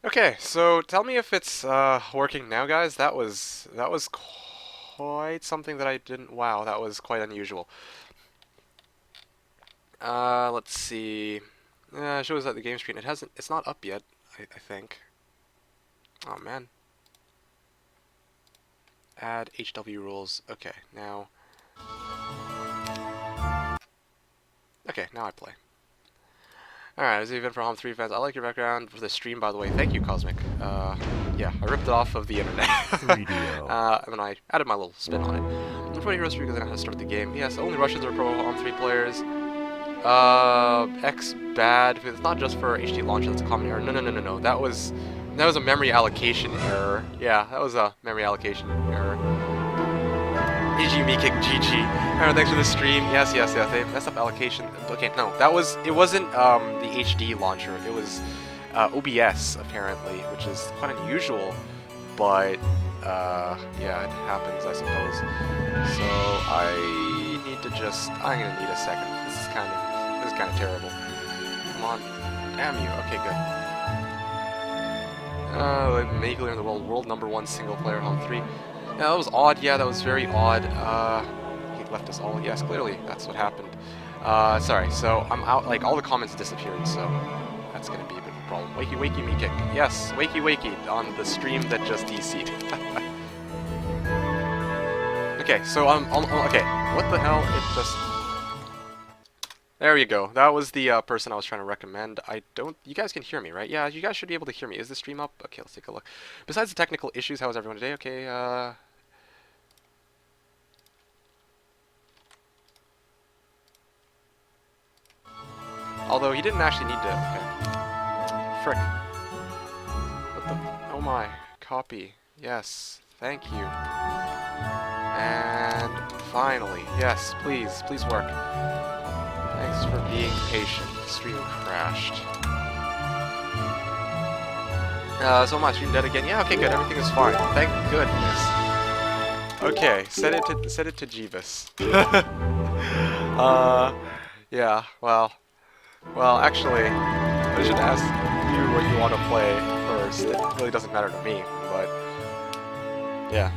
Okay, so tell me if it's working now, guys. That was quite something that I didn't. Wow, that was quite unusual. Let's see. It shows that the game screen. It hasn't. It's not up yet. I think. Oh man. Add HW rules. Okay, now. Okay, now I play. Alright, as even for Home 3 fans, I like your background for the stream, by the way. Thank you, Cosmic. Yeah, I ripped it off of the internet. 3DO. And then I added my little spin on it. I'm 20 heroes because I know how to start the game. Yes, only Russians are pro Home 3 players. X bad. It's not just for HD launch, that's a common error. No. That was a memory allocation error. Yeah, that was a memory allocation error. GG me kick GG. Alright, thanks for the stream. Yes. They messed up allocation. Okay, no, it wasn't the HD launcher. It was OBS apparently, which is quite unusual, but yeah, it happens, I suppose. So I'm gonna need a second. This is kind of terrible. Come on, damn you. Okay, good. Maker in the world number 1 single player Home 3. Yeah, that was odd. Yeah, that was very odd. He left us all. Yes, clearly that's what happened. Sorry. So I'm out. Like all the comments disappeared. So that's gonna be a bit of a problem. Wakey me kick. Yes, wakey on the stream that just DC'd. Okay. So okay. What the hell? It just. There you go. That was the person I was trying to recommend. You guys can hear me, right? Yeah, you guys should be able to hear me. Is the stream up? Okay, let's take a look. Besides the technical issues, how is everyone today? Okay, although he didn't actually need to. Okay. Frick. What the? Oh my. Copy. Yes. Thank you. And finally, yes. Please work. Thanks for being patient. The stream crashed. So my stream dead again? Yeah. Okay. Good. Everything is fine. Thank goodness. Okay. Set it to Jebus. Yeah. Well, actually, I should ask you what you want to play first. It really doesn't matter to me, but yeah.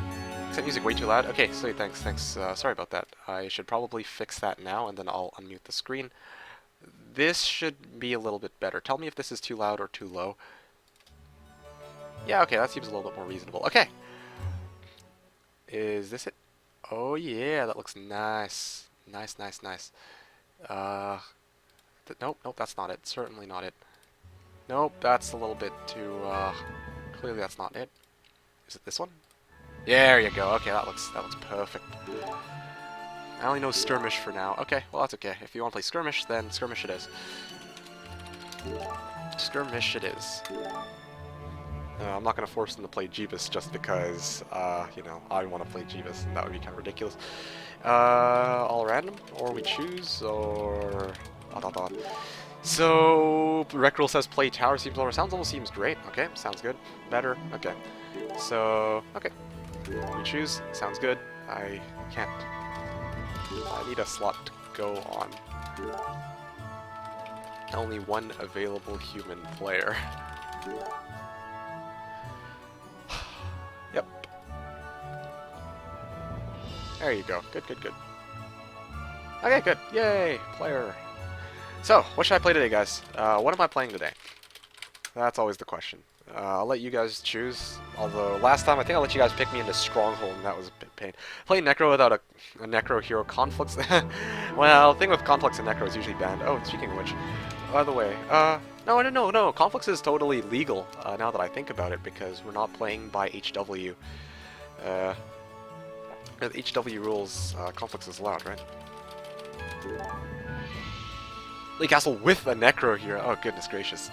Is that music way too loud? Okay, sweet, thanks. Sorry about that. I should probably fix that now, and then I'll unmute the screen. This should be a little bit better. Tell me if this is too loud or too low. Yeah, okay, that seems a little bit more reasonable. Okay. Is this it? Oh yeah, that looks nice. Nice. Nope, that's not it. Certainly not it. Nope, that's a little bit too, clearly that's not it. Is it this one? There you go. Okay, that looks perfect. I only know Skirmish for now. Okay, well that's okay. If you want to play Skirmish, then Skirmish it is. Skirmish it is. I'm not going to force them to play Jebus just because, you know, I want to play Jebus, and that would be kind of ridiculous. All random? Or we choose, or... So, Rectal says play tower seems lower. Almost seems great. Okay, sounds good. Better. Okay. So, okay. We choose. Sounds good. I can't. I need a slot to go on. Only one available human player. Yep. There you go. Good. Okay, good. Yay! Player. So, what should I play today, guys? What am I playing today? That's always the question. I'll let you guys choose. Although, last time, I think I let you guys pick me into Stronghold, and that was a bit pain. Playing Necro without a Necro hero conflicts. Well, the thing with conflicts and Necro is usually banned. Oh, speaking of which, by the way, no. Conflicts is totally legal, now that I think about it, because we're not playing by HW. The HW rules, conflicts is allowed, right? Lee Castle with a Necro here. Oh, goodness gracious.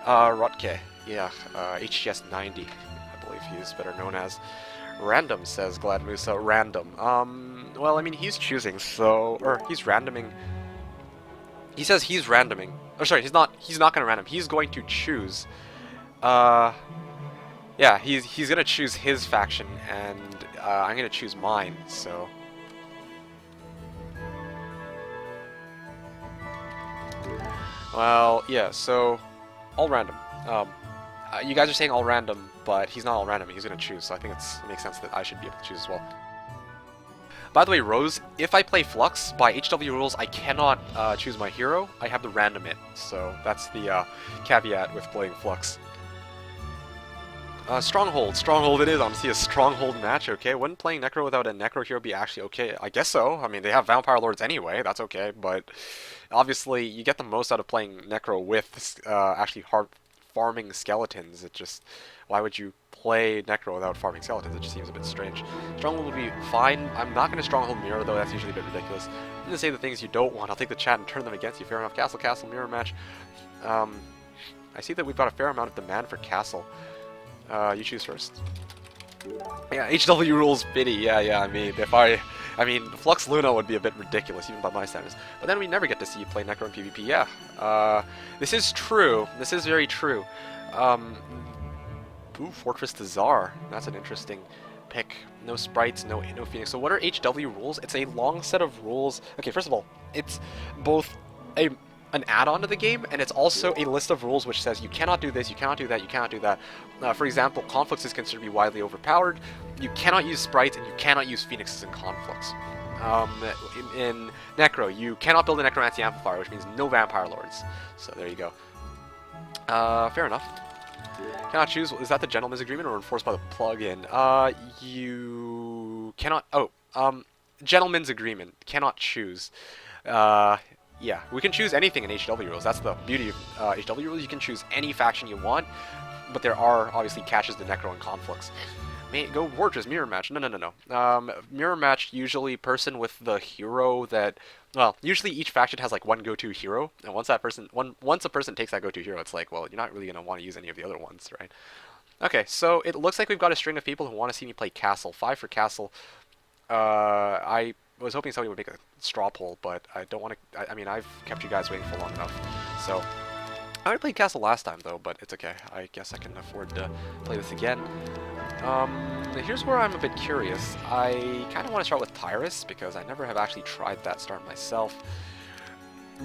Rotke. Yeah, HGS90, I believe he is better known as. Random, says Glad Musa. Random. Well, I mean, he's choosing, so... Or, he's randoming... He says he's randoming. Oh, sorry, he's not gonna random. He's going to choose. Yeah, he's gonna choose his faction, and I'm gonna choose mine, so... Well, yeah, so... All random. You guys are saying all random, but he's not all random. He's going to choose, so I think it makes sense that I should be able to choose as well. By the way, Rose, if I play Flux, by HW rules, I cannot choose my hero. I have to random it, so that's the caveat with playing Flux. Stronghold. Stronghold it is. Honestly, a Stronghold match, okay? Wouldn't playing Necro without a Necro hero be actually okay? I guess so. I mean, they have Vampire Lords anyway. That's okay, but obviously, you get the most out of playing Necro with actually farming skeletons. It just... Why would you play Necro without farming skeletons? It just seems a bit strange. Stronghold would be fine. I'm not going to Stronghold Mirror, though. That's usually a bit ridiculous. I'm going to say the things you don't want. I'll take the chat and turn them against you. Fair enough. Castle, Castle, Mirror match. I see that we've got a fair amount of demand for Castle. You choose first. Yeah, HW rules pity. Yeah. I mean, Flux Luna would be a bit ridiculous, even by my standards. But then we never get to see you play Necro in PvP. Yeah. This is true. This is very true. Ooh, Fortress to Czar. That's an interesting pick. No sprites, no Phoenix. So what are HW rules? It's a long set of rules. Okay, first of all, it's both an add-on to the game, and it's also a list of rules which says you cannot do this, you cannot do that, you cannot do that. For example, Conflicts is considered to be widely overpowered. You cannot use sprites, and you cannot use Phoenixes in Conflicts. In Necro, you cannot build a Necromancy Amplifier, which means no Vampire Lords. So there you go. Fair enough. Cannot choose. Is that the Gentleman's Agreement or enforced by the plugin? You cannot... Oh, Gentleman's Agreement. Cannot choose. Yeah, we can choose anything in HW rules. That's the beauty of HW rules. You can choose any faction you want, but there are obviously catches to Necro and Conflicts. Go Fortress, Mirror Match. No. Mirror Match, usually person with the hero that... Well, usually each faction has like one go-to hero, and once a person takes that go-to hero, it's like, well, you're not really going to want to use any of the other ones, right? Okay, so it looks like we've got a string of people who want to see me play Castle. 5 for Castle. I was hoping somebody would make a straw poll, but I don't want to... I mean, I've kept you guys waiting for long enough, so... I already played Castle last time, though, but it's okay. I guess I can afford to play this again. Here's where I'm a bit curious. I kind of want to start with Tyrus, because I never have actually tried that start myself.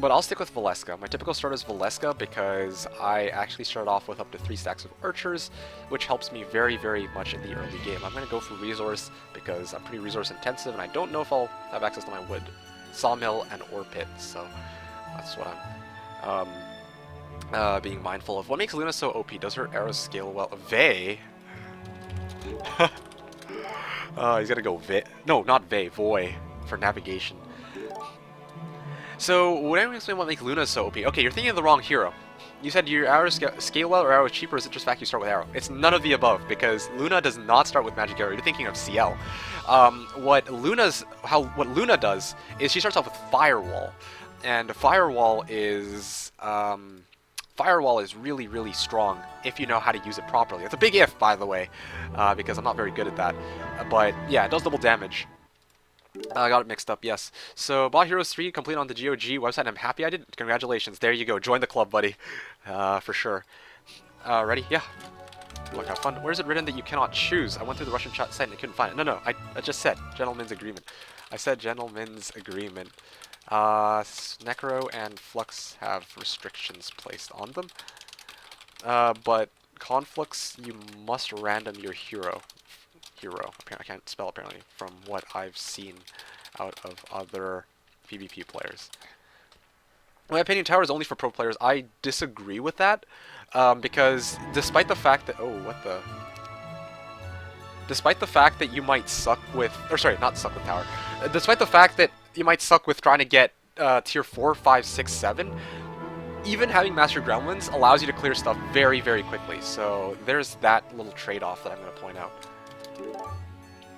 But I'll stick with Valeska. My typical start is Valeska, because I actually started off with up to 3 stacks of Archers, which helps me very, very much in the early game. I'm going to go for Resource, because I'm pretty resource intensive, and I don't know if I'll have access to my wood. Sawmill and Ore Pit, so that's what I'm being mindful of. What makes Luna so OP? Does her arrows scale well? Vey? He's gonna go No, not Voy for navigation. So, what do you explain what makes Luna so OP? Okay, you're thinking of the wrong hero. You said your arrows scale well or arrow is cheaper, or is it just fact you start with arrow? It's none of the above, because Luna does not start with magic arrow. You're thinking of CL. What Luna does is she starts off with Firewall. And Firewall is really, really strong if you know how to use it properly. It's a big if, by the way, because I'm not very good at that. But yeah, it does double damage. I got it mixed up, yes. So, Bot Heroes 3 complete on the GOG website. I'm happy I did. Congratulations. There you go. Join the club, buddy. For sure. Ready? Yeah. Look, have fun. Where is it written that you cannot choose? I went through the Russian chat site and I couldn't find it. No, I just said Gentleman's Agreement. I said Gentleman's Agreement. Necro and Flux have restrictions placed on them. But Conflicts, you must random your hero. I can't spell apparently, from what I've seen out of other PvP players. In my opinion, Tower is only for pro players. I disagree with that, because despite the fact that... Despite the fact that you might suck with... Or sorry, not suck with Tower. Despite the fact that you might suck with trying to get tier 4, 5, 6, 7, even having Master Gremlins allows you to clear stuff very, very quickly. So there's that little trade-off that I'm going to point out.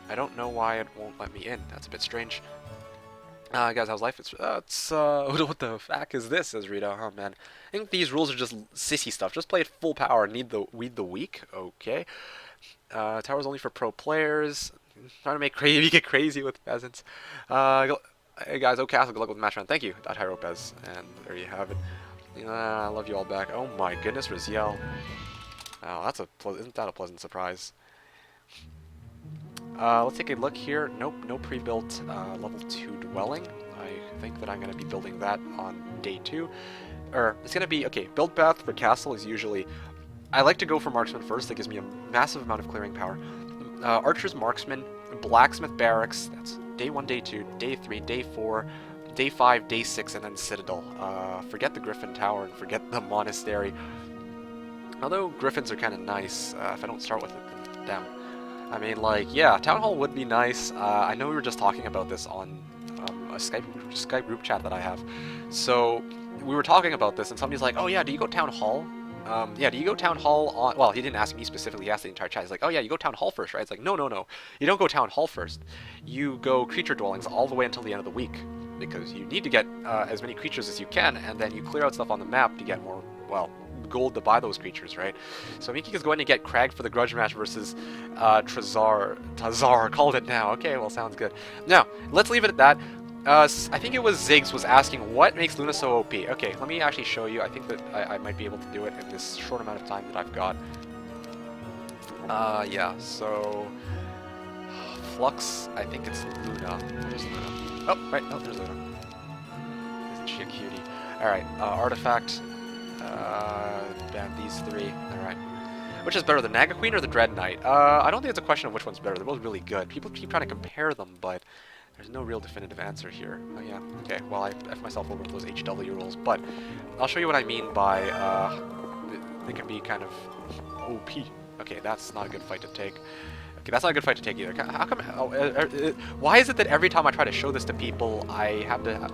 I don't know why it won't let me in. That's a bit strange. Guys, how's life? What the fuck is this, says Rito. Oh, man. I think these rules are just sissy stuff. Just play at full power and weed the weak. Okay. Tower's only for pro players. Trying to make get crazy with peasants. Hey guys, Castle, good luck with the match round. Thank you, Hyropez. And there you have it. I love you all back. Oh my goodness, Raziel. Oh, isn't that a pleasant surprise? Let's take a look here. Nope, no pre-built level 2 dwelling. I think that I'm going to be building that on day 2. Or, it's going to be, okay, build path for Castle is usually I like to go for Marksman first. That gives me a massive amount of clearing power. Archer's Marksman, Blacksmith Barracks, that's day 1, day 2, day 3, day 4, day 5, day 6, and then Citadel. Forget the Griffin Tower and forget the Monastery. Although Griffins are kind of nice, if I don't start with it, then damn. I mean, like, yeah, Town Hall would be nice. I know we were just talking about this on a Skype group chat that I have. So, we were talking about this, and somebody's like, oh yeah, do you go Town Hall? Yeah, do you go Town Hall on... Well, he didn't ask me specifically, he asked the entire chat. He's like, oh yeah, you go Town Hall first, right? It's like, no, no, no. You don't go Town Hall first. You go Creature Dwellings all the way until the end of the week. Because you need to get as many creatures as you can, and then you clear out stuff on the map to get more, well, gold to buy those creatures, right? So Miki is going to get Crag for the grudge match versus Tazar. Called it now. Okay, well, sounds good. Now, let's leave it at that. I think it was Ziggs was asking what makes Luna so OP. Okay, let me actually show you. I think that I might be able to do it in this short amount of time that I've got. Yeah, so... Flux, I think it's Luna. Where's Luna? Oh, right, oh, there's Luna. Isn't she a cutie? Alright, Artifact. Damn, these three. Alright. Which is better, the Naga Queen or the Dread Knight? I don't think it's a question of which one's better. They're both really good. People keep trying to compare them, but there's no real definitive answer here. Oh yeah, okay, well I F myself over with those HW rules, but I'll show you what I mean by, they can be kind of OP. Okay, that's not a good fight to take. Okay, that's not a good fight to take either. How come, why is it that every time I try to show this to people, I have to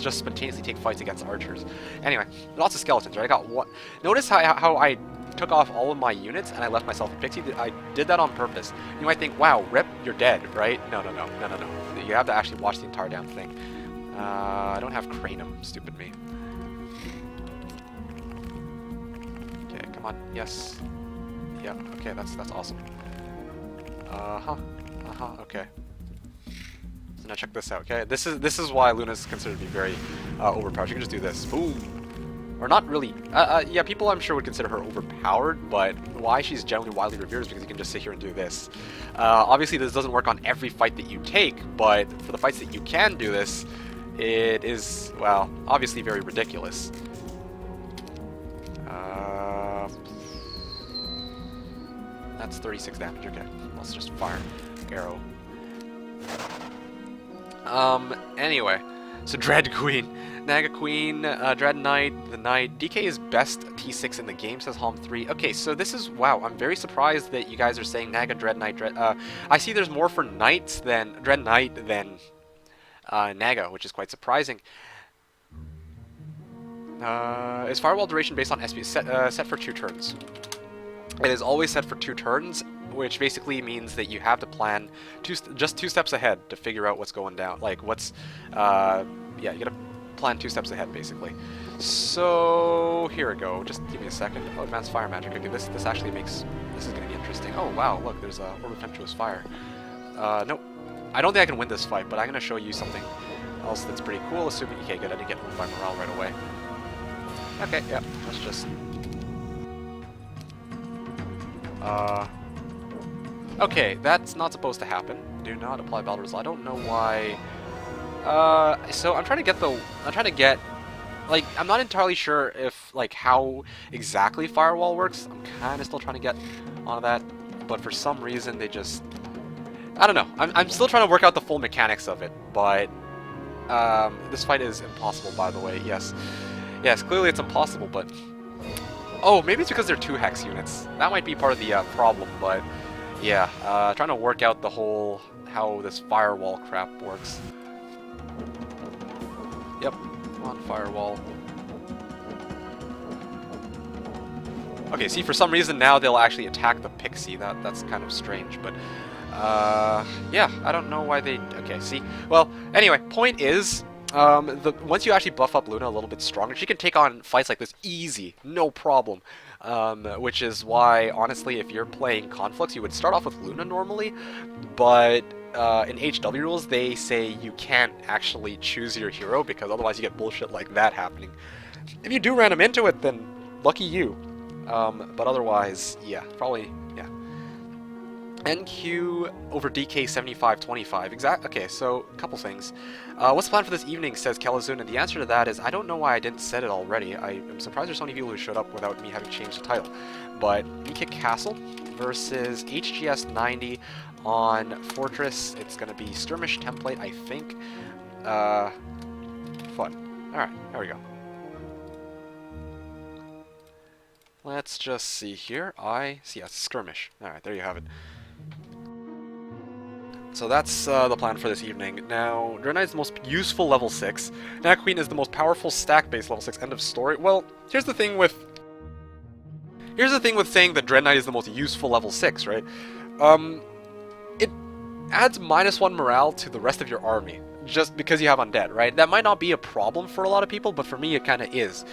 just spontaneously take fights against archers? Anyway, lots of skeletons, right? I got one. Notice how I took off all of my units and I left myself a pixie. I did that on purpose. You might think, wow, Rip, you're dead, right? No, no, no, no, no, no. You have to actually watch the entire damn thing. I don't have Cranium, stupid me. Okay, come on, yes. Yeah, okay, that's awesome. Okay. So now check this out, okay? This is why Luna's considered to be very overpowered. You can just do this. Boom! Or not really. Yeah, people I'm sure would consider her overpowered, but why she's generally widely revered is because you can just sit here and do this. Obviously, this doesn't work on every fight that you take, but for the fights that you can do this, it is, well, obviously very ridiculous. That's 36 damage, okay. Let's just fire. Arrow. Anyway. So Dread Queen. Naga Queen, Dread Knight, the Knight. DK is best T6 in the game, says Halm3. Okay, so this is, wow, I'm very surprised that you guys are saying Naga, Dread Knight, Dread... I see there's more for Knights than... Dread Knight than Naga, which is quite surprising. Is Firewall duration based on SP set for 2 turns? It is always set for 2 turns, which basically means that you have to plan just 2 steps ahead to figure out what's going down. Like, what's... yeah, you gotta plan 2 steps ahead, basically. So, here we go. Just give me a second. Oh, Advanced Fire Magic. Okay, this actually makes... This is gonna be interesting. Oh, wow, look, there's a Orb of Tempestuous Fire. Nope. I don't think I can win this fight, but I'm gonna show you something else that's pretty cool, assuming... Okay, good, I didn't get moved by morale right away. Okay, yeah, let's just... Okay, that's not supposed to happen. Do not apply battle result. I don't know why. So I'm trying to get, like, I'm not entirely sure if, like, how exactly Firewall works. I'm kind of still trying to get onto that, but for some reason they just, I don't know. I'm still trying to work out the full mechanics of it, but, this fight is impossible, by the way. Yes, clearly it's impossible, but, oh, maybe it's because they're 2 hex units. That might be part of the problem, but yeah, trying to work out the whole, how this firewall crap works. Yep, come on, firewall. Okay, see, for some reason now they'll actually attack the pixie. That's kind of strange, but yeah, I don't know why they... Okay, see, well, anyway, point is, once you actually buff up Luna a little bit stronger, she can take on fights like this easy, no problem. Which is why, honestly, if you're playing Conflicts, you would start off with Luna normally, but in HW rules, they say you can't actually choose your hero, because otherwise you get bullshit like that happening. If you do ram him into it, then lucky you. But otherwise, yeah, probably, yeah. NQ over DK7525. Okay, so a couple things. What's the plan for this evening, says Kelazun, and the answer to that is I don't know why I didn't set it already. I'm surprised there's so many people who showed up without me having changed the title. But Kick Castle versus HGS90 on Fortress. It's going to be Skirmish template, I think. Fun. Alright, there we go. Let's just see here. Skirmish. Alright, there you have it. So that's the plan for this evening. Now, Dread Knight is the most useful level 6. Nag Queen is the most powerful stack-based level 6. End of story. Well, here's the thing with saying that Dread Knight is the most useful level 6, right? It adds -1 morale to the rest of your army, just because you have undead, right? That might not be a problem for a lot of people, but for me it kind of is.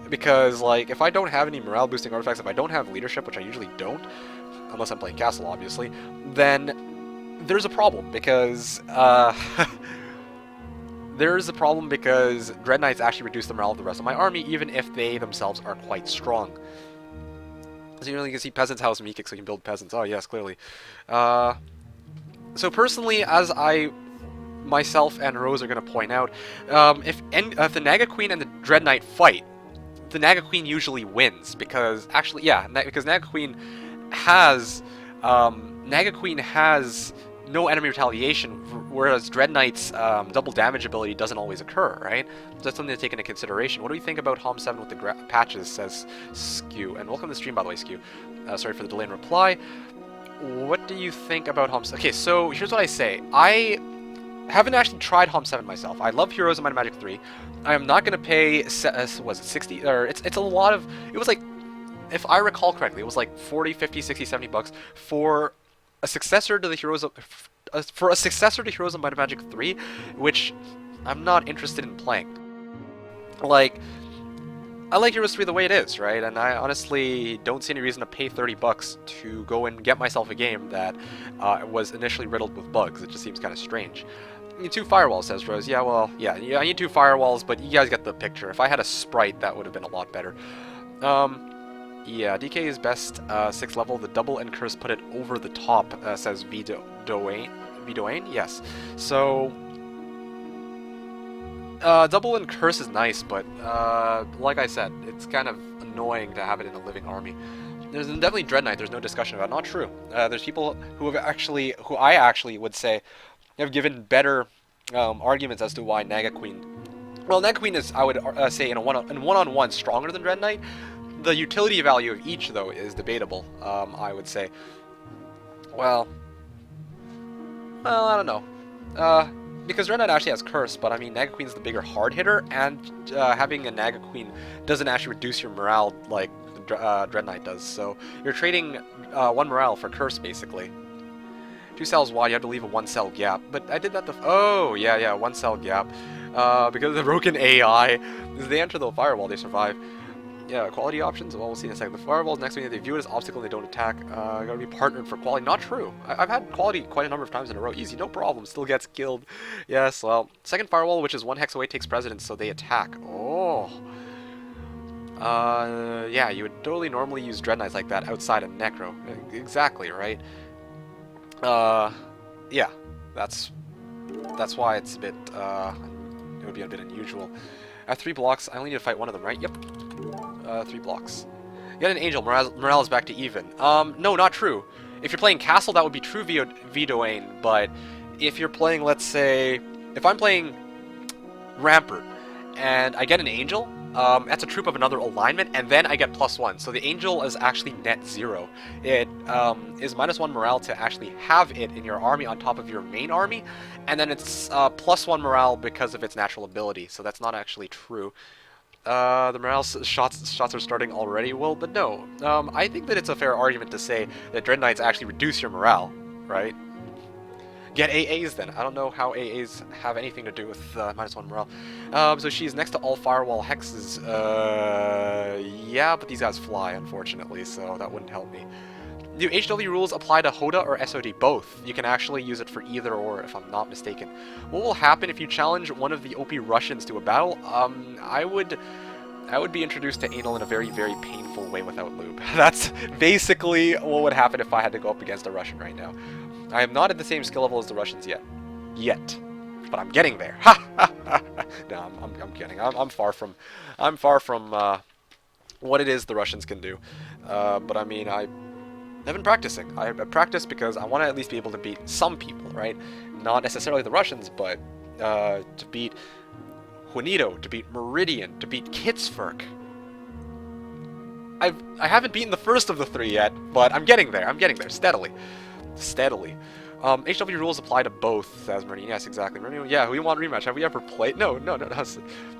Because, like, if I don't have any morale-boosting artifacts, if I don't have leadership, which I usually don't, unless I'm playing Castle, obviously, then there's a problem, because, Dread Knights actually reduce the morale of the rest of my army, even if they themselves are quite strong. So you can see Peasant's House Meekick, so you can build peasants. Oh yes, clearly. So personally, as myself and Rose are going to point out, if the Naga Queen and the Dread Knight fight, the Naga Queen usually wins, because actually, yeah, because Naga Queen has no enemy retaliation, whereas Dread Knight's double damage ability doesn't always occur, right? So that's something to take into consideration. What do we think about HOM 7 with the patches, says Skew. And welcome to the stream, by the way, Skew. Sorry for the delay in reply. What do you think about HOM 7? Okay, so here's what I say. I haven't actually tried HOM 7 myself. I love Heroes of Might and Magic 3. I am not going to pay, was it 60? Or it's a lot of, it was like, if I recall correctly, it was like 40, 50, 60, 70 bucks for a successor to the Heroes of Might and Magic 3, which I'm not interested in playing. Like, I like Heroes 3 the way it is, right? And I honestly don't see any reason to pay 30 bucks to go and get myself a game that was initially riddled with bugs. It just seems kind of strange. You need 2 firewalls, says Rose. Yeah, well, yeah, I need 2 firewalls, but you guys get the picture. If I had a sprite, that would have been a lot better. Yeah, DK is best 6th level. The double and curse put it over the top, says Vidoane. Yes. So, double and curse is nice, but like I said, it's kind of annoying to have it in a living army. There's definitely Dread Knight. There's no discussion about it. Not true. There's people who I actually would say have given better arguments as to why Naga Queen. Well, Naga Queen is, I would say, in one-on-one stronger than Dread Knight. The utility value of each, though, is debatable, I would say. Well, I don't know. Because Dread Knight actually has Curse, but I mean, Naga Queen's the bigger hard hitter, and having a Naga Queen doesn't actually reduce your morale like Dread Knight does. So you're trading 1 morale for Curse, basically. 2 cells wide, you have to leave a 1 cell gap. But I did that oh, yeah, 1 cell gap. Because of the broken AI, as they enter the firewall, they survive. Yeah, quality options, well, we'll see in a second. The firewalls, next thing they view it as obstacle and they don't attack. Gotta be partnered for quality. Not true. I've had quality quite a number of times in a row. Easy, no problem. Still gets killed. Yes, well, second firewall, which is 1 hex away, takes precedence, so they attack. Oh. Yeah, you would totally normally use Dread Knights like that outside of Necro. Exactly, right? Yeah, that's why it's a bit, it would be a bit unusual. I have 3 blocks. I only need to fight 1 of them, right? Yep. 3 blocks. You got an Angel. Morale is back to even. No, not true. If you're playing Castle, that would be true Vidoane, but if you're playing, let's say, if I'm playing Rampart, and I get an Angel, that's a troop of another alignment, and then I get +1. So the Angel is actually net 0. It is -1 morale to actually have it in your army on top of your main army, and then it's +1 morale because of its natural ability. So that's not actually true. The morale shots are starting already. Well, but no. I think that it's a fair argument to say that Dread Knights actually reduce your morale, right? Get AAs then. I don't know how AAs have anything to do with -1 morale. So she's next to all firewall hexes. Yeah, but these guys fly, unfortunately, so that wouldn't help me. Do HW rules apply to HODA or SOD? Both. You can actually use it for either or, if I'm not mistaken. What will happen if you challenge one of the OP Russians to a battle? I would I would be introduced to anal in a very, very painful way without lube. That's basically what would happen if I had to go up against a Russian right now. I am not at the same skill level as the Russians yet. But I'm getting there. Ha ha ha! No, I'm kidding. I'm far from what it is the Russians can do. But I mean, I've been practicing. I practice because I want to at least be able to beat some people, right? Not necessarily the Russians, but to beat Juanito, to beat Meridian, to beat Kitzfurk. I haven't beaten the first of the three yet, but I'm getting there. I'm getting there steadily. HW rules apply to both, says Meridian. Yes, exactly. Meridian, yeah, we want a rematch. Have we ever played? No.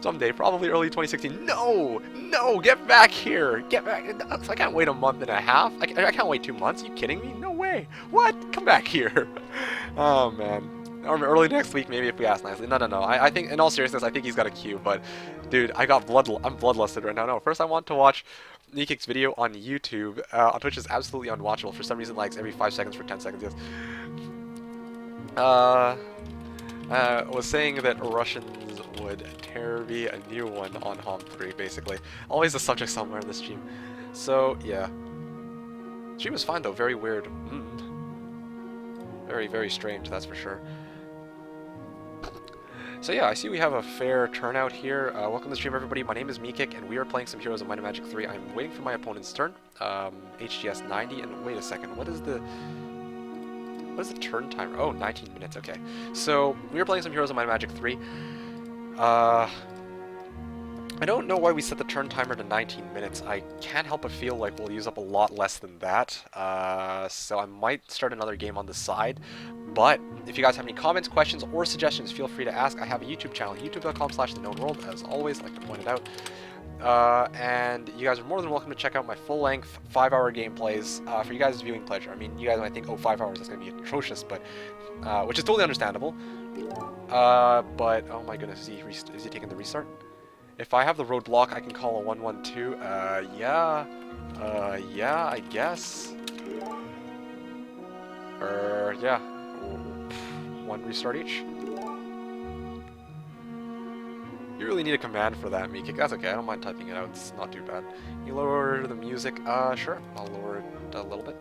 Someday, probably early 2016. No! Get back here! Get back! I can't wait a month and a half. I can't wait 2 months. Are you kidding me? No way! What? Come back here! Oh, man. Or early next week, maybe, if we ask nicely. No. I think, in all seriousness, I think he's got a queue, but, dude, I'm bloodlusted right now. No, first I want to watch Nikik's video on YouTube. On Twitch is absolutely unwatchable. For some reason, lags every 5 seconds for 10 seconds. Yes. Was saying that Russians would tear me a new one on Hom 3, basically. Always a subject somewhere in the stream. So, yeah. Stream was fine, though. Very weird. Very, very strange, that's for sure. So yeah, I see we have a fair turnout here. Welcome to the stream, everybody. My name is Mikik, and we are playing some Heroes of Might and Magic 3. I'm waiting for my opponent's turn. HGS90, and wait a second, what is the turn timer? Oh, 19 minutes, okay. So, we are playing some Heroes of Might and Magic 3. I don't know why we set the turn timer to 19 minutes. I can't help but feel like we'll use up a lot less than that. So I might start another game on the side. But if you guys have any comments, questions, or suggestions, feel free to ask. I have a YouTube channel, youtube.com/TheKnownWorld, as always, I like to point it out. And you guys are more than welcome to check out my full-length 5-hour gameplays for you guys' viewing pleasure. I mean, you guys might think, oh, 5 hours, that's going to be atrocious, but which is totally understandable. But, oh my goodness, is he taking the restart? If I have the roadblock, I can call a 112. Yeah, I guess. Yeah. 1 restart each. You really need a command for that, Mikik. That's okay, I don't mind typing it out. It's not too bad. You lower the music? Sure. I'll lower it a little bit.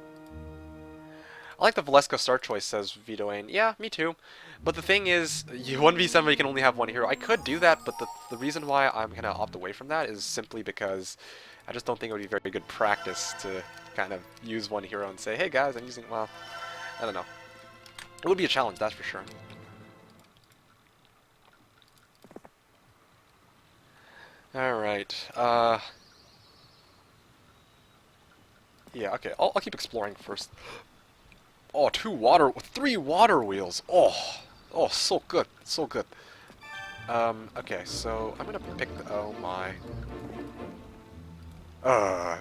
I like the Valeska start choice, says Vitoane. Yeah, me too. But the thing is, 1v7 you can only have one hero. I could do that, but the reason why I'm going to opt away from that is simply because I just don't think it would be very good practice to kind of use one hero and say, hey guys, I'm using, well, I don't know. It would be a challenge, that's for sure. Alright, yeah, okay, I'll keep exploring first. Oh, 3 water wheels. Oh, so good, so good. Okay, so I'm gonna pick the, oh my.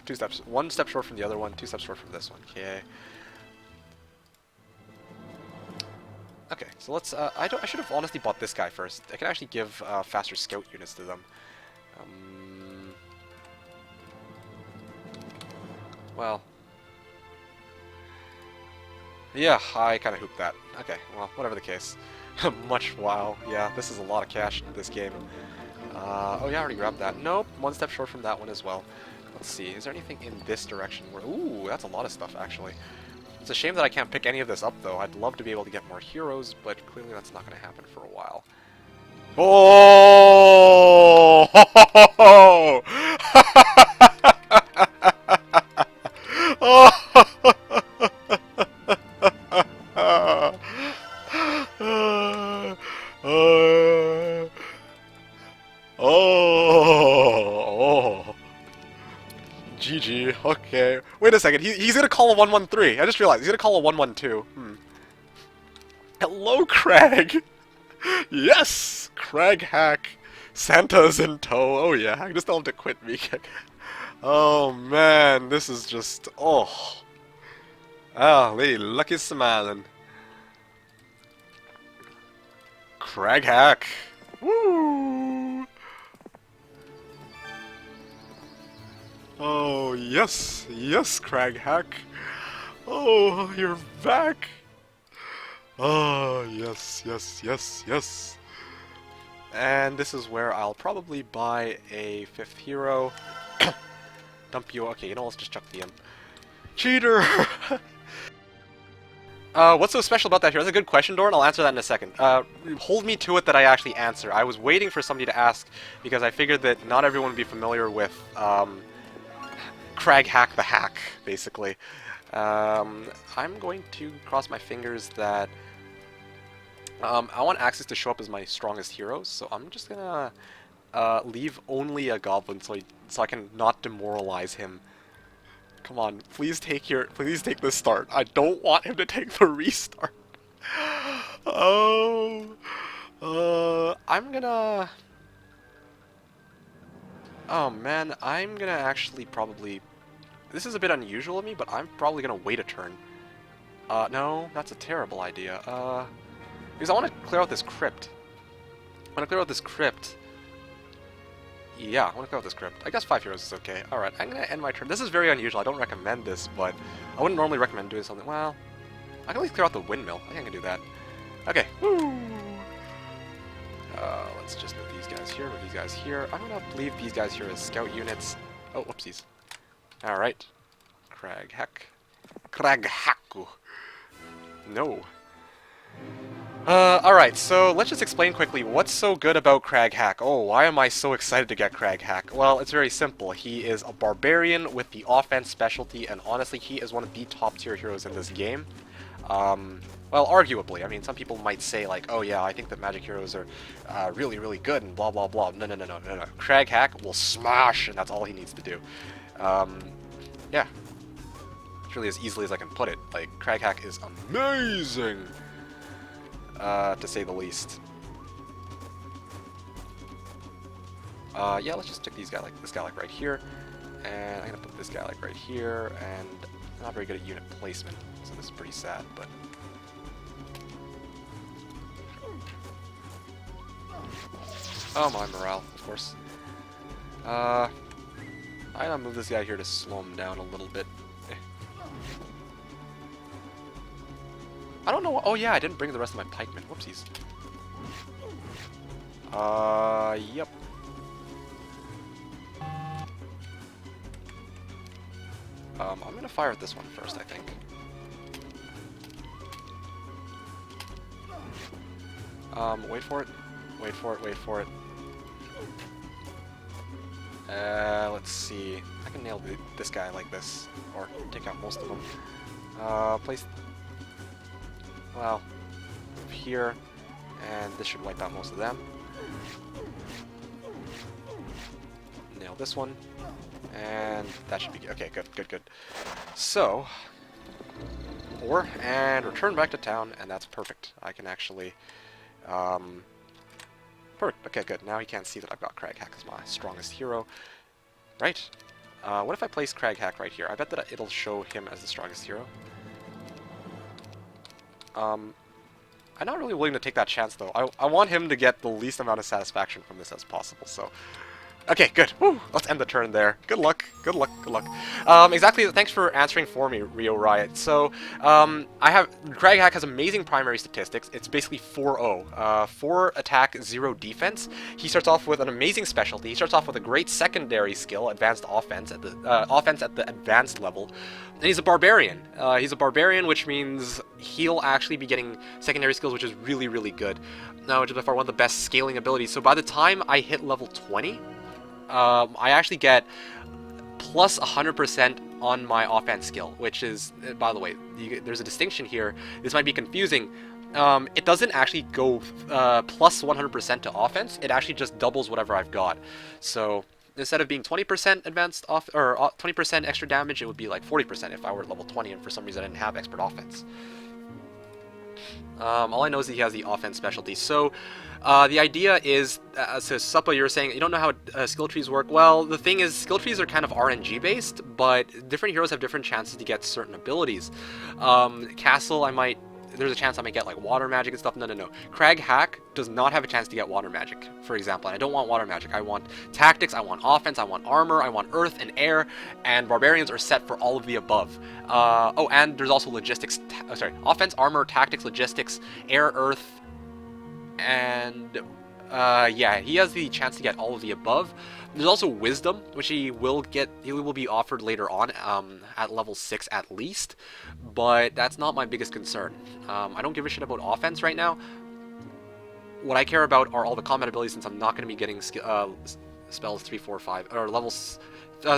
2 steps, 1 step short from the other one, 2 steps short from this one. Okay. Okay, so let's. I should have honestly bought this guy first. I can actually give faster scout units to them. Well. Yeah, I kind of hooped that. Okay, well, whatever the case. Wow, yeah, this is a lot of cash in this game. Oh yeah, I already grabbed that. Nope, 1 step short from that one as well. Let's see, is there anything in this direction where... Ooh, that's a lot of stuff, actually. It's a shame that I can't pick any of this up, though. I'd love to be able to get more heroes, but clearly that's not going to happen for a while. Oh! Oh! GG, okay. Wait a second, he's gonna call a 113. I just realized, he's gonna call a 112. Hello, Craig! Yes! Craig hack. Santa's in tow. Oh yeah, I just tell him to quit me. Oh man, this is just... Oh. Oh, lady, lucky smiling. Craig hack. Woo! Oh, yes. Yes, Crag Hack. Oh, you're back. Oh, yes, yes, yes, yes. And this is where I'll probably buy a 5th hero. Dump you. Okay, you know, let's just chuck the cheater! What's so special about that hero? That's a good question, Doran. I'll answer that in a second. Hold me to it that I actually answer. I was waiting for somebody to ask because I figured that not everyone would be familiar with Crag Hack the Hack, basically. I'm going to cross my fingers that I want Axis to show up as my strongest heroes, so I'm just gonna leave only a goblin so I can not demoralize him. Come on, please take the start. I don't want him to take the restart. I'm gonna. Oh man, I'm gonna actually probably. This is a bit unusual of me, but I'm probably gonna wait a turn. No, that's a terrible idea. Because I want to clear out this crypt. Yeah, I want to clear out this crypt. I guess 5 heroes is okay. Alright, I'm going to end my turn. This is very unusual. I don't recommend this, but I wouldn't normally recommend doing something. Well, I can at least clear out the windmill. I think I can do that. Okay. Woo! Let's just move these guys here, move these guys here. I'm going to leave these guys here as scout units. Oh, whoopsies. Alright. Crag Hack. Crag Hacku. No. Alright, so let's just explain quickly what's so good about Crag Hack. Oh, why am I so excited to get Crag Hack? Well, it's very simple. He is a barbarian with the offense specialty, and honestly, he is one of the top tier heroes in this game. Well, arguably. I mean, some people might say, like, oh yeah, I think that magic heroes are really, really good, and blah, blah, blah. No. Crag Hack will smash, and that's all he needs to do. Yeah. It's really as easily as I can put it. Like, Crag Hack is amazing! To say the least. Yeah, let's just stick this guy like right here, and I'm gonna put this guy like right here, and I'm not very good at unit placement, so this is pretty sad, but oh, my morale, of course. I'm gonna move this guy here to slow him down a little bit. I don't know. Oh yeah, I didn't bring the rest of my pikemen. Whoopsies. Yep. I'm gonna fire at this one first, I think. Wait for it. Wait for it. Wait for it. Let's see. I can nail this guy like this, or take out most of them. Place. Well, here, and this should wipe out most of them. Nail this one, and that should be good. Okay, good. So, and return back to town, and that's perfect. I can actually, perfect. Okay, good. Now he can't see that I've got Crag Hack as my strongest hero, right? What if I place Crag Hack right here? I bet that it'll show him as the strongest hero. I'm not really willing to take that chance, though. I want him to get the least amount of satisfaction from this as possible, so... Okay, good. Woo! Let's end the turn there. Good luck. Good luck. Exactly. Thanks for answering for me, Rio Riot. So, Crag Hack has amazing primary statistics. It's basically 4-0. 4 attack, 0 defense. He starts off with an amazing specialty. He starts off with a great secondary skill, advanced offense at the advanced level. And he's a barbarian. Which means he'll actually be getting secondary skills, which is really, really good. Which is by far one of the best scaling abilities. So by the time I hit level 20, I actually get plus 100% on my offense skill, which is, by the way, there's a distinction here. This might be confusing. It doesn't actually go plus 100% to offense. It actually just doubles whatever I've got. So instead of being 20% advanced off or 20% extra damage, it would be like 40% if I were at level 20 and for some reason I didn't have expert offense. All I know is that he has the offense specialty. So the idea is, so Suppa, you were saying you don't know how skill trees work. Well, the thing is, skill trees are kind of RNG based, but different heroes have different chances to get certain abilities. Castle, there's a chance I might get like water magic and stuff. No. Crag Hack does not have a chance to get water magic, for example. And I don't want water magic. I want tactics, I want offense, I want armor, I want earth and air, and barbarians are set for all of the above. Oh, and there's also logistics. Offense, armor, tactics, logistics, air, earth, and Yeah, he has the chance to get all of the above. There's also Wisdom, which he will get. He will be offered later on, at level 6 at least. But that's not my biggest concern. I don't give a shit about offense right now. What I care about are all the combat abilities, since I'm not going to be getting spells 3, 4, 5, or levels,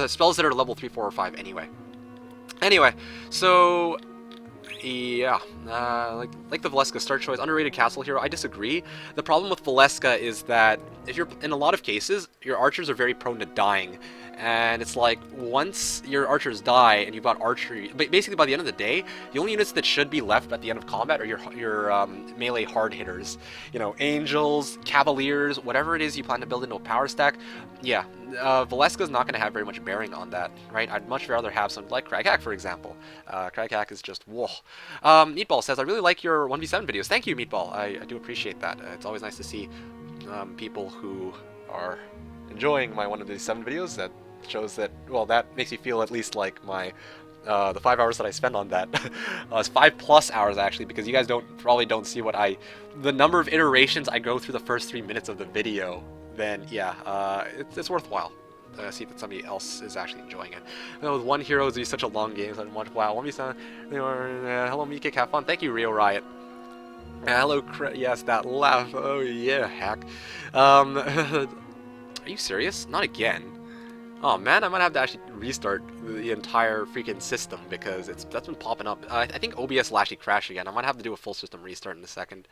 spells that are level 3, 4, or 5 anyway. Anyway, so yeah, like the Valeska start choice, underrated castle hero. I disagree. The problem with Valeska is that if you're in a lot of cases, your archers are very prone to dying, and it's like once your archers die and you've got archery, basically by the end of the day, the only units that should be left at the end of combat are your melee hard hitters. You know, angels, cavaliers, whatever it is you plan to build into a power stack. Yeah, Valeska's not going to have very much bearing on that, right? I'd much rather have something like Craghack, for example. Craghack is just, whoa. Meatball says, I really like your 1v7 videos. Thank you, Meatball. I do appreciate that. It's always nice to see people who are enjoying my 1v7 videos. That shows that, well, that makes me feel at least like my the 5 hours that I spend on that. It's 5+ hours actually, because you guys probably don't see the number of iterations I go through the first 3 minutes of the video. Then yeah, it's worthwhile. See if somebody else is actually enjoying it. You know, with one hero, it's such a long game. So wow, 1v7. Hello, Meatcake, have fun. Thank you, Rio Riot. Hello, yes, that laugh. Oh yeah, hack. Are you serious? Not again. Oh man, I might have to actually restart the entire freaking system, because that's been popping up. I think OBS will actually crash again. I might have to do a full system restart in a second.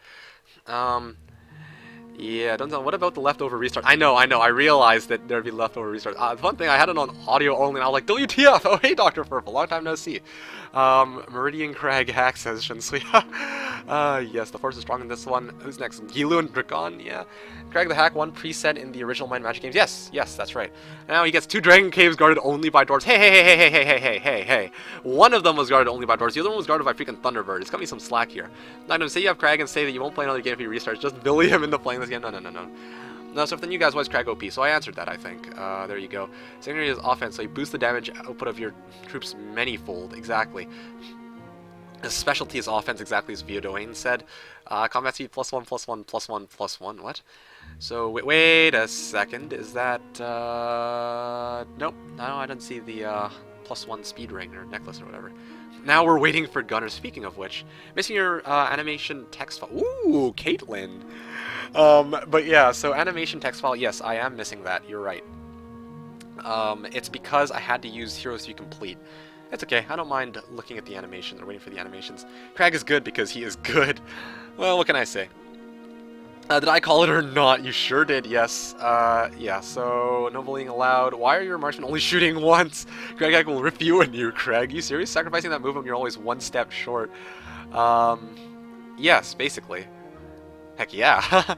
Yeah, don't tell. What about the leftover restart? I know. I realized that there'd be leftover restart. The fun thing, I had it on audio only, and I was like, WTF! Oh, hey, Dr. Purple, long time no see. Meridian Crag Hack says Shinsui. Yes, the force is strong in this one. Who's next? Gilu and Drakon, yeah. Crag the Hack, one preset in the original Mind Magic games. Yes, that's right. Now he gets 2 Dragon Caves guarded only by dwarves. Hey. One of them was guarded only by dwarves. The other one was guarded by freaking Thunderbird. It's got me some slack here. Now, don't say you have Crag and say that you won't play another game if he restarts. Just bully him into playing this game. No, so if the new guys was Crag OP, so I answered that, I think. There you go. Secondary is offense, so you boost the damage output of your troops manyfold. Exactly. His specialty is offense, exactly as Viodoane said. Combat speed +1/+1/+1/+1. What? So, wait a second. Is that, nope. No, I didn't see the, +1 speed ring or necklace or whatever. Now we're waiting for Gunner. Speaking of which, missing your, animation text file. Ooh, Caitlin. But yeah, so animation text file, yes, I am missing that. You're right. It's because I had to use Heroes You Complete. It's okay, I don't mind looking at the animations or waiting for the animations. Crag is good because he is good. Well, what can I say? Did I call it or not? You sure did, yes. Yeah, so no bullying allowed. Why are your marksmen only shooting once? Crag will rip you a new, Crag. You serious? Sacrificing that move when you're always one step short. Yes, basically. Heck yeah.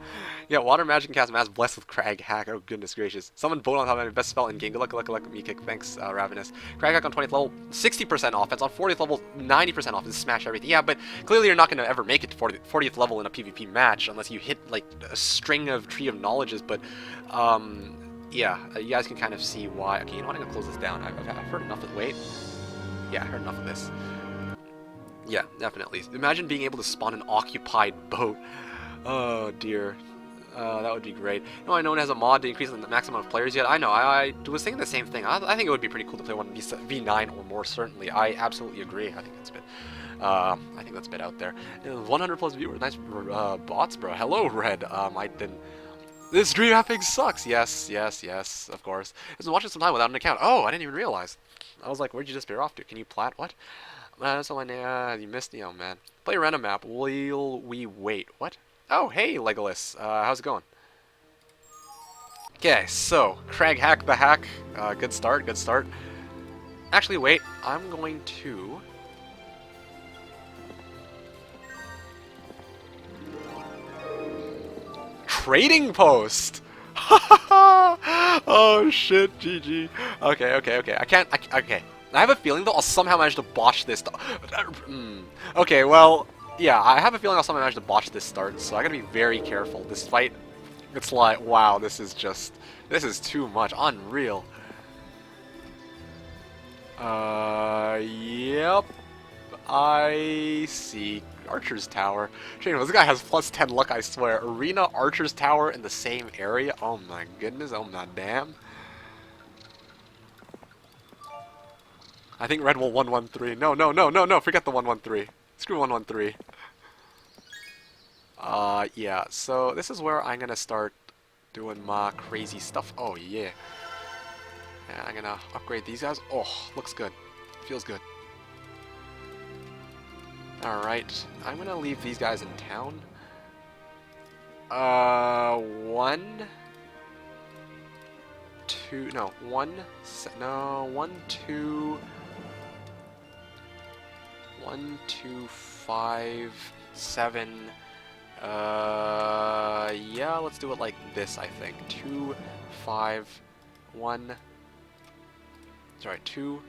Yeah, Water Magic and Cast Mass blessed with Crag Hack. Oh, goodness gracious. Someone vote on top of my best spell in game. Good luck, Meatcake. Thanks, Ravenous. Crag Hack on 20th level, 60% offense. On 40th level, 90% offense. Smash everything. Yeah, but clearly you're not going to ever make it to 40th level in a PvP match unless you hit, like, a string of Tree of Knowledges. But, yeah, you guys can kind of see why. Okay, you know what? I'm going to close this down. I've heard enough of it. Wait. Yeah, I heard enough of this. Yeah, definitely. Imagine being able to spawn an occupied boat. Oh, dear. That would be great. You know, I know it has a mod to increase the maximum amount of players yet. I know, I was thinking the same thing. I think it would be pretty cool to play one V9 or more, certainly. I absolutely agree. I think that's a bit out there. 100+ viewers. Nice bots, bro. Hello, Red. This stream mapping sucks. Yes, of course. I've been watching some time without an account. Oh, I didn't even realize. I was like, where'd you disappear off to? Can you plat? What? That's all I know. You missed me, oh man. Play a random map. Will we wait? What? Oh, hey, Legolas. How's it going? Okay, so, Crag Hack the Hack. Good start. Actually, wait. I'm going to... Trading Post! Oh, shit, GG. Okay. Okay. I have a feeling, though, I'll somehow manage to botch this. Okay, well... Yeah, I have a feeling I'll somehow manage to botch this start, so I gotta be very careful. This fight, it's like, wow, this is too much. Unreal. Yep. I see. Archer's Tower. This guy has plus 10 luck, I swear. Arena, Archer's Tower in the same area? Oh my goodness, oh my damn. I think red will 113. No, no, no, no, no, forget the 113. Screw 113. Yeah, so this is where I'm gonna start doing my crazy stuff. Oh, yeah. And I'm gonna upgrade these guys. Oh, looks good. Feels good. Alright, I'm gonna leave these guys in town. 1, 2, no, 1, no, 1, 2, 1, 2, 5, 7, yeah, let's do it like this, I think. 2, 5, 1, sorry, 2,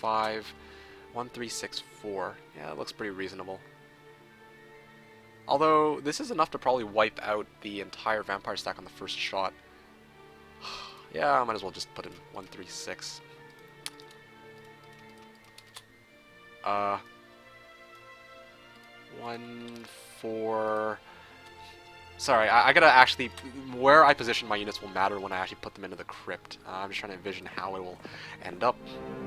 5, 1, 3, 6, 4. Yeah, that looks pretty reasonable. Although, this is enough to probably wipe out the entire vampire stack on the first shot. Yeah, I might as well just put in 1, 3, 6. 1, 4... Sorry, I gotta actually... Where I position my units will matter when I actually put them into the crypt. I'm just trying to envision how it will end up.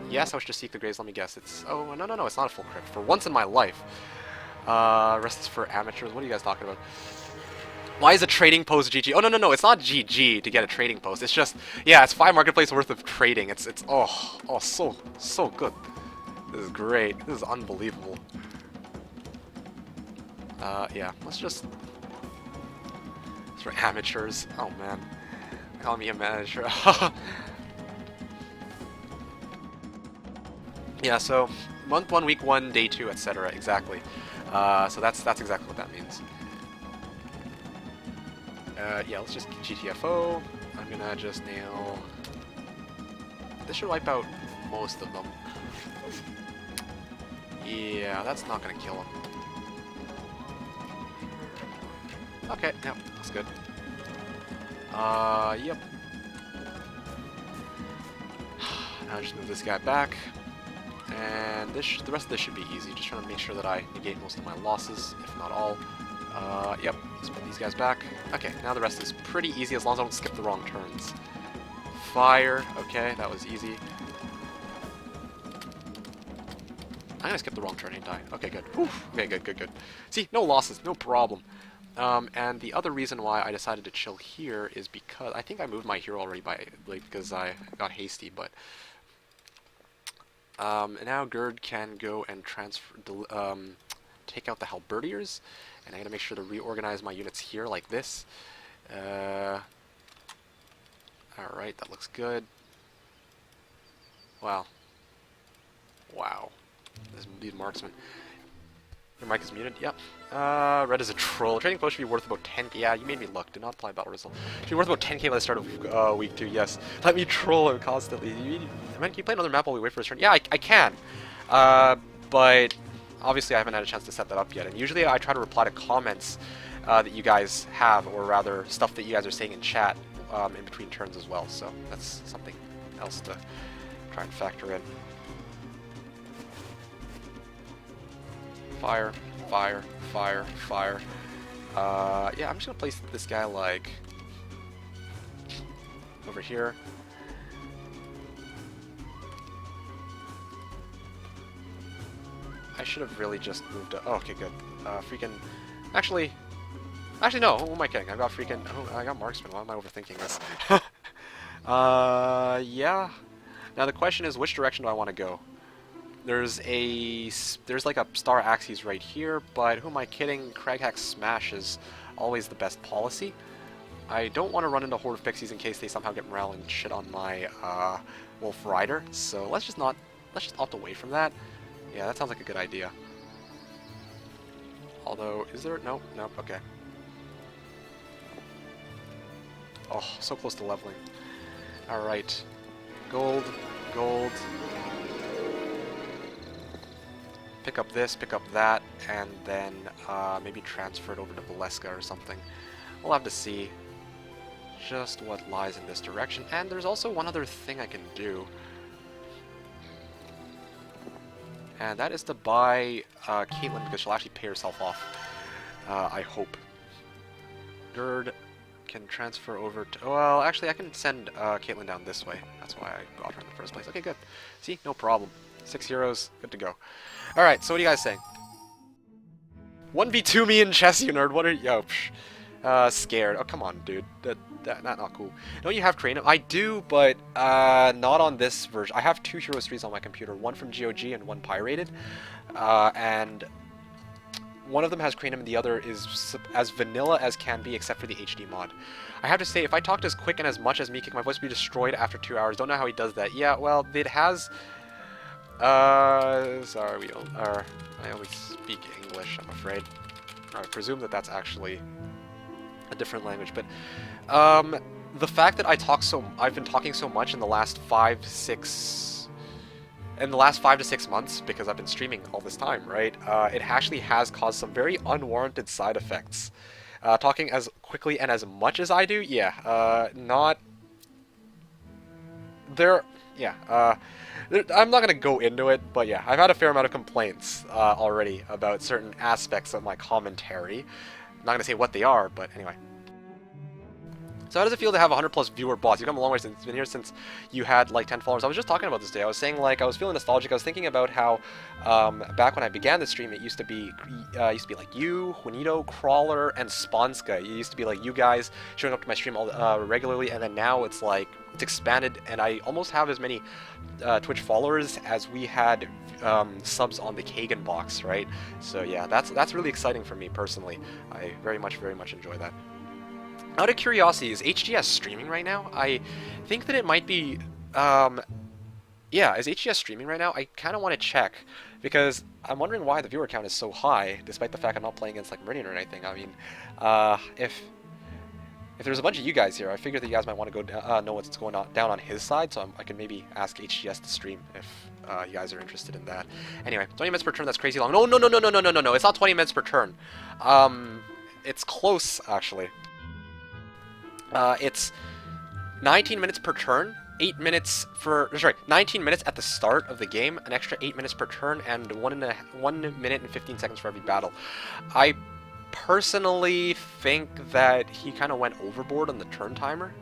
Yes, I wish to seek the graves. Let me guess. It's... Oh, no, no, no. It's not a full crypt. For once in my life. Rest is for amateurs. What are you guys talking about? Why is a trading post GG? Oh, no, no, no. It's not GG to get a trading post. It's just... Yeah, it's 5 marketplace worth of trading. It's... Oh, so good. This is great. This is unbelievable. Yeah. Let's just... For amateurs. Oh man. Call me a manager. Yeah, so month 1, week 1, day 2, etc. Exactly. So that's exactly what that means. Yeah, let's just GTFO. I'm gonna just nail... This should wipe out most of them. Yeah, that's not gonna kill him. Okay, yeah, looks good. Yep. Now just move this guy back. And the rest of this should be easy. Just trying to make sure that I negate most of my losses, if not all. Yep, let's put these guys back. Okay, now the rest is pretty easy as long as I don't skip the wrong turns. Fire, okay, that was easy. I'm gonna skip the wrong turn, ain't I? Okay, good. Oof. Okay, good. See, no losses, no problem. And the other reason why I decided to chill here is because I think I moved my hero already because I got hasty, but now Gerd can go and take out the halberdiers, and I'm gonna make sure to reorganize my units here like this. All right, that looks good. Wow. These marksmen. Your mic is muted? Yep. Red is a troll. Trading post should be worth about 10k. Yeah, you made me look. Did not apply battle result. Should be worth about 10k by the start of week 2. Yes. Let me troll him constantly. Can you play another map while we wait for his turn? Yeah, I can. But obviously I haven't had a chance to set that up yet. And usually I try to reply to comments that you guys have, or rather stuff that you guys are saying in chat in between turns as well. So that's something else to try and factor in. Fire. Yeah, I'm just gonna place this guy like over here. I should have really just moved to... Oh, okay, good. Actually, no. Who am I kidding? I got I got marksman. Why am I overthinking this? Yeah. Now the question is, which direction do I want to go? There's like a star axis right here, but who am I kidding? Craghack Smash is always the best policy. I don't want to run into Horde of Pixies in case they somehow get morale and shit on my Wolf Rider, so let's just opt away from that. Yeah, that sounds like a good idea. Although, is there... Nope, okay. Oh, so close to leveling. Alright. Gold. Pick up this, pick up that, and then maybe transfer it over to Valeska or something. We'll have to see just what lies in this direction. And there's also one other thing I can do. And that is to buy Caitlyn because she'll actually pay herself off. I hope. Gerd can transfer over to... Well, actually, I can send Caitlyn down this way. That's why I got her in the first place. Okay, good. See? No problem. 6 heroes. Good to go. Alright, so what are you guys saying? 1v2 me in chess, you nerd. What are you... Oh, scared. Oh, come on, dude. That's not cool. Don't you have Cranium? I do, but not on this version. I have 2 Hero 3s on my computer. One from GOG and one pirated. And one of them has Cranium and the other is as vanilla as can be except for the HD mod. I have to say, if I talked as quick and as much as Meekick, my voice would be destroyed after 2 hours. Don't know how he does that. Yeah, well, it has... sorry, we don't... I only speak English, I'm afraid. I presume that that's actually a different language, but the fact that I've been talking so much in the last 5 to 6 months because I've been streaming all this time, right? It actually has caused some very unwarranted side effects. Talking as quickly and as much as I do, yeah, not there. Yeah, I'm not gonna go into it, but yeah, I've had a fair amount of complaints already about certain aspects of my commentary. I'm not gonna say what they are, but anyway. So how does it feel to have 100 plus viewer bots? You've come a long way since been here since you had like 10 followers. I was just talking about this today. I was saying like I was feeling nostalgic. I was thinking about how back when I began the stream, it used to be like you, Juanito, Crawler, and Sponska. It used to be like you guys showing up to my stream all regularly, and then now it's like it's expanded, and I almost have as many Twitch followers as we had subs on the Kagan box, right? So yeah, that's really exciting for me personally. I very much enjoy that. Out of curiosity, is HGS streaming right now? I think that it might be, yeah, is HGS streaming right now? I kind of want to check, because I'm wondering why the viewer count is so high, despite the fact I'm not playing against, like, Meridian or anything. I mean, if there's a bunch of you guys here, I figured that you guys might want to go know what's going on down on his side, so I can maybe ask HGS to stream if you guys are interested in that. Anyway, 20 minutes per turn, that's crazy long. No, it's not 20 minutes per turn. It's close, actually. It's 19 minutes per turn, 8 minutes for... Sorry, 19 minutes at the start of the game, an extra 8 minutes per turn, and 1 minute and 15 seconds for every battle. I personally think that he kind of went overboard on the turn timer,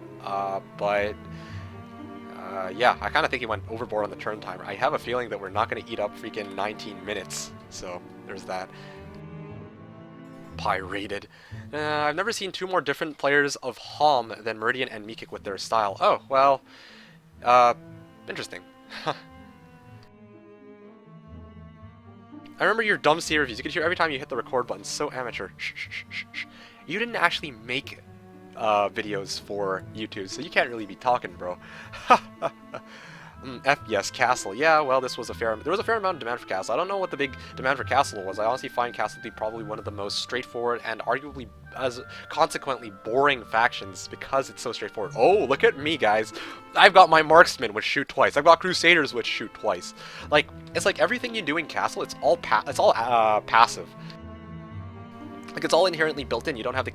but... yeah, I kind of think he went overboard on the turn timer. I have a feeling that we're not going to eat up freaking 19 minutes, so there's that. Pirated. I've never seen 2 more different players of Hom than Meridian and Meekick with their style. Oh, well, interesting. I remember your dumb C reviews. You could hear every time you hit the record button. So amateur. Shh. You didn't actually make videos for YouTube, so you can't really be talking, bro. Yes, Castle. Yeah, well, there was a fair amount of demand for Castle. I don't know what the big demand for Castle was. I honestly find Castle to be probably one of the most straightforward and arguably as consequently boring factions because it's so straightforward. Oh, look at me, guys. I've got my Marksmen, which shoot twice. I've got Crusaders, which shoot twice. Like, it's like everything you do in Castle, it's all passive. Like, it's all inherently built in. You don't have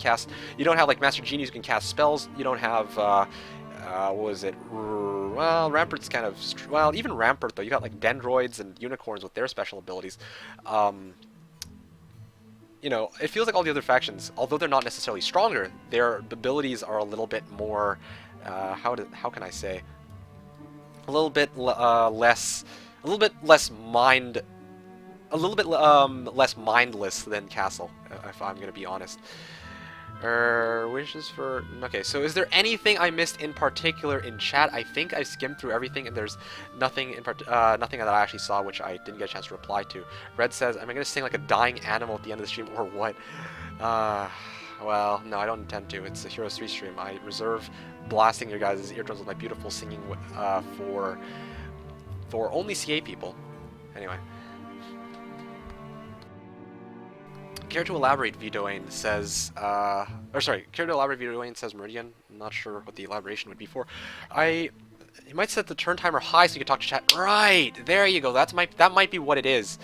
you don't have, like, Master Genies who can cast spells. You don't have, what was it? Well, Rampart's kind of... Well, even Rampart, though. You got, like, Dendroids and Unicorns with their special abilities. You know, it feels like all the other factions, although they're not necessarily stronger, their abilities are a little bit more... how can I say? A little bit less mindless than Castle, if I'm gonna be honest. Wishes for... Okay, so is there anything I missed in particular in chat? I think I skimmed through everything, and there's nothing nothing that I actually saw which I didn't get a chance to reply to. Red says, am I gonna sing like a dying animal at the end of the stream, or what? Well, no, I don't intend to. It's a Heroes 3 stream. I reserve blasting your guys' eardrums with my beautiful singing for only CA people. Anyway. Care to elaborate, Vidoane says, care to elaborate, Vidoane says Meridian. I'm not sure what the elaboration would be for. You might set the turn timer high so you can talk to chat. Right, there you go. That might be what it is.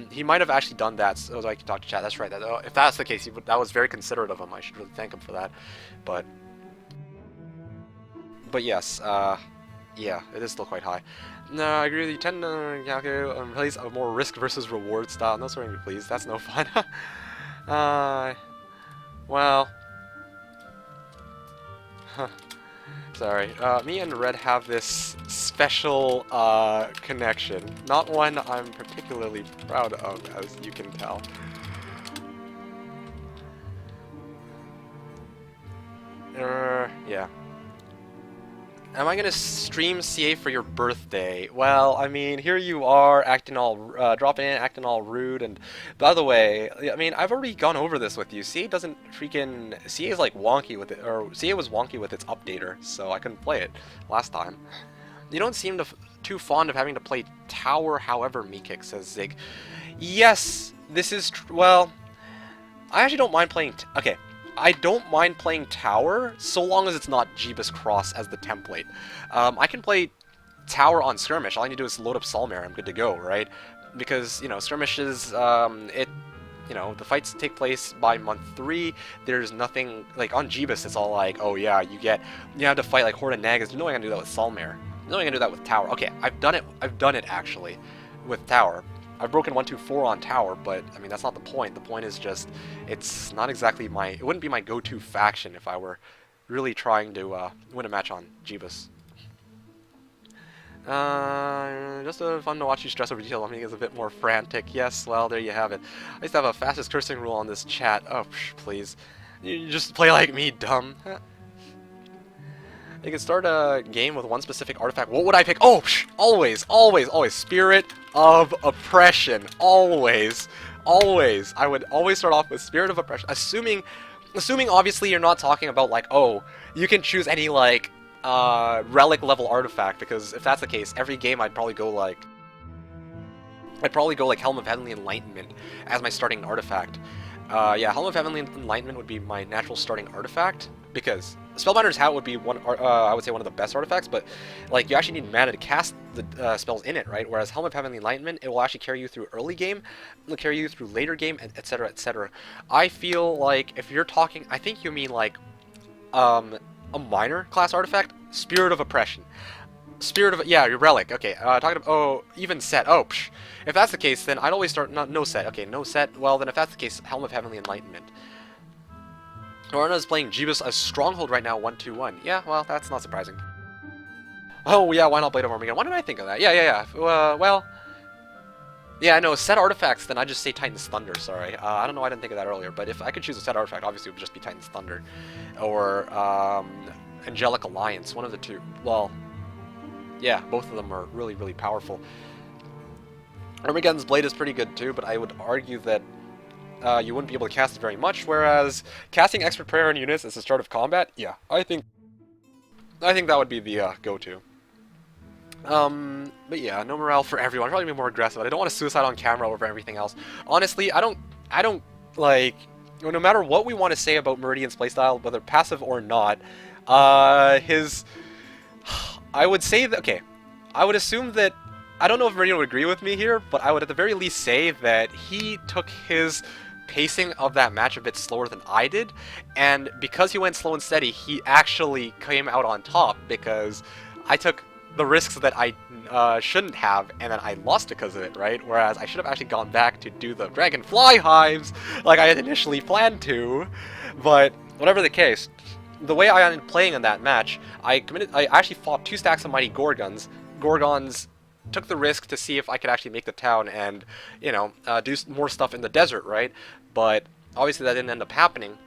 He might have actually done that so I can talk to chat. That's right. If that's the case, that was very considerate of him. I should really thank him for that. But yes, Yeah, it is still quite high. No, I agree with you. Tend to place a more risk versus reward style. No swearing, please. That's no fun. Well. Sorry. Me and Red have this special connection. Not one I'm particularly proud of, as you can tell. Yeah. Am I gonna stream CA for your birthday? Well, I mean, here you are, acting all, dropping in, acting all rude, and by the way, I mean, I've already gone over this with you. CA doesn't freaking, CA is like wonky with it, or CA was wonky with its updater, so I couldn't play it last time. You don't seem too fond of having to play Tower, however, Meekick, says Zig. Yes, this is, well, I actually don't mind playing, okay. I don't mind playing Tower, so long as it's not Jebus Cross as the template. I can play Tower on Skirmish. All I need to do is load up Solmare. I'm good to go, right? Because, you know, Skirmish is, you know, the fights take place by month 3. There's nothing, like, on Jebus, it's all like, oh yeah, you have to fight, like, Horde of Nagas. No way I can do that with Solmare. No way I can do that with Tower. Okay, I've done it, actually, with Tower. I've broken 1-2-4 on Tower, but I mean that's not the point. The point is just it's not exactly it wouldn't be my go-to faction if I were really trying to win a match on Jebus. Just fun to watch you stress over detail. I mean, it's a bit more frantic. Yes, well there you have it. I used to have a fastest cursing rule on this chat. Oh, please, you just play like me, dumb. You can start a game with one specific artifact. What would I pick? Oh, always, always, always. Spirit of Oppression. Always, always. I would always start off with Spirit of Oppression. Assuming obviously you're not talking about like, oh, you can choose any like relic level artifact, because if that's the case, every game I'd probably go like Helm of Heavenly Enlightenment as my starting artifact. Yeah, Helm of Heavenly Enlightenment would be my natural starting artifact, because Spellbinder's Hat would be one, I would say one of the best artifacts, but like you actually need mana to cast the spells in it, right? Whereas Helm of Heavenly Enlightenment, it will actually carry you through early game, it'll carry you through later game, and etc. etc. I feel like if you're talking, I think you mean like a minor class artifact, Spirit of Oppression. Yeah, your relic. Okay, talking about, oh, even set. Oh, if that's the case, then I'd always start, no set. Okay, no set. Well, then if that's the case, Helm of Heavenly Enlightenment. Lorna is playing Jebus as Stronghold right now, 1-2-1. Yeah, well, that's not surprising. Oh, yeah, why not Blade of Armageddon? Why did I think of that? Yeah. Well, yeah, no, set artifacts, then I'd just say Titan's Thunder, sorry. I don't know why I didn't think of that earlier, but if I could choose a set artifact, obviously it would just be Titan's Thunder. Or, Angelic Alliance, one of the two. Well, yeah, both of them are really, really powerful. Armageddon's Blade is pretty good too, but I would argue that you wouldn't be able to cast it very much, whereas casting Expert Prayer on units as the start of combat, yeah, I think that would be the go-to. But yeah, no morale for everyone. I'd probably be more aggressive. I don't want to suicide on camera over everything else. Honestly, I don't like, no matter what we want to say about Meridian's playstyle, whether passive or not, I would say that, okay, I would assume that, I don't know if Meridian would agree with me here, but I would at the very least say that he took his pacing of that match a bit slower than I did, and because he went slow and steady, he actually came out on top, because I took the risks that I shouldn't have, and then I lost because of it, right? Whereas I should have actually gone back to do the Dragonfly Hives like I had initially planned to, but whatever the case, the way I ended up playing in that match, I actually fought 2 stacks of Mighty Gorgons. Gorgons took the risk to see if I could actually make the town and, you know, do more stuff in the desert, right? But obviously that didn't end up happening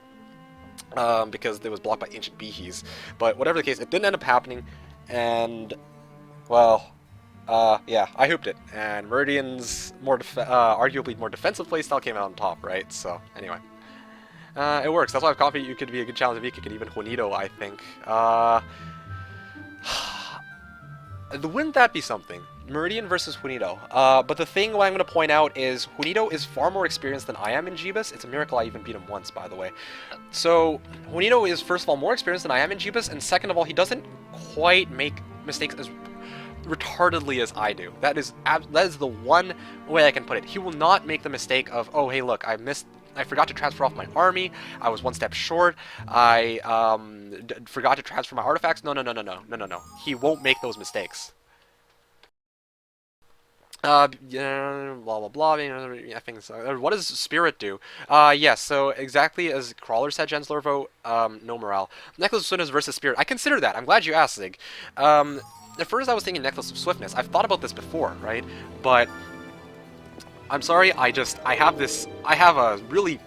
because it was blocked by Ancient Behees. But whatever the case, it didn't end up happening, and, well, yeah, I hooped it. And Meridian's arguably more defensive playstyle came out on top, right? So, anyway. It works. That's why I'm confident you could be a good challenge of Vika and even Juanito, I think. Wouldn't that be something? Meridian versus Juanito. But the thing what I'm going to point out is Juanito is far more experienced than I am in Jebus. It's a miracle I even beat him once, by the way. So, Juanito is, first of all, more experienced than I am in Jebus, and second of all, he doesn't quite make mistakes as retardedly as I do. That is the one way I can put it. He will not make the mistake of, oh, hey, look, I missed I forgot to transfer off my army. I was one step short. I forgot to transfer my artifacts. No, no, no, no, no, no, no, no. He won't make those mistakes. Yeah, blah blah blah. I think so. What does Spirit do? Yes. So exactly as Crawler said, Jens Lurvo. No morale. Necklace of Swiftness versus Spirit. I consider that. I'm glad you asked, Zig. At first I was thinking Necklace of Swiftness. I've thought about this before, right? But I'm sorry. I have a really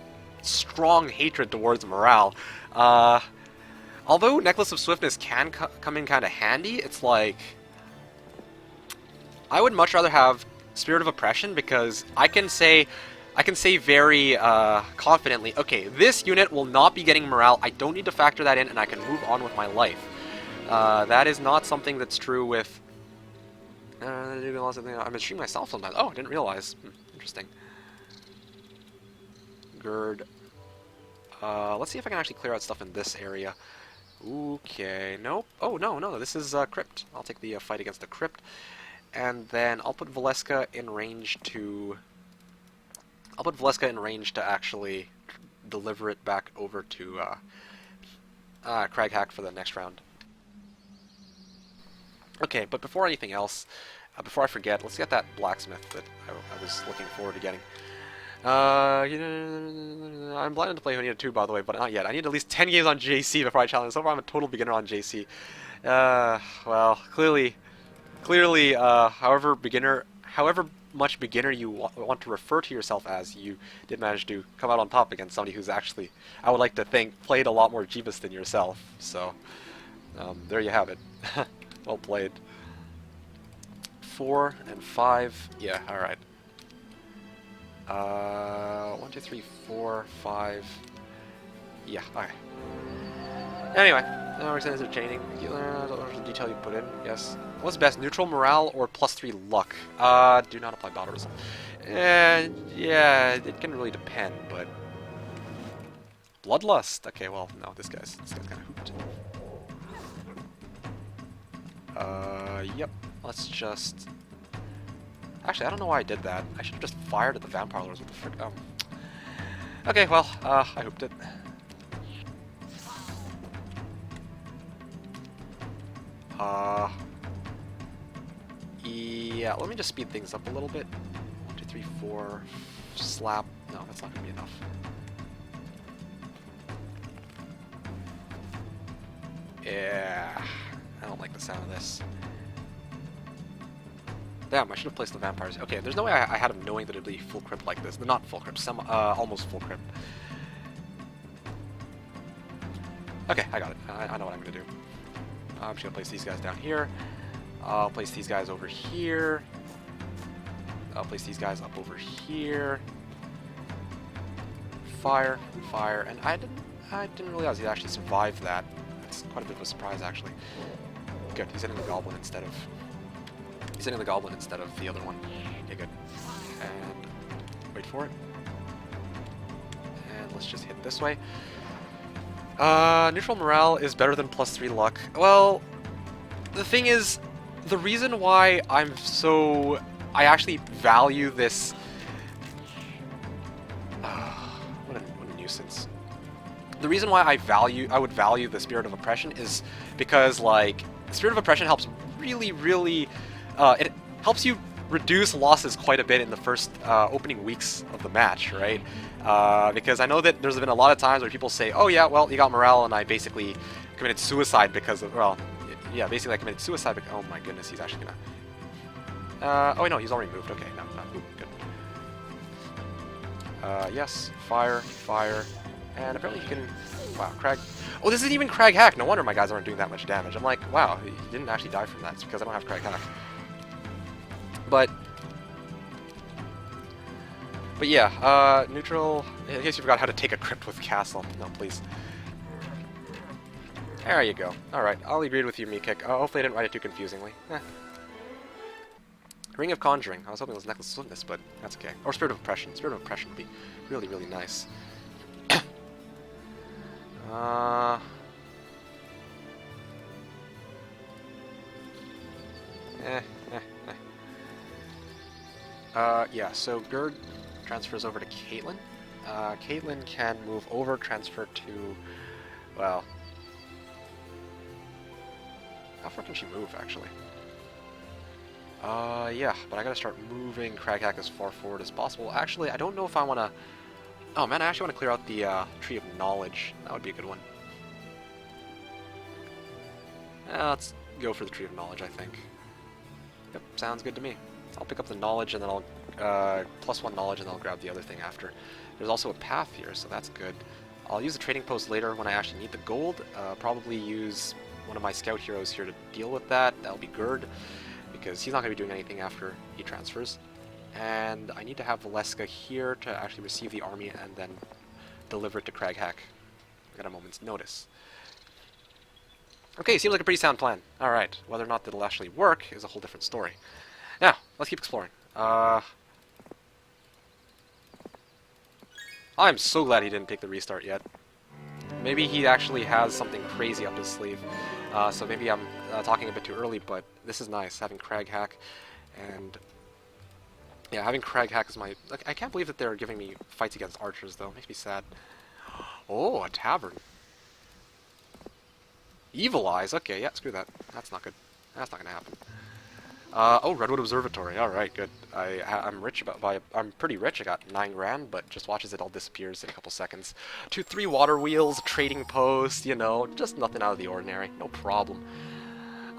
strong hatred towards morale. Although Necklace of Swiftness can come in kind of handy, it's like I would much rather have Spirit of Oppression because I can say very confidently, okay, this unit will not be getting morale. I don't need to factor that in, and I can move on with my life. That is not something that's true with. I'm streaming myself sometimes. Oh, I didn't realize. Interesting. Gird. Let's see if I can actually clear out stuff in this area. Okay. Nope. Oh no, no. This is Crypt. I'll take the fight against the Crypt. And then I'll put Valeska in range to... actually deliver it back over to Craghack for the next round. Okay, but before anything else, before I forget, let's get that blacksmith that I was looking forward to getting. I'm planning to play Honida 2, by the way, but not yet. I need at least 10 games on JC before I challenge. So far I'm a total beginner on JC. Well, clearly, however much beginner you want to refer to yourself as, you did manage to come out on top against somebody who's actually, I would like to think, played a lot more Jebus than yourself. So, there you have it. Well played. 4 and 5. Yeah, alright. 1, 2, 3, 4, 5. Yeah, alright. Anyway, now we're entertaining. The detail you put in, yes. What's best, neutral morale or +3 luck? Do not apply battle result. Yeah, it can really depend, but Bloodlust. Okay, well, no, this guy's kind of hooped. Yep. Let's just. Actually, I don't know why I did that. I should have just fired at the vampire lords with the frick. Okay, well, I hooped it. Yeah, let me just speed things up a little bit. 1, 2, 3, 4. Slap. No, that's not gonna be enough. Yeah, I don't like the sound of this. Damn, I should have placed the vampires. Okay, there's no way I had him knowing that it'd be full crypt like this. Not full crypt, almost full crypt. Okay, I got it. I know what I'm gonna do. I'm just gonna place these guys down here. I'll place these guys over here. I'll place these guys up over here. Fire, fire, and I didn't realize he'd actually survived that. That's quite a bit of a surprise, actually. Good, he's hitting the goblin instead of the other one. Okay, good. And wait for it. And let's just hit this way. Neutral morale is better than +3 luck. Well, the thing is, the reason why I actually value this. What a nuisance. The reason why I would value the Spirit of Oppression is because, like, Spirit of Oppression helps really, it helps you reduce losses quite a bit in the first opening weeks of the match, right? Because I know that there's been a lot of times where people say, oh yeah, well, you got morale, and I basically committed suicide because of, well, yeah, basically I committed suicide because, oh my goodness, he's actually gonna, oh wait, no, he's already moved, okay, no, ooh, good. Yes, fire, fire, and apparently he can, wow, Crag, oh, this isn't even Crag Hack, no wonder my guys aren't doing that much damage. I'm like, wow, he didn't actually die from that, it's because I don't have Crag Hack. But yeah, neutral, in case you forgot how to take a crypt with castle, no, please. There you go. Alright, I'll agree with you, Meekick. Hopefully I didn't write it too confusingly. Ring of Conjuring. I was hoping it was Necklace of Swiftness, but that's okay. Or Spirit of Oppression. Spirit of Oppression would be really nice. Yeah, so Gerd transfers over to Caitlyn. Caitlyn can move over, transfer to, well, how far can she move, actually? Yeah, but I gotta start moving Craghack as far forward as possible. Actually, I don't know if I wanna... Oh man, I actually wanna clear out the, Tree of Knowledge. That would be a good one. Let's go for the Tree of Knowledge, I think. Yep, sounds good to me. I'll pick up the Knowledge, and then I'll, +1 Knowledge, and then I'll grab the other thing after. There's also a path here, so that's good. I'll use the trading post later when I actually need the gold. Probably use one of my scout heroes here to deal with that. That'll be Gerd, because he's not going to be doing anything after he transfers. And I need to have Valeska here to actually receive the army and then deliver it to Craghack at a moment's notice. Okay, seems like a pretty sound plan. Alright, whether or not that'll actually work is a whole different story. Now, let's keep exploring. I'm so glad he didn't take the restart yet. Maybe he actually has something crazy up his sleeve. So maybe I'm talking a bit too early, but this is nice, having Craghack. And yeah, having Craghack is my... Like, I can't believe that they're giving me fights against archers, though. Makes me sad. Oh, a tavern. Evil Eyes. Okay, yeah, screw that. That's not good. That's not gonna happen. Oh, Redwood Observatory. All right, good. I'm rich I'm pretty rich. I got 9 grand, but just watch as it all disappears in a couple seconds. 2-3 water wheels, trading post. You know, just nothing out of the ordinary. No problem.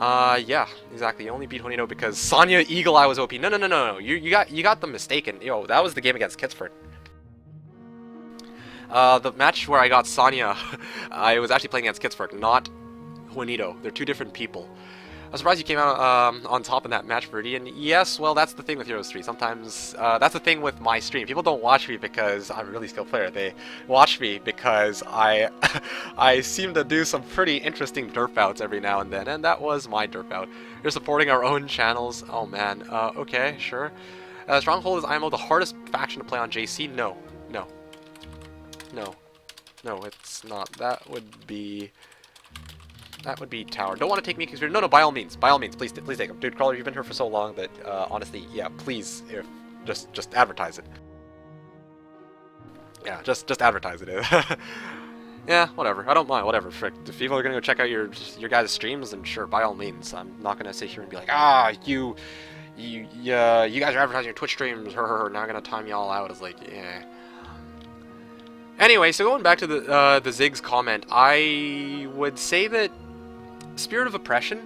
Yeah, exactly. You only beat Honito because Sonya Eagle Eye was OP. No. You got them mistaken. Yo, that was the game against Kitsford. The match where I got Sonya, I was actually playing against Kitsford, not Juanito. They're two different people. I'm surprised you came out on top in that match, Verdi. And yes, well, that's the thing with Heroes 3. Sometimes, that's the thing with my stream. People don't watch me because I'm a really skilled player. They watch me because I I seem to do some pretty interesting derp bouts every now and then. And that was my derp bout. You're supporting our own channels. Oh, man. Okay, sure. Stronghold is IMO the hardest faction to play on JC? No, it's not. That would be Tower. Don't want to take me because no, by all means, please take him, dude. Crawler, you've been here for so long that honestly, yeah, please, if just advertise it. Yeah, just advertise it. Yeah, whatever. I don't mind. Whatever. Frick. If people are gonna go check out your guys' streams, then sure, by all means. I'm not gonna sit here and be like, you guys are advertising your Twitch streams. Now I'm gonna time y'all out. It's like, yeah. Anyway, so going back to the Ziggs comment, I would say that Spirit of Oppression,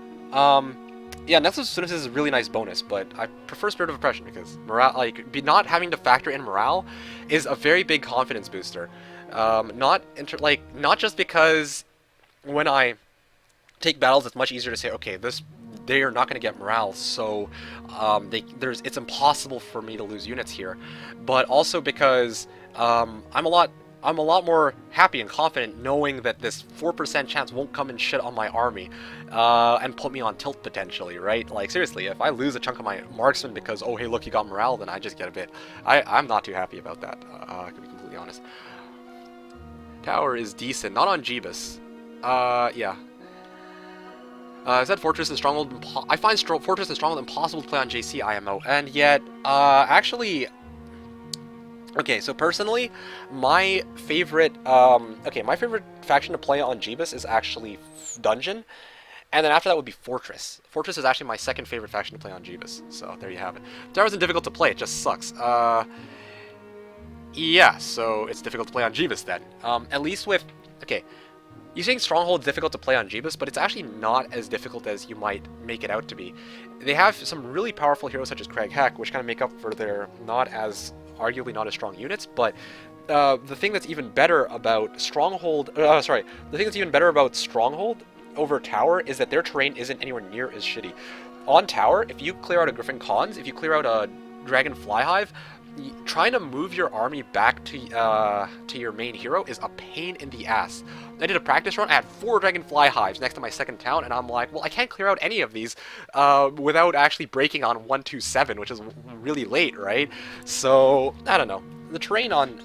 yeah, Nexus of Sunis is a really nice bonus, but I prefer Spirit of Oppression because morale, like, not having to factor in morale is a very big confidence booster. Not just because when I take battles, it's much easier to say, okay, they are not going to get morale, so it's impossible for me to lose units here, but also because I'm a lot more happy and confident knowing that this 4% chance won't come and shit on my army and put me on tilt potentially, right? Like, seriously, if I lose a chunk of my marksman because, oh, hey, look, you got morale, then I just get a bit... I'm not too happy about that, to be completely honest. Tower is decent. Not on Jebus. Yeah. I said Fortress and Stronghold... I find Fortress and Stronghold impossible to play on JC IMO, and yet, actually... Okay, so personally, my favorite faction to play on Jebus is actually Dungeon, and then after that would be Fortress. Fortress is actually my second favorite faction to play on Jebus, so there you have it. Tower isn't difficult to play, it just sucks. Yeah, so it's difficult to play on Jebus then. At least with, okay, you think Stronghold is difficult to play on Jebus, but it's actually not as difficult as you might make it out to be. They have some really powerful heroes such as Craghack, which kind of make up for their arguably not as strong units, but the thing that's even better about Stronghold, over Tower is that their terrain isn't anywhere near as shitty. On Tower, if you clear out a Griffin Khans, if you clear out a Dragon Flyhive, trying to move your army back to your main hero is a pain in the ass. I did a practice run, I had 4 Dragon Flyhives next to my second town, and I'm like, well, I can't clear out any of these without actually breaking on 127, which is really late, right? So, I don't know. The terrain on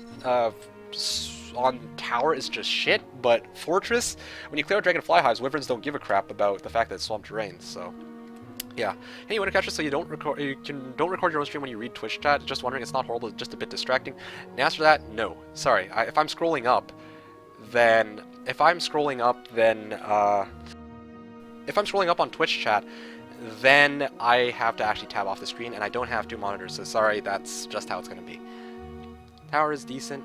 Tower is just shit, but Fortress, when you clear out Dragon Flyhives, Wyverns don't give a crap about the fact that it's swamp terrain, so... Yeah. Hey, you want to catch us so you don't record your own stream when you read Twitch chat? Just wondering, it's not horrible, it's just a bit distracting. And the answer to that, no. Sorry. If I'm scrolling up, then if I'm scrolling up on Twitch chat, then I have to actually tab off the screen, and I don't have two monitors. So sorry, that's just how it's gonna be. Tower is decent,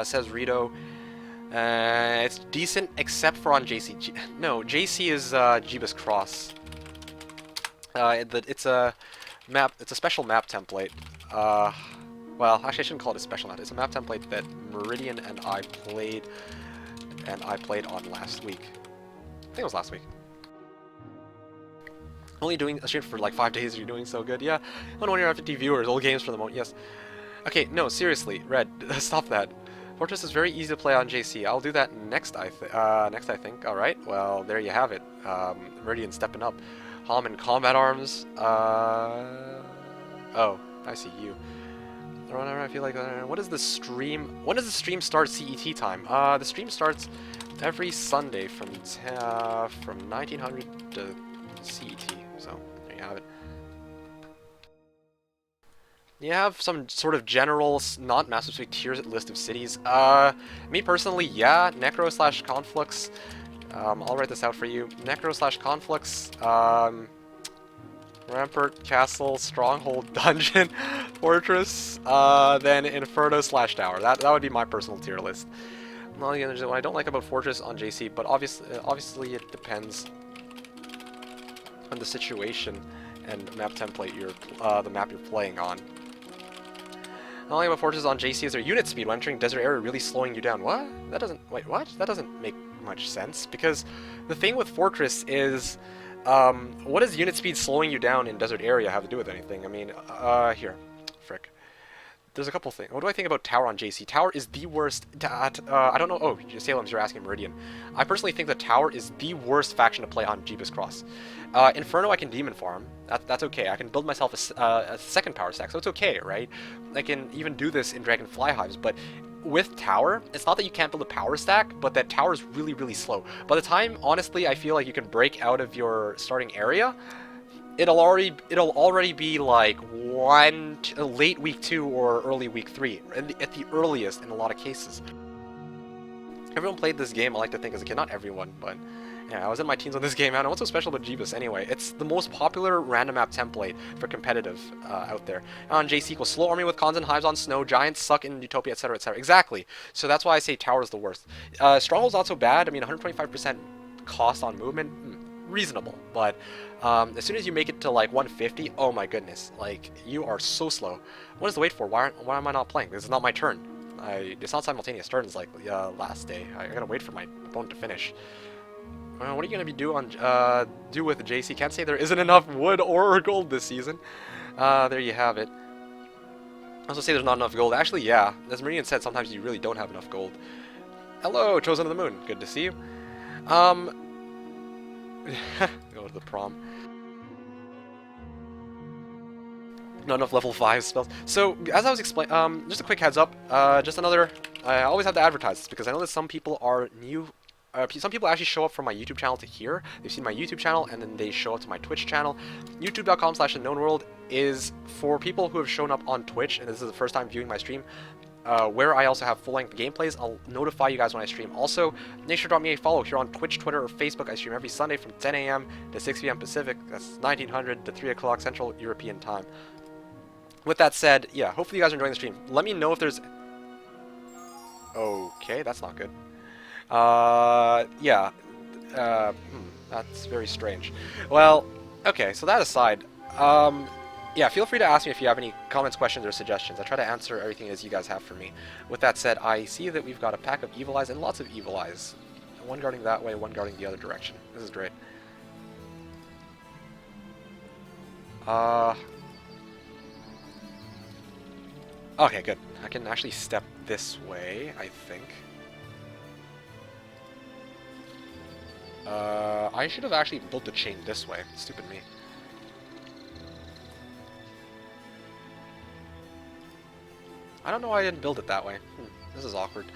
says Rito. It's decent except for on JC. No, JC is Jebus Cross. It's a map. It's a special map template. Well, actually, I shouldn't call it a special map. It's a map template that Meridian and I played on last week. I think it was last week. Only doing a stream for like 5 days. You're doing so good. Yeah, 150 viewers. Old games for the moment. Yes. Okay. No, seriously, Red. Stop that. Fortress is very easy to play on JC. I'll do that next. I think. All right. Well, there you have it. Meridian stepping up. Common combat arms. Oh, I see you. I feel like. What is the stream? When does the stream start CET time? The stream starts every Sunday from 1900 to CET. So there you have it. You have some sort of general, not massive specific tiers list of cities. Me personally, yeah, Necro/Conflux. I'll write this out for you. Necro/Conflux, Rampart, Castle, Stronghold, Dungeon, Fortress, then Inferno/Tower. That would be my personal tier list. Well, again, what I don't like about Fortress on JC, but obviously it depends on the situation and map template the map you're playing on. Not only about Fortress on JC is their unit speed when entering desert area really slowing you down. What? Wait, what? That doesn't make much sense, because the thing with Fortress is, what does unit speed slowing you down in desert area have to do with anything? I mean, here. Frick. There's a couple things. What do I think about Tower on JC? Tower is the worst I don't know. Oh, Salem's, you're asking Meridian. I personally think that Tower is the worst faction to play on Jebus Cross. Inferno I can demon farm. That's okay. I can build myself a second power stack, so it's okay, right? I can even do this in Dragonfly Hives, but with Tower, it's not that you can't build a power stack, but that Tower is really, really slow. By the time, honestly, I feel like you can break out of your starting area, it'll already be like late week 2 or early week 3, at the earliest in a lot of cases. Everyone played this game, I like to think, as a kid. Not everyone, but yeah, I was in my teens on this game. I don't know what's so special about Jebus anyway. It's the most popular random map template for competitive out there. And on JC equals slow army with cons and hives on snow, giants suck in Utopia, etc., etc. Exactly. So that's why I say Tower is the worst. Stronghold's not so bad. I mean, 125% cost on movement, reasonable. But as soon as you make it to like 150, oh my goodness, like you are so slow. What is the wait for? Why am I not playing? This is not my turn. It's not simultaneous turns like last day. I gotta wait for my opponent to finish. What are you gonna be do with the JC? Can't say there isn't enough wood or gold this season. There you have it. Also say there's not enough gold. Actually, yeah. As Meridian said, sometimes you really don't have enough gold. Hello, Chosen of the Moon. Good to see you. Go to the prom. Not enough level 5 spells. So, as I was explaining, just a quick heads up. Just another. I always have to advertise this because I know that some people are new. Some people actually show up from my YouTube channel to here. They've seen my YouTube channel and then they show up to my Twitch channel. YouTube.com/TheKnownWorld is for people who have shown up on Twitch, and this is the first time viewing my stream, where I also have full-length gameplays. I'll notify you guys when I stream. Also, make sure to drop me a follow here on Twitch, Twitter, or Facebook. I stream every Sunday from 10 a.m. to 6 p.m. Pacific. That's 1900 to 3 o'clock Central European time. With that said, yeah, hopefully you guys are enjoying the stream. Let me know if there's... Okay, that's not good. Yeah. That's very strange. Well, okay, so that aside, yeah, feel free to ask me if you have any comments, questions, or suggestions. I try to answer everything as you guys have for me. With that said, I see that we've got a pack of Evil Eyes and lots of Evil Eyes. One guarding that way, one guarding the other direction. This is great. Okay, good. I can actually step this way, I think. I should have actually built the chain this way. Stupid me. I don't know why I didn't build it that way. This is awkward.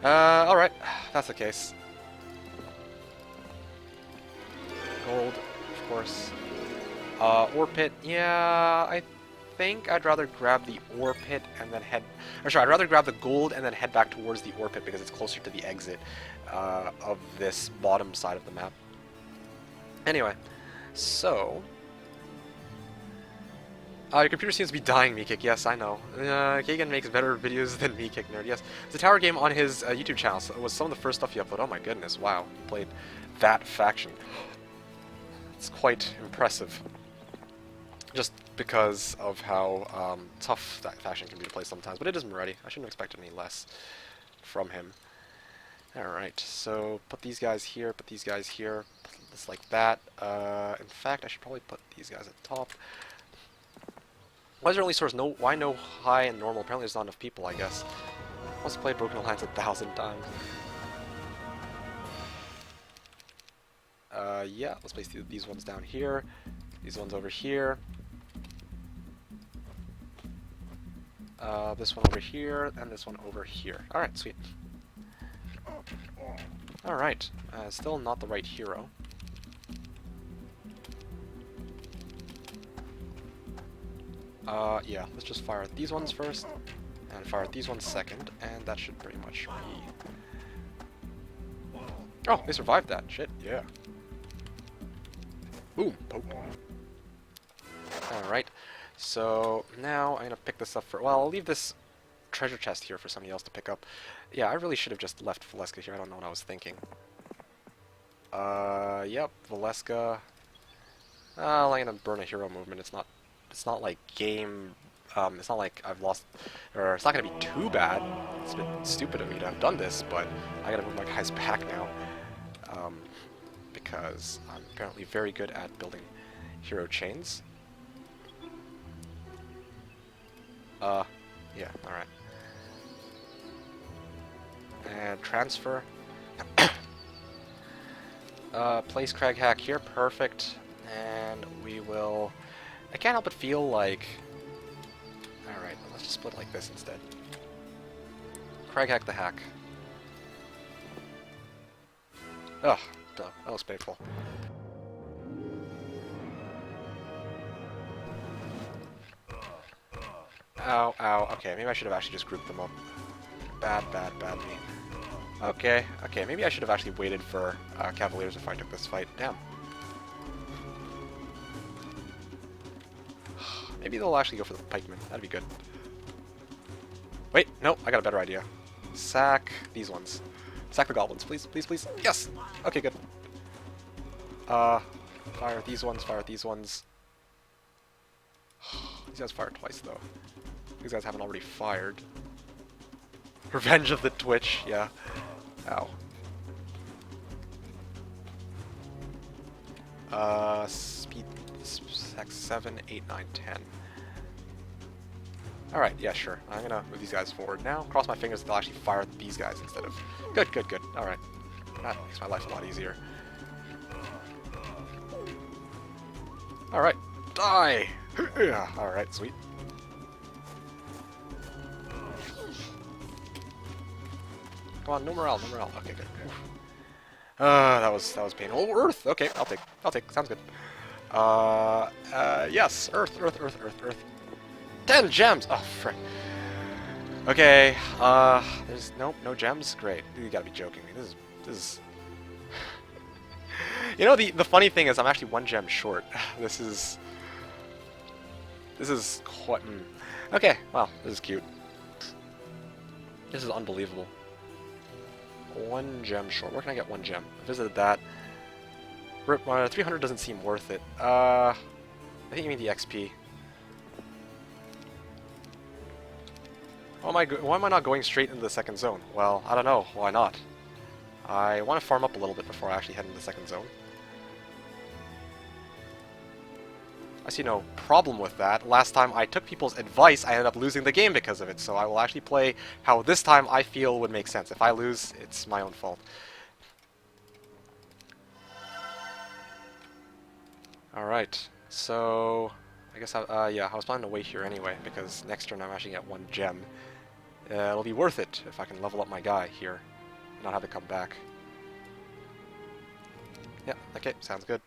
Alright. That's the case. Gold, of course. Ore pit, yeah, I think I'd rather grab the ore pit and then head... Or sorry, I'd rather grab the gold and then head back towards the ore pit because it's closer to the exit of this bottom side of the map. Anyway, so... your computer seems to be dying, Meekick. Yes, I know. Kagan makes better videos than Meekick Nerd. Yes, it's a tower game on his YouTube channel. So it was some of the first stuff he uploaded. Oh my goodness, wow. He played that faction. It's quite impressive. Just because of how tough that faction can be to play sometimes. But it is Moretti. I shouldn't expect any less from him. Alright, so put these guys here, put these guys here. Just like that. In fact, I should probably put these guys at the top. Why is there only source? No, why no high and normal? Apparently there's not enough people, I guess. I must have played Broken Alliance 1,000 times. Yeah, let's place these ones down here. These ones over here. This one over here, and this one over here. Alright, sweet. Alright, still not the right hero. Yeah, let's just fire at these ones first, and fire at these ones second, and that should pretty much be... Oh, they survived that. Shit, yeah. Boom, poke. Alright, so now I'm gonna pick this up for... Well, I'll leave this treasure chest here for somebody else to pick up. Yeah, I really should have just left Valeska here. I don't know what I was thinking. Yep, Valeska. I'm gonna burn a hero movement. It's not like game, it's not like I've lost, or it's not going to be too bad. It's a bit stupid of me to have done this, but I got to move my guys back now, because I'm apparently very good at building hero chains. Yeah, alright. And transfer. Place Crag Hack here, perfect, and we will... I can't help but feel like... Alright, let's just split like this instead. Crag hack the hack. Ugh, that was painful. Ow, ow, okay, maybe I should have actually just grouped them up. Bad me. Okay, maybe I should have actually waited for Cavaliers if I took this fight. Damn. Maybe they'll actually go for the pikemen. That'd be good. Wait, no, I got a better idea. Sack these ones. Sack the goblins, please, please, please. Yes! Okay, good. Fire these ones, fire these ones. These guys fired twice, though. These guys haven't already fired. Revenge of the Twitch, yeah. Ow. Speed... Sack 7, 8, 9, 10. Alright, yeah, sure. I'm gonna move these guys forward now. Cross my fingers that they'll actually fire at these guys instead of... Good, good, good. Alright. That makes my life a lot easier. Alright. Die! Alright, sweet. Come on, no morale, no morale. Okay, good. That was painful. Oh, Earth! Okay, I'll take. Sounds good. Yes, Earth. 10 gems! Oh, frick. Okay, there's no gems? Great. You gotta be joking me. This is... You know, the funny thing is I'm actually 1 gem short. This is quite... Okay, well, this is cute. This is unbelievable. 1 gem short. Where can I get 1 gem? I visited that. 300 doesn't seem worth it. I think you mean the XP. Why am I not going straight into the second zone? Well, I don't know. Why not? I want to farm up a little bit before I actually head into the second zone. I see no problem with that. Last time I took people's advice, I ended up losing the game because of it, so I will actually play how this time I feel would make sense. If I lose, it's my own fault. Alright, so... I guess yeah, I was planning to wait here anyway, because next turn I'm actually at 1 gem. It'll be worth it if I can level up my guy here, and not have to come back. Yeah, okay, sounds good.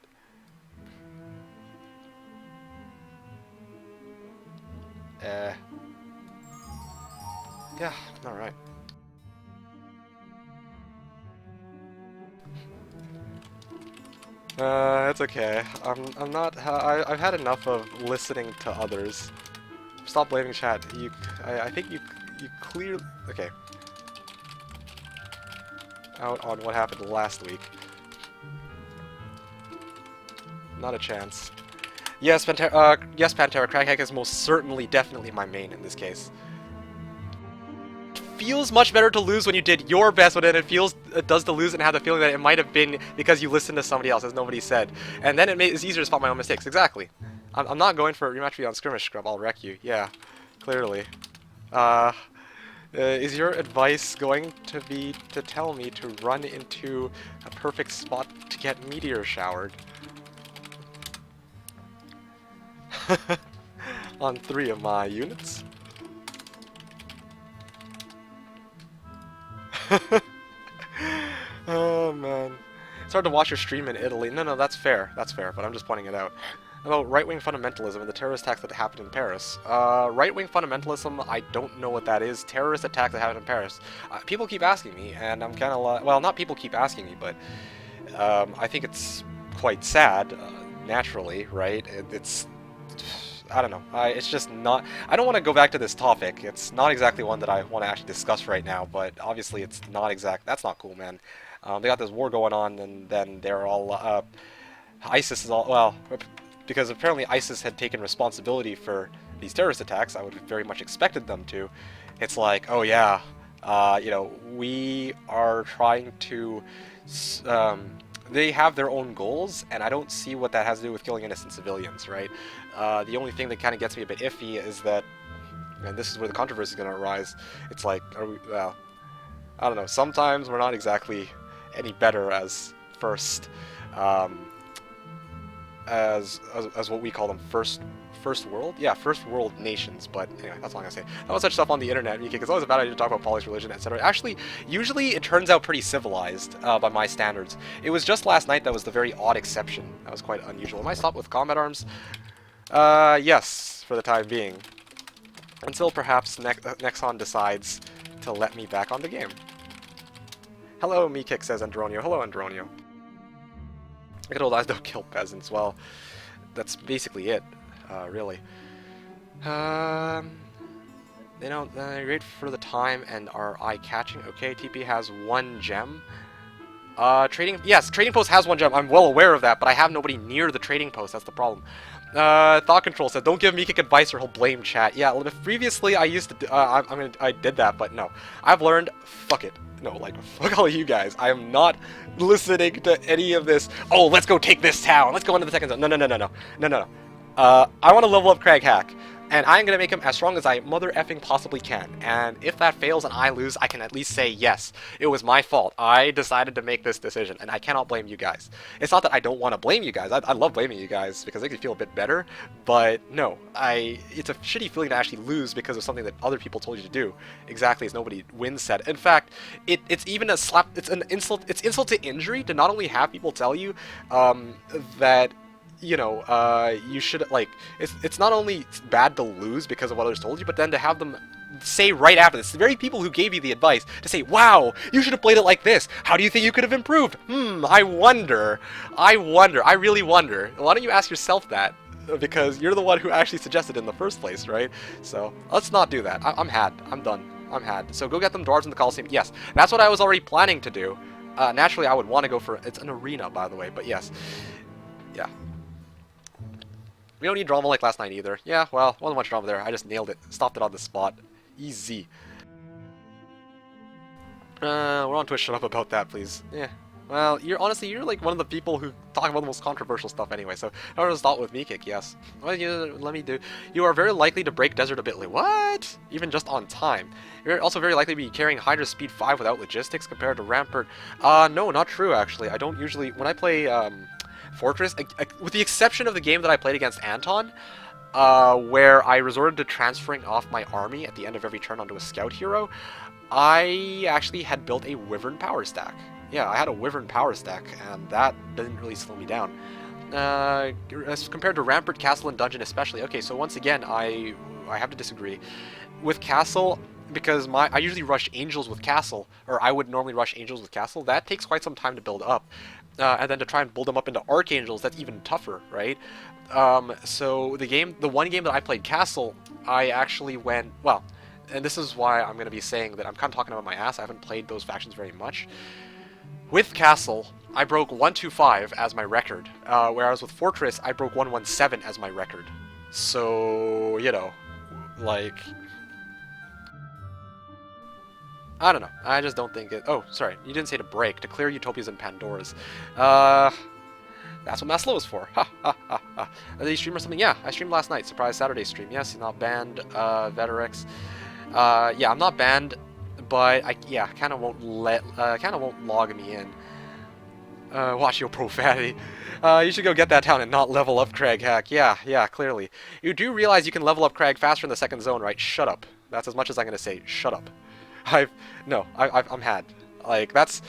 Yeah, alright. It's okay. I'm not. I've had enough of listening to others. Stop blaming chat. I think you clearly. Okay. Out on what happened last week. Not a chance. Yes, Pantera. Craghack is most certainly, definitely my main in this case. Feels much better to lose when you did your best, but then it does to lose and have the feeling that it might have been because you listened to somebody else, as nobody said. And then it's easier to spot my own mistakes. Exactly. I'm not going for a rematch on Skirmish, Scrub. I'll wreck you. Yeah, clearly. Is your advice going to be to tell me to run into a perfect spot to get meteor showered? On 3 of my units? Oh man. It's hard to watch your stream in Italy. No, that's fair. That's fair, but I'm just pointing it out. About right-wing fundamentalism and the terrorist attacks that happened in Paris. Right-wing fundamentalism, I don't know what that is. Terrorist attacks that happened in Paris. People keep asking me, and I'm kind of like... Well, not people keep asking me, but I think it's quite sad, naturally, right? It's... I don't know. It's just not... I don't want to go back to this topic. It's not exactly one that I want to actually discuss right now, but obviously it's not exact... That's not cool, man. They got this war going on, and then they're all... ISIS is all... Well... Because apparently ISIS had taken responsibility for these terrorist attacks. I would have very much expected them to. It's like, oh yeah, you know, we are trying to... they have their own goals, and I don't see what that has to do with killing innocent civilians, right? The only thing that kind of gets me a bit iffy is that, and this is where the controversy is going to arise, it's like, well, I don't know, sometimes we're not exactly any better as first... as what we call them, first world? Yeah, first world nations, but anyway, that's all I'm gonna say. That was such stuff on the internet, because it's always a bad idea to talk about politics, religion, etc. Actually, usually it turns out pretty civilized, by my standards. It was just last night that was the very odd exception. That was quite unusual. Am I stopped with combat arms? Yes, for the time being. Until perhaps Nexon decides to let me back on the game. Hello, Mekick, says Andronio. Hello, Andronio. Good old eyes don't kill peasants. Well, that's basically it, really. They don't. They're great for the time and are eye-catching. Okay, TP has 1 gem. Trading. Yes, trading post has 1 gem. I'm well aware of that, but I have nobody near the trading post. That's the problem. Thought Control said, "Don't give Mekick advice or he'll blame chat." Yeah, previously I used to. I did that, but no. I've learned. Fuck it. No, like, fuck all you guys. I am not listening to any of this. Oh, let's go take this town. Let's go into the second zone. No. I want to level up Craghack, and I'm going to make him as strong as I mother effing possibly can. And if that fails and I lose, I can at least say, yes, it was my fault. I decided to make this decision, and I cannot blame you guys. It's not that I don't want to blame you guys. I love blaming you guys because it makes me feel a bit better. But no, it's a shitty feeling to actually lose because of something that other people told you to do. Exactly as nobody wins said. In fact, it's even a slap. It's an insult. It's insult to injury to not only have people tell you that, you know, you should, like, it's not only bad to lose because of what others told you, but then to have them say right after this, the very people who gave you the advice, to say, wow, you should have played it like this. How do you think you could have improved? I wonder. I really wonder. Why don't you ask yourself that? Because you're the one who actually suggested it in the first place, right? So, let's not do that. I'm had. I'm done. I'm had. So go get them dwarves in the Coliseum. Yes, that's what I was already planning to do. Naturally, I would want to go for... It's an arena, by the way, but yes. Yeah. We don't need drama like last night either. Yeah, well, wasn't much drama there. I just nailed it. Stopped it on the spot. Easy. We're on Twitch. Shut up about that, please. Yeah. Well, you're like one of the people who talk about the most controversial stuff anyway, so I was thought with Mekick, yes. Well, let me do. You are very likely to break Desert a bit late. What? Even just on time. You're also very likely to be carrying Hydra Speed 5 without logistics compared to Rampart. No, not true, actually. I don't usually... When I play, Fortress, with the exception of the game that I played against Anton, where I resorted to transferring off my army at the end of every turn onto a scout hero, I actually had built a Wyvern power stack. Yeah, I had a Wyvern power stack, and that didn't really slow me down. As compared to Rampart, Castle, and Dungeon especially. Okay, so once again, I have to disagree. With Castle, because I usually rush Angels with Castle, or I would normally rush Angels with Castle. That takes quite some time to build up. And then to try and build them up into Archangels, that's even tougher, right? So the one game that I played Castle, I actually went, well, and this is why I'm going to be saying that I'm kind of talking about my ass. I haven't played those factions very much. With Castle, I broke 125 as my record, whereas with Fortress, I broke 117 as my record. So, you know, like, I don't know. I just don't think it... Oh, sorry. You didn't say to break. To clear Utopias and Pandoras. That's what Maslow is for. Ha, ha, ha, ha. Did you stream or something? Yeah, I streamed last night. Surprise Saturday stream. Yes, you're not banned. Veterex. Yeah, I'm not banned, but kind of won't log me in. Watch your profanity. You should go get that town and not level up Crag Hack. Yeah, clearly. You do realize you can level up Crag faster in the second zone, right? Shut up. That's as much as I'm going to say. Shut up. I'm had. Like, that's...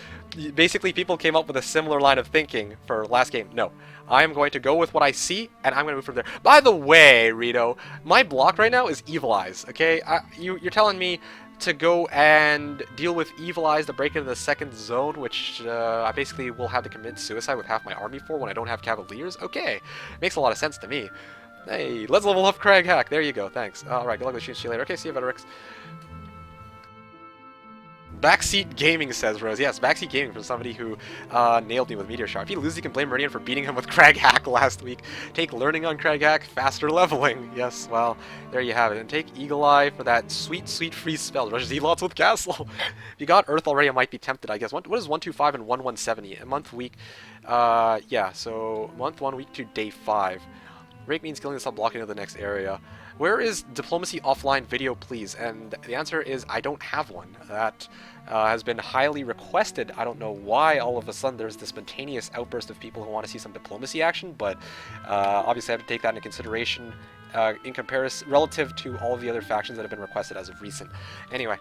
Basically, people came up with a similar line of thinking for last game. No. I'm going to go with what I see, and I'm going to move from there. By the way, Rito, my block right now is Evil Eyes, okay? You're telling me to go and deal with Evil Eyes to break into the second zone, which I basically will have to commit suicide with half my army for when I don't have Cavaliers? Okay. Makes a lot of sense to me. Hey, let's level up Crag Hack. There you go, thanks. Alright, good luck with you later. Okay, see you, Veterix. Backseat Gaming says Rose. Yes, Backseat Gaming from somebody who nailed me with Meteor Shower. If he loses, you can blame Meridian for beating him with Crag Hack last week. Take learning on Crag Hack, faster leveling. Yes, well, there you have it. And take Eagle Eye for that sweet, sweet free spell. Rushes Zealots with Castle. If you got Earth already, I might be tempted, I guess. What is 125 and 1170? A month, week. Yeah, so month 1, week 2, day 5. Break means killing the sub blocking of the next area. Where is Diplomacy offline video, please? And the answer is I don't have one. That has been highly requested. I don't know why all of a sudden there's this spontaneous outburst of people who want to see some diplomacy action, but obviously I have to take that into consideration in comparison relative to all of the other factions that have been requested as of recent. Anyway,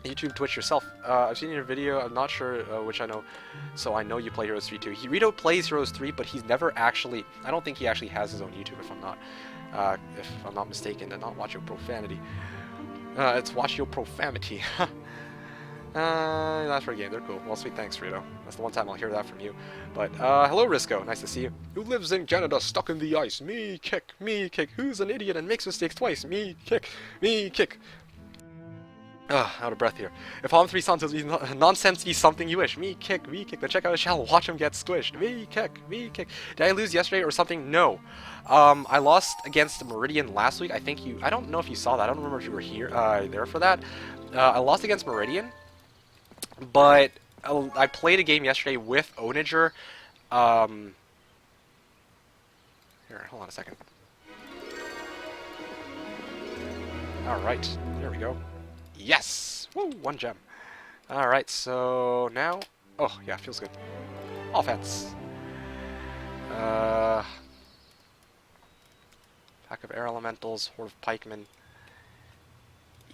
YouTube, Twitch yourself. I've seen your video. I'm not sure which I know, so I know you play Heroes 3 too. Rito plays Heroes 3, but he's never actually. I don't think he actually has his own YouTube. If I'm not mistaken, and not Watch Your Profanity. It's Watch Your Profanity. That's for a game. They're cool. Well, sweet thanks, Rito. That's the one time I'll hear that from you. But hello, Risco. Nice to see you. Who lives in Canada, stuck in the ice? Me kick. Me kick. Who's an idiot and makes mistakes twice? Me kick. Me kick. Out of breath here. If Hom 3 sounds nonsense be something you wish. Me kick, then check out a shell, watch him get squished. Me kick. Did I lose yesterday or something? No. I lost against Meridian last week. I don't know if you saw that. I don't remember if you were here, there for that. I lost against Meridian, but I played a game yesterday with Onager. Here, hold on a second. Alright, there we go. Yes! Woo! 1 gem. Alright, so now... Oh, yeah, feels good. Offense. Pack of Air Elementals, Horde of Pikemen.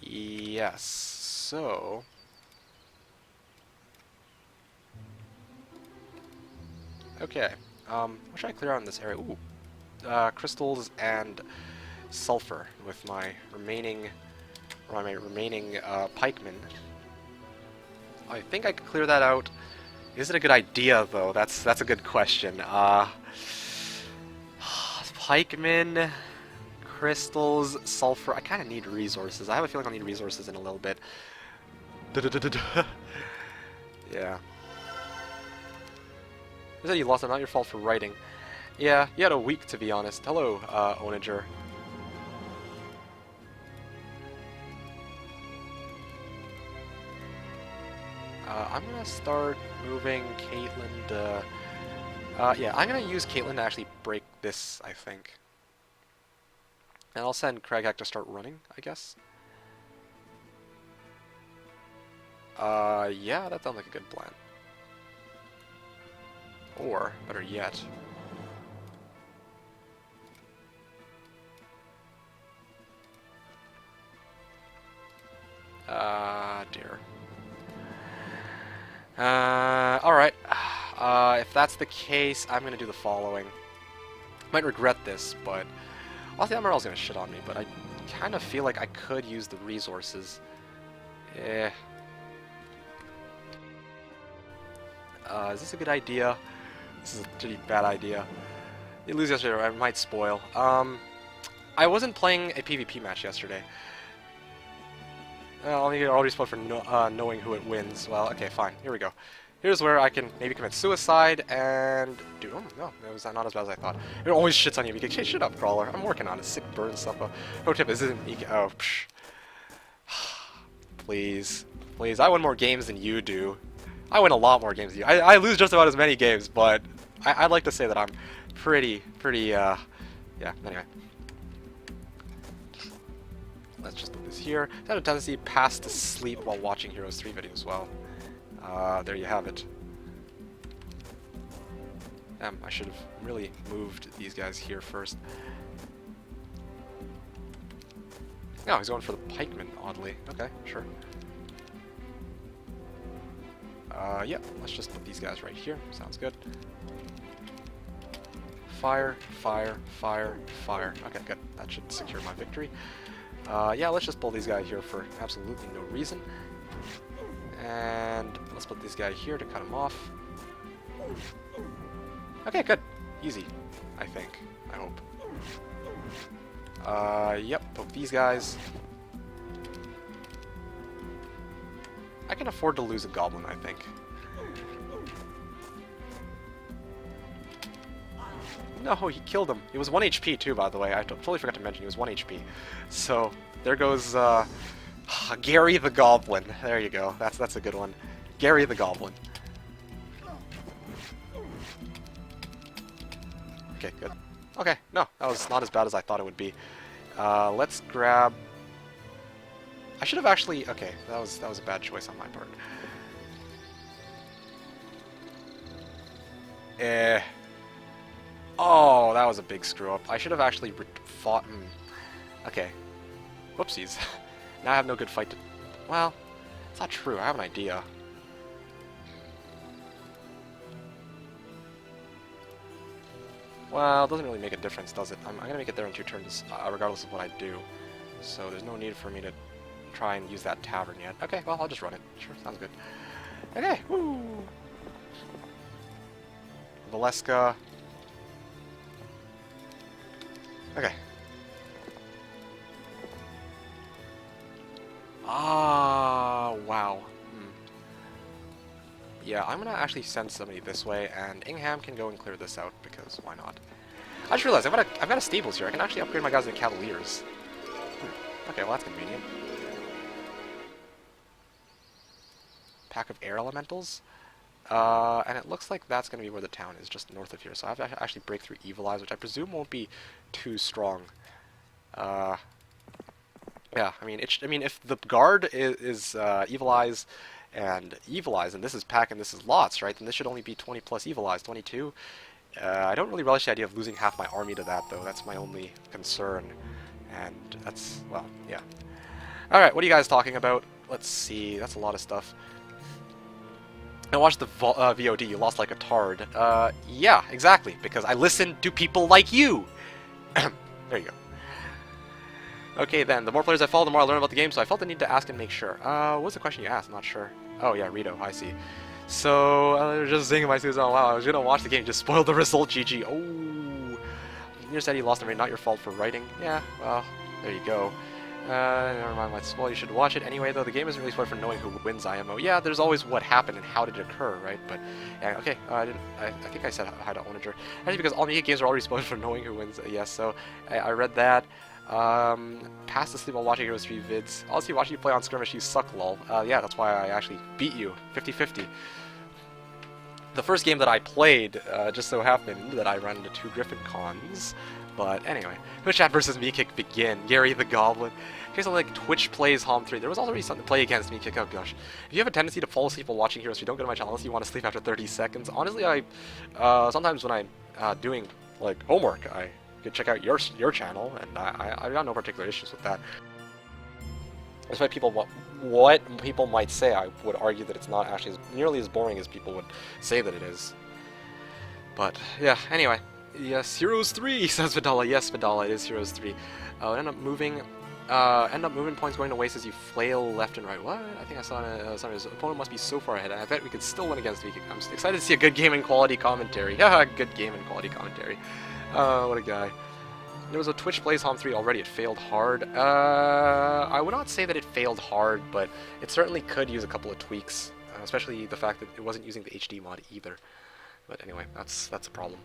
Yes, so... Okay, what should I clear out in this area? Ooh, crystals and sulfur with my remaining pikemen. I think I could clear that out. Is it a good idea, though? That's a good question. Pikemen, crystals, sulfur. I kind of need resources. I have a feeling I'll need resources in a little bit. Yeah. You said you lost it, not your fault for writing. Yeah, you had a week, to be honest. Hello, Onager. I'm gonna start moving Caitlyn to... yeah, I'm gonna use Caitlyn to actually break this, I think. And I'll send Craghack to start running, I guess. Yeah, that sounds like a good plan. Or, better yet... dear. Alright. If that's the case, I'm gonna do the following. Might regret this, but... Well, the Emerald's gonna shit on me, but I kind of feel like I could use the resources. Yeah. Is this a good idea? This is a pretty bad idea. You lose yesterday, I might spoil. I wasn't playing a PvP match yesterday. Well, you already spoiled for knowing who it wins. Well, okay, fine. Here we go. Here's where I can maybe commit suicide and do. Oh no, that was not as bad as I thought. It always shits on you. Hey, shut up, crawler. I'm working on it. Sick burn stuff. Pro tip: this isn't. Oh, psh. Please, please. I win more games than you do. I win a lot more games than you. I lose just about as many games, but I'd like to say that I'm pretty. Yeah. Anyway. Let's just put this here. I had a tendency pass to sleep while watching Heroes 3 videos. Well, there you have it. I should have really moved these guys here first. No, he's going for the pikeman, oddly. Okay, sure. Yeah, let's just put these guys right here. Sounds good. Fire, fire, fire, fire. Okay, good. That should secure my victory. Yeah, let's just pull these guys here for absolutely no reason. And let's put this guy here to cut him off. Okay, good. Easy, I think. I hope. Yep, poke these guys. I can afford to lose a goblin, I think. No, he killed him. He was 1 HP too, by the way. I totally forgot to mention he was 1 HP. So, there goes, Gary the Goblin. There you go. That's a good one. Gary the Goblin. Okay, good. Okay, no, that was not as bad as I thought it would be. Let's grab... I should have actually... Okay, that was a bad choice on my part. Oh, that was a big screw up. I should have actually fought... Okay. Whoopsies. Now I have no good fight to... Well, it's not true. I have an idea. Well, it doesn't really make a difference, does it? I'm going to make it there in 2 turns, regardless of what I do. So there's no need for me to try and use that tavern yet. Okay, well, I'll just run it. Sure, sounds good. Okay, woo! Valeska. Okay. Ah, wow. Yeah, I'm gonna actually send somebody this way, and Ingham can go and clear this out, because why not? I just realized I've got a stables here. I can actually upgrade my guys into cavaliers. Okay, well that's convenient. Pack of air elementals. And it looks like that's gonna be where the town is, just north of here. So I have to actually break through Evil Eyes, which I presume won't be too strong. Yeah, I mean, if the guard is Evil Eyes and Evil Eyes, and this is Pack and this is Lots, right? Then this should only be 20 plus Evil Eyes, 22. I don't really relish the idea of losing half my army to that, though. That's my only concern. And that's, well, yeah. Alright, what are you guys talking about? Let's see, that's a lot of stuff. I watched the VOD, you lost like a tard. Yeah, exactly, because I listen to people like you! There you go. Okay then, the more players I follow, the more I learn about the game, so I felt the need to ask and make sure. What was the question you asked? I'm not sure. Oh yeah, Rito, I see. So, just saying my students, oh wow, I was gonna watch the game, just spoiled the result, GG. Oh! You said you lost the raid, not your fault for writing. Yeah, well, there you go. Never mind, well, you should watch it anyway, though. The game isn't really spoiled for knowing who wins IMO. Yeah, there's always what happened and how did it occur, right? But, yeah, okay, I think I said hi to Onager. Actually, because all media games are already spoiled for knowing who wins. Yes, so I read that. Pass the sleep while watching Heroes 3 vids. Honestly, watching you play on Skirmish, you suck, lol. Yeah, that's why I actually beat you. 50-50. The first game that I played, just so happened that I ran into 2 Griffin cons. But anyway, Twitch chat versus me kick begin. Gary the Goblin. In case of like Twitch plays Hom 3, there was already something to play against me kick. Oh gosh. If you have a tendency to fall asleep while watching Heroes 3, don't go to my channel unless you want to sleep after 30 seconds. Honestly, sometimes when I'm doing like homework, I could check out your channel, and I got no particular issues with that. Despite people what people might say, I would argue that it's not actually nearly as boring as people would say that it is. But yeah, anyway. Yes, Heroes 3, says Vidala. Yes, Vidala, it is Heroes 3. I'll end up moving End up movement points going to waste as you flail left and right. What? I think I saw his opponent must be so far ahead, and I bet we could still win against Viking. I'm excited to see a good gaming quality commentary. Haha, good gaming quality commentary. What a guy. There was a Twitch Plays Hom 3 already. It failed hard. I would not say that it failed hard, but it certainly could use a couple of tweaks, especially the fact that it wasn't using the HD mod either. But anyway, that's a problem.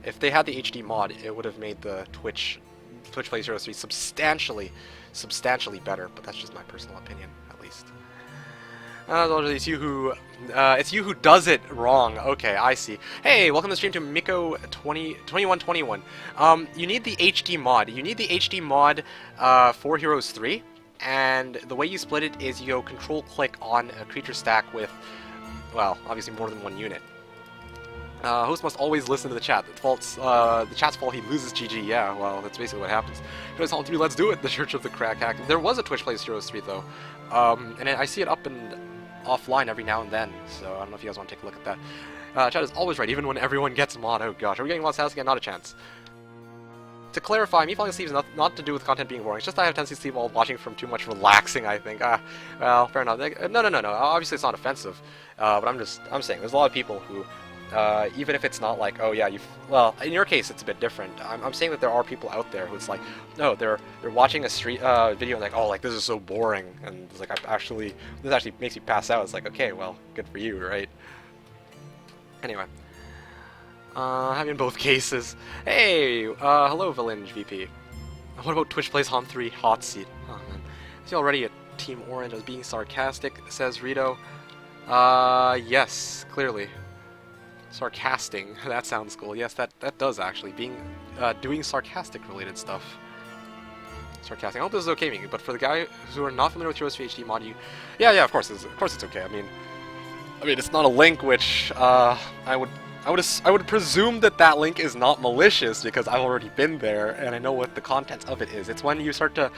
If they had the HD mod, it would have made the Twitch Plays 03 substantially better, but that's just my personal opinion, at least. It's you who does it wrong. Okay, I see. Hey, welcome to the stream to Miko2121. You need the HD mod. You need the HD mod for Heroes 3, and the way you split it is you go control-click on a creature stack with, well, obviously more than one unit. Host must always listen to the chat. The chat's fault, he loses GG. Yeah, well, that's basically what happens. Heroes Hall 3, let's do it! The Church of the Crack Hack. There was a Twitch Plays Heroes 3, though. And I see it up and offline every now and then, so I don't know if you guys want to take a look at that. Chat is always right, even when everyone gets mod. Oh gosh, are we getting mod status again? Not a chance. To clarify, me falling asleep is not to do with content being boring. It's just I have a tendency to sleep while watching from too much relaxing, I think. Well, fair enough. No. Obviously, it's not offensive. But I'm saying, there's a lot of people who, even if it's not like, oh yeah, well, in your case, it's a bit different. I'm saying that there are people out there who it's like, no, they're watching a video and like, oh, like, this is so boring. And it's like, this actually makes you pass out. It's like, okay, well, good for you, right? Anyway. Having in both cases. Hey, hello, Village VP. What about Twitch Plays Hom 3 Hot Seat? Oh, man. Is he already a Team Orange? I was being sarcastic, says Rito. Yes, clearly. Sarcasting. That sounds cool. Yes, that does actually. Doing sarcastic related stuff. Sarcastic. I hope this is okay, Miki, but for the guys who are not familiar with Heroes 3 HD mod, yeah, of course it's okay. I mean, it's not a link which, I would presume that link is not malicious because I've already been there and I know what the content of it is. It's when you start to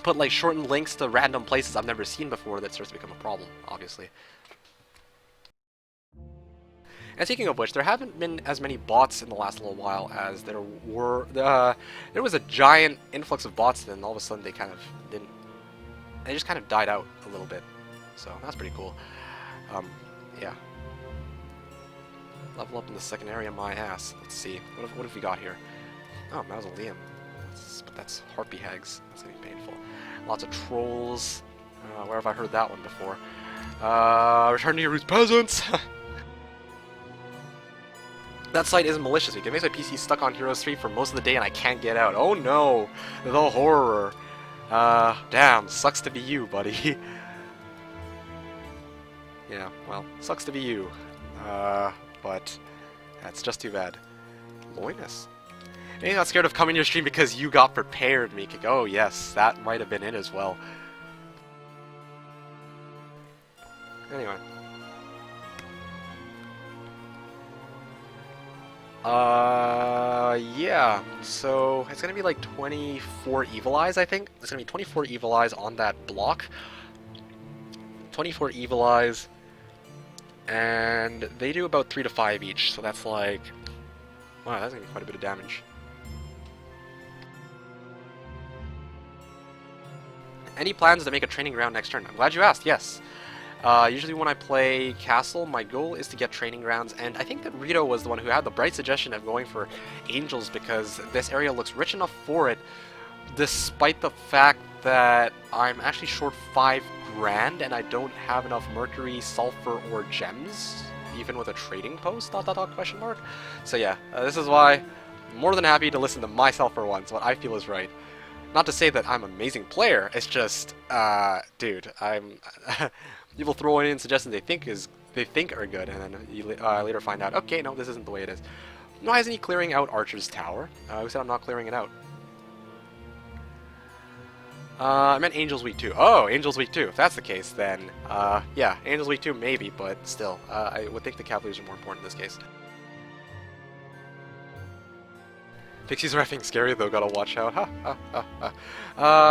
put like shortened links to random places I've never seen before that starts to become a problem, obviously. And speaking of which, there haven't been as many bots in the last little while as there were. There was a giant influx of bots, and all of a sudden they kind of didn't. They just kind of died out a little bit. So that's pretty cool. Yeah. Level up in the second area, my ass. Let's see. What have we got here? Oh, Mausoleum. But that's Harpy Hags. That's gonna be painful. Lots of trolls. Where have I heard that one before? Return to your roots, peasants! That site isn't malicious. It makes my PC stuck on Heroes 3 for most of the day and I can't get out. Oh no! The horror! Damn. Sucks to be you, buddy. Yeah, well, sucks to be you. But that's just too bad. Loinus. Maybe you're not scared of coming to your stream because you got prepared, Mikik. Oh yes, that might have been it as well. Anyway. Yeah, so it's gonna be like 24 Evil Eyes, I think. There's gonna be 24 Evil Eyes on that block. 24 Evil Eyes. And they do about 3 to 5 each, so that's like... Wow, that's gonna be quite a bit of damage. Any plans to make a training ground next turn? I'm glad you asked, yes. Usually when I play Castle, my goal is to get training grounds, and I think that Rito was the one who had the bright suggestion of going for Angels because this area looks rich enough for it, despite the fact that I'm actually short 5 grand and I don't have enough Mercury, Sulfur, or Gems, even with a trading post, ... question mark. So yeah, this is why I'm more than happy to listen to myself for once, what I feel is right. Not to say that I'm an amazing player, it's just, dude, people throw in suggestions they think are good, and then you later find out, okay, no, this isn't the way it is. Why isn't he clearing out Archer's Tower? Who said I'm not clearing it out? I meant Angels Week 2. Oh, Angels Week 2. If that's the case, then, yeah, Angels Week 2 maybe, but still, I would think the Cavaliers are more important in this case. Pixies are effing scary though, gotta watch out.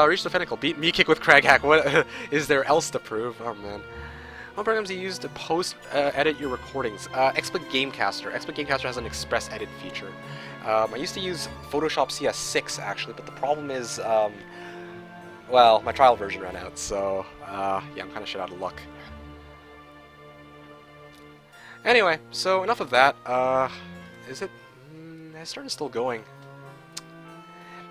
Reach the Fennicle, beat me kick with Crag Hack. What is there else to prove? Oh man. What programs do you use to edit your recordings? XSplit Gamecaster. XSplit Gamecaster has an express edit feature. I used to use Photoshop CS6 actually, but the problem is, well, my trial version ran out, so yeah, I'm kind of shit out of luck. Anyway, so enough of that. Is it? I started still going.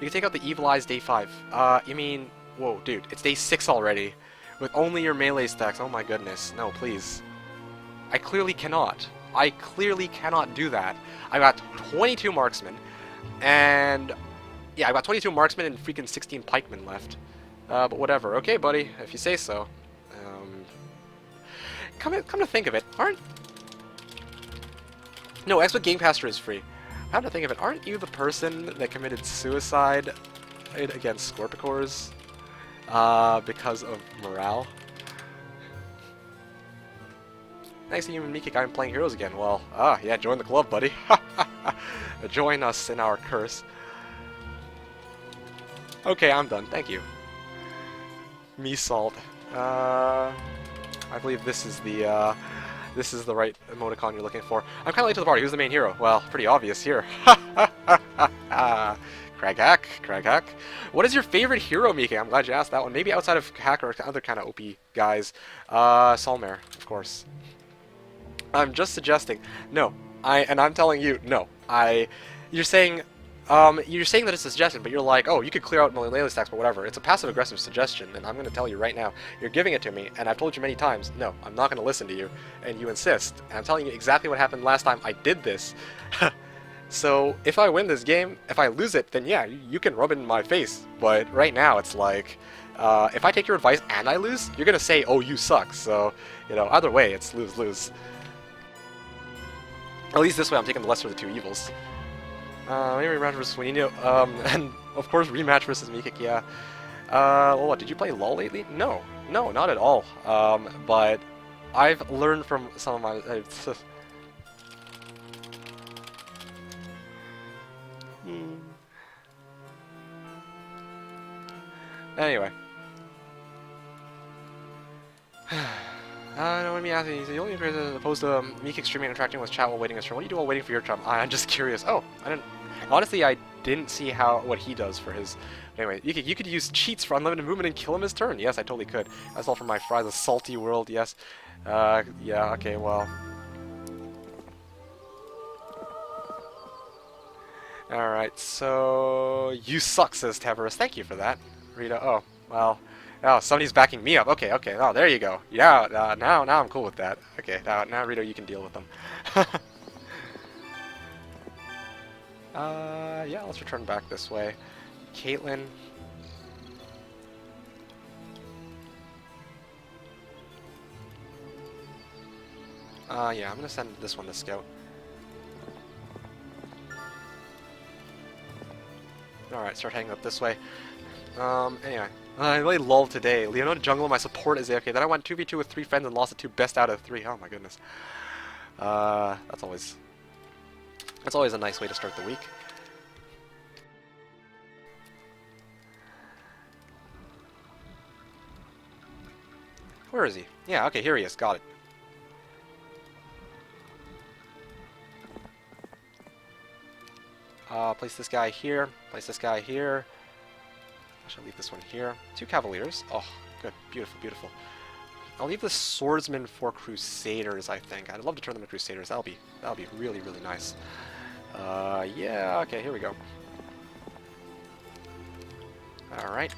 You can take out the Evil Eyes day 5. You mean, whoa, dude, it's day 6 already. With only your melee stacks. Oh my goodness. No, please. I clearly cannot. I clearly cannot do that. I got 22 marksmen, and yeah, I got 22 marksmen and freaking 16 pikemen left. But whatever. Okay, buddy, if you say so. Come to think of it, No, XSplit Gamecaster is free. Come to think of it, aren't you the person that committed suicide against Scorpicors because of morale? Nice to you and Meekik, I'm playing Heroes again. Well, yeah, join the club, buddy. Join us in our curse. Okay, I'm done. Thank you. Me salt. I believe this is the right emoticon you're looking for. I'm kind of late to the party. Who's the main hero? Well, pretty obvious here. Crag Hack. What is your favorite hero, Meekik? I'm glad you asked that one. Maybe outside of Hack or other kind of OP guys. Solmare, of course. I'm just suggesting. No, I'm telling you, no. You're saying that it's a suggestion, but you're like, oh, you could clear out melee stacks, but whatever. It's a passive-aggressive suggestion, and I'm going to tell you right now, you're giving it to me, and I've told you many times, no, I'm not going to listen to you, and you insist. And I'm telling you exactly what happened last time I did this. So, if I win this game, if I lose it, then yeah, you can rub it in my face. But right now, it's like, if I take your advice and I lose, you're going to say, oh, you suck. So, you know, either way, it's lose-lose. At least this way, I'm taking the lesser of the two evils. Maybe rematch versus Sweeney, and of course rematch versus Meekik, yeah. Well, what, did you play LoL lately? No, not at all. But I've learned from some of my... Anyway. I don't want to be asking. He's the only person as opposed to Meekik streaming and interacting with chat while waiting his turn. What do you do while waiting for your turn? I'm just curious. Oh, I didn't. Honestly, I didn't see what he does for his. Anyway, you could use cheats for unlimited movement and kill him his turn. Yes, I totally could. That's all from my fries. A salty world. Yes. Yeah. Okay. Well. All right. So you suck, says Tavros. Thank you for that, Rita. Oh, well. Oh, somebody's backing me up. Okay. Oh, there you go. Yeah, now I'm cool with that. Okay, now Rito, you can deal with them. Yeah, let's return back this way. Caitlyn. Yeah, I'm gonna send this one to Scout. Alright, start hanging up this way. Anyway. I really lulled today. Leonardo jungle, my support is AFK. Then I went 2v2 with 3 friends and lost the 2 best out of 3. Oh my goodness. That's always a nice way to start the week. Where is he? Yeah, okay, here he is. Got it. Place this guy here. Place this guy here. I should leave this one here. 2 Cavaliers. Oh, good. Beautiful. I'll leave the Swordsman for Crusaders, I think. I'd love to turn them to Crusaders. That'll be really nice. Yeah, okay, here we go. Alright.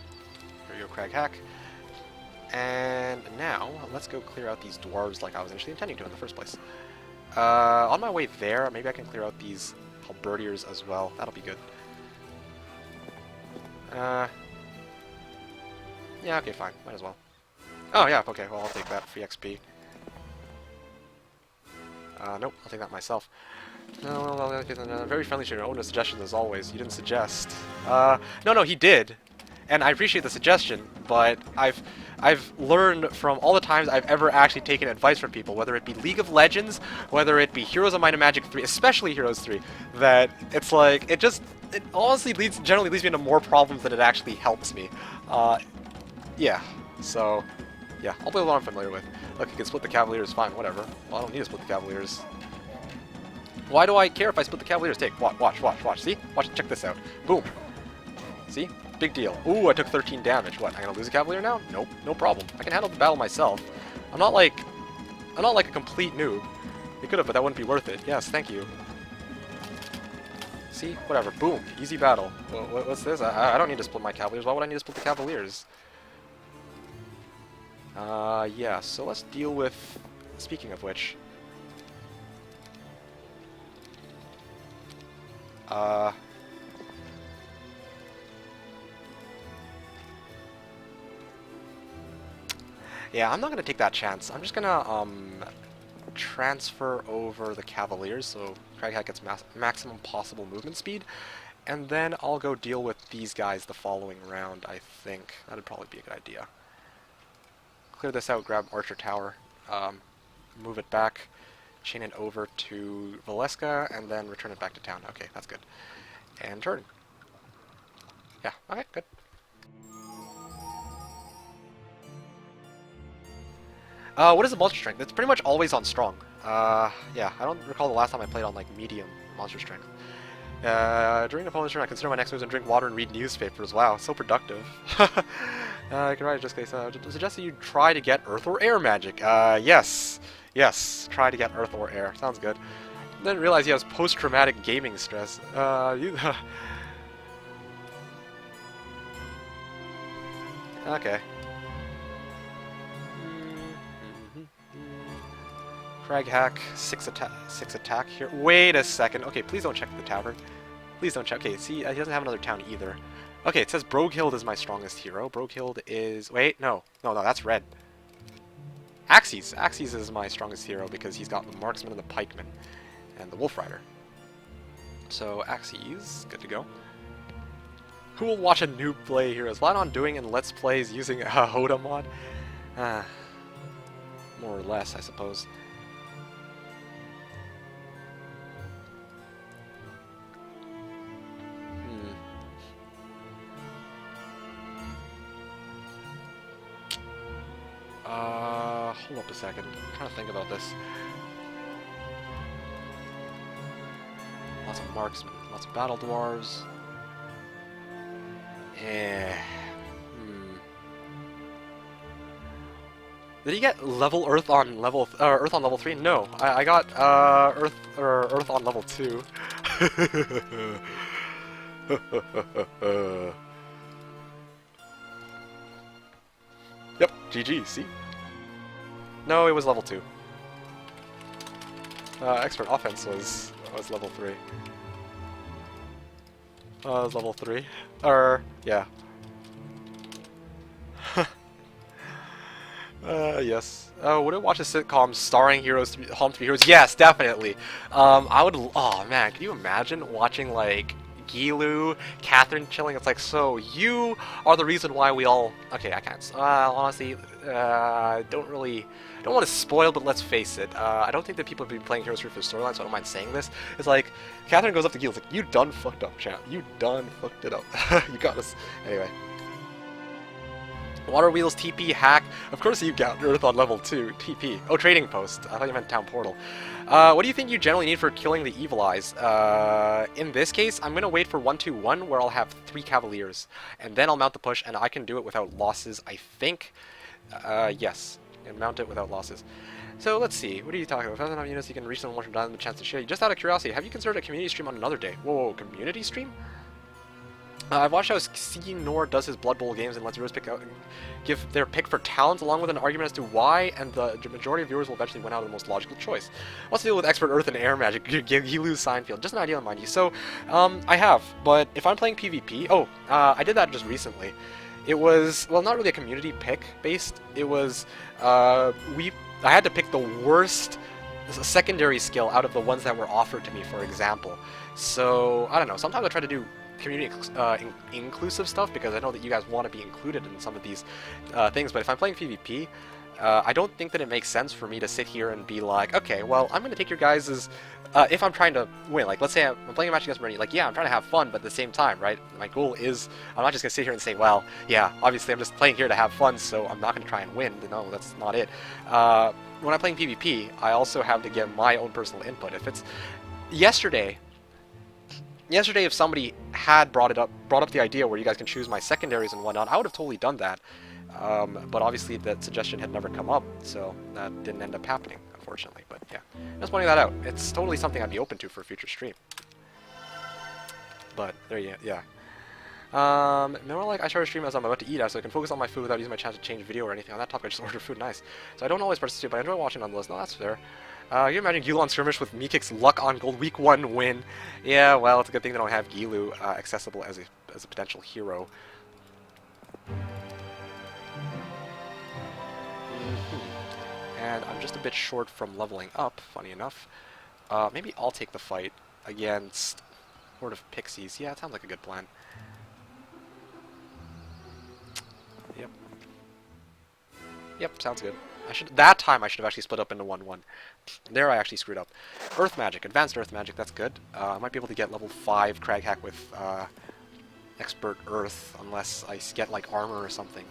Here you go, Crag Hack. And now, let's go clear out these dwarves like I was initially intending to in the first place. On my way there, maybe I can clear out these halberdiers as well. That'll be good. Yeah, okay, fine. Might as well. Oh, yeah, okay, well, I'll take that. Free XP. Nope, I'll take that myself. No, very friendly to your own suggestions as always. You didn't suggest. No, he did. And I appreciate the suggestion, but I've learned from all the times I've ever actually taken advice from people, whether it be League of Legends, whether it be Heroes of Might and Magic 3, especially Heroes 3, that it's like, it honestly generally leads me into more problems than it actually helps me. Yeah, so, Yeah, I'll play with what I'm familiar with. Look, you can split the Cavaliers, fine, whatever. Well, I don't need to split the Cavaliers. Why do I care if I split the Cavaliers? Take, watch, see? Watch, check this out. Boom. See? Big deal. Ooh, I took 13 damage. What, I'm gonna lose a Cavalier now? Nope, no problem. I can handle the battle myself. I'm not like a complete noob. You could have, but that wouldn't be worth it. Yes, thank you. See? Whatever. Boom. Easy battle. What's this? I don't need to split my Cavaliers. Why would I need to split the Cavaliers? Yeah, so let's deal with... Speaking of which... Yeah, I'm not gonna take that chance. I'm just gonna, transfer over the Cavaliers, so Craghat gets maximum possible movement speed, and then I'll go deal with these guys the following round, I think. That'd probably be a good idea. Clear this out, grab Archer Tower, move it back, chain it over to Valeska, and then return it back to town. Okay, that's good. And turn. Yeah, okay, good. What is the monster strength? It's pretty much always on strong. Yeah, I don't recall the last time I played on, like, medium monster strength. During opponent's turn, I consider my next moves and drink water and read newspapers. Wow, so productive. I can write just case. Suggest that you try to get earth or air magic. Yes. Yes, try to get earth or air. Sounds good. Didn't realize he has post-traumatic gaming stress. Okay. Crag hack, 6 attack here. Wait a second. Okay, please don't check the tavern. Please don't check. Okay, see, he doesn't have another town either. Okay, it says Broghild is my strongest hero. Broghild is... Wait, no, that's red. Axes. Axes is my strongest hero because he's got the Marksman and the Pikeman and the Wolf Rider. So, Axes, good to go. Who will watch a noob play heroes? Plan on doing in Let's Plays using a Hoda mod? More or less, I suppose. Hold up a second. I'm trying to think about this. Lots of marksmen, lots of battle dwarves. Did he get level Earth on level Earth on level 3? No, I got Earth on level 2. Yep, GG. See? No, it was level 2. Expert offense was level 3. It was level 3. Yeah. Yes. Would I watch a sitcom starring heroes to be heroes? Yes, definitely. I would. Oh man, can you imagine watching like Gilu, Catherine chilling? It's like, so you are the reason why we all. Okay, I can't. Honestly, don't want to spoil, but let's face it. I don't think that people have been playing Heroes for the storyline, so I don't mind saying this. It's like Catherine goes up to Gilu, it's like, you done fucked up, champ. You done fucked it up. You got us. Anyway. Water Wheels, TP, hack. Of course you got Earth on level 2. TP. Oh, Trading Post. I thought you meant Town Portal. What do you think you generally need for killing the Evil Eyes? In this case, I'm going to wait for 1-2-1, where I'll have 3 Cavaliers. And then I'll mount the push, and I can do it without losses, I think. Yes. And mount it without losses. So, let's see. What are you talking about? If I don't have units, you can reach them once from down the chance to share. Just out of curiosity, have you considered a community stream on another day? Whoa, community stream? I've watched how Nor does his Blood Bowl games and lets viewers pick out and give their pick for talents along with an argument as to why, and the majority of viewers will eventually win out the most logical choice. What's the deal with expert earth and air magic? You lose Seinfeld. Just an idea, mind you. So, I have, but if I'm playing PvP, I did that just recently. It was, well, not really a community pick based. It was, I had to pick the worst secondary skill out of the ones that were offered to me, for example. So, I don't know. Sometimes I try to do community inclusive stuff because I know that you guys want to be included in some of these things, but if I'm playing PvP, I don't think that it makes sense for me to sit here and be like, okay, well, I'm going to take your guys' if I'm trying to win. Like, let's say I'm playing a match against Bernie, like, yeah, I'm trying to have fun, but at the same time, right, my goal is, I'm not just going to sit here and say, well, yeah, obviously I'm just playing here to have fun, so I'm not going to try and win. No, that's not it. When I'm playing PvP, I also have to give my own personal input. If it's yesterday, if somebody had brought up the idea where you guys can choose my secondaries and whatnot, I would have totally done that. But obviously that suggestion had never come up, so that didn't end up happening, unfortunately. But yeah, just pointing that out. It's totally something I'd be open to for a future stream. But there you yeah. More like I started streaming as I'm about to eat, so I can focus on my food without using my chance to change video or anything on that topic. I just order food, nice. So I don't always participate, but I enjoy watching nonetheless. No, that's fair. You imagine Gilu on Skirmish with Meekik's luck on gold week 1 win. Yeah, well, it's a good thing they don't have Gilu accessible as a potential hero. And I'm just a bit short from leveling up, funny enough. Maybe I'll take the fight against Horde of Pixies. Yeah, it sounds like a good plan. Yep. Yep, sounds good. That time I should have actually split up into 1-1. There I actually screwed up. Earth Magic, Advanced Earth Magic, that's good. I might be able to get level 5 Crag Hack with Expert Earth, unless I get like armor or something.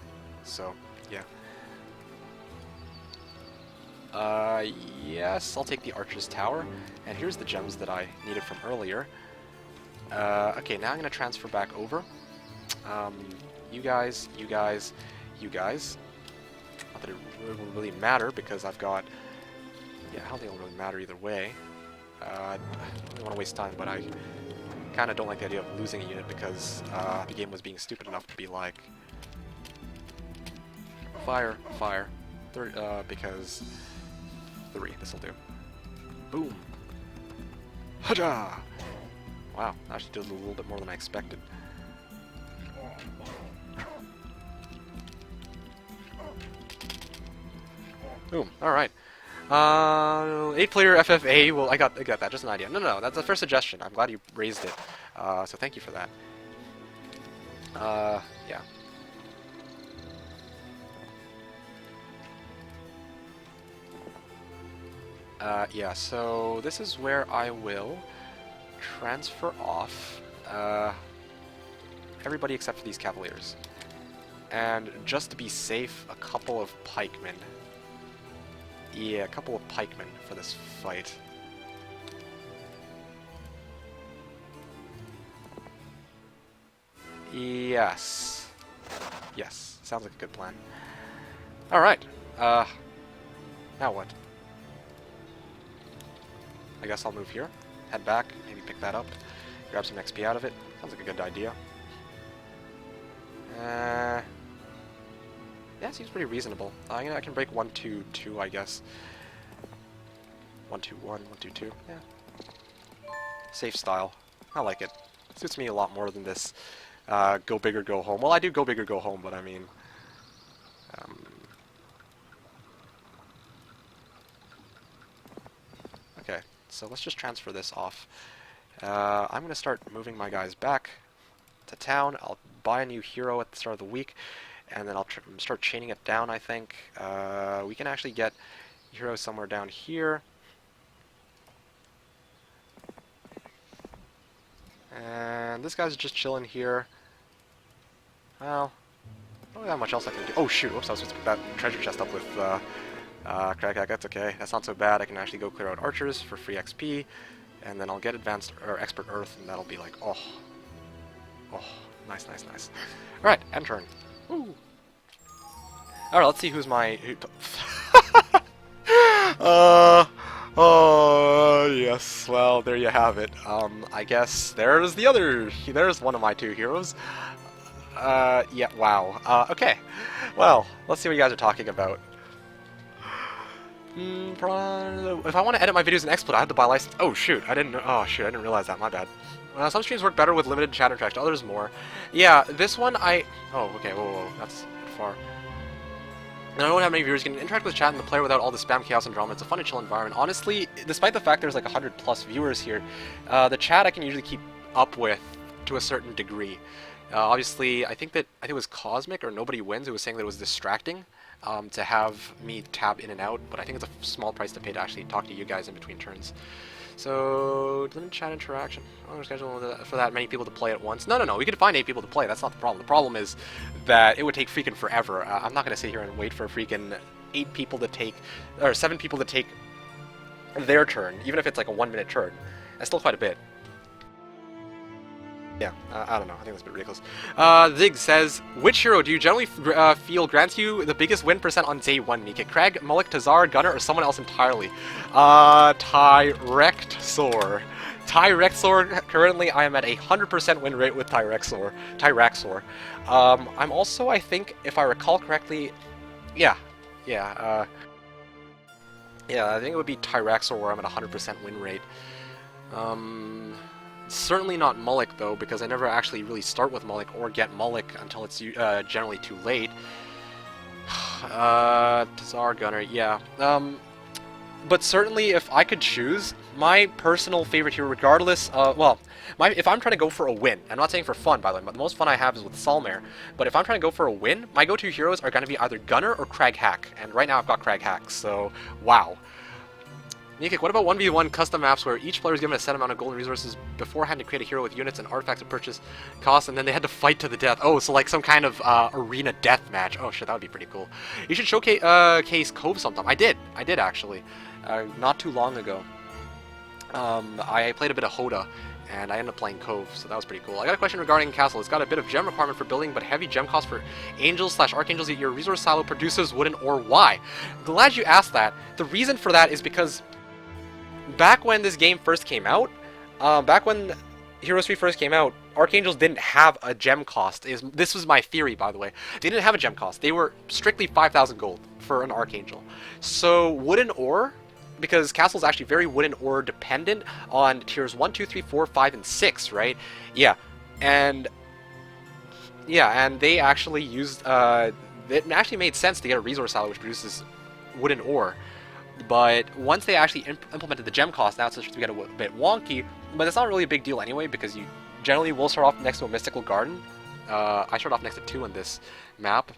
So, yeah. Yes, I'll take the Archer's Tower. And here's the gems that I needed from earlier. Okay, now I'm going to transfer back over. You guys, you guys, you guys. Not that it won't really matter, because I've got... Yeah, I don't think it'll really matter either way. I don't really want to waste time, but I kind of don't like the idea of losing a unit, because the game was being stupid enough to be like... Fire, fire. Because... 3, this'll do. Boom! Haja! Wow, I actually did a little bit more than I expected. Boom, alright. 8-player FFA, well, I got that, just an idea. No, that's a fair suggestion. I'm glad you raised it. So thank you for that. Yeah. Yeah, so this is where I will transfer off everybody except for these Cavaliers. And just to be safe, a couple of pikemen. Yeah, a couple of pikemen for this fight. Yes. Yes, sounds like a good plan. Alright, now what? I guess I'll move here, head back, maybe pick that up, grab some XP out of it. Sounds like a good idea. Yeah, seems pretty reasonable. I can break 1-2-2, I guess. 1-2-1, 1-2-2, yeah. Safe style. I like it. Suits me a lot more than this go big or go home. Well, I do go big or go home, but I mean... Okay. So let's just transfer this off. I'm going to start moving my guys back to town. I'll buy a new hero at the start of the week, and then I'll start chaining it down, I think. We can actually get heroes somewhere down here. And this guy's just chilling here. Well, not really that much else I can do. Oh shoot, whoops, I was supposed to pick that treasure chest up with... Crag Hack, that's okay. That's not so bad. I can actually go clear out archers for free XP, and then I'll get advanced or expert earth, and that'll be like, oh, nice, nice, nice. All right, end turn. Woo. All right, let's see who's my. Yes. Well, there you have it. I guess there's the other. There's one of my 2 heroes. Yeah. Wow. Okay. Well, let's see what you guys are talking about. If I want to edit my videos in XSplit, I have to buy a license. Oh shoot, I didn't realize that, my bad. Some streams work better with limited chat interaction, others more. Yeah, this one oh, okay, whoa, that's far. And I don't have many viewers. You can interact with chat and the player without all the spam, chaos, and drama. It's a fun and chill environment. Honestly, despite the fact there's like 100+ viewers here, the chat I can usually keep up with to a certain degree. Obviously, I think it was Cosmic or Nobody Wins who was saying that it was distracting. to have me tab in and out, but I think it's a small price to pay to actually talk to you guys in between turns. So, limit chat interaction. Oh, there's schedule for that many people to play at once. No. We could find 8 people to play. That's not the problem. The problem is that it would take freaking forever. I'm not going to sit here and wait for freaking 8 people to take, or 7 people to take their turn, even if it's like a 1-minute turn. That's still quite a bit. Yeah, I don't know. I think that's a bit ridiculous. Zig says, which hero do you generally feel grants you the biggest win percent on day 1, Mika? Krag, Mullik, Tazar, Gunner, or someone else entirely? Tyrexor. Currently I am at a 100% win rate with Tyrexor. I'm also, I think, if I recall correctly, yeah, I think it would be Tyrexor where I'm at a 100% win rate. Certainly not Mullik, though, because I never actually really start with Mullik or get Mullik until it's generally too late. Tazar, Gunner, yeah. But certainly, if I could choose, my personal favorite hero, regardless of, well, if I'm trying to go for a win, I'm not saying for fun, by the way, but the most fun I have is with Salmare, but if I'm trying to go for a win, my go-to heroes are going to be either Gunner or Krag Hack, and right now I've got Krag Hack, so, wow. Nikik, what about 1v1 custom maps where each player is given a set amount of golden resources beforehand to create a hero with units and artifacts to purchase costs, and then they had to fight to the death? Oh, so like some kind of arena death match. Oh shit, that would be pretty cool. You should showcase Cove sometime. I did actually, not too long ago. I played a bit of Hoda, and I ended up playing Cove, so that was pretty cool. I got a question regarding Castle. It's got a bit of gem requirement for building, but heavy gem cost for angels/archangels, yet your resource silo produces wooden ore. Why? Glad you asked that. The reason for that is because back when this game first came out, back when Heroes 3 first came out, Archangels didn't have a gem cost. This was my theory, by the way. They didn't have a gem cost. They were strictly 5,000 gold for an Archangel. So wooden ore, because Castle's actually very wooden ore dependent on tiers 1, 2, 3, 4, 5, and 6, right? Yeah, and they actually used, it actually made sense to get a resource silo which produces wooden ore. But once they actually implemented the gem cost, now it's starting to get a bit wonky, but it's not really a big deal anyway, because you generally will start off next to a mystical garden. I start off next to 2 on this map.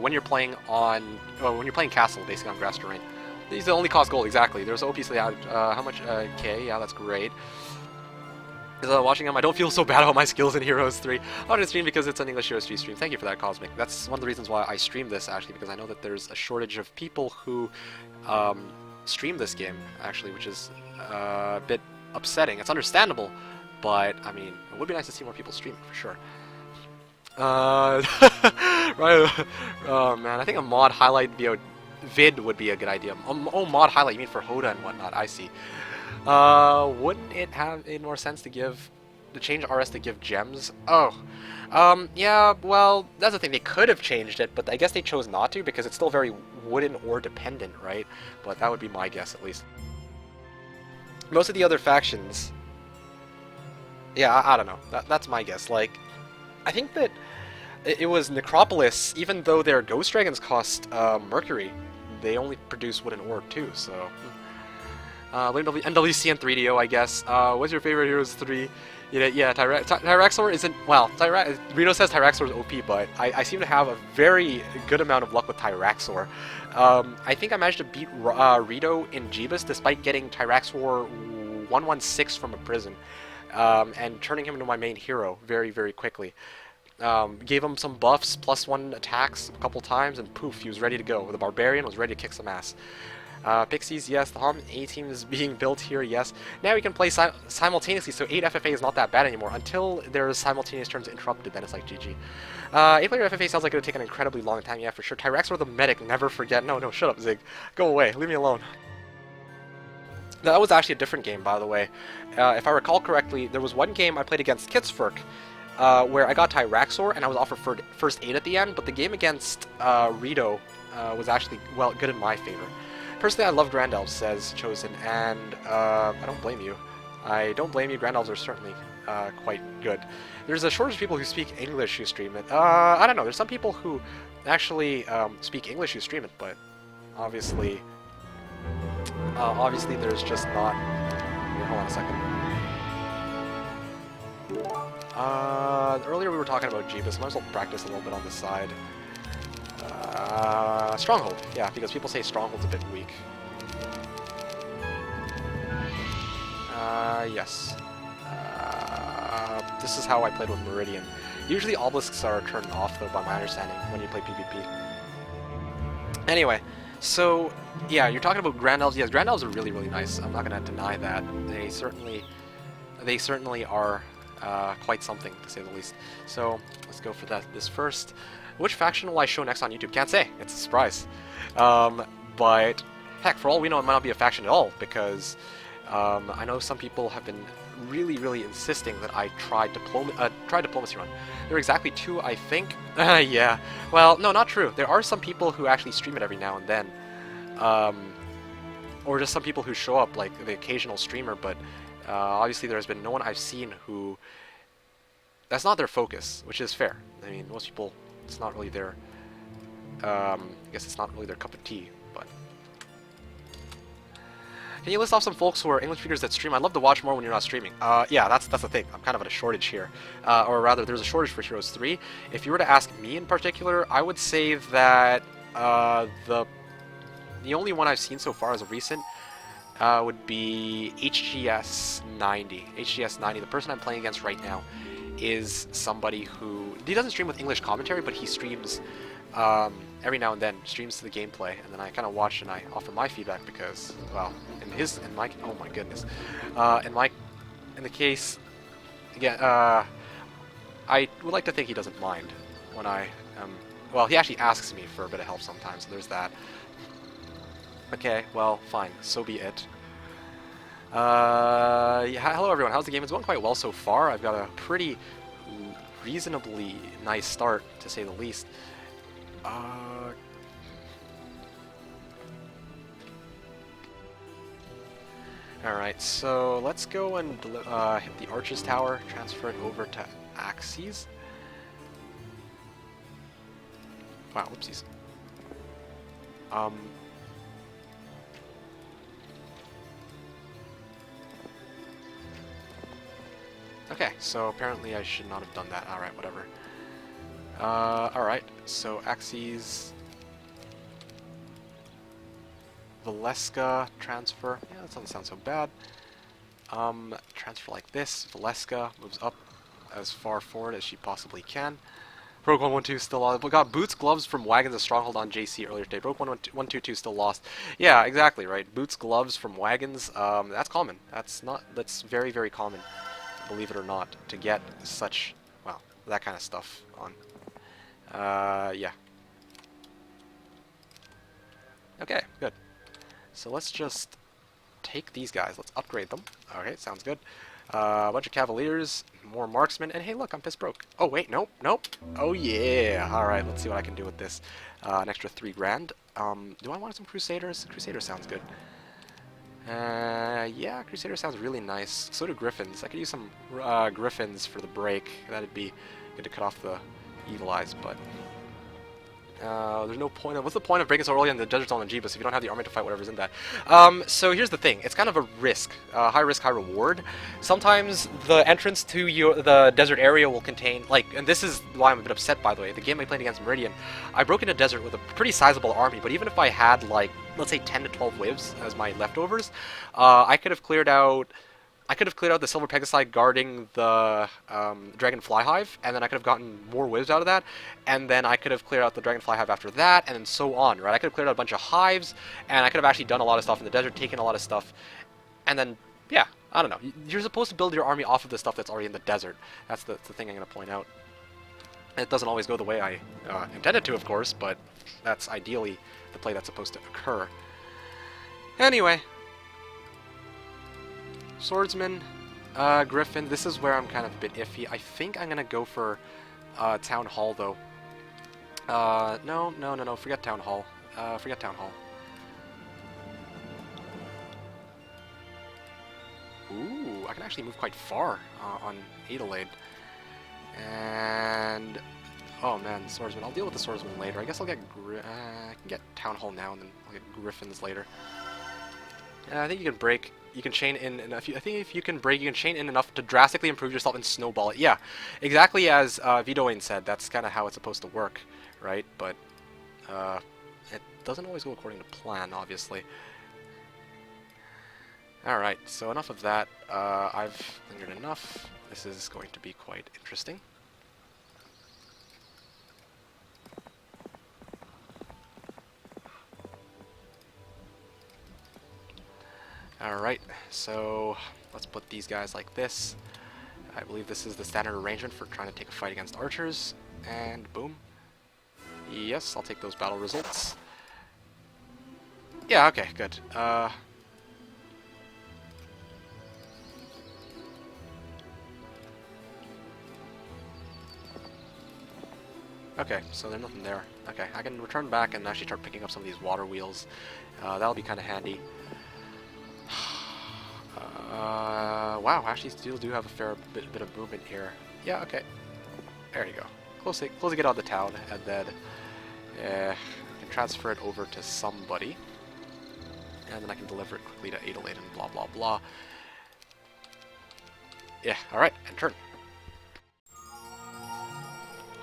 When you're playing Castle, basically on grass terrain. These only cost gold, exactly. There's OPs out. How much? Okay, yeah, that's great. Watching them, I don't feel so bad about my skills in Heroes 3. I wanted to stream because it's an English Heroes 3 stream. Thank you for that, Cosmic. That's one of the reasons why I stream this, actually, because I know that there's a shortage of people who stream this game, actually, which is a bit upsetting. It's understandable, but, I mean, it would be nice to see more people stream it, for sure. Right, oh man, I think a mod highlight vid would be a good idea. Oh, mod highlight, you mean for Hoda and whatnot, I see. Wouldn't it have made more sense to change RS to give gems? Oh, yeah, well, that's the thing, they could have changed it, but I guess they chose not to because it's still very wooden ore dependent, right? But that would be my guess, at least. Most of the other factions, yeah, I don't know, that's my guess. Like, I think that it was Necropolis, even though their Ghost Dragons cost Mercury, they only produce wooden ore too, so... NWC and 3DO, I guess. What's your favorite Heroes 3? Yeah, Tyrexor isn't... Well, Rito says Tyrexor is OP, but I seem to have a very good amount of luck with Tyrexor. I think I managed to beat Rito in Jebus despite getting Tyrexor 116 from a prison, and turning him into my main hero very, very quickly. Gave him some buffs, +1 attacks a couple times, and poof, he was ready to go. The Barbarian was ready to kick some ass. Pixies, yes. The Harm A team is being built here, yes. Now we can play simultaneously, so 8 FFA is not that bad anymore. Until there's simultaneous turns interrupted, then it's like GG. 8-player FFA sounds like it would take an incredibly long time, yeah, for sure. Tyrexor the medic, never forget. No, shut up, Zig. Go away, leave me alone. That was actually a different game, by the way. If I recall correctly, there was one game I played against Kitsfurk, where I got Tyrexor and I was offered first aid at the end, but the game against Rito was actually, well, good in my favor. Personally, I love Grand Elves, says Chosen, and I don't blame you. I don't blame you. Grand Elves are certainly quite good. There's a shortage of people who speak English who stream it. I don't know. There's some people who actually speak English who stream it, but obviously there's just not... Here, hold on a second. Earlier we were talking about Jebus. Might as well practice a little bit on the side. Stronghold. Yeah, because people say Stronghold's a bit weak. Yes. This is how I played with Meridian. Usually obelisks are turned off, though, by my understanding, when you play PvP. Anyway, so, yeah, you're talking about Grand Elves. Yes, Grand Elves are really, really nice. I'm not going to deny that. They certainly are quite something, to say the least. So, let's go for this first. Which faction will I show next on YouTube? Can't say. It's a surprise. But, heck, for all we know, it might not be a faction at all, because I know some people have been really, really insisting that I try Diplomacy Run. There are exactly 2, I think. Yeah. Well, no, not true. There are some people who actually stream it every now and then. Or just some people who show up, like the occasional streamer, but obviously there's been no one I've seen who... That's not their focus, which is fair. I mean, most people, it's not really their... I guess it's not really their cup of tea, but... Can you list off some folks who are English speakers that stream? I'd love to watch more when you're not streaming. Yeah, that's the thing. I'm kind of at a shortage here. Or rather, there's a shortage for Heroes 3. If you were to ask me in particular, I would say that the only one I've seen so far as a recent would be HGS90. HGS90, the person I'm playing against right now, is somebody who... He doesn't stream with English commentary, but he streams... every now and then streams to the gameplay, and then I kind of watch and I offer my feedback because, well, in my goodness, in the case, again, I would like to think he doesn't mind when I, well, he actually asks me for a bit of help sometimes, so there's that. Okay, well, fine, so be it. Yeah, hello everyone, how's the game? It's going quite well so far. I've got a pretty reasonably nice start, to say the least. Alright, so let's go and hit the Arches Tower, transfer it over to Axes. Wow, whoopsies. Okay, so apparently I should not have done that. Alright, whatever. Alright, so Axes... Valeska transfer. Yeah, that doesn't sound so bad. Transfer like this. Valeska moves up as far forward as she possibly can. Rogue 112 still lost. We got Boots Gloves from Wagons, a stronghold on JC earlier today. Rogue 122 still lost. Yeah, exactly right. Boots Gloves from Wagons. That's common. That's very, very common, believe it or not, to get such, well, that kind of stuff on. Yeah. Okay, good. So let's just take these guys. Let's upgrade them. Okay, sounds good. A bunch of Cavaliers, more Marksmen, and hey, look, I'm pissed broke. Oh, wait, nope, nope. Oh, yeah. All right, let's see what I can do with this. An extra 3 grand. Do I want some Crusaders? Crusaders sounds good. Yeah, Crusader sounds really nice. So do Griffins. I could use some Griffins for the break. That'd be good to cut off the Evil Eyes, but... there's no point of... What's the point of breaking so early in the Desert Zone and Jebus if you don't have the army to fight whatever's in that? So here's the thing. It's kind of a risk. High risk, high reward. Sometimes the entrance to the desert area will contain... Like, and this is why I'm a bit upset, by the way. The game I played against Meridian, I broke into desert with a pretty sizable army, but even if I had, like, let's say 10 to 12 waves as my leftovers, I could have cleared out... the Silver Pegasi guarding the Dragonfly Hive, and then I could have gotten more whivs out of that, and then I could have cleared out the Dragonfly Hive after that, and then so on, right? I could have cleared out a bunch of hives, and I could have actually done a lot of stuff in the desert, taken a lot of stuff, and then, yeah, I don't know. You're supposed to build your army off of the stuff that's already in the desert. That's the thing I'm going to point out. It doesn't always go the way I intended to, of course, but that's ideally the play that's supposed to occur. Anyway... Swordsman, Griffin, this is where I'm kind of a bit iffy. I think I'm going to go for Town Hall, though. No, forget Town Hall. Forget Town Hall. Ooh, I can actually move quite far on Adelaide. And... Oh man, Swordsman. I'll deal with the Swordsman later. I guess I'll get... I can get Town Hall now, and then I'll get Griffins later. I think you can break... You can chain in enough. I think if you can break, you can chain in enough to drastically improve yourself and snowball it. Yeah, exactly as Vidoin said. That's kind of how it's supposed to work, right? But It doesn't always go according to plan, obviously. Alright, so enough of that. I've lingered enough. This is going to be quite interesting. Alright, so let's put these guys like this. I believe this is the standard arrangement for trying to take a fight against archers. And boom. Yes, I'll take those battle results. Yeah, okay, good. Okay, so there's nothing there. Okay, I can return back and actually start picking up some of these water wheels. That'll be kind of handy. Wow, actually still do have a fair bit of movement here. Yeah, okay. There you go. Close to get out of the town, and then I can transfer it over to somebody. And then I can deliver it quickly to Adelaide and blah blah blah. Yeah, alright, and turn.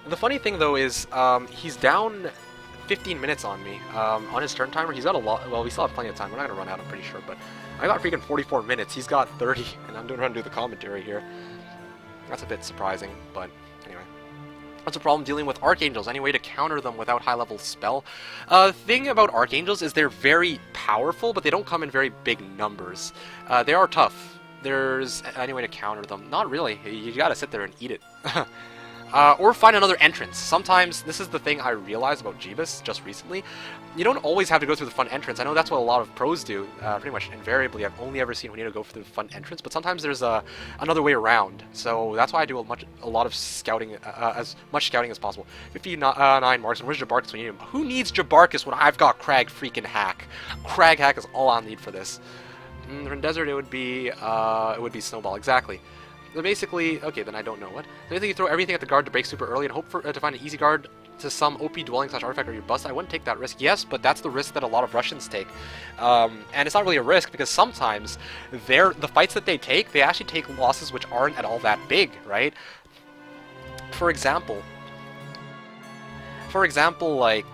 The funny thing though is, he's down 15 minutes on me, on his turn timer. He's got a lot, well, we still have plenty of time. We're not gonna run out, I'm pretty sure, but I got freaking 44 minutes. He's got 30, and I'm trying to do the commentary here. That's a bit surprising, but anyway. That's a problem dealing with Archangels. Any way to counter them without high-level spell? The thing about Archangels is they're very powerful, but they don't come in very big numbers. They are tough. There's any way to counter them? Not really. You gotta sit there and eat it. Or find another entrance. Sometimes, this is the thing I realized about Jebus just recently, you don't always have to go through the front entrance. I know that's what a lot of pros do, pretty much invariably. I've only ever seen when you need to go through the front entrance, but sometimes there's another way around. So that's why I do a lot of scouting, as much scouting as possible. 59 marks, and where's Jabarkus when you need him? Who needs Jabarkus when I've got Crag freaking Hack? Crag Hack is all I'll need for this. In Desert, it would be Snowball, exactly. So basically, okay, then I don't know what. So basically, you throw everything at the guard to break super early and hope for to find an easy guard to some OP dwelling / artifact or you bust. I wouldn't take that risk. Yes, but that's the risk that a lot of Russians take. And it's not really a risk because sometimes the fights that they take, they actually take losses which aren't at all that big, right? For example, like,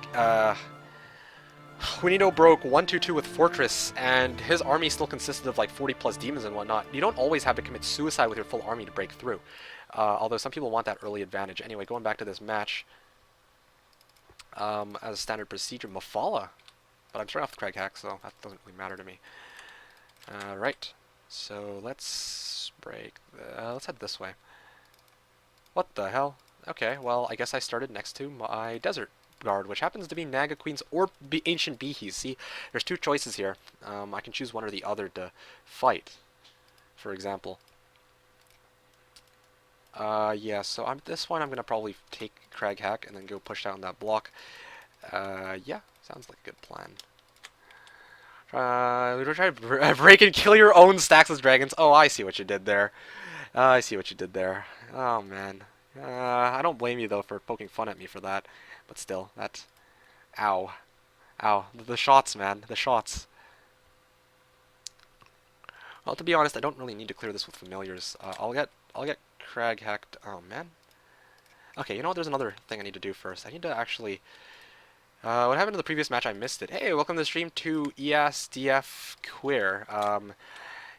Juanito broke 1-2-2 with Fortress, and his army still consisted of like 40 plus demons and whatnot. You don't always have to commit suicide with your full army to break through. Although some people want that early advantage. Anyway, going back to this match, as a standard procedure, Mafala. But I'm starting off the Crag Hack, so that doesn't really matter to me. Right, so let's break, let's head this way. What the hell? Okay, well, I guess I started next to my Desert Guard, which happens to be Naga Queens or Ancient Behes. See, there's two choices here. I can choose one or the other to fight, for example. Yeah, so this one I'm going to probably take Crag Hack and then go push down that block. Yeah, sounds like a good plan. We're going to try to break and kill your own stacks of dragons. Oh, I see what you did there. I see what you did there. Oh, man. I don't blame you, though, for poking fun at me for that. But still, that's... Ow. Ow. The shots, man. The shots. Well, to be honest, I don't really need to clear this with familiars. I'll get Crag hacked. Oh, man. Okay, you know what? There's another thing I need to do first. I need to actually... what happened to the previous match? I missed it. Hey, welcome to the stream to ESDF Queer.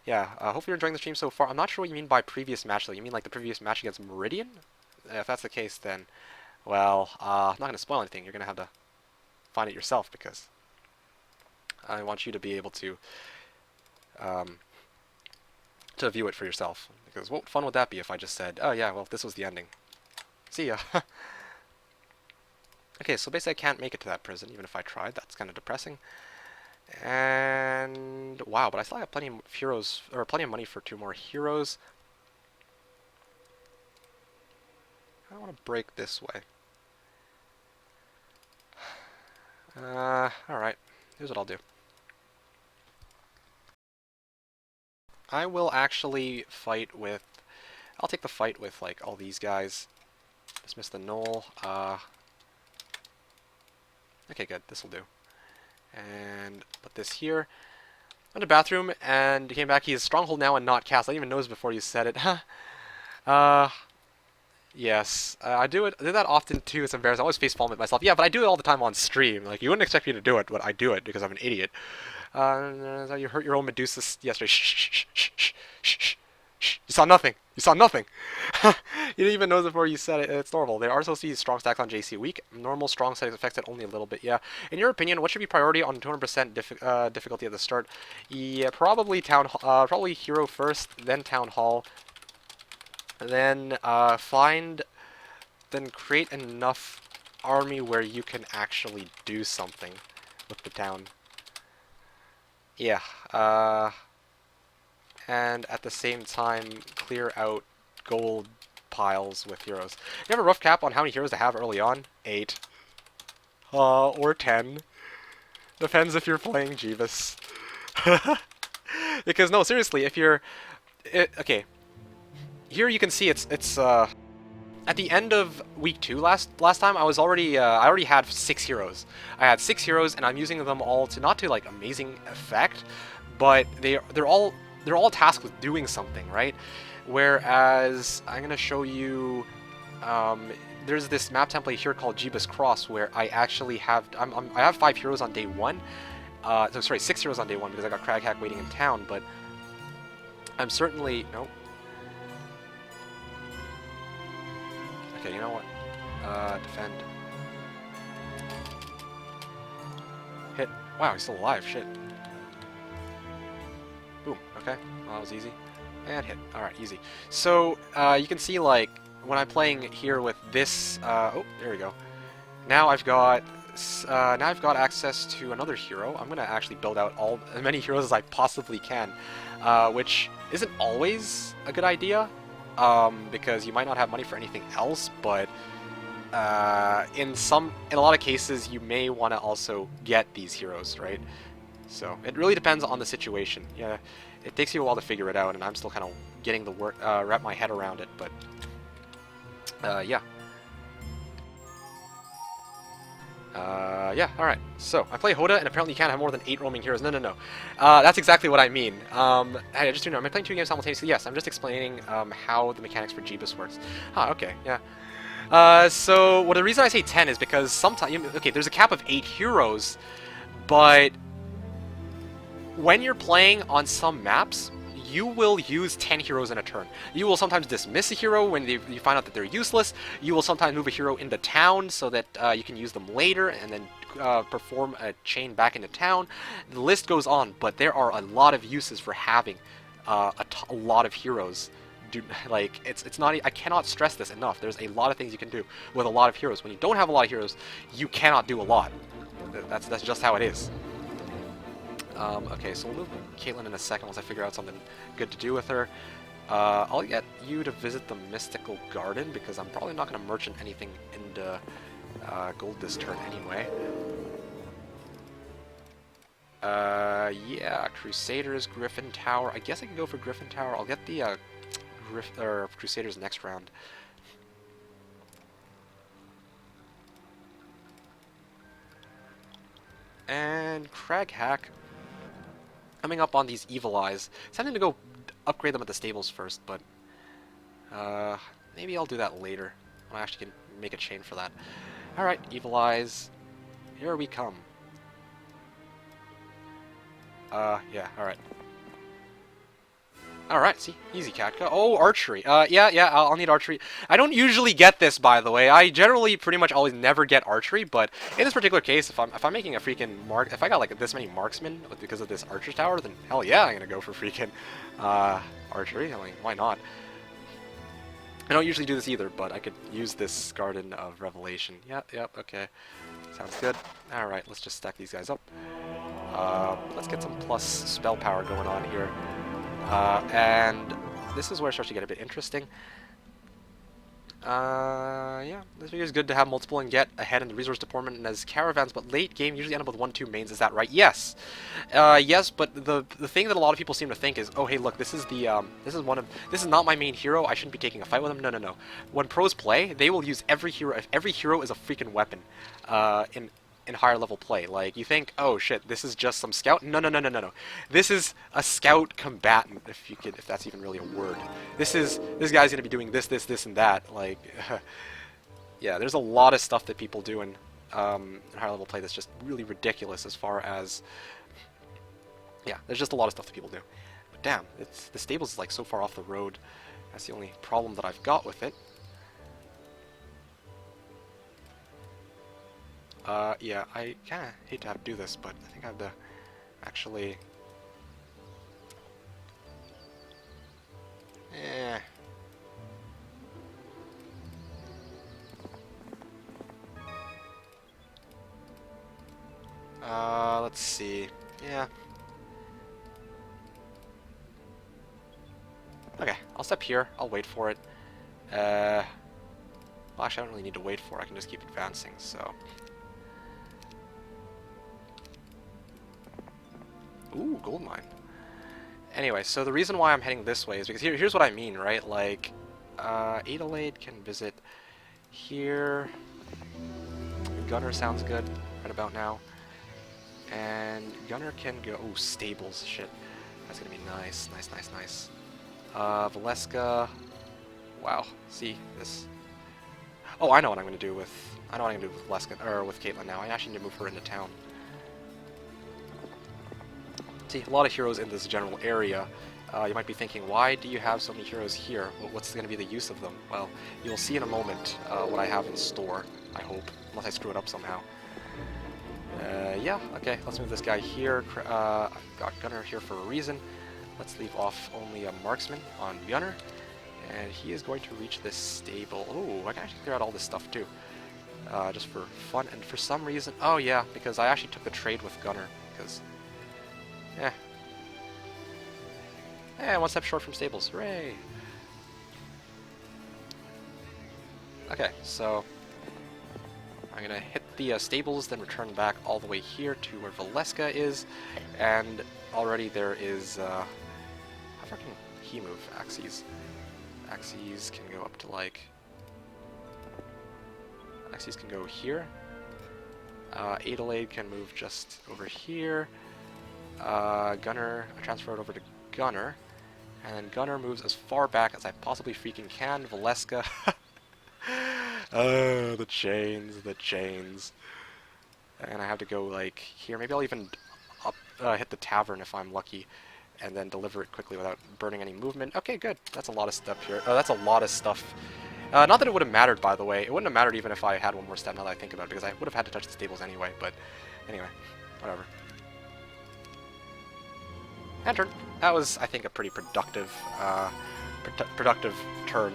Yeah, hope you're enjoying the stream so far. I'm not sure what you mean by previous match, though. You mean like the previous match against Meridian? If that's the case, then... Well, I'm not going to spoil anything. You're going to have to find it yourself, because I want you to be able to view it for yourself. Because what fun would that be if I just said, oh yeah, well, this was the ending. See ya. Okay, so basically I can't make it to that prison, even if I tried. That's kind of depressing. And wow, but I still have plenty of heroes, or plenty of money for 2 more heroes. I want to break this way. Alright. Here's what I'll do. I will actually fight with... I'll take the fight with, like, all these guys. Dismiss the Knoll. Okay, good. This'll do. And put this here. Went to bathroom, and he came back. He is Stronghold now and not cast. I didn't even notice before you said it. Yes, I do it. I do that often too. It's embarrassing. I always face palm it myself. Yeah, but I do it all the time on stream. Like you wouldn't expect me to do it, but I do it because I'm an idiot. You hurt your own Medusa yesterday. Shh, shh, shh, shh, shh, shh, shh. You saw nothing. You saw nothing. You didn't even know before you said it. It's normal. There are supposed to be strong stacks on JC weak. Normal strong stacks affects it only a little bit. Yeah. In your opinion, what should be priority on 200% difficulty at the start? Yeah, probably probably hero first, then town hall, then then create enough army where you can actually do something with the town. Yeah, and at the same time clear out gold piles with heroes. You have a rough cap on how many heroes to have early on? 8. Or 10. Depends if you're playing Jebus. Because no, seriously, if you're... okay. Here you can see it's at the end of week 2 last time, I already had 6 heroes. I had 6 heroes, and I'm using them all to not to like amazing effect, but they're all tasked with doing something, right? Whereas I'm gonna show you, there's this map template here called Jebus Cross where I actually have I have 5 heroes on day 1. So sorry, 6 heroes on day 1 because I got Crag Hack waiting in town, but I'm certainly no. Okay, you know what? Defend. Hit. Wow, he's still alive. Shit. Boom. Okay. Well, that was easy. And hit. Alright, easy. So, you can see, like, when I'm playing here with this... oh, there we go. Now I've got access to another hero. I'm going to actually build out as many heroes as I possibly can, which isn't always a good idea. Because you might not have money for anything else, but in a lot of cases you may want to also get these heroes, right? So it really depends on the situation. Yeah, it takes you a while to figure it out, and I'm still kind of getting the wrap my head around it, but yeah. Yeah, alright. So, I play Hoda, and apparently you can't have more than 8 roaming heroes. No. That's exactly what I mean. Hey, I just tuned in. Am I playing 2 games simultaneously? Yes, I'm just explaining how the mechanics for Jebus works. Okay, yeah. So, the reason I say 10 is because sometimes... Okay, there's a cap of 8 heroes, but when you're playing on some maps, you will use 10 heroes in a turn. You will sometimes dismiss a hero when you find out that they're useless. You will sometimes move a hero into town so that you can use them later and then perform a chain back into town. The list goes on, but there are a lot of uses for having a lot of heroes. It's not... I cannot stress this enough. There's a lot of things you can do with a lot of heroes. When you don't have a lot of heroes, you cannot do a lot. That's just how it is. Okay, so we'll move Caitlyn in a second once I figure out something good to do with her. I'll get you to visit the Mystical Garden, because I'm probably not going to merchant anything into gold this turn anyway. Yeah, Crusaders, Griffin Tower. I guess I can go for Griffin Tower. I'll get the Crusaders next round. And Crag Hack. Coming up on these Evil Eyes. It's time to go upgrade them at the stables first, but maybe I'll do that later when I actually can make a chain for that. Alright, Evil Eyes. Here we come. Yeah, alright. Alright, see? Easy, Katka. Oh, archery. Yeah, I'll need archery. I don't usually get this, by the way. I generally pretty much always never get archery, but in this particular case, if I'm making a freaking mark... If I got, like, this many marksmen because of this archer tower, then hell yeah, I'm gonna go for freaking, archery. I mean, why not? I don't usually do this either, but I could use this Garden of Revelation. Yep, okay. Sounds good. Alright, let's just stack these guys up. Let's get some plus spell power going on here. And this is where it starts to get a bit interesting. Yeah, this video is good to have multiple and get ahead in the resource department and as caravans, but late game usually end up with 1-2 mains. Is that right? Yes. Yes, but the thing that a lot of people seem to think is, oh hey, look, this is not my main hero. I shouldn't be taking a fight with him. No. When pros play, they will use every hero. If every hero is a freaking weapon, in in higher level play. Like, you think, oh shit, this is just some scout? No, no, no, no, no, no. This is a scout combatant, if that's even really a word. This guy's gonna be doing this, this, this, and that. Like, yeah, there's a lot of stuff that people do in higher level play that's just really ridiculous as far as, yeah, there's just a lot of stuff that people do. But damn, the stables is like so far off the road. That's the only problem that I've got with it. Yeah, I kinda hate to have to do this, but I think I have to actually... let's see. Yeah. Okay, I'll step here. I'll wait for it. Well, actually, I don't really need to wait for it. I can just keep advancing, so... Ooh, gold mine. Anyway, so the reason why I'm heading this way is because here's what I mean, right? Like, Adelaide can visit here. Gunner sounds good right about now. And Gunner can go... Ooh, stables, shit. That's gonna be nice, nice, nice, nice. Valeska... Wow, see, this... Oh, I know what I'm gonna do with... I know what I'm gonna do with Valeska, or with Caitlin now. I actually need to move her into town. See, a lot of heroes in this general area. You might be thinking, why do you have so many heroes here? What's going to be the use of them? Well, you'll see in a moment what I have in store, I hope, unless I screw it up somehow. Yeah, okay, let's move this guy here. I've got Gunner here for a reason. Let's leave off only a marksman on Gunner. And he is going to reach this stable. Oh, I can actually clear out all this stuff too. Just for fun, and for some reason... Oh yeah, because I actually took the trade with Gunner, because... one step short from stables. Hooray! Okay, so I'm gonna hit the stables, then return back all the way here to where Valeska is, and already there is how far can he move? Axes. Axes can go up to like. Axes can go here. Adelaide can move just over here. Gunner, I transfer it over to Gunner, and then Gunner moves as far back as I possibly freaking can. Valeska. The chains, the chains. And I have to go like here. Maybe I'll even up, hit the tavern if I'm lucky, and then deliver it quickly without burning any movement. Okay, good. That's a lot of stuff here. That's a lot of stuff. Not that it would have mattered, by the way. It wouldn't have mattered even if I had one more step, now that I think about it, because I would have had to touch the stables anyway, but anyway, whatever. And turn. That was, I think, a pretty productive, productive turn.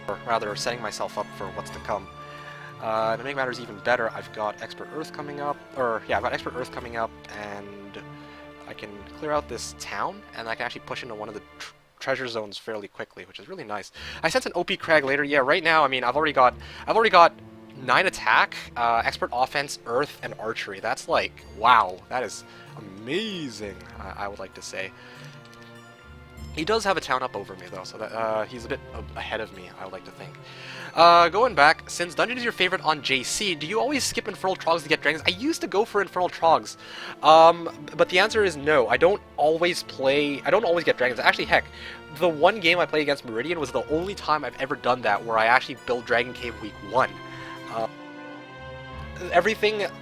Or rather, setting myself up for what's to come. To make matters even better, I've got Expert Earth coming up, I've got Expert Earth coming up, and I can clear out this town, and I can actually push into one of the treasure zones fairly quickly, which is really nice. I sense an OP Crag later. Yeah, right now, I mean, I've already got 9 attack, expert offense, earth, and archery. That's like, wow, that is amazing, I would like to say. He does have a town up over me, though, so that he's a bit ahead of me, I would like to think. Going back, since Dungeon is your favorite on JC, do you always skip Infernal Trogs to get dragons? I used to go for Infernal Trogs, but the answer is no. I don't always get dragons. Actually, heck, the one game I played against Meridian was the only time I've ever done that where I actually built Dragon Cave week 1.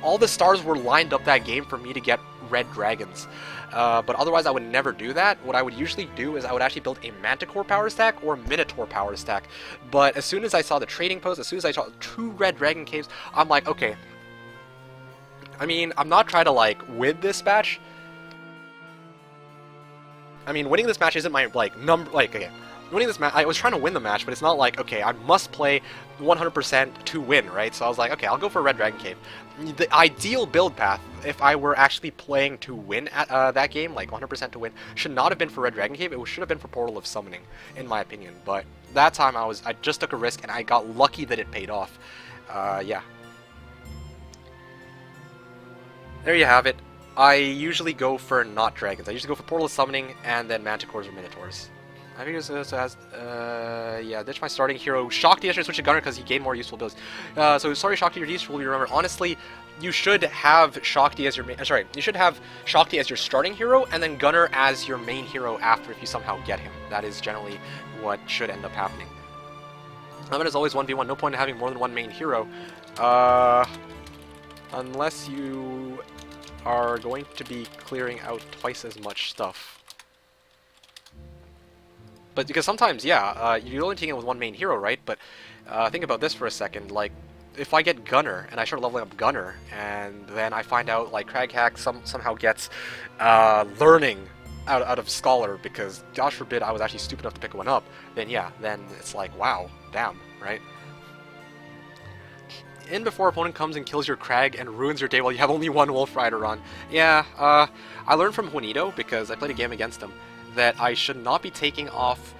All the stars were lined up that game for me to get red dragons. But otherwise I would never do that. What I would usually do is I would actually build a Manticore power stack or a Minotaur power stack. But as soon as I saw the trading post, as soon as I saw 2 red dragon caves, I'm like, okay. I mean, I'm not trying to like win this match. I mean, winning this match isn't my okay. Winning this match, I was trying to win the match, but it's not like, okay, I must play 100% to win, right? So I was like, okay, I'll go for a Red Dragon Cave. The ideal build path, if I were actually playing to win at that game, like 100% to win, should not have been for Red Dragon Cave. It should have been for Portal of Summoning, in my opinion. But that time I just took a risk, and I got lucky that it paid off. Yeah. There you have it. I usually go for not dragons. I usually go for Portal of Summoning, and then Manticores or Minotaurs. I think it also has, yeah, ditch my starting hero. Shakti, I should switch to Gunner because he gained more useful abilities. So sorry, Shakti, your useful will be remembered. Honestly, you should have Shakti as your main, sorry, you should have Shakti as your starting hero and then Gunner as your main hero after if you somehow get him. That is generally what should end up happening. It is always 1v1, no point in having more than one main hero. Unless you are going to be clearing out twice as much stuff. But because sometimes, yeah, you're only taking it with one main hero, right? But think about this for a second. Like, if I get Gunner, and I start leveling up Gunner, and then I find out, like, Craghack somehow gets Learning out of Scholar, because, gosh forbid, I was actually stupid enough to pick one up, then yeah, then it's like, wow, damn, right? In before opponent comes and kills your Crag and ruins your day while you have only one Wolf Rider on. Yeah, I learned from Juanito, because I played a game against him, that I should not be taking off,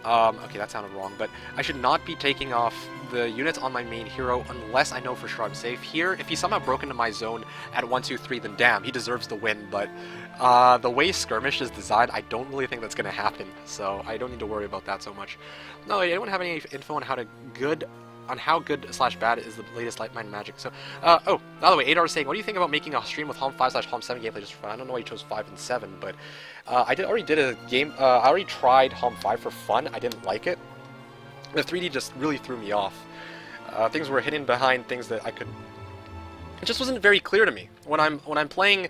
okay, that sounded wrong, but I should not be taking off the units on my main hero unless I know for sure I'm safe. Here, if he somehow broke into my zone at 1, 2, 3, then damn, he deserves the win, but the way Skirmish is designed, I don't really think that's going to happen, so I don't need to worry about that so much. No, anyone have any info on how good / bad is the latest Lightmine magic? So, oh, by the way, Adar is saying, what do you think about making a stream with HOM 5 / HOM 7 gameplay just for fun? I don't know why you chose 5 and 7, but I already did a game, I already tried HOM 5 for fun. I didn't like it. The 3D just really threw me off. Things were hidden behind things that I could... It just wasn't very clear to me. When I'm playing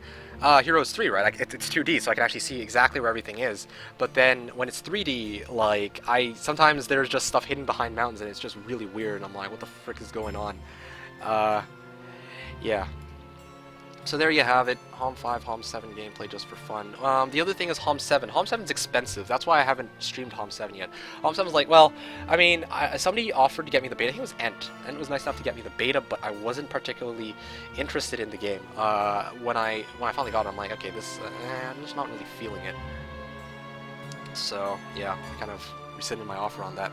Heroes 3, right, it's 2D, so I can actually see exactly where everything is. But then when it's 3D, like, sometimes there's just stuff hidden behind mountains, and it's just really weird, and I'm like, what the frick is going on? Yeah. So there you have it, HOM 5, HOM 7 gameplay just for fun. The other thing is HOM 7. HOM 7's expensive, that's why I haven't streamed HOM 7 yet. HOM 7's like, well, I mean, somebody offered to get me the beta. I think it was Ent. Ent was nice enough to get me the beta, but I wasn't particularly interested in the game. When I finally got it, I'm like, okay, this, I'm just not really feeling it. So, yeah, I kind of rescinded my offer on that.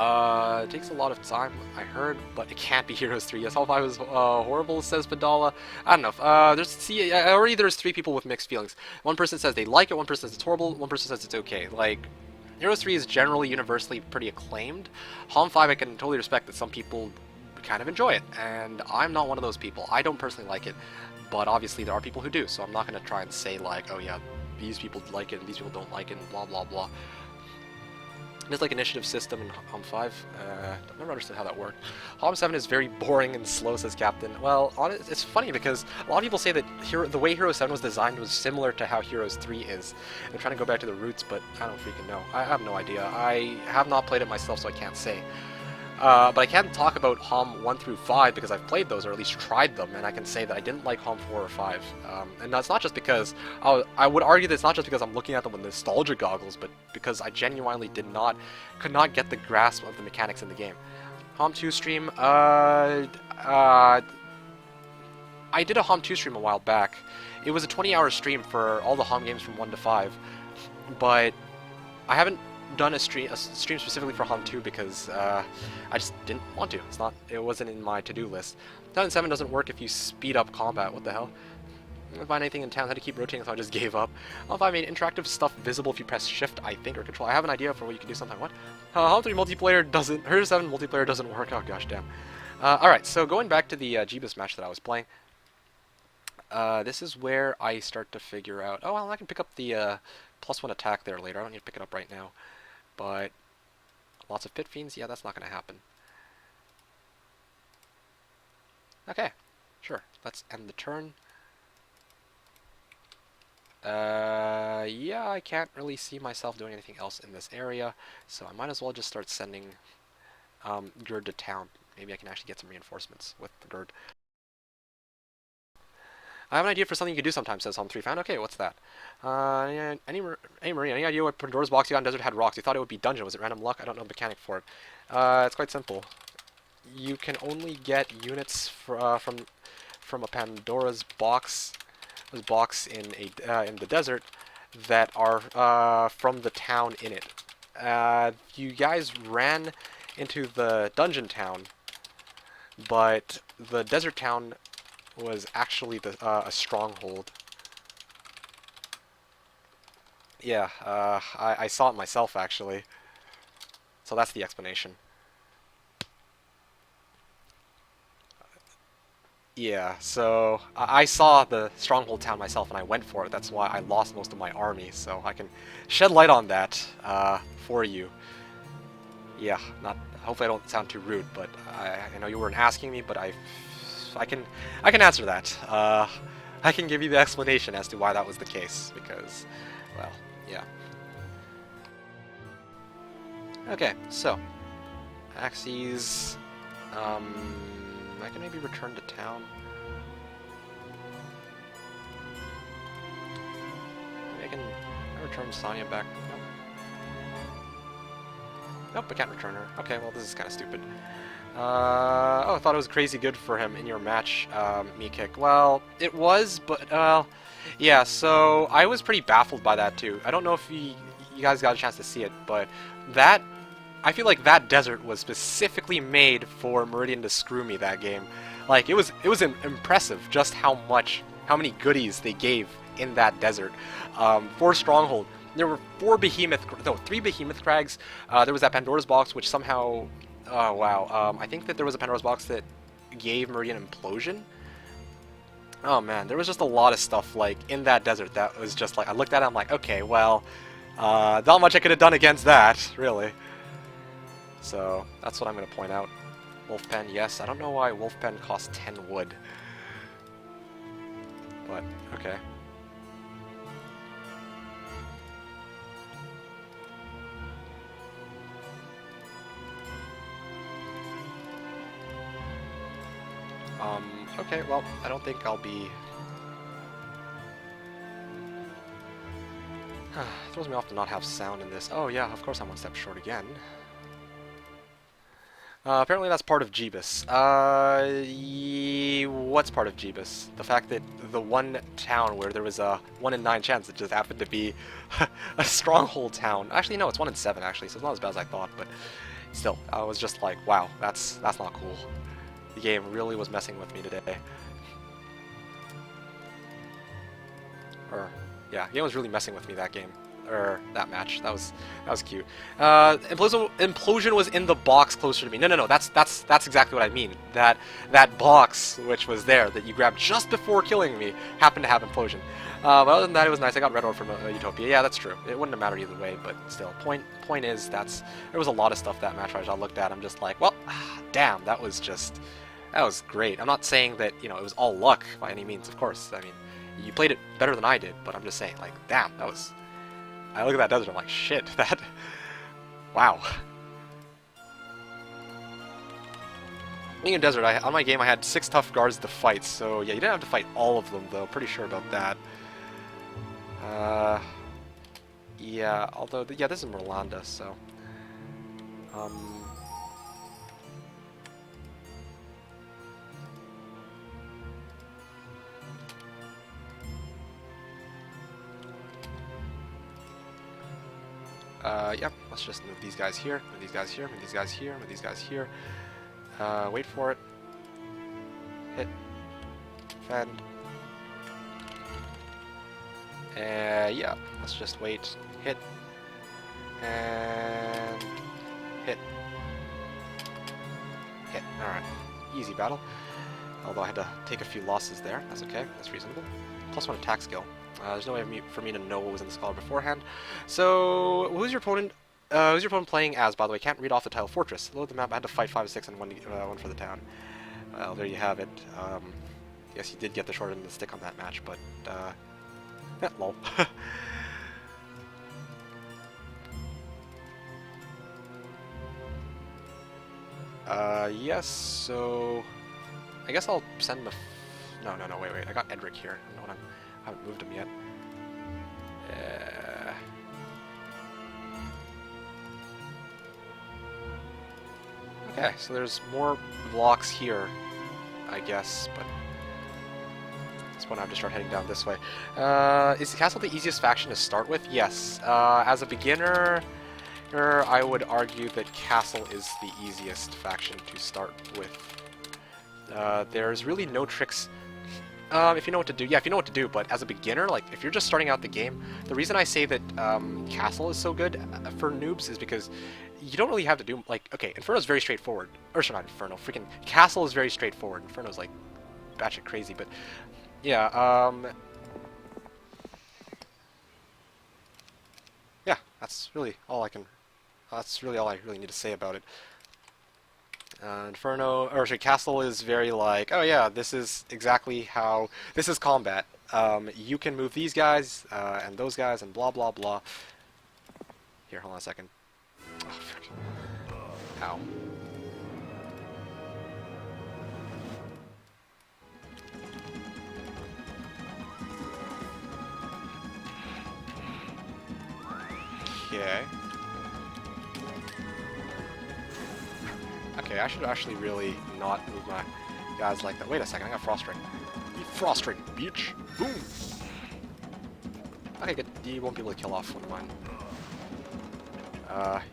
It takes a lot of time, I heard, but it can't be Heroes 3. Yes, HOM 5 was horrible, says Padala. I don't know. Already there's 3 people with mixed feelings. One person says they like it, one person says it's horrible, one person says it's okay. Like, Heroes 3 is generally universally pretty acclaimed. HOM 5, I can totally respect that some people kind of enjoy it, and I'm not one of those people. I don't personally like it, but obviously there are people who do, so I'm not going to try and say, like, oh yeah, these people like it and these people don't like it and blah blah blah. There's like initiative system in HOM 5. I've never understood how that worked. HOM 7 is very boring and slow, says Captain. Well, it's funny because a lot of people say that the way Hero 7 was designed was similar to how Heroes 3 is. They're trying to go back to the roots, but I don't freaking know. I have no idea. I have not played it myself, so I can't say. But I can talk about HOM 1 through 5 because I've played those, or at least tried them, and I can say that I didn't like HOM 4 or 5. And that's not just because... I would argue that it's not just because I'm looking at them with nostalgia goggles, but because I genuinely could not get the grasp of the mechanics in the game. HOM 2 stream, I did a HOM 2 stream a while back. It was a 20-hour stream for all the HOM games from 1 to 5, but I haven't done a stream specifically for HOM 2 because I just didn't want to. It wasn't in my to-do list. 7 doesn't work if you speed up combat. What the hell? I didn't find anything in town. I had to keep rotating, so I just gave up. HOM 5 made interactive stuff visible if you press Shift, I think, or Control. I have an idea for what you can do sometime. What? HOM 3 multiplayer doesn't... Heroes 7 multiplayer doesn't work. Oh gosh, damn. Alright, so going back to the Jebus match that I was playing. This is where I start to figure out... Oh, well, I can pick up the +1 attack there later. I don't need to pick it up right now. But lots of Pit Fiends? Yeah, that's not going to happen. Okay, sure. Let's end the turn. Yeah, I can't really see myself doing anything else in this area, so I might as well just start sending Gerd to town. Maybe I can actually get some reinforcements with the Gerd. I have an idea for something you can do sometimes, says HOM 3 fan. Okay, what's that? Hey Marie, any idea what Pandora's box you got in Desert had rocks? You thought it would be dungeon. Was it random luck? I don't know the mechanic for it. It's quite simple. You can only get units from a Pandora's box, in the desert that are from the town in it. You guys ran into the dungeon town, but the desert town was actually a stronghold. Yeah, I saw it myself, actually. So that's the explanation. Yeah, so I saw the stronghold town myself, and I went for it. That's why I lost most of my army, so I can shed light on that for you. Yeah, not. Hopefully, I don't sound too rude, but I know you weren't asking me, but I can, I can answer that. I can give you the explanation as to why that was the case, because, well, yeah. Okay, so Axes. I can maybe return to town. Maybe I return Sonya back. Nope. Nope, I can't return her. Okay, well, this is kind of stupid. Oh, I thought it was crazy good for him in your match, me kick. Well, it was, but, yeah, so I was pretty baffled by that, too. I don't know if you guys got a chance to see it, but that, I feel like that desert was specifically made for Meridian to screw me that game. Like, it was impressive just how many goodies they gave in that desert. For Stronghold, there were 3 Behemoth Crags. There was that Pandora's Box, which somehow, oh wow, I think that there was a Pandora's Box that gave Meridian Implosion. Oh man, there was just a lot of stuff like in that desert that was just like, I looked at it, I'm like, okay, well, not much I could have done against that, really. So that's what I'm going to point out. Wolf Pen, yes. I don't know why Wolf Pen costs 10 wood. But, okay. Okay, well, I don't think I'll be... It throws me off to not have sound in this. Oh yeah, of course I'm one step short again. Apparently that's part of Jebus. What's part of Jebus? The fact that the one town where there was a 1 in 9 chance it just happened to be a stronghold town. Actually, no, it's 1 in 7 actually, so it's not as bad as I thought, but still, I was just like, wow, that's not cool. The game really was messing with me today. Or, yeah, the game was really messing with me that game. Or that match. That was cute. Implosion was in the box closer to me. No, that's exactly what I mean. That box which was there that you grabbed just before killing me happened to have Implosion. But other than that, it was nice. I got Red Orb from Utopia. Yeah, that's true. It wouldn't have mattered either way, but still. Point is, there was a lot of stuff that match I looked at. I'm just like, well, damn, that was great. I'm not saying that it was all luck by any means. Of course, I mean, you played it better than I did, but I'm just saying, like, damn, that was. I look at that desert, I'm like, shit, that... Wow. Being in desert, on my game I had 6 tough guards to fight, so yeah, you didn't have to fight all of them, though. Pretty sure about that. Yeah, although, yeah, this is Merlanda, so... Yep, let's just move these guys here, move these guys here, move these guys here, move these guys here. Wait for it. Hit. Fend. Yeah, let's just wait. Hit. And... hit. Hit. Alright. Easy battle. Although I had to take a few losses there. That's okay. That's reasonable. +1 attack skill. There's no way for me to know what was in the scholar beforehand. So, who's your opponent playing as, by the way? Can't read off the tile. Fortress. Load the map. I had to fight 5 or 6 and one for the town. Well, there you have it. Yes, you did get the short end of the stick on that match, but, yeah, lol. Yes, so... I guess I'll send the... No, wait. I got Edric here. I don't know what I haven't moved him yet. Okay, so there's more blocks here, I guess, but at this point I have to start heading down this way. Is the castle the easiest faction to start with? Yes. As a beginner, I would argue that castle is the easiest faction to start with. There's really no tricks If you know what to do, yeah, if you know what to do, but as a beginner, like, if you're just starting out the game, the reason I say that Castle is so good for noobs is because you don't really have to do, like, okay, Inferno's very straightforward. Or, sorry, not Inferno, freaking Castle is very straightforward. Inferno's, like, batshit crazy, but, yeah, yeah, that's really all I can, that's really all I really need to say about it. Inferno, or sorry, Castle is very like, oh yeah, this is exactly how, this is combat. You can move these guys, and those guys, and blah blah blah. Here, hold on a second. Oh, frick. Ow. Okay. Okay, I should actually really not move my guys like that. Wait a second, I got Frost Ring. You Frost Ring, bitch! Boom! Okay, good. You won't be able to kill off one of mine.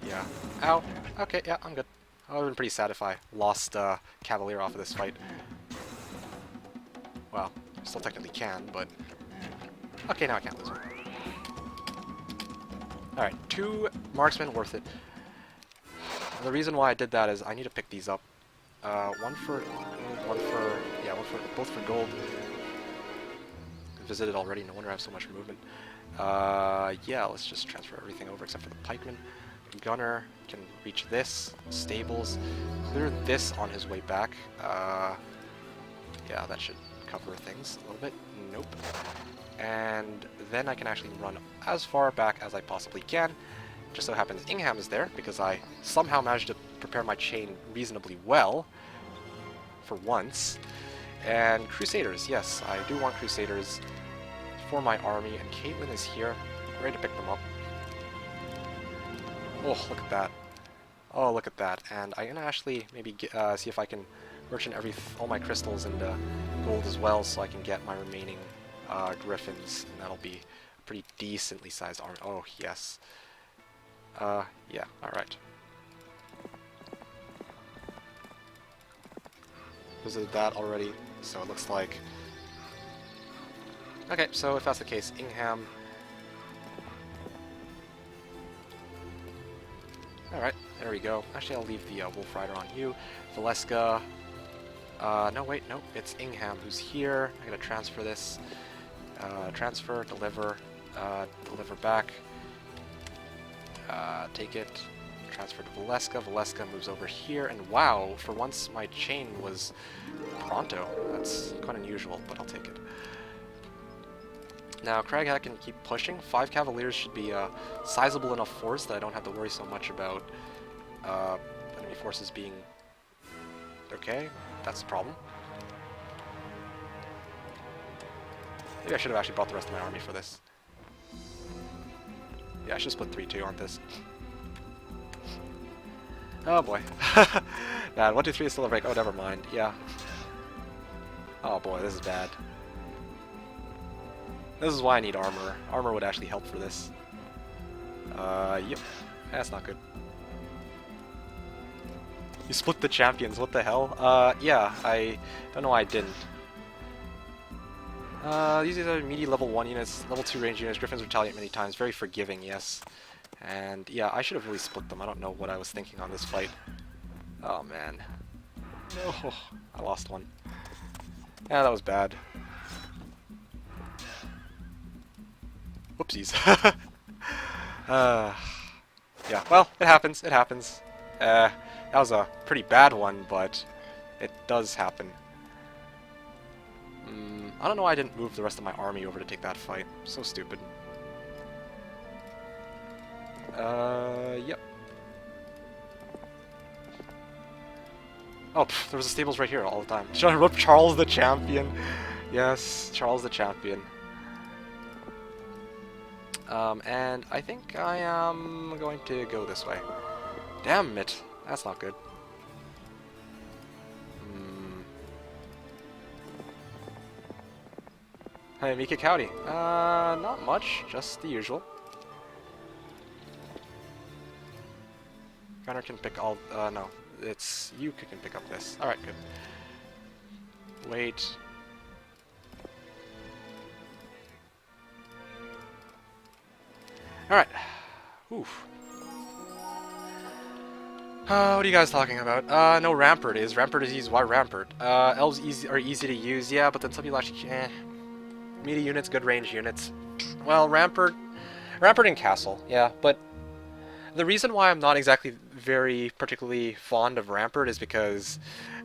Yeah. Ow! Okay, yeah, I'm good. I would have been pretty sad if I lost Cavalier off of this fight. Well, I still technically can, but... Okay, now I can't lose him. Alright, 2 marksmen, worth it. The reason why I did that is I need to pick these up. Both for gold. Visited already, no wonder I have so much movement. Yeah, let's just transfer everything over except for the pikeman. Gunner can reach this. Stables. Clear this on his way back. Yeah, that should cover things a little bit. Nope. And then I can actually run as far back as I possibly can. Just so happens Ingham is there, because I somehow managed to prepare my chain reasonably well, for once. And Crusaders, yes, I do want Crusaders for my army, and Caitlyn is here, ready to pick them up. Oh, look at that. Oh, look at that. And I'm gonna actually maybe get, see if I can merchant all my crystals into gold as well, so I can get my remaining griffins, and that'll be a pretty decently sized army. Oh, yes. Yeah, alright. Visited that already, so it looks like... Okay, so if that's the case, Ingham... Alright, there we go. Actually, I'll leave the Wolf Rider on you. Valeska... no, wait, no, it's Ingham who's here. I'm gonna transfer this. Transfer, deliver, deliver back. Take it, transfer to Valeska. Valeska moves over here, and wow, for once my chain was pronto. That's quite unusual, but I'll take it. Now, Craghat can keep pushing. 5 Cavaliers should be a sizable enough force that I don't have to worry so much about enemy forces being okay. That's the problem. Maybe I should have actually brought the rest of my army for this. Yeah, I should split 3-2 on this. Oh boy. Man, 1, 2, 3 is still a break. Oh, never mind. Yeah. Oh boy, this is bad. This is why I need armor. Armor would actually help for this. Yep. That's not good. You split the champions, what the hell? Yeah, I don't know why I didn't. These are meaty level 1 units, level 2 range units. Griffins retaliate many times. Very forgiving, yes. And yeah, I should have really split them. I don't know what I was thinking on this fight. Oh man. No, I lost one. Yeah, that was bad. Whoopsies. Yeah, well, it happens. It happens. That was a pretty bad one, but it does happen. I don't know why I didn't move the rest of my army over to take that fight. So stupid. Yep. Oh, there was a stables right here all the time. Should I rip Charles the Champion? Yes, Charles the Champion. And I think I am going to go this way. Damn it. That's not good. Hey, Mika Cowdy. Not much. Just the usual. Gunner can pick all... no. It's you who can pick up this. Alright, good. Wait. Alright. Oof. What are you guys talking about? No, Rampart is. Rampart is easy. Why Rampart? Elves are easy to use, yeah, but then some people actually meaty units, good range units. Well, Rampart and Castle, yeah, but the reason why I'm not exactly very particularly fond of Rampart is because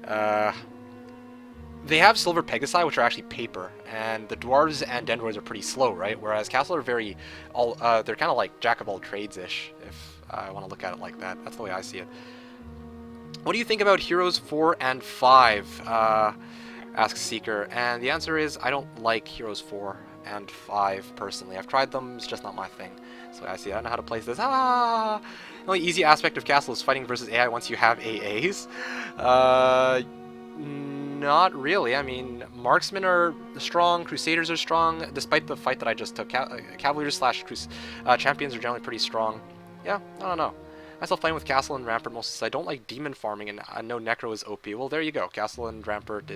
they have Silver Pegasi, which are actually paper, and the Dwarves and Dendroids are pretty slow, right? Whereas Castle are they're kind of like Jack of all trades-ish, if I want to look at it like that. That's the way I see it. What do you think about Heroes 4 and 5? Asks Seeker, and the answer is I don't like Heroes 4 and 5 personally. I've tried them, it's just not my thing. So I see, I don't know how to place this. The only easy aspect of Castle is fighting versus AI once you have AAs. Not really. I mean, marksmen are strong, crusaders are strong, despite the fight that I just took. Cavaliers slash champions are generally pretty strong. Yeah, I don't know. I still playing with Castle and Rampart mostly because I don't like demon farming, and I know Necro is OP. Well, there you go. Castle and Rampart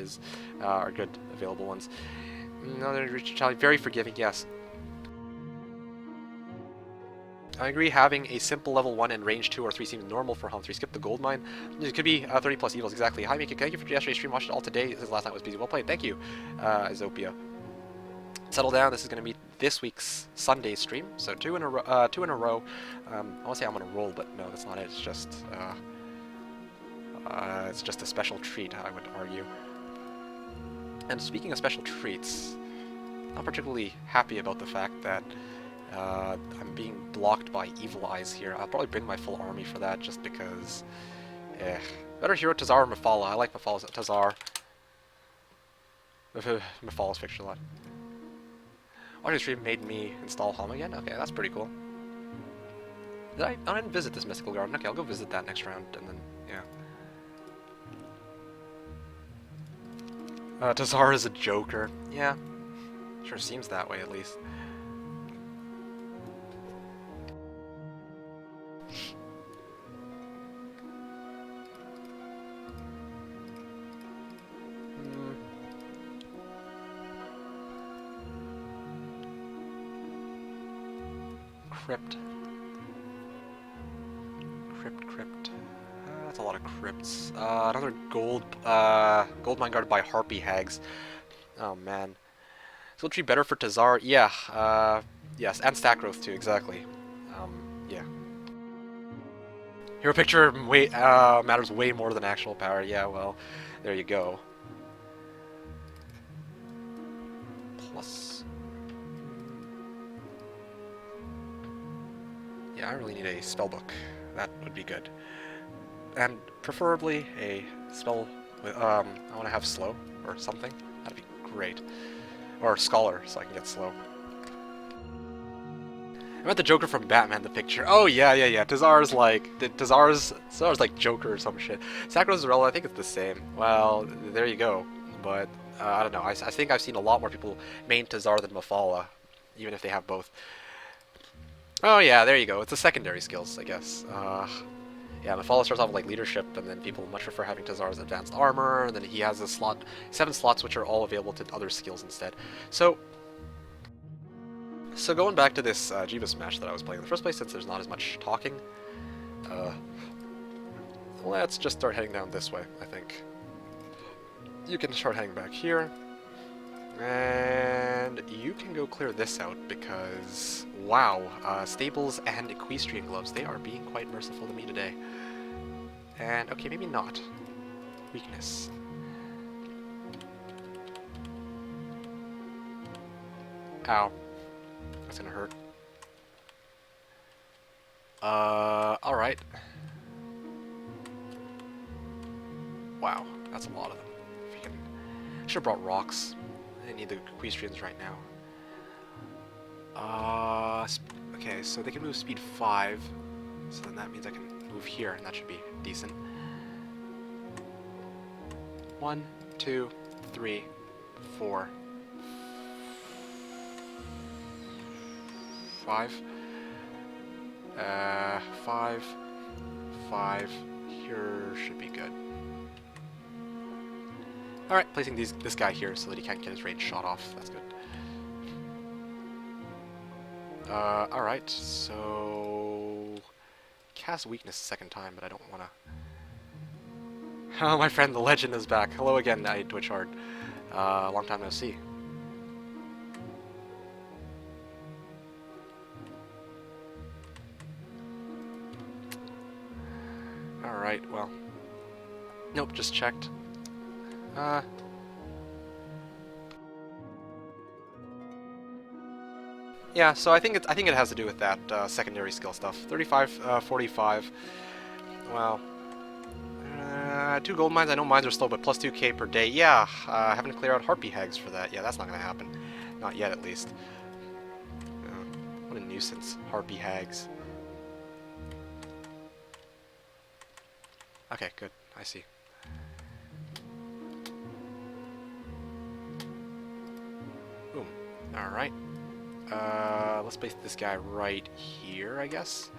are good available ones. Another very forgiving, yes. I agree, having a simple level 1 and range 2 or 3 seems normal for Helm 3. Skip the gold mine. It could be 30 plus evils, exactly. Hi, Mika. Thank you for yesterday's stream. Watched it all today. This last night was busy. Well played. Thank you, Zopia. Settle down. This is going to be this week's Sunday stream. So two in a row. I want to say I'm on a roll, but no, that's not it. It's just a special treat, I would argue. And speaking of special treats, I'm particularly happy about the fact that I'm being blocked by Evil Eyes here. I'll probably bring my full army for that, just because... Better hero, Tazar or Mephala. I like Mephala's Tazar. Mephala's fixture a lot. Watching the stream made me install Helm again? Okay, that's pretty cool. I didn't visit this Mystical Garden. Okay, I'll go visit that next round, and then, yeah. Tazar is a joker. Yeah. Sure seems that way, at least. Crypt. That's a lot of crypts. Another gold mine guarded by harpy hags. Oh man. Skill tree better for Tazar? Yeah. Yes, and stack growth too. Exactly. Yeah. Hero picture matters way more than actual power. Yeah. Well, there you go. Plus. Yeah, I really need a spellbook. That would be good. And preferably a spell with, I want to have slow or something. That'd be great. Or scholar, so I can get slow. I meant the Joker from Batman, the picture. Oh, yeah. Tazar's like Joker or some shit. Sacros Zorella, I think it's the same. Well, there you go. But, I don't know. I think I've seen a lot more people main Tazar than Mephala, even if they have both. Oh yeah, there you go. It's the secondary skills, I guess. Yeah, Mephala starts off with like leadership, and then people much prefer having Tazar's advanced armor, and then he has a 7 slots which are all available to other skills instead. So going back to this Jebus match that I was playing in the first place, since there's not as much talking, let's just start heading down this way, I think. You can start heading back here. And you can go clear this out because, wow, stables and equestrian gloves, they are being quite merciful to me today. And, okay, maybe not. Weakness. Ow. That's gonna hurt. Alright. Wow, that's a lot of them. I should have brought rocks. I need the equestrians right now. Okay, so they can move speed 5, so then that means I can move here, and that should be decent. 1, 2, 3, 4, 5. 5. Here should be good. Alright, placing this guy here so that he can't get his range shot off. That's good. Alright, so... Cast weakness second time, but I don't wanna... Oh, my friend, the legend is back. Hello again, I Twitch Hard. Long time no see. Alright, well... Nope, just checked. Yeah, so I think it has to do with that secondary skill stuff. 35, 45. Well, 2 gold mines. I know mines are slow, but plus 2k per day. Yeah, having to clear out harpy hags for that. Yeah, that's not gonna happen. Not yet, at least. What a nuisance, harpy hags. Okay, good. I see. Boom. All right. Let's place this guy right here, I guess.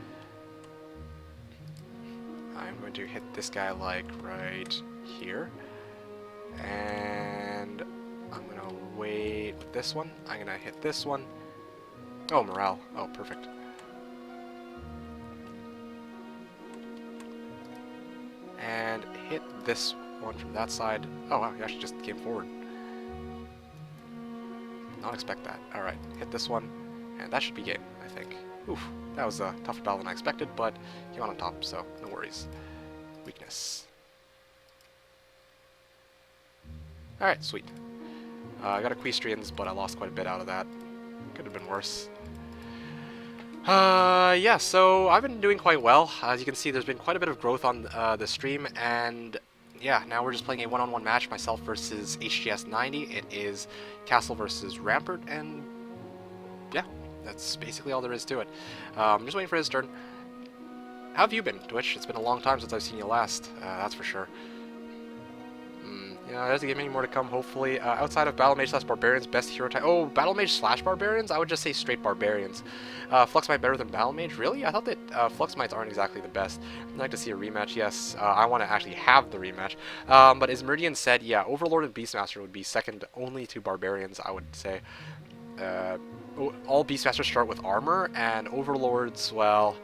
I'm going to hit this guy, like, right here. And I'm going to wait with this one. I'm going to hit this one. Oh, morale. Oh, perfect. And hit this one from that side. Oh, wow, he actually just came forward. Not expect that. Alright, hit this one, and that should be game, I think. Oof, that was a tougher battle than I expected, but came out on top, so no worries. Weakness. Alright, sweet. I got equestrians, but I lost quite a bit out of that. Could have been worse. Yeah, so I've been doing quite well. As you can see, there's been quite a bit of growth on the stream, and yeah, now we're just playing a one-on-one match, myself versus HGS90. It is Castle versus Rampart, and yeah, that's basically all there is to it. Just waiting for his turn. How have you been, Twitch? It's been a long time since I've seen you last, that's for sure. Yeah, there's a game, many more to come, hopefully. Outside of Battle Mage slash Barbarians, best hero type. Oh, Battle Mage slash Barbarians? I would just say straight Barbarians. Flux Might better than Battle Mage? Really? I thought that Flux Mites aren't exactly the best. I'd like to see a rematch, yes. I want to actually have the rematch. But as Meridian said, yeah, Overlord and Beastmaster would be second only to Barbarians, I would say. All Beastmasters start with armor, and Overlords, well...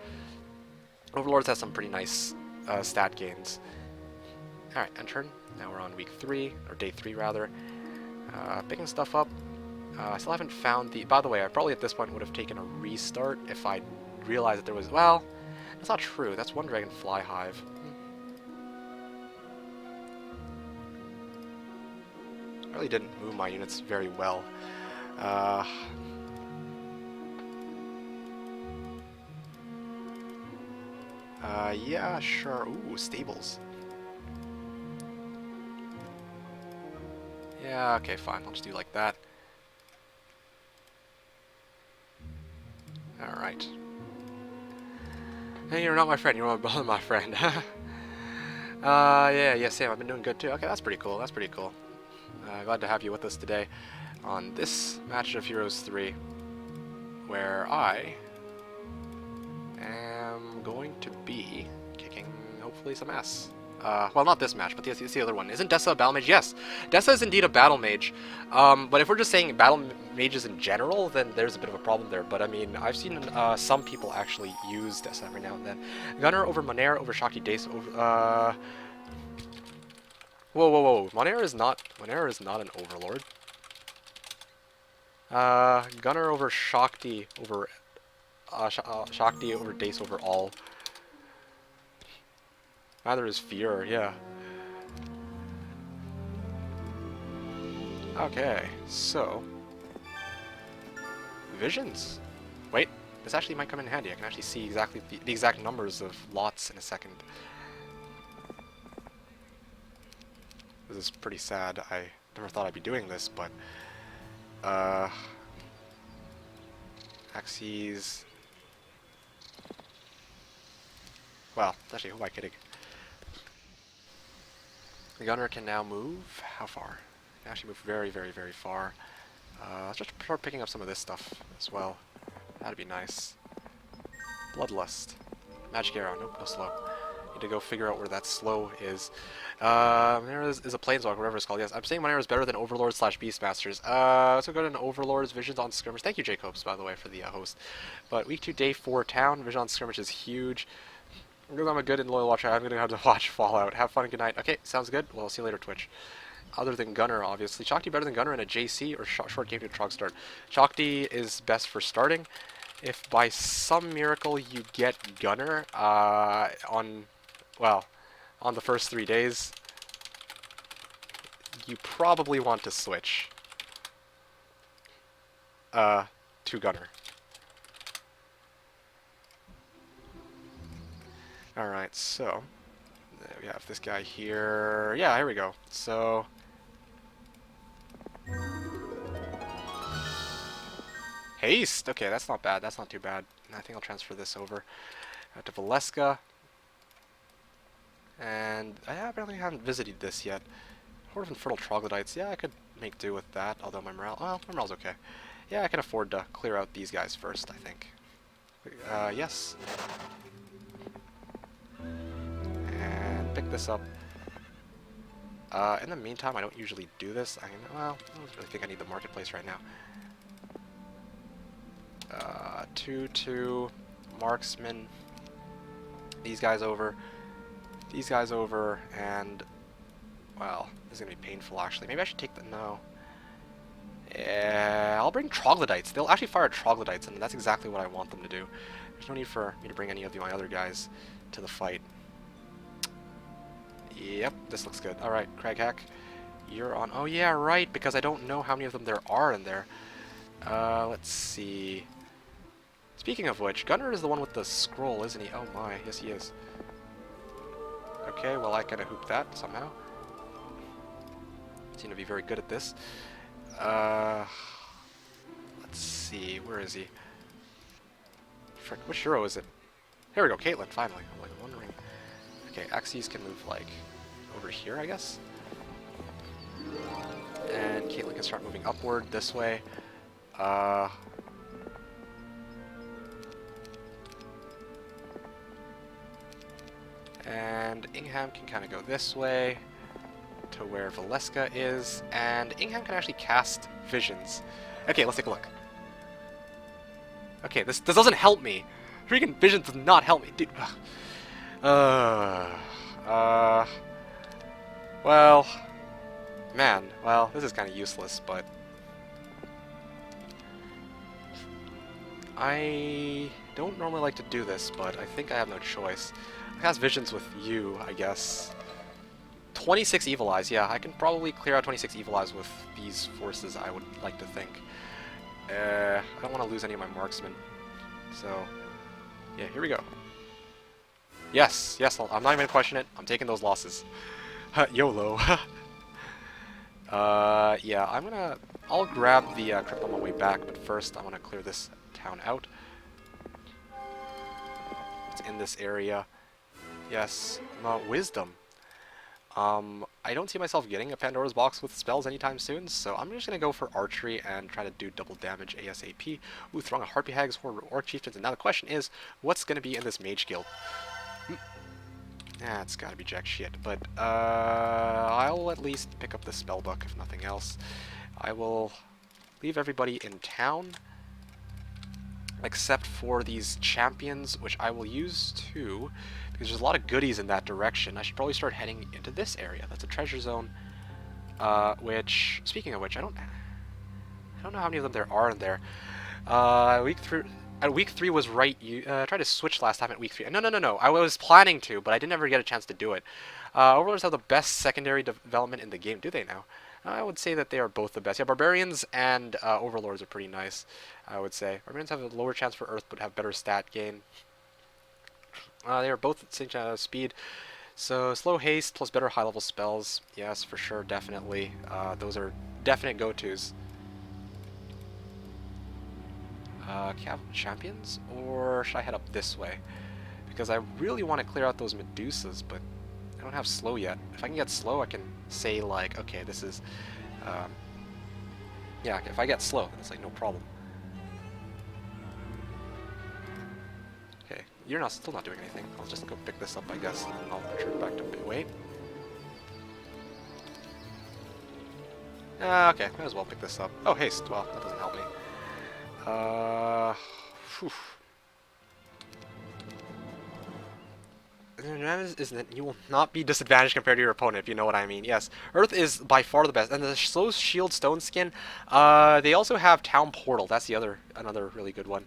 Overlords have some pretty nice stat gains. Alright, end turn. Now we're on week 3, or day 3 rather. Picking stuff up. I still haven't found the... By the way, I probably at this point would have taken a restart if I realized that there was... Well, that's not true. That's one Dragonfly Hive. I really didn't move my units very well. Yeah, sure. Ooh, stables. Yeah, okay, fine. I'll just do like that. Alright. Hey, you're not my friend. You're my friend. Yeah, Sam, I've been doing good too. Okay, that's pretty cool. That's pretty cool. Glad to have you with us today on this match of Heroes 3, where I am going to be kicking, hopefully, some ass. Well, not this match, but the other one. Isn't Dessa a battle mage? Yes, Dessa is indeed a battle mage. But if we're just saying battle mages in general, then there's a bit of a problem there. But I mean, I've seen some people actually use Dessa every now and then. Gunner over Monere over Shakti Dace over... Whoa. Monere is not an overlord. Gunner over Shakti over... Shakti over Dace over all. Neither is Fear, yeah. Okay, so... Visions. Wait, this actually might come in handy. I can actually see exactly the exact numbers of lots in a second. This is pretty sad. I never thought I'd be doing this, but... Axes... Well, actually, who am I kidding? The gunner can now move. How far? Can actually move very, very, very far. Let's just start picking up some of this stuff as well. That'd be nice. Bloodlust. Magic arrow. Nope, no slow. to go figure out where that slow is. There is a Planeswalker, whatever it's called. Yes, I'm saying Monero is better than Overlords / Beastmasters. So go to an Overlords, Visions on Skirmish. Thank you, Jacobs, by the way, for the host. But week 2, day 4, town. Vision on Skirmish is huge. Because I'm a good and loyal watcher, I'm going to have to watch Fallout. Have fun and good night. Okay, sounds good. Well, see you later, Twitch. Other than Gunner, obviously. Shakti better than Gunner in a JC or short game to Trog start? Shakti is best for starting. If by some miracle you get Gunner on the first 3 days, you probably want to switch to Gunner. Alright, so we have this guy here. Yeah, here we go. So haste! Okay, that's not bad. That's not too bad. I think I'll transfer this over to Valeska. And I apparently haven't visited this yet. Horde of Infernal Troglodytes. Yeah, I could make do with that, although my morale... Well, my morale's okay. Yeah, I can afford to clear out these guys first, I think. Yes. And pick this up. In the meantime, I don't usually do this. I don't really think I need the marketplace right now. 2-2 marksman. These guys over. These guys over, and well, this is gonna be painful actually. Maybe I should take the no. Yeah, I'll bring troglodytes. They'll actually fire troglodytes, and that's exactly what I want them to do. There's no need for me to bring any of my other guys to the fight. Yep, this looks good. Alright, Craghack, you're on. Oh yeah, right, because I don't know how many of them there are in there. Let's see. Speaking of which, Gunner is the one with the scroll, isn't he? Oh my, yes he is. Okay, well I kinda hooped that somehow. Seem to be very good at this. Let's see, where is he? Frick, which hero is it? Here we go, Caitlyn, finally. I'm like wondering. Okay, Axes can move like over here, I guess. And Caitlyn can start moving upward this way. And Ingham can kind of go this way to where Valeska is, and Ingham can actually cast visions. Okay, let's take a look. Okay, this doesn't help me. Freaking vision does not help me, dude. Well, man, well, this is kind of useless, but I don't normally like to do this, but I think I have no choice. I cast visions with you, I guess. 26 Evil Eyes, yeah, I can probably clear out 26 Evil Eyes with these forces, I would like to think. I don't want to lose any of my marksmen, so yeah, here we go. Yes, yes, I'm not even gonna question it. I'm taking those losses. YOLO. Yeah, I'll grab the crypt on my way back, but first I want to clear this town out. It's in this area. Yes, wisdom. I don't see myself getting a Pandora's box with spells anytime soon, so I'm just gonna go for archery and try to do double damage ASAP. Ooh, throwing a Harpy Hags, Horde Orc Chieftains, and now the question is, what's gonna be in this Mage Guild? It's gotta be jack shit, but I'll at least pick up the spellbook if nothing else. I will leave everybody in town, except for these champions, which I will use too, because there's a lot of goodies in that direction. I should probably start heading into this area. That's a treasure zone, which, speaking of which, I don't know how many of them there are in there. Week 3 was right. You tried to switch last time at week 3. No. I was planning to, but I didn't ever get a chance to do it. Overlords have the best secondary development in the game. Do they now? I would say that they are both the best. Yeah, Barbarians and Overlords are pretty nice, I would say. Barbarians have a lower chance for Earth, but have better stat gain. They are both at the same speed. So, slow haste plus better high-level spells. Yes, for sure, definitely. Those are definite go-tos. Champions? Or should I head up this way? Because I really want to clear out those Medusas, but I don't have slow yet. If I can get slow, I can say, like, okay, this is... yeah, if I get slow, then it's like no problem. Okay. you're not still not doing anything. I'll just go pick this up, I guess, and then I'll return back to wait. Okay, might as well pick this up. Oh, haste. Well, that doesn't help me. Phew. The advantage is that you will not be disadvantaged compared to your opponent, if you know what I mean. Yes, Earth is by far the best, and the slow shield stone skin. They also have Town Portal. That's the another really good one,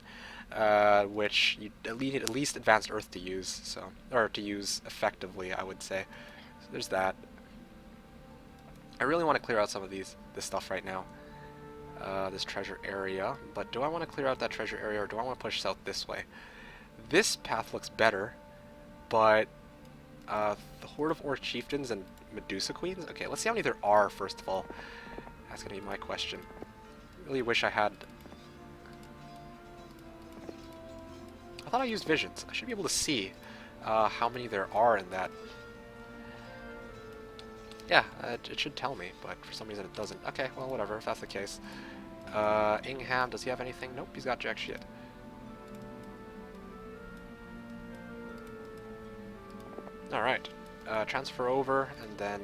which you need at least advanced Earth to use, so or to use effectively, I would say. So there's that. I really want to clear out some of this stuff right now. This treasure area, but do I want to clear out that treasure area, or do I want to push south this way? This path looks better. But the Horde of Orc Chieftains and Medusa Queens? Okay, let's see how many there are, first of all. That's going to be my question. I really wish I had... I thought I used visions. I should be able to see how many there are in that. Yeah, it should tell me, but for some reason it doesn't. Okay, well, whatever, if that's the case. Ingham, does he have anything? Nope, he's got jack shit. Alright, transfer over, and then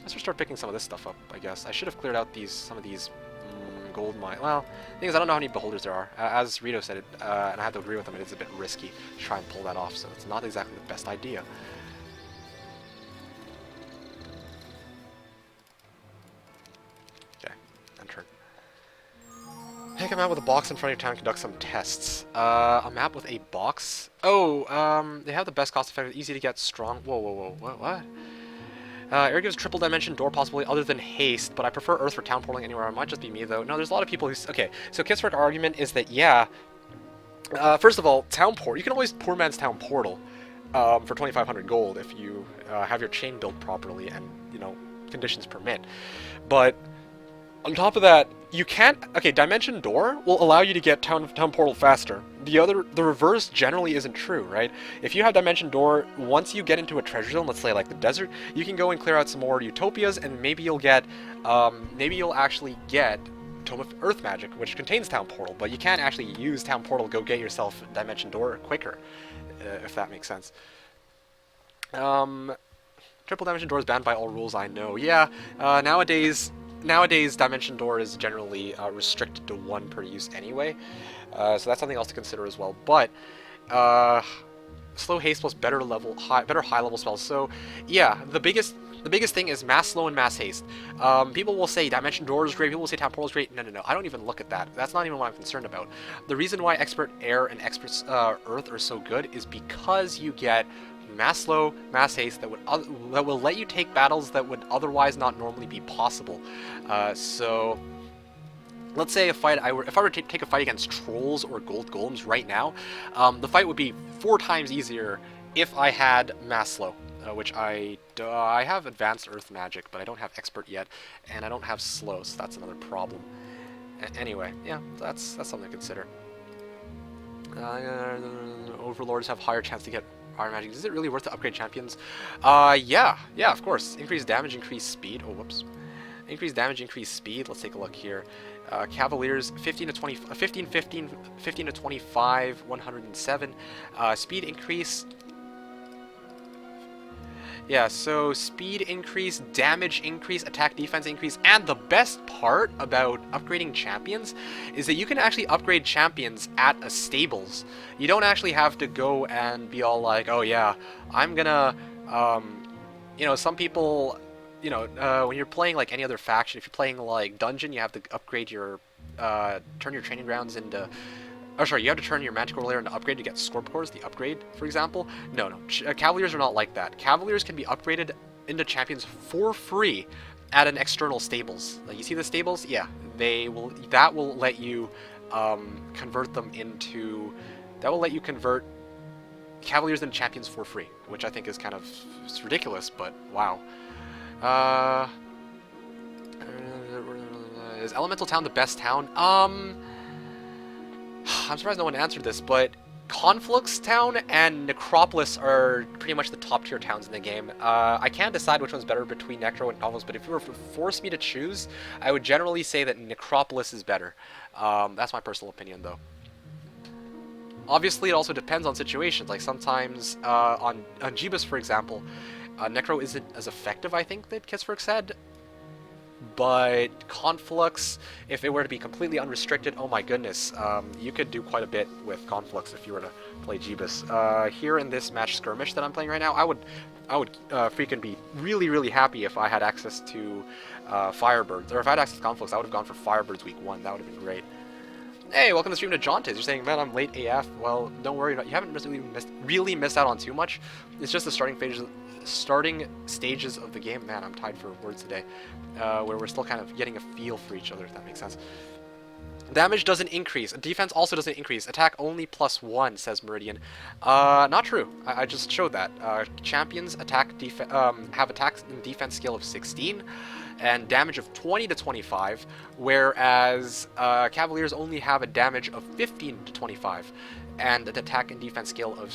let's just start picking some of this stuff up, I guess. I should have cleared out some of these gold mine. Well, the thing is, I don't know how many beholders there are. As Rito said it, and I have to agree with him, it is a bit risky to try and pull that off, so it's not exactly the best idea. Okay, end turn. Pick a map with a box in front of your town and conduct some tests. A map with a box? Oh, they have the best cost effective, easy to get, strong. Whoa, what? Air gives triple dimension door possibly other than haste, but I prefer Earth for town portaling anywhere. It might just be me though. No, there's a lot of people who... Okay, so Kitsford argument is that, yeah, first of all, town port. You can always poor man's town portal for 2,500 gold if you have your chain built properly and, you know, conditions permit. But on top of that, you can't... Okay, Dimension Door will allow you to get Town Portal faster. The reverse generally isn't true, right? If you have Dimension Door, once you get into a treasure zone, let's say like the desert, you can go and clear out some more Utopias, and maybe you'll get... maybe you'll actually get Tome of Earth Magic, which contains Town Portal, but you can't actually use Town Portal to go get yourself Dimension Door quicker, if that makes sense. Triple Dimension Door is banned by all rules, I know. Yeah, Nowadays, Dimension Door is generally restricted to 1 per use anyway, so that's something else to consider as well. But slow haste plus better high level spells. So yeah, the biggest thing is mass slow and mass haste. People will say Dimension Door is great. People will say Town Portal is great. No. I don't even look at that. That's not even what I'm concerned about. The reason why Expert Air and Expert Earth are so good is because you get mass slow, mass haste that will let you take battles that would otherwise not normally be possible. So let's say if I were to take a fight against trolls or gold golems right now, the fight would be 4 times easier if I had mass slow, which I have advanced earth magic, but I don't have expert yet, and I don't have slow, so that's another problem. Anyway, yeah, that's something to consider. Overlords have higher chance to get Iron Magic. Is it really worth to upgrade champions? Yeah, of course. Increased damage, increased speed. Oh, whoops. Increased damage, increased speed. Let's take a look here. Cavaliers, 15 to 25, 107. Speed increase. Yeah, so speed increase, damage increase, attack defense increase, and the best part about upgrading champions is that you can actually upgrade champions at a stables. You don't actually have to go and be all like, oh yeah, I'm gonna, you know, some people, you know, when you're playing like any other faction, if you're playing like Dungeon, you have to upgrade your, turn your training grounds into... Oh, sorry, you have to turn your magical layer into upgrade to get Scorp Cores, the upgrade, for example. No. Cavaliers are not like that. Cavaliers can be upgraded into champions for free at an external stables. Like, you see the stables? Yeah, that will let you convert them into... That will let you convert Cavaliers into champions for free, which I think is kind of... It's ridiculous, but wow. Is Elemental Town the best town? I'm surprised no one answered this, but Conflux Town and Necropolis are pretty much the top tier towns in the game. I can't decide which one's better between Necro and Conflux, but if you were to force me to choose, I would generally say that Necropolis is better. That's my personal opinion, though. Obviously, it also depends on situations. Like sometimes on Jebus, for example, Necro isn't as effective, I think, that Kiswerk said. But Conflux, if it were to be completely unrestricted, oh my goodness, you could do quite a bit with Conflux if you were to play Jebus. Here in this match Skirmish that I'm playing right now, I would freaking be really, really happy if I had access to Firebirds. Or if I had access to Conflux, I would have gone for Firebirds week 1. That would have been great. Hey, welcome to the stream to Jauntis. You're saying, man, I'm late AF. Well, don't worry, you haven't really missed out on too much. It's just the starting stages of the game. Man, I'm tied for words today, where we're still kind of getting a feel for each other, if that makes sense. Damage doesn't increase. Defense also doesn't increase. Attack only +1, says Meridian. Not true. I just showed that. Champions have attack and defense skill of 16 and damage of 20 to 25, whereas Cavaliers only have a damage of 15 to 25 and an attack and defense skill of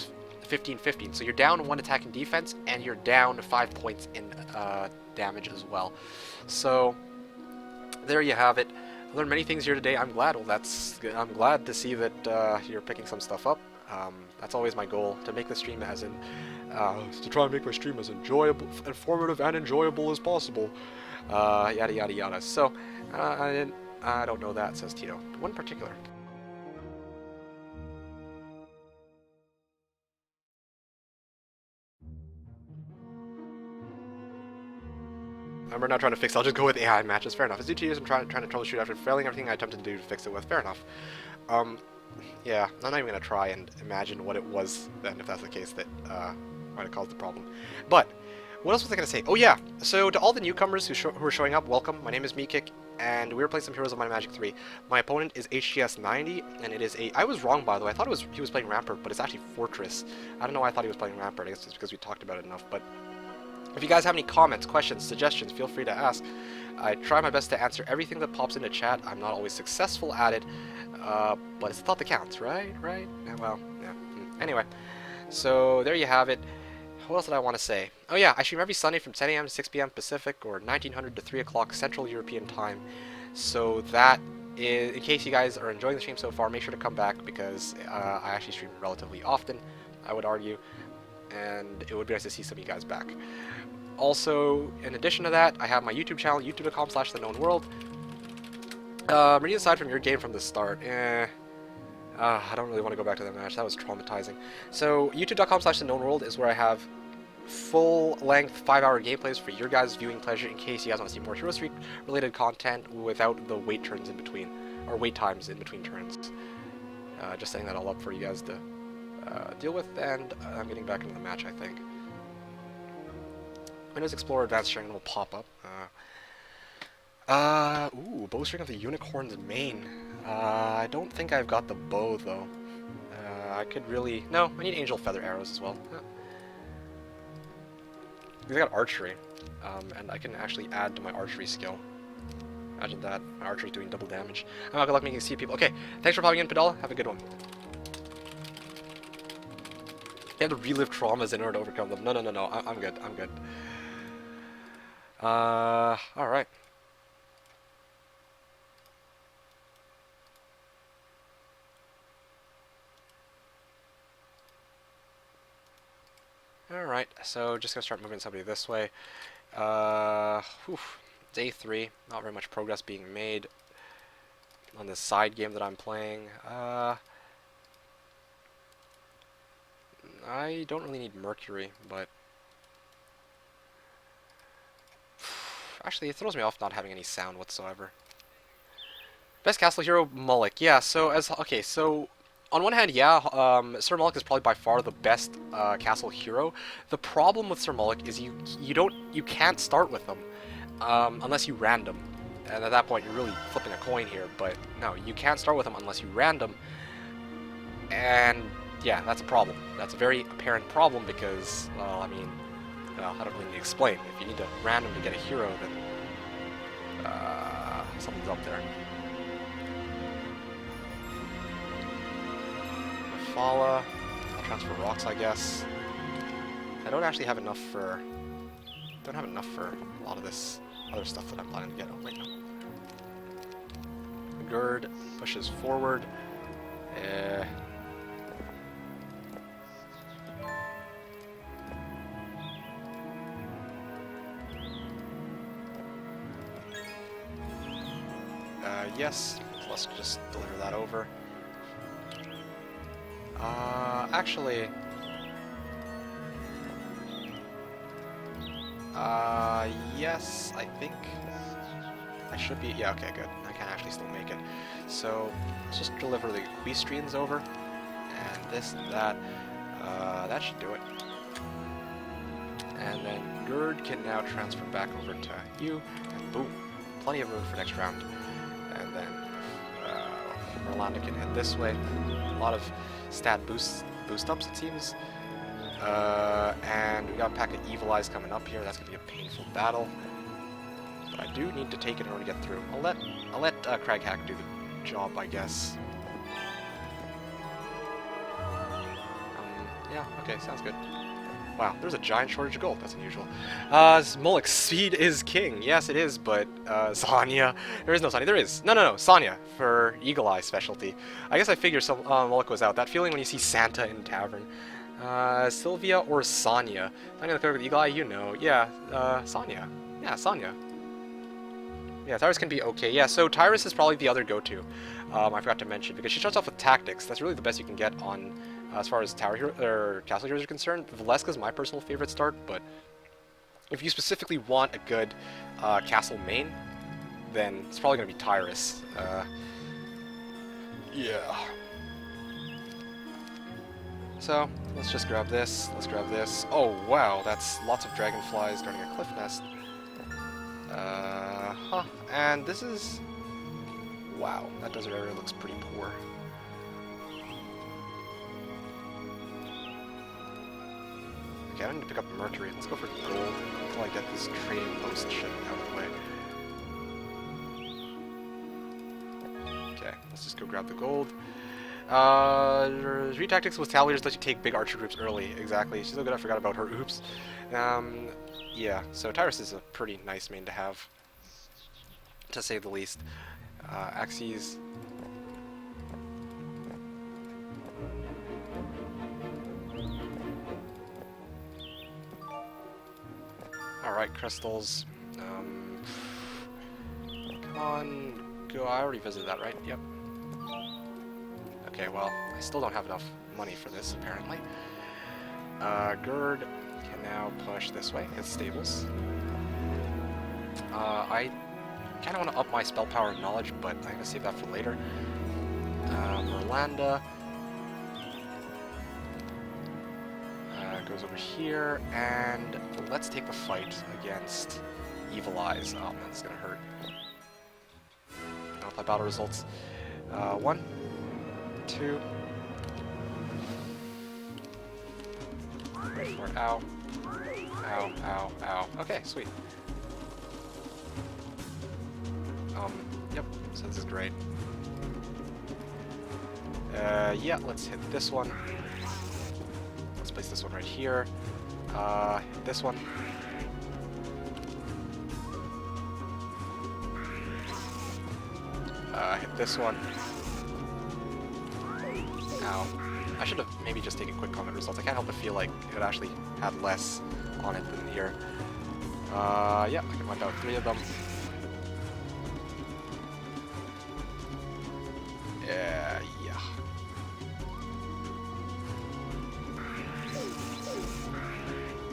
15-15. So you're down 1 attack and defense, and you're down 5 points in damage as well. So there you have it. I learned many things here today. I'm glad. Well, I'm glad to see that you're picking some stuff up. That's always my goal, to make the stream to try and make my stream as enjoyable, informative, and enjoyable as possible. Yada yada yada. So I don't know that, says Tito. One particular. We're not trying to fix it. I'll just go with AI matches. Fair enough. It's due to use. I'm trying to troubleshoot after failing everything I attempted to do to fix it with. Fair enough. Yeah, I'm not even going to try and imagine what it was then, if that's the case, that might have caused the problem. But what else was I going to say? Oh yeah, so to all the newcomers who are showing up, welcome. My name is Meekik, and we're playing some Heroes of Might and Magic 3. My opponent is HGS90, and it is a... I was wrong, by the way. I thought he was playing Rampart, but it's actually Fortress. I don't know why I thought he was playing Rampart. I guess it's because we talked about it enough, but... If you guys have any comments, questions, suggestions, feel free to ask. I try my best to answer everything that pops into chat. I'm not always successful at it, but it's the thought that counts, right? Right? Well, yeah. Anyway, so there you have it. What else did I want to say? Oh yeah, I stream every Sunday from 10 a.m. to 6 p.m. Pacific, or 1900 to 3 o'clock Central European Time. So that is, in case you guys are enjoying the stream so far, make sure to come back, because I actually stream relatively often, I would argue, and it would be nice to see some of you guys back. Also, in addition to that, I have my YouTube channel, youtube.com/TheKnownWorld. Reading aside from your game from the start, I don't really want to go back to that match. That was traumatizing. So, youtube.com/TheKnownWorld is where I have full-length 5-hour gameplays for your guys' viewing pleasure, in case you guys want to see more Hero Streak related content without the wait turns in between, or wait times in between turns. Just setting that all up for you guys to deal with, and I'm getting back into the match, I think. Windows Explorer Advanced Sharing will pop up. Ooh, Bowstring of the Unicorn's Mane. I don't think I've got the bow, though. I could really... No, I need Angel Feather Arrows as well. Because I got Archery, and I can actually add to my Archery skill. Imagine that, my Archery doing double damage. I'm not good luck making see people. Okay, thanks for popping in, Padala. Have a good one. You have to relive traumas in order to overcome them. No, I'm good, I'm good. Alright. Alright, so just gonna start moving somebody this way. Day 3, not very much progress being made on this side game that I'm playing. I don't really need Mercury, but... Actually, it throws me off not having any sound whatsoever. Best castle hero, Mullick. Yeah, so okay, so on one hand, yeah, Sir Mullick is probably by far the best castle hero. The problem with Sir Mullick is you can't start with him unless you random, and at that point you're really flipping a coin here. But no, you can't start with him unless you random, and yeah, that's a problem. That's a very apparent problem because, well, I mean, well, I don't really need to explain. If you need to random to get a hero, then something's up there. Fala. I'll transfer rocks, I guess. I don't actually have enough for... don't have enough for a lot of this other stuff that I'm planning to get. Oh, wait, no. Gerd pushes forward. Yes, let's just deliver that over. Actually... yes, I think I should be... Yeah, okay, good. I can actually still make it. So, let's just deliver the equestrians over. And this and that. That should do it. And then Gerd can now transfer back over to you. And boom. Plenty of room for next round. And then Merlanda can head this way. A lot of stat boost ups, it seems. And we got a pack of Evil Eyes coming up here. That's going to be a painful battle. But I do need to take it in order to get through. I'll let Craghack do the job, I guess. Yeah, okay, sounds good. Wow, there's a giant shortage of gold. That's unusual. Smolix, speed is king. Yes, it is, but Sonya. There is no Sonya. There is. No. Sonya for Eagle Eye specialty. I guess I figured some Moloch was out. That feeling when you see Santa in tavern. Sylvia or Sonya? Sonya the clerk with Eagle Eye, you know. Yeah, Sonya. Yeah, Sonya. Yeah, Tyrus can be okay. Yeah, so Tyrus is probably the other go-to. I forgot to mention, because she starts off with tactics. That's really the best you can get on, as far as tower hero or castle heroes are concerned. Valeska's my personal favorite start, but if you specifically want a good castle main, then it's probably going to be Tyrus. Yeah. So, let's just grab this, let's grab this. Oh, wow, that's lots of dragonflies guarding a cliff nest. And this is... Wow, that desert area looks pretty poor. Okay, I need to pick up Mercury. Let's go for gold until I get this trading post shit out of the way. Okay, let's just go grab the gold. Retactics with Talliers lets you take big archer groups early. Exactly. She's so good I forgot about her. Oops. Yeah, so Tyrus is a pretty nice main to have, to say the least. Axes. Alright, crystals. Come on, go. I already visited that, right? Yep. Okay, well, I still don't have enough money for this, apparently. Gerd can now push this way. It's stables. I kind of want to up my spell power and knowledge, but I'm going to save that for later. Merlanda goes over here, and let's take the fight against Evil Eyes. Oh man, this is going to hurt. I'll play battle results. 1, 2. Wait for it. Ow. Ow, ow, ow. Okay, sweet. Yep, so this is great. Yeah, let's hit this one. Let's place this one right here. Hit this one. Hit this one. Ow. I should have maybe just taken quick combat results. I can't help but feel like it actually had less on it than here. Yeah, I can wipe out 3 of them. Yeah.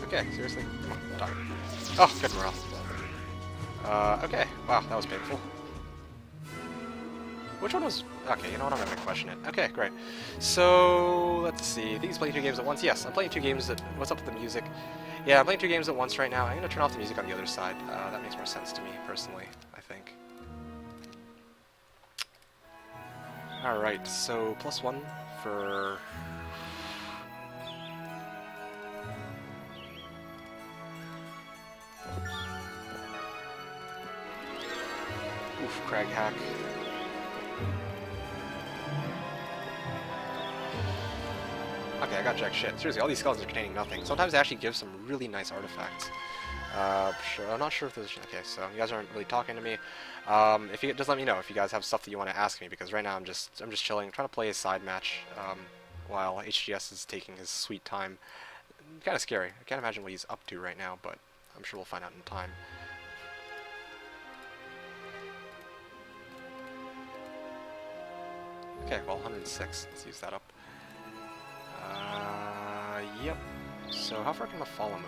Okay, seriously? Come on, die. Oh, good morale. Okay. Wow, that was painful. Which one was... Okay, you know what? I'm not going to question it. Okay, great. So, let's see. I think he's playing 2 games at once. Yes, I'm playing 2 games at... What's up with the music? Yeah, I'm playing 2 games at once right now. I'm going to turn off the music on the other side. That makes more sense to me, personally, I think. Alright, so +1 for... Oof, Craghack. Okay, I got jack shit. Seriously, all these skeletons are containing nothing. Sometimes they actually give some really nice artifacts. Sure, I'm not sure if there's... Okay, so you guys aren't really talking to me. If you just let me know if you guys have stuff that you want to ask me, because right now I'm just chilling, trying to play a side match, while HGS is taking his sweet time. Kind of scary. I can't imagine what he's up to right now, but I'm sure we'll find out in time. Okay, well, 106. Let's use that up. Yep. So how far can the follow move?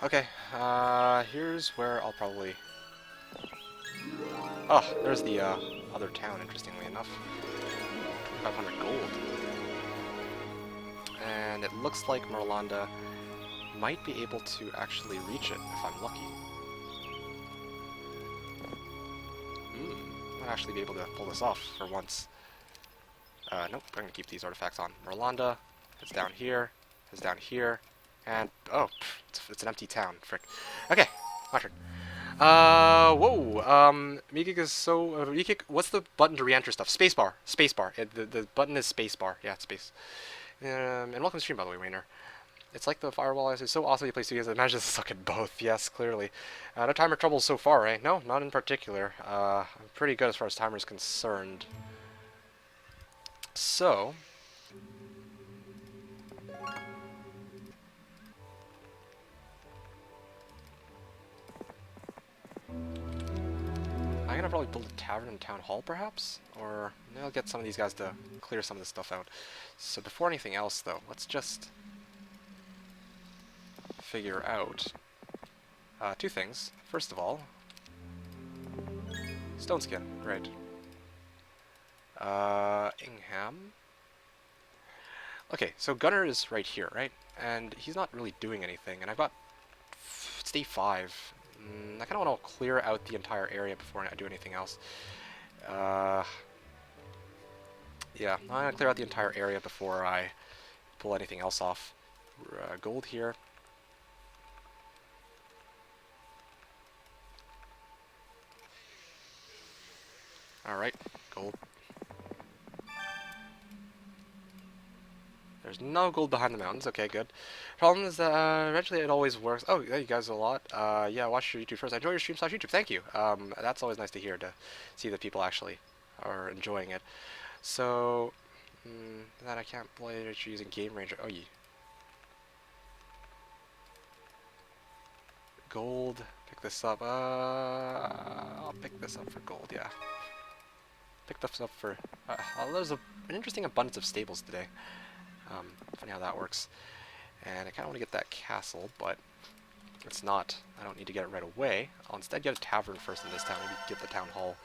Okay, here's where I'll probably... Oh, there's the other town, interestingly enough. 2,500 gold. And it looks like Merlanda might be able to actually reach it, if I'm lucky. Might actually be able to pull this off for once. Nope, I'm going to keep these artifacts on. Merlanda is down here, and... Oh, it's an empty town, frick. Okay, my turn. Whoa, Mikik is so... Mikik, what's the button to re-enter stuff? Spacebar. Spacebar. The button is spacebar. Yeah, it's space. And welcome to stream, by the way, Rainer. It's like the firewall. It's so awesome you play two games. I managed to suck at both. Yes, clearly. No timer troubles so far, eh? No, not in particular. I'm pretty good as far as timer is concerned. So... I'm gonna probably build a tavern and town hall, perhaps? Or maybe I'll get some of these guys to clear some of this stuff out. So before anything else, though, let's just figure out two things. First of all, stone skin, great. Ingham. Okay, so Gunnar is right here, right? And he's not really doing anything, and I've got... It's day 5. I kind of want to clear out the entire area before I do anything else. Yeah, I'm going to clear out the entire area before I pull anything else off. Gold here. Alright, gold. There's no gold behind the mountains. Okay, good. Problem is that eventually it always works. Oh, yeah, you guys a lot. Yeah, watch your YouTube first. I enjoy your stream/YouTube. Thank you. That's always nice to hear, to see that people actually are enjoying it. So, that I can't play it using Game Ranger. Oh, yeah. Gold. Pick this up. I'll pick this up for gold, yeah. Pick this up for... there's an interesting abundance of stables today. Funny how that works. And I kind of want to get that castle, but it's not. I don't need to get it right away. I'll instead get a tavern first in this town. Maybe get the town hall.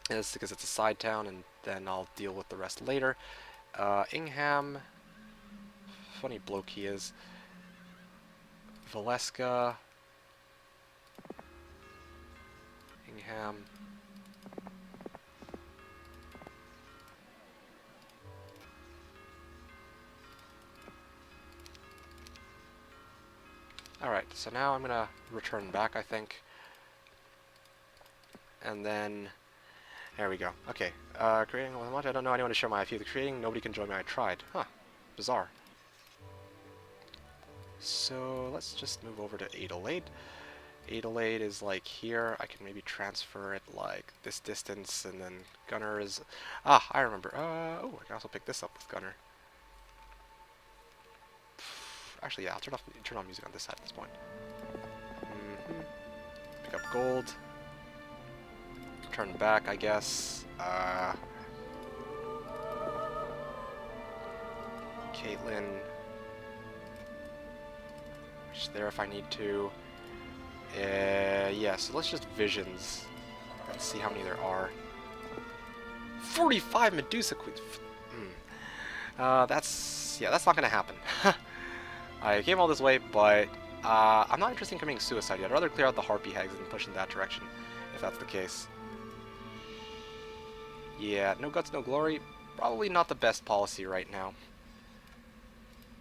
And it's because it's a side town, and then I'll deal with the rest later. Ingham. Funny bloke he is. Valeska. Ingham. Alright, so now I'm gonna return back, I think. And then... There we go. Okay. Creating with much. I don't know anyone to share my IP. The creating, nobody can join me. I tried. Huh. Bizarre. So, let's just move over to Adelaide. Adelaide is like here. I can maybe transfer it like this distance, and then Gunnar is... Ah, I remember. Oh, I can also pick this up with Gunnar. Actually, yeah, I'll turn on music on this side at this point. Pick up gold. Turn back, I guess. Caitlin. Reach there if I need to. Yeah, so let's just visions. Let's see how many there are. 45 Medusa Queens. That's not gonna happen. I came all this way, but I'm not interested in committing suicide yet. I'd rather clear out the Harpy Hags and push in that direction, if that's the case. Yeah, no guts, no glory. Probably not the best policy right now.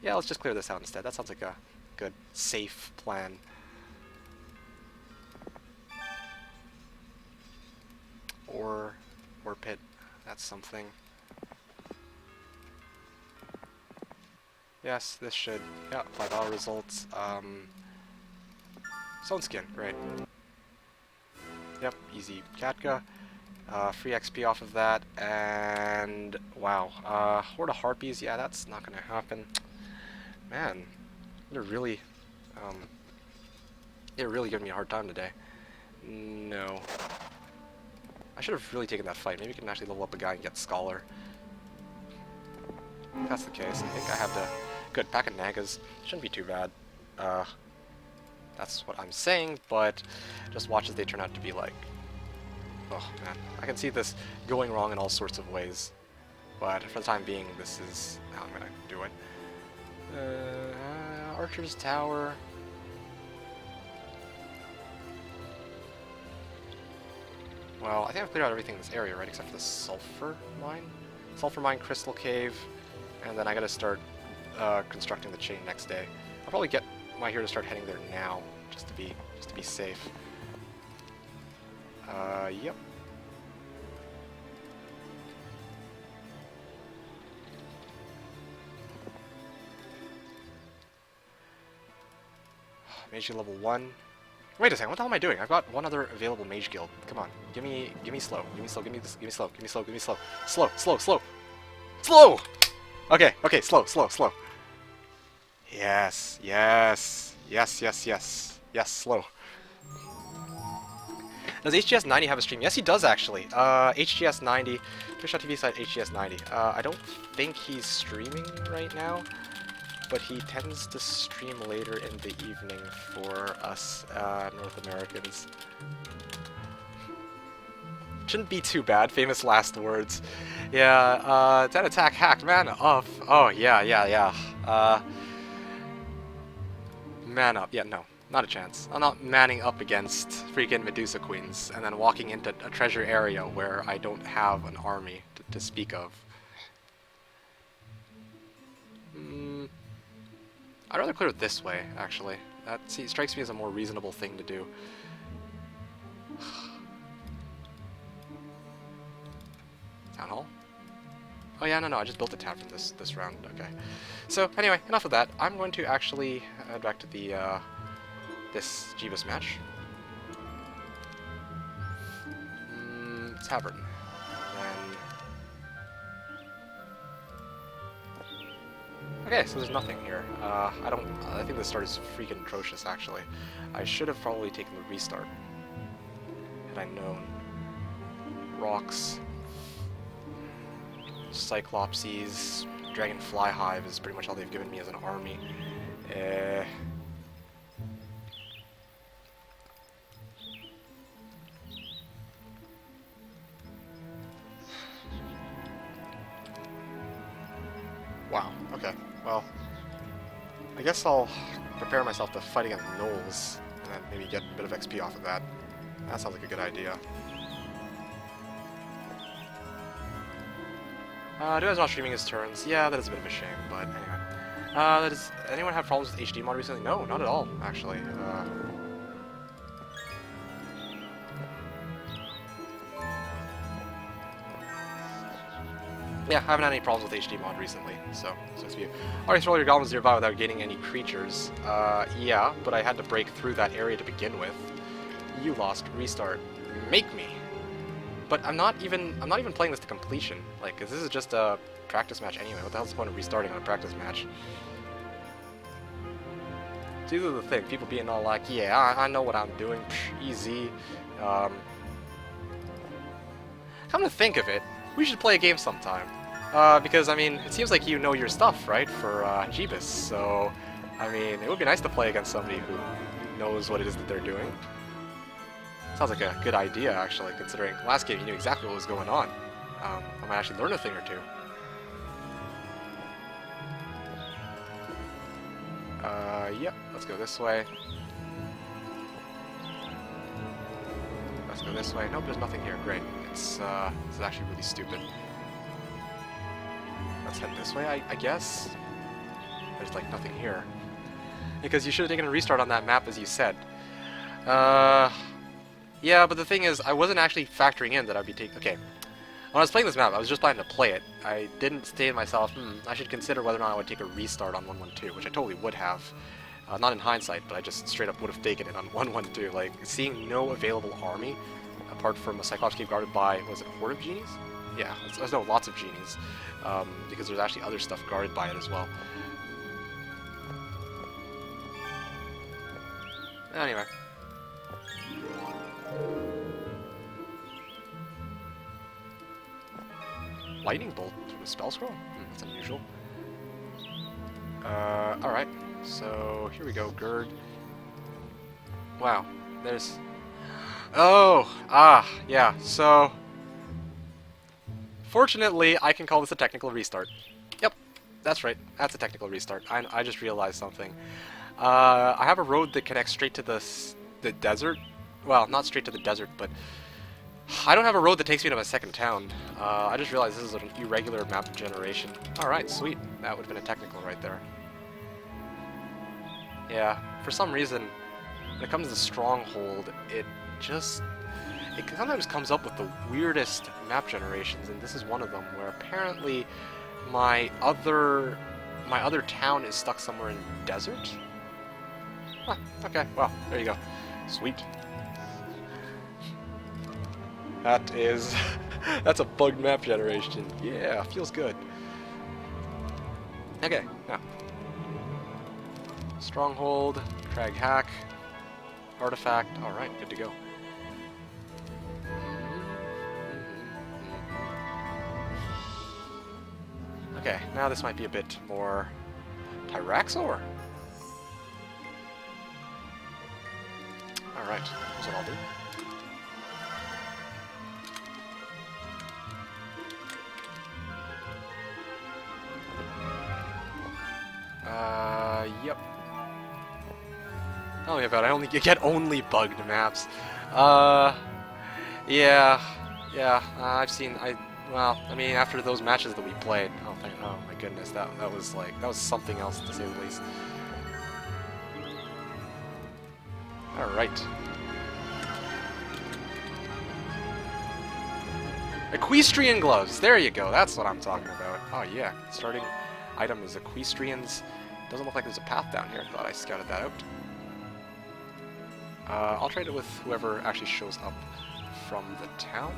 Yeah, let's just clear this out instead. That sounds like a good, safe plan. Or pit. That's something. Yes, this should... Yeah, apply battle results. Stone skin, great. Yep, easy. Katka. Free XP off of that, and wow, Horde of Harpies, yeah, that's not gonna happen. Man, they're really, they're really giving me a hard time today. No. I should have really taken that fight. Maybe we can actually level up a guy and get Scholar. If that's the case, I think I have to... Good, pack of Nagas. Shouldn't be too bad. That's what I'm saying, but just watch as they turn out to be like... Oh, man. I can see this going wrong in all sorts of ways. But for the time being, this is how I'm going to do it. Archer's Tower... Well, I think I've cleared out everything in this area, right? Except for the Sulfur Mine? Sulfur Mine, Crystal Cave, and then I gotta start constructing the chain next day. I'll probably get my hero to start heading there now, just to be safe. Yep. Mage level 1. Wait a second, what the hell am I doing? I've got one other available mage guild. Come on, give me slow, give me slow, give me this, give me slow, give me slow, give me slow. Slow! Okay, slow. Yes, slow. Does HGS90 have a stream? Yes, he does actually. HGS90, Twitch.tv site HGS90. I don't think he's streaming right now, but he tends to stream later in the evening for us North Americans. Shouldn't be too bad. Famous last words. Yeah, that attack hacked. Man up. Oh, yeah. Man up. Yeah, no. Not a chance. I'm not manning up against freaking Medusa Queens and then walking into a treasure area where I don't have an army to speak of. I'd rather clear it this way, actually. That strikes me as a more reasonable thing to do. Town Hall? Oh yeah, no, I just built a town from this round. Okay. So anyway, enough of that. I'm going to actually head back to the this Jebus match. Tavern. Okay, so there's nothing here. I think the start is freaking atrocious, actually. I should have probably taken the restart. Had I known. Rocks. Cyclopses. Dragonfly Hive is pretty much all they've given me as an army. Wow, okay. Well, I guess I'll prepare myself to fight against gnolls, and then maybe get a bit of XP off of that. That sounds like a good idea. Duo's not streaming his turns. Yeah, that is a bit of a shame, but anyway. Anyone have problems with HD mod recently? No, not at all, actually. Yeah, I haven't had any problems with HD mod recently, so it's you. Already throw all your goblins nearby without gaining any creatures. Yeah, but I had to break through that area to begin with. You lost. Restart. Make me. But I'm not even playing this to completion. Like, this is just a practice match anyway. What the hell's the point of restarting on a practice match? It's either the thing, people being all like, yeah, I know what I'm doing, psh, easy. Come to think of it, we should play a game sometime. Because, I mean, it seems like you know your stuff, right, for Jebus, so, I mean, it would be nice to play against somebody who knows what it is that they're doing. Sounds like a good idea, actually, considering last game you knew exactly what was going on. I might actually learn a thing or two. Yep, let's go this way. Let's go this way. Nope, there's nothing here. Great. This is actually really stupid. Let's head this way, I guess. There's, like, nothing here. Because you should have taken a restart on that map, as you said. Yeah, but the thing is, I wasn't actually factoring in that I'd be taking... Okay, when I was playing this map, I was just planning to play it. I didn't say to myself, I should consider whether or not I would take a restart on 112, which I totally would have. Not in hindsight, but I just straight up would have taken it on 112. Like, seeing no available army apart from a Cyclops cave guarded by, was it a horde of genies? Yeah, no, lots of genies, because there's actually other stuff guarded by it as well. Anyway. Lightning bolt through a spell scroll? That's unusual. Alright, so here we go, Gird. Wow, there's... Oh! Yeah, so... Fortunately, I can call this a technical restart. Yep, that's right, that's a technical restart. I just realized something. I have a road that connects straight to the desert. Well, not straight to the desert, but... I don't have a road that takes me to my second town. I just realized this is an irregular map generation. Alright, sweet. That would have been a technical right there. Yeah, for some reason, when it comes to Stronghold, it sometimes comes up with the weirdest map generations, and this is one of them, where apparently my other town is stuck somewhere in the desert? Huh, okay, well, there you go. Sweet. That's a bugged map generation. Yeah, feels good. Okay, now. Stronghold, Crag Hack, Artifact, alright, good to go. Okay, now this might be a bit more Tyraxor. Alright, that's what I'll do. Yep. Oh yeah, but I get only bugged maps. Yeah, I've seen, well, I mean, after those matches that we played, oh my goodness, that was something else to say the least. Alright. Equestrian gloves, there you go, that's what I'm talking about. Oh yeah, starting item is equestrians. Doesn't look like there's a path down here. Thought I scouted that out. I'll trade it with whoever actually shows up from the town.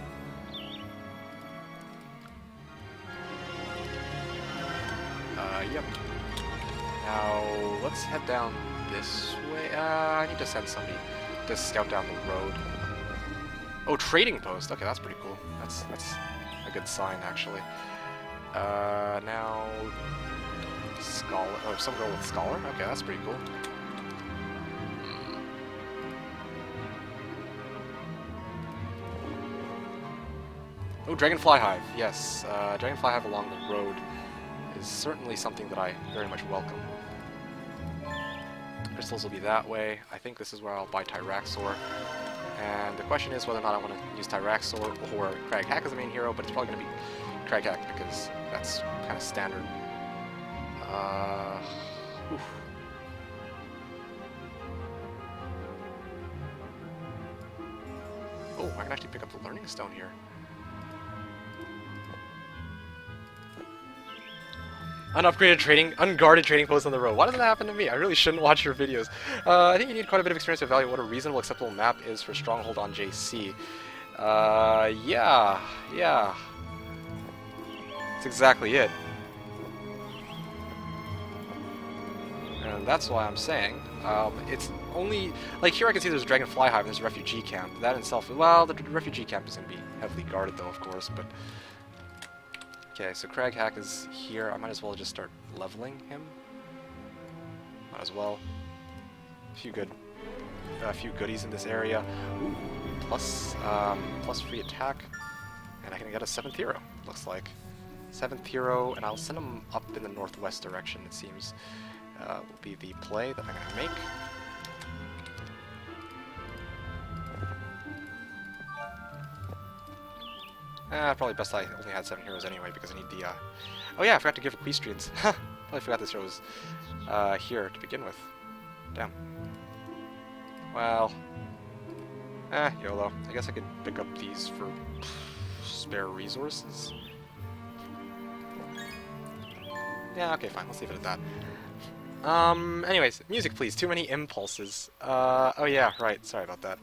Yep. Now, let's head down this way. I need to send somebody to scout down the road. Oh, trading post. Okay, that's pretty cool. That's a good sign, actually. Now... Scholar. Oh, some girl with Scholar? Okay, that's pretty cool. Oh, Dragonfly Hive. Yes, Dragonfly Hive along the road is certainly something that I very much welcome. Crystals will be that way. I think this is where I'll buy Tyraxor. And the question is whether or not I want to use Tyraxor or Crag Hack as the main hero, but it's probably going to be Crag Hack because that's kind of standard. Oof. Oh, I can actually pick up the Learning Stone here. Unguarded trading post on the road. Why does that happen to me? I really shouldn't watch your videos. I think you need quite a bit of experience to evaluate what a reasonable, acceptable map is for Stronghold on JC. Yeah. That's exactly it. And that's why I'm saying, it's only, like here I can see there's a Dragonfly Hive and there's a Refugee Camp. That in itself, well, the Refugee Camp is going to be heavily guarded though, of course, but... Okay, so Crag Hack is here. I might as well just start leveling him. Might as well. A few goodies in this area. Ooh, plus free attack. And I can get a 7th hero, looks like. 7th hero, and I'll send him up in the northwest direction, it seems. Will be the play that I'm going to make. Probably best I only had 7 heroes anyway, because I need the, Oh yeah, I forgot to give Equestrians. Probably forgot this hero was, here to begin with. Damn. Well... YOLO. I guess I could pick up these for spare resources. Yeah, okay, fine. Let's leave it at that. Anyways, music please. Too many impulses. Oh yeah, right. Sorry about that.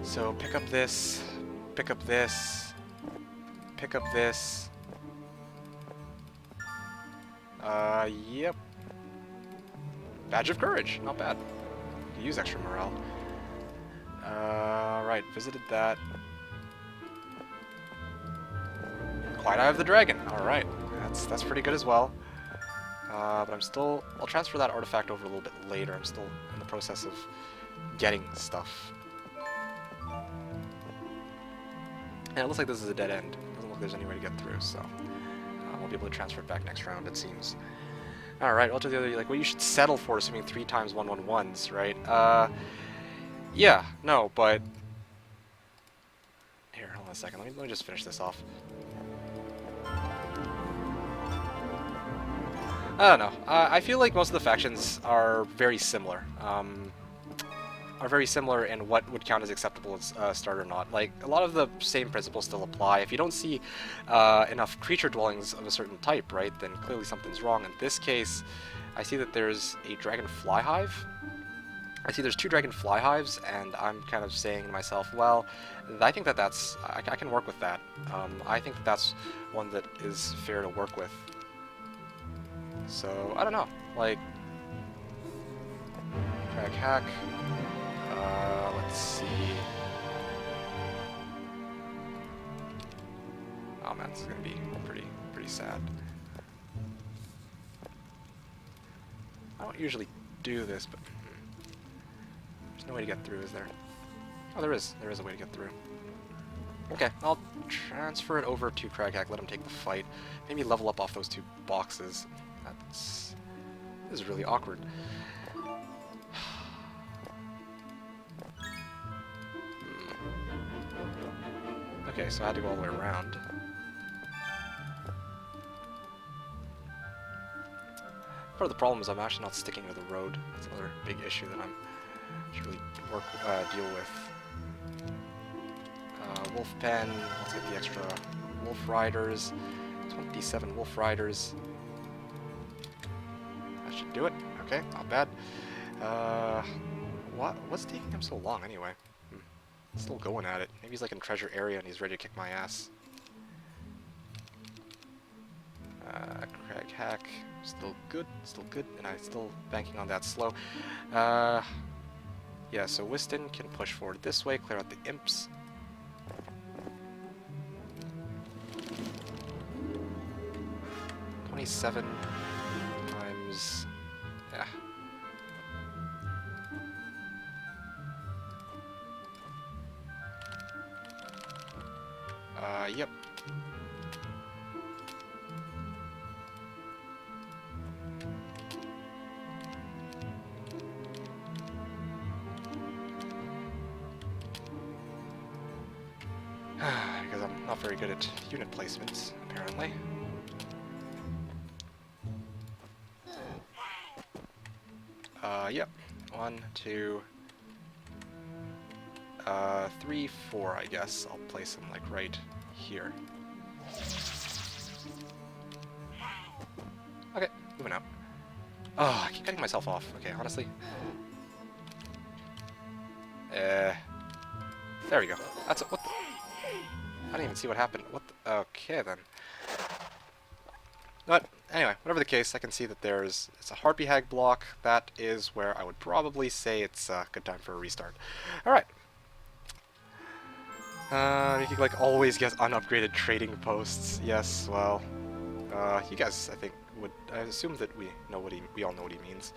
So pick up this, pick up this, pick up this. Yep. Badge of Courage, not bad. Could use extra morale. Right, visited that. Quiet Eye of the Dragon. All right, that's pretty good as well. But I'll transfer that artifact over a little bit later. I'm still in the process of getting stuff. And it looks like this is a dead end. Doesn't look like there's any way to get through, so we'll be able to transfer it back next round, it seems. Alright, well, to the other, like, what you should settle for assuming 3 times 111s, right? Yeah, no, but... Here, hold on a second, let me just finish this off. I don't know. I feel like most of the factions are very similar. In what would count as acceptable as start or not. Like, a lot of the same principles still apply. If you don't see enough creature dwellings of a certain type, right, then clearly something's wrong. In this case, I see that there's a dragon fly hive. I see there's 2 dragon fly hives, and I'm kind of saying to myself, well, I think that that's... I can work with that. I think that that's one that is fair to work with. So, I don't know. Like... Crack hack... let's see. Oh man, this is gonna be pretty sad. I don't usually do this, but there's no way to get through, is there? Oh, there is. There is a way to get through. Okay, I'll transfer it over to Crag Hack, let him take the fight. Maybe level up off those 2 boxes. This is really awkward. Okay, so I had to go all the way around. Part of the problem is I'm actually not sticking to the road. That's another big issue that I should really deal with. Wolf Pen, let's get the extra Wolf Riders. 27 Wolf Riders. That should do it. Okay, not bad. What's taking him so long anyway? Still going at it. Maybe he's like in treasure area and he's ready to kick my ass. Crag hack. Still good, and I'm still banking on that slow. Yeah, so Whiston can push forward this way, clear out the imps. $27 times... yeah. Yep. Because I'm not very good at unit placements, apparently. Yep. 1, 2, 3, 4, I guess. I'll place them, like, right here. Okay, moving out. Oh, I keep cutting myself off. Okay, honestly. There we go. That's what the... I didn't even see what happened. What the... Okay, then. But, anyway, whatever the case, I can see that it's a Harpy Hag block. That is where I would probably say it's a good time for a restart. Alright. You can, like, always get unupgraded trading posts. Yes, well, you guys, I think, would... I assume that we all know what he means.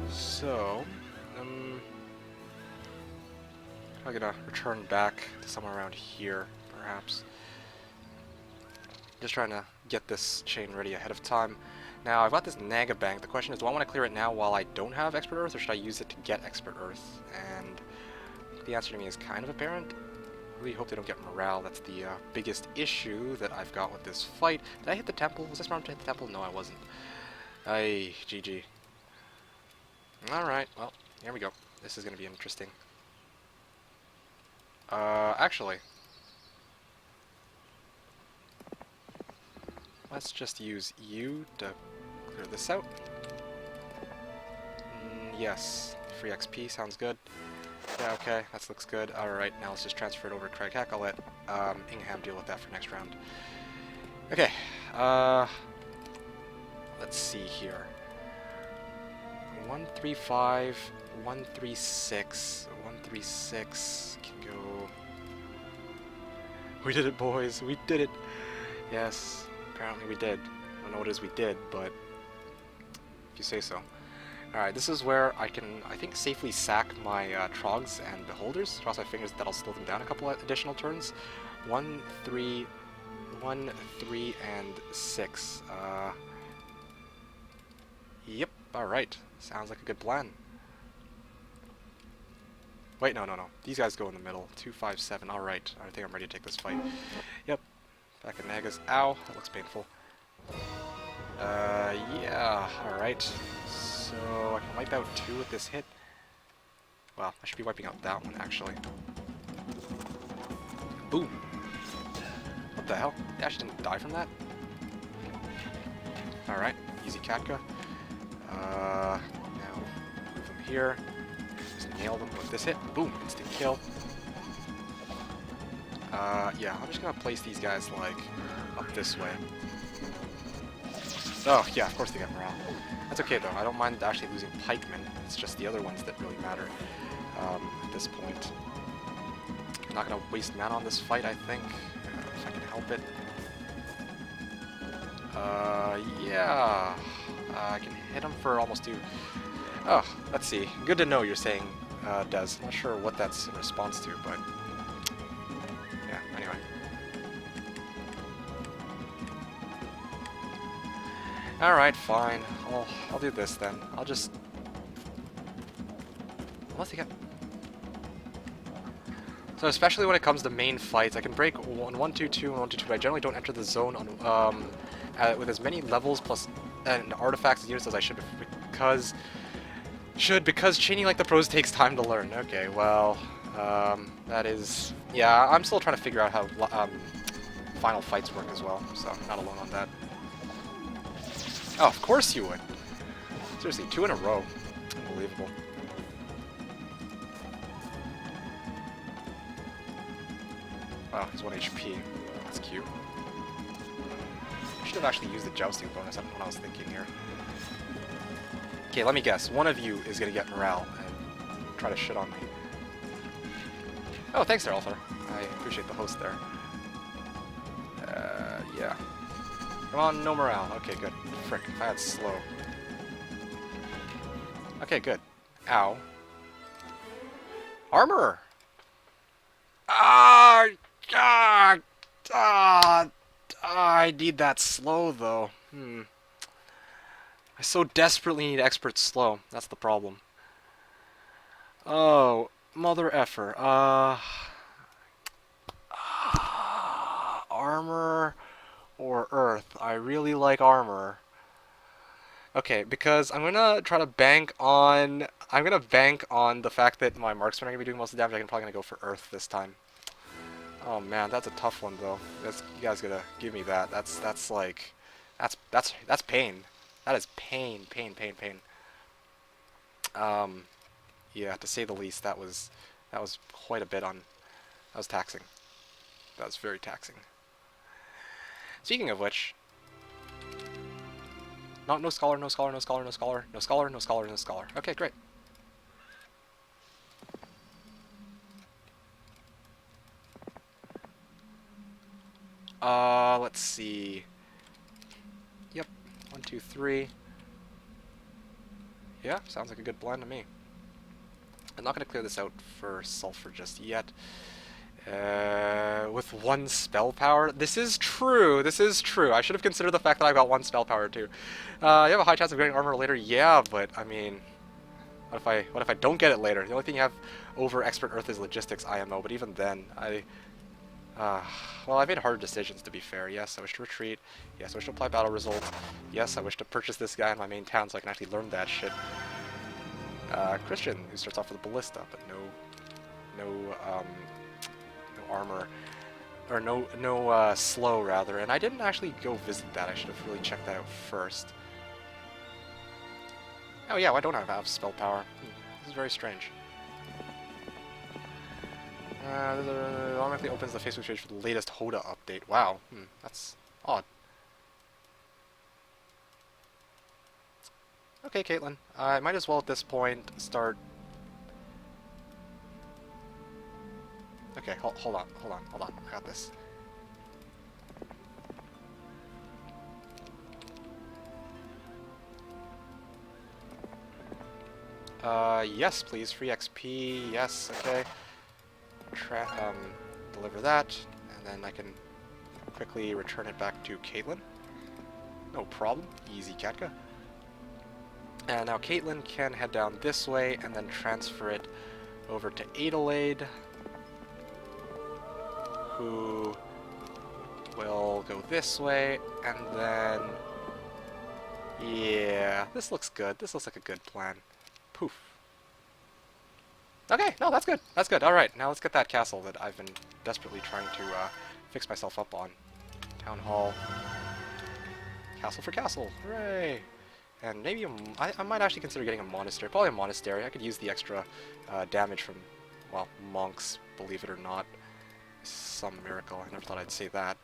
So, I'm gonna return back to somewhere around here, perhaps. Just trying to get this chain ready ahead of time. Now, I've got this Naga Bank. The question is, do I want to clear it now while I don't have Expert Earth, or should I use it to get Expert Earth? And the answer to me is kind of apparent. I really hope they don't get morale. That's the biggest issue that I've got with this fight. Did I hit the temple? Was I smart to hit the temple? No, I wasn't. Ay, GG. Alright, well, here we go. This is going to be interesting. Actually, let's just use you to clear this out. Yes, free XP sounds good. Yeah, okay, that looks good. Alright, now let's just transfer it over to Craig Heck. I'll let Ingham deal with that for next round. Okay, let's see here. 135, 136, 136 can go. We did it, boys. We did it. Yes, apparently we did. I don't know what it is we did, but if you say so. Alright, this is where I can, I think, safely sack my Trogs and Beholders. Cross my fingers that that'll slow them down a couple of additional turns. 1, 3, 1, 3, and 6. Yep, alright. Sounds like a good plan. Wait, no. These guys go in the middle. 2, 5, 7. Alright, I think I'm ready to take this fight. Yep. Back in Nagas. Ow, that looks painful. Yeah, alright. So, I can wipe out 2 with this hit. Well, I should be wiping out that one, actually. Boom! What the hell? They actually didn't die from that? Alright, easy Katka. Now, move them here. Just nail them with this hit. Boom! Instant kill. Yeah, I'm just gonna place these guys, like, up this way. Oh, yeah, of course they get morale. That's okay, though. I don't mind actually losing pikemen. It's just the other ones that really matter at this point. I'm not going to waste mana on this fight, I think, if I can help it. Yeah. I can hit him for almost 2. Oh, let's see. Good to know you're saying, Des. Not sure what that's in response to, but yeah, anyway. Alright, fine. I'll do this then. I'll just... Unless they get... So especially when it comes to main fights, I can break 1, 2, 2, and 1, 2, 2, but I generally don't enter the zone on with as many levels plus and artifacts and units as I should because chaining like the pros takes time to learn. Okay, well, that is... Yeah, I'm still trying to figure out how final fights work as well, so I'm not alone on that. Oh, of course you would. Seriously, 2 in a row. Unbelievable. Wow, he's 1 HP. That's cute. I should have actually used the jousting bonus. I don't know what I was thinking here. Okay, let me guess. One of you is going to get morale and try to shit on me. Oh, thanks there, Althar. I appreciate the host there. Yeah. Come on, no morale. Okay, good. Frick, if I had slow. Okay, good. Ow. Armor! I need that slow, though. I so desperately need expert slow. That's the problem. Oh, mother effer. Armor or earth? I really like armor. Okay, because I'm gonna try to bank on... I'm gonna bank on the fact that my marksmen are gonna be doing most of the damage. I'm probably gonna go for earth this time. Oh man, that's a tough one though. You guys gotta give me that. That's like... That's pain. That is pain. Yeah, to say the least, that was quite a bit on... That was taxing. That was very taxing. Speaking of which... No scholar, no scholar, no scholar, no scholar, no scholar, no scholar, no scholar. Okay, great. Let's see. Yep, 1, 2, 3. Yeah, sounds like a good plan to me. I'm not going to clear this out for sulfur just yet. With 1 spell power? This is true. This is true. I should have considered the fact that I've got 1 spell power too. You have a high chance of getting armor later. Yeah, but I mean, what if I don't get it later? The only thing you have over expert earth is logistics, IMO. But even then, well, I made harder decisions to be fair. Yes, I wish to retreat. Yes, I wish to apply battle results. Yes, I wish to purchase this guy in my main town so I can actually learn that shit. Christian, who starts off with a ballista, but no armor, or no slow rather. And I didn't actually go visit that. I should have really checked that out first. Oh yeah, why don't I have spell power? This is very strange. This automatically opens the Facebook page for the latest Hoda update. Wow, that's odd. Okay, Caitlin, I might as well at this point start... Okay, hold on, I got this. Yes, please, free XP, yes, okay. Deliver that, and then I can quickly return it back to Caitlin. No problem, easy Katka. And now Caitlin can head down this way and then transfer it over to Adelaide, who will go this way, and then... Yeah, this looks good. This looks like a good plan. Poof. Okay, no, that's good. That's good. Alright, now let's get that castle that I've been desperately trying to fix myself up on. Town Hall. Castle for castle. Hooray! And maybe I might actually consider getting a monastery. Probably a monastery. I could use the extra damage from, well, monks, believe it or not. Some miracle. I never thought I'd say that.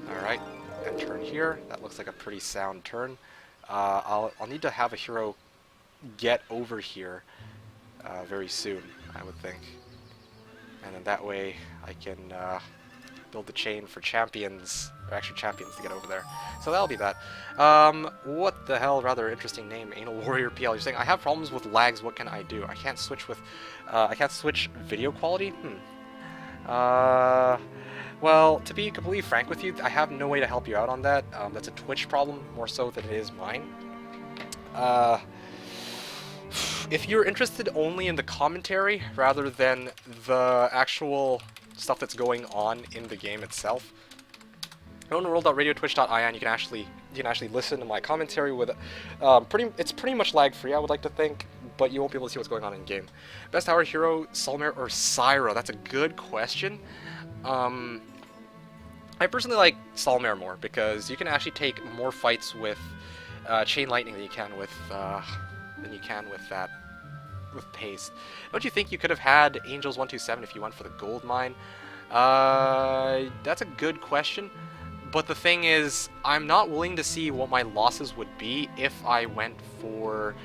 Alright, and turn here. That looks like a pretty sound turn. I'll need to have a hero get over here very soon, I would think. And then that way I can build the chain for champions, or actually champions to get over there. So that'll be that. What the hell, rather interesting name, Anal Warrior PL. You're saying, I have problems with lags, what can I do? I can't switch with, I can't switch video quality? Well, to be completely frank with you, I have no way to help you out on that. That's a Twitch problem, more so than it is mine. If you're interested only in the commentary, rather than the actual stuff that's going on in the game itself, TheKnownWorld.radiotwitch.in, you can actually listen to my commentary with it's pretty much lag free, I would like to think, but you won't be able to see what's going on in game. Best tower hero, Solmare or Syra? That's a good question. I personally like Solmare more because you can actually take more fights with Chain Lightning than you can with Paste. Don't you think you could have had Angels 127 if you went for the gold mine? That's a good question. But the thing is, I'm not willing to see what my losses would be if I went for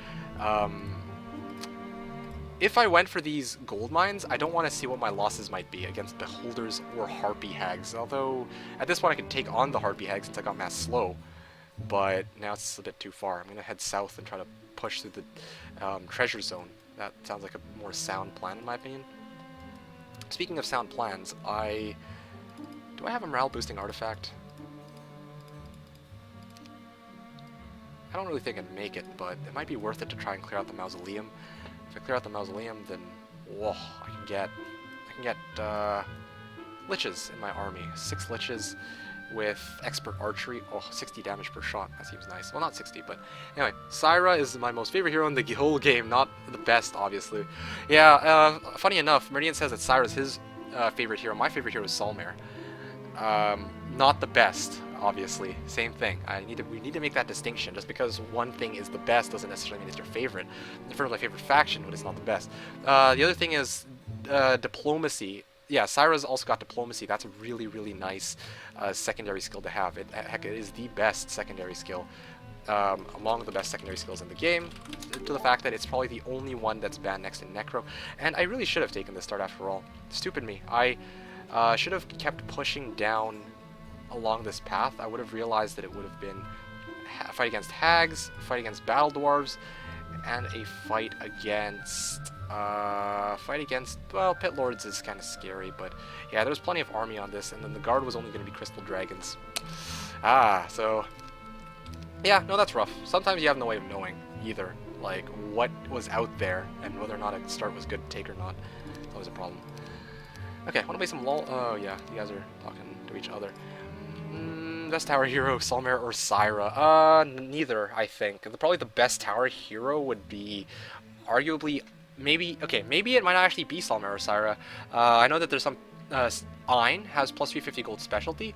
these gold mines. I don't want to see what my losses might be against Beholders or Harpy Hags. Although, at this point I could take on the Harpy Hags since I got mass slow. But now it's a bit too far. I'm going to head south and try to push through the treasure zone. That sounds like a more sound plan in my opinion. Speaking of sound plans, do I have a morale boosting artifact? I don't really think I'd make it, but it might be worth it to try and clear out the mausoleum. If I clear out the mausoleum, then whoa, I can get liches in my army. 6 liches with expert archery. Oh, 60 damage per shot. That seems nice. Well, not 60, but anyway. Syra is my most favorite hero in the whole game. Not the best, obviously. Yeah, funny enough, Meridian says that Syra's his favorite hero. My favorite hero is Solmare. Not the best, obviously. Same thing. We need to make that distinction. Just because one thing is the best doesn't necessarily mean it's your favorite. In front of my favorite faction, but it's not the best. The other thing is diplomacy. Yeah, Syra's also got diplomacy. That's a really, really nice secondary skill to have. Heck, it is the best secondary skill among the best secondary skills in the game, to the fact that it's probably the only one that's banned next to Necro. And I really should have taken this start after all. Stupid me. I should have kept pushing down along this path. I would have realized that it would have been a fight against Hags, a fight against Battle Dwarves, and a fight against... well, Pit Lords is kind of scary, but yeah, there's plenty of army on this, and then the guard was only going to be Crystal Dragons. So... yeah, no, that's rough. Sometimes you have no way of knowing, either, like, what was out there, and whether or not a start was good to take or not. It's always a problem. Okay, want to play some LOL? Oh, yeah, you guys are talking to each other. Best tower hero, Solmare or Syra? Neither, I think. Probably the best tower hero would be, arguably, maybe, okay, maybe it might not actually be Solmare or Syra. I know that there's some, Ein has plus 350 gold specialty,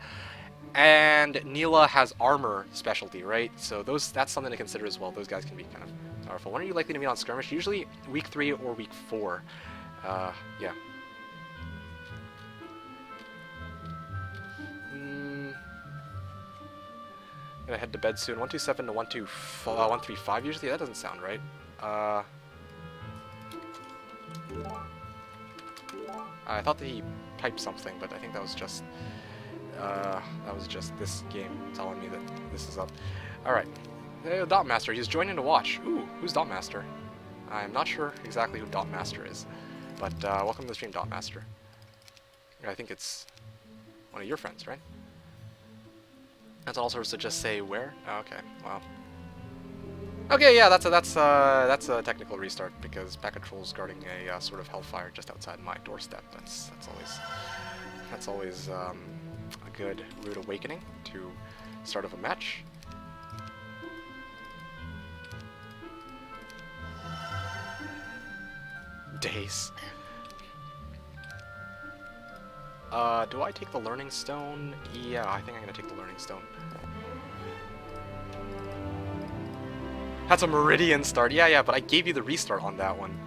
and Neela has armor specialty, right? So that's something to consider as well. Those guys can be kind of powerful. When are you likely to meet on Skirmish? Usually week 3 or week 4. Yeah. Gonna head to bed soon. 127 to 135 usually? That doesn't sound right. I thought that he typed something, but I think that was just this game telling me that this is up. Alright. Hey, Dot Master, he's joining to watch. Ooh, who's Dot Master? I'm not sure exactly who Dot Master is, but welcome to the stream, Dot Master. I think it's one of your friends, right? That's also to just say where? Oh, okay, well. Okay, yeah, that's a technical restart because Packet Troll's guarding a sort of hellfire just outside my doorstep. That's always a good rude awakening to start of a match. Days. Do I take the Learning Stone? Yeah, I think I'm gonna take the Learning Stone. That's a Meridian start. Yeah, but I gave you the restart on that one.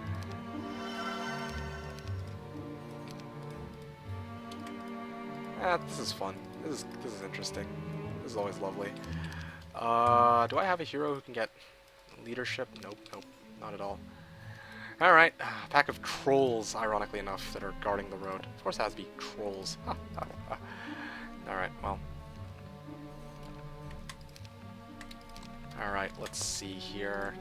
This is fun. This is interesting. This is always lovely. Do I have a hero who can get leadership? Nope, not at all. Alright, pack of trolls, ironically enough, that are guarding the road. Of course it has to be trolls. Alright, well. Alright, let's see here.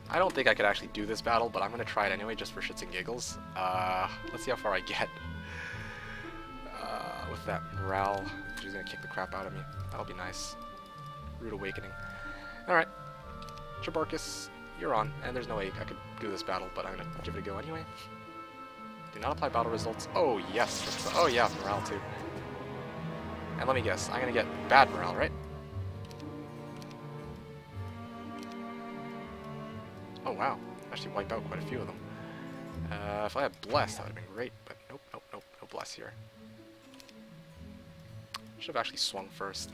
I don't think I could actually do this battle, but I'm going to try it anyway, just for shits and giggles. Let's see how far I get. With that morale, she's going to kick the crap out of me. That'll be nice. Rude awakening. Alright. Jabarkus, you're on, and there's no way I could do this battle, but I'm gonna give it a go anyway. Do not apply battle results. Oh yes, oh yeah, morale too. And let me guess, I'm gonna get bad morale, right? Oh wow, actually wipe out quite a few of them. If I had bless, that would have been great, but nope, no bless here. Should have actually swung first.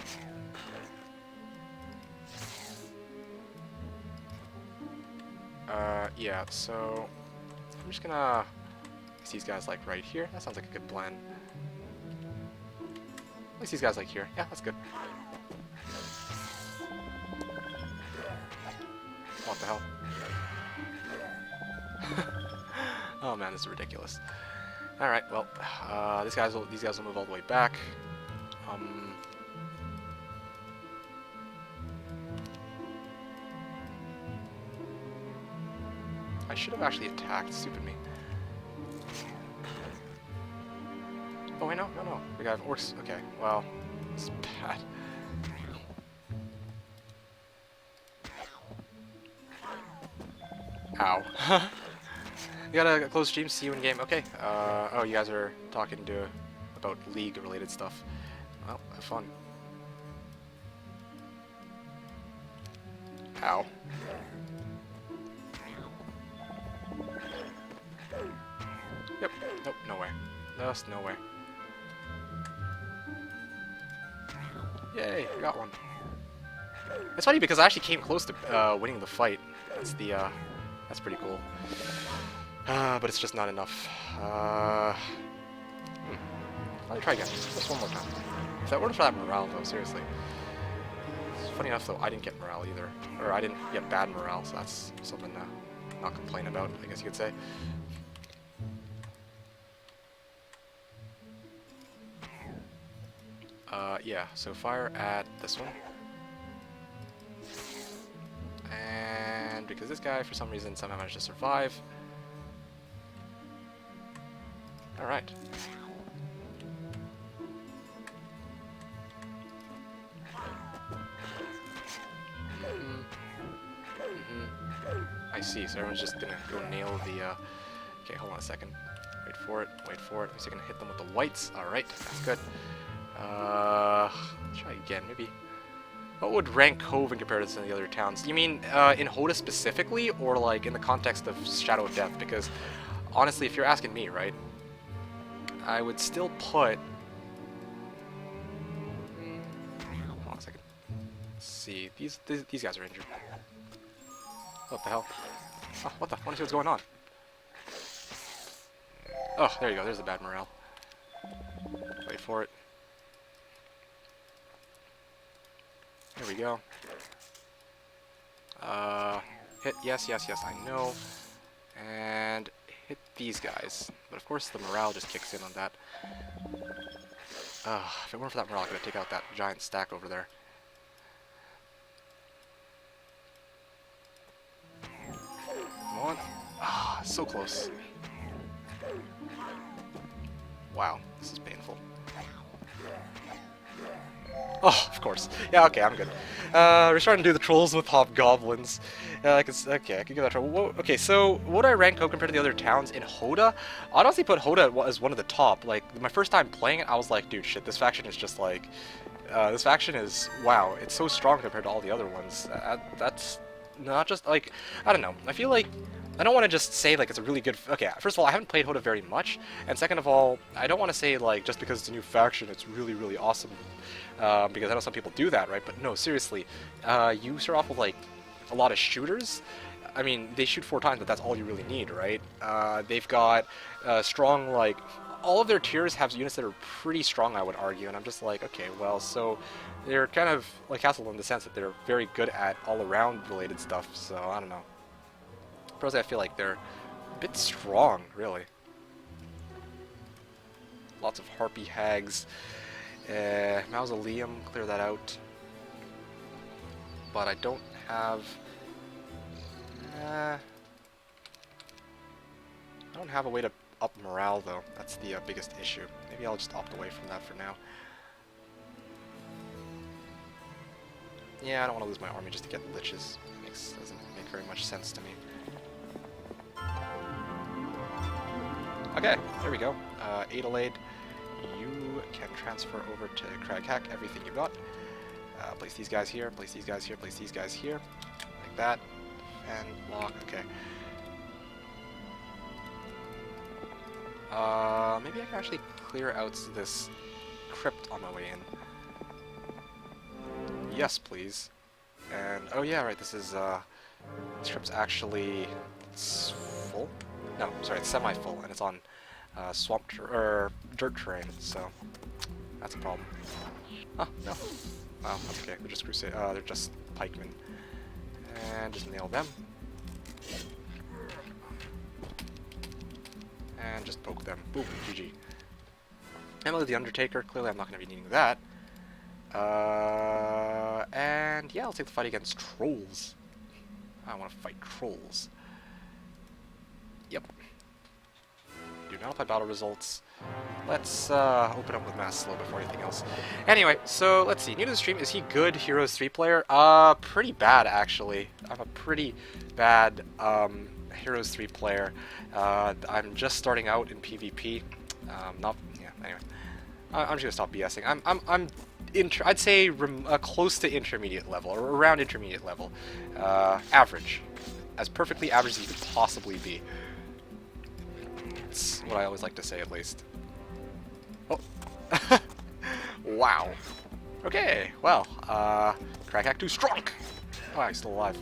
Yeah, so I'm just gonna place these guys like right here. That sounds like a good plan. Place these guys like here. Yeah, that's good. What the hell? Oh man, this is ridiculous. All right, well, these guys will move all the way back. I should have actually attacked. Stupid me. Oh wait, no. We got orcs. Okay, well, this is bad. Ow. You got a close stream. See you in game. Okay. Oh, you guys are talking about League-related stuff. Well, have fun. Ow. Yep. Nope. No way. Just no way. Yay! I got one. It's funny because I actually came close to winning the fight. That's pretty cool. But it's just not enough. Let me try again. Just one more time. If that weren't for that morale, though, seriously. It's funny enough, though, I didn't get morale either. Or I didn't get bad morale, so that's something to not complain about, I guess you could say. Yeah, so fire at this one. And because this guy, for some reason, somehow managed to survive. Alright. I see, so everyone's just gonna go nail the, Okay, hold on a second. Wait for it. I'm just gonna hit them with the whites. Alright, that's good. try again, maybe. What would rank Cove in comparison to the other towns? You mean in Hoda specifically, or like in the context of Shadow of Death? Because honestly, if you're asking me, right, I would still put... Hold on a second. Let's see, these guys are injured. What the hell? Oh, what the? I want to see what's going on. Oh, there you go. There's the bad morale. Wait for it. There we go. Hit, yes, I know. And hit these guys. But of course the morale just kicks in on that. If it weren't for that morale, I could have taken out that giant stack over there. Come on. Ah, so close. Wow, this is painful. Oh, of course. Yeah, okay, I'm good. We're starting to do the trolls with hobgoblins. I can give that a try. Whoa, okay, so would I rank Hoda compared to the other towns in Hoda? I'd honestly put Hoda as one of the top. Like, my first time playing it, I was like, dude, shit, this faction is just like... this faction is... Wow, it's so strong compared to all the other ones. That's not just, like... I don't know. I feel like... I don't want to just say, like, it's a really good... Okay, first of all, I haven't played Hoda very much. And second of all, I don't want to say, like, just because it's a new faction, it's really, really awesome. Because I know some people do that, right? But no, seriously. You start off with, like, a lot of shooters. I mean, they shoot 4 times, but that's all you really need, right? They've got strong, like... All of their tiers have units that are pretty strong, I would argue. And I'm just like, okay, well, so... They're kind of like Castle in the sense that they're very good at all-around related stuff. So, I don't know. Personally, I feel like they're a bit strong, really. Lots of harpy hags. Mausoleum, clear that out. But I don't have... I don't have a way to up morale, though. That's the biggest issue. Maybe I'll just opt away from that for now. Yeah, I don't want to lose my army just to get liches. Doesn't make very much sense to me. Okay, there we go. Adelaide, you can transfer over to Craghack everything you got. Place these guys here, place these guys here, place these guys here. Like that. And lock, okay. Maybe I can actually clear out this crypt on my way in. Yes, please. And, oh yeah, right, this is, this crypt's actually full? No, sorry, it's semi-full, and it's on swamp or dirt terrain, so that's a problem. Oh, no. Wow, that's okay. They're just crusade. They're just pikemen. And just nail them. And just poke them. Boom, GG. Emily the Undertaker. Clearly, I'm not going to be needing that. And yeah, I'll take the fight against trolls. I want to fight trolls. Yep. Do not apply battle results. Let's open up with Mass Slow before anything else. Anyway, so let's see. New to the stream, is he good Heroes 3 player? Pretty bad, actually. I'm a pretty bad Heroes 3 player. I'm just starting out in PvP. Anyway. I'm just gonna stop BSing. I'd say close to intermediate level, or around intermediate level. Average. As perfectly average as you could possibly be. That's what I always like to say, at least. Oh. Wow. Okay, well, Craghack 2 strong! Oh, I'm still alive.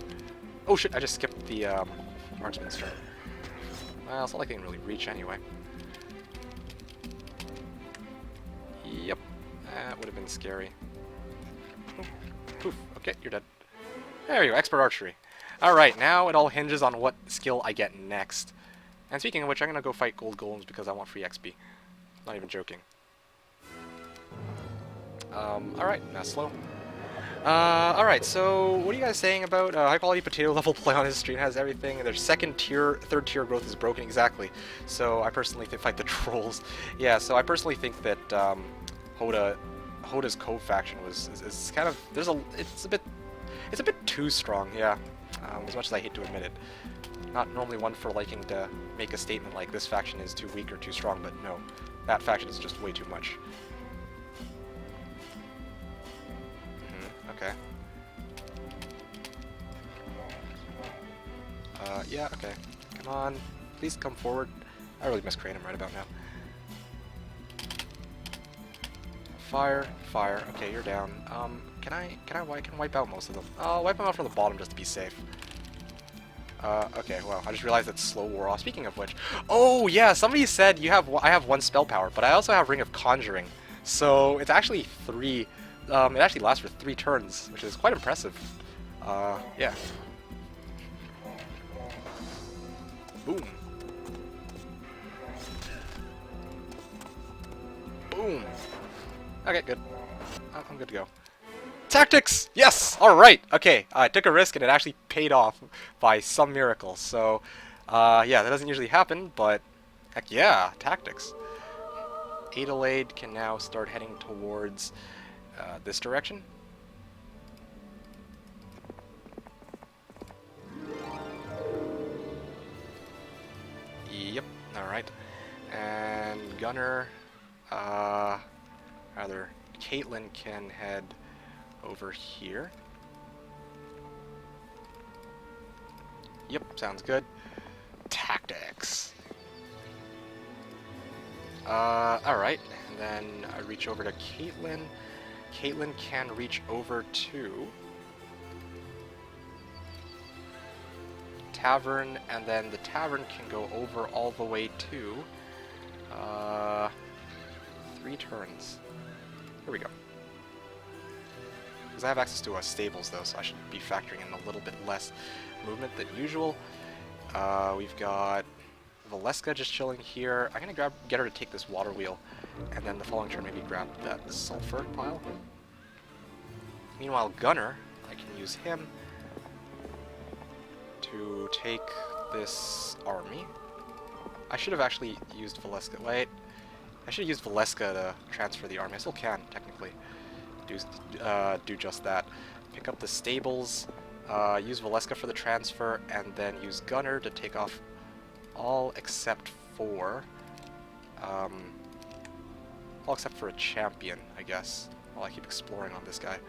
Oh shit, I just skipped the marksman's turn. Well, it's not like they can really reach anyway. Yep, that would have been scary. Oh, poof, okay, you're dead. There you go, expert archery. Alright, now it all hinges on what skill I get next. And speaking of which, I'm gonna go fight gold golems because I want free XP. Not even joking. Alright, that's slow. Alright, so what are you guys saying about high quality potato level play on his stream? Has everything. Their second tier, third tier growth is broken, exactly. So I personally think fight the trolls. Yeah, so I personally think that Hoda's Cove faction is kind of it's a bit too strong, yeah. As much as I hate to admit it. Not normally one for liking to make a statement like this faction is too weak or too strong, but no. That faction is just way too much. Okay. Yeah, okay. Come on. Please come forward. I really miss Kratom right about now. Fire, fire. Okay, you're down. Can I wipe out most of them? I'll wipe them out from the bottom just to be safe. Okay, well, I just realized that slow wore off. Speaking of which, oh yeah, somebody said I have 1 spell power, but I also have Ring of Conjuring, so it's actually 3. It actually lasts for 3 turns, which is quite impressive. Yeah. Boom. Boom. Okay, good. I'm good to go. Tactics! Yes! Alright! Okay, I took a risk and it actually paid off by some miracle. So, yeah, that doesn't usually happen, but heck yeah, tactics. Adelaide can now start heading towards this direction. Yep, alright. And Gunner, rather, Caitlin can head over here. Yep, sounds good. Tactics. Alright, and then I reach over to Caitlin. Caitlin can reach over to Tavern, and then the Tavern can go over all the way to 3 turns. Here we go. Because I have access to stables though, so I should be factoring in a little bit less movement than usual. We've got Valeska just chilling here. I'm gonna get her to take this water wheel, and then the following turn maybe grab that sulfur pile. Meanwhile, Gunner, I can use him to take this army. I should have actually used Valeska. Wait, I should have used Valeska to transfer the army. I still can, technically, do just that. Pick up the stables, use Valeska for the transfer, and then use Gunner to take off all except for a champion, I guess, while I keep exploring on this guy.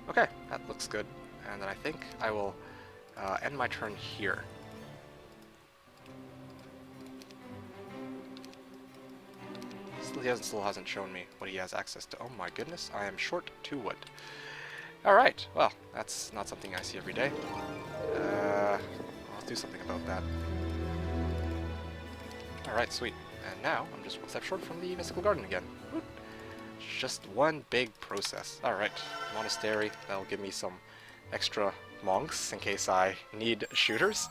Okay, that looks good. And then I think I will end my turn here. He still hasn't shown me what he has access to. Oh my goodness, I am short 2 wood. Alright, well, that's not something I see every day. I'll do something about that. Alright, sweet. And now, I'm just 1 step short from the Mystical Garden again. Woo. Just one big process. Alright, Monastery, that'll give me some extra monks in case I need shooters.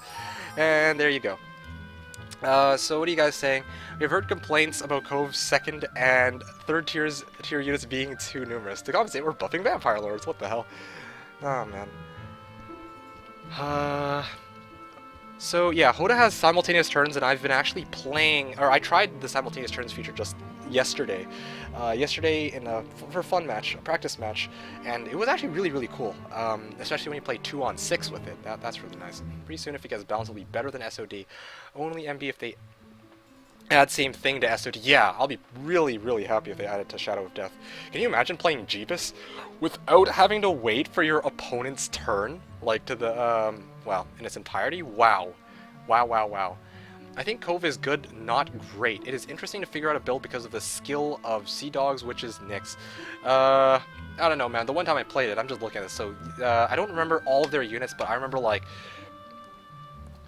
And there you go. So what are you guys saying? We've heard complaints about Cove's 2nd and 3rd tier units being too numerous. To compensate, we're buffing Vampire Lords. What the hell? Oh, man. So yeah, Hoda has simultaneous turns, and I've been actually playing, or I tried the simultaneous turns feature just yesterday. Yesterday for a fun match, a practice match, and it was actually really, really cool. Especially when you play 2-on-6 with it. That's really nice. Pretty soon, if it gets balanced, it'll be better than SOD. Only MB if they add same thing to SOD. Yeah, I'll be really, really happy if they add it to Shadow of Death. Can you imagine playing Jebus without having to wait for your opponent's turn? Like to the, well, in its entirety? Wow. Wow, wow, wow. I think Cove is good, not great. It is interesting to figure out a build because of the skill of Sea Dogs, Witches, Nyx. I don't know, man. The one time I played it, I'm just looking at this. So, I don't remember all of their units, but I remember, like,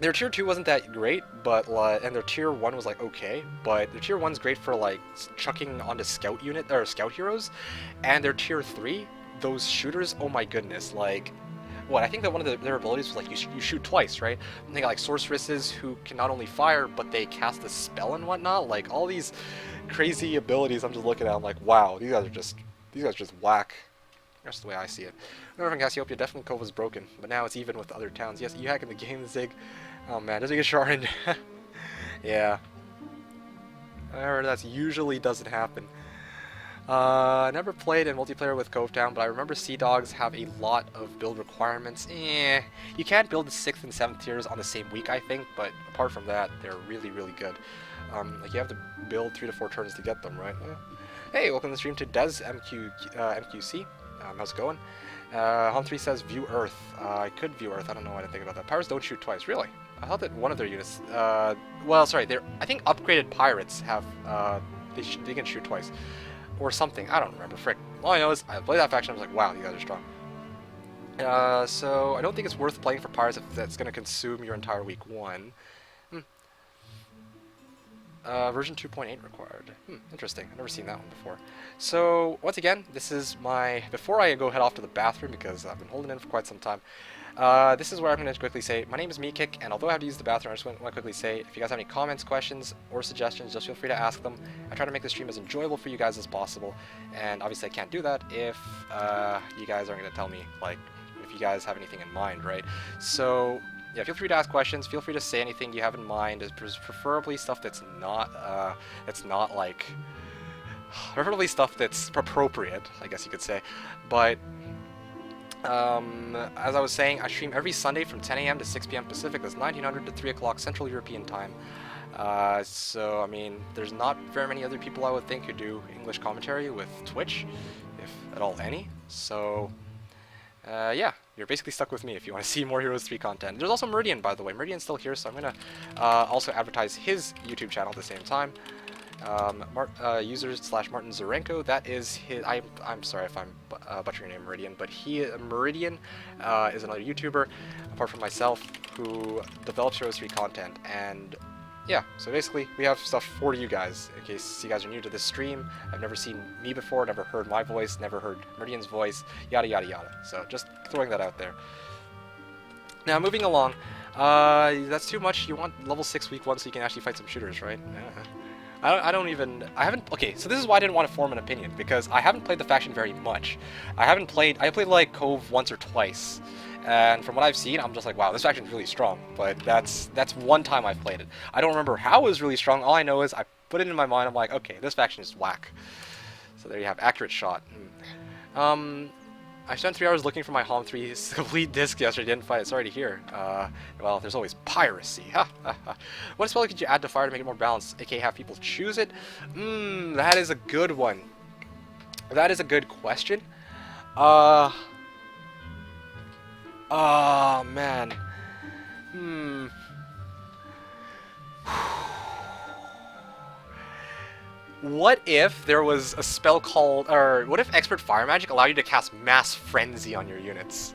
their tier 2 wasn't that great, but and their tier 1 was like okay, but their tier 1's great for like chucking onto scout heroes, and their tier 3, those shooters, oh my goodness, like what I think that one of their abilities was like you shoot twice, right? And they got like sorceresses who can not only fire but they cast a spell and whatnot, like all these crazy abilities. I'm just looking at, I'm like, wow, these guys are just whack. That's the way I see it. Remember from Cassiopeia, definitely Cove was broken, but now it's even with other towns. Yes, you hack in the game, Zig. Oh man, does he get sharded? Yeah. However, that usually doesn't happen. I never played in multiplayer with Covetown, but I remember Sea Dogs have a lot of build requirements. You can't build the 6th and 7th tiers on the same week, I think, but apart from that, they're really, really good. Like, you have to build 3 to 4 turns to get them, right? Hey, welcome to the stream to Des MQC. How's it going? Hom3 says view Earth. I could view Earth. I don't know what I think about that. Pirates don't shoot twice. Really? I thought that one of their units. Well, sorry. I think upgraded pirates have. They can shoot twice, or something. I don't remember. Frick. All I know is I played that faction. I was like, wow, you guys are strong. So I don't think it's worth playing for pirates if that's going to consume your entire week 1. Version 2.8 required. Interesting. I've never seen that one before. So, once again, this is my... Before I go head off to the bathroom, because I've been holding in for quite some time, this is where I'm going to quickly say, my name is Meekick, and although I have to use the bathroom, I just want to quickly say, if you guys have any comments, questions, or suggestions, just feel free to ask them. I try to make the stream as enjoyable for you guys as possible, and obviously I can't do that if you guys aren't going to tell me, like, if you guys have anything in mind, right? So... yeah, feel free to ask questions. Feel free to say anything you have in mind. Preferably stuff that's not like, preferably stuff that's appropriate, I guess you could say. But as I was saying, I stream every Sunday from 10 a.m. to 6 p.m. Pacific. That's 1900 to 3 o'clock Central European time. So I mean, there's not very many other people I would think who do English commentary with Twitch, if at all any. So. Yeah, you're basically stuck with me if you want to see more Heroes 3 content. There's also Meridian, by the way. Meridian's still here, so I'm going to also advertise his YouTube channel at the same time. User/Martin Zarenko, that is his... I'm sorry if I'm butchering your name, Meridian, but Meridian is another YouTuber, apart from myself, who develops Heroes 3 content, and... yeah, so basically, we have stuff for you guys, in case you guys are new to this stream. I've never seen me before, never heard my voice, never heard Meridian's voice, yada yada yada. So, just throwing that out there. Now, moving along, that's too much. You want level 6 week 1 so you can actually fight some shooters, right? I haven't, okay, so this is why I didn't want to form an opinion, because I haven't played the faction very much. I played like Cove once or twice. And from what I've seen, I'm just like, wow, this faction's really strong. But that's one time I've played it. I don't remember how it was really strong. All I know is I put it in my mind. I'm like, okay, this faction is whack. So there you have accurate shot. I spent 3 hours looking for my HOM3 complete disc yesterday. Didn't find it. Sorry to hear. Well, there's always piracy. What spell could you add to fire to make it more balanced? aka have people choose it? That is a good one. That is a good question. Oh, man. What if there was a spell called, or what if Expert Fire Magic allowed you to cast Mass Frenzy on your units?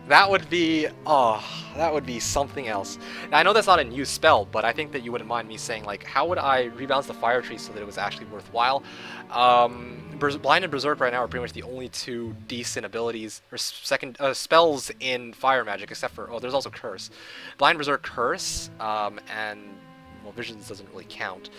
That would be, that would be something else. Now, I know that's not a new spell, but I think that you wouldn't mind me saying, like, how would I rebalance the Fire Tree so that it was actually worthwhile? Blind and Berserk right now are pretty much the only 2 decent abilities, or spells in Fire Magic, except for, there's also Curse. Blind Berserk Curse, and, well, Visions doesn't really count.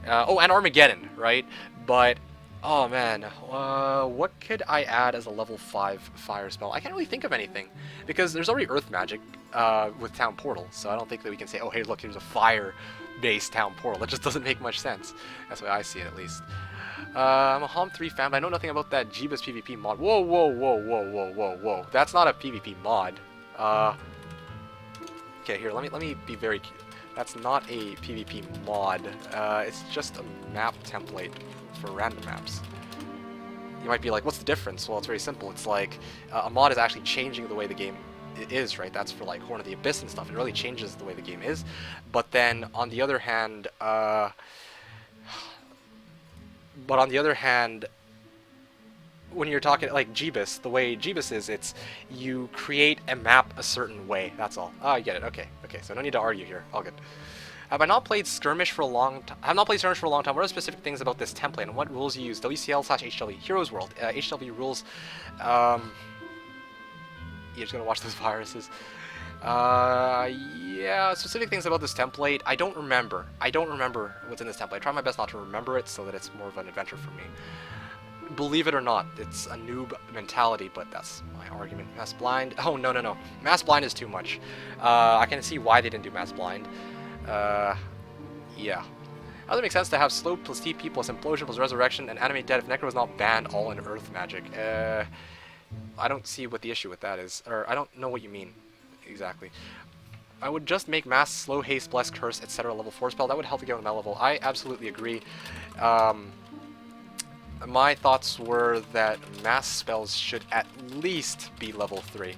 And Armageddon, right? But, oh man, what could I add as a level 5 fire spell? I can't really think of anything, because there's already Earth Magic with Town Portal, so I don't think that we can say, oh hey look, here's a fire-based Town Portal. That just doesn't make much sense. That's the way I see it, at least. I'm a HOM3 fan, but I know nothing about that Jebus PvP mod. Whoa, whoa, whoa, whoa, whoa, whoa, whoa. That's not a PvP mod. Okay, here, let me be very... That's not a PvP mod. It's just a map template for random maps. You might be like, what's the difference? Well, it's very simple. It's like, a mod is actually changing the way the game is, right? That's for like Horn of the Abyss and stuff. It really changes the way the game is. But then, on the other hand, when you're talking like Jebus, the way Jebus is, it's you create a map a certain way. That's all. Oh, I get it. Okay. Okay. So no need to argue here. All good. Have I not played Skirmish for a long time? I have not played Skirmish for a long time. What are the specific things about this template and what rules you use? WCL/HW. Heroes World. HW rules. You're just gonna watch those viruses. Yeah, specific things about this template. I don't remember. I don't remember what's in this template. I try my best not to remember it so that it's more of an adventure for me. Believe it or not, it's a noob mentality, but that's my argument. Mass Blind. Oh, no, no, no. Mass Blind is too much. I can see why they didn't do Mass Blind. Yeah. How does it make sense to have slow plus TP plus implosion plus resurrection and animate dead if Necro is not banned all in Earth magic? I don't see what the issue with that is, or I don't know what you mean exactly. I would just make mass, slow, haste, bless, curse, etc. level 4 spell. That would help to get on the level. I absolutely agree. My thoughts were that mass spells should at least be level 3.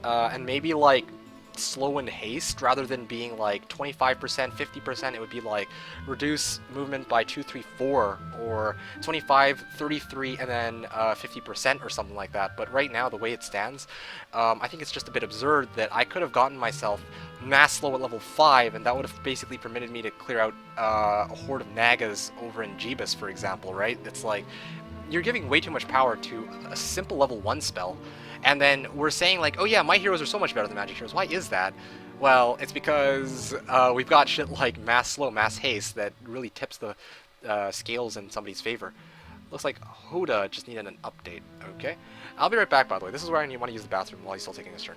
And maybe like slow and haste rather than being like 25%, 50%. It would be like reduce movement by 2, 3, 4 or 25, 33 and then 50% or something like that. But right now, the way it stands, I think it's just a bit absurd that I could have gotten myself mass slow at level 5 and that would have basically permitted me to clear out a horde of Nagas over in Jebus, for example, right? It's like you're giving way too much power to a simple level 1 spell. And then we're saying like, oh yeah, my heroes are so much better than magic heroes. Why is that? Well, it's because we've got shit like mass slow, mass haste that really tips the scales in somebody's favor. Looks like Hoda just needed an update. Okay, I'll be right back. By the way, this is where I want to use the bathroom while he's still taking his turn.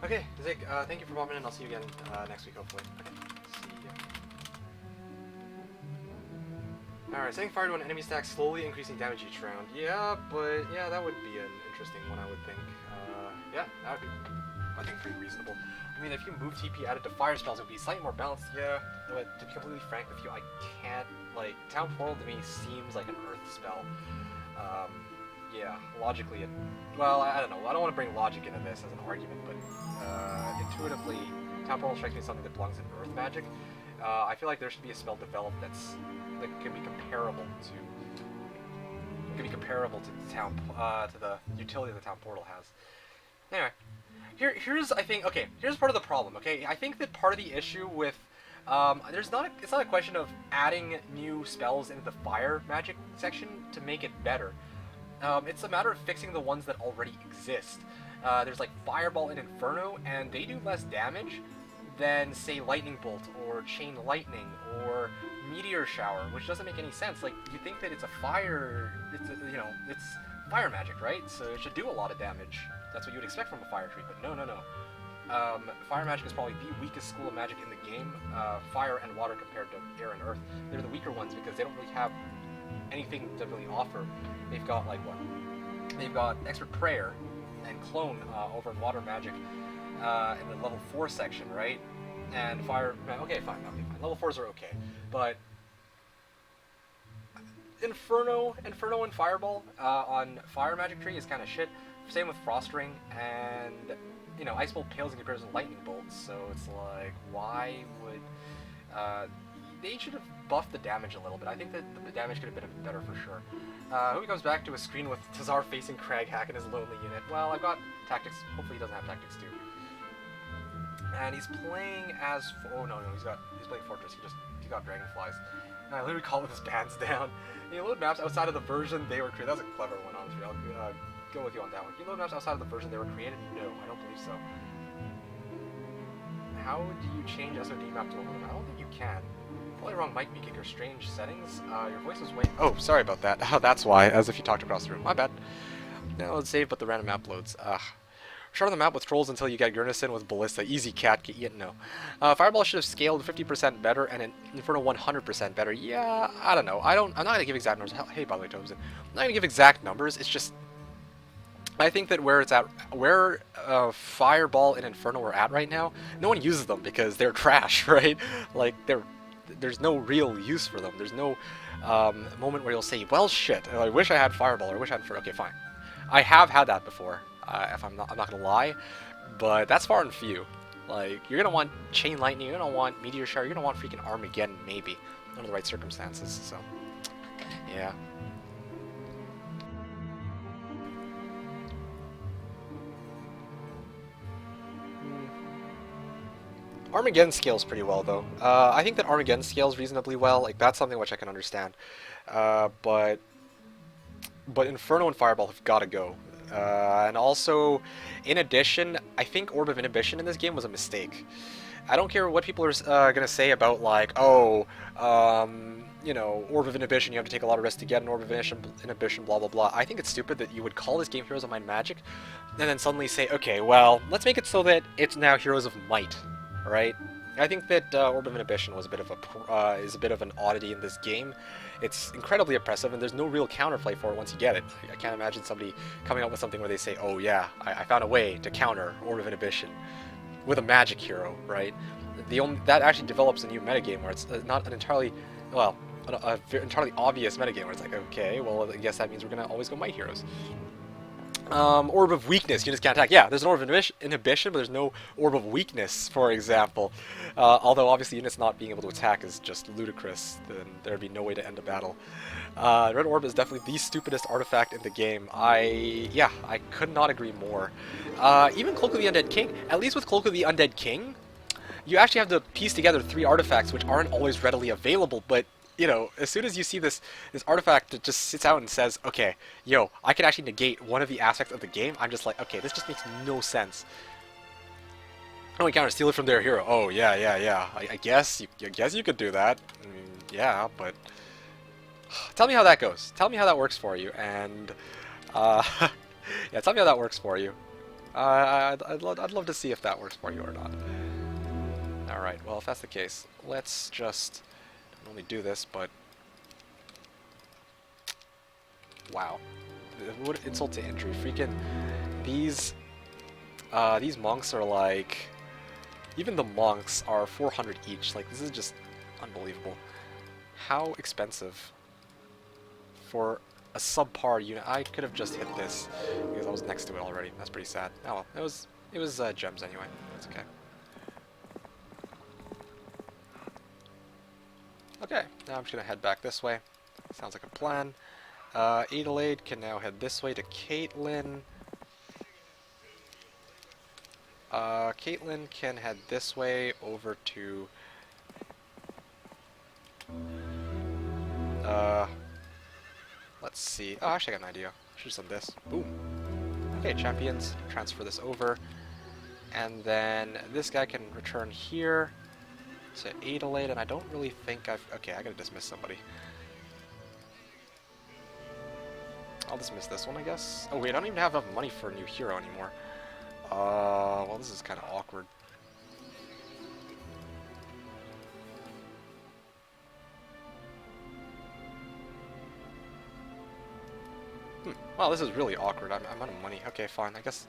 Okay, Zig, thank you for popping in. I'll see you again next week, hopefully. Okay, see ya. Alright, setting fire to an enemy stack, slowly increasing damage each round. Yeah, but yeah, that would be an interesting one, I would think. Yeah, that would be, I think, pretty reasonable. I mean, if you move TP added to fire spells, it would be slightly more balanced. Yeah, but to be completely frank with you, I can't, like, Town Portal to me seems like an Earth spell. Yeah, logically it... Well, I don't know. I don't want to bring logic into this as an argument, but intuitively, Town Portal strikes me as something that belongs in Earth magic. I feel like there should be a spell developed that can be comparable to the utility that Town Portal has. Anyway, here's I think here's part of the problem. Okay, I think that part of the issue with it's not a question of adding new spells into the fire magic section to make it better. It's a matter of fixing the ones that already exist. There's like Fireball and Inferno, and they do less damage than, say, Lightning Bolt, or Chain Lightning, or Meteor Shower, which doesn't make any sense. Like, you think that it's a fire, it's fire magic, right? So it should do a lot of damage. That's what you would expect from a fire tree, but no. Fire magic is probably the weakest school of magic in the game. Fire and water compared to air and earth. They're the weaker ones because they don't really have anything to really offer. They've got, like, what? They've got Expert Prayer and Clone over in water magic in the level 4 section, right? And fire... Okay, fine. Level 4s are okay. But Inferno and Fireball on fire magic tree is kind of shit. Same with Frost Ring, and, Ice Bolt pales in comparison to Lightning Bolts, so it's like, why would... they should have buffed the damage a little bit. I think that the damage could have been a bit better for sure. Who comes back to a screen with Tazar facing Crag Hack in his lonely unit? Well, I've got Tactics. Hopefully he doesn't have Tactics too. And he's playing as... Oh, no, he's playing Fortress. He got Dragonflies. And I literally call it his bands down. You load maps outside of the version they were created. That was a clever one, honestly. I'll go with you on that one. Can you load maps outside of the version they were created? No, I don't believe so. How do you change SOD map to a load map? I don't think you can. Probably wrong mic speaking or strange settings. Your voice is way... Oh, sorry about that. That's why, as if you talked across the room. My bad. Now let's save, but the random map loads. Shard the map with trolls until you get Gurnison with Ballista. Easy cat, no. Fireball should have scaled 50% better and Inferno 100% better. Yeah, I don't know. I'm not going to give exact numbers. Hey, by the way, Tobes. I'm not going to give exact numbers. It's just... I think that where Fireball and Inferno are at right now, no one uses them because they're trash, right? Like, there's no real use for them. There's no moment where you'll say, well, shit, I wish I had Fireball or I wish I had Inferno. Okay, fine. I have had that before. I'm not gonna lie, but that's far and few. Like, you're gonna want Chain Lightning, you're gonna want Meteor Shower, you're gonna want freaking Armageddon, maybe, under the right circumstances. So, yeah. Armageddon scales pretty well, though. I think that Armageddon scales reasonably well. Like, that's something which I can understand. But Inferno and Fireball have got to go. And also, in addition, I think Orb of Inhibition in this game was a mistake. I don't care what people are going to say about, like, oh, you know, Orb of Inhibition, you have to take a lot of risks to get an Orb of Inhibition, blah, blah, blah. I think it's stupid that you would call this game Heroes of Might and Magic, and then suddenly say, okay, well, let's make it so that it's now Heroes of Might, right? I think that Orb of Inhibition was is a bit of an oddity in this game. It's incredibly oppressive, and there's no real counterplay for it once you get it. I can't imagine somebody coming up with something where they say, oh yeah, I found a way to counter Orb of Inhibition with a magic hero, right? That actually develops a new metagame where it's not an entirely, well, an entirely obvious metagame where it's like, okay, well, I guess that means we're going to always go Might Heroes. Orb of Weakness, units can't attack. Yeah, there's an Orb of Inhibition, but there's no Orb of Weakness, for example. Although, obviously, units not being able to attack is just ludicrous. Then there'd be no way to end a battle. Red Orb is definitely the stupidest artifact in the game. Yeah, I could not agree more. Even Cloak of the Undead King, at least with Cloak of the Undead King, you actually have to piece together 3 artifacts which aren't always readily available, but you know, as soon as you see this artifact that just sits out and says, okay, yo, I can actually negate one of the aspects of the game, I'm just like, okay, this just makes no sense. Oh, encounter, steal it from their hero. Oh, yeah. I guess you could do that. I mean, yeah, but tell me how that goes. Tell me how that works for you, and yeah, tell me how that works for you. I'd love to see if that works for you or not. All right, well, if that's the case, let's just not only do this, but wow, what insult to injury! Freaking these monks are like, even the monks are 400 each. Like, this is just unbelievable. How expensive for a subpar unit. I could have just hit this because I was next to it already. That's pretty sad. Oh well, it was gems anyway. That's okay. Okay, now I'm just gonna head back this way. Sounds like a plan. Adelaide can now head this way to Caitlin. Caitlin can head this way over to let's see. Oh, actually I got an idea. Should have done this. Boom. Okay, champions, transfer this over. And then this guy can return here to Adelaide, and I don't really think okay, I gotta dismiss somebody. I'll dismiss this one, I guess. Oh wait, I don't even have enough money for a new hero anymore. Well, this is kind of awkward. Well, this is really awkward. I'm out of money. Okay, fine. I guess.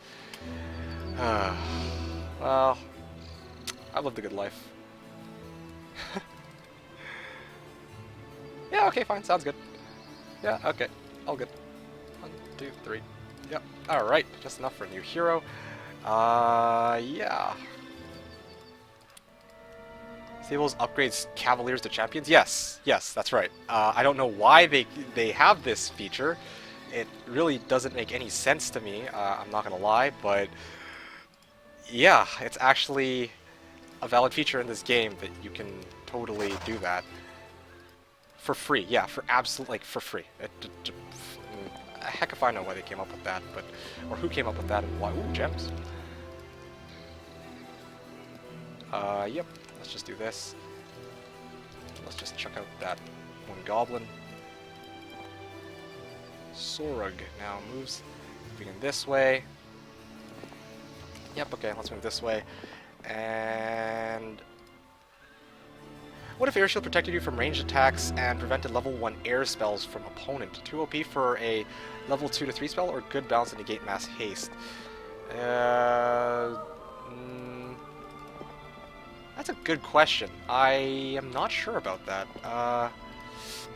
Well, I've lived a good life. Yeah, okay, fine. Sounds good. Yeah, okay. All good. 1, 2, 3. Yep. Alright. Just enough for a new hero. Yeah. Stables upgrades Cavaliers to Champions? Yes. Yes, that's right. I don't know why they have this feature. It really doesn't make any sense to me, I'm not gonna lie, but yeah, it's actually a valid feature in this game that you can totally do that. For free, yeah, for for free. Heck if I know why they came up with that, but... Or who came up with that and why. Ooh, gems. Yep, let's just do this. Let's just check out that one goblin. Sorug now moves. Moving in this way. Yep, okay, let's move this way. And... What if Air Shield protected you from ranged attacks and prevented level 1 air spells from opponent? 2 OP for a level 2 to 3 spell, or good balance to negate mass haste? That's a good question. I am not sure about that.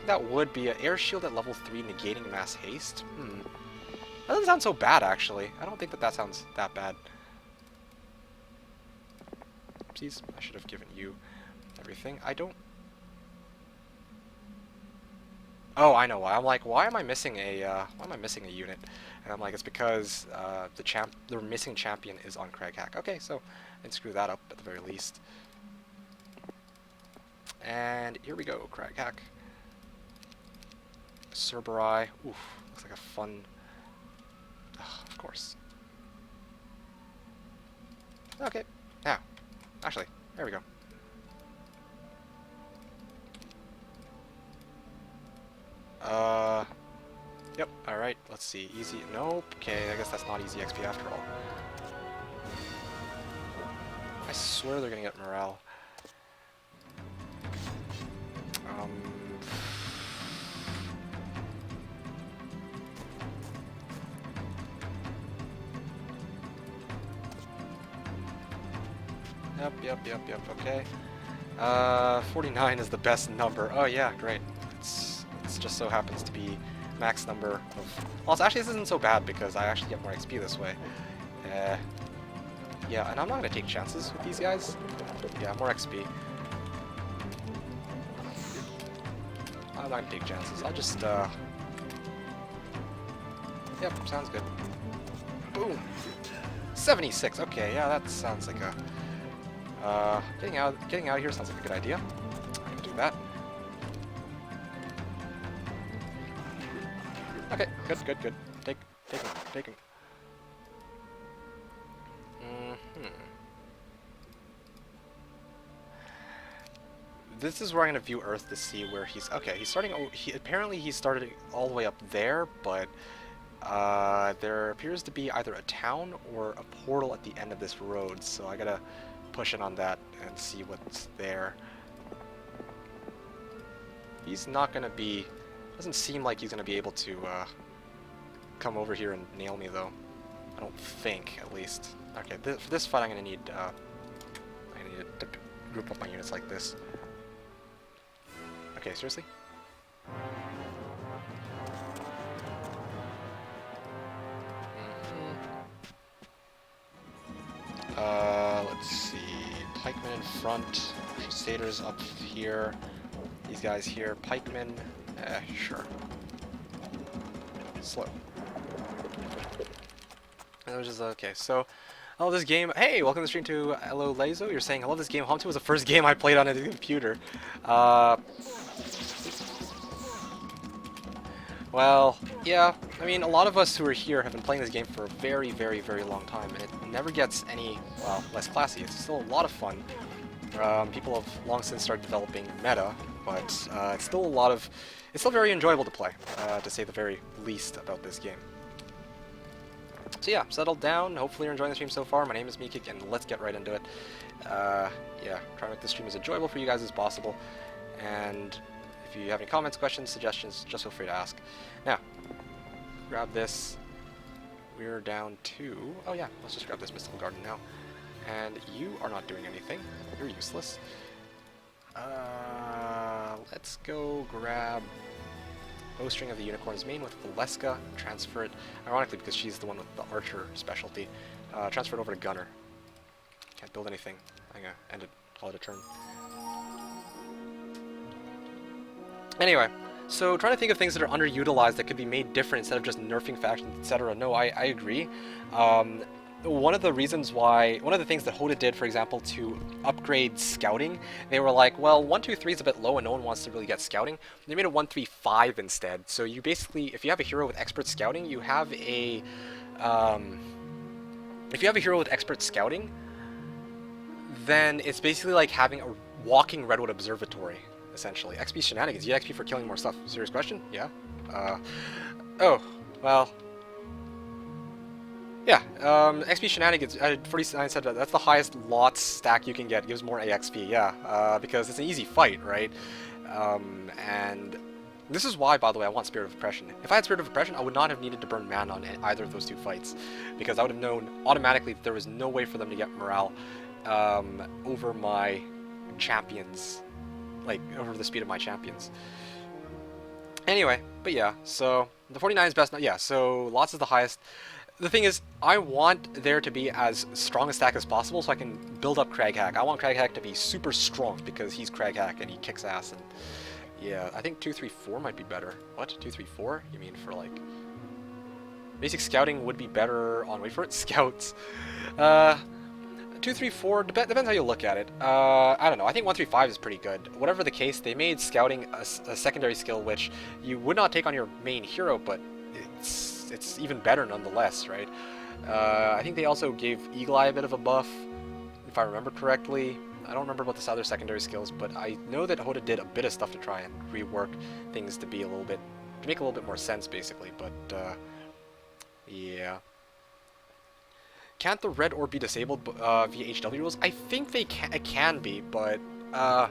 That would be an Air Shield at level 3 negating mass haste. That doesn't sound so bad, actually. I don't think that sounds that bad. Oopsies, I should have given you everything. I don't... Oh, I know why. I'm like, why am I missing a unit? And I'm like, it's because the missing champion is on Craig Hack. Okay, so I can screw that up at the very least. And here we go, Craig Hack. Cerberus. Oof, looks like a fun... of course. Okay, now, actually, there we go. Yep, alright, let's see. Easy. Nope. Okay, I guess that's not easy XP after all. I swear they're gonna get morale. Yep, okay. 49 is the best number. Oh yeah, great. It's just so happens to be max number of... Well, actually this isn't so bad because I actually get more XP this way. Yeah, and I'm not gonna take chances with these guys. Yeah, more XP. I'm not gonna take chances. I'll just, Yep, sounds good. Boom! 76! Okay, yeah, that sounds like a... getting out of here sounds like a good idea. I'm gonna do that. Okay, good. Take him. This is where I'm gonna view Earth to see where he's... Okay, he's starting... apparently he started all the way up there, but... there appears to be either a town or a portal at the end of this road, so I gotta push in on that and see what's there. He's not gonna be... Doesn't seem like he's gonna be able to come over here and nail me, though. I don't think, at least. Okay, for this fight I'm gonna need to group up my units like this. Okay, seriously? Let's see. Pikemen in front, Crusaders up here, these guys here, Pikemen, sure. Slow. And which is okay, so I love this game. Hey, welcome to the stream to Hello Lazo. You're saying I love this game. Home 2 was the first game I played on a computer. Well, yeah, I mean, a lot of us who are here have been playing this game for a very, very, very long time, and it never gets any, well, less classy. It's still a lot of fun. People have long since started developing meta, but it's still it's still very enjoyable to play, to say the very least about this game. So yeah, settle down. Hopefully you're enjoying the stream so far. My name is Mikik, and let's get right into it. Yeah, try to make this stream as enjoyable for you guys as possible, and if you have any comments, questions, suggestions, just feel free to ask. Now, grab this. We're down to... Oh yeah, let's just grab this Mystical Garden now. And you are not doing anything. You're useless. Let's go grab Bowstring of the Unicorn's Mane with Valeska. Transfer it, ironically because she's the one with the archer specialty. Transfer it over to Gunner. Can't build anything. I'm gonna end it, call it a turn. Anyway, so trying to think of things that are underutilized that could be made different instead of just nerfing factions, etc. No, I agree. one of the things that Hoda did, for example, to upgrade scouting, they were like, well, 1-2-3 is a bit low and no one wants to really get scouting. They made a 1-3-5 instead. So you basically, if you have a hero with expert scouting, you have a, then it's basically like having a walking Redwood Observatory, essentially. XP shenanigans. You get XP for killing more stuff. Serious question? Yeah. Oh, well. Yeah, XP shenanigans, 49 said that's the highest lots stack you can get, gives more AXP, yeah, because it's an easy fight, right? And this is why, by the way, I want Spirit of Oppression. If I had Spirit of Oppression, I would not have needed to burn mana on either of those two fights, because I would have known automatically that there was no way for them to get morale over my champions, like, over the speed of my champions. Anyway, but yeah, so the 49 is best, yeah, so lots is the highest. The thing is, I want there to be as strong a stack as possible so I can build up Craghack. I want Craghack to be super strong because he's Craghack and he kicks ass. And yeah, I think 2-3-4 might be better. What? 2-3-4? You mean for like... Basic scouting would be better on, wait for it, scouts. 2-3-4, depends how you look at it. I don't know, I think 1-3-5 is pretty good. Whatever the case, they made scouting a secondary skill which you would not take on your main hero, but it's even better nonetheless, right? I think they also gave Eagle Eye a bit of a buff, if I remember correctly. I don't remember about the other secondary skills, but I know that Hoda did a bit of stuff to try and rework things to be a little bit, to make a little bit more sense, basically. But yeah. Can't the red orb be disabled via HW rules? I think it can be, but I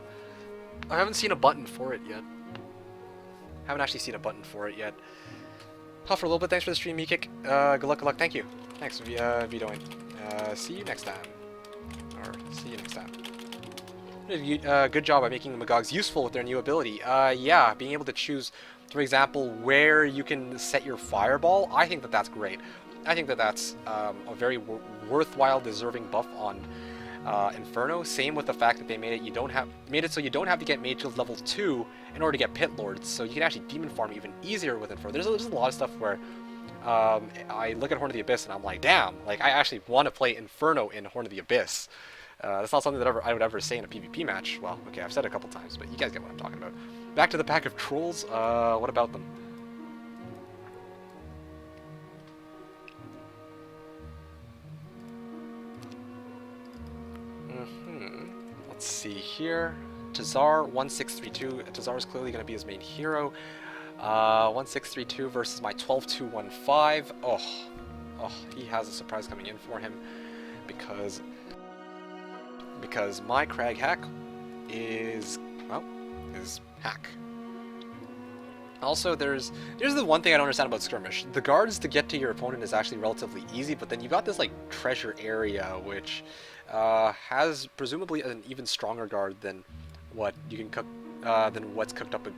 haven't seen a button for it yet. Haven't actually seen a button for it yet. Huff for a little bit. Thanks for the stream, Meekick. Good luck, good luck. Thank you. Thanks, vetoing. See you next time. Or see you next time. Good job by making the Magogs useful with their new ability. Yeah, being able to choose, for example, where you can set your fireball. I think that that's great. I think that that's a very worthwhile, deserving buff on Inferno. Same with the fact that they made it so you don't have to get Mage Guild level 2 in order to get Pit Lords, so you can actually demon farm even easier with Inferno. There's a lot of stuff where I look at Horn of the Abyss and I'm like, damn, like I actually want to play Inferno in Horn of the Abyss. That's not something that I would ever say in a PvP match. Well, okay, I've said it a couple times, but you guys get what I'm talking about. Back to the pack of trolls. What about them? Let's see here. Tazar 1632. Tazar is clearly going to be his main hero. 1632 versus my 12215. Oh, he has a surprise coming in for him because my Craghack is hack. Also, there's the one thing I don't understand about Skirmish. The guards to get to your opponent is actually relatively easy, but then you got this like treasure area which has presumably an even stronger guard than what you can cook than what's cooked up,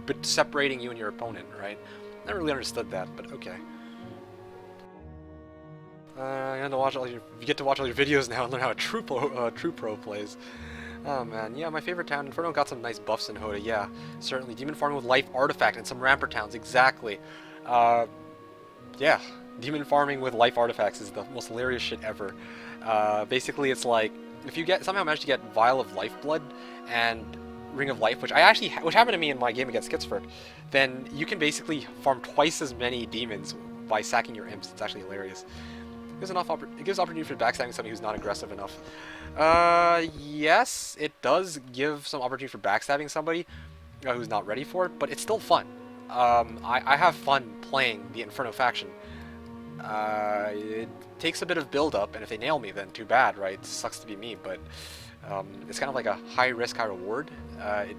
but separating you and your opponent, right? I never really understood that, but okay. You get to watch all your videos now and learn how a true pro plays. Oh man, yeah, my favorite town, Inferno, got some nice buffs in Hoda, yeah, certainly. Demon farming with Life Artifact and some Rampart towns, exactly. Yeah, demon farming with Life Artifacts is the most hilarious shit ever. Basically, it's like, if you somehow manage to get Vial of Lifeblood and Ring of Life, which happened to me in my game against Skitsford, then you can basically farm twice as many demons by sacking your imps. It's actually hilarious. It gives opportunity for backstabbing somebody who's not aggressive enough. Yes, it does give some opportunity for backstabbing somebody who's not ready for it, but it's still fun. I have fun playing the Inferno faction. It takes a bit of build-up, and if they nail me, then too bad, right? It sucks to be me, but it's kind of like a high-risk, high-reward. There's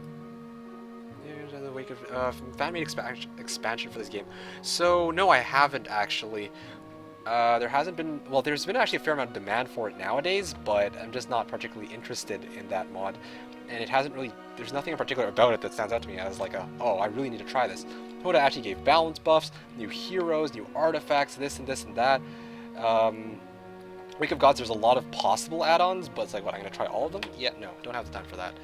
a wake of fan-made expansion for this game. So, no, I haven't, actually. There hasn't been, well, there's been actually a fair amount of demand for it nowadays, but I'm just not particularly interested in that mod, and it hasn't really, there's nothing in particular about it that stands out to me as like oh, I really need to try this. Hoda actually gave balance buffs, new heroes, new artifacts, this and that. Wake of Gods, there's a lot of possible add-ons, but it's like, what, I'm going to try all of them? Yeah, no, don't have the time for that.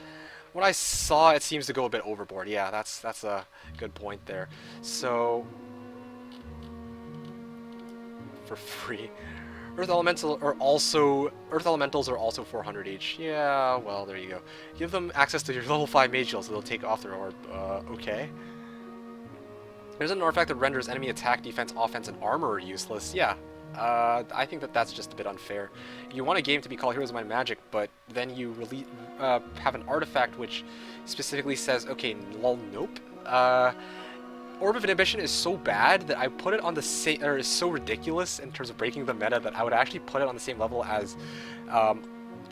When I saw, it seems to go a bit overboard. Yeah, that's a good point there. So, for free. Earth Elementals are also 400 each. Yeah, well, there you go. Give them access to your level 5 mage shield so they'll take off their orb. Okay. There's an artifact that renders enemy attack, defense, offense, and armor useless. Yeah. I think that that's just a bit unfair. You want a game to be called Heroes of Might and Magic, but then you have an artifact which specifically says, okay, lol, nope. Orb of Inhibition is so bad that I put it on the same, or is so ridiculous in terms of breaking the meta that I would actually put it on the same level as,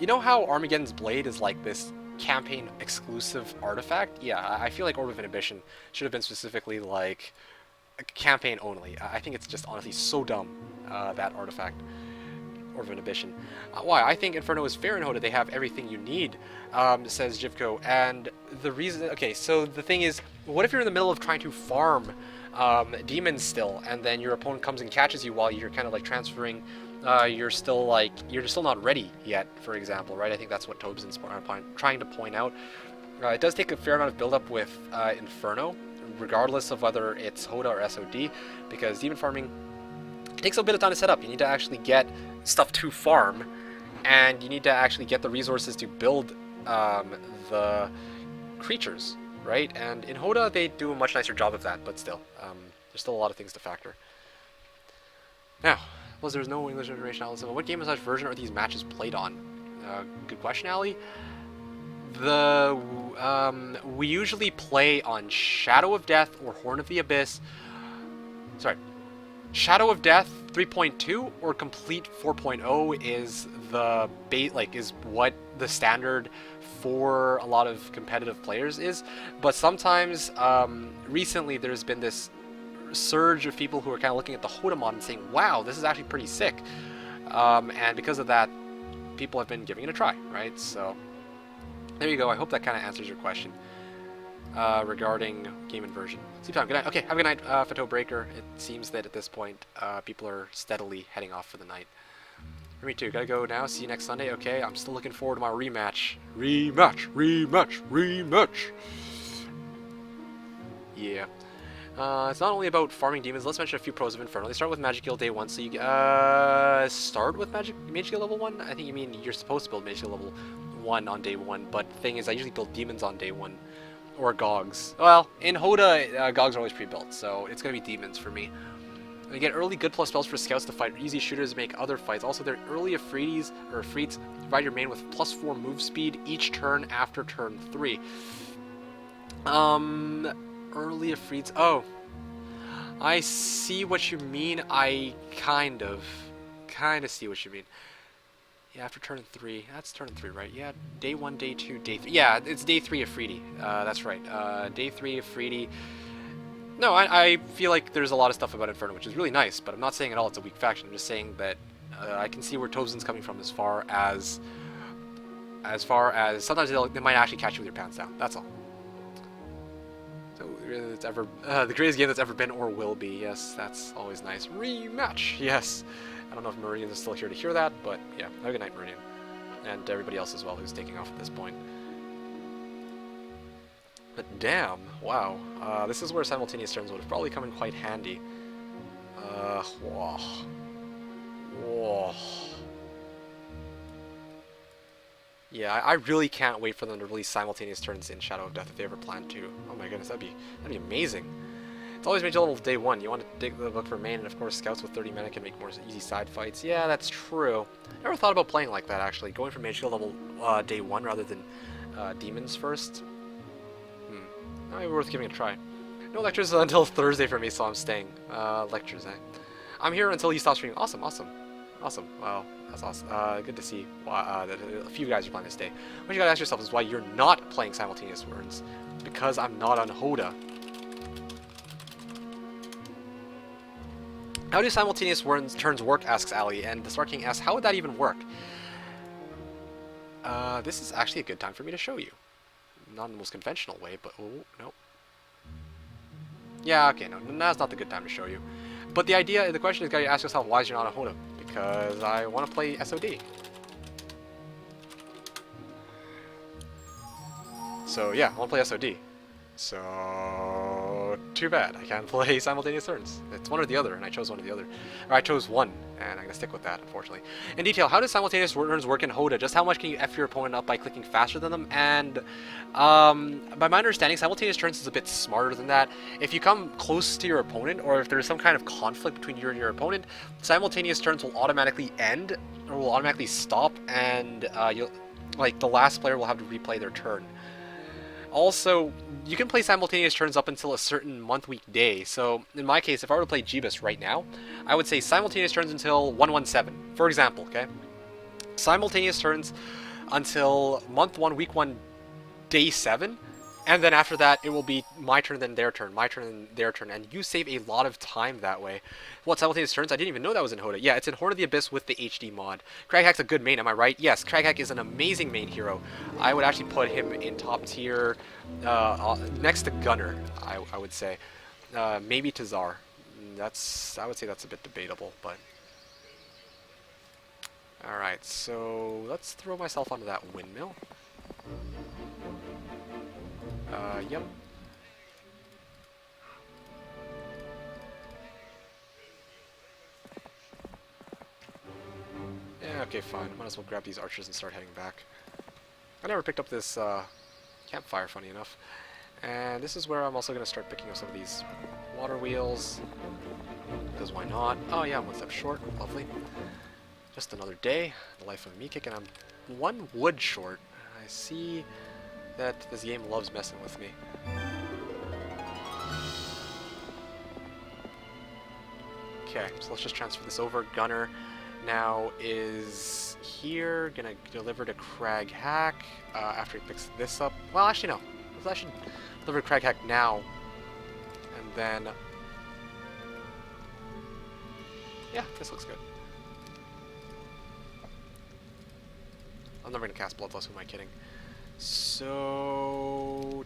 you know how Armageddon's Blade is like this campaign exclusive artifact? Yeah, I feel like Orb of Inhibition should have been specifically like campaign only. I think it's just honestly so dumb, that artifact. Orb of Inhibition. Why? I think Inferno is fair in HOTA. They have everything you need, says Jivko. And the reason... Okay, so the thing is, what if you're in the middle of trying to farm demons still, and then your opponent comes and catches you while you're kind of like transferring, you're still not ready yet, for example, right? I think that's what Tobes is trying to point out. It does take a fair amount of build-up with Inferno, regardless of whether it's HOTA or SOD, because demon farming takes a bit of time to set up. You need to actually get stuff to farm, and you need to actually get the resources to build the creatures, right? And in HOTA, they do a much nicer job of that, but still, there's still a lot of things to factor. Now, well, there's no English information. What game / version are these matches played on? Good question, Ali. We usually play on Shadow of Death or Horn of the Abyss. Sorry. Shadow of Death 3.2 or Complete 4.0 is the is what the standard for a lot of competitive players is. But sometimes, recently, there's been this surge of people who are kind of looking at the HOTA mod and saying, "Wow, this is actually pretty sick." And because of that, people have been giving it a try, right? So there you go. I hope that kind of answers your question regarding game inversion. Sleep time. Good night. Okay, have a good night, Fato Breaker. It seems that at this point, people are steadily heading off for the night. For me too. Gotta go now. See you next Sunday. Okay, I'm still looking forward to my rematch. Rematch. Yeah. It's not only about farming demons. Let's mention a few pros of Inferno. They start with Magic Guild day 1, so you start with Mage Guild level 1? I think you mean you're supposed to build Mage Guild level 1 on day 1, but the thing is, I usually build demons on day 1. Or Gogs. Well, in HOTA, Gogs are always pre-built, so it's going to be demons for me. And you get early good plus spells for scouts to fight easy shooters to make other fights. Also, their early Afrits provide your main with +4 move speed each turn after turn 3. Early Afrits. Oh. I see what you mean. I kind of see what you mean. Yeah, after turn 3. That's turn 3, right? Yeah, day 1, day 2, day 3. Yeah, it's day 3 of Afriti. That's right. Day 3 of Afriti. No, I feel like there's a lot of stuff about Inferno, which is really nice, but I'm not saying at all it's a weak faction. I'm just saying that I can see where Tobzen's coming from as far as sometimes they might actually catch you with your pants down. That's all. So it's the greatest game that's ever been or will be. Yes, that's always nice. Rematch. Yes. I don't know if Meridian is still here to hear that, but yeah, have a good night, Meridian. And everybody else as well who's taking off at this point. But damn, wow. This is where simultaneous turns would have probably come in quite handy. Whoa. Yeah, I really can't wait for them to release simultaneous turns in Shadow of Death if they ever plan to. Oh my goodness, that'd be amazing. It's always made you level day 1. You want to dig the book for main, and of course scouts with 30 mana can make more easy side fights. Yeah, that's true. Never thought about playing like that, actually. Going for mage guild level day 1 rather than demons first. Might be worth giving it a try. No lectures until Thursday for me, so I'm staying. Lectures, eh? I'm here until you stop streaming. Awesome. Wow, that's awesome. Good to see that a few guys are planning to stay. What you gotta ask yourself is why you're not playing simultaneous turns. Because I'm not on HOTA. How do simultaneous turns work, asks Ali, and the Star King asks, how would that even work? This is actually a good time for me to show you. Not in the most conventional way, but oh, no. Yeah, okay, no, now's not the good time to show you. But the question is, gotta ask yourself, why is you're not on HOTA? Because I want to play SOD. So, yeah, I want to play SOD. So, So, too bad. I can't play simultaneous turns. It's one or the other, and I chose one or the other. Or I chose one, and I'm going to stick with that, unfortunately. In detail, how does simultaneous turns work in HOTA? Just how much can you F your opponent up by clicking faster than them? And, by my understanding, simultaneous turns is a bit smarter than that. If you come close to your opponent, or if there's some kind of conflict between you and your opponent, simultaneous turns will automatically end, or will automatically stop, and the last player will have to replay their turn. Also, you can play simultaneous turns up until a certain month, week, day. So, in my case, if I were to play Jebus right now, I would say simultaneous turns until 117, for example, okay? Simultaneous turns until month 1, week 1, day 7, and then after that, it will be my turn, then their turn, my turn, then their turn, and you save a lot of time that way. What, simultaneous turns? I didn't even know that was in HOTA. Yeah, it's in Horn of the Abyss with the HD mod. Craghack's a good main, am I right? Yes, Craghack is an amazing main hero. I would actually put him in top tier, next to Gunner, I would say. Maybe to Czar. I would say that's a bit debatable, but... Alright, so let's throw myself onto that windmill. Yep. Yeah, okay, fine. Might as well grab these archers and start heading back. I never picked up this campfire, funny enough. And this is where I'm also going to start picking up some of these water wheels. Because why not? Oh yeah, I'm 1 step short. Lovely. Just another day. The life of me kicking. I'm 1 wood short. I see that this game loves messing with me. Okay, so let's just transfer this over. Gunner now is here, gonna deliver to Craghack after he picks this up. Well, actually no. I should deliver to Craghack now, and then yeah, this looks good. I'm never gonna cast Bloodlust. Who am I kidding? So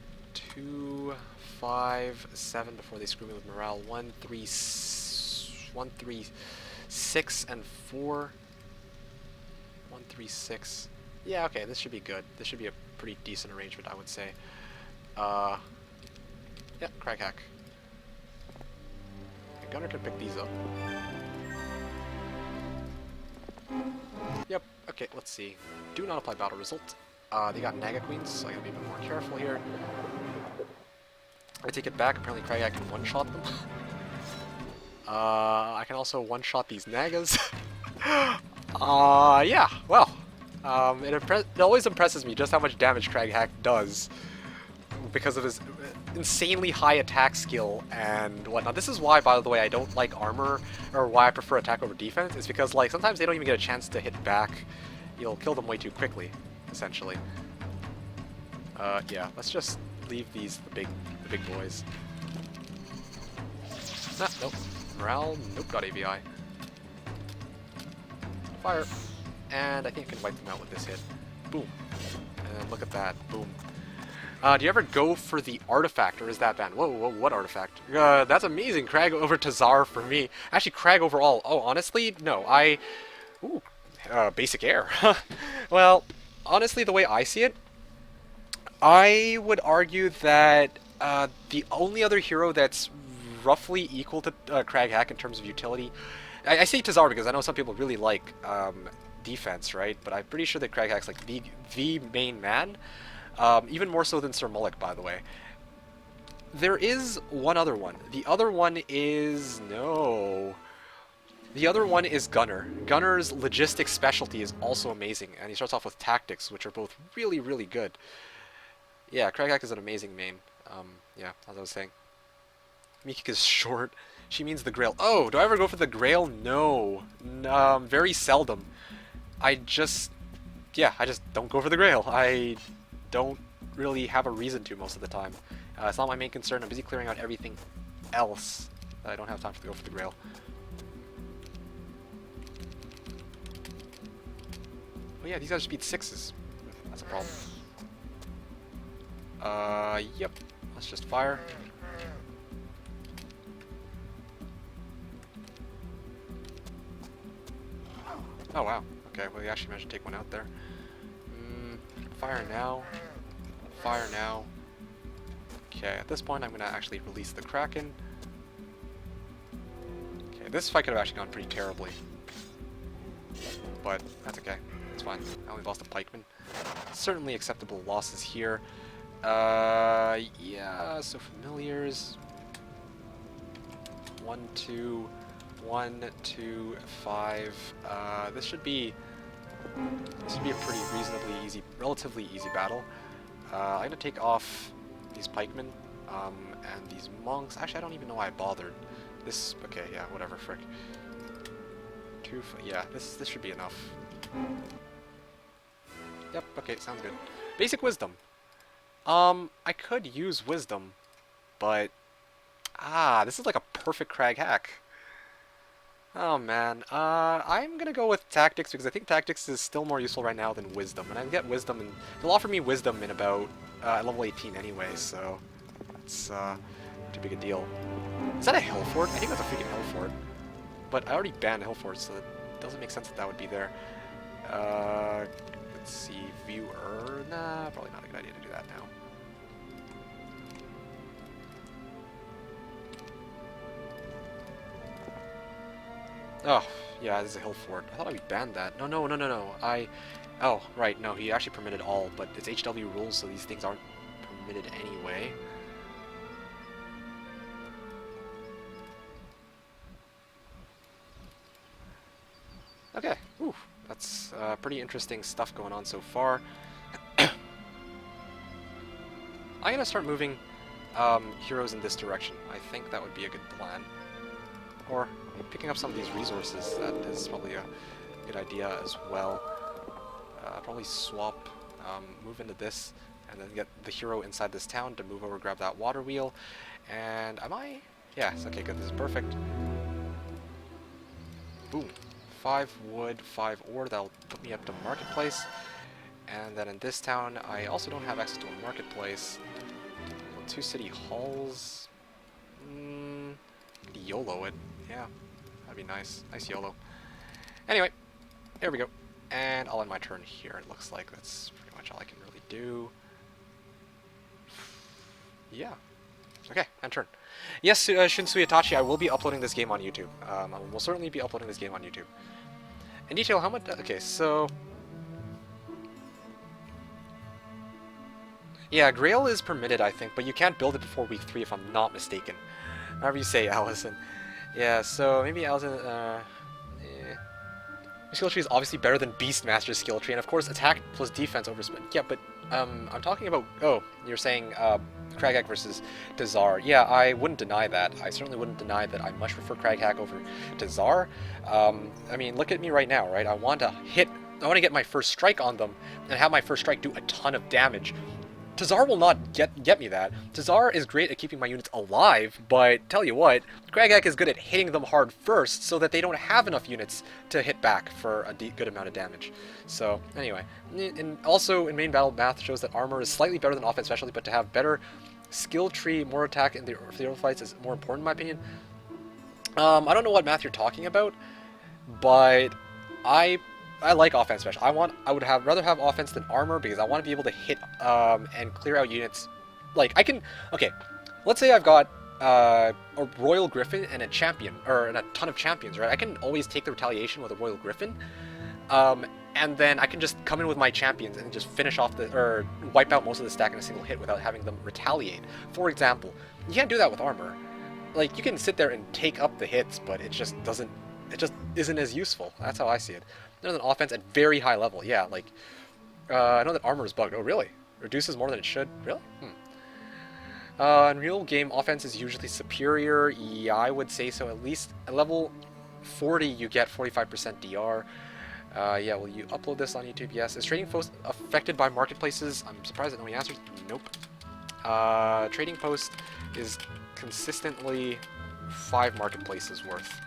2, 5, 7 before they screw me with morale. 1, 3, 6, and 4. 1, 3, 6. Yeah, okay, this should be good. This should be a pretty decent arrangement, I would say. Yeah, Craghack. And Gunner can pick these up. Yep, okay, let's see. Do not apply battle result. They got Naga Queens, so I gotta be a bit more careful here. I take it back, apparently Craghack can one-shot them. I can also one-shot these Nagas. Yeah, well, it always impresses me just how much damage Craghack does because of his insanely high attack skill and whatnot. This is why, by the way, I don't like armor, or why I prefer attack over defense, is because, like, sometimes they don't even get a chance to hit back. You'll kill them way too quickly, essentially. Yeah, let's just leave these, the big boys. Nah, nope. Morale, nope, got AVI. Fire. And I think I can wipe them out with this hit. Boom. And look at that. Boom. Do you ever go for the artifact, or is that banned? Whoa, whoa, what artifact? That's amazing. Crag over to Czar for me. Actually, Crag overall. Oh, honestly, no. Ooh, basic air. Well, honestly, the way I see it, I would argue that the only other hero that's roughly equal to Craghack in terms of utility, I say Czar because I know some people really like defense, right? But I'm pretty sure that Craghack's like the main man. Even more so than Sir Mullick, by the way. There is one other one. The other one is... no. The other one is Gunner. Gunner's logistics specialty is also amazing, and he starts off with tactics, which are both really, really good. Yeah, Craghack is an amazing main. Yeah, as I was saying. Meekik is short. She means the Grail. Oh, do I ever go for the Grail? No. Very seldom. I just don't go for the Grail. I don't really have a reason to most of the time. It's not my main concern. I'm busy clearing out everything else. I don't have time to go for the Grail. Oh yeah, these guys speed 6s. That's a problem. Yep. Let's just fire. Oh wow. Okay, well, we actually managed to take one out there. Fire now. Fire now. Okay, at this point I'm gonna actually release the Kraken. Okay, this fight could have actually gone pretty terribly. But that's okay. It's fine. I only lost a pikeman. Certainly acceptable losses here. Yeah, so familiars. 1, 2, 1, 2, 5. This should be a pretty reasonably easy, relatively easy battle. I'm gonna take off these pikemen and these monks. Actually, I don't even know why I bothered. This, okay, yeah, whatever, frick. Yeah, this should be enough. Yep, okay, sounds good. Basic wisdom. I could use wisdom, but this is like a perfect crag hack. Oh man, I'm gonna go with tactics because I think tactics is still more useful right now than wisdom, and I get wisdom, and they'll offer me wisdom in about level 18 anyway, so it's too big a deal. Is that a hill fort? I think that's a freaking hill fort, but I already banned hill forts, so it doesn't make sense that that would be there. Let's see, viewer. Nah, probably not a good idea to do that now. Oh, yeah, this is a hill fort. I thought we banned that. No. Oh, right, no, he actually permitted all, but it's HW rules, so these things aren't permitted anyway. Okay, ooh, that's pretty interesting stuff going on so far. I'm gonna start moving heroes in this direction. I think that would be a good plan. Or picking up some of these resources, that is probably a good idea as well. Probably swap, move into this, and then get the hero inside this town to move over, grab that water wheel. And am I? Yes, okay, good, this is perfect. Boom. 5 wood, 5 ore, that'll put me up to marketplace. And then in this town, I also don't have access to a marketplace. 2 city halls. YOLO it. Yeah, that'd be nice. Nice YOLO. Anyway, here we go. And I'll end my turn here. It looks like that's pretty much all I can really do. Yeah. Okay, end turn. Yes, Shinsui Itachi, I will be uploading this game on YouTube. I will certainly be uploading this game on YouTube. In detail, how much... Okay, so... Yeah, Grail is permitted, I think, but you can't build it before week 3 if I'm not mistaken. However you say, Allison. Yeah, so maybe Allison, Skill tree is obviously better than Beastmaster's skill tree, and of course attack plus defense over... Yeah, but, I'm talking about... Oh, you're saying, Kraghack versus Tazar. Yeah, I wouldn't deny that. I certainly wouldn't deny that I much prefer Kraghack over Tazar. I mean, look at me right now, right? I want to get my first strike on them, and have my first strike do a ton of damage. Tazar will not get me that. Tazar is great at keeping my units alive, but tell you what, Kraghack is good at hitting them hard first so that they don't have enough units to hit back for a good amount of damage. So, anyway. And also, in main battle, math shows that armor is slightly better than offense specialty, but to have better skill tree, more attack in the early fights is more important in my opinion. I don't know what math you're talking about, but I like offense special. I would rather have offense than armor because I want to be able to hit and clear out units. Like I can. Okay, let's say I've got a Royal Griffin and a champion, and a ton of champions, right? I can always take the retaliation with a Royal Griffin, and then I can just come in with my champions and just finish off or wipe out most of the stack in a single hit without having them retaliate. For example, you can't do that with armor. Like you can sit there and take up the hits, but it just doesn't. It just isn't as useful. That's how I see it. There's an offense at very high level. Yeah, like I know that armor is bugged. Oh, really? Reduces more than it should. Really? In real game, offense is usually superior. Yeah, I would say so. At least at level 40, you get 45% DR. Yeah, will you upload this on YouTube? Yes. Is Trading Post affected by marketplaces? I'm surprised that nobody answered. Nope. Trading Post is consistently 5 marketplaces worth.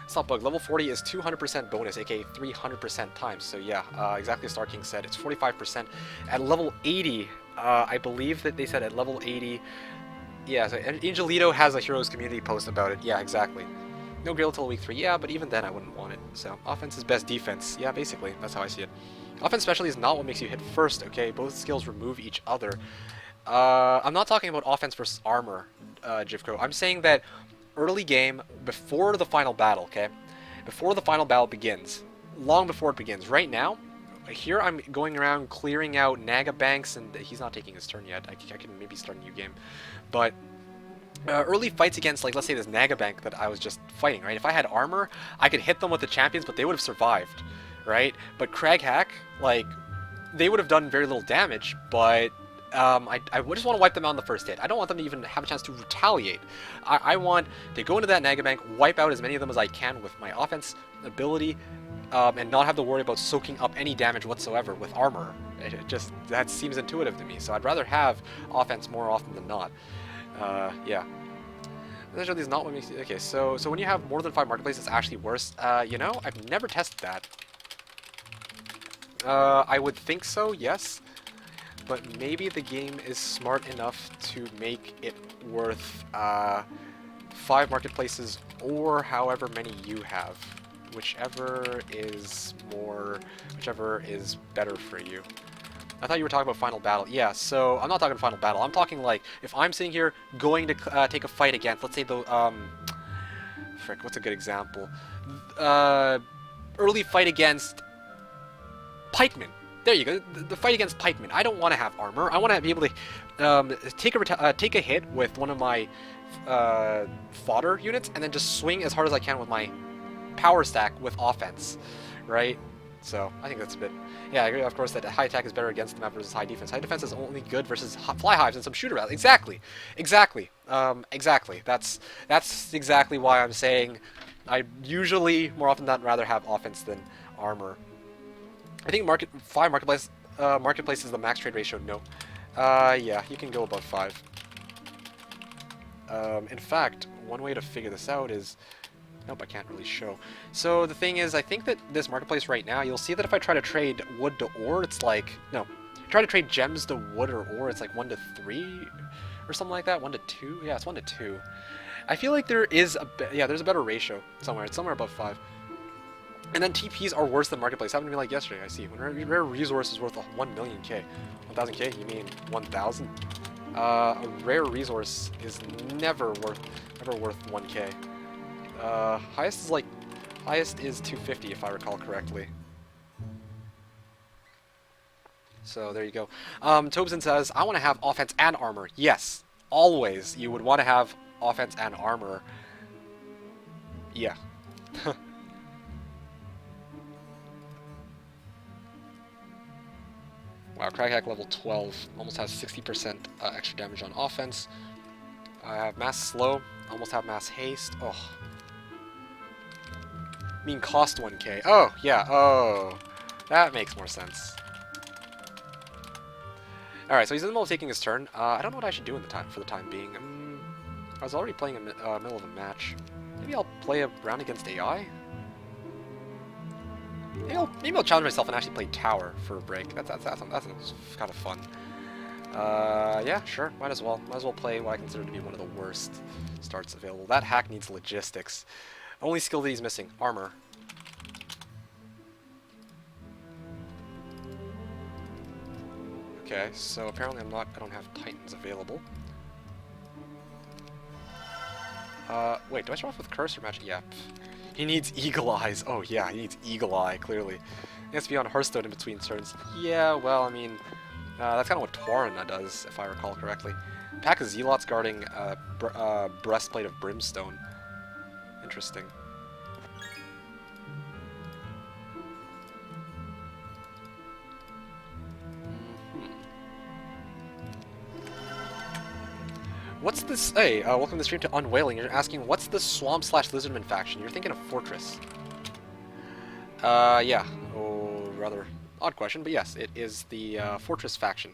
It's not bugged. Level 40 is 200% bonus, aka 300% times. So yeah, exactly as Star King said, it's 45%. At level 80, I believe that they said at level 80, yeah, so Angelito has a Heroes community post about it. Yeah, exactly. No Grail till week 3. Yeah, but even then I wouldn't want it. So offense is best defense. Yeah, basically, that's how I see it. Offense specialty is not what makes you hit first, okay? Both skills remove each other. I'm not talking about offense versus armor, Jivko. I'm saying that early game, before the final battle, okay? Before the final battle begins, long before it begins. Right now, here I'm going around clearing out Naga banks, and he's not taking his turn yet. I can maybe start a new game. But early fights against, like, let's say this Naga bank that I was just fighting, right? If I had armor, I could hit them with the champions, but they would have survived, right? But Crag Hack, like, they would have done very little damage, but I just want to wipe them out on the first hit. I don't want them to even have a chance to retaliate. I want to go into that Naga bank, wipe out as many of them as I can with my offense ability, and not have to worry about soaking up any damage whatsoever with armor. That seems intuitive to me, so I'd rather have offense more often than not. Yeah. Essentially, is not what makes. Okay, so when you have more than 5 marketplaces, it's actually worse. You know, I've never tested that. I would think so, yes. But maybe the game is smart enough to make it worth 5 marketplaces or however many you have. Whichever is better for you. I thought you were talking about Final Battle. Yeah, so I'm not talking Final Battle. I'm talking like if I'm sitting here going to take a fight against, let's say the frick, what's a good example? Early fight against pikemen. There you go. The fight against pikemen. I don't want to have armor. I want to be able to take a hit with one of my fodder units and then just swing as hard as I can with my power stack with offense, right? So I think that's a bit. Yeah, I agree. Of course, that high attack is better against the map versus high defense. High defense is only good versus fly hives and some shooter battles. Exactly. That's exactly why I'm saying I usually more often than not rather have offense than armor. I think 5 marketplace is the max trade ratio. No. Yeah, you can go above 5. In fact, one way to figure this out is. Nope, I can't really show. So the thing is, I think that this marketplace right now, you'll see that if I try to trade wood to ore, it's like, no, try to trade gems to wood or ore, it's like 1 to 3 or something like that. 1 to 2. Yeah, it's 1 to 2. I feel like there is there's a better ratio somewhere. It's somewhere above 5. And then TPs are worse than marketplace. Happened to me like yesterday. I see. When rare resource is worth 1 million K, 1,000 K. You mean 1,000? A rare resource is never worth 1K. Highest is 250 if I recall correctly. So there you go. Tobson says, I want to have offense and armor. Yes, always you would want to have offense and armor. Yeah. Wow, Craghack level 12 almost has 60% extra damage on offense. I have mass slow, almost have mass haste. Oh. I mean cost 1K. Oh, yeah, oh. That makes more sense. Alright, so he's in the middle of taking his turn. I don't know what I should do for the time being. I was already playing in the middle of a match. Maybe I'll play a round against AI? Maybe I'll challenge myself and actually play tower for a break. That sounds kind of fun. Yeah, sure. Might as well. Might as well play what I consider to be one of the worst starts available. That hack needs logistics. Only skill that he's missing, armor. Okay, so apparently I don't have Titans available. Wait, do I start off with Curse or Match? Yeah. He needs Eagle Eyes. Oh yeah, he needs Eagle Eye, clearly. He has to be on Hearthstone in between turns. Yeah, well, I mean, that's kind of what Twarna does, if I recall correctly. Pack of Zealots guarding Breastplate of Brimstone. Interesting. What's this? Hey, welcome to the stream to Unwailing. You're asking, what's the Swamp/Lizardman faction? You're thinking of Fortress. Yeah. Oh, rather odd question, but yes, it is the Fortress faction.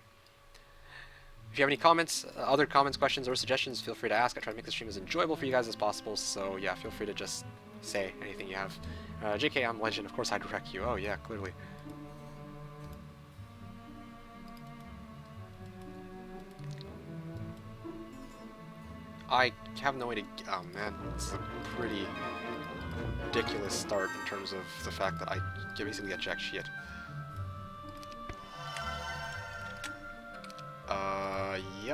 If you have any comments, other comments, questions, or suggestions, feel free to ask. I try to make the stream as enjoyable for you guys as possible, so yeah, feel free to just say anything you have. JK, I'm Legend. Of course I direct you. Oh yeah, clearly. I have no way to... Oh man, it's a pretty ridiculous start in terms of the fact that I basically get jack shit. Yeah.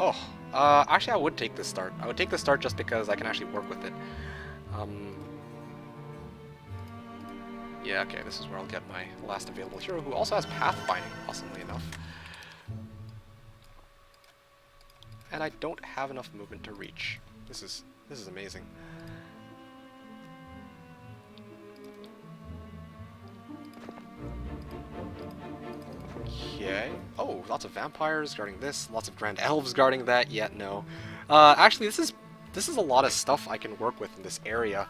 Oh, actually I would take this start. I would take this start just because I can actually work with it. Yeah, okay, this is where I'll get my last available hero, who also has pathfinding, awesomely enough. And I don't have enough movement to reach. This is amazing. Okay. Oh, lots of vampires guarding this, lots of grand elves guarding that. Yet no. Actually, this is a lot of stuff I can work with in this area.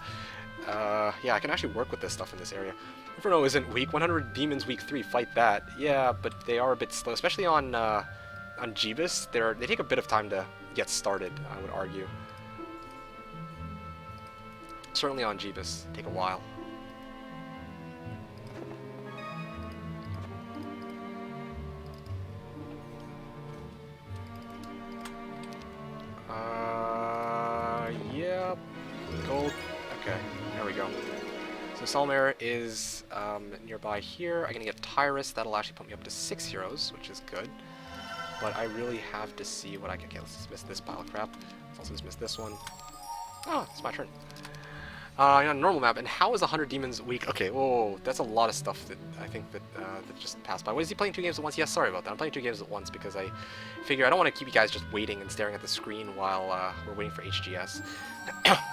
Yeah, I can actually work with this stuff in this area. Inferno isn't weak. 100 demons week 3. Fight that. Yeah, but they are a bit slow, especially on Jebus. They take a bit of time to get started, I would argue. Certainly on Jebus, take a while. Yeah, gold. Okay, there we go. So Selmer is nearby here. I'm gonna get Tyrus. That'll actually put me up to 6 heroes, which is good. But I really have to see what I can. Okay, let's dismiss this pile of crap. Let's also dismiss this one. Oh, it's my turn. On a normal map, and how is 100 demons weak? Okay, whoa, that's a lot of stuff that I think that that just passed by. What is he playing 2 games at once? Yes, sorry about that. I'm playing 2 games at once because I figure I don't want to keep you guys just waiting and staring at the screen while we're waiting for HGS.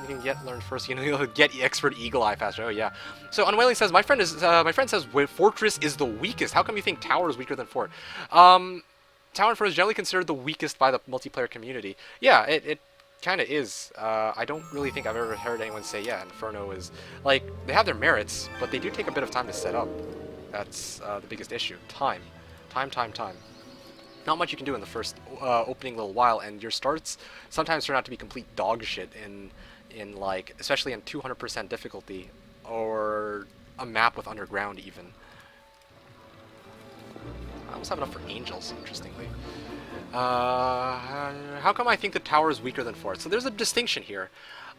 You can learn first. You know, get expert eagle eye faster. Oh yeah. So Unwailing says my friend says Fortress is the weakest. How come you think Tower is weaker than Fort? Tower and Fort is generally considered the weakest by the multiplayer community. Yeah, it kind of is. I don't really think I've ever heard anyone say, yeah, Inferno is... Like, they have their merits, but they do take a bit of time to set up. That's the biggest issue. Time. Time. Not much you can do in the first opening little while, and your starts sometimes turn out to be complete dog shit in like, especially in 200% difficulty, or a map with underground even. I almost have enough for angels, interestingly. How come I think that Tower is weaker than Fort? So there's a distinction here.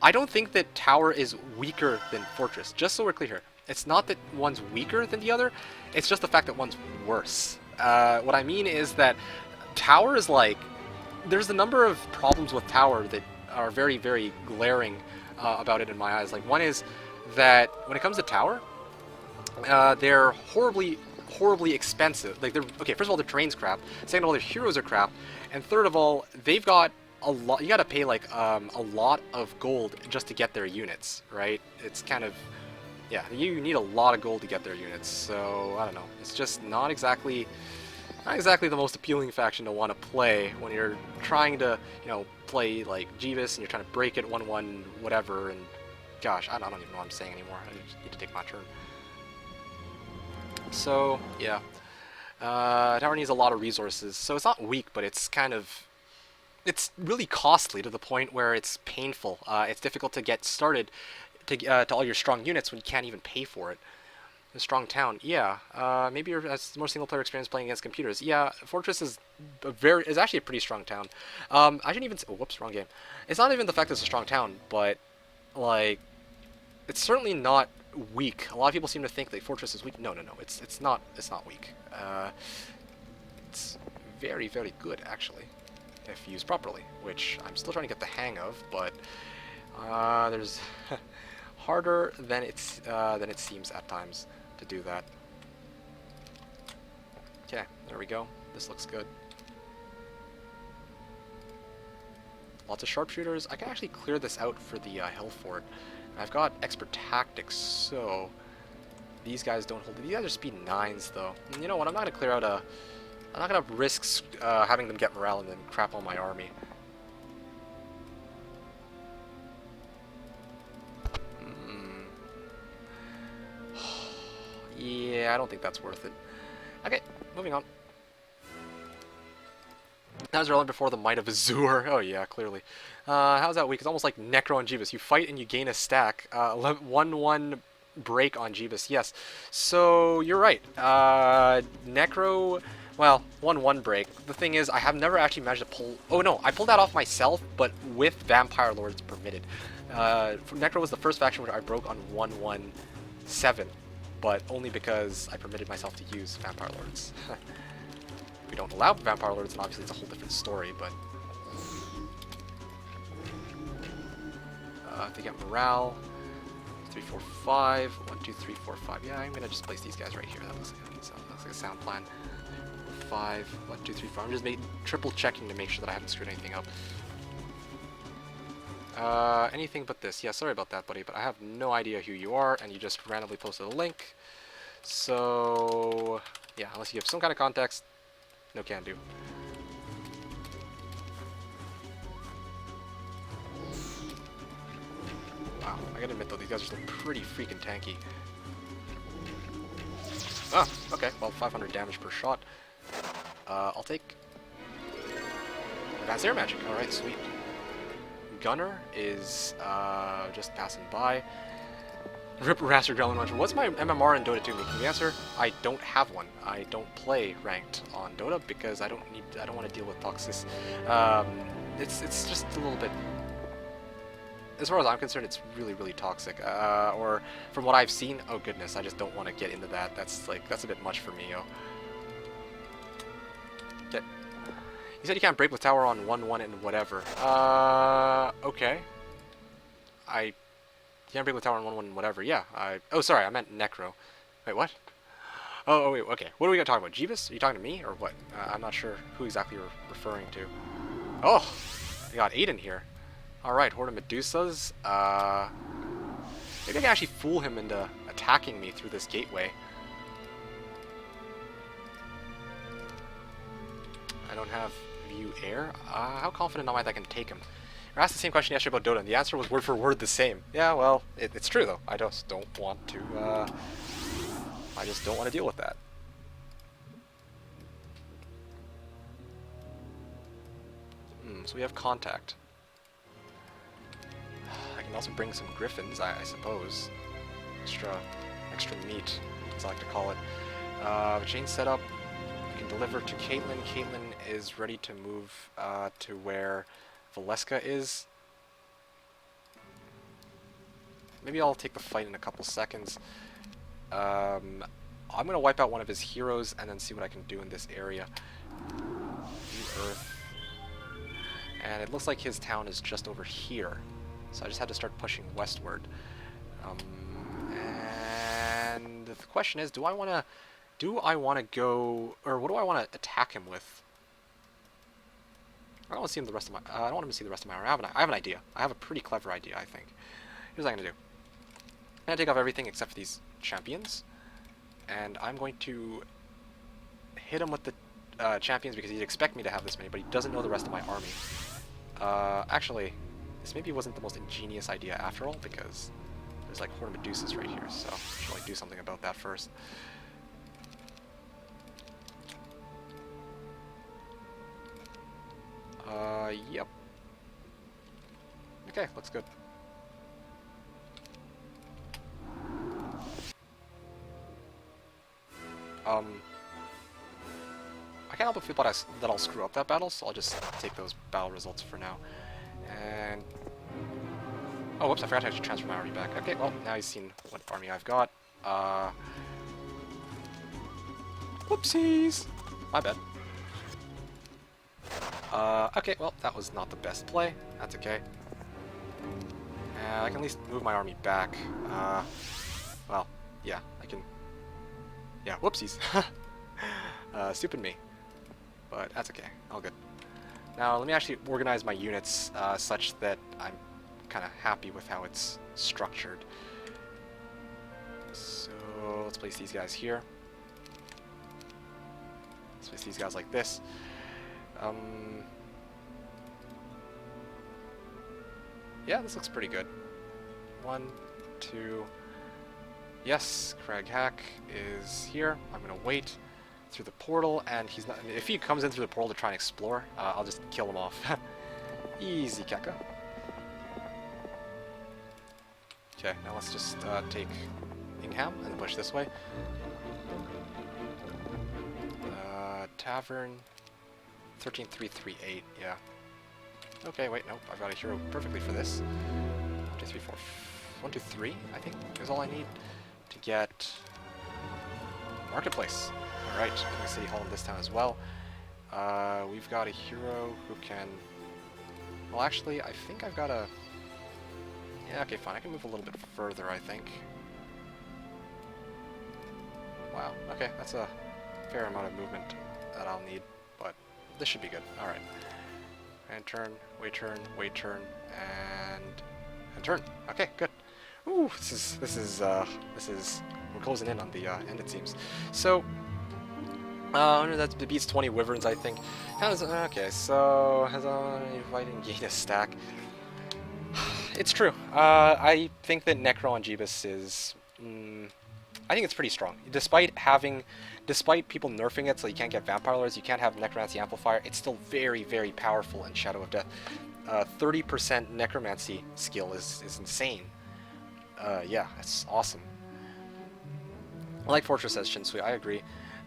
I don't think that Tower is weaker than Fortress, just so we're clear here. It's not that one's weaker than the other, it's just the fact that one's worse. What I mean is that Tower is like... There's a number of problems with Tower that are very, very glaring about it in my eyes. Like, one is that when it comes to Tower, they're horribly expensive. Like, they're okay. First of all, their terrain's crap. Second of all, their heroes are crap. And third of all, they've got a lot. You got to pay like a lot of gold just to get their units, right? It's kind of, yeah. You need a lot of gold to get their units. So I don't know. It's just not exactly the most appealing faction to want to play when you're trying to, play like Jebus and you're trying to break it 1-1 whatever. And gosh, I don't even know what I'm saying anymore. I just need to take my turn. So, yeah. Tower needs a lot of resources, so it's not weak, but it's kind of... It's really costly to the point where it's painful. It's difficult to get started to all your strong units when you can't even pay for it. A strong town, yeah. Maybe you're more single-player experience playing against computers. Yeah, Fortress is actually a pretty strong town. I shouldn't even... Oh, whoops, wrong game. It's not even the fact that it's a strong town, but, like... It's certainly not weak. A lot of people seem to think that Fortress is weak. No. It's not weak. It's very, very good actually, if used properly, which I'm still trying to get the hang of. But there's harder than it seems at times to do that. Okay, there we go. This looks good. Lots of sharpshooters. I can actually clear this out for the hill fort. I've got expert tactics, so these guys don't hold it. These guys are speed 9s, though. And you know what? I'm not gonna clear out a... I'm not gonna risk having them get morale and then crap on my army. Yeah, I don't think that's worth it. Okay, moving on. That was relevant before the Might of Azure. Oh yeah, clearly. How's that weak? It's almost like Necro on Jebus. You fight and you gain a stack. 1-1 break on Jebus. Yes. So you're right. Necro, well, 1-1 break. The thing is, I have never actually managed to pull... Oh no, I pulled that off myself, but with Vampire Lords permitted. Necro was the first faction which I broke on 1-1-7, but only because I permitted myself to use Vampire Lords. We don't allow Vampire Lords, and obviously it's a whole different story, but They get morale. 3, 4, 5. 1, 2, 3, 4, 5. Yeah, I'm gonna just place these guys right here. That looks like a sound plan. 5. 1, 2, 3, 4. I'm just triple checking to make sure that I haven't screwed anything up. Anything but this. Yeah, sorry about that, buddy, but I have no idea who you are, and you just randomly posted a link. So, yeah, unless you give some kind of context, no can do. Wow, I gotta admit though, these guys are still pretty freaking tanky. Ah, okay, well, 500 damage per shot. I'll take Advanced Air Magic. Alright, sweet. Gunner is just passing by. Rip Raster Gremlin Launcher. What's my MMR in Dota 2 making? The answer: I don't have one. I don't play ranked on Dota because I don't want to deal with toxicity. It's just a little bit. As far as I'm concerned, it's really toxic. Or from what I've seen, oh goodness, I just don't want to get into that. That's a bit much for me, yo. Okay. You said you can't break with tower on 1-1 and whatever. Okay. You can't break with tower on 1-1 and whatever. Yeah. Oh, sorry, I meant Necro. Wait, what? Oh, wait, okay. What are we talking about? Jebus? Are you talking to me or what? I'm not sure who exactly you're referring to. Oh, we got 8 in here. Alright, Horde of Medusas. Maybe I can actually fool him into attacking me through this gateway. I don't have view air. How confident am I that I can take him? I asked the same question yesterday about Dota, and the answer was word for word the same. Yeah, well, it's true though. I just don't want to. I just don't want to deal with that. So we have contact. I can also bring some griffins, I suppose. Extra meat, as I like to call it. Chain setup. You can deliver to Caitlyn. Caitlyn is ready to move to where Valeska is. Maybe I'll take the fight in a couple seconds. I'm gonna wipe out one of his heroes and then see what I can do in this area. View Earth. And it looks like his town is just over here. So I just had to start pushing westward. And the question is, do I want to go, or what do I want to attack him with? I don't want to see him the rest of my. I don't want him to see the rest of my army. I have an idea. I have a pretty clever idea, I think. Here's what I'm gonna do. I'm gonna take off everything except for these champions, and I'm going to hit him with the champions because he'd expect me to have this many, but he doesn't know the rest of my army. Actually, this maybe wasn't the most ingenious idea after all, because there's like Horde of Medusas right here, so I should probably do something about that first. Yep. Okay, looks good. I can't help but feel that I'll screw up that battle, so I'll just take those battle results for now. And oh, whoops! I forgot to actually transfer my army back. Okay, well now he's seen what army I've got. Whoopsies! My bad. Okay, well that was not the best play. That's okay. I can at least move my army back. Well, yeah, I can. Yeah, whoopsies. Stupid me. But that's okay. All good. Now, let me actually organize my units such that I'm kind of happy with how it's structured. So, let's place these guys here. Let's place these guys like this. Yeah, this looks pretty good. 1, 2... Yes, Crag Hack is here. I'm gonna wait through the portal, and he's not. If he comes in through the portal to try and explore, I'll just kill him off. Easy, Keka. Okay, now let's just take Ingham and push this way. Tavern 13338. Yeah. Okay, wait, nope. I've got a hero perfectly for this. 1, 2, 3, 4. 1, 2, 3. I think is all I need to get Marketplace. Alright, we're City Hall in this town as well. We've got a hero who can... Well, actually, I think I've got a... Yeah, okay, fine. I can move a little bit further, I think. Wow, okay, that's a fair amount of movement that I'll need, but this should be good. Alright. And turn, wait turn, and turn. Okay, good. Ooh, this is we're closing in on the end, it seems. So that beats 20 wyverns, I think. Okay, so has inviting gain a stack. It's true. I think that Necro on Jebus is I think it's pretty strong. Despite people nerfing it so you can't get Vampire Lords, you can't have Necromancy Amplifier, it's still very, very powerful in Shadow of Death. 30% Necromancy skill is insane. Yeah, it's awesome. I like Fortress, says Shinsui, I agree.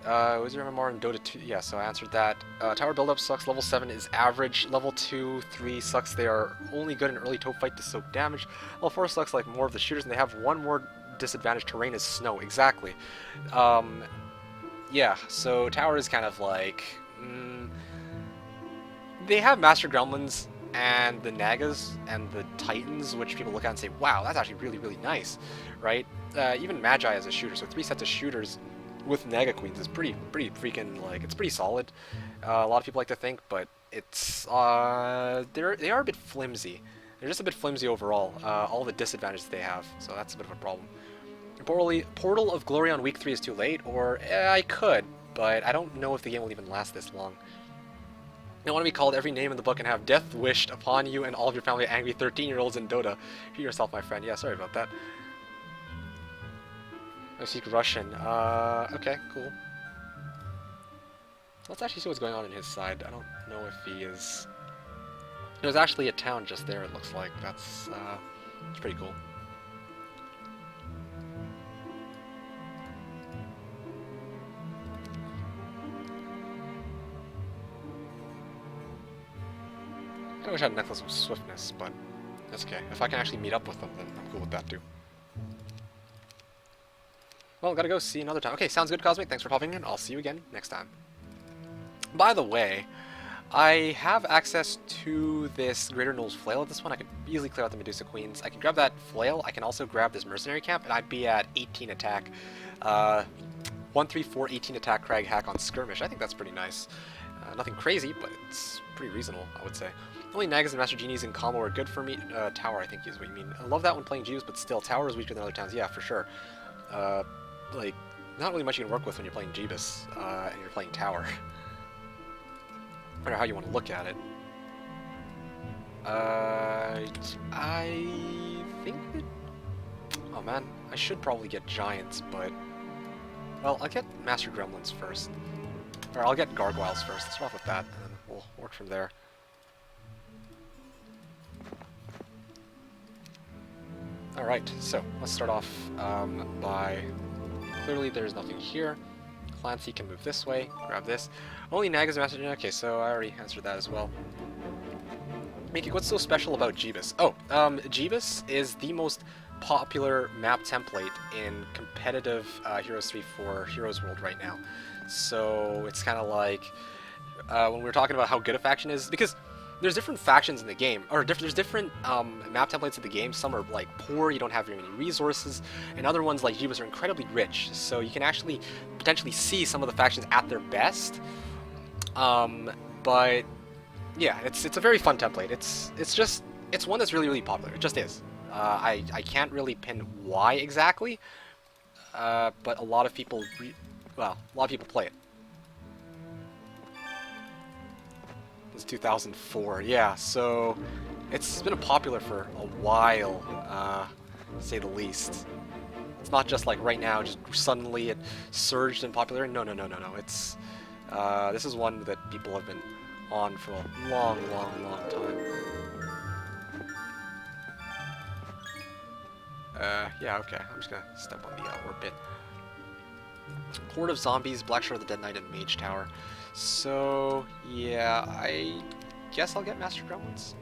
Was your MMR in Dota 2? Yeah, so I answered that. Tower build-up sucks, level 7 is average, level 2, 3 sucks, they are only good in early toe fight to soak damage. Level 4 sucks like more of the shooters, and they have one more disadvantage, terrain is snow, exactly. Yeah, so tower is kind of like... they have Master Gremlins and the Nagas and the Titans, which people look at and say, wow, that's actually really, really nice, right? Even Magi as a shooter, so 3 sets of shooters with Naga Queens is pretty freaking, like, it's pretty solid. A lot of people like to think, but it's, they are a bit flimsy. They're just a bit flimsy overall, all the disadvantages they have, so that's a bit of a problem. Portal of Glory on week 3 is too late, or I could, but I don't know if the game will even last this long. You don't want to be called every name in the book and have death wished upon you and all of your family angry 13-year-olds in Dota. Hear yourself, my friend. Yeah, sorry about that. I speak Russian. Okay, cool. Let's actually see what's going on in his side. I don't know if he is... There's actually a town just there, it looks like. That's it's pretty cool. I wish I had a necklace of swiftness, but that's okay. If I can actually meet up with them, then I'm cool with that too. Well, gotta go see another time. Okay, sounds good, Cosmic. Thanks for popping in. I'll see you again next time. By the way, I have access to this Greater Null's Flail at this one. I could easily clear out the Medusa Queens. I can grab that Flail. I can also grab this Mercenary Camp, and I'd be at 18 attack. 134, 18 attack Crag Hack on Skirmish. I think that's pretty nice. Nothing crazy, but it's pretty reasonable, I would say. Only Nagas and Master Genies in combo are good for me. Tower, I think, is what you mean. I love that when playing Jebus, but still, Tower is weaker than other towns. Yeah, for sure. Like, not really much you can work with when you're playing Jebus, and you're playing Tower. No matter how you want to look at it. I think that... Oh man, I should probably get Giants, but... Well, I'll get Master Gremlins first. Or I'll get Gargoyles first. Let's start off with that, and then we'll work from there. Alright, so let's start off by... Clearly there's nothing here. Clancy can move this way, grab this. Only Nagas Master... Okay, so I already answered that as well. Mickey, what's so special about Jebus? Oh, Jebus is the most popular map template in competitive Heroes 3 for Heroes World right now. So it's kind of like when we were talking about how good a faction is, because there's different factions in the game, or there's different map templates in the game. Some are like poor, you don't have very many resources, and other ones like Jebus are incredibly rich. So you can actually potentially see some of the factions at their best. But yeah, it's a very fun template. It's one that's really popular. It just is. I can't really pin why exactly, but a lot of people play it. It's 2004, yeah, so it's been popular for a while, to say the least. It's not just like right now, just suddenly it surged in popularity. No. It's this is one that people have been on for a long time. Yeah, okay. I'm just gonna step on the orbit. Horde of Zombies, Black Shore of the Dead Knight, and Mage Tower. So, yeah, I guess I'll get Master Gremlins.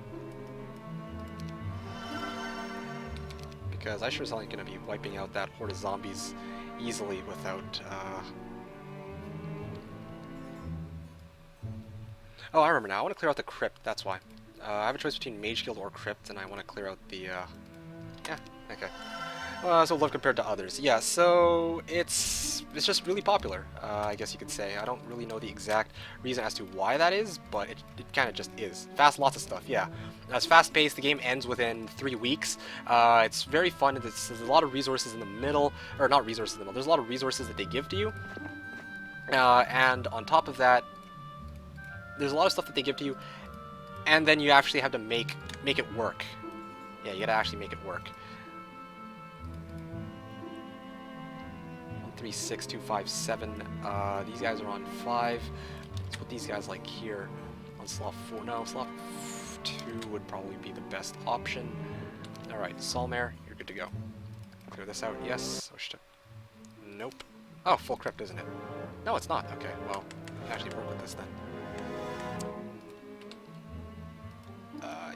Because I sure as hell ain't gonna be wiping out that Horde of Zombies easily without, Oh, I remember now. I want to clear out the Crypt, that's why. I have a choice between Mage Guild or Crypt, and I want to clear out the, Yeah, okay. So love compared to others. Yeah, so it's just really popular, I guess you could say. I don't really know the exact reason as to why that is, but it kind of just is. Fast, lots of stuff, yeah. It's fast-paced, the game ends within 3 weeks. It's very fun, there's a lot of resources in the middle, or not resources in the middle, there's a lot of resources that they give to you. And on top of that, there's a lot of stuff that they give to you, and then you actually have to make it work. Yeah, you gotta actually make it work. 3, 6, 2, 5, 7. These guys are on 5. Let's put these guys like here on slot 4. No, slot 2 would probably be the best option. Alright, Solmare, you're good to go. Clear this out, yes. Nope. Oh, full crypt, isn't it? No, it's not. Okay, well, we can actually work with this then.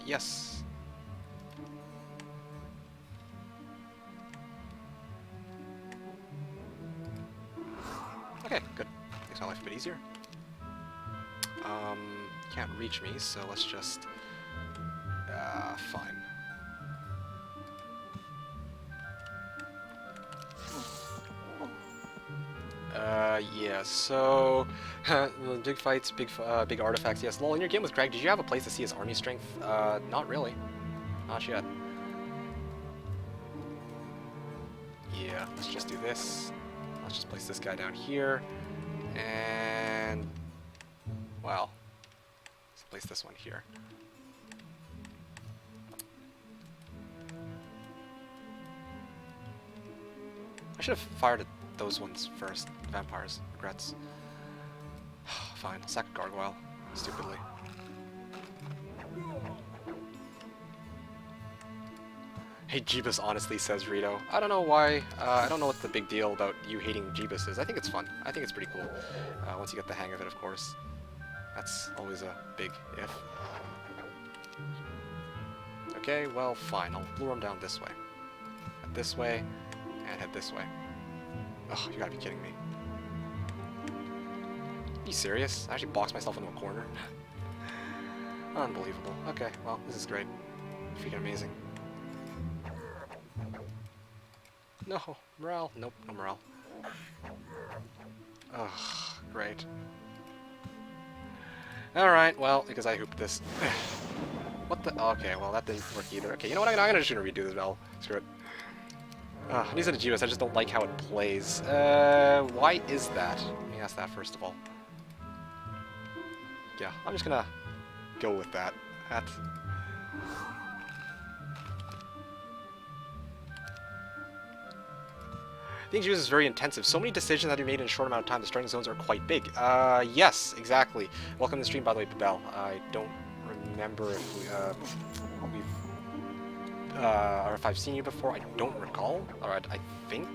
Yes. Okay, good. Makes my life a bit easier. Can't reach me, so let's just... fine. Yeah, so... big fights, big artifacts, yes. Lol, in your game with Craig, did you have a place to see his army strength? Not really. Not yet. Yeah, let's just do this. Let's just place this guy down here, and, well, let's place this one here. I should have fired at those ones first, vampires, regrets. Fine, I'll sack a gargoyle, stupidly. Hey, Jebus honestly, says Rito. I don't know why, I don't know what the big deal about you hating Jebus is. I think it's fun. I think it's pretty cool. Once you get the hang of it, of course. That's always a big if. Okay, well, fine. I'll lure him down this way. Head this way, and head this way. Oh, you gotta be kidding me. Are you serious? I actually boxed myself into a corner. Unbelievable. Okay, well, this is great. Freaking amazing. No, morale. Nope, no morale. Ugh, great. Alright, well, because I hooped this. What the? Okay, well, that didn't work either. Okay, you know what? I'm gonna just redo this battle. Screw it. I'm using a Jebus, I just don't like how it plays. Why is that? Let me ask that first of all. Yeah, I'm just gonna go with that. I think Jebus is very intensive. So many decisions that are made in a short amount of time. The starting zones are quite big. Yes, exactly. Welcome to the stream, by the way, Babel. I don't remember if or if I've seen you before. I don't recall. Alright, I think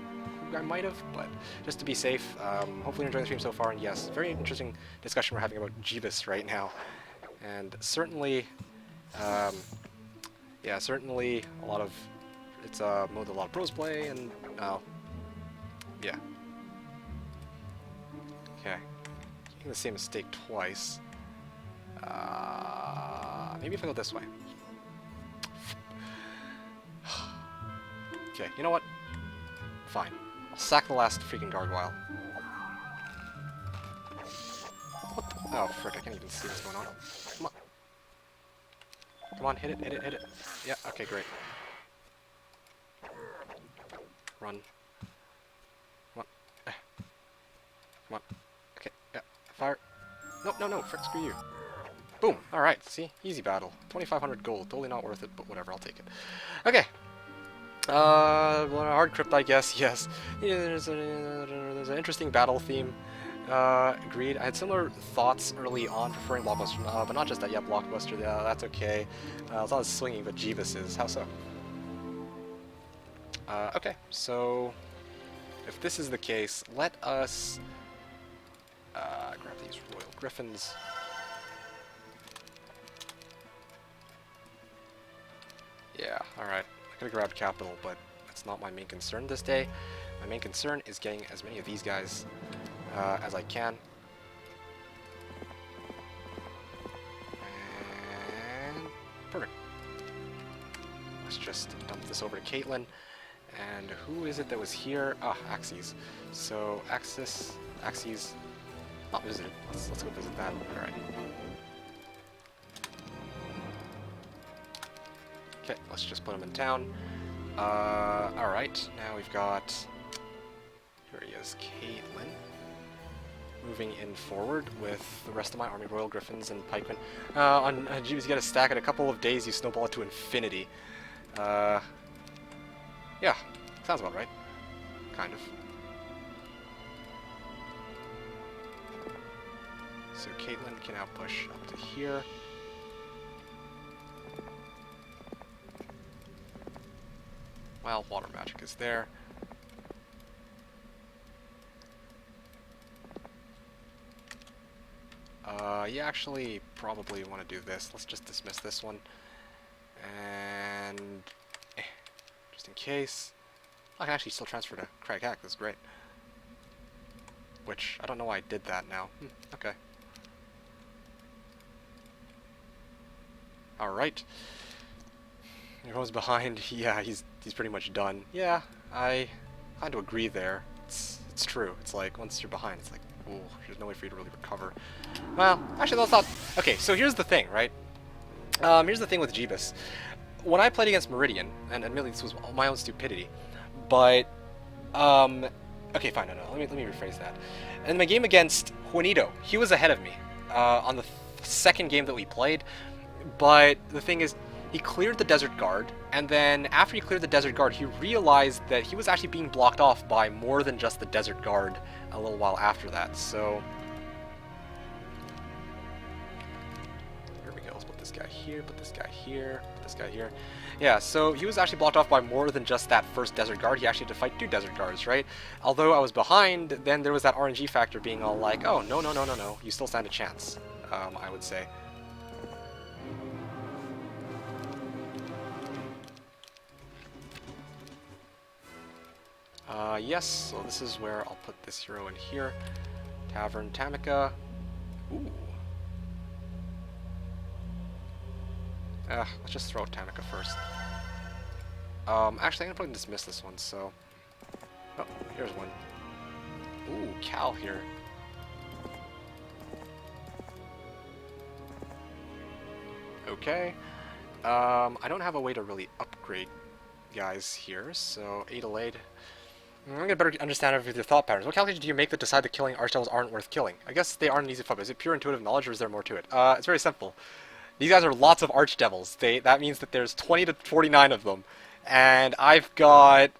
I might have, but just to be safe, hopefully you're enjoying the stream so far. And yes, very interesting discussion we're having about Jebus right now. And certainly, yeah, certainly a lot of, it's a mode that a lot of pros play, and yeah. Okay. Making the same mistake twice. Maybe if I go this way. Okay, you know what? Fine. I'll sack the last freaking gargoyle. What the? Oh, frick, I can't even see what's going on. Come on. Come on, hit it, hit it, hit it. Yeah, okay, great. Run. Come on. Come on. Okay, yeah. Fire. No, no, no, frick, screw you. Boom. Alright, see? Easy battle. 2,500 gold. Totally not worth it, but whatever, I'll take it. Okay. Well, a hard crypt, I guess, yes. Yeah, there's an interesting battle theme. Agreed. I had similar thoughts early on, preferring Blockbuster, but not just that. Yeah, Blockbuster, yeah, that's okay. It's not as swinging, but Jebus is. How so? Okay, so if this is the case, let us grab these Royal Griffins. Yeah, alright. I could have grabbed capital, but that's not my main concern this day. My main concern is getting as many of these guys as I can. And perfect. let's just dump this over to Caitlin. And who is it that was here? Ah, Axes. So, Axes, not visited. Let's go visit that. Alright. Okay, let's just put him in town. Alright, now we've got... Here he is, Caitlin. Moving in forward with the rest of my army, Royal Griffins and Pikemen. On Jebus, you get a stack. In a couple of days, you snowball it to infinity. Yeah, sounds about right. Kind of. So Caitlin can now push up to here. Well, water magic is there. You actually probably want to do this. Let's just dismiss this one. And... just in case. I can actually still transfer to Craghack, that's great. Which, I don't know why I did that now. Okay. Alright. Everyone's behind. Yeah, he's pretty much done. Yeah, I kind of agree there. It's true. It's like, once you're behind, it's like, ooh, there's no way for you to really recover. Well, actually, that's not... Okay, so here's the thing, right? Here's the thing with Jebus. When I played against Meridian, and admittedly this was my own stupidity, but, okay, fine, no, let me rephrase that. In my game against Juanito, he was ahead of me, on the second game that we played, but the thing is, he cleared the Desert Guard, and then after he cleared the Desert Guard, he realized that he was actually being blocked off by more than just the Desert Guard a little while after that, so... Here we go, let's put this guy here, put this guy here, put this guy here. Yeah, so he was actually blocked off by more than just that first Desert Guard. He actually had to fight 2 Desert Guards, right? Although I was behind, then there was that RNG factor being all like, oh, no, you still stand a chance, I would say. Yes, so this is where I'll put this hero in here. Tavern Tamika. Ooh. Let's just throw out Tamika first. Actually, I'm gonna probably dismiss this one, so... Oh, here's one. Ooh, Cal here. Okay. I don't have a way to really upgrade guys here, so Adelaide. I'm gonna better understand your thought patterns. What calculations do you make that decide that killing archdevils aren't worth killing? I guess they aren't an easy fight. Is it pure intuitive knowledge, or is there more to it? It's very simple. These guys are lots of archdevils. That means that there's 20 to 49 of them, and I've got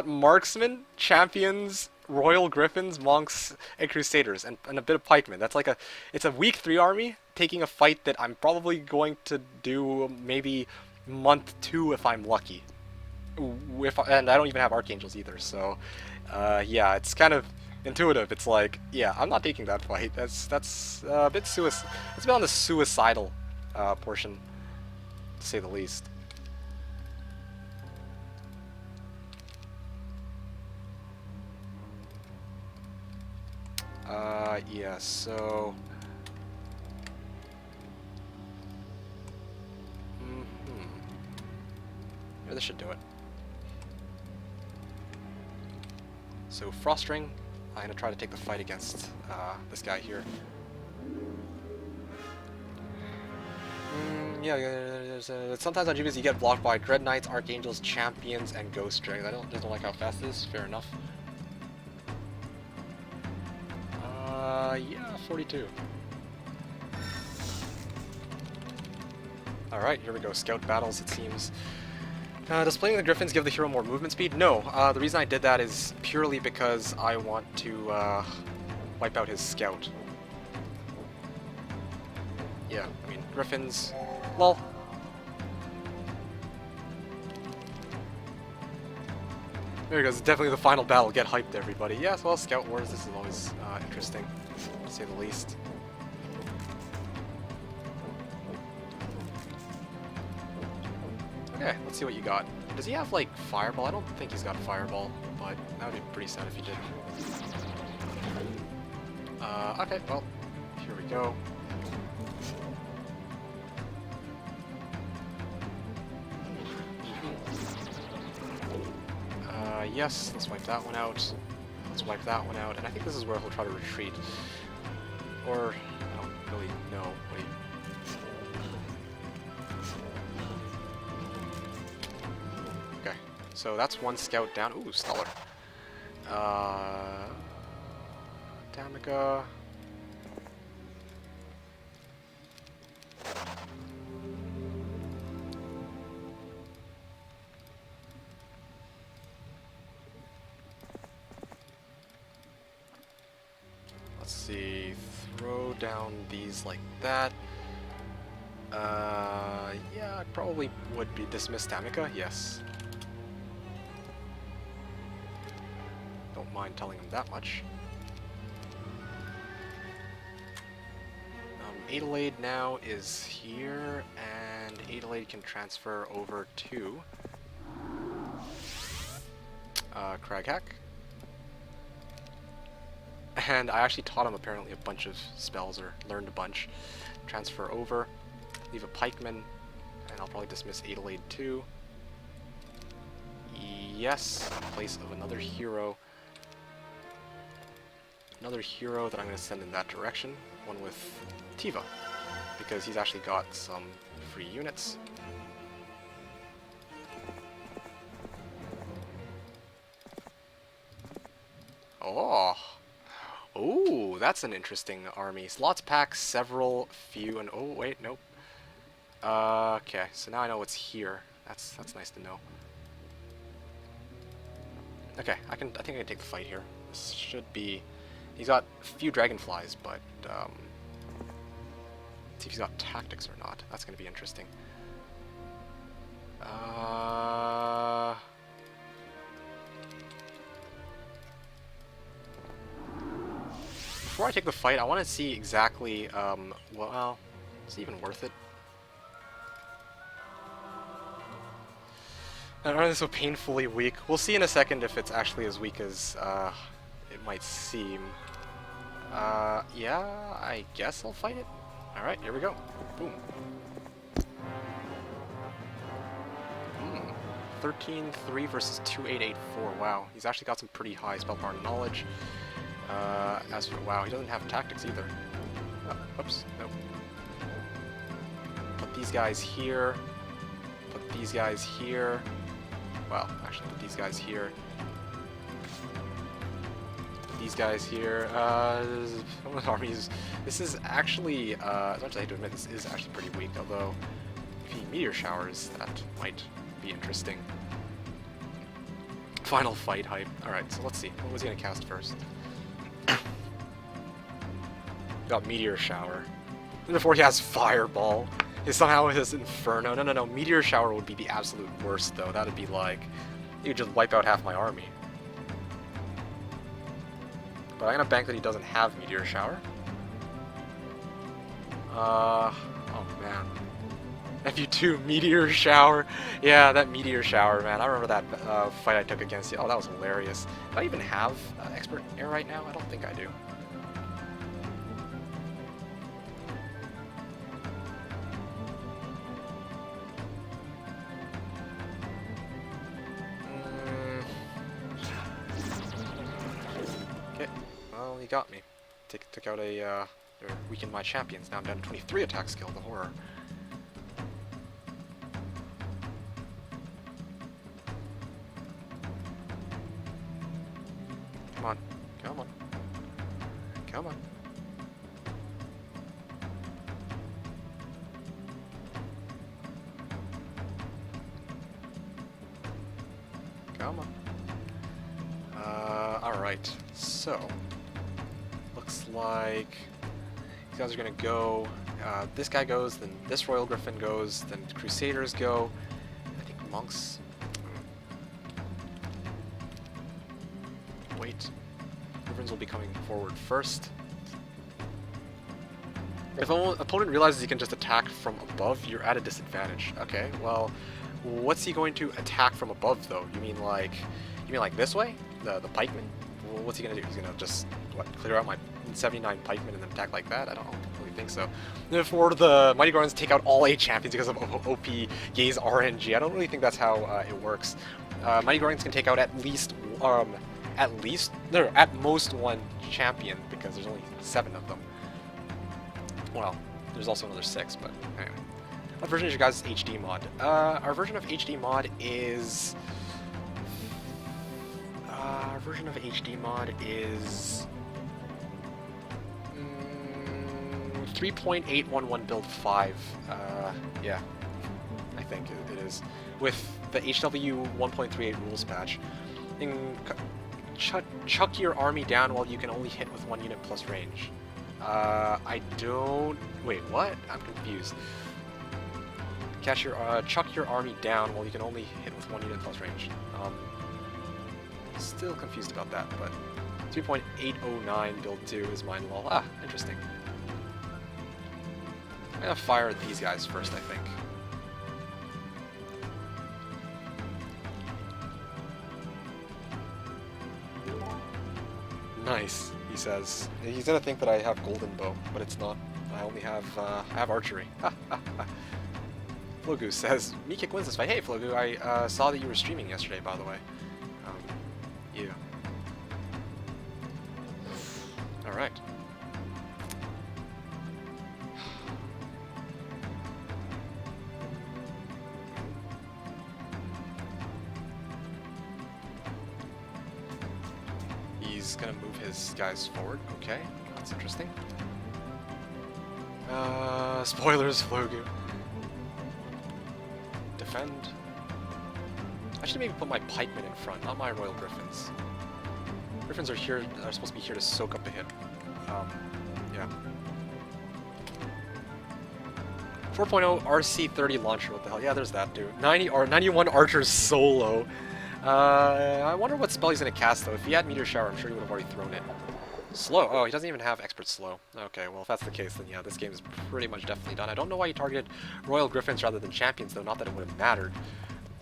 marksmen, champions, royal griffins, monks, and crusaders, and a bit of pikemen. That's like it's a week 3 army taking a fight that I'm probably going to do maybe month 2 if I'm lucky. And I don't even have archangels either, so yeah, it's kind of intuitive. It's like, yeah, I'm not taking that fight. That's a bit it's a bit on the suicidal portion, to say the least. Yeah, so... Yeah, this should do it. So, Frostring, I'm going to try to take the fight against this guy here. Yeah, sometimes on Jebus you get blocked by Dread Knights, Archangels, Champions, and Ghost Dragons. I don't like how fast it is, fair enough. Yeah, 42. Alright, here we go. Scout battles, it seems. Displaying the Griffins give the hero more movement speed? No, the reason I did that is purely because I want to wipe out his scout. Yeah, I mean, Griffins... Lol. There he goes, definitely the final battle. Get hyped, everybody. Yes, well, Scout Wars, this is always interesting, to say the least. Okay, let's see what you got. Does he have, like, Fireball? I don't think he's got Fireball, but that would be pretty sad if he did. Okay, well, here we go. Yes, let's wipe that one out. Let's wipe that one out, and I think this is where he'll try to retreat. Or, I don't really know. Wait. Okay, so that's one scout down. Ooh, Stellar. Damica. Let's see, throw down these like that. Yeah, I probably would be dismiss Damica, yes. Don't mind telling him that much. Adelaide now is here, and Adelaide can transfer over to Craghack. And I actually taught him apparently a bunch of spells, or learned a bunch. Transfer over, leave a pikeman, and I'll probably dismiss Adelaide too. Yes, in place of another hero. Another hero that I'm going to send in that direction, one with Tiva, because he's actually got some free units. Oh! Oh, that's an interesting army. Slots pack, several, few, and oh wait, nope. Okay, so now I know what's here. That's nice to know. Okay, I think I can take the fight here. This should be. He's got a few dragonflies, but see if he's got tactics or not. That's going to be interesting. Before I take the fight, I want to see exactly, well, is it even worth it? They're so painfully weak. We'll see in a second if it's actually as weak as it might seem. Yeah, I guess I'll fight it. Alright, here we go. Boom. 13-3 versus 2884. Wow, he's actually got some pretty high spell power and knowledge. As for, wow, he doesn't have tactics either. Oh, oops, nope. Put these guys here. Put these guys here. Well, actually put these guys here. Put these guys here. Armies. This is actually, as much as I hate to admit, this is actually pretty weak, although if he meteor showers, that might be interesting. Final fight hype. Alright, so let's see. What was he gonna cast first? Got Meteor Shower. And before he has Fireball. Somehow his Inferno. No. Meteor Shower would be the absolute worst, though. That would be like, you would just wipe out half my army. But I'm gonna bank that he doesn't have Meteor Shower. Oh man. FU2 Meteor Shower. Yeah, that Meteor Shower, man. I remember that fight I took against you. Oh, that was hilarious. Do I even have Expert Air right now? I don't think I do. Okay, well, he got me. Took out a, or weakened my champions. Now I'm down to 23 attack skill, the horror. Come on, come on, come on. Come on. Alright, so looks like these guys are gonna go. This guy goes, then this Royal Griffin goes, then Crusaders go. I think monks. Wait. Griffins will be coming forward first. If an opponent realizes he can just attack from above, you're at a disadvantage. Okay, well, what's he going to attack from above though? You mean like this way? The pikemen? Well, what's he gonna do? He's gonna just what, clear out my 79 pikemen and then attack like that? I don't really think so. For the Mighty Guardians take out all 8 champions because of OP Gaze RNG. I don't really think that's how it works. Mighty Gorgons can take out at most one champion, because there's only 7 of them. Well, there's also another 6, but anyway. What version is your guys' HD mod? Our version of HD mod is... 3.811 build 5. Yeah, I think it is. With the HW 1.38 rules patch. And chuck your army down while you can only hit with 1 unit plus range. I don't... Wait, what? I'm confused. Chuck your army down while you can only hit with 1 unit plus range. Still confused about that, but 3.809 build 2 is mine. Lol. Ah, interesting. I'm gonna fire at these guys first, I think. Nice, he says. He's gonna think that I have golden bow, but it's not. I only have I have archery. Flogu says, Meekick wins this fight. Hey Flogu, I saw that you were streaming yesterday, by the way. Yeah. Alright. He's gonna move his guys forward. Okay, that's interesting. Spoilers, Flogu. Defend. I should maybe put my pikemen in front, not my Royal Griffins. Griffins are supposed to be here to soak up a hit. Yeah. 4.0 RC30 launcher, what the hell? Yeah, there's that dude. 91 archers solo. I wonder what spell he's gonna cast though. If he had Meteor Shower, I'm sure he would have already thrown it. Slow. Oh, he doesn't even have Expert Slow. Okay, well if that's the case, then yeah, this game is pretty much definitely done. I don't know why he targeted Royal Griffins rather than Champions though, not that it would have mattered.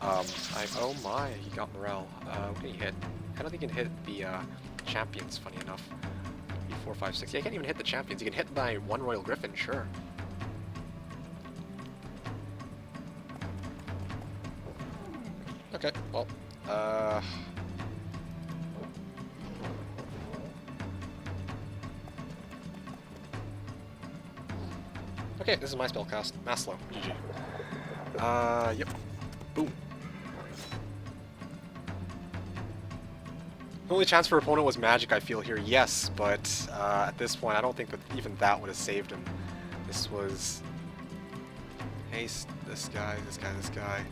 Oh my, he got morale. What can he hit? I don't think he can hit the champions, funny enough. 3, 4, 5, 6. Yeah, he can't even hit the champions. He can hit by 1 Royal Griffin, sure. Okay, well, okay, this is my spellcast. Maslow. GG. Yep. Boom. The only chance for opponent was magic, I feel here, yes, but at this point, I don't think that even that would have saved him. This was... Haste, this guy, this guy, this guy.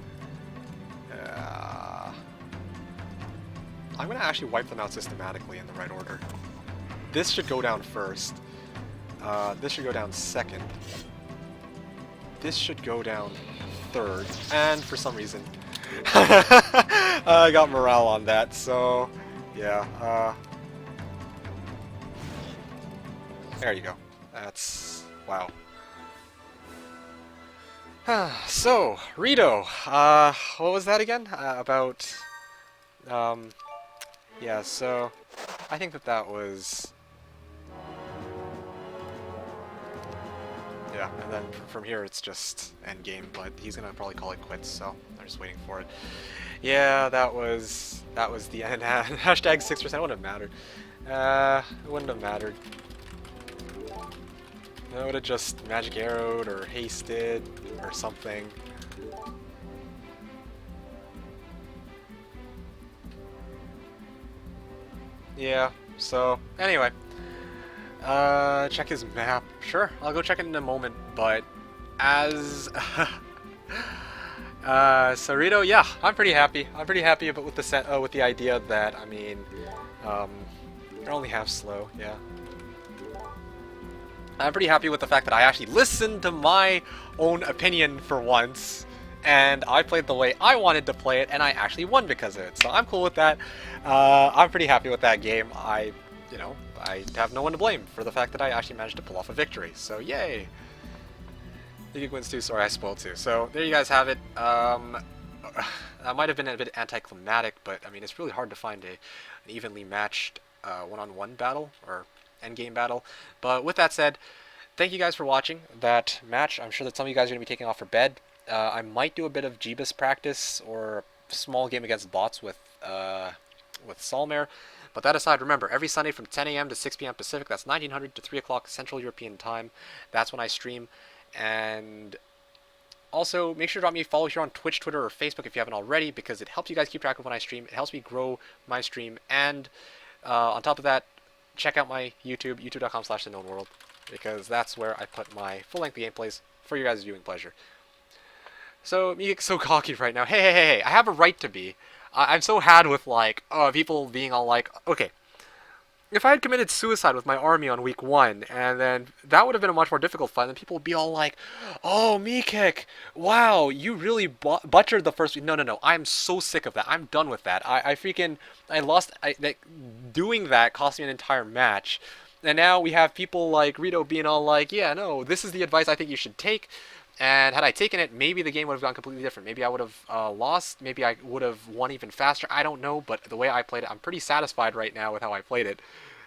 I'm gonna actually wipe them out systematically in the right order. This should go down first. This should go down second. This should go down third. And for some reason, I got morale on that, so yeah. There you go. That's... wow. So, Rito, what was that again? About... yeah, so... I think that was... yeah, and then from here it's just endgame, but he's gonna probably call it quits, so I'm just waiting for it. Yeah, that was the end. Hashtag 6% wouldn't have mattered. It wouldn't have mattered. I would have just magic arrowed or hasted or something. Yeah, so anyway. Check his map. Sure, I'll go check it in a moment, but as Sarito, yeah, I'm pretty happy. I'm pretty happy about with the idea that, I mean, they're only half slow, yeah. I'm pretty happy with the fact that I actually listened to my own opinion for once, and I played the way I wanted to play it, and I actually won because of it. So I'm cool with that. I'm pretty happy with that game. I have no one to blame for the fact that I actually managed to pull off a victory. So yay! League wins too. Sorry, I spoiled too. So there you guys have it. That might have been a bit anticlimactic, but I mean it's really hard to find an evenly matched one-on-one battle or endgame battle. But with that said, thank you guys for watching that match. I'm sure that some of you guys are going to be taking off for bed. I might do a bit of Jebus practice or small game against bots with Solmare. But that aside, remember, every Sunday from 10 a.m. to 6 p.m. Pacific, that's 1900 to 3 o'clock Central European time. That's when I stream. And also, make sure to drop me a follow here on Twitch, Twitter, or Facebook if you haven't already, because it helps you guys keep track of when I stream. It helps me grow my stream. And on top of that, check out my YouTube, youtube.com/TheKnownWorld, because that's where I put my full-length gameplays for your guys' viewing pleasure. So, me get so cocky right now. Hey, I have a right to be. I'm so had with, like, people being all like, okay, if I had committed suicide with my army on week 1, and then that would have been a much more difficult fight, then people would be all like, oh, Meekik, wow, you really butchered the first week. No, I'm so sick of that. I'm done with that. I lost, doing that cost me an entire match. And now we have people like Rito being all like, yeah, no, this is the advice I think you should take. And had I taken it, maybe the game would have gone completely different. Maybe I would have lost. Maybe I would have won even faster. I don't know, but the way I played it, I'm pretty satisfied right now with how I played it.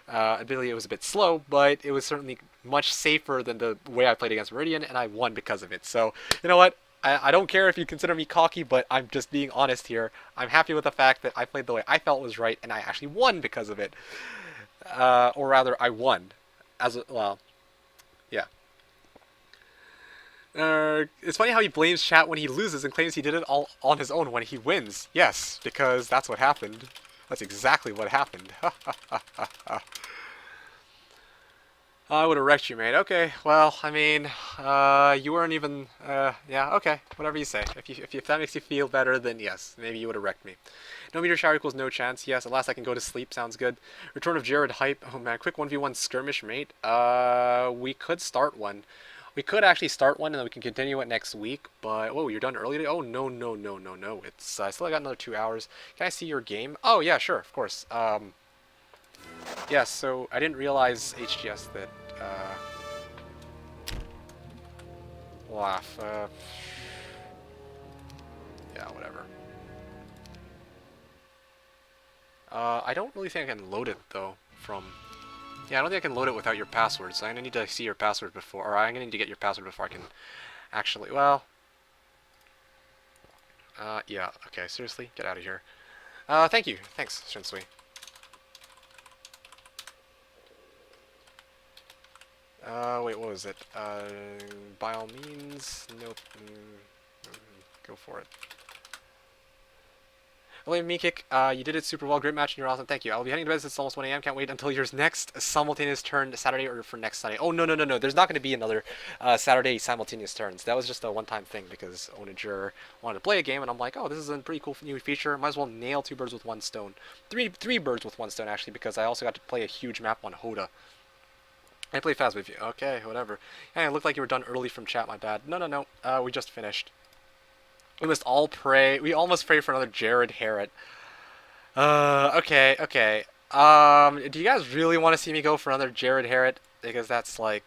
Admittedly, it was a bit slow, but it was certainly much safer than the way I played against Meridian, and I won because of it. So, you know what? I don't care if you consider me cocky, but I'm just being honest here. I'm happy with the fact that I played the way I felt was right, and I actually won because of it. Or rather, I won. Well, yeah. It's funny how he blames chat when he loses and claims he did it all on his own when he wins. Yes, because that's what happened. That's exactly what happened. I would have wrecked you, mate. Okay, well, I mean, you weren't even, yeah, okay, whatever you say. If that makes you feel better, then yes, maybe you would have wrecked me. No meteor shower equals no chance. Yes, at last I can go to sleep. Sounds good. Return of Jared hype. Oh man, quick 1v1 skirmish, mate. We could start one. We could actually start one and then we can continue it next week, but, whoa, you're done early today? Oh, no. It's, I still got another 2 hours. Can I see your game? Oh, yeah, sure, of course. Yeah, so I didn't realize HGS that, laugh, yeah, whatever. I don't really think I can load it, though, from... Yeah, I don't think I can load it without your password, so I'm gonna need to see your password before, or I'm gonna need to get your password before I can actually, well... yeah, okay, seriously? Get out of here. Thank you. Thanks, Shinsui. Wait, what was it? By all means, nope. Go for it. William Meekik, you did it super well. Great match and you're awesome. Thank you. I'll be heading to bed since it's almost 1 a.m. Can't wait until yours next simultaneous turn Saturday or for next Sunday. Oh, no. There's not going to be another Saturday simultaneous turns. That was just a one-time thing because Onager wanted to play a game and I'm like, oh, this is a pretty cool new feature. Might as well nail 2 birds with 1 stone. Three birds with 1 stone, actually, because I also got to play a huge map on Hoda. I played fast with you. Okay, whatever. Hey, it looked like you were done early from chat, my bad. No. We just finished. We must all pray. We almost pray for another Jared Harrod. Okay. Do you guys really want to see me go for another Jared Harrod? Because that's like...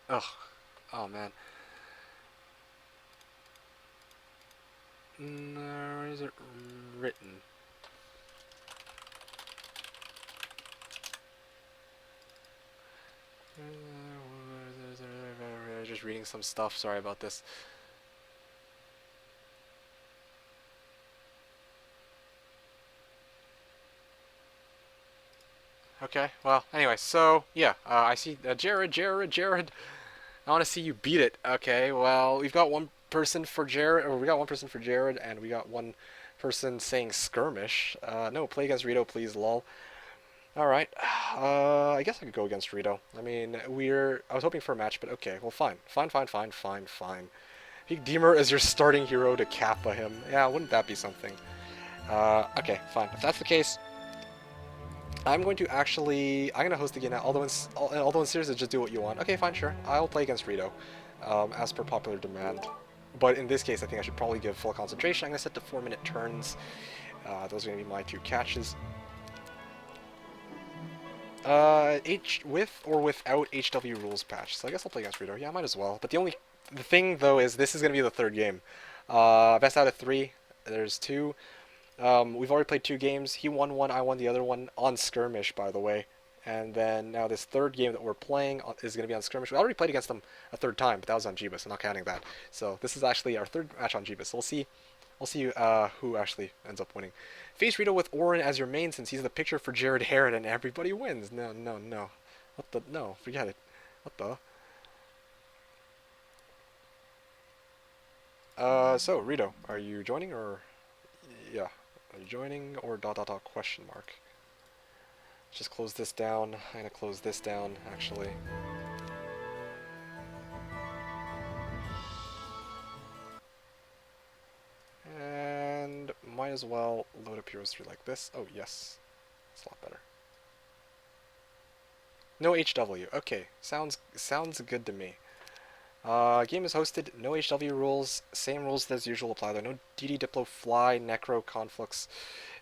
Ugh. Oh, man. Where is it written? Just reading some stuff. Sorry about this. Okay, well, anyway, so, yeah, I see Jared. I want to see you beat it. Okay, well, we've got one person for Jared, or we got one person for Jared, and we got one person saying Skirmish. No, play against Rito, please, lol. Alright, I guess I could go against Rito. I mean, I was hoping for a match, but okay, well, fine. Pick Deemer as your starting hero to Kappa him. Yeah, wouldn't that be something? Okay, fine. If that's the case... I'm going to host the game now, although in series, just do what you want. Okay, fine, sure. I'll play against Rito, as per popular demand. But in this case, I think I should probably give full concentration. I'm going to set to 4-minute turns. Those are going to be my 2 catches. With or without HW rules patch. So I guess I'll play against Rito. Yeah, I might as well. But the thing, though, is this is going to be the 3rd game. Best out of 3. There's 2. We've already played 2 games. He won one, I won the other one on Skirmish, by the way. And then now this 3rd game that we're playing is going to be on Skirmish. We already played against them a 3rd time, but that was on Jebus. I'm not counting that. So this is actually our 3rd match on Jebus. So we'll see I'll see who actually ends up winning. Face Rito with Orin as your main since he's the picture for Jared Harrod and everybody wins. No, no, no. What the? No, forget it. What the? So, Rito, are you joining or... Yeah. Are you joining or ... question mark? Just close this down. I'm gonna close this down, actually. And might as well load up Heroes 3 like this. Oh, yes. It's a lot better. No HW. Okay, sounds good to me. Game is hosted, no HW rules, same rules as usual apply. There are no DD, Diplo, Fly, Necro, Conflicts,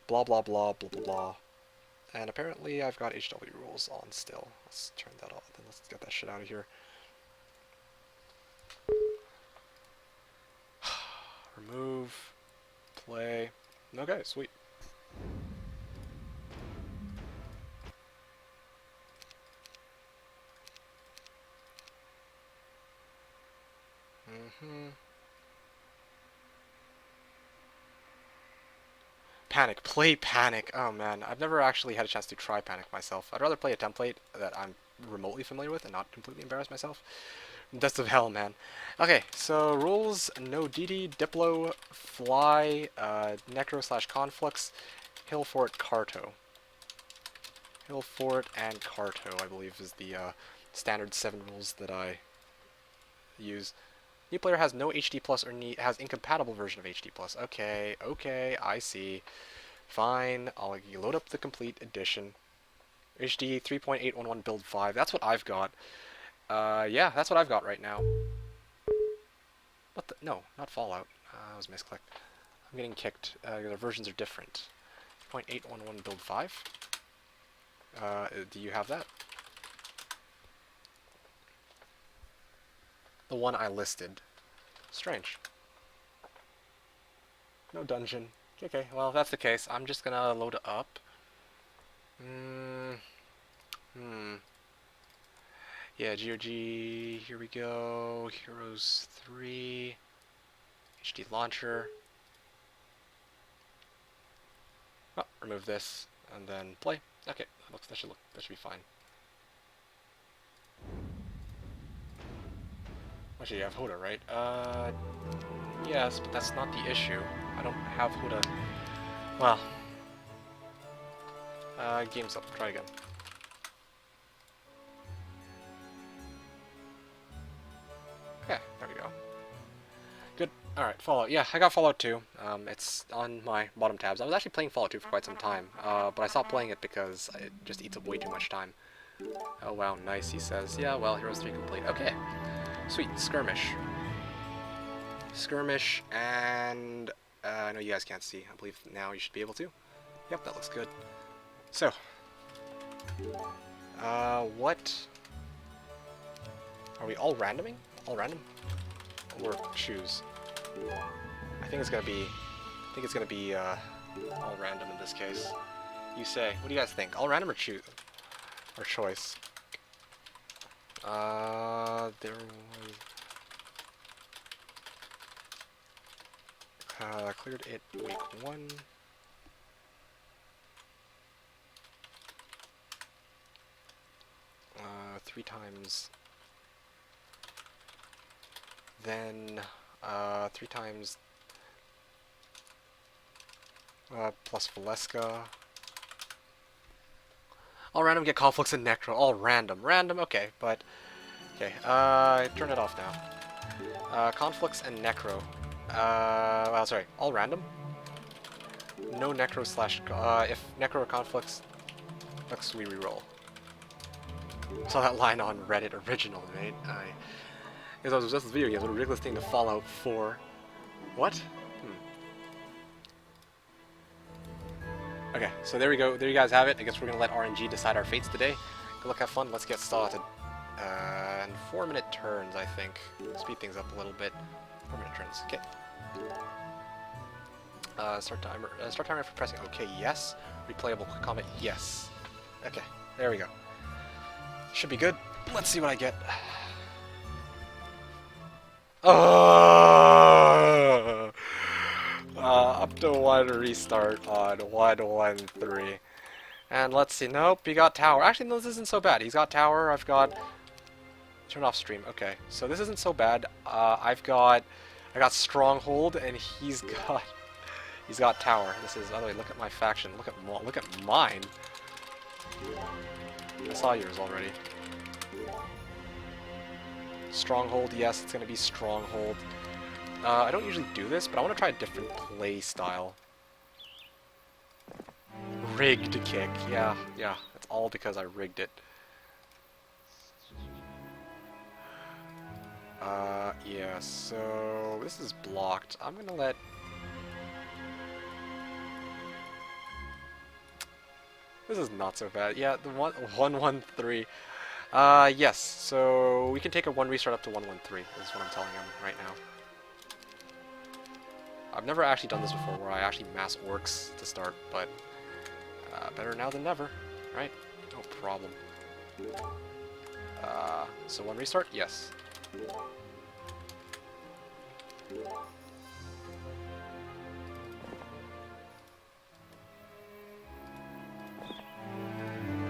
blah blah blah, blah blah blah. And apparently I've got HW rules on still. Let's turn that off, then let's get that shit out of here. Remove, play. Okay, sweet. Panic. Play Panic. Oh man, I've never actually had a chance to try Panic myself. I'd rather play a template that I'm remotely familiar with and not completely embarrass myself. Dust of Hell, man. Okay, so rules, no DD, Diplo, Fly, Necro / Conflux, Hill Fort, Carto. Hill Fort and Carto, I believe, is the standard 7 rules that I use. New player has no HD plus or has incompatible version of HD plus. Okay, okay, I see. Fine, I'll load up the complete edition. HD 3.811 build 5. That's what I've got. Yeah, that's what I've got right now. What the? No, not Fallout. That was misclicked. I'm getting kicked. The versions are different. 3.811 build 5. Do you have that? The one I listed. Strange. No dungeon. Okay, well, if that's the case, I'm just gonna load it up. Yeah, GOG, here we go. Heroes 3. HD launcher. Oh, remove this, and then play. Okay, that should be fine. Actually, you have Hoda, right? Yes, but that's not the issue. I don't have Hoda. Well. Game's up. Try again. Okay, there we go. Good. Alright, Fallout. Yeah, I got Fallout 2. It's on my bottom tabs. I was actually playing Fallout 2 for quite some time, but I stopped playing it because it just eats up way too much time. Oh wow, nice, he says. Yeah, well, Heroes 3 complete. Okay. Sweet, Skirmish. Skirmish, and I know you guys can't see. I believe now you should be able to. Yep, that looks good. So, what? Are we all randoming? All random? Or choose? I think it's gonna be all random in this case. You say. What do you guys think? All random or choose? Or choice? There was... cleared it week 1. Three times. Then, 3 times... plus Valeska. All random, get Conflicts and Necro. All random. Random, okay, but... Okay, turn it off now. Conflicts and Necro. Well, sorry, all random. No Necro / if Necro or Conflicts, we reroll. Saw that line on Reddit original, mate. Because I was just this video game, what a ridiculous thing to Fallout 4. What? Okay, so there we go. There you guys have it. I guess we're gonna let RNG decide our fates today. Good luck, have fun. Let's get started. And 4-minute turns, I think. Speed things up a little bit. 4-minute turns. Okay. Start timer. Start timer for pressing OK. Yes. Replayable quick comment. Yes. Okay. There we go. Should be good. Let's see what I get. 1-1 restart on 1-1-3. And let's see. Nope, he got tower. Actually, no, this isn't so bad. He's got tower. I've got... Turn off stream. Okay, so this isn't so bad. I got stronghold, and he's got tower. This is... By the way, look at my faction. Look at mine. I saw yours already. Stronghold, yes, it's gonna be stronghold. I don't usually do this, but I want to try a different play style. Rigged kick, yeah. It's all because I rigged it. Yeah, so this is blocked. I'm gonna let... This is not so bad. Yeah, the 1-1-3. Yes, so we can take a 1 restart up to 1-1-3, is what I'm telling him right now. I've never actually done this before, where I actually mass orcs to start, but better now than never, right? No problem. So 1 restart? Yes.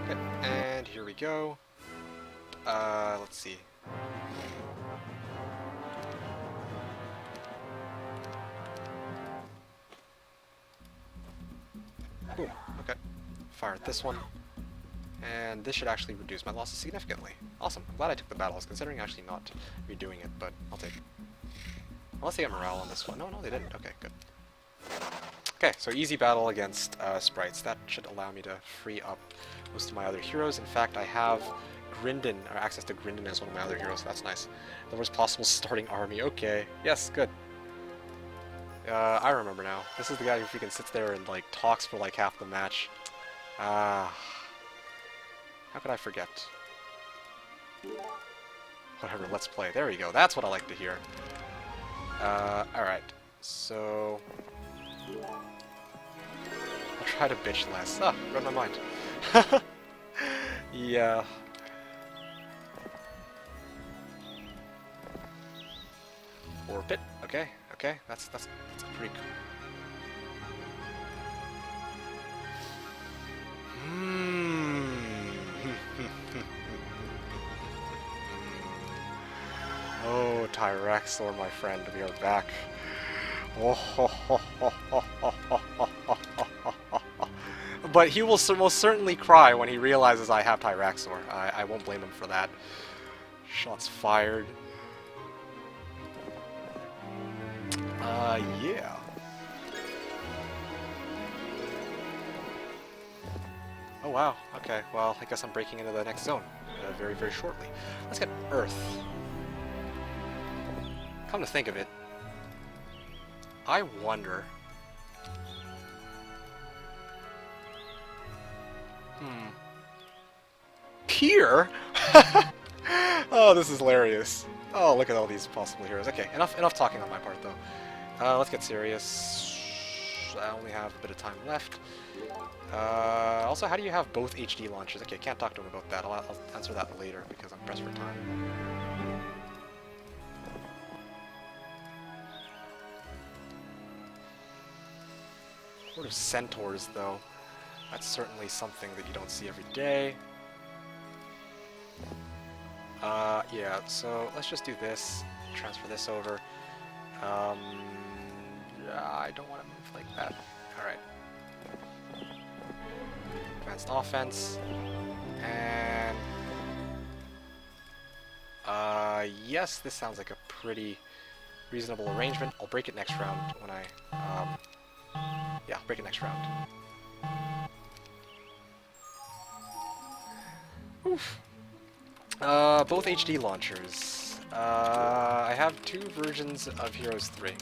Okay, and here we go. Let's see. Boom. Okay. Fire at this one. And this should actually reduce my losses significantly. Awesome. I'm glad I took the battles, considering actually not redoing it, but I'll take it. Unless they get morale on this one. No, they didn't. Okay, good. Okay, so easy battle against sprites. That should allow me to free up most of my other heroes. In fact, I have Grindin, or access to Grindin as one of my other heroes, so that's nice. The worst possible starting army. Okay. Yes, good. I remember now. This is the guy who freaking sits there and, like, talks for, like, half the match. How could I forget? Whatever, let's play. There we go. That's what I like to hear. Alright. So... I'll try to bitch less. Ah, read my mind. Yeah. Orbit. Okay, okay. That's pretty cool. Oh, Tyraxor, my friend, we are back. But he will most certainly cry when he realizes I have Tyraxor. I won't blame him for that. Shots fired. Yeah. Oh wow, okay, well, I guess I'm breaking into the next zone very, very shortly. Let's get Earth. Come to think of it, I wonder... Here? Oh, this is hilarious. Oh, look at all these possible heroes. Okay, enough talking on my part, though. Let's get serious. I only have a bit of time left. Also, how do you have both HD launchers? Okay, can't talk to him about that. I'll answer that later, because I'm pressed for time. Horde of Centaurs, though. That's certainly something that you don't see every day. Yeah, so let's just do this. Transfer this over. I don't want to move like that. Alright. Advanced offense. And... yes, this sounds like a pretty reasonable arrangement. I'll break it next round when I... yeah, break it next round. Oof. Both HD launchers. I have 2 versions of Heroes 3,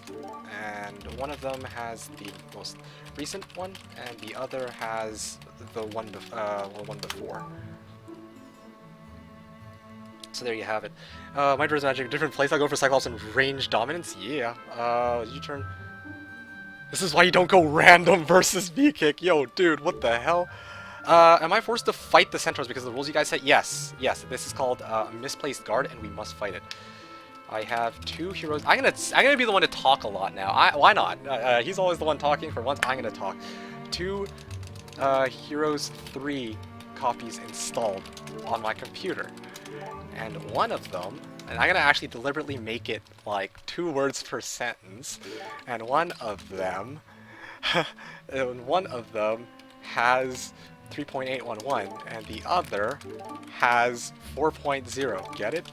and one of them has the most recent one, and the other has the one before. So there you have it. My Druid's Magic, different place. I'll go for Cyclops and range dominance. Yeah. You turn. This is why you don't go random versus V-Kick. Yo, dude, what the hell? Am I forced to fight the Centaurs because of the rules you guys set? Yes. Yes, this is called Misplaced Guard, and we must fight it. I have 2 heroes. I'm gonna be the one to talk a lot now. Why not? He's always the one talking. For once, I'm gonna talk. 2 Heroes 3 copies installed on my computer, and one of them, and I'm gonna actually deliberately make it like 2 words per sentence, and one of them, has 3.811, and the other has 4.0. Get it?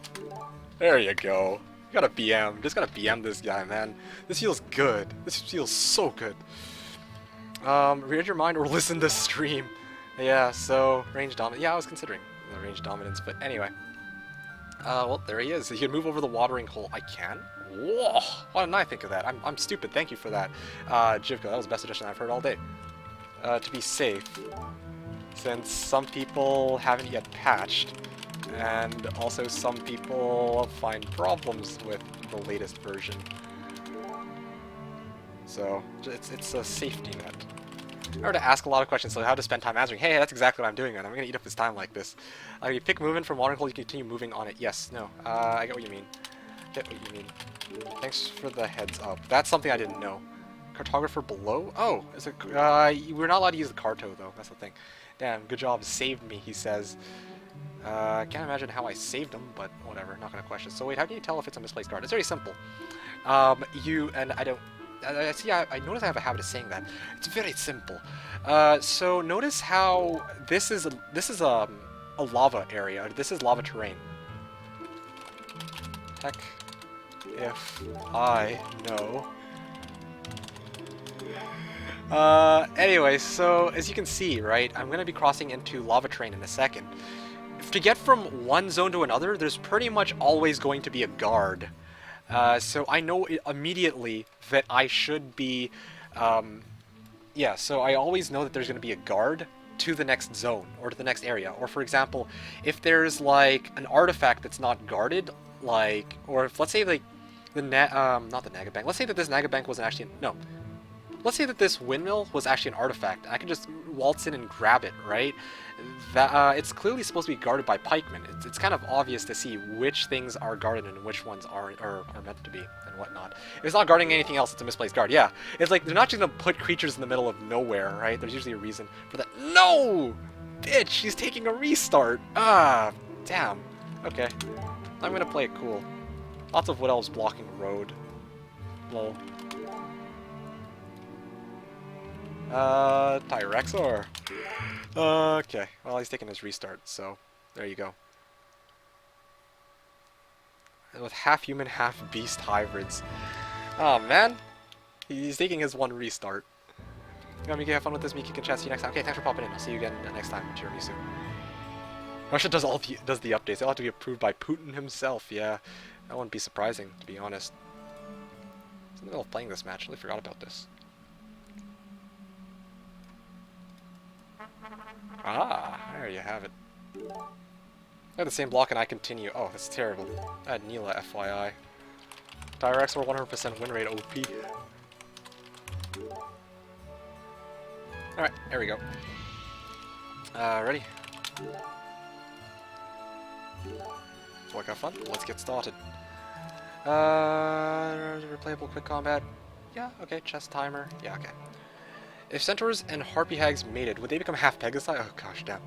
There you go. You gotta BM. Just gotta BM this guy, man. This feels good. This feels so good. Read your mind or listen to stream. Yeah, so range dominance. Yeah, I was considering the range dominance, but anyway. Well, there he is. He can move over the watering hole. I can? Whoa! Why didn't I think of that? I'm stupid. Thank you for that. Jivko, that was the best addition I've heard all day. To be safe, since some people haven't yet patched, and also some people find problems with the latest version. So, it's a safety net. I were to ask a lot of questions, so how to spend time answering. Hey, that's exactly what I'm doing, man. I'm gonna eat up this time like this. You pick movement from watering hole, you continue moving on it. Yes, no. I get what you mean. Get what you mean. Thanks for the heads up. That's something I didn't know. Cartographer below? Oh, is it? We're not allowed to use the Carto though. That's the thing. Damn, good job, saved me. He says. Can't imagine how I saved him, but whatever. Not gonna question. So wait, how can you tell if it's a misplaced card? It's very simple. I don't. See, I notice I have a habit of saying that. It's very simple. So notice how this is a lava area. This is lava terrain. Heck, if I know. Anyway, so as you can see, right, I'm gonna be crossing into lava terrain in a second. To get from one zone to another, there's pretty much always going to be a guard. So I know immediately that I should be, yeah, so I always know that there's going to be a guard to the next zone, or to the next area. Or for example, if there's like an artifact that's not guarded, like, or if, let's say like, not the Nagabank, let's say that this Nagabank wasn't actually, no. Let's say that this windmill was actually an artifact. I can just waltz in and grab it, right? That it's clearly supposed to be guarded by pikemen. It's kind of obvious to see which things are guarded and which ones aren't, or are meant to be, and whatnot. If it's not guarding anything else, it's a misplaced guard. Yeah, it's like they're not just gonna put creatures in the middle of nowhere, right? There's usually a reason for that. No, bitch, she's taking a restart. Ah, damn. Okay, I'm gonna play it cool. Lots of wood elves blocking road. Lol. Tyrexor. Okay, well, he's taking his restart, so there you go. And with half human, half beast hybrids. Oh man, he's taking his 1 restart. You know, Miki, have fun with this. Miki can chat. See you next time. Okay, thanks for popping in. I'll see you again next time. Tiramisu. Russia does the updates. They'll have to be approved by Putin himself. Yeah, that wouldn't be surprising, to be honest. I was in the middle of playing this match. I really forgot about this. Ah, there you have it. I have the same block and I continue. Oh, that's terrible. I had Neela, FYI. Tyrexor 100% win rate OP. Alright, there we go. Ready? So I got fun? Let's get started. Replayable quick combat. Yeah, okay, chess timer. Yeah, okay. If centaurs and harpy hags mated, would they become half Pegasi? Oh gosh, damn.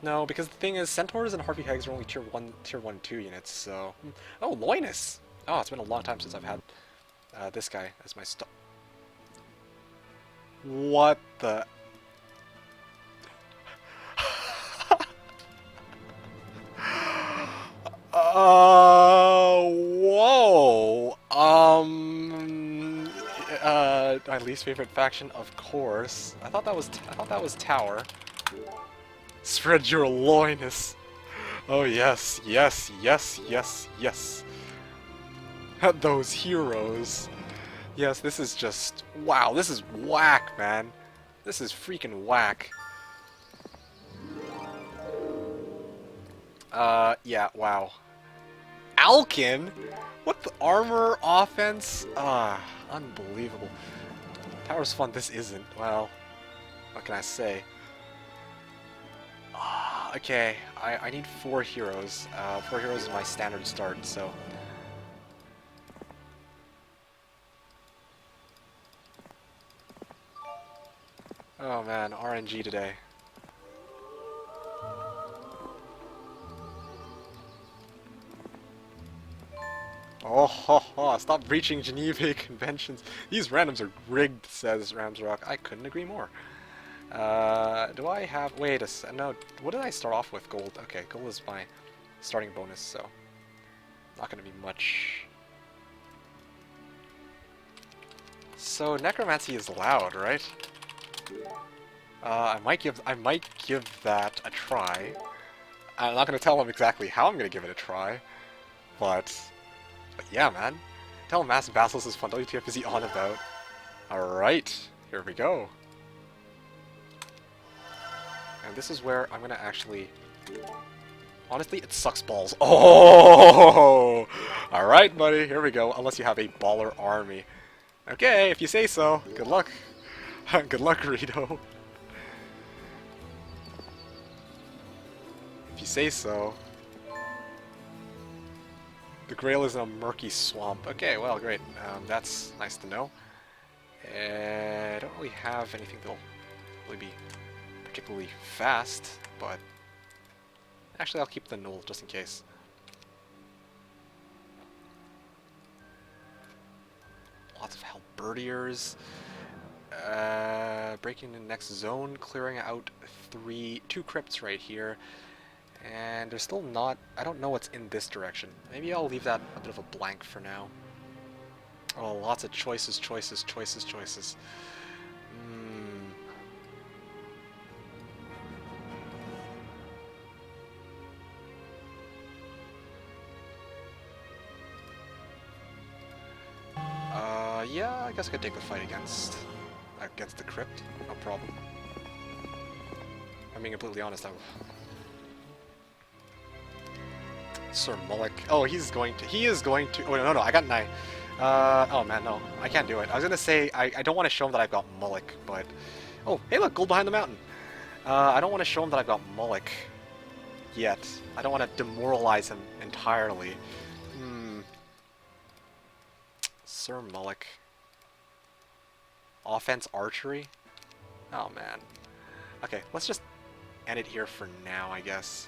No, because the thing is, centaurs and harpy hags are only tier 1, 2 units, so... Oh, Loinus! Oh, it's been a long time since I've had this guy as my What the... Whoa! My least favorite faction, of course. I thought that was Tower. Spread your loinus. Oh yes, yes, yes, yes, yes. At those heroes. Yes, this is just wow. This is whack, man. This is freaking whack. Yeah, wow. Alkin? What the armor offense? Ah, unbelievable. Tower's fun, this isn't. Well, what can I say? Okay, I need 4 heroes. 4 heroes is my standard start, so... man, RNG today. Oh, ho, ho, stop breaching Geneva conventions. These randoms are rigged, says Ramsrock. I couldn't agree more. Do I have... Wait a no, what did I start off with? Gold. Okay, gold is my starting bonus, so... Not gonna be much. So, necromancy is allowed, right? I might give that a try. I'm not gonna tell them exactly how I'm gonna give it a try, but yeah, man. Tell him Massive Basilisk is fun. WTF is he on about? Alright, here we go. And this is where I'm gonna actually... Honestly, it sucks balls. Oh! Alright, buddy, here we go. Unless you have a baller army. Okay, if you say so. Good luck. Good luck, Rito. If you say so. The Grail is in a murky swamp. Okay, well, great. That's nice to know. I don't really have anything that'll really be particularly fast, but... Actually, I'll keep the null just in case. Lots of halberdiers. Breaking the next zone, clearing out two crypts right here. And there's still not... I don't know what's in this direction. Maybe I'll leave that a bit of a blank for now. Oh, lots of choices. Yeah, I guess I could take the fight against the crypt. No problem. I'm being completely honest, Sir Mullick. Oh, he is going to... Oh, no, I got an eye. Oh man, no. I can't do it. I was gonna say, I don't want to show him that I've got Mullick, but... Oh, hey look, gold behind the mountain. I don't want to show him that I've got Mullick yet. I don't want to demoralize him entirely. Sir Mullick. Offense archery? Oh man. Okay, let's just end it here for now, I guess.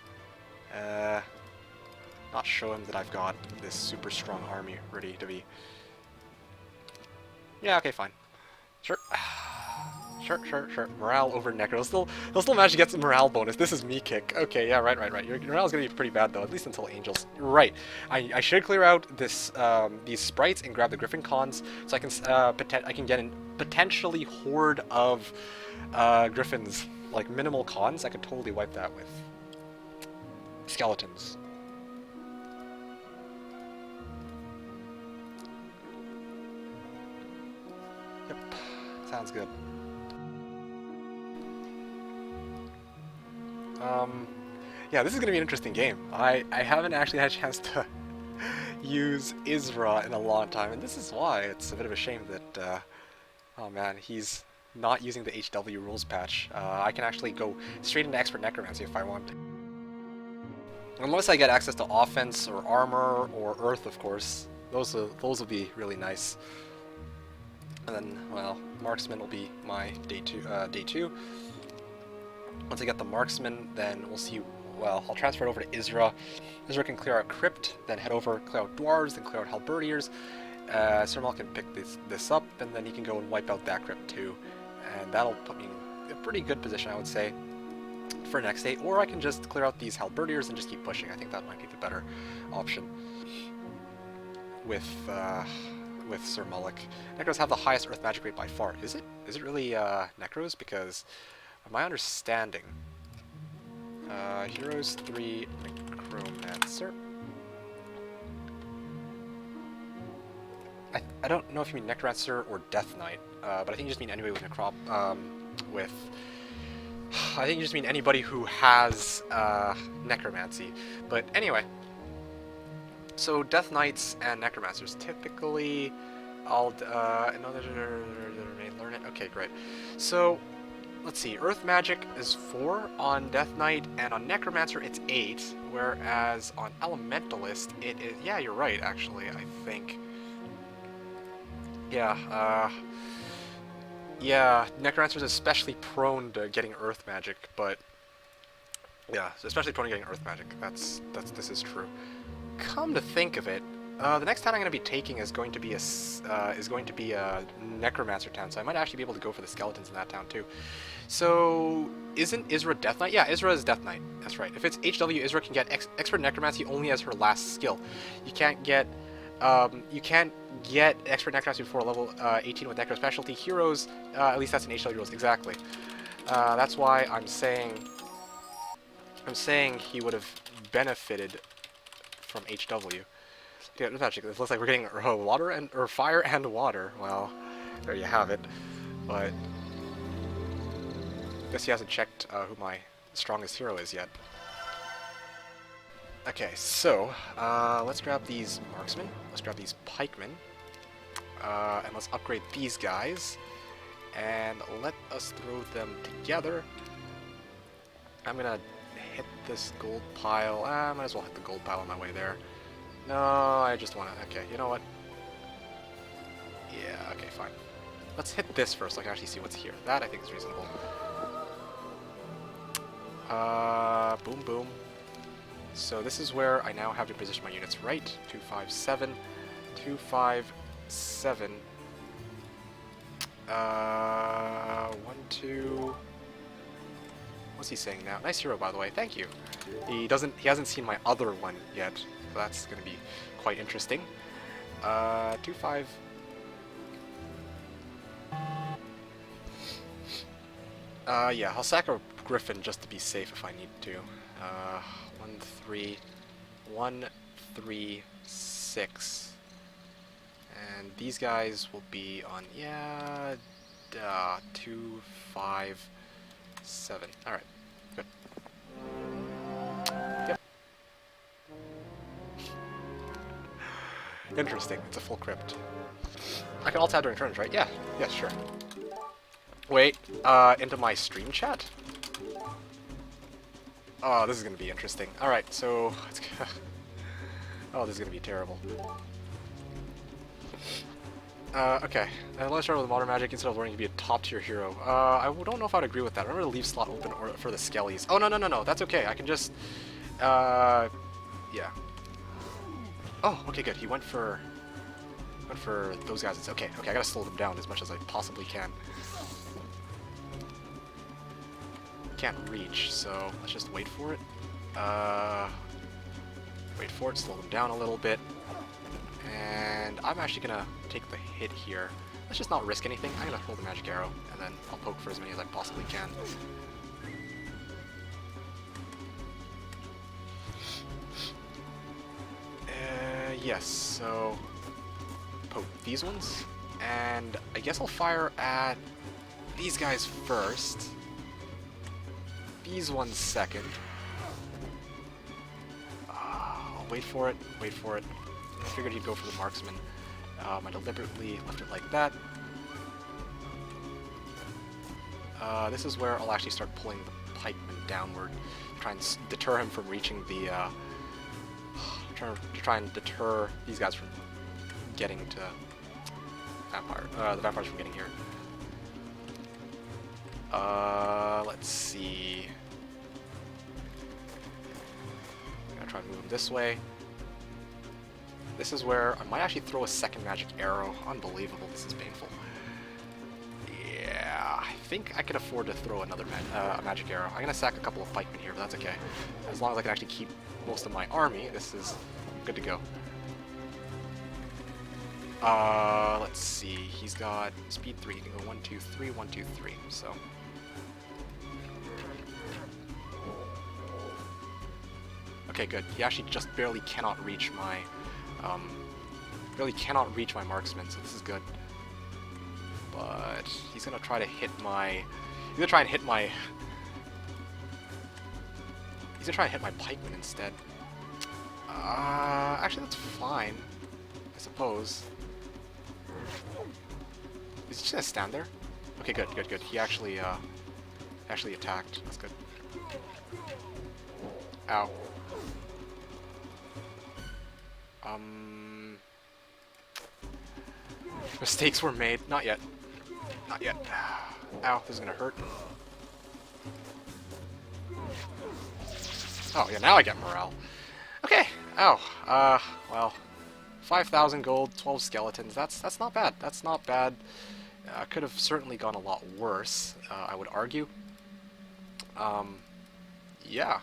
Not show him that I've got this super strong army ready to be... Yeah, okay, fine. Sure. Sure. Morale over Necro. They'll still manage to get some morale bonus. This is me kick. Okay, yeah, right. Your morale's gonna be pretty bad though, at least until Angels. Right. I should clear out this these sprites and grab the Griffin cons so I can get in potentially horde of Griffins, like minimal cons. I could totally wipe that with skeletons. Yep. Sounds good. Yeah, this is going to be an interesting game. I haven't actually had a chance to use Isra in a long time, and this is why it's a bit of a shame that, oh man, he's not using the HW rules patch. I can actually go straight into Expert Necromancy if I want. Unless I get access to offense or armor or earth, of course. Those will be really nice. And then, well, Marksman will be my day two. Once I get the Marksman, then we'll see. Well, I'll transfer it over to Isra. Isra can clear out Crypt, then head over, clear out Dwarves, then clear out Halberdiers. Sir Mal can pick this up, and then he can go and wipe out that Crypt too. And that'll put me in a pretty good position, I would say, for next day. Or I can just clear out these Halberdiers and just keep pushing. I think that might be the better option with Sir Mullick. Necros have the highest Earth Magic rate by far. Is it? Is it really Necros? Because of my understanding, Heroes 3 Necromancer. I don't know if you mean Necromancer or Death Knight, but I think you just mean anybody with I think you just mean anybody who has Necromancy. But anyway, so Death Knights and Necromancers typically, learn it. Okay, great. So let's see. Earth Magic is 4 on Death Knight, and on Necromancer it's 8, whereas on Elementalist it is. Yeah, you're right. Actually, I think. Yeah. Yeah, Necromancer's especially prone to getting Earth Magic, but... Yeah, especially prone to getting Earth Magic. This is true. Come to think of it, the next town I'm going to be taking is going to be a Necromancer town, so I might actually be able to go for the skeletons in that town too. So, isn't Isra Death Knight? Yeah, Isra is Death Knight. That's right. If it's HW, Isra can get Expert Necromancy only as her last skill. You can't get Expert Necromancy before level 18 with Necro Specialty. Heroes, at least that's in HW rules, exactly. That's why I'm saying he would have benefited from HW. Yeah, it looks like we're getting fire and water. Well, there you have it. But guess he hasn't checked who my strongest hero is yet. Okay, so let's grab these marksmen. Let's grab these pikemen, and let's upgrade these guys. And let us throw them together. I'm gonna hit this gold pile. I might as well hit the gold pile on my way there. No, I just want to... Okay, you know what? Yeah, okay, fine. Let's hit this first so I can actually see what's here. That, I think, is reasonable. Boom, boom. So this is where I now have to position my units right. 257. 257. 1, 2... What's he saying now? Nice hero, by the way. Thank you. He hasn't seen my other one yet. So that's going to be quite interesting. 2, 5. Yeah, I'll sack a Griffin just to be safe if I need to. 1, 3. 1, 3, 6. And these guys will be on, yeah, 2, 5, 7. Alright, good. Yep. Interesting, it's a full crypt. I can alt tab during turns, right? Yeah, sure. Wait, into my stream chat? Oh, this is gonna be interesting. Alright, so... oh, this is gonna be terrible. Okay. Let's start with modern magic instead of learning to be a top-tier hero. I don't know if I'd agree with that. Remember to leave slot open for the skellies. Oh, no. That's okay. I can just... yeah. Oh, okay, good. He went for those guys. It's okay. Okay, I gotta slow them down as much as I possibly can. Can't reach, so let's just wait for it. Wait for it, slow them down a little bit. And I'm actually gonna take the hit here. Let's just not risk anything. I'm gonna hold the magic arrow, and then I'll poke for as many as I possibly can. Yes, so poke these ones, and I guess I'll fire at these guys first. These ones second. I'll wait for it. I figured he'd go for the marksman. I deliberately left it like that. This is where I'll actually start pulling the pikeman downward, try and deter him from reaching the... try and deter these guys from getting to the vampires from getting here. Let's see. I'm gonna try and move him this way. This is where I might actually throw a second magic arrow. Unbelievable, this is painful. Yeah, I think I can afford to throw another magic arrow. I'm gonna sack a couple of pikemen here, but that's okay. As long as I can actually keep most of my army, this is good to go. Let's see. He's got speed 3. He can go 1, 2, 3, 1, 2, 3. So. Okay, good. He actually just barely cannot reach my marksman, so this is good. But he's gonna try to hit my pikeman instead. Actually that's fine, I suppose. Is he just gonna stand there? Okay, good. He actually attacked. That's good. Ow. Mistakes were made. Not yet. Not yet. Ow, this is gonna hurt. Oh, yeah, now I get morale. Okay. Ow. Well, 5,000 gold, 12 skeletons. That's not bad. That's not bad. Could have certainly gone a lot worse, I would argue. Yeah.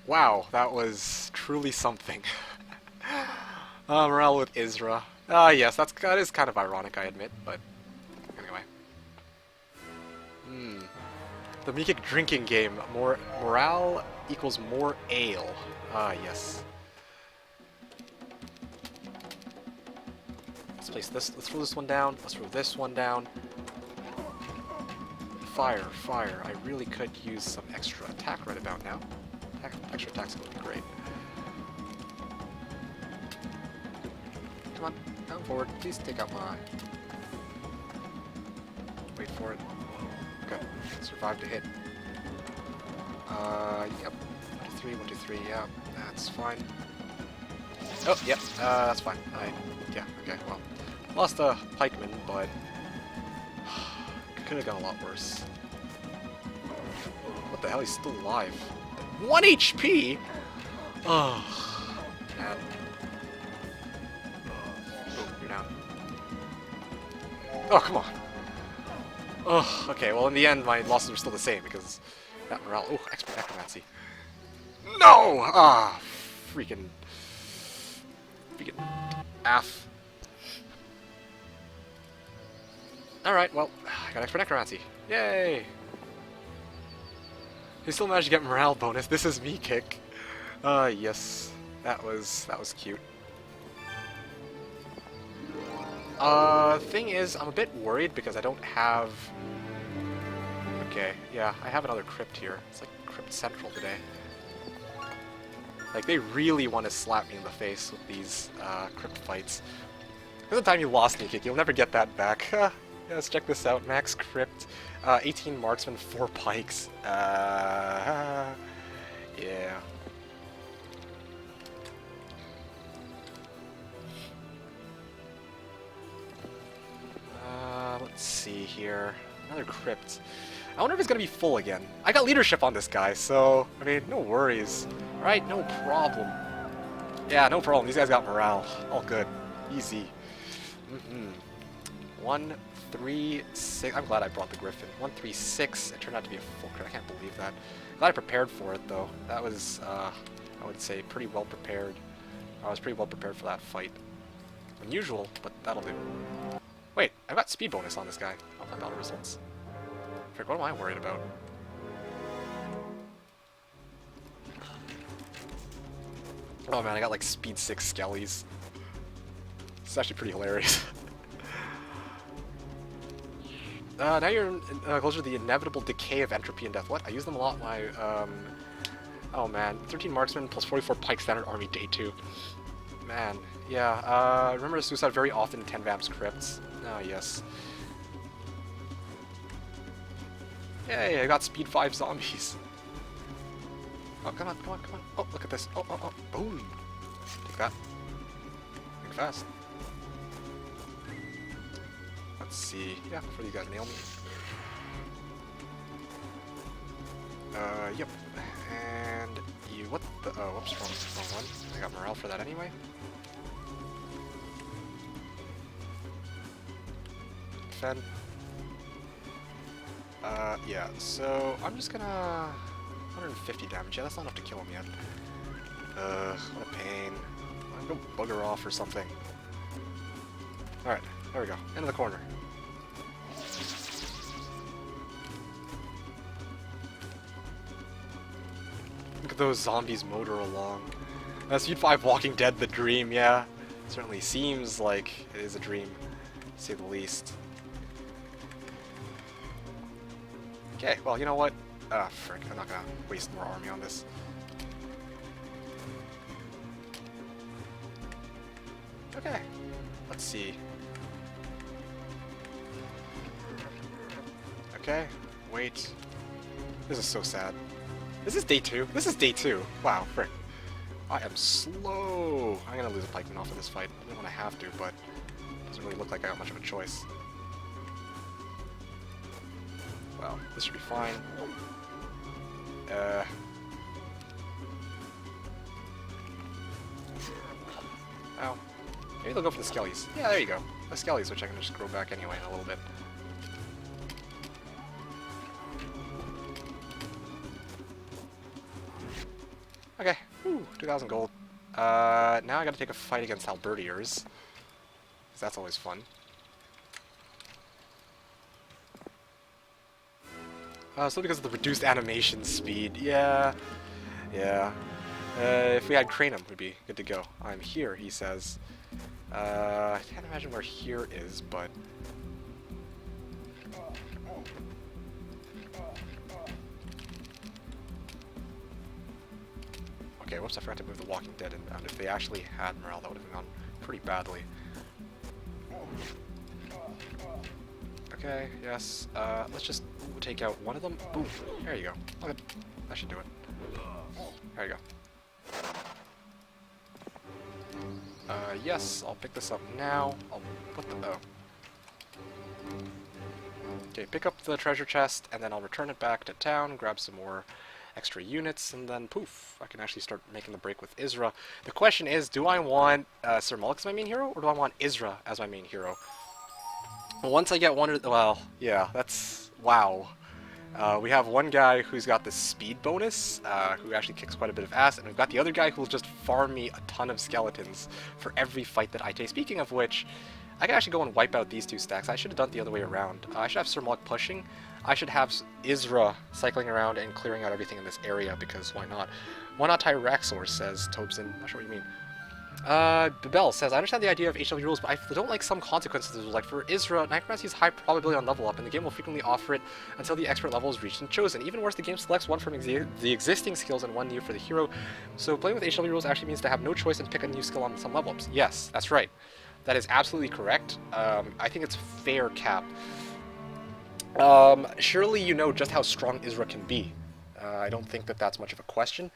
Wow, that was truly something. Morale with Isra. Yes, that is kind of ironic, I admit, but anyway. The Meekic drinking game. Morale equals more ale. Yes. Let's place this. Let's throw this one down. Let's throw this one down. Fire, fire. I really could use some extra attack right about now. Extra attack's going to be great. Come on, come forward. Please take out my... Wait for it. Good. Survive to hit. Yep. 1, 2, 3, 1, 2, 3. Yeah, that's fine. Oh, yep. That's fine. Yeah. Okay. Well, lost a pikeman, but could have gone a lot worse. What the hell? He's still alive. 1 HP. Oh, man. Oh, you're down. Oh, come on. Oh, okay, well in the end my losses were still the same because that morale... Oh, expert necromancy. No! Ah, freaking F. Alright, well, I got expert necromancy. Yay! He still managed to get morale bonus. This is me kick. Yes. That was cute. Thing is, I'm a bit worried because I don't have... Okay, yeah, I have another crypt here. It's like Crypt Central today. Like, they really want to slap me in the face with these, crypt fights. Because the time you lost me, Kick, you'll never get that back. Yeah, let's check this out. Max crypt, 18 marksmen, 4 pikes. Yeah. Let's see here. Another crypt. I wonder if it's gonna be full again. I got leadership on this guy, so I mean, no worries. Right? No problem. Yeah, no problem. These guys got morale. All good. Easy. 1, 3, 6. I'm glad I brought the Griffin. 1, 3, 6. It turned out to be a full crit. I can't believe that. Glad I prepared for it though. That was, I would say, pretty well prepared. I was pretty well prepared for that fight. Unusual, but that'll do. Wait, I got speed bonus on this guy. I'll find battle results. Frick, what am I worried about? Oh man, I got like speed 6 skellies. It's actually pretty hilarious. Now you're closer to the inevitable decay of entropy and death. What? I use them a lot. My oh man, 13 marksmen plus 44 pike standard army day 2. Man, yeah. Remember the suicide very often in 10 Vamps crypts. Ah, yes. Yay, I got speed 5 zombies. Oh, come on, come on, come on. Oh, look at this. Oh, oh, oh. Boom. Take that. Think fast. Let's see. Yeah, before you guys nail me. Yep. And you, what the, oh, whoops, wrong one. I got morale for that anyway. Fed. Yeah, so I'm just gonna... 150 damage. Yeah, that's not enough to kill him yet. What a pain. I'm gonna go bugger off or something. Alright, there we go. Into the corner. Look at those zombies motor along. Speed 5 Walking Dead, the dream, yeah. Certainly seems like it is a dream, to say the least. Okay, well, you know what? Frick, I'm not gonna waste more army on this. Okay, let's see. Okay, wait. This is so sad. This is day 2? This is day 2. Wow, frick. I am slow. I'm gonna lose a pikeman off of this fight. I don't want to have to, but it doesn't really look like I got much of a choice. Well, this should be fine. Oh. Maybe they'll go for the skellies. Yeah, there you go. The skellies, which I can just grow back anyway in a little bit. Okay. Whew, 2,000 gold. Now I gotta take a fight against halberdiers. 'Cause that's always fun. So because of the reduced animation speed. Yeah. Yeah. If we had Cranum, we'd be good to go. I'm here, he says. I can't imagine where here is, but... Okay, whoops, I forgot to move the Walking Dead inbound. If they actually had morale, that would have gone pretty badly. Okay, yes. Let's just take out one of them. Boom. There you go. Okay, that should do it. There you go. Yes, I'll pick this up now. I'll put the... Oh. Okay, pick up the treasure chest, and then I'll return it back to town, grab some more extra units, and then poof, I can actually start making the break with Isra. The question is, do I want Sir Mullick as my main hero, or do I want Isra as my main hero? Once I get one of the... Well, yeah, that's... Wow. We have one guy who's got the speed bonus, who actually kicks quite a bit of ass, and we've got the other guy who will just farm me a ton of skeletons for every fight that I take. Speaking of which, I can actually go and wipe out these two stacks. I should have done it the other way around. I should have Sir Mullick pushing. I should have Isra cycling around and clearing out everything in this area, because why not? Why not Tyraxor, says Tobson. Not sure what you mean. Babel says, I understand the idea of HW rules, but I don't like some consequences. Like for Isra, Necromancy is high probability on level up, and the game will frequently offer it until the expert level is reached and chosen. Even worse, the game selects one from the existing skills and one new for the hero. So playing with HW rules actually means to have no choice and pick a new skill on some level ups. Yes, that's right. That is absolutely correct. I think it's fair, Cap. Surely you know just how strong Isra can be. I don't think that that's much of a question.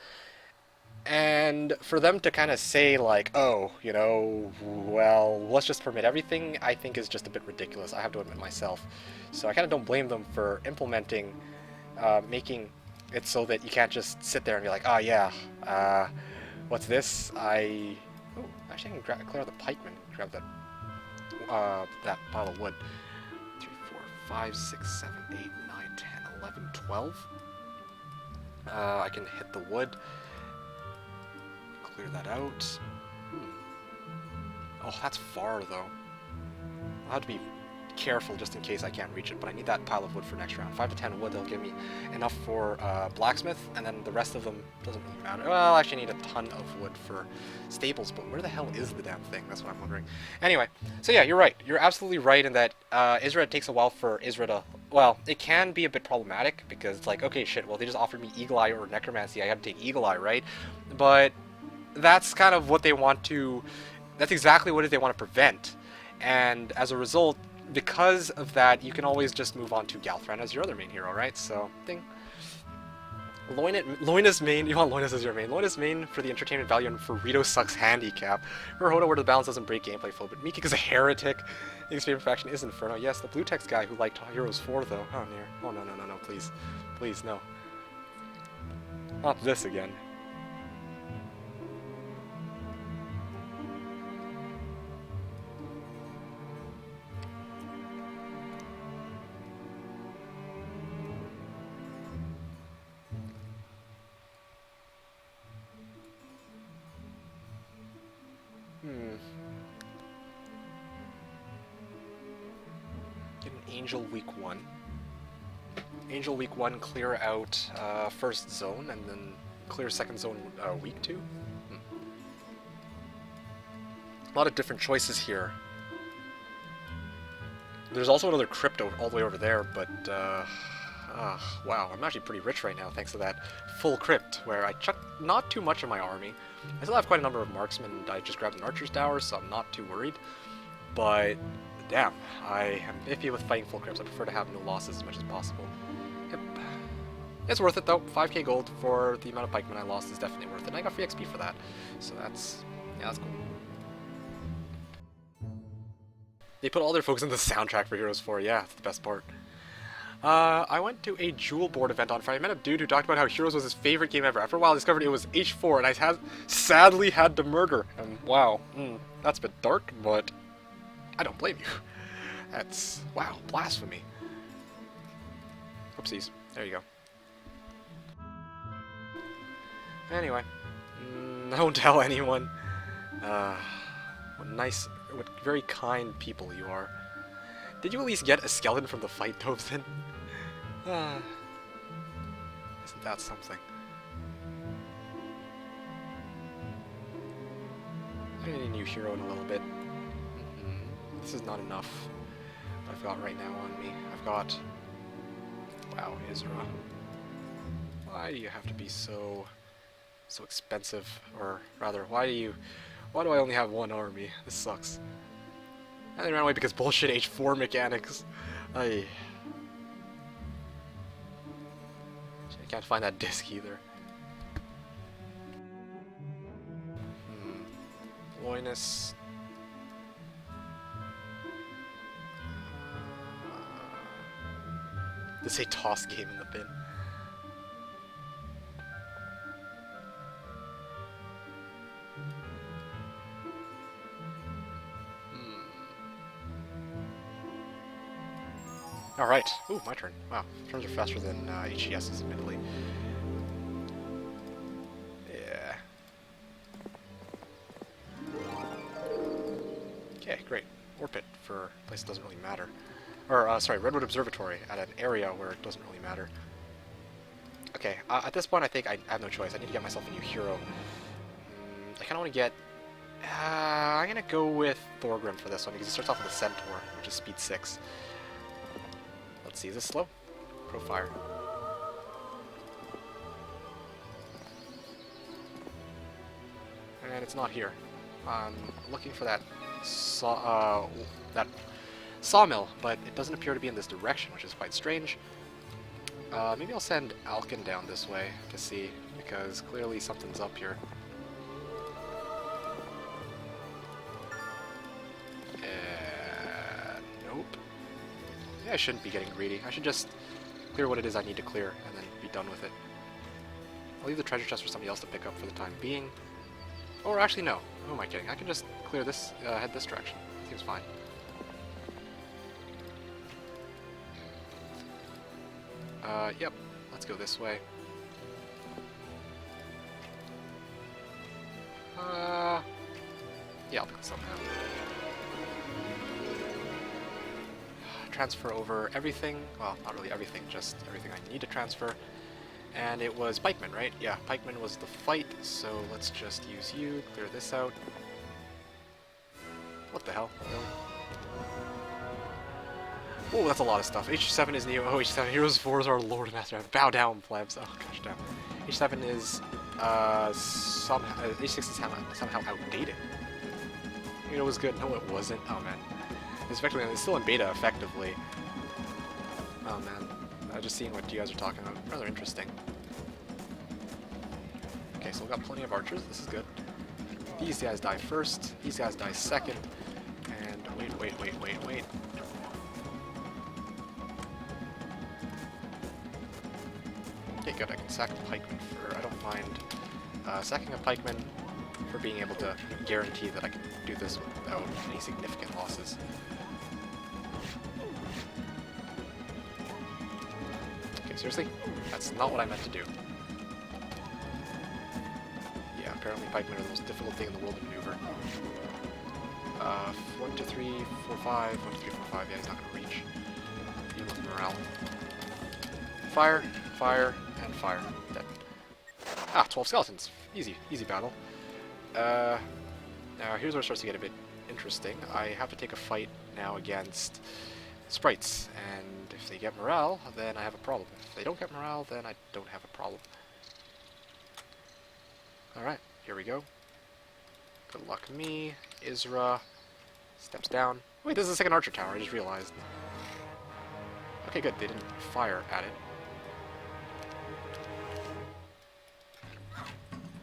And for them to kind of say, like, oh, you know, well, let's just permit everything, I think is just a bit ridiculous, I have to admit myself. So I kind of don't blame them for implementing, making it so that you can't just sit there and be like, oh, yeah, what's this? Oh, actually I can clear out the pikeman, grab that pile of wood. 3, 4, 5, 6, 7, 8, 9, 10, 11, 12. I can hit the wood. Clear that out. Oh, that's far, though. I'll have to be careful just in case I can't reach it, but I need that pile of wood for next round. 5 to 10 wood, they'll give me enough for blacksmith, and then the rest of them doesn't really matter. Well, I actually need a ton of wood for stables, but where the hell is the damn thing? That's what I'm wondering. Anyway, so yeah, you're right. You're absolutely right in that Isra, it takes a while for Isra to... Well, it can be a bit problematic, because it's like, okay, shit, well, they just offered me Eagle Eye or Necromancy. I have to take Eagle Eye, right? But that's kind of what they want to... That's exactly what they want to prevent. And as a result, because of that, you can always just move on to Galthran as your other main hero, right? So, ding. Loinus main, you want Loinus as your main. Loinus main for the entertainment value and for RitoSux handicap. For Hoda, where the balance doesn't break gameplay flow, but Miki is a heretic. His favorite faction is Inferno. Yes, the blue text guy who liked Heroes 4, though. Oh, near. Oh, no, please. Please, no. Not this again. Get an Angel week 1. Angel week 1, clear out first zone, and then clear second zone week 2. A lot of different choices here. There's also another crypto all the way over there, but wow, I'm actually pretty rich right now thanks to that full crypt, where I chucked not too much of my army. I still have quite a number of marksmen, and I just grabbed an archer's tower, so I'm not too worried. But, damn, I am iffy with fighting full crypts. I prefer to have no losses as much as possible. Yep. It's worth it though. 5k gold for the amount of pikemen I lost is definitely worth it. And I got free XP for that. So that's, yeah, that's cool. They put all their focus on the soundtrack for Heroes 4. Yeah, that's the best part. I went to a Jewel board event on Friday. I met a dude who talked about how Heroes was his favorite game ever. After a while, I discovered it was H4, and I sadly had to murder him. Wow, that's a bit dark, but I don't blame you. That's, wow, blasphemy. Oopsies. There you go. Anyway, don't tell anyone. What nice, what very kind people you are. Did you at least get a skeleton from the fight, Tobson? Isn't that something? I need a new hero in a little bit. This is not enough. What I've got right now on me. I've got... Wow, Isra. Why do you have to be so expensive? Or rather, why do I only have one army? This sucks. And they ran away because bullshit H4 mechanics. I can't find that disc either. Loinus. This is a toss game in the bin. Alright. Ooh, my turn. Wow. Turns are faster than HGS's, admittedly. Yeah. Okay, great. Or pit for a place that doesn't really matter. Or, sorry, Redwood Observatory at an area where it doesn't really matter. Okay, at this point I think I have no choice. I need to get myself a new hero. I kind of want to get... I'm going to go with Thorgrim for this one because he starts off with a Centaur, which is speed 6. Let's see, is this slow? Pro fire. And it's not here. I'm looking for that sawmill, but it doesn't appear to be in this direction, which is quite strange. Maybe I'll send Alkin down this way to see, because clearly something's up here. Nope. Yeah, I shouldn't be getting greedy. I should just clear what it is I need to clear, and then be done with it. I'll leave the treasure chest for somebody else to pick up for the time being. Or actually, no. Who am I kidding? I can just clear this, head this direction. Seems fine. Yep. Let's go this way. Yeah, I'll pick this up now. Transfer over everything. Well, not really everything, just everything I need to transfer. And it was pikemen, right? Yeah, pikemen was the fight, so let's just use you, clear this out. What the hell? Really? Oh, that's a lot of stuff. H7 is Neo. Oh, H7. Heroes 4 is our Lord Master. Bow down, plebs. Oh, gosh, damn. H7 is, somehow, H6 is somehow outdated. You know, it was good. No, it wasn't. Oh, man. It's still in beta, effectively. Oh, man. Just seeing what you guys are talking about. Rather interesting. Okay, so we've got plenty of archers. This is good. These guys die first. These guys die second. And wait. Okay, good. I can sack a pikeman for... I don't mind sacking a pikeman for being able to guarantee that I can do this without any significant losses. Okay, seriously? That's not what I meant to do. Yeah, apparently pikemen are the most difficult thing in the world to maneuver. 1, 2, 3, 4, 5. 1, 2, 3, 4, 5. Yeah, he's not going to reach. Even with morale. Fire, fire, and fire. Dead. Ah, 12 skeletons. Easy battle. Now here's where it starts to get a bit interesting. I have to take a fight now against sprites, and if they get morale, then I have a problem. If they don't get morale, then I don't have a problem. Alright, here we go. Good luck me. Isra steps down. Wait, this is the second archer tower, I just realized. Okay, good, they didn't fire at it.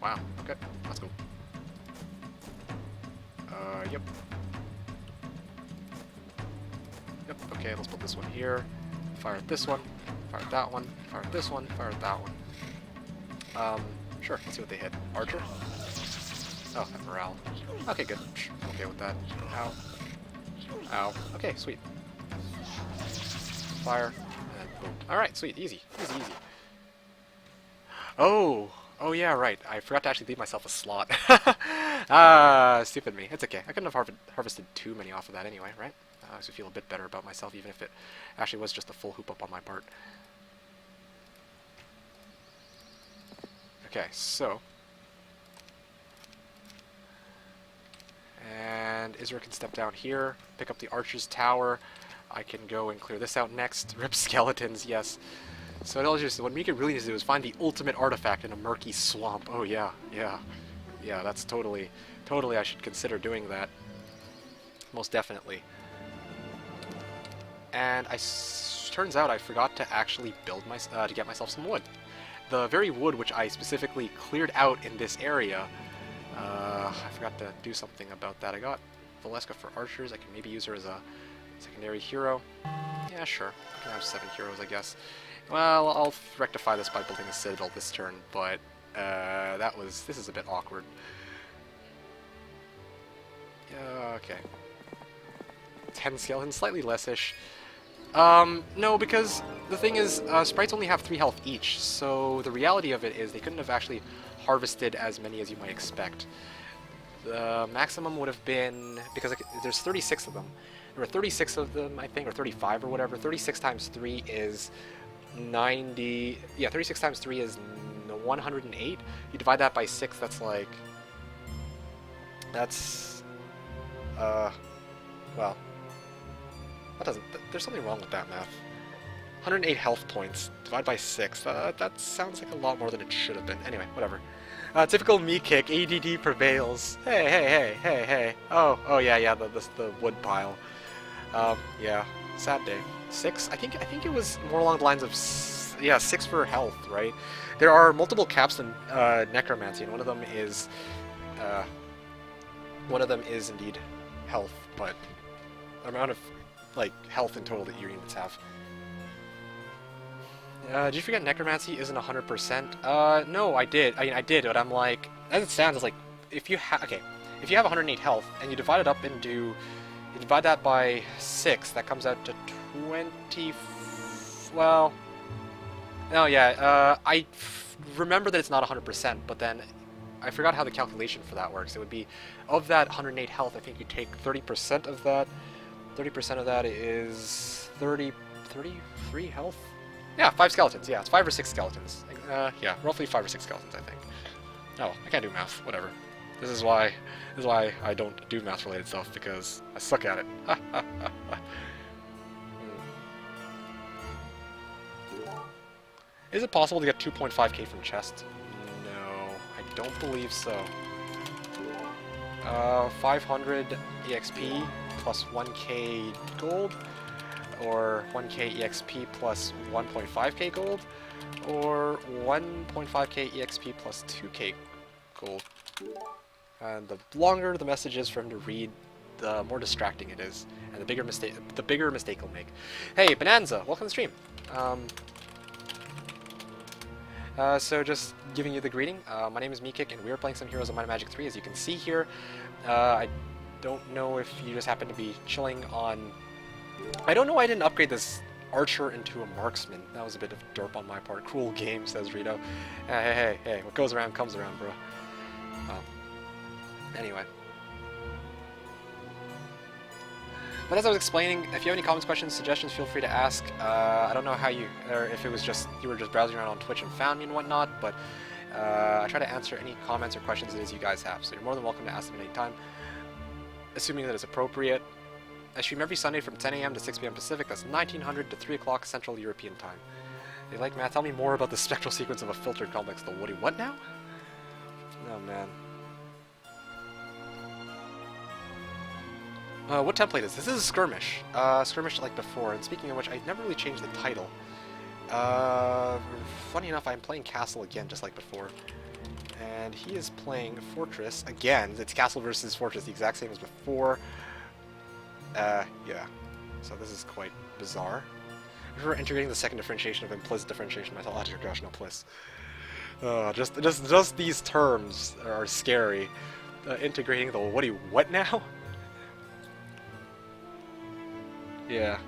wow. Okay, that's cool. Yep. Yep, okay, let's put this one here. Fire at this one. Fire at that one. Fire at this one. Fire at that one. Sure, let's see what they hit. Archer? Oh, and morale. Okay, good. I'm okay with that. Ow. Ow. Okay, sweet. Fire. And boom. Alright, sweet. Easy. Easy, easy. Oh! Oh yeah, right. I forgot to actually leave myself a slot. Stupid me. It's okay. I couldn't have harvested too many off of that anyway, right? I also feel a bit better about myself, even if it actually was just a full hoop up on my part. Okay, so... And Isra can step down here, pick up the Archer's Tower. I can go and clear this out next. Rip skeletons, yes. So it all just, what Mika really needs to do is find the ultimate artifact in a murky swamp. Oh yeah, yeah. Yeah, that's totally I should consider doing that. Most definitely. And turns out I forgot to actually build to get myself some wood. The very wood which I specifically cleared out in this area, I forgot to do something about that. I got Valeska for archers. I can maybe use her as a secondary hero. Yeah, sure. I can have 7 heroes, I guess. Well, I'll rectify this by building a citadel this turn, but this is a bit awkward. Okay. 10 skeletons, slightly less-ish. No, because the thing is, sprites only have 3 health each, so the reality of it is they couldn't have actually harvested as many as you might expect. The maximum would have been, because there's 36 of them. There were 36 of them, I think, or 35 or whatever. 36 times 3 is 90... Yeah, 36 times 3 is 108. You divide that by 6, that's like... That's... well... That doesn't... There's something wrong with that math. 108 health points, divided by 6. That sounds like a lot more than it should have been. Anyway, whatever. Typical me kick, ADD prevails. Hey, hey, hey, hey, hey. Oh, yeah, the wood pile. Yeah, sad day. 6? I think it was more along the lines of 6 for health, right? There are multiple caps in necromancy, and one of them is indeed health, but the amount of like health in total that your units have. Did you forget necromancy isn't 100%? No, I did. I mean, I did, but I'm like, as it stands, it's like if you have 108 health and you divide it up into, you divide that by 6, that comes out to 20. Well, no, yeah. I remember that it's not 100%, but then I forgot how the calculation for that works. It would be of that 108 health. I think you take 30% of that. 30% of that is 33 health. Yeah, 5 skeletons. Yeah, it's 5 or 6 skeletons. Yeah, roughly 5 or 6 skeletons, I think. Oh, I can't do math. Whatever. This is why I don't do math-related stuff, because I suck at it. Is it possible to get 2.5k from chests? No, I don't believe so. 500 EXP plus 1k gold, or 1k EXP plus 1.5k gold, or 1.5k EXP plus 2k gold. And the longer the message is for him to read, the more distracting it is, and the bigger mistake he'll make. Hey, Bonanza, welcome to the stream. So just giving you the greeting. My name is Meekik, and we are playing some Heroes of Might and Magic 3, as you can see here. I don't know if you just happen to be chilling on... I don't know why I didn't upgrade this archer into a marksman. That was a bit of derp on my part. Cruel game, says Rito. Hey, what goes around comes around, bro. Anyway. But as I was explaining, if you have any comments, questions, suggestions, feel free to ask. I don't know how or if it was just, you were just browsing around on Twitch and found me and whatnot, but I try to answer any comments or questions that you guys have, so you're more than welcome to ask them at any time, assuming that it's appropriate. I stream every Sunday from 10 AM to 6 PM Pacific, that's 1900 to 3 o'clock Central European Time. They like math, tell me more about the spectral sequence of a filtered complex, the Woody. What now? Oh man. What template is this? This is Skirmish. Skirmish like before, and speaking of which, I never really changed the title. Funny enough, I'm playing Castle again, just like before. And he is playing Fortress again. It's Castle versus Fortress, the exact same as before. Yeah. So this is quite bizarre. We're integrating the second differentiation of implicit differentiation mythological rational plus. Just these terms are scary. Integrating the what now? Yeah.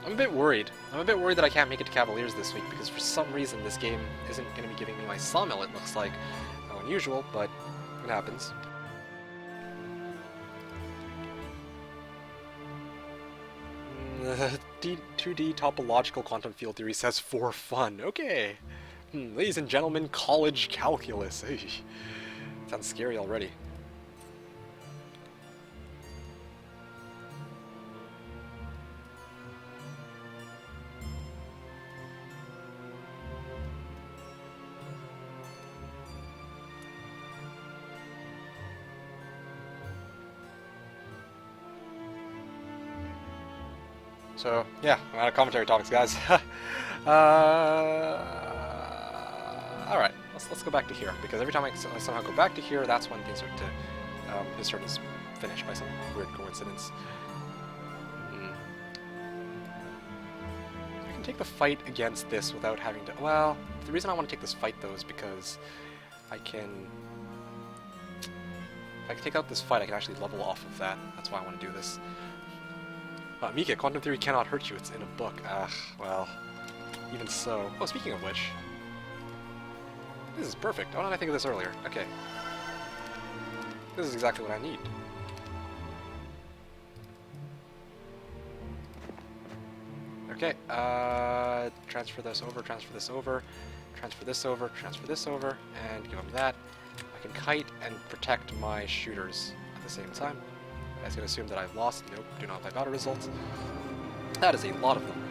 I'm a bit worried. I'm a bit worried that I can't make it to Cavaliers this week because for some reason this game isn't going to be giving me my sawmill, it looks like. How unusual, but it happens. D 2D topological quantum field theory says for fun. Okay. Ladies and gentlemen, college calculus. Sounds scary already. So, yeah, I'm out of commentary topics, guys. Alright, let's go back to here, because every time I somehow go back to here, that's when things start to... his turn is finished by some weird coincidence. I can take the fight against this without having to... Well, the reason I want to take this fight, though, is because I can... If I can take out this fight, I can actually level off of that. That's why I want to do this. Mika, quantum theory cannot hurt you, it's in a book. Well, even so. Oh, speaking of which, this is perfect. Why didn't I think of this earlier? Okay. This is exactly what I need. Okay, transfer this over, transfer this over, transfer this over, transfer this over, and give him that. I can kite and protect my shooters at the same time. I was going to assume that I've lost. Nope, do not play battle results. That is a lot of them.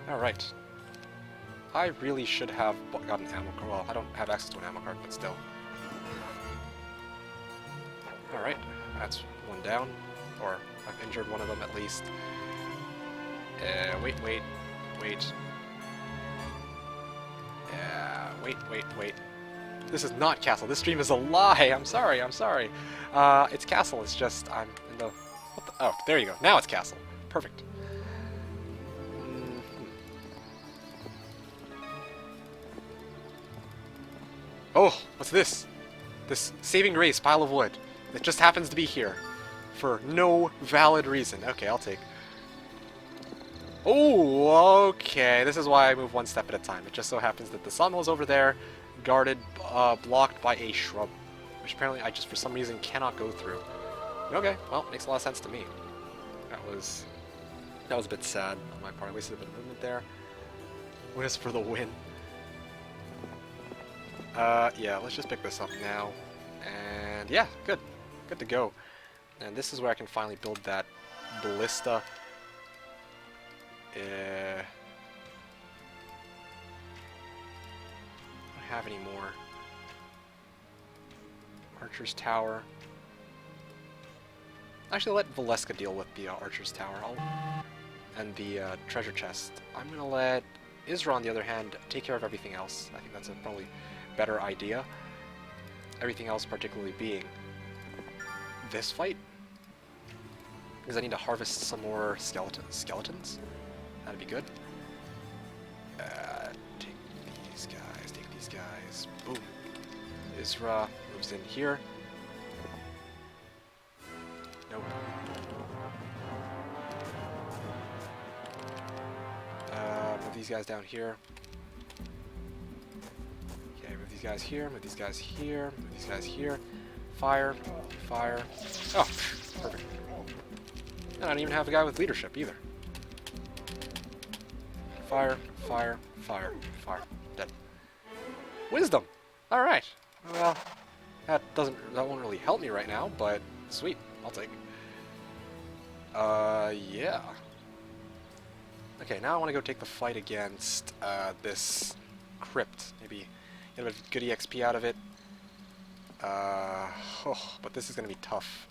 Alright. I really should have gotten an ammo card. Well, I don't have access to an ammo card, but still. Alright, that's one down. Or I've injured one of them at least. Wait. Wait. This is not Castle. This stream is a lie. I'm sorry. It's Castle. It's just I'm in the... What the... Oh, there you go. Now it's Castle. Perfect. Oh, what's this? This saving grace pile of wood that just happens to be here for no valid reason. Okay, I'll take. Oh, okay. This is why I move one step at a time. It just so happens that the sawmill is over there, guarded, blocked by a shrub, which apparently I just for some reason cannot go through. Okay, well, makes a lot of sense to me. That was a bit sad on my part. I wasted a bit of movement there. Winners for the win. Yeah, let's just pick this up now. And yeah, good to go. And this is where I can finally build that ballista. I don't have any more. Archer's Tower. Actually, let Valeska deal with the Archer's Tower and the treasure chest. I'm gonna let Isra, on the other hand, take care of everything else. I think that's a probably better idea. Everything else particularly being this fight. Because I need to harvest some more skeletons. That'd be good. Take these guys. Boom. Isra moves in here. Nope. Move these guys down here. Okay, move these guys here, move these guys here, move these guys here. Fire. Oh, perfect. And I don't even have a guy with leadership either. Fire. Dead. Wisdom! Alright. Well, that won't really help me right now, but sweet. I'll take it. Yeah. Okay, now I want to go take the fight against, this crypt. Maybe get a good EXP out of it. But this is going to be tough.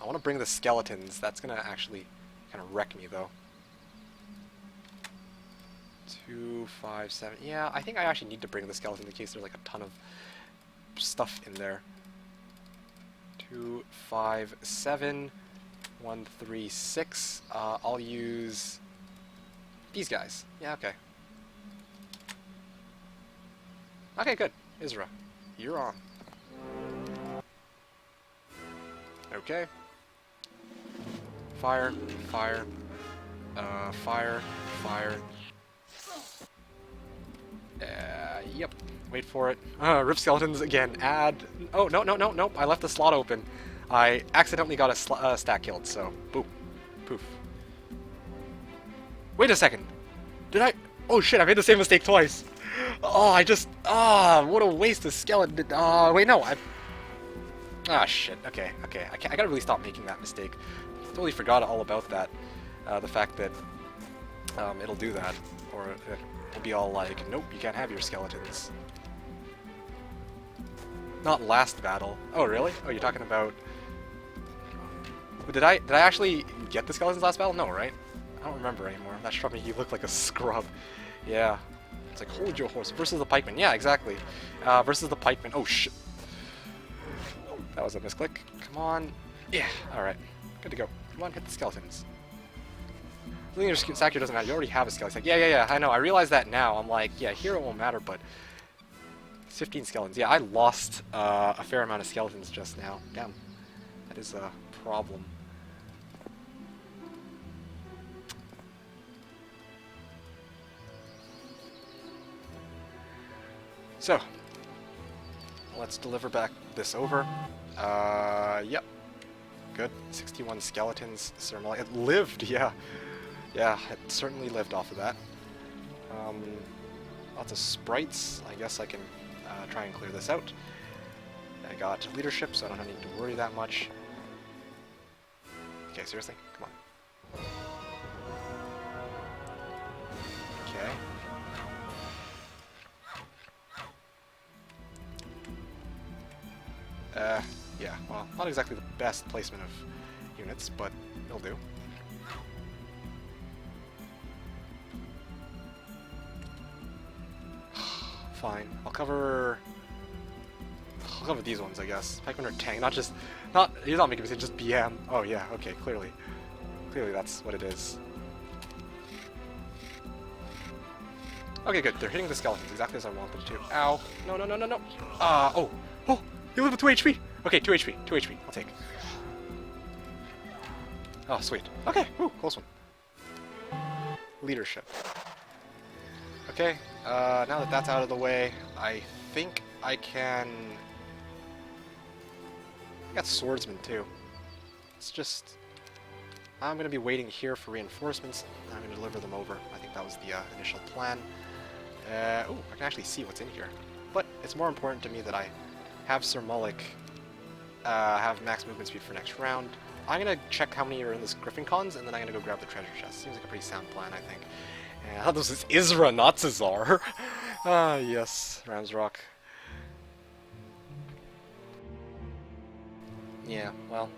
I want to bring the skeletons. That's going to actually kind of wreck me, though. 2, 5, 7. Yeah, I think I actually need to bring the skeleton in case there's like a ton of stuff in there. 2, 5, 7, 1, 3, 6. I'll use these guys. Yeah, okay. Okay, good. Isra, you're on. Okay. Fire, fire, fire, fire. Yep. Wait for it. Rip skeletons again. Add. Oh, no, no, no, nope. I left the slot open. I accidentally got a stack killed, so boop. Poof. Wait a second. Did I? Oh shit, I made the same mistake twice. Oh, I just. Ah, what a waste of skeleton. Wait, no. Ah, shit. Okay, okay. I gotta really stop making that mistake. Totally forgot all about that. The fact that it'll do that. Or it'll be all like, nope, you can't have your skeletons. Not last battle. Oh, really? Oh, you're talking about... Did I actually get the skeletons last battle? No, right? I don't remember anymore. That struck me, he looked like a scrub. Yeah. It's like, hold your horse. Versus the pikeman. Yeah, exactly. Versus the pikeman. Oh, shit. That was a misclick. Come on. Yeah, alright. Good to go. Come on, hit the skeletons. The thing your sack here doesn't matter. You already have a skeleton. Like, yeah, I know. I realize that now. I'm like, yeah, here it won't matter, but... 15 skeletons. Yeah, I lost a fair amount of skeletons just now. Damn. That is a problem. So, let's deliver back this over. Yep. Good. 61 skeletons. It lived, yeah. Yeah, it certainly lived off of that. Lots of sprites. I guess I can try and clear this out. I got leadership, so I don't need to worry that much. Okay, seriously? Come on. Okay. Yeah, well, not exactly the best placement of units, but it'll do. Fine. I'll cover these ones, I guess. Pikemen are tank, he's not making me say just BM. Oh yeah, okay, clearly. Clearly that's what it is. Okay, good. They're hitting the skeletons exactly as I wanted to. Ow. No, no, no, no, no. Oh, you live with 2 HP. Okay, 2 HP, 2 HP. I'll take. Oh, sweet. Okay, ooh, close one. Leadership. Okay, now that that's out of the way, I think I can... I got swordsmen too. It's just... I'm going to be waiting here for reinforcements. I'm going to deliver them over. I think that was the initial plan. Oh, I can actually see what's in here. But it's more important to me that I have Sir Mullick have max movement speed for next round. I'm going to check how many are in this Griffin Cons, and then I'm going to go grab the treasure chest. Seems like a pretty sound plan, I think. I thought this was Isra, not Cesar. Ah, yes, Ramsrock. Yeah, well.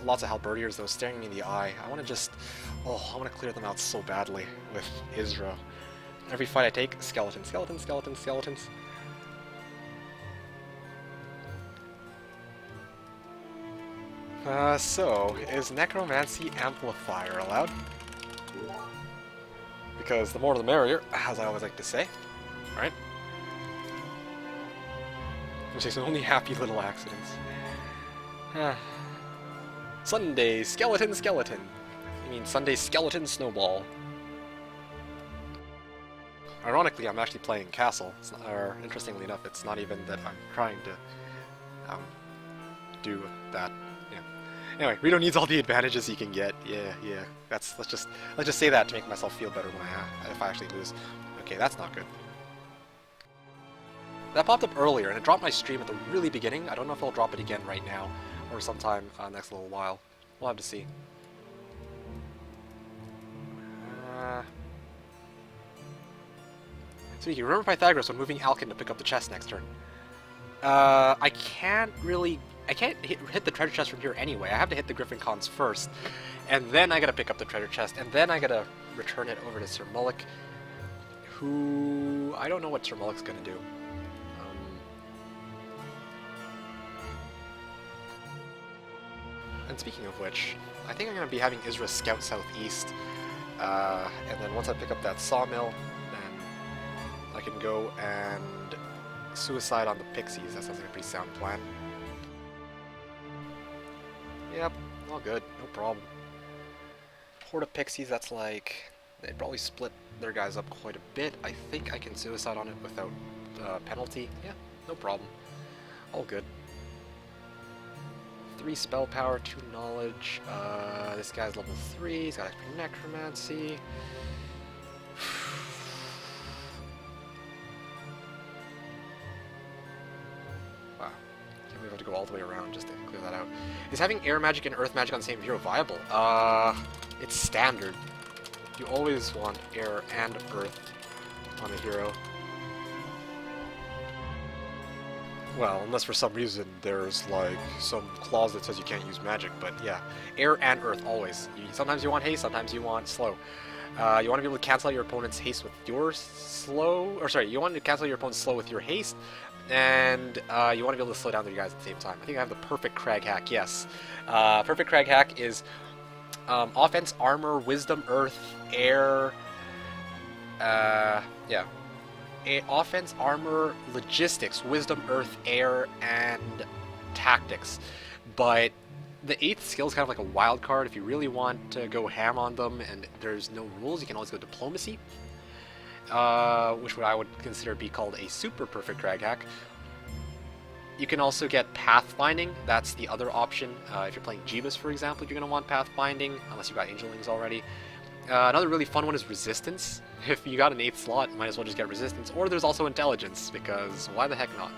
Lots of halberdiers, though, staring me in the eye. I want to just... Oh, I want to clear them out so badly with Isra. Every fight I take, skeletons, skeletons, skeletons, skeletons. So, is Necromancy Amplifier allowed? Because the more the merrier, as I always like to say. Right? Which is only happy little accidents. Sunday, skeleton, skeleton. I mean, Sunday, skeleton, snowball. Ironically, I'm actually playing Castle. Or, interestingly enough, it's not even that I'm trying to do that. Yeah. Anyway, Rito needs all the advantages he can get. Yeah. Let's just say that to make myself feel better when if I actually lose. Okay, that's not good. That popped up earlier, and it dropped my stream at the really beginning. I don't know if I'll drop it again right now, or sometime next little while. We'll have to see. So remember Pythagoras when moving Alkin to pick up the chest next turn. I can't really I can't hit the treasure chest from here anyway. I have to hit the Griffin Cons first, and then I gotta pick up the treasure chest, and then I gotta return it over to Sir Mullick, who I don't know what Sir Mullick's gonna do. And speaking of which, I think I'm gonna be having Isra scout southeast, and then once I pick up that sawmill, then I can go and suicide on the pixies. That sounds like a pretty sound plan. Yep, all good, no problem. Horde of pixies, that's like... they'd probably split their guys up quite a bit. I think I can suicide on it without penalty. Yeah, no problem. All good. 3 spell power, 2 knowledge. This guy's level 3, he's got extra necromancy. Wow. Can't believe I have to go all the way around just to clear that out. Is having air magic and earth magic on the same hero viable? It's standard. You always want air and earth on a hero. Well, unless for some reason there's like some clause that says you can't use magic, but yeah, air and earth always. Sometimes you want haste, sometimes you want slow. You want to be able to cancel out your opponent's haste with your slow, or sorry, you want to cancel your opponent's slow with your haste, and you want to be able to slow down their guys at the same time. I think I have the perfect Crag hack, yes. Perfect Crag hack is offense, armor, wisdom, earth, air, yeah. Offense, armor, logistics, wisdom, earth, air, and tactics. But the 8th skill is kind of like a wild card. If you really want to go ham on them and there's no rules, you can always go diplomacy, which I would consider be called a super perfect Crag hack. You can also get pathfinding. That's the other option. If you're playing Jebus, for example, you're going to want pathfinding, unless you've got angelings already. Another really fun one is resistance. If you got an 8th slot, you might as well just get resistance. Or there's also intelligence, because why the heck not?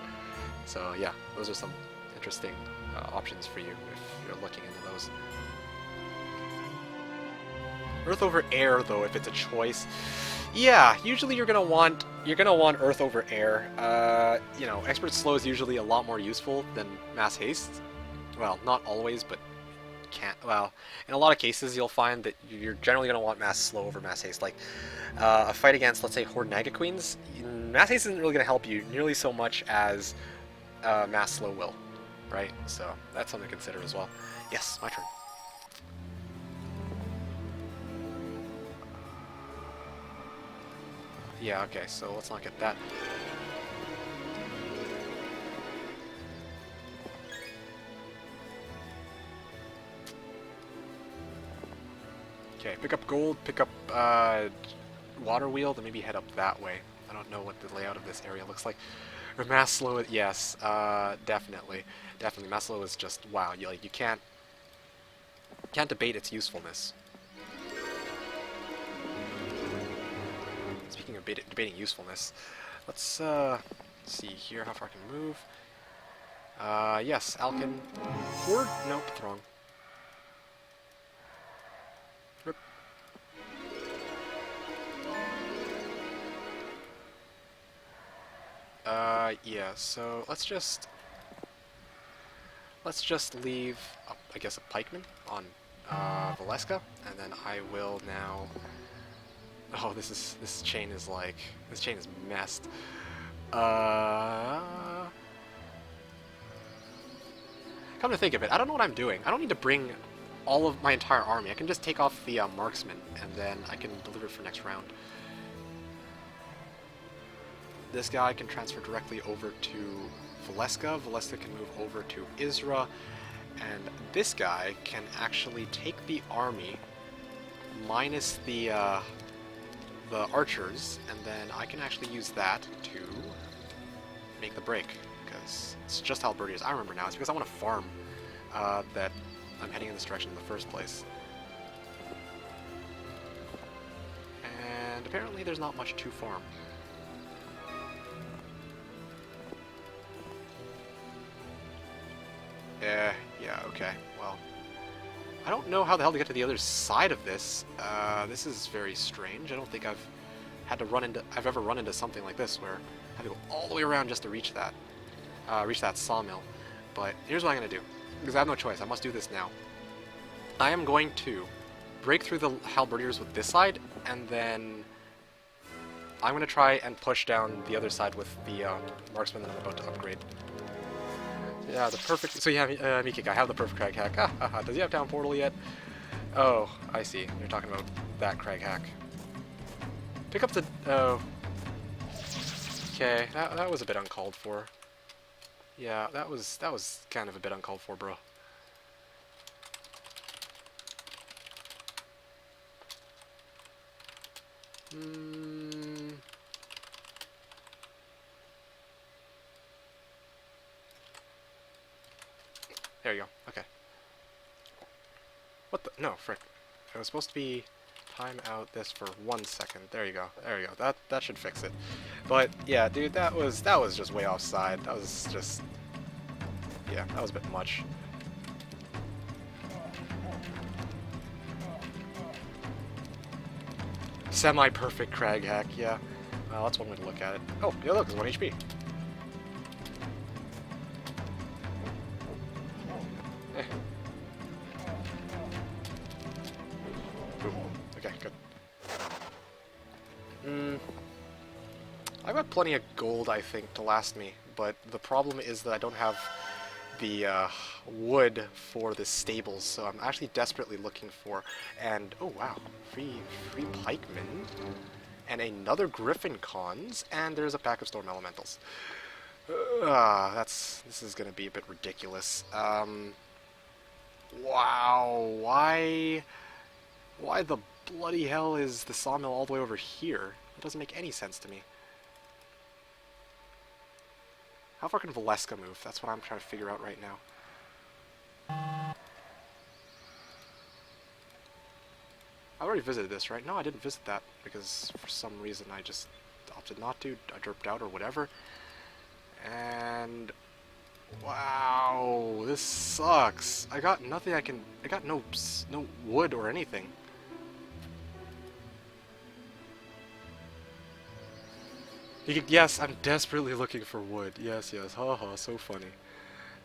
So yeah, those are some interesting options for you if you're looking into those. Earth over air, though, if it's a choice. Yeah, usually you're gonna want earth over air. You know, expert slow is usually a lot more useful than mass haste. Well, not always, but well, in a lot of cases you'll find that you're generally going to want mass slow over mass haste. Like a fight against, let's say, Horde Naga Queens, mass haste isn't really going to help you nearly so much as mass slow will, right? So that's something to consider as well. Yes, my turn. Yeah, okay, so let's not get that. Okay, pick up gold, pick up water wheel, then maybe head up that way. I don't know what the layout of this area looks like. Or mass slow, yes, definitely. Definitely, mass slow is just, wow, you can't debate its usefulness. Speaking of debating usefulness, let's see here how far I can move. Yes, Alkin. Horde? Nope, that's wrong. Yeah, so let's just leave, I guess, a pikeman on Valeska, and then I will now... Oh, this chain is messed. Come to think of it, I don't know what I'm doing. I don't need to bring all of my entire army. I can just take off the marksman, and then I can deliver it for next round. This guy can transfer directly over to Valeska. Valeska can move over to Isra, and this guy can actually take the army minus the archers, and then I can actually use that to make the break, because it's just halberdiers. I remember now. It's because I want to farm that I'm heading in this direction in the first place. And apparently there's not much to farm. Yeah, okay, well, I don't know how the hell to get to the other side of this. This is very strange. I don't think I've ever run into something like this where I have to go all the way around just to reach that sawmill. but here's what I'm going to do. Because I have no choice. I must do this now. I am going to break through the halberdiers with this side, and then I'm going to try and push down the other side with the marksman that I'm about to upgrade. Yeah, the perfect... So yeah, Mikik, I have the perfect crag hack. Does he have Town Portal yet? Oh, I see. You're talking about that crag hack. Pick up the... Oh. Okay, that was a bit uncalled for. Yeah, that was kind of a bit uncalled for, bro. There you go. Okay. What the? No, frick. It was supposed to be time out this for 1 second. There you go. There you go. That should fix it. But yeah, dude, that was just way offside. That was just, yeah, that was a bit much. Semi-perfect crag hack, yeah. Well, that's one way to look at it. Oh, yeah, look, it's 1 HP. Eh. Ooh, okay, good. I've got plenty of gold, I think, to last me, but the problem is that I don't have the wood for the stables, so I'm actually desperately looking for, and oh wow, free pikemen, and another griffin cons, and there's a pack of storm elementals. This is gonna be a bit ridiculous. Wow, why the bloody hell is the sawmill all the way over here? It doesn't make any sense to me. How far can Valeska move? That's what I'm trying to figure out right now. I already visited this, right? No, I didn't visit that, because for some reason I just opted not to. I derped out or whatever. And... wow, this sucks. I got nothing I got no wood or anything. Yes, I'm desperately looking for wood. Yes, haha, so funny.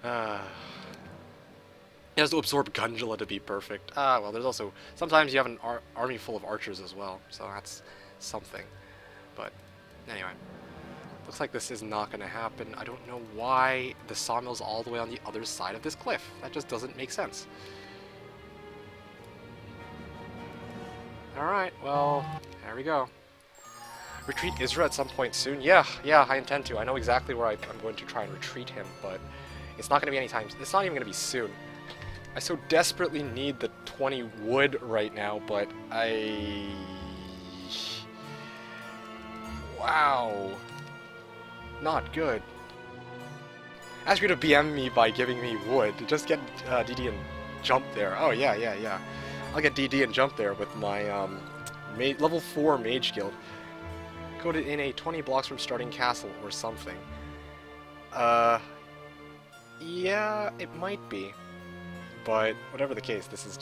He has to absorb Gundula to be perfect. Well, there's also... sometimes you have an army full of archers as well, so that's something. But, anyway. Looks like this is not going to happen. I don't know why the sawmill's all the way on the other side of this cliff. That just doesn't make sense. Alright, well, there we go. Retreat Isra at some point soon? Yeah, I intend to. I know exactly where I'm going to try and retreat him, but it's not going to be anytime. It's not even going to be soon. I so desperately need the 20 wood right now, but wow. Not good. Ask you to BM me by giving me wood. Just get DD and jump there. Oh, yeah. I'll get DD and jump there with my level 4 Mage Guild. Coded in a 20 blocks from starting castle or something. Yeah, it might be. But whatever the case, this is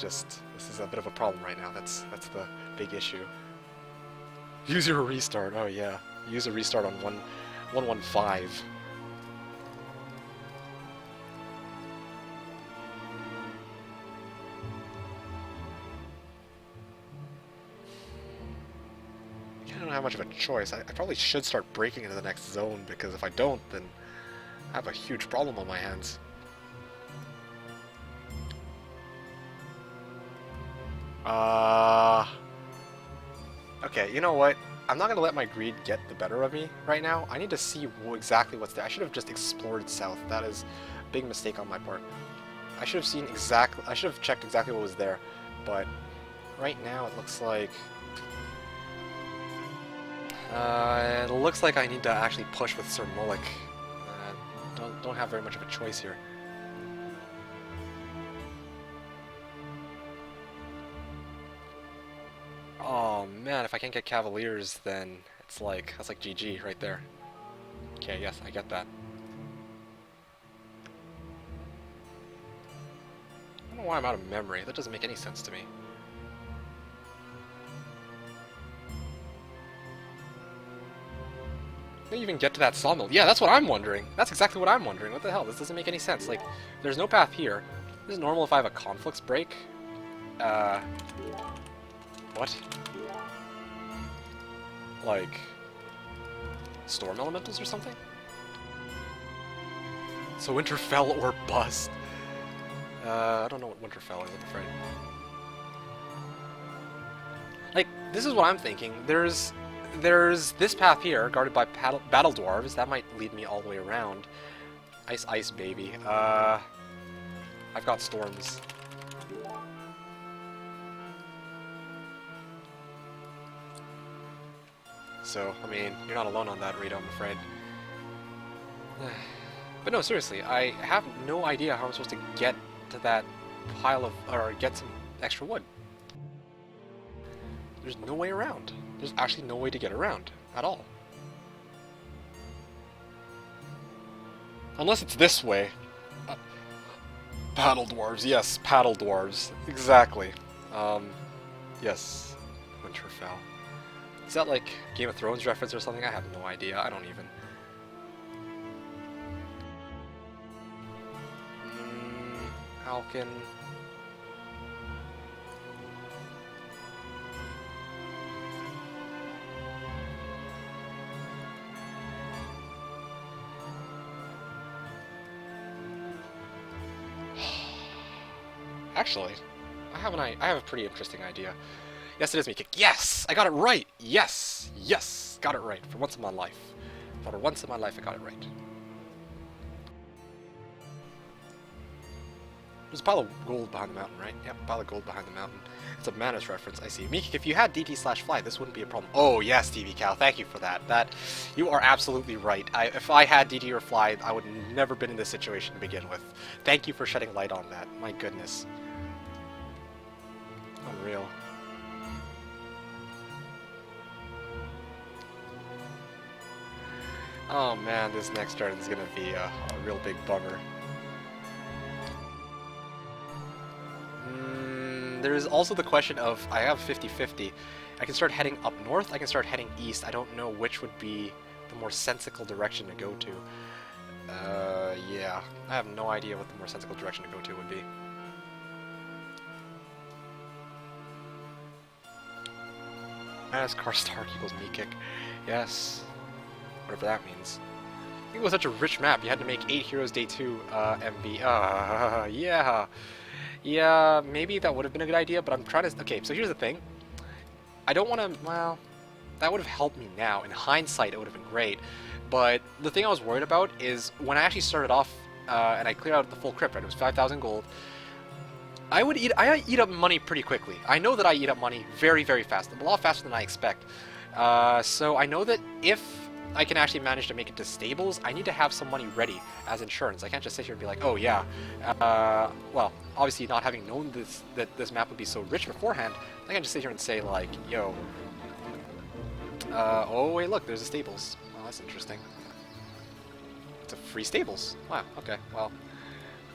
a bit of a problem right now. That's the big issue. Use your restart. Oh yeah. Use a restart on 115. I don't have much of a choice. I probably should start breaking into the next zone, because if I don't, then I have a huge problem on my hands. Okay, you know what? I'm not going to let my greed get the better of me right now. I need to see exactly what's there. I should have just explored south. That is a big mistake on my part. I should have checked exactly what was there. But right now it looks like... I need to actually push with Sir Mullick. Don't have very much of a choice here. Oh man, if I can't get Cavaliers, then that's like GG right there. Okay, yes, I get that. I don't know why I'm out of memory. That doesn't make any sense to me. How do you even get to that sawmill? Yeah, that's what I'm wondering. That's exactly what I'm wondering. What the hell? This doesn't make any sense. Like, there's no path here. This is normal if I have a conflicts break. What? Like, storm elementals or something? So Winterfell or bust. I don't know what Winterfell is, I'm afraid. Like, this is what I'm thinking. There's this path here, guarded by battle dwarves. That might lead me all the way around. Ice, ice, baby. I've got storms. So, I mean, you're not alone on that, Rito, I'm afraid. But no, seriously, I have no idea how I'm supposed to get to that pile of, or get some extra wood. There's no way around. There's actually no way to get around at all. Unless it's this way. Paddle dwarves, yes, paddle dwarves. Exactly. Yes. Winterfell. Is that like Game of Thrones reference or something? I have no idea. I don't even. Alkin. Actually, I have a pretty interesting idea. Yes, it is me, Kick. Yes! I got it right! Yes! Yes! Got it right. For once in my life. For once in my life, I got it right. There's a pile of gold behind the mountain, right? Yep, a pile of gold behind the mountain. It's a Manus reference, I see. Meek, if you had DT/fly, this wouldn't be a problem. Oh, yes, TV Cal, thank you for that. You are absolutely right. If I had DT or fly, I would have never been in this situation to begin with. Thank you for shedding light on that. My goodness. Unreal. Oh man, this next turn is gonna be a real big bummer. There's also the question of, I have 50-50. I can start heading up north, I can start heading east. I don't know which would be the more sensical direction to go to. Yeah. I have no idea what the more sensical direction to go to would be. NASCAR Stark equals me kick. Yes. Whatever that means. I think it was such a rich map, you had to make 8 Heroes Day 2 MB. Yeah. Yeah, maybe that would have been a good idea, but I'm trying to... Okay, so here's the thing. I don't want to... Well, that would have helped me now. In hindsight, it would have been great. But the thing I was worried about is when I actually started off and I cleared out the full crypt, right? It was 5,000 gold. I eat up money pretty quickly. I know that I eat up money very, very fast. A lot faster than I expect. So I know that if I can actually manage to make it to stables, I need to have some money ready as insurance. I can't just sit here and be like, oh yeah. Well, obviously not having known that this map would be so rich beforehand, I can't just sit here and say like, yo. Oh wait, look, there's a stables. Well, that's interesting. It's a free stables. Wow, okay, well.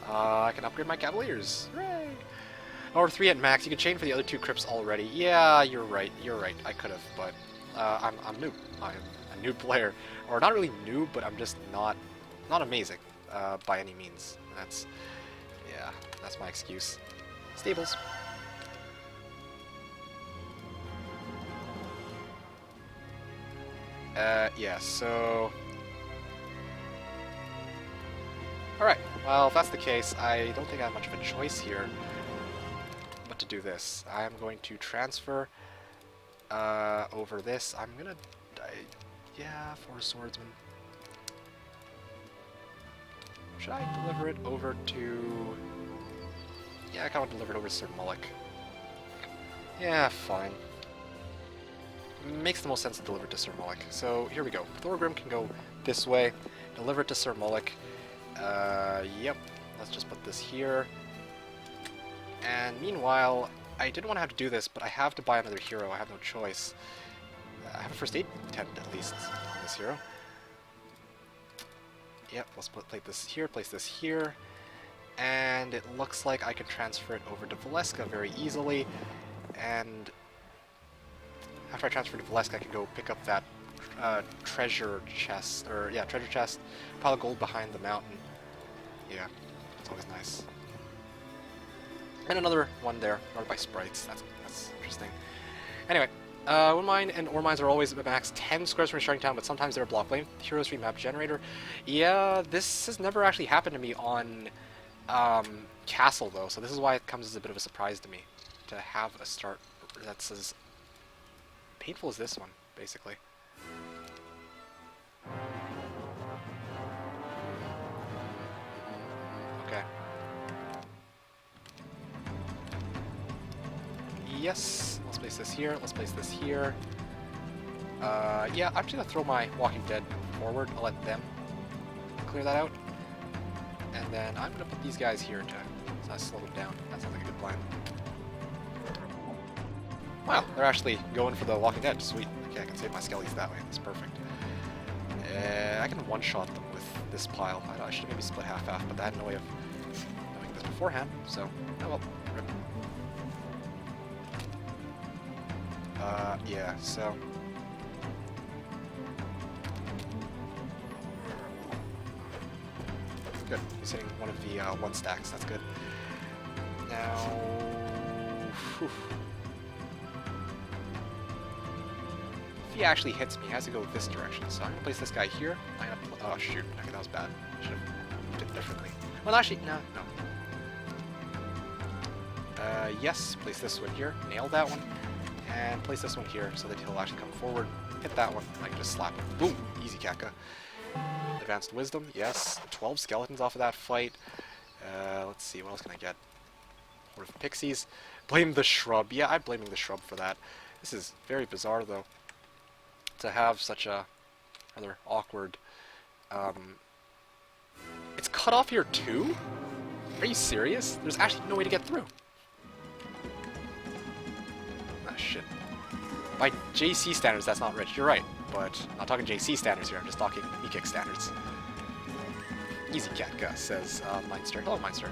I can upgrade my Cavaliers. Hooray! Or 3 at max. You can chain for the other 2 crypts already. Yeah, you're right. You're right. I could have, but I'm noob. I'm a new player, or not really noob, but I'm just not amazing by any means. That's my excuse. Stables. Yeah. So. Alright, well, if that's the case, I don't think I have much of a choice here but to do this. I'm going to transfer over this. I'm gonna... yeah, for swordsman. Should I deliver it over to... yeah, I kind of deliver it over to Sir Mullock. Yeah, fine. Makes the most sense to deliver it to Sir Mullock. So, here we go. Thorgrim can go this way, deliver it to Sir Mullock. Yep. Let's just put this here. And meanwhile, I didn't want to have to do this, but I have to buy another hero. I have no choice. I have a first aid tent, at least, on this hero. Yep, let's place this here. And it looks like I can transfer it over to Valeska very easily. And after I transfer to Valeska, I can go pick up that treasure chest, or yeah, treasure chest, pile of gold behind the mountain. Yeah, it's always nice. And another one there, guarded by sprites. That's interesting. Anyway, wood mine and ore mines are always at max 10 squares from starting town, but sometimes they're a block length. Hero Street map generator. Yeah, this has never actually happened to me on Castle though, so this is why it comes as a bit of a surprise to me to have a start that's as painful as this one, basically. Okay. Yes, let's place this here, let's place this here. Yeah, I'm just gonna throw my Walking Dead forward. I'll let them clear that out. And then I'm gonna put these guys here to slow them down. That sounds like a good plan. Wow, they're actually going for the Walking Dead. Sweet. Okay, I can save my skellies that way. That's perfect. I can one-shot them with this pile. I should maybe split half-half, but I had no way of knowing this beforehand, so, oh well. Rip. Yeah, so... Good. He's hitting one of the one stacks. That's good. Now... Whew. If he actually hits me, he has to go this direction. So I'm going to place this guy here. I'm going to... Oh, shoot. Okay, that was bad. I should have did it differently. Well, actually, no. Yes. Place this one here. Nail that one. And place this one here so that he'll actually come forward. Hit that one. I can just slap him. Boom! Easy Kaka. Advanced Wisdom, yes. 12 skeletons off of that fight. Let's see, what else can I get? Horde of Pixies. Blame the Shrub. Yeah, I'm blaming the Shrub for that. This is very bizarre, though, to have such a rather awkward... It's cut off here, too? Are you serious? There's actually no way to get through. Ah, shit. By JC standards, that's not rich. You're right. But I'm not talking JC standards here, I'm just talking E-Kick standards. Easy Katka, says Meinster. Hello, Meinster.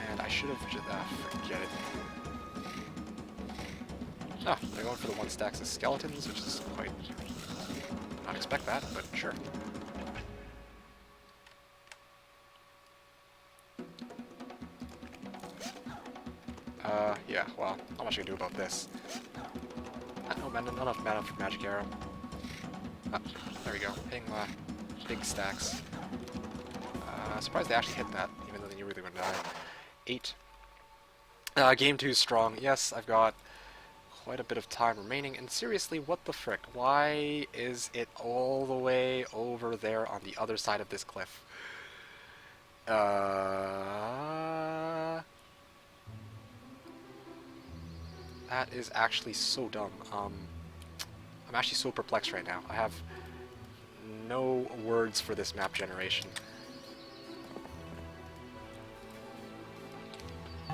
And I should have just... forget it. Oh, they're going for the one stacks of skeletons, which is quite... not expect that, but sure. Yeah, well, not much I can do about this. Not enough mana for Magic Arrow. Oh, there we go. Hitting big stacks. Surprised they actually hit that, even though they knew they were going to die. 8. Game 2 strong. Yes, I've got quite a bit of time remaining. And seriously, what the frick? Why is it all the way over there on the other side of this cliff? That is actually so dumb. I'm actually so perplexed right now. I have no words for this map generation.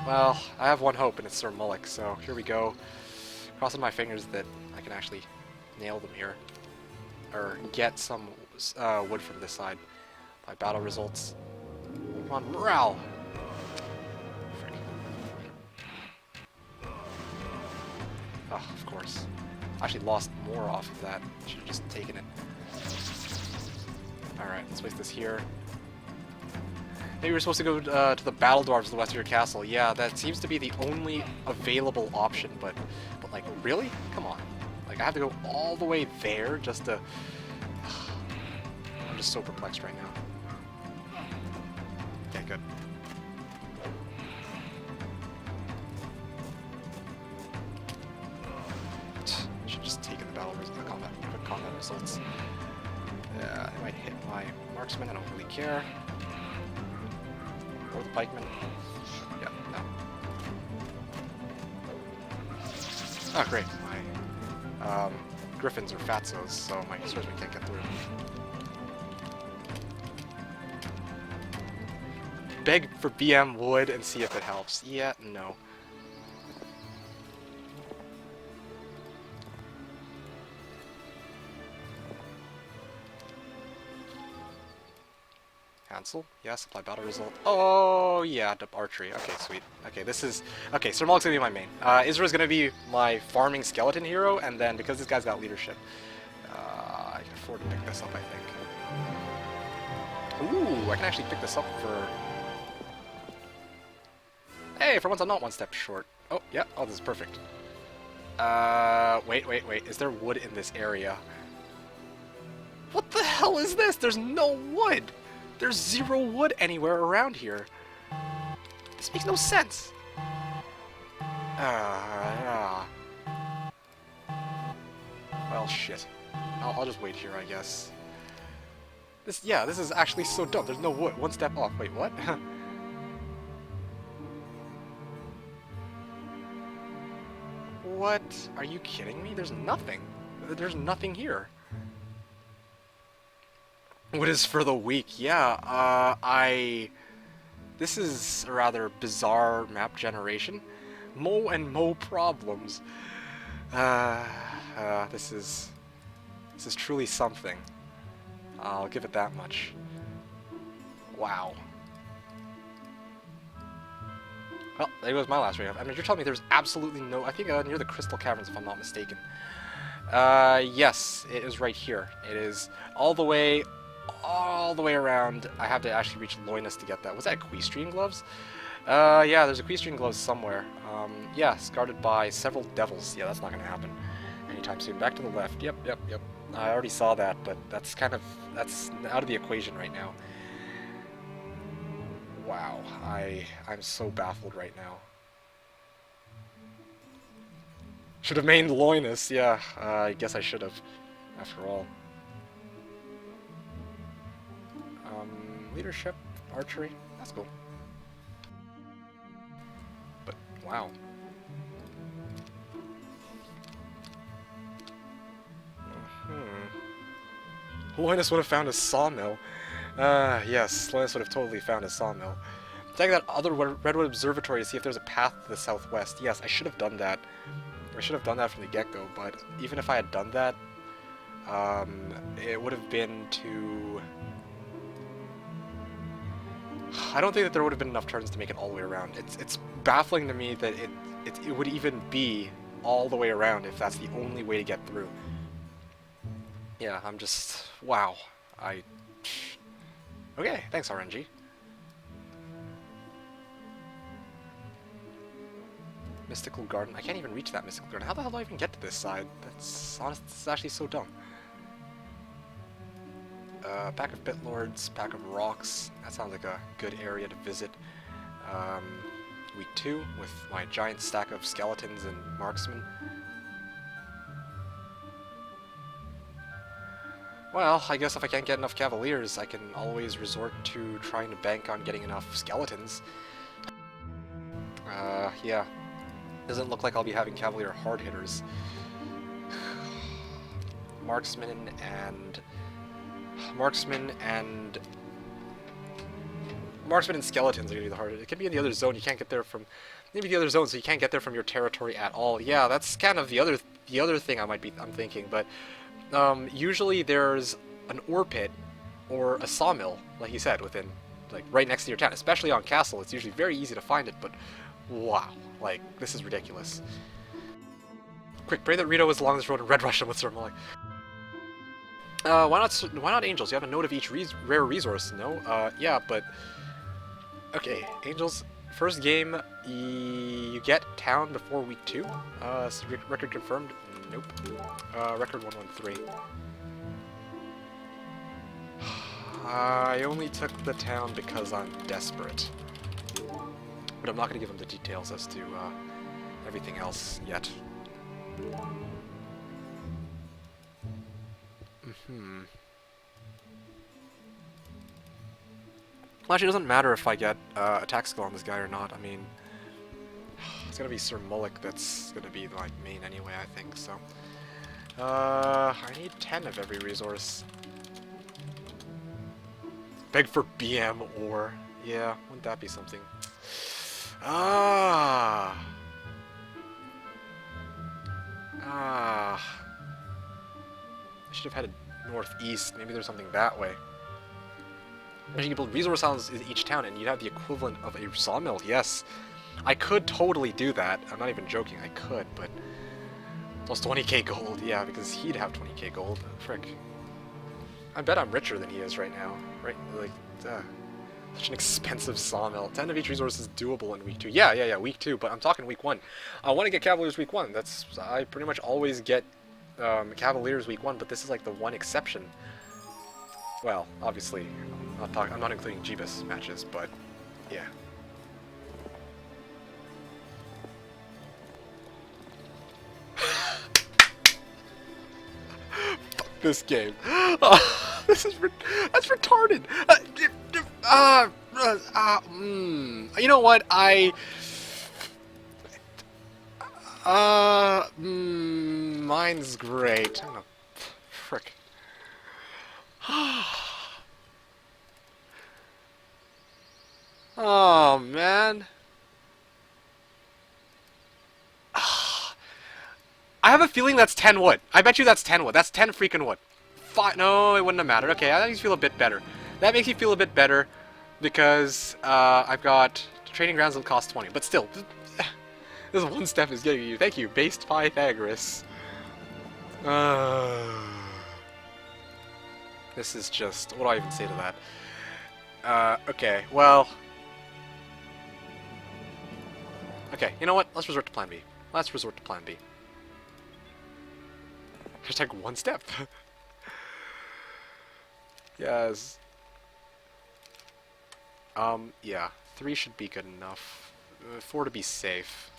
Well, I have one hope, and it's Sir Mullick, so here we go. Crossing my fingers that I can actually nail them here. Or get some wood from this side by battle results. Come on, morale! Oh, of course. I actually lost more off of that. Should have just taken it. Alright, let's place this here. Maybe we're supposed to go to the Battle Dwarves of the west of your castle. Yeah, that seems to be the only available option, but like, really? Come on. Like, I have to go all the way there just to... I'm just so perplexed right now. Okay, good. Should just take in the combat results. Yeah, I might hit my marksman, I don't really care. Or the pikeman. Yeah, no. Oh, great. My griffins are fatzos, so my swordsman can't get through. Beg for BM wood and see if it helps. Yeah, no. Cancel. Yeah, supply battle result. Oh, yeah, archery. Okay, sweet. Okay, this is... Okay, Sir Mullig's gonna be my main. Isra's gonna be my farming skeleton hero, and then because this guy's got leadership, I can afford to pick this up, I think. Ooh, I can actually pick this up for... Hey, for once I'm not one step short. Oh, yeah. Oh, this is perfect. Wait. Is there wood in this area? What the hell is this? There's no wood! There's 0 wood anywhere around here. This makes no sense. Well, shit. I'll just wait here, I guess. This is actually so dumb. There's no wood. One step off. Wait, what? What? Are you kidding me? There's nothing. There's nothing here. What is for the weak? Yeah, This is a rather bizarre map generation. Mo and Mo problems. This is truly something. I'll give it that much. Wow. Well, there goes my last raid. I mean, you're telling me there's absolutely no... I think near the Crystal Caverns, if I'm not mistaken. Yes, it is right here. It is all the way around. I have to actually reach Loinus to get that. Was that equestrian gloves? Yeah, there's equestrian gloves somewhere. Yeah, guarded by several devils. Yeah, that's not going to happen anytime soon. Back to the left. Yep. I already saw that, but that's out of the equation right now. Wow, I'm so baffled right now. Should have mained Loinus. Yeah, I guess I should have, after all. Leadership, archery, that's cool. But, wow. Loinus would have found a sawmill. Yes, Loinus would have totally found a sawmill. Check that other Redwood Observatory to see if there's a path to the southwest. Yes, I should have done that. I should have done that from the get-go, but even if I had done that, it would have been to... I don't think that there would have been enough turns to make it all the way around. It's baffling to me that it would even be all the way around if that's the only way to get through. Yeah, I'm just... Wow. Okay, thanks, RNG. Mystical Garden. I can't even reach that Mystical Garden. How the hell do I even get to this side? That's honest. This is actually so dumb. Pack of Bitlords, Pack of Rocks. That sounds like a good area to visit. Week 2 with my giant stack of skeletons and marksmen. Well, I guess if I can't get enough Cavaliers, I can always resort to trying to bank on getting enough skeletons. Yeah. Doesn't look like I'll be having Cavalier hard hitters. Marksmen and skeletons are gonna be the hardest. It could be in the other zone. You can't get there from maybe the other zone, so you can't get there from your territory at all. Yeah, that's kind of the other thing I'm thinking. But usually there's an ore pit or a sawmill, like you said, within like right next to your town. Especially on Castle, it's usually very easy to find it. But wow, like this is ridiculous. Quick, pray that Rito is along this road and Red Rush him with Sir Mullig. Why not angels? You have a note of each rare resource. No? Yeah, but... Okay, angels, first game, you get town before week 2. Record confirmed? Nope. Record 113. I only took the town because I'm desperate. But I'm not going to give them the details as to, everything else yet. Well, actually, it doesn't matter if I get attack skill on this guy or not. I mean, it's gonna be Sir Mullig that's gonna be my main anyway, I think. So, I need 10 of every resource. Beg for BM ore. Yeah, wouldn't that be something? I should have headed northeast. Maybe there's something that way. And you can build resource islands in each town, and you'd have the equivalent of a sawmill. Yes, I could totally do that. I'm not even joking. I could, but plus 20k gold. Yeah, because he'd have 20k gold. Frick. I bet I'm richer than he is right now. Right? Like, such an expensive sawmill. 10 of each resource is doable in week 2. Yeah, week 2, but I'm talking week 1. I want to get Cavaliers week 1. I pretty much always get Cavaliers week 1, but this is like the one exception. Well, obviously, I'm not including Jebus matches, but yeah. Fuck this game. That's retarded. You know what? Mine's great. Oh, frick. Oh, man. I have a feeling that's 10 wood. I bet you that's 10 wood. That's 10 freaking wood. No, it wouldn't have mattered. Okay, that makes you feel a bit better. That makes you feel a bit better because I've got training grounds that cost 20. But still, this one step is getting you. Thank you, based Pythagoras. This is just... What do I even say to that? Okay, well... Okay, you know what? Let's resort to plan B. Let's resort to plan B. Hashtag one step. Yes. Yeah. 3 should be good enough. 4 to be safe.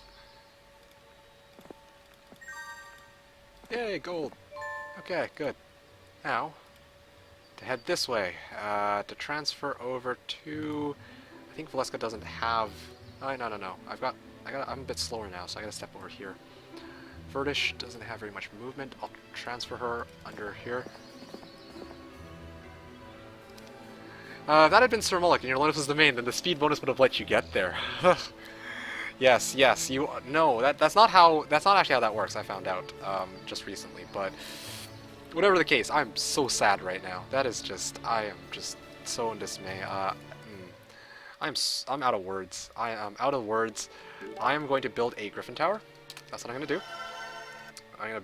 Yay, gold. Okay, good. Now, to head this way, to transfer over to... I think Valeska doesn't have... Oh, no. I'm a bit slower now, so I gotta step over here. Verdish doesn't have very much movement. I'll transfer her under here. If that had been Sir Mullock and your Linus was the main, then the speed bonus would have let you get there. Yes, you... No, that's not actually how that works, I found out, just recently, but... Whatever the case, I'm so sad right now. That is just... I am just so in dismay. I'm out of words. I am out of words. I am going to build a Griffin Tower. That's what I'm going to do.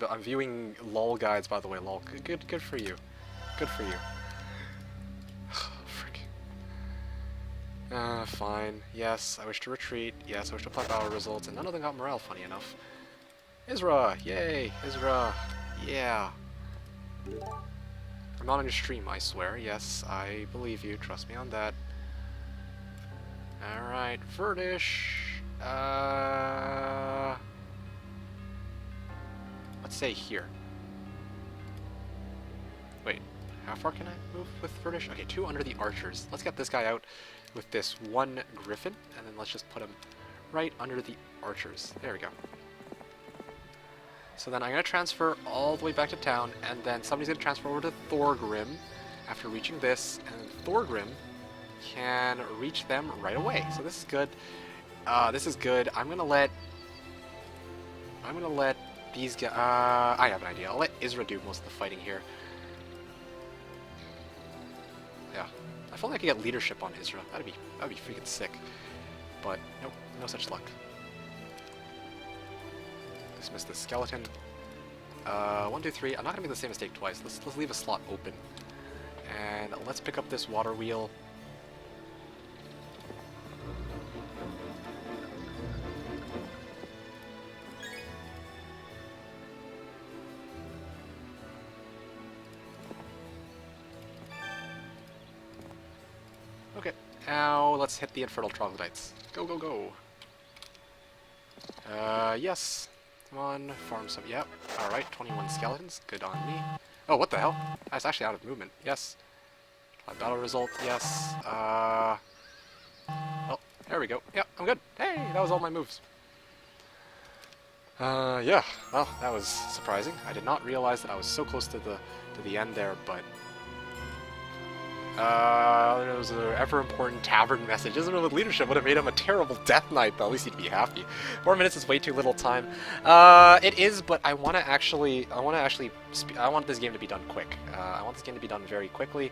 I'm viewing lol guides, by the way. Lol. Good for you. Good for you. Frick. Fine. Yes, I wish to retreat. Yes, I wish to apply battle results, and none of them got morale, funny enough. Isra! Yay! Isra! Yeah! I'm not on your stream, I swear. Yes, I believe you. Trust me on that. Alright, Verdish. Let's say here. Wait, how far can I move with Verdish? Okay, 2 under the archers. Let's get this guy out with this 1 griffin, and then let's just put him right under the archers. There we go. So then I'm going to transfer all the way back to town, and then somebody's going to transfer over to Thorgrim after reaching this, and then Thorgrim can reach them right away. So this is good. This is good. I'm gonna let these guys... I have an idea. I'll let Isra do most of the fighting here. Yeah. If only I could get leadership on Isra. That'd be freaking sick. But nope, no such luck. Dismiss the skeleton. 1, 2, 3. I'm not gonna make the same mistake twice. Let's leave a slot open. And let's pick up this water wheel. Okay, now let's hit the infernal troglodytes. Go, go, go. Yes. Come on, farm some. Yep. Alright, 21 skeletons. Good on me. Oh, what the hell? That's actually out of movement. Yes. Battle result. Yes. Oh, there we go. Yep, I'm good. Hey, that was all my moves. Yeah. Well, that was surprising. I did not realize that I was so close to the end there, but... there was an ever-important tavern message. Isn't it with leadership would have made him a terrible death knight, but at least he'd be happy. 4 minutes is way too little time. It is, but I want this game to be done quick. I want this game to be done very quickly.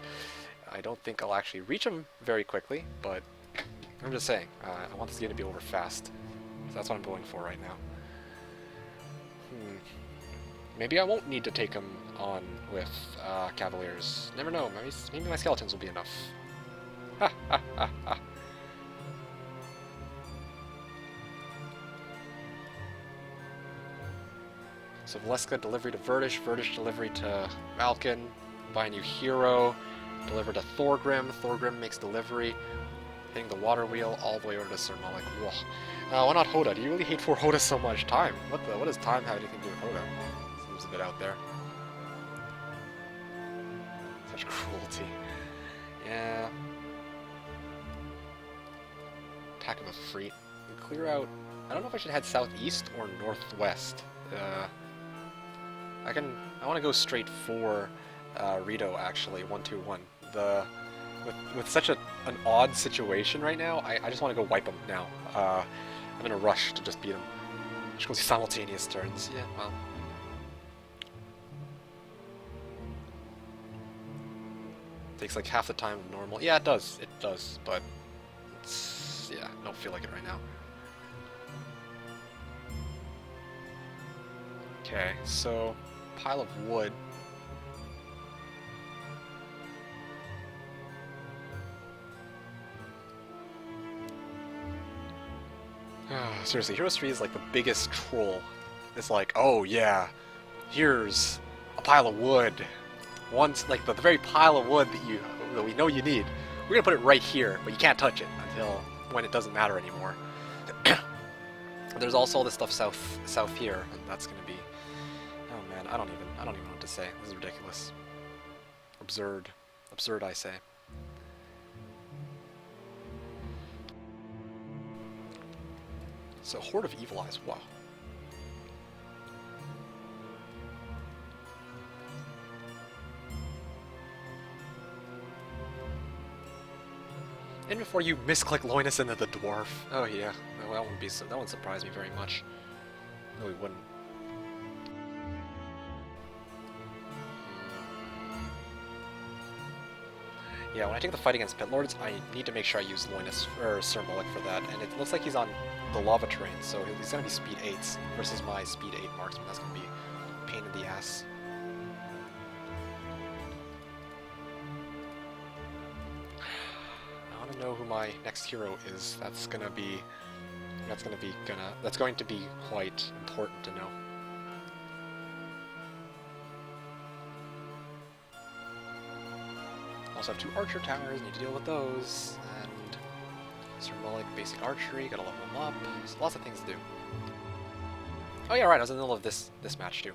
I don't think I'll actually reach him very quickly, but I'm just saying, I want this game to be over fast. So that's what I'm going for right now. Maybe I won't need to take him on with Cavaliers. Never know, maybe my skeletons will be enough. Ha ha ha ha. So Valeska delivery to Verdish, Verdish delivery to Malkin, buy a new hero, deliver to Thorgrim, Thorgrim makes delivery, hitting the water wheel all the way over to Sir Malik. Why not Hoda? Do you really hate for Hoda so much? Time? What does time have anything to do with Hoda? Seems a bit out there. Such cruelty. Yeah. Attack of a Freet. And clear out. I don't know if I should head southeast or northwest. I want to go straight for Rito, actually, 1-2-1. With such an odd situation right now, I just want to go wipe him now. I'm in a rush to just beat him. Just go simultaneous turns. Yeah, well. Takes like half the time of normal. Yeah, it does. It does, but yeah, I don't feel like it right now. Okay, so pile of wood. Seriously, Heroes 3 is like the biggest troll. It's like, oh yeah, here's a pile of wood. Once, like the very pile of wood that we know you need. We're gonna put it right here, but you can't touch it until when it doesn't matter anymore. There's also all this stuff south here, and that's gonna be. Oh man, I don't even know what to say. This is ridiculous. Absurd, I say. So, Horde of Evil Eyes, wow. And before you misclick Loinus into the dwarf. Oh yeah, no, that wouldn't surprise me very much. No, he wouldn't. Yeah, when I take the fight against Pit Lords, I need to make sure I use Loinus or Sir Mullick for that, and it looks like he's on the lava terrain, so he's gonna be speed 8s versus my speed 8 marksman. That's gonna be a pain in the ass. I want to know who my next hero is. That's going to be quite important to know. Also have 2 archer towers, need to deal with those, and Sir Mullick basic archery, gotta level him up. There's lots of things to do. Oh yeah, right, I was in the middle of this match too.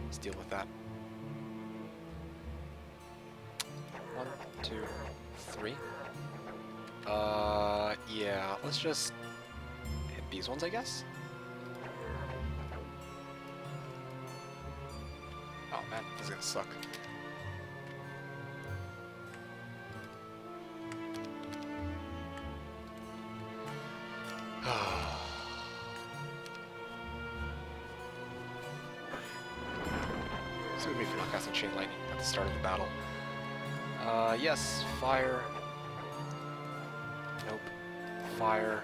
Let's deal with that. 1, 2, 3. Yeah, let's just hit these ones, I guess. Oh man, this is gonna suck. Sue me for not casting Chain Lightning at the start of the battle. Yes, fire. Nope. Fire.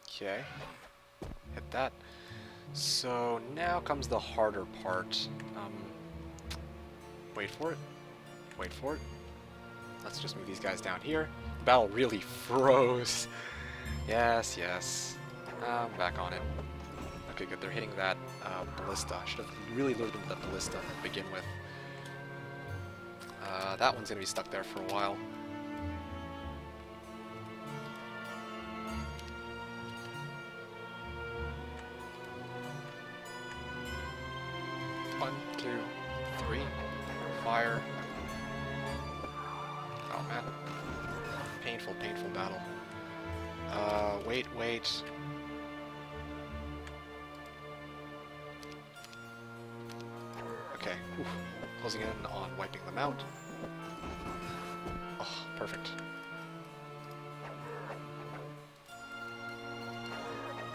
Okay. Hit that. So now comes the harder part. Wait for it. Wait for it. Let's just move these guys down here. The battle really froze. Yes, yes. I'm back on it. Okay, good. They're hitting that ballista. I should have really lured them with that ballista to begin with. That one's going to be stuck there for a while. One, two, three. Fire. Oh man. Painful, painful battle. Wait. Okay. Oof. Closing in on wiping them out. Oh, perfect.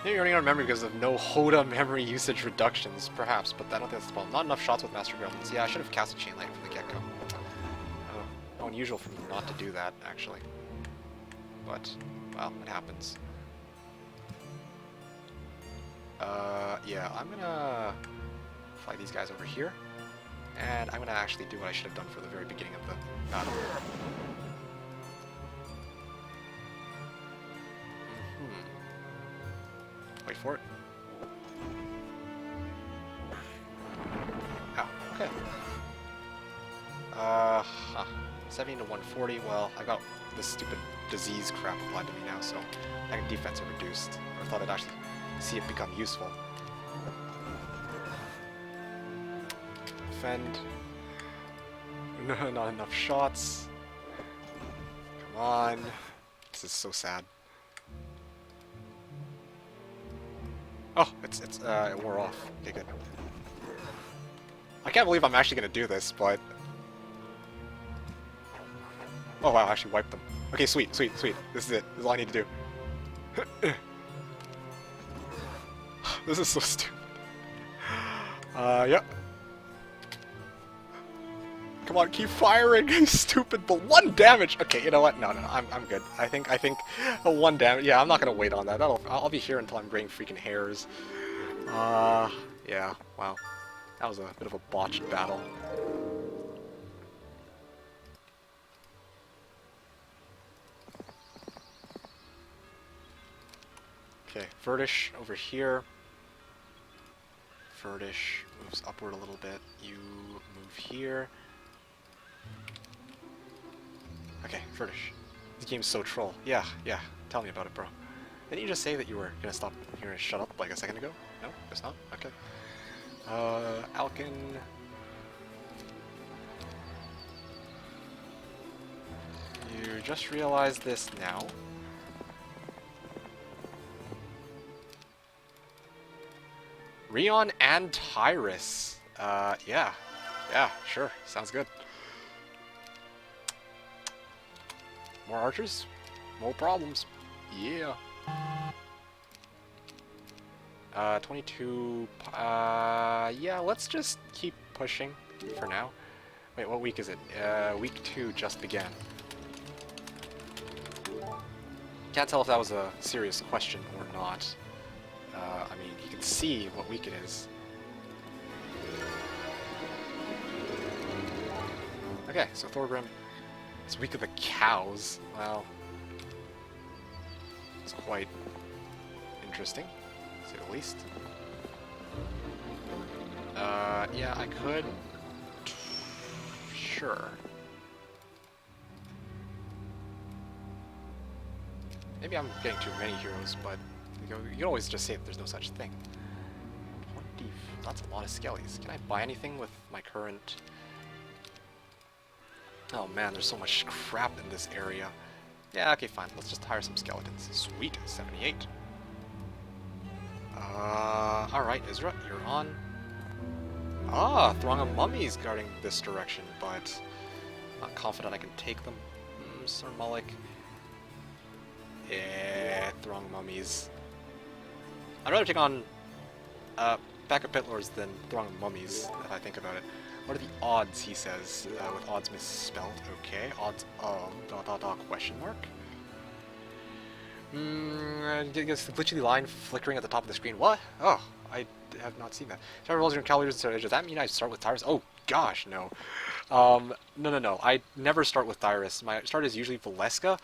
Maybe you're running out of memory because of no HODA memory usage reductions, perhaps, but I don't think that's the problem. Not enough shots with Master Gremlins. Yeah, I should have cast a chain lightning from the get-go. Unusual for me not to do that, actually. But, well, it happens. Yeah, I'm gonna fly these guys over here, and I'm gonna actually do what I should have done for the very beginning of the battle. Wait for it. Oh, okay. 70 to 140. Well, I got this stupid disease crap applied to me now, so I can defense are reduced. I thought I'd actually see it become useful. Defend. No, not enough shots. Come on. This is so sad. Oh, it wore off. Okay, good. I can't believe I'm actually gonna do this, but... Oh wow, I actually wiped them. Okay, sweet, sweet, sweet. This is it. This is all I need to do. This is so stupid. Yep. Come on, keep firing, stupid, but 1 damage! Okay, you know what? No, I'm good. I think a 1 damage, yeah, I'm not gonna wait on that. I'll be here until I'm graying freaking hairs. Yeah, wow. That was a bit of a botched battle. Okay, Vertish over here. Vertish moves upward a little bit. You move here. Okay, Vertish. This game's so troll. Yeah. Tell me about it, bro. Didn't you just say that you were gonna stop here and shut up like a second ago? No? Guess not? Okay. Alkin. You just realized this now. Rion and Tyrus. Yeah. Yeah, sure. Sounds good. More archers? More problems. Yeah. 22... yeah, let's just keep pushing for now. Wait, what week is it? Week 2 just began. Can't tell if that was a serious question or not. I mean, you can see what week it is. Okay, so Thorgrim. It's week of the cows. Well, it's quite interesting, to say the least. Yeah, I could. Sure. Maybe I'm getting too many heroes, but you can always just say that there's no such thing. 20. That's a lot of skellies. Can I buy anything with my current? Oh man, there's so much crap in this area. Yeah, okay, fine. Let's just hire some skeletons. Sweet, 78. Alright, Isra, you're on. Ah, throng of mummies guarding this direction, but not confident I can take them. Sir Mullick. Yeah, throng of mummies. I'd rather take on backup pit lords than throng of mummies, if I think about it. What are the odds, he says, with odds misspelled. Okay, odds of ... question mark. It's the glitchy line flickering at the top of the screen. What? Oh, I have not seen that. If I rolls your calories, does that mean I start with Tyrus? Oh, gosh, no. No. I never start with Tyrus. My start is usually Valeska.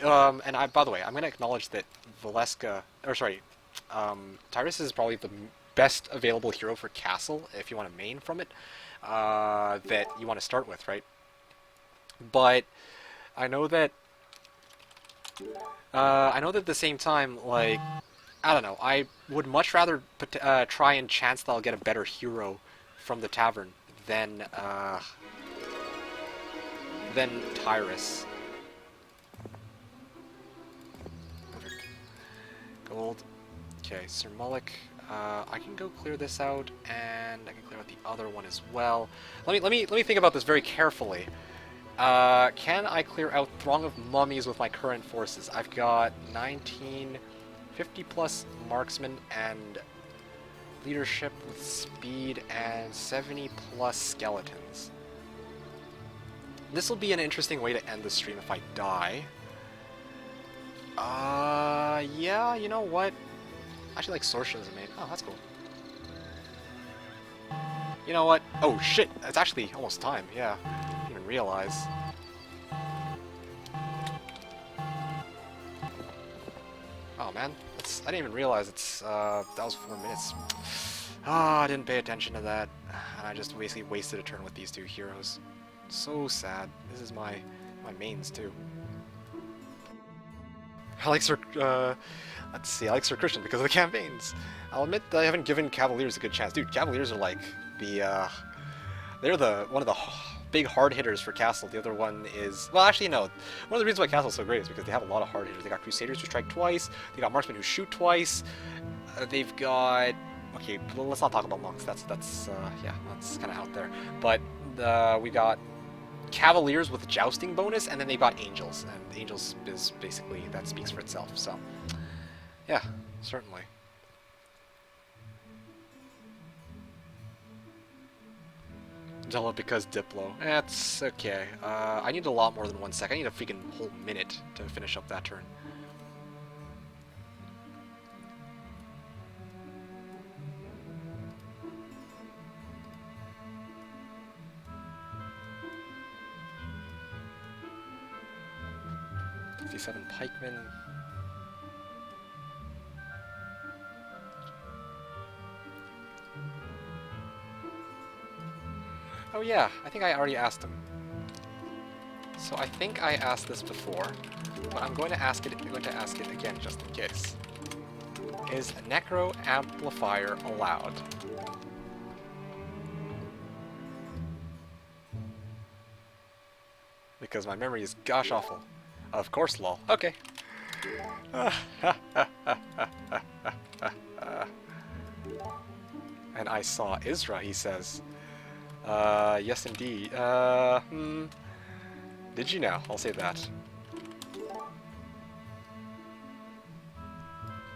And by the way, I'm going to acknowledge that Tyrus is probably the best available hero for Castle, if you want to main from it, that you want to start with, right? But I know that at the same time, like, I don't know, I would much rather try and chance that I'll get a better hero from the tavern than Tyrus. Perfect. Gold. Okay, Sir Mullick. I can go clear this out, and I can clear out the other one as well. Let me think about this very carefully. Can I clear out Throng of Mummies with my current forces? I've got 19, 50 plus marksman and leadership with speed, and 70 plus skeletons. This will be an interesting way to end the stream if I die. Yeah, you know what? Actually, like Sorsha is a main. Oh, that's cool. You know what? Oh shit! It's actually almost time. Yeah, didn't even realize. Oh man, I didn't even realize that was 4 minutes. Ah, I didn't pay attention to that, and I just basically wasted a turn with these two heroes. So sad. This is my mains too. I like let's see, I like Sir Christian because of the campaigns. I'll admit that I haven't given Cavaliers a good chance. Dude, Cavaliers are like they're one of the big hard hitters for Castle. The other one is, well, actually no. One of the reasons why Castle's so great is because they have a lot of hard hitters. They got Crusaders who strike twice. They got Marksmen who shoot twice. They've got, okay, well, let's not talk about monks. That's yeah, that's kind of out there. But we got Cavaliers with jousting bonus, and then they got Angels, and Angels is basically, that speaks for itself. So yeah, certainly. Della because Diplo. That's okay. I need a lot more than 1 second. I need a freaking whole minute to finish up that turn. Seven pikemen. Oh yeah, I think I already asked him. So I think I asked this before, but I'm going to ask it again just in case. Is Necro Amplifier allowed? Because my memory is gosh awful. Of course, lol. Okay. And I saw Isra, he says. Yes indeed. Did you now? I'll say that.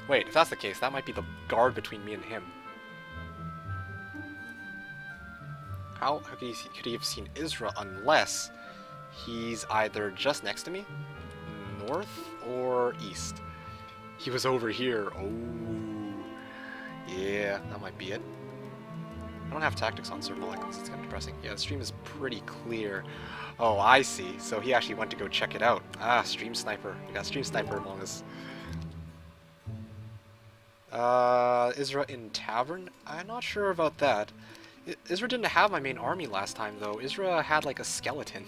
Wait, if that's the case, that might be the guard between me and him. How could he have seen Isra unless he's either just next to me, north, or east? He was over here. Oh, yeah, that might be it. I don't have tactics on Sir Mulligan, it's kind of depressing. Yeah, the stream is pretty clear. Oh, I see. So he actually went to go check it out. Ah, Stream Sniper. We got Stream Sniper among us. Isra in Tavern? I'm not sure about that. Isra didn't have my main army last time, though. Isra had, like, a skeleton.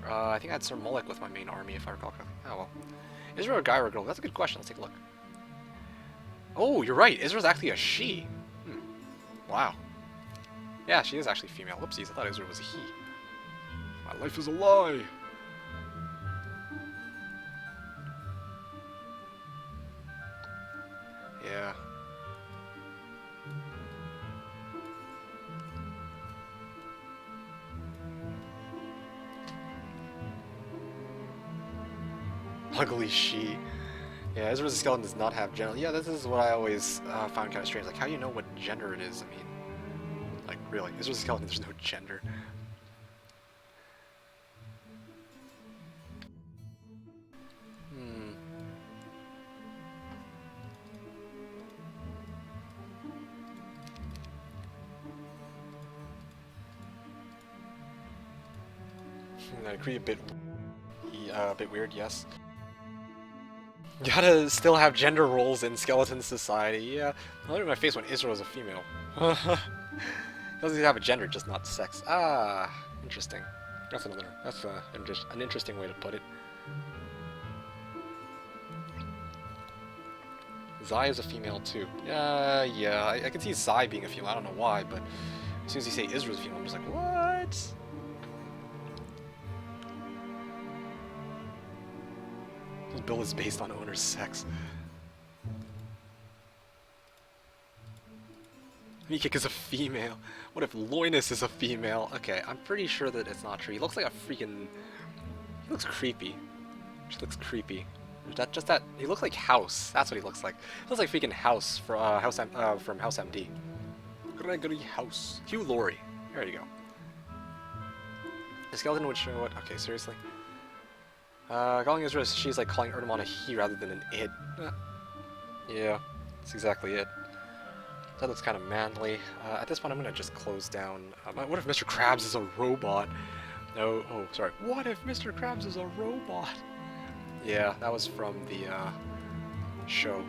I think I had Sir Mullick with my main army, if I recall correctly. Oh, well. Isra a guy or a girl? That's a good question. Let's take a look. Oh, you're right. Isra's actually a she. Wow. Yeah, she is actually female. Whoopsies, I thought Isra was a he. My life is a lie. Yeah. Ugly she. Yeah, Ezra's skeleton does not have gender. Yeah, this is what I always found kind of strange. Like, how do you know what gender it is? I mean, like, really, Ezra's skeleton, there's no gender. I agree, a bit weird, yes. Gotta still have gender roles in skeleton society, yeah. I looked at my face when Isra was a female. Doesn't have a gender, just not sex. Ah, interesting. That's an interesting way to put it. Zai is a female too. Yeah, I can see Zai being a female, I don't know why, but as soon as you say Isra's a female, I'm just like, what? This build is based on owner's sex. Mikik is a female. What if Loinus is a female? Okay, I'm pretty sure that it's not true. He looks like a freaking... He looks creepy. She looks creepy. Or is that just that? He looks like House. That's what he looks like. He looks like freaking House from from House MD. Gregory House. Hugh Laurie. There you go. The skeleton would show what? Okay, seriously. Calling Israel, she's like calling Erdemon a he rather than an it. Yeah, that's exactly it. That looks kind of manly. At this point, I'm gonna just close down. What if Mr. Krabs is a robot? No. Oh, sorry. What if Mr. Krabs is a robot? Yeah, that was from the show.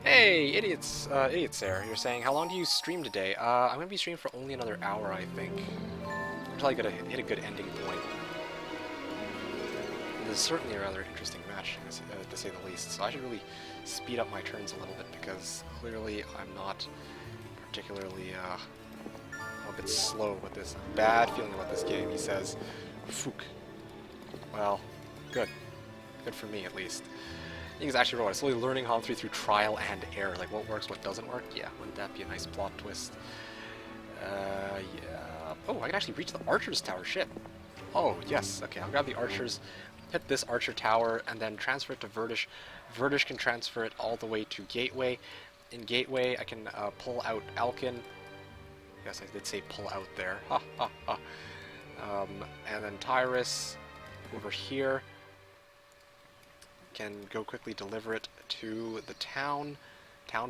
Hey, idiots! Idiots there. You're saying, how long do you stream today? I'm gonna be streaming for only another hour, I think. I'm probably gonna hit a good ending point. This is certainly a rather interesting match, to say the least. So I should really speed up my turns a little bit because clearly I'm not particularly a bit slow with this. Bad feeling about this game. He says, "Fook." Well, good. Good for me, at least. I think he's actually right. Slowly learning HOM 3 through trial and error. Like, what works, what doesn't work? Yeah, wouldn't that be a nice plot twist? Yeah. Oh, I can actually reach the Archer's Tower. Shit. Oh, yes. Okay, I'll grab the Archers, hit this Archer Tower, and then transfer it to Verdish. Verdish can transfer it all the way to Gateway. In Gateway, I can pull out Alkin. Yes, I did say pull out there. Ha, ha, ha. And then Tyrus, over here, can go quickly deliver it to the town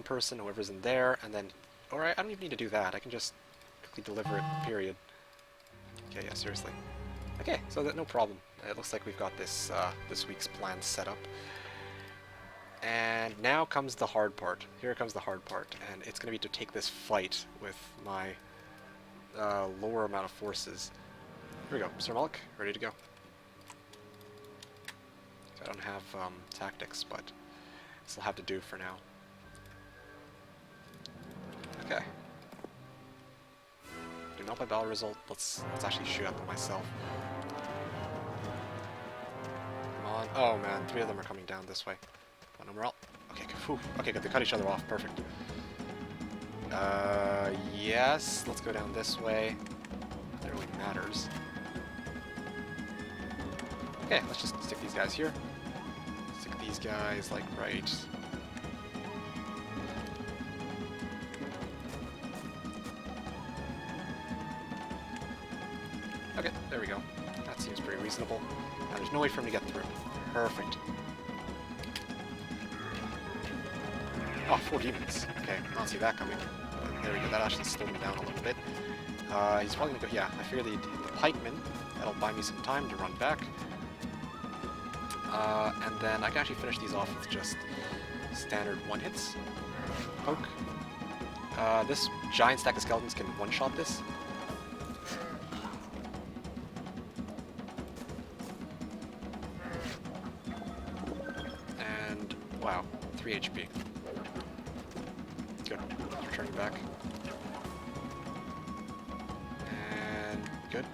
person, whoever's in there, and then, or I don't even need to do that, I can just quickly deliver it, period. Okay, yeah, seriously. Okay, so no problem. It looks like we've got this, this week's plan set up. And now comes the hard part. Here comes the hard part, and it's going to be to take this fight with my lower amount of forces. Here we go, Sir Mulk, ready to go. I don't have tactics, but this will have to do for now. Okay. Do not play battle result. Let's actually shoot at them myself. Come on. Oh man, 3 of them are coming down this way. Come on, morale. Okay, good. Whew. Okay, good. They cut each other off. Perfect. Yes. Let's go down this way. That really matters. Okay, let's just stick these guys here. Stick these guys, like, right... Okay, there we go. That seems pretty reasonable. Now there's no way for him to get through. Perfect. Oh, 4 demons. Okay, I don't see that coming. But there we go, that actually slowed him down a little bit. He's probably gonna go... Yeah, I figure the pikemen. That'll buy me some time to run back. And then I can actually finish these off with just standard one-hits. Poke. This giant stack of skeletons can one-shot this. And, wow, 3 HP. Good. Returning back. And, good.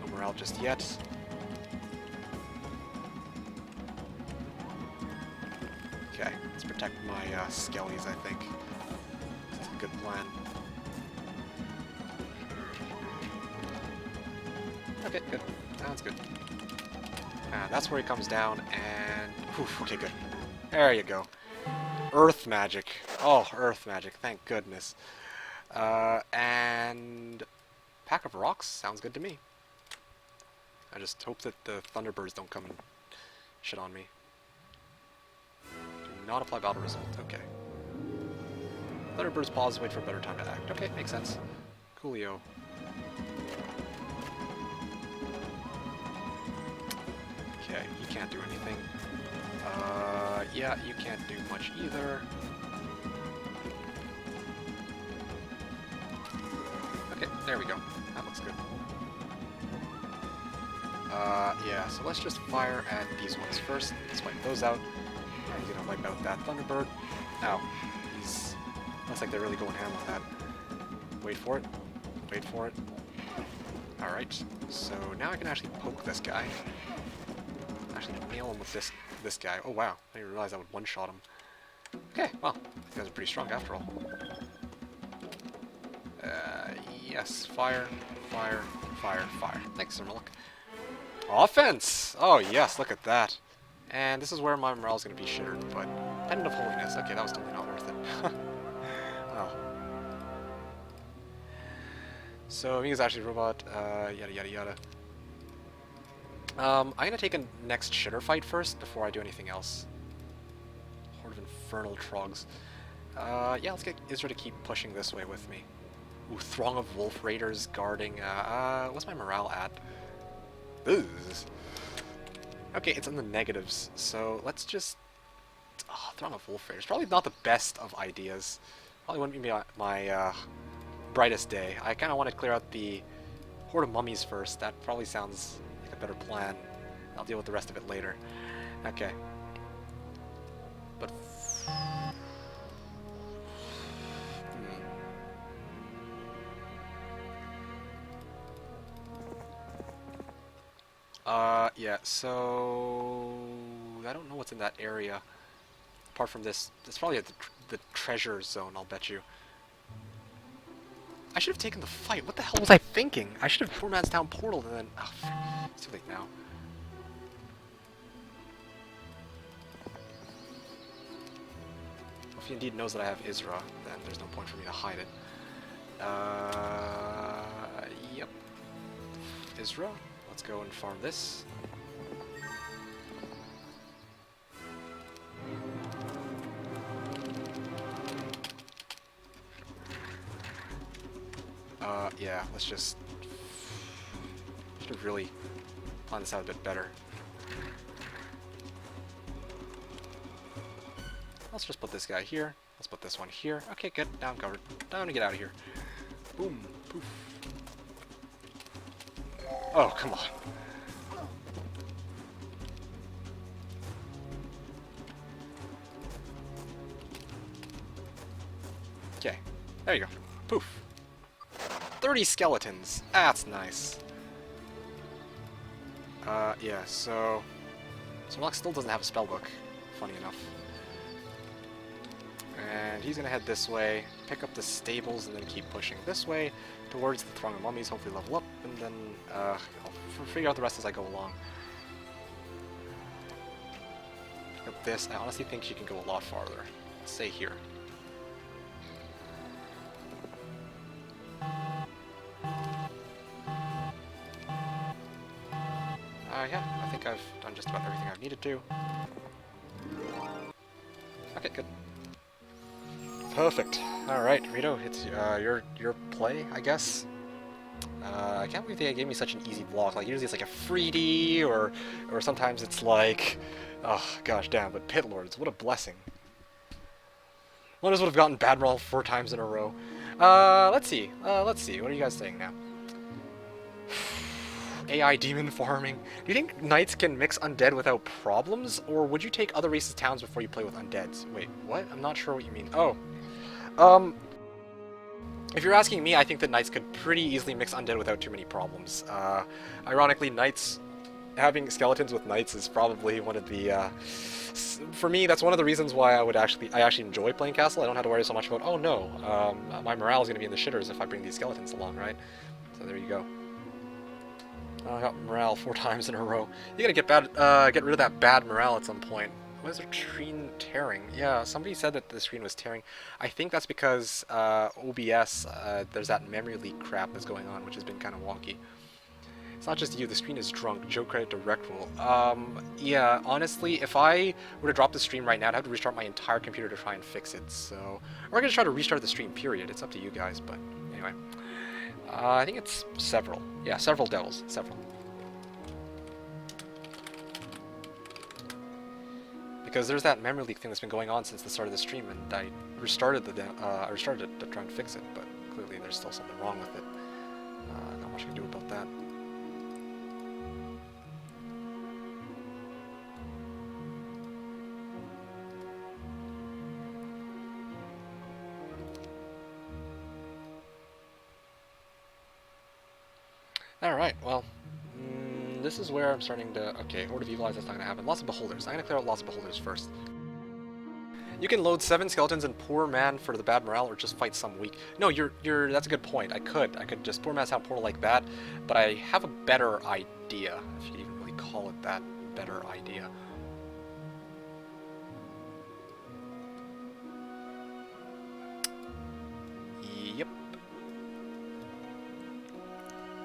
No morale just yet. Okay, let's protect my skellies, I think. That's a good plan. Okay, good. Sounds good. That's where he comes down, and... Whew, okay, good. There you go. Earth magic. Oh, earth magic. Thank goodness. And... Pack of rocks? Sounds good to me. I just hope that the Thunderbirds don't come and shit on me. Do not apply battle result. Okay. Thunderbirds pause, wait for a better time to act. Okay, makes sense. Coolio. Okay, you can't do anything. Yeah, you can't do much either. Okay, there we go. That looks good. Yeah, so let's just fire at these ones first. Let's wipe those out. He's gonna wipe out that Thunderbird. Ow. He's... Looks like they're really going ham with that. Wait for it. Wait for it. Alright, so now I can actually poke this guy. Actually nail him with this guy. Oh wow, I didn't realize I would one-shot him. Okay, well, you guys are pretty strong after all. Yes, fire, fire, fire, fire. Thanks, Sir Mulk. Offense! Oh yes, look at that. And this is where my morale is going to be shittered, but Pendant of Holiness. Okay, that was totally not worth it. Oh. So, Amiga's actually a robot, yada yada yada. I'm going to take a next shitter fight first before I do anything else. Horde of Infernal Trogs. Yeah, let's get Isra to keep pushing this way with me. Ooh, Throng of Wolf Raiders guarding, what's my morale at? Ugh. Okay, it's in the negatives, so let's just... Oh, Throng of Wolf Raiders. Probably not the best of ideas. Probably wouldn't be my brightest day. I kind of want to clear out the Horde of Mummies first. That probably sounds like a better plan. I'll deal with the rest of it later. Okay. But... yeah, so... I don't know what's in that area. Apart from this, it's probably at the treasure zone, I'll bet you. I should have taken the fight. What the hell was I thinking? I should have Poor Man's Town portaled and then... Oh, it's too late now. If he indeed knows that I have Isra, then there's no point for me to hide it. Yep. Isra. Let's go and farm this. Yeah, let's just... should have really planned this out a bit better. Let's just put this guy here. Let's put this one here. Okay, good. Now I'm covered. Time to get out of here. Boom. Poof. Oh, come on. Okay. There you go. Poof. 30 skeletons. That's nice. Yeah, so... Sherlock still doesn't have a spellbook, funny enough. And he's gonna head this way, pick up the stables, and then keep pushing this way towards the Throng of Mummies, hopefully level up, and then I'll figure out the rest as I go along. Pick up this. I honestly think she can go a lot farther. Let's say here. Yeah, I think I've done just about everything I've needed to. Okay, good. Perfect. Alright, Rito, it's your play, I guess. I can't believe they gave me such an easy block. Like, usually it's like a 3D, or sometimes it's like... Oh, gosh damn, but Pit Lords, what a blessing. One of us would have gotten bad roll 4 times in a row. Let's see, what are you guys saying now? AI demon farming. Do you think knights can mix undead without problems, or would you take other races' towns before you play with undeads? Wait, what? I'm not sure what you mean. Oh. If you're asking me, I think that knights could pretty easily mix undead without too many problems. Ironically, knights... having skeletons with knights is probably one of the, for me, that's one of the reasons why I actually enjoy playing Castle. I don't have to worry so much about, oh no, my morale is going to be in the shitters if I bring these skeletons along, right? So there you go. I got morale 4 times in a row. You gotta get rid of that bad morale at some point. Why is the screen tearing? Yeah, somebody said that the screen was tearing. I think that's because OBS, there's that memory leak crap that's going on, which has been kind of wonky. It's not just you, the screen is drunk. Joe credit to Recrule. Yeah, honestly, if I were to drop the stream right now, I'd have to restart my entire computer to try and fix it, so... Or I'm gonna try to restart the stream, period. It's up to you guys, but anyway. I think it's several. Yeah, several devils. Several. Because there's that memory leak thing that's been going on since the start of the stream, and I restarted it to try and fix it, but clearly there's still something wrong with it. Not much I can do about that. Alright, well, this is where I'm starting to... Okay, Horde of Evil Eyes, that's not going to happen. Lots of Beholders. I'm going to clear out lots of Beholders first. You can load 7 skeletons and Poor Man for the bad morale, or just fight some weak... No, that's a good point. I could just Poor Man's Town portal like that, but I have a better idea, if you even really call it that, better idea.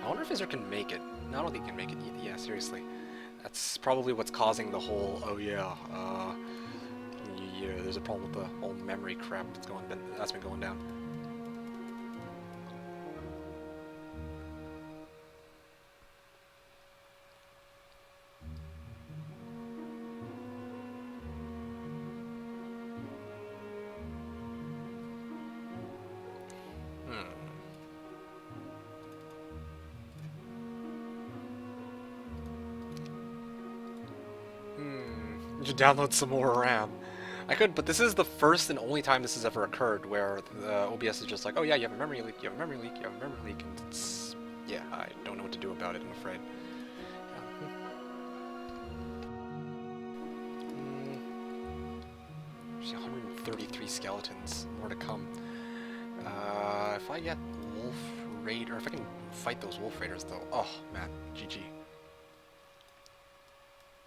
I wonder if Isra can make it. No, I don't think he can make it. Yeah, seriously. That's probably what's causing the whole, oh yeah, yeah, there's a problem with the whole memory crap that's been going down. To download some more RAM. I could, but this is the first and only time this has ever occurred where the OBS is just like, oh yeah, you have a memory leak, you have a memory leak, you have a memory leak, and it's, yeah, I don't know what to do about it, I'm afraid. There's 133 skeletons, more to come. If I get Wolf Raider, if I can fight those Wolf Raiders though, oh man, GG.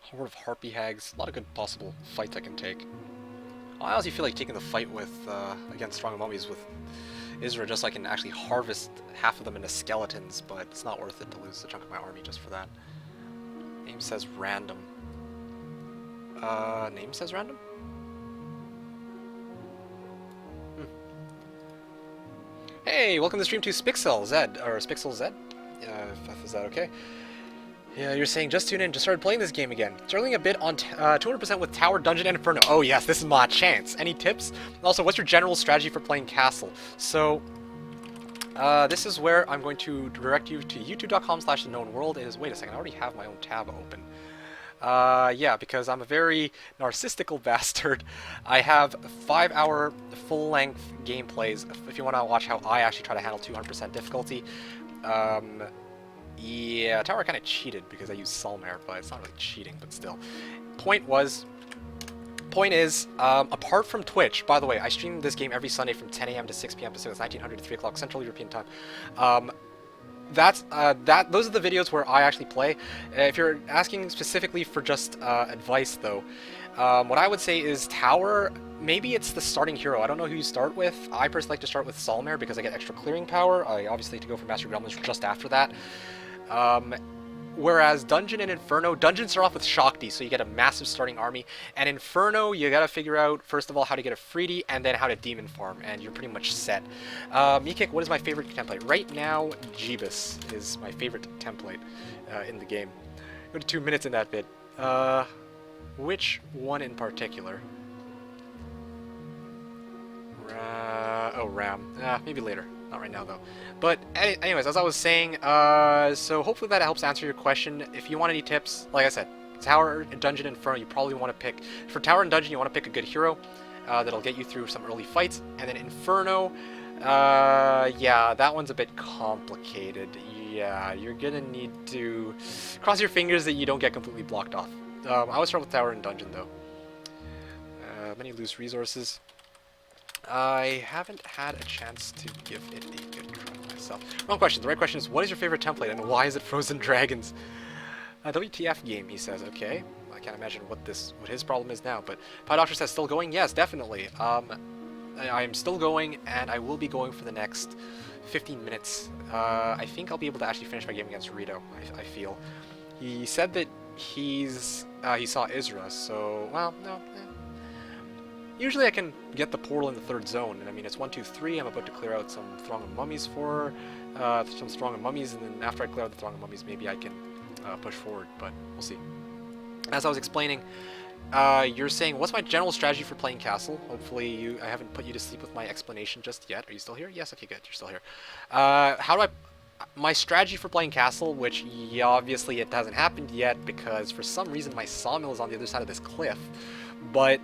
Horde of Harpy Hags, a lot of good possible fights I can take. I honestly feel like taking the fight with against Strong Mummies with Isra just so I can actually harvest half of them into skeletons, but it's not worth it to lose a chunk of my army just for that. Name says random. Name says random? Hey, welcome to stream to Spixel Zed, or Spixel Zed? Is that okay? Yeah, you're saying just tune in, just started playing this game again. Struggling a bit on 200% with Tower, Dungeon, and Inferno. Oh yes, this is my chance. Any tips? Also, what's your general strategy for playing Castle? So, this is where I'm going to direct you to youtube.com/TheKnownWorld. Wait a second, I already have my own tab open. Yeah, because I'm a very narcissistical bastard. I have 5-hour full-length gameplays if you want to watch how I actually try to handle 200% difficulty. Yeah, Tower kind of cheated because I used Solmare, but it's not really cheating, but still. Point is, apart from Twitch, by the way, I stream this game every Sunday from 10 a.m. to 6 p.m. Pacific, 1900 to 3 o'clock Central European Time. Those are the videos where I actually play. If you're asking specifically for just advice, though, what I would say is Tower, maybe it's the starting hero. I don't know who you start with. I personally like to start with Solmare because I get extra clearing power. I obviously like to go for Master Gremlins just after that. Whereas Dungeon and Inferno, Dungeon start off with Shakti, so you get a massive starting army, and Inferno, you gotta figure out, first of all, how to get a freebie, and then how to demon farm, and you're pretty much set. Mikik, what is my favorite template? Right now, Jebus is my favorite template in the game. Go to 2 minutes in that bit. Which one in particular? Oh, Ram. Maybe later. Not right now, though. But anyways, as I was saying, so hopefully that helps answer your question. If you want any tips, like I said, Tower, Dungeon, Inferno, you probably want to pick... For Tower and Dungeon, you want to pick a good hero that'll get you through some early fights. And then Inferno, yeah, that one's a bit complicated. Yeah, you're gonna need to cross your fingers that you don't get completely blocked off. I would start with Tower and Dungeon, though. Many loose resources. I haven't had a chance to give it a good try myself. Wrong question. The right question is, what is your favorite template and why is it Frozen Dragons? WTF game, he says. Okay. I can't imagine what his problem is now, but Pie Doctor says, still going? Yes, definitely. I am still going, and I will be going for the next 15 minutes. I think I'll be able to actually finish my game against Rito, I feel. He said that he saw Isra, so, well, no. Usually I can get the portal in the 3rd zone, and I mean, it's 1, 2, 3, I'm about to clear out some Throng of Mummies and then after I clear out the Throng of Mummies, maybe I can push forward, but we'll see. As I was explaining, you're saying, what's my general strategy for playing Castle? Hopefully I haven't put you to sleep with my explanation just yet. Are you still here? Yes, okay, good, you're still here. My strategy for playing Castle, which obviously it hasn't happened yet because for some reason my sawmill is on the other side of this cliff, but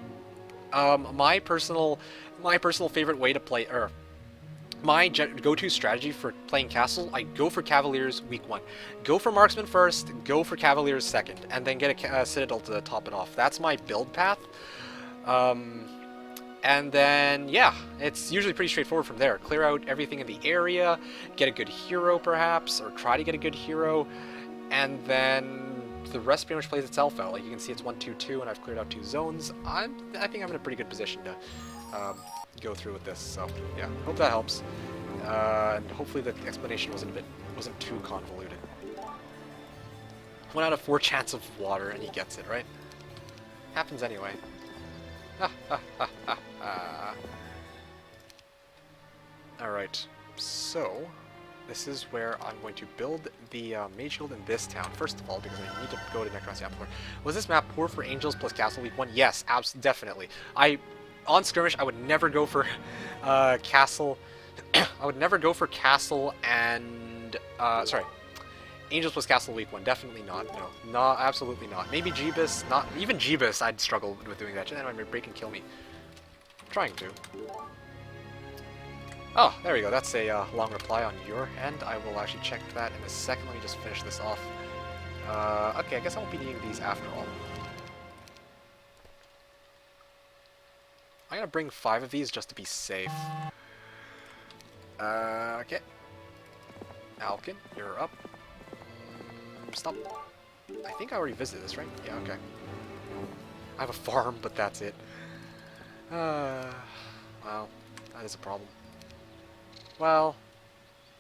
my personal favorite way to play, or my go-to strategy for playing Castle, I go for Cavaliers week 1. Go for Marksman first, go for Cavaliers second, and then get a Citadel to top it off. That's my build path. And then, yeah, it's usually pretty straightforward from there. Clear out everything in the area, get a good hero perhaps, or try to get a good hero, and then the rest pretty much plays itself out. Like you can see, it's 1, 2, 2, and I've cleared out 2 zones. I think I'm in a pretty good position to go through with this. So yeah, hope that helps. And hopefully the explanation wasn't too convoluted. 1 out of 4 chance of water, and he gets it, right? Happens anyway. Alright, so this is where I'm going to build the Mage Guild in this town, first of all, because I need to go to Necron's Amplifier. Was this map poor for Angels plus Castle Week 1? Yes, definitely. On Skirmish, I would never go for Castle. I would never go for Castle and... sorry. Angels plus Castle Week 1. Definitely not. No, absolutely not. Maybe Jebus. Not even Jebus. I'd struggle with doing that. Then I might break and kill me. I'm trying to. Oh, there we go. That's a long reply on your end. I will actually check that in a second. Let me just finish this off. Okay, I guess I won't be needing these after all. I'm gonna bring 5 of these just to be safe. Okay. Alkin, you're up. Stop. I think I already visited this, right? Yeah, okay. I have a farm, but that's it. Well, that is a problem. Well,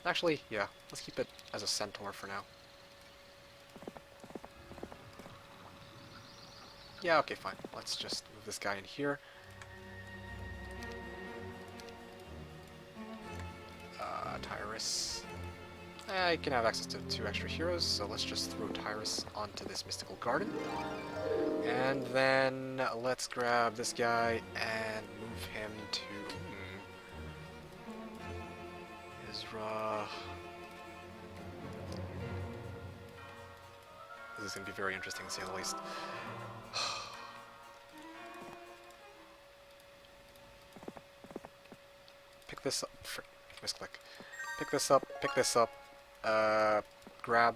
actually, yeah. Let's keep it as a centaur for now. Yeah, okay, fine. Let's just move this guy in here. Tyrus. I can have access to 2 extra heroes, so let's just throw Tyrus onto this mystical garden. And then let's grab this guy and move him to Isra. This is going to be very interesting to say the least. Pick this up. Misclick. Pick this up. Pick this up. Grab.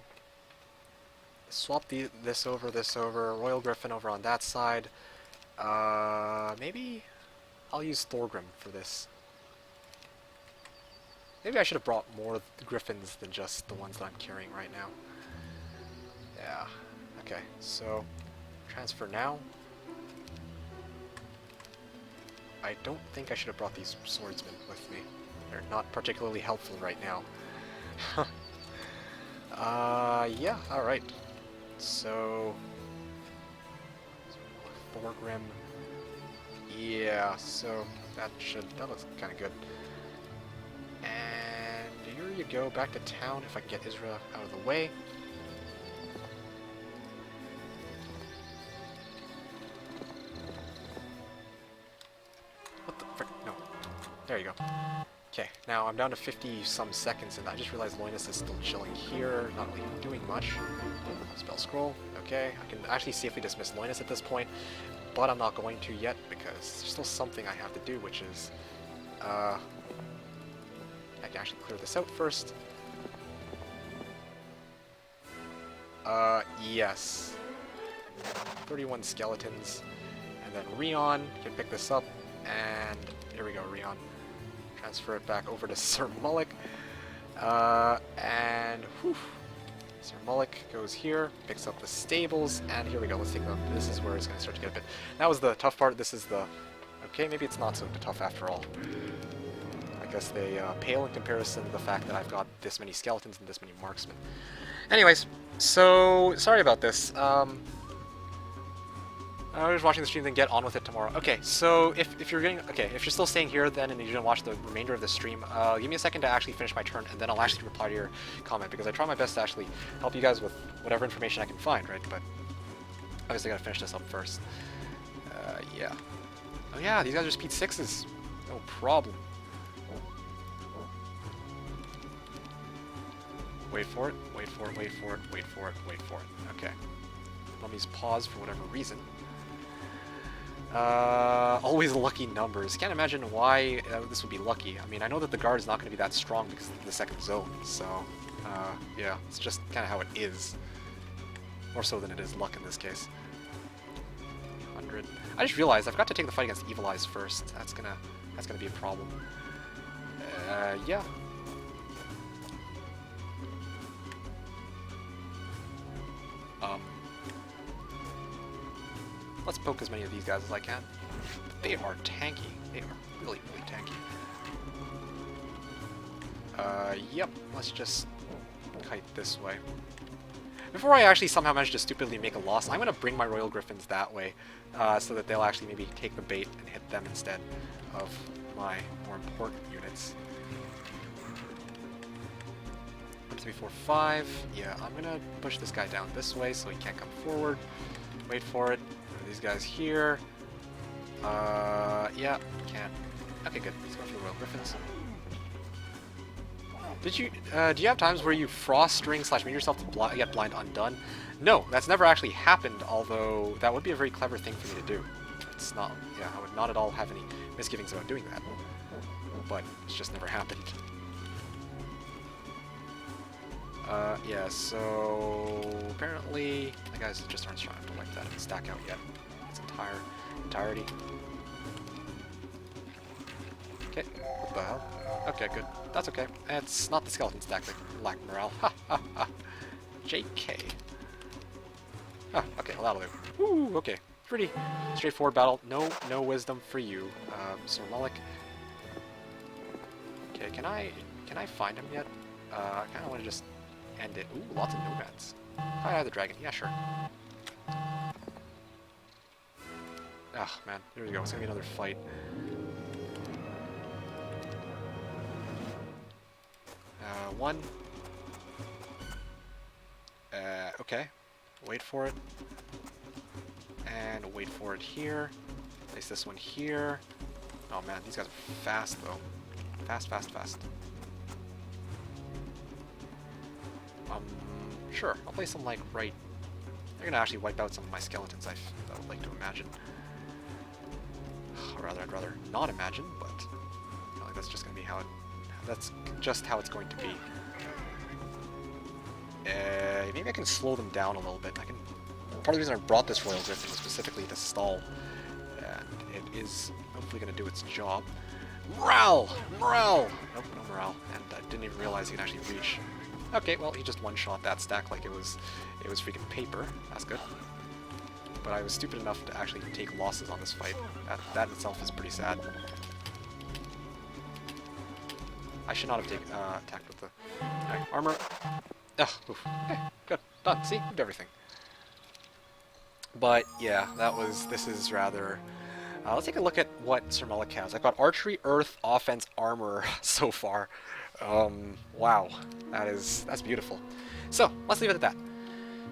Swap this over. Royal Griffin over on that side. Maybe I'll use Thorgrim for this. Maybe I should have brought more Griffins than just the ones that I'm carrying right now. Yeah. Okay, so transfer now. I don't think I should have brought these swordsmen with me. They're not particularly helpful right now. Yeah, alright. So... Thorgrim. Yeah, so that looks kinda good. And here you go, back to town if I can get Isra out of the way. What the frick? No. There you go. Okay, now I'm down to 50-some seconds, and I just realized Loinus is still chilling here, not really doing much. Spell scroll. Okay, I can actually safely dismiss Loinus at this point, but I'm not going to yet because there's still something I have to do, which is, I can actually clear this out first. Yes. 31 skeletons, and then Rion can pick this up, and here we go, Rion. Transfer it back over to Sir Mullick. And whew, Sir Mullick goes here, picks up the stables, and here we go. Let's take the. This is where it's going to start to get a bit. That was the tough part. This is the. Okay, maybe it's not so tough after all. I guess they pale in comparison to the fact that I've got this many skeletons and this many marksmen. Anyways, so sorry about this. I was watching the stream, then get on with it tomorrow. Okay, so if you're still staying here then and you didn't watch the remainder of the stream, give me a second to actually finish my turn, and then I'll actually reply to your comment, because I try my best to actually help you guys with whatever information I can find, right? But obviously I gotta finish this up first. Yeah. Oh yeah, these guys are speed 6s. No problem. Wait for it, wait for it, wait for it, wait for it, wait for it. Okay. Mummies pause for whatever reason. Always lucky numbers. Can't imagine why this would be lucky. I mean, I know that the guard is not going to be that strong because of the second zone, so, yeah, it's just kind of how it is. More so than it is luck in this case. 100. I just realized I've got to take the fight against Evil Eyes first. That's gonna be a problem. Yeah. Let's poke as many of these guys as I can. They are tanky. They are really, really tanky. Yep. Let's just kite this way. Before I actually somehow manage to stupidly make a loss, I'm going to bring my Royal Griffins that way, so that they'll actually maybe take the bait and hit them instead of my more important units. 1, 2, 3, 4, 5. Yeah, I'm going to push this guy down this way so he can't come forward. Wait for it. These guys here. Yeah, can't. Okay, good. Let's go for the Royal Griffins. Did you, do you have times where you frost string / meet yourself to get blind undone? No, that's never actually happened, although that would be a very clever thing for me to do. It's not, yeah, I would not at all have any misgivings about doing that. But it's just never happened. Yeah, so apparently the guys just aren't strong enough to wipe that stack out yet. Its entirety. Okay, what the hell? Okay, good. That's okay. It's not the skeleton stack that lack morale. Ha ha ha. JK. Ah, okay, well that'll do. Woo, okay. Pretty straightforward battle. No wisdom for you, Sir Mullick. Okay, can I find him yet? I kinda wanna just end it. Ooh, lots of nomads. Hi, the dragon. Yeah, sure. Ah, man. Here we go. It's gonna be another fight. One. Okay. Wait for it. And wait for it here. Place this one here. Oh man, these guys are fast though. Fast. Sure. I'll place them like right. They're gonna actually wipe out some of my skeletons. I would like to imagine. Or rather, I'd rather not imagine, but I feel like that's just gonna be how it. That's just how it's going to be. Maybe I can slow them down a little bit. Part of the reason I brought this Royal Griffin was specifically to stall, and it is hopefully going to do its job. Morale! Nope, no morale, and I didn't even realize he could actually reach. Okay, well, he just one-shot that stack like it was freaking paper. That's good. But I was stupid enough to actually take losses on this fight. That in itself is pretty sad. I should not have attacked with the armor. Ugh, oof. Okay, good. Done. See? Moved everything. But, yeah, this is rather... let's take a look at what Sir Mullick has. I've got archery, earth, offense, armor so far. Wow. That's beautiful. So, let's leave it at that.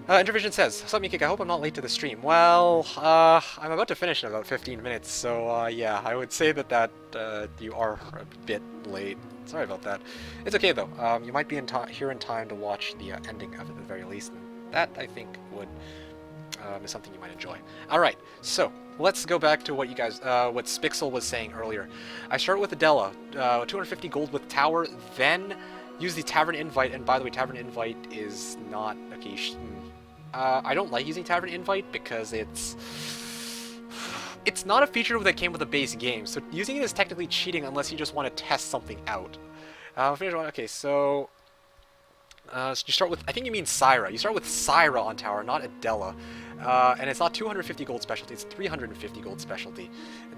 Intervision says, "What's up, Mikik? I hope I'm not late to the stream." Well, I'm about to finish in about 15 minutes, so, yeah, I would say that you are a bit late. Sorry about that. It's okay, though. You might be here in time to watch the ending of it at the very least, and that, I think, would is something you might enjoy. Alright, so, let's go back to what you guys, what Spixel was saying earlier. I started with Adela, 250 gold with tower, then use the Tavern Invite, and by the way, Tavern Invite is not... Okay, I don't like using Tavern Invite because it's not a feature that came with the base game, so using it is technically cheating unless you just want to test something out. Okay, so you start with, I think you mean Syra. You start with Syra on tower, not Adela. And it's not 250 gold specialty, it's 350 gold specialty.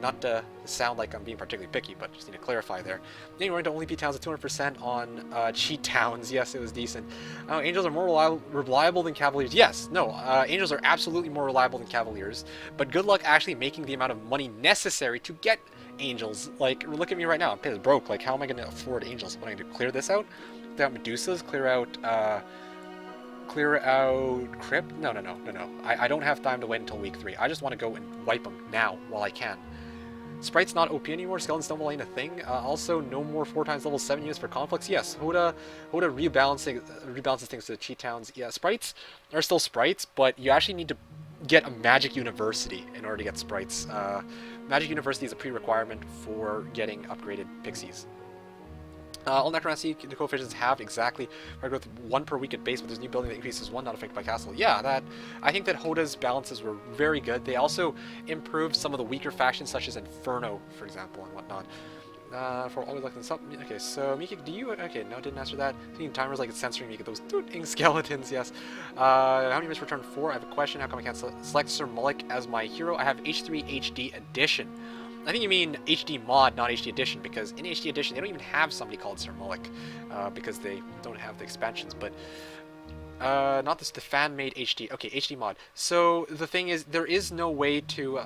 Not to sound like I'm being particularly picky, but just need to clarify there. Then you run into only beat towns at 200% on cheat towns. Yes, it was decent. Angels are more reliable than Cavaliers. Yes, no, Angels are absolutely more reliable than Cavaliers, but good luck actually making the amount of money necessary to get Angels. Like, look at me right now, I'm paid as broke. Like, how am I going to afford Angels? What am I going to clear this out? Clear out Medusas? Clear out Crypt? No. I don't have time to wait until week 3. I just want to go and wipe them now while I can. Sprite's not OP anymore. Skeleton Stumble ain't a thing. Also, no more 4x level 7 units for conflicts. Yes, Hoda rebalances things to the cheat towns. Yeah, sprites are still sprites, but you actually need to get a Magic University in order to get sprites. Magic University is a pre-requirement for getting upgraded pixies. All necromancy, the coefficients have exactly growth 1 per week at base, but there's a new building that increases 1, not affected by castle. Yeah, I think that Hoda's balances were very good. They also improved some of the weaker factions, such as Inferno, for example, and whatnot. For always like something. Okay, so Mikik, do you? Okay, no, didn't answer that. Thinking timers like it's censoring me. Get those tooting skeletons. Yes. How many minutes return 4? I have a question. How come I can't select Sir Mullick as my hero? I have H3 HD edition. I think you mean HD mod, not HD edition, because in HD edition they don't even have somebody called Sir Mullick, because they don't have the expansions. But not this, the fan-made HD. Okay, HD mod. So the thing is, there is no way to.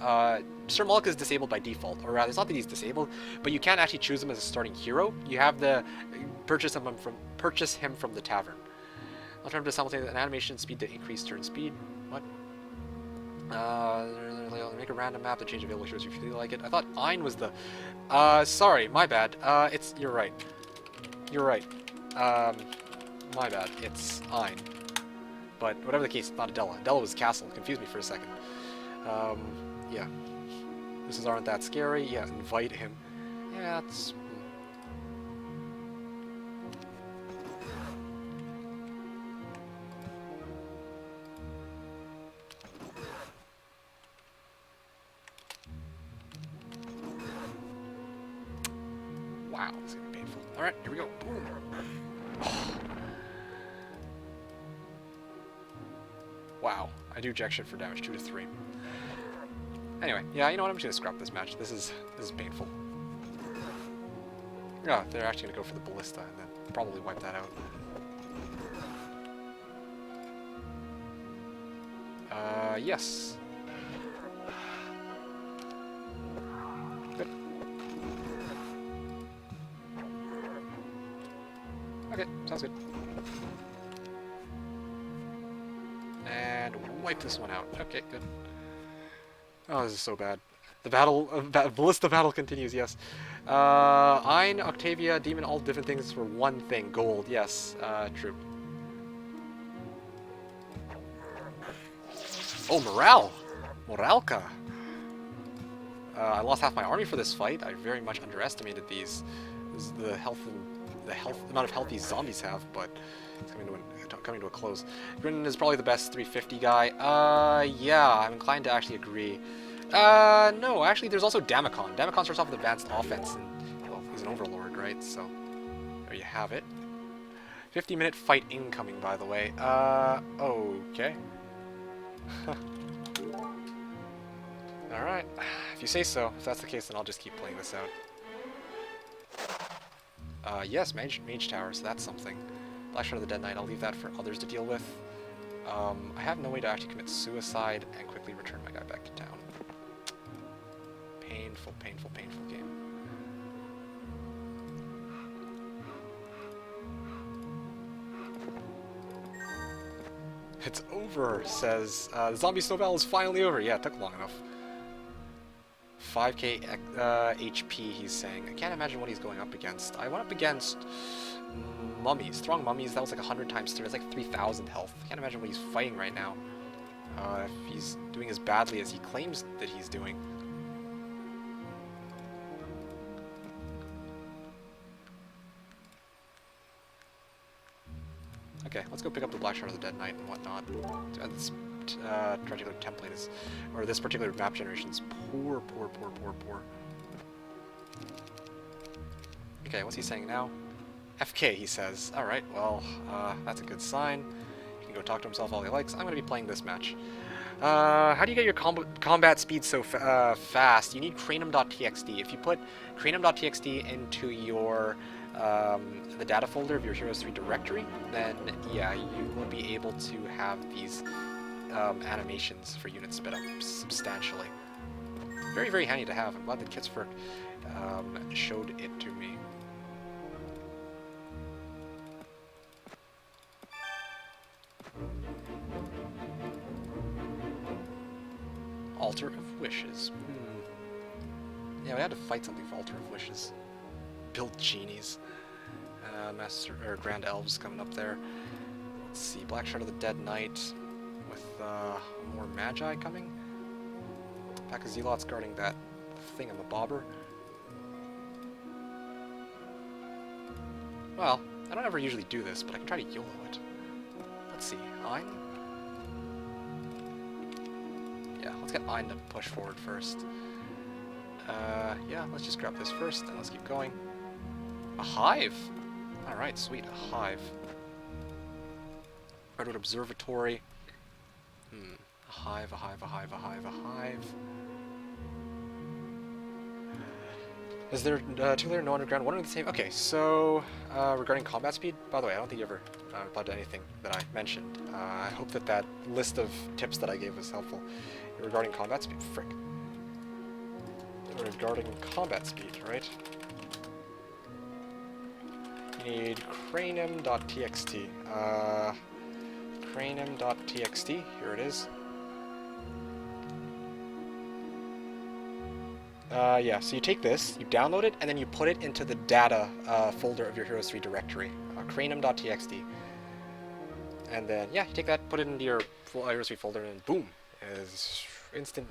Sir Mullick is disabled by default, or rather, it's not that he's disabled, but you can't actually choose him as a starting hero. You have to purchase him from the tavern. Alternative to simultaneous an animation speed to increase turn speed. What? Make a random map to change available shows if you feel like it. I thought Ein was the. Sorry, my bad. You're right. You're right. My bad. It's Ein. But whatever the case, it's not Adela. Adela was Castle. Confused me for a second. Yeah. This is aren't that scary. Yeah, invite him. Yeah, it's. Wow, this is gonna be painful. Alright, here we go. Boom. Wow, I do ejection for damage 2 to 3. Anyway, yeah, you know what? I'm just gonna scrap this match. This is painful. Yeah, they're actually gonna go for the ballista and then probably wipe that out. Yes. Good. Okay, sounds good. And wipe this one out. Okay, good. Oh, this is so bad. The battle, ballista battle continues, yes. Ein, Octavia, Demon, all different things for one thing. Gold, yes. True. Oh, morale! Moralka! I lost half my army for this fight. I very much underestimated these. This is the amount of health these zombies have, but it's coming to a close. Grin is probably the best 350 guy. Yeah, I'm inclined to actually agree. No, actually, there's also Damacon. Damacon starts off with advanced offense, and well, he's an overlord, right? So there you have it. 50-minute fight incoming, by the way. Okay. Alright, if you say so. If that's the case, then I'll just keep playing this out. Yes, Mage Tower, so that's something. Black Shadow of the Dead Knight, I'll leave that for others to deal with. I have no way to actually commit suicide and quickly return my guy back to town. Painful, painful, painful game. It's over, says, the zombie snow battle is finally over. Yeah, it took long enough. 5k HP, he's saying. I can't imagine what he's going up against. I went up against mummies, strong mummies. That was like 100 times 3. That's like 3,000 health. I can't imagine what he's fighting right now. If he's doing as badly as he claims that he's doing. Okay, let's go pick up the Black Shadow of the Dead Knight and whatnot. This particular template is, or this particular map generation is poor, poor, poor, poor, poor. Okay, what's he saying now? FK, he says. Alright, well, that's a good sign. He can go talk to himself all he likes. I'm going to be playing this match. How do you get your combat speed so fast? You need cranum.txt. If you put cranum.txt into your the data folder of your Heroes 3 directory, then yeah, you will be able to have these animations for units sped up substantially. Very, very handy to have. I'm glad that Kitsford showed it to me. Altar of Wishes. Yeah, we had to fight something for Altar of Wishes. Build genies. Master or Grand Elves coming up there. Let's see, Black Shadow of the Dead Knight with more Magi coming. Pack of Zealots guarding that thing on the bobber. Well, I don't ever usually do this, but I can try to YOLO it. Let's see, Ein? Yeah, let's get Ein to push forward first. Yeah, let's just grab this first, and let's keep going. A hive! Alright, sweet, a hive. Redwood Observatory. A hive, a hive, a hive, a hive, a hive. Is there two-layer, no underground, one are the same? Okay, so regarding combat speed, by the way, I don't think you ever replied to anything that I mentioned. I hope that that list of tips that I gave was helpful. Regarding combat speed, frick. Regarding combat speed, right? You need cranium.txt. Cranium.txt, here it is. Yeah, so you take this, you download it, and then you put it into the data folder of your Heroes 3 directory, cranium.txt. And then, yeah, you take that, put it into your Heroes 3 folder, and boom, is instant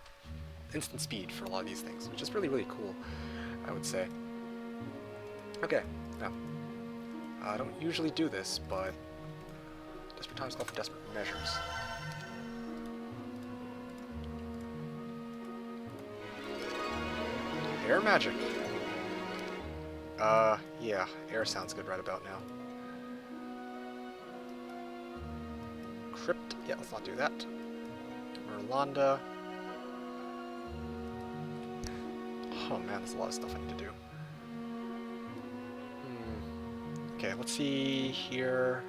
speed for a lot of these things, which is really, really cool, I would say. Okay, now, I don't usually do this, but desperate times call for desperate measures. Air magic. Yeah, air sounds good right about now. Crypt, yeah, let's not do that. Merlanda. Oh man, there's a lot of stuff I need to do. Okay, let's see here.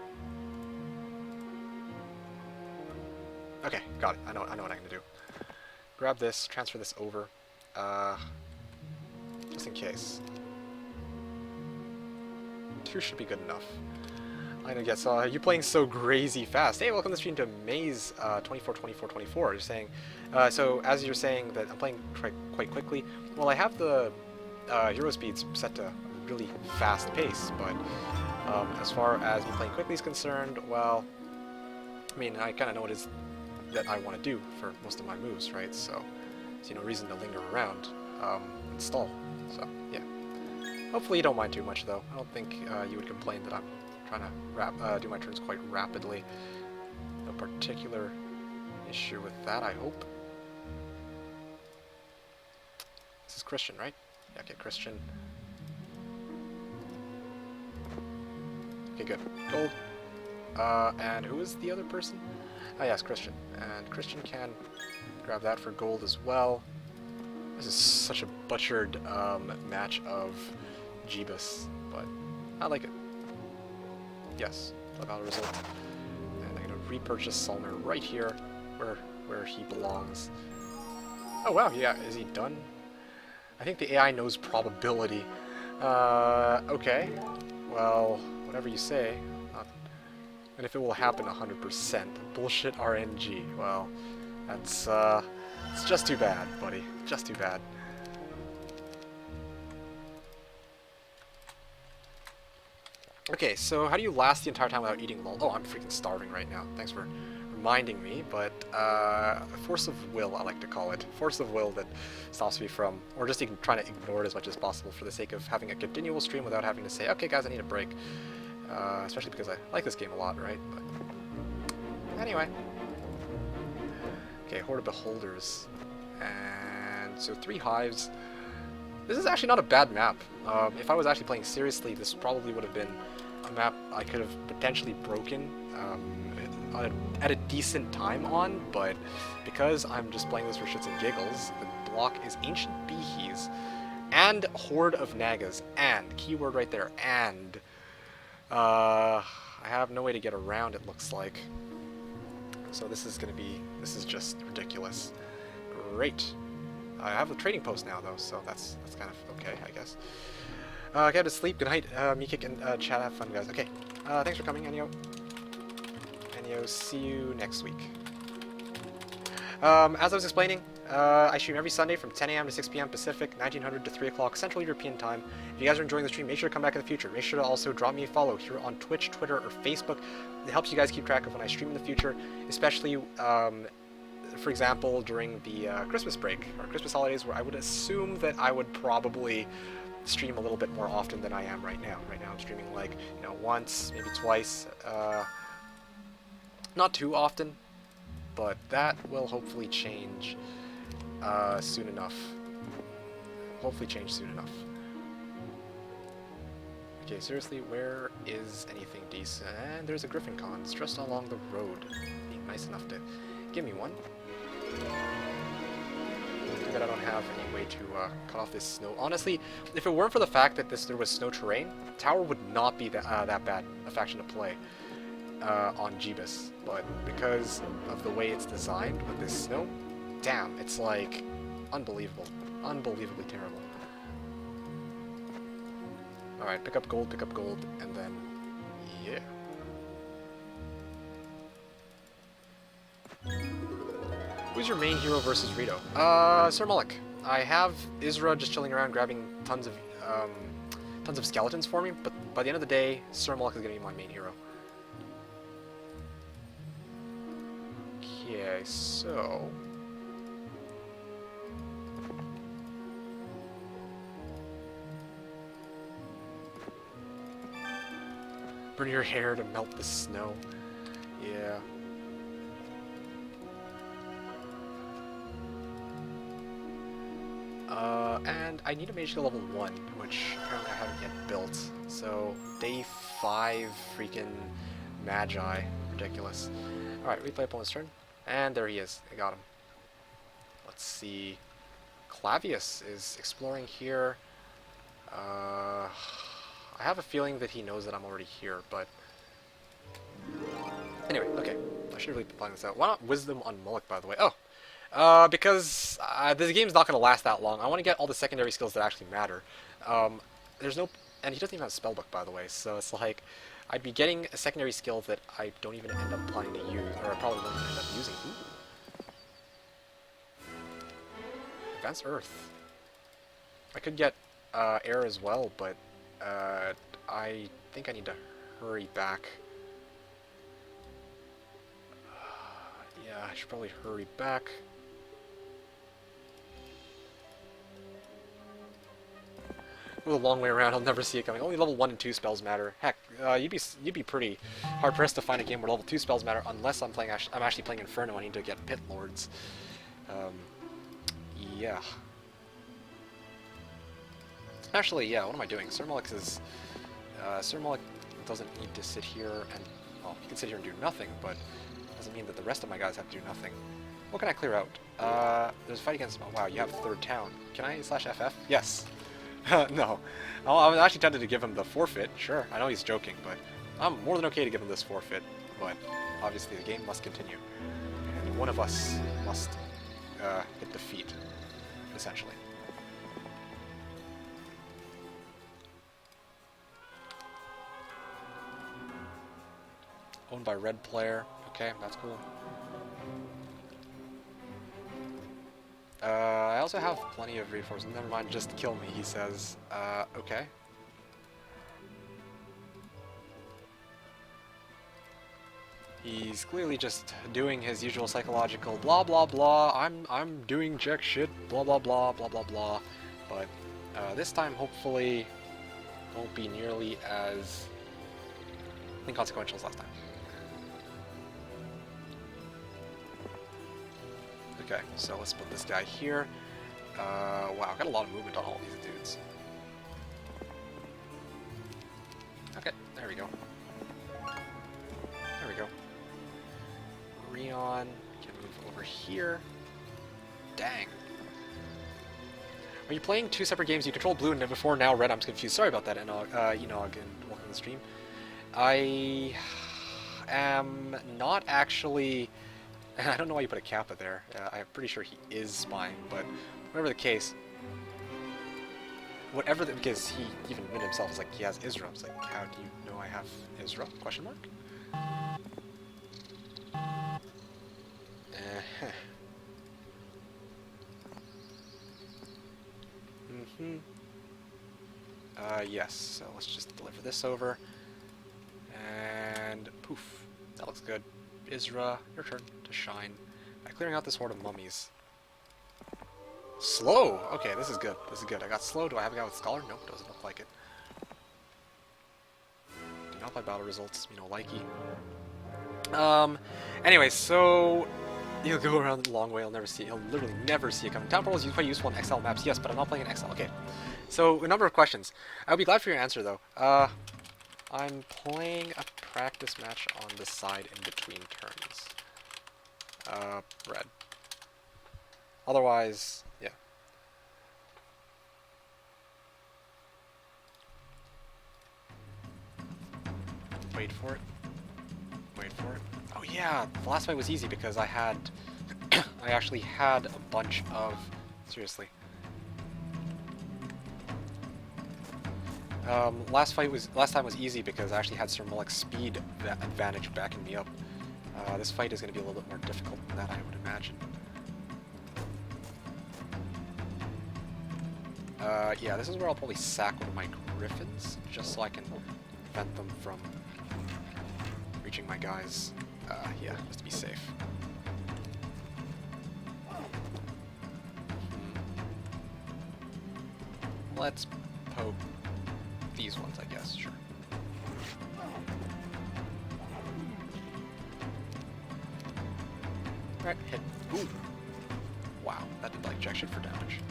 Okay, got it. I know what I'm gonna do. Grab this, transfer this over. Just in case. 2 should be good enough. I'm gonna guess, you're playing so crazy fast. Hey, welcome to the stream to Maze 242424. You're saying, so as you're saying that I'm playing quite quickly, well, I have the hero speeds set to a really fast pace, but as far as me playing quickly is concerned, well, I mean, I kind of know what it is that I want to do for most of my moves, right? So, there's no reason to linger around and stall. So, yeah. Hopefully you don't mind too much, though. I don't think you would complain that I'm trying to do my turns quite rapidly. No particular issue with that, I hope. This is Christian, right? Yeah, okay, Christian. Okay, good. Gold. And who is the other person? Ah, yes, Christian. And Christian can grab that for gold as well. This is such a butchered match of Jebus, but I like it. Yes, love how the result. And I'm gonna repurchase Salmer right here, where he belongs. Oh wow, yeah, is he done? I think the AI knows probability. Okay. Well, whatever you say. And if it will happen 100%, bullshit RNG. Well, that's it's just too bad, buddy. Just too bad. Okay, so how do you last the entire time without eating lol? Oh, I'm freaking starving right now. Thanks for reminding me, but force of will, I like to call it. Force of will that stops me from, or just even trying to ignore it as much as possible for the sake of having a continual stream without having to say, okay guys, I need a break. Especially because I like this game a lot, right? But anyway. Okay, Horde of Beholders. And so 3 hives. This is actually not a bad map. If I was actually playing seriously, this probably would have been a map I could have potentially broken at a decent time on, but because I'm just playing this for shits and giggles, the block is Ancient Behees and Horde of Nagas, and, keyword right there, and, I have no way to get around, it looks like. So this is just ridiculous. Great. I have a trading post now, though, so that's kind of okay, I guess. Get to sleep. Good night, Mikik and chat. Have fun, guys. Okay. Thanks for coming, Enyo. Enyo, see you next week. As I was explaining, I stream every Sunday from 10 a.m. to 6 p.m. Pacific, 1900 to 3 o'clock Central European Time. If you guys are enjoying the stream, make sure to come back in the future. Make sure to also drop me a follow here on Twitch, Twitter, or Facebook. It helps you guys keep track of when I stream in the future, especially, for example, during the Christmas break, or Christmas holidays, where I would assume that I would probably stream a little bit more often than I am right now. Right now I'm streaming like, once, maybe twice. Not too often, but that will hopefully change soon enough. Hopefully change soon enough. Okay, seriously, where is anything decent? And there's a Griffin Con. It's just along the road. Being nice enough to give me one. Too bad I don't have any way to cut off this snow. Honestly, if it weren't for the fact that there was snow terrain, Tower would not be that bad a faction to play on Jebus. But because of the way it's designed with this snow, damn, it's like unbelievable. Unbelievably terrible. Alright, pick up gold, and then, yeah. Who's your main hero versus Rito? Sir Mullock. I have Isra just chilling around grabbing tons of skeletons for me, but by the end of the day, Sir Mullock is going to be my main hero. Okay, so... burn your hair to melt the snow. Yeah. And I need a mage skill level 1, which apparently I haven't yet built. So, day 5 freaking Magi. Ridiculous. Alright, replay opponent's turn. And there he is. I got him. Let's see. Clavius is exploring here. I have a feeling that he knows that I'm already here, but... Anyway, okay. I should really be playing this out. Why not Wisdom on Mullock, by the way? Oh! Because this game's not going to last that long. I want to get all the secondary skills that actually matter. There's no... And he doesn't even have a spellbook, by the way, so it's like... I'd be getting a secondary skill that I don't even end up planning to use, or I probably won't even end up using. Ooh. Advanced Earth. I could get air as well, but I think I need to hurry back. Yeah, I should probably hurry back. It was a long way around. I'll never see it coming. Only level 1 and 2 spells matter. Heck, you'd be pretty hard pressed to find a game where level 2 spells matter, unless I'm actually playing Inferno. I need to get Pit Lords. Yeah. Actually, yeah. What am I doing? Sir Mullock is. Sir Mullock doesn't need to sit here and. Well, he can sit here and do nothing, but it doesn't mean that the rest of my guys have to do nothing. What can I clear out? There's a fight against. Oh, wow, you have third town. Can I /FF? Yes. No. I was actually tempted to give him the forfeit. Sure, I know he's joking, but I'm more than okay to give him this forfeit. But obviously the game must continue. And one of us must hit defeat, essentially. Owned by red player. Okay, that's cool. I also have plenty of reinforcements. Never mind, just kill me, he says. Okay. He's clearly just doing his usual psychological blah blah blah. I'm doing jack shit, blah blah blah blah blah blah. But this time hopefully won't be nearly as inconsequential as last time. Okay, so let's put this guy here. Wow, I've got a lot of movement on all these dudes. Okay, there we go. There we go. Rion can move over here. Dang. Are you playing 2 separate games? You control blue and before now red. I'm confused. Sorry about that, and again, welcome to the stream. I am not actually... I don't know why you put a Kappa there. I'm pretty sure he is spying, but whatever the case, because he even admitted himself, is like he has Isra. It's like, how do you know I have Isra? Question mark. Yes. So let's just deliver this over, and poof, that looks good. Isra, your turn to shine by clearing out this horde of mummies. Slow! Okay, this is good. This is good. I got slow. Do I have a guy with Scholar? Nope, doesn't look like it. Do not play battle results. You know, likey. Anyway, so... He'll go around the long way. He'll never see it. He'll literally never see it coming. Town portals is quite useful in XL maps. Yes, but I'm not playing in XL. Okay. So, a number of questions. I would be glad for your answer, though. I'm playing a practice match on the side in between turns. Red. Otherwise, yeah. Wait for it. Wait for it. Oh yeah, the last fight was easy because I had... I actually had a bunch of... Seriously. Last time was easy because I actually had Sir Mulek's speed advantage backing me up. This fight is going to be a little bit more difficult than that, I would imagine. Yeah, this is where I'll probably sack one of my griffins, just so I can prevent them from reaching my guys. Yeah, just to be safe. Let's poke these ones, I guess, sure. Alright, hit. Ooh. Wow, that did like jack shit for damage.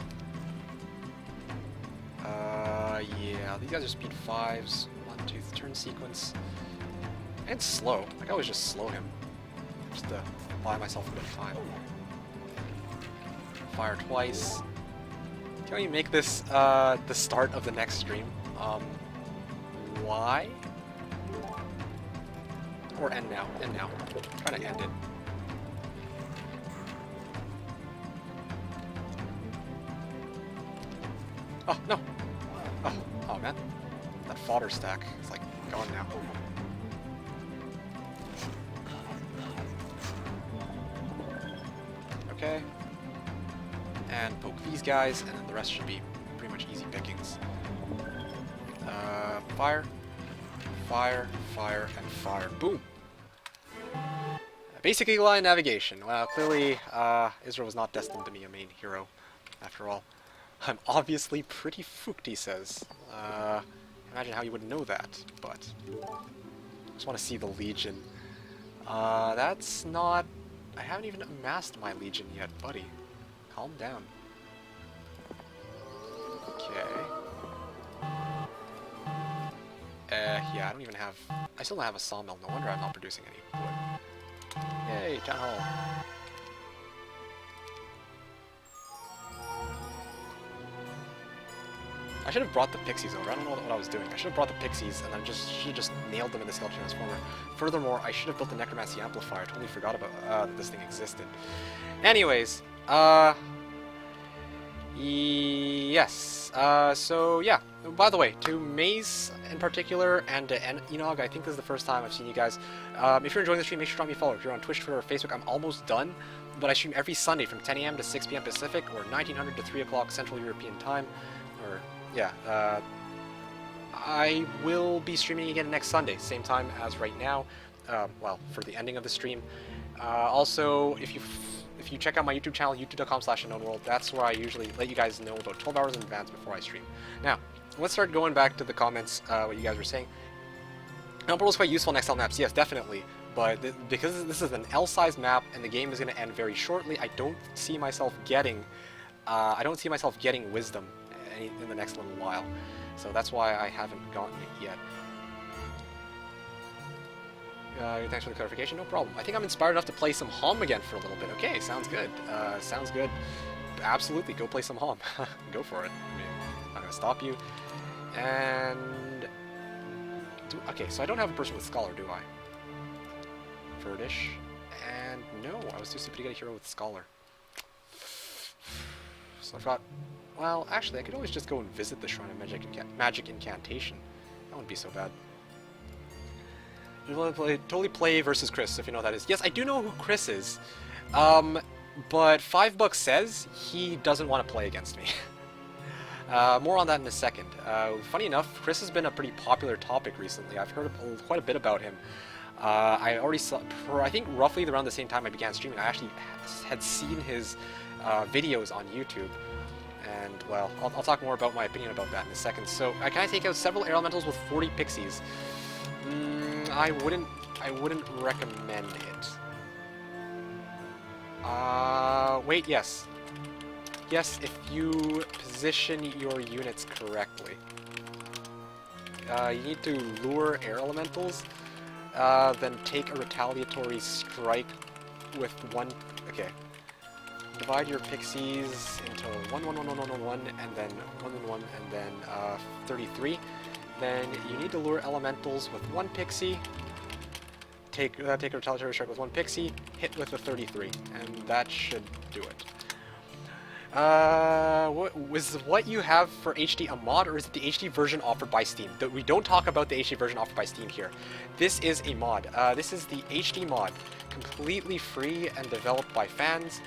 Yeah, these guys are speed 5s. 1, 2, turn sequence. And slow. I can always just slow him. Just to buy myself a bit of time. Fire twice. Can we make this the start of the next stream? Why? Or end now. End now. Try to end it. Oh, no! Oh man. That fodder stack is like gone now. Okay. And poke these guys, and then the rest should be pretty much easy pickings. Fire. Fire, fire, and fire. Boom! Basic Eagle Eye navigation. Well, clearly, Israel was not destined to be a main hero, after all. I'm obviously pretty fooked, he says. Imagine how you would know that, but... I just want to see the Legion. That's not... I haven't even amassed my Legion yet, buddy. Calm down. Okay. Yeah, I don't even have... I still don't have a sawmill. No wonder I'm not producing any wood. Yay, Town Hall. I should have brought the pixies over. I don't know what I was doing. I should have brought the pixies, and I should have just nailed them in the skeleton transformer. Furthermore, I should have built the necromancy amplifier. I totally forgot about that this thing existed. Anyways, yes. So yeah. By the way, to Maze in particular and to Enog, I think this is the first time I've seen you guys. If you're enjoying the stream, make sure to drop me a follow. If you're on Twitch, Twitter, or Facebook, I'm almost done. But I stream every Sunday from 10 AM to 6 PM Pacific, or 1900 to 3 o'clock Central European Time. Or yeah, I will be streaming again next Sunday, same time as right now. Well, for the ending of the stream. Also, if you check out my YouTube channel, youtube.com/TheKnownWorld, that's where I usually let you guys know about 12 hours in advance before I stream. Now, let's start going back to the comments, what you guys were saying. Portal is quite useful in XL maps, yes, definitely. But because this is an L-sized map and the game is going to end very shortly, I don't see myself getting, Wisdom in the next little while. So that's why I haven't gotten it yet. Thanks for the clarification, no problem. I think I'm inspired enough to play some Hom again for a little bit. Okay, sounds good. Sounds good. Absolutely, go play some Hom. Go for it. I mean, I'm not going to stop you. And... okay, so I don't have a person with Scholar, do I? Verdish. And no, I was too stupid to get a hero with Scholar. So I thought, well, actually, I could always just go and visit the Shrine of Magic Incantation. That wouldn't be so bad. Totally play versus Chris, if you know what that is. Yes, I do know who Chris is. But $5 says he doesn't want to play against me. More on that in a second. Funny enough, Chris has been a pretty popular topic recently. I've heard quite a bit about him. I already saw, I think roughly around the same time I began streaming, I actually had seen his videos on YouTube. And, well, I'll talk more about my opinion about that in a second. So, can I take out several air elementals with 40 pixies? I wouldn't recommend it. Wait, yes. Yes, if you position your units correctly. You need to lure air elementals, then take a retaliatory strike with one... okay. Divide your pixies into 1, 1, 1, 1, 1, 1, 1, and then 1, 1, 1, and then 33. Then you need to lure elementals with 1 pixie. Take a retaliatory strike with 1 pixie. Hit with a 33, and that should do it. What you have for HD a mod, or is it the HD version offered by Steam? We don't talk about the HD version offered by Steam here. This is a mod. This is the HD mod, completely free and developed by fans,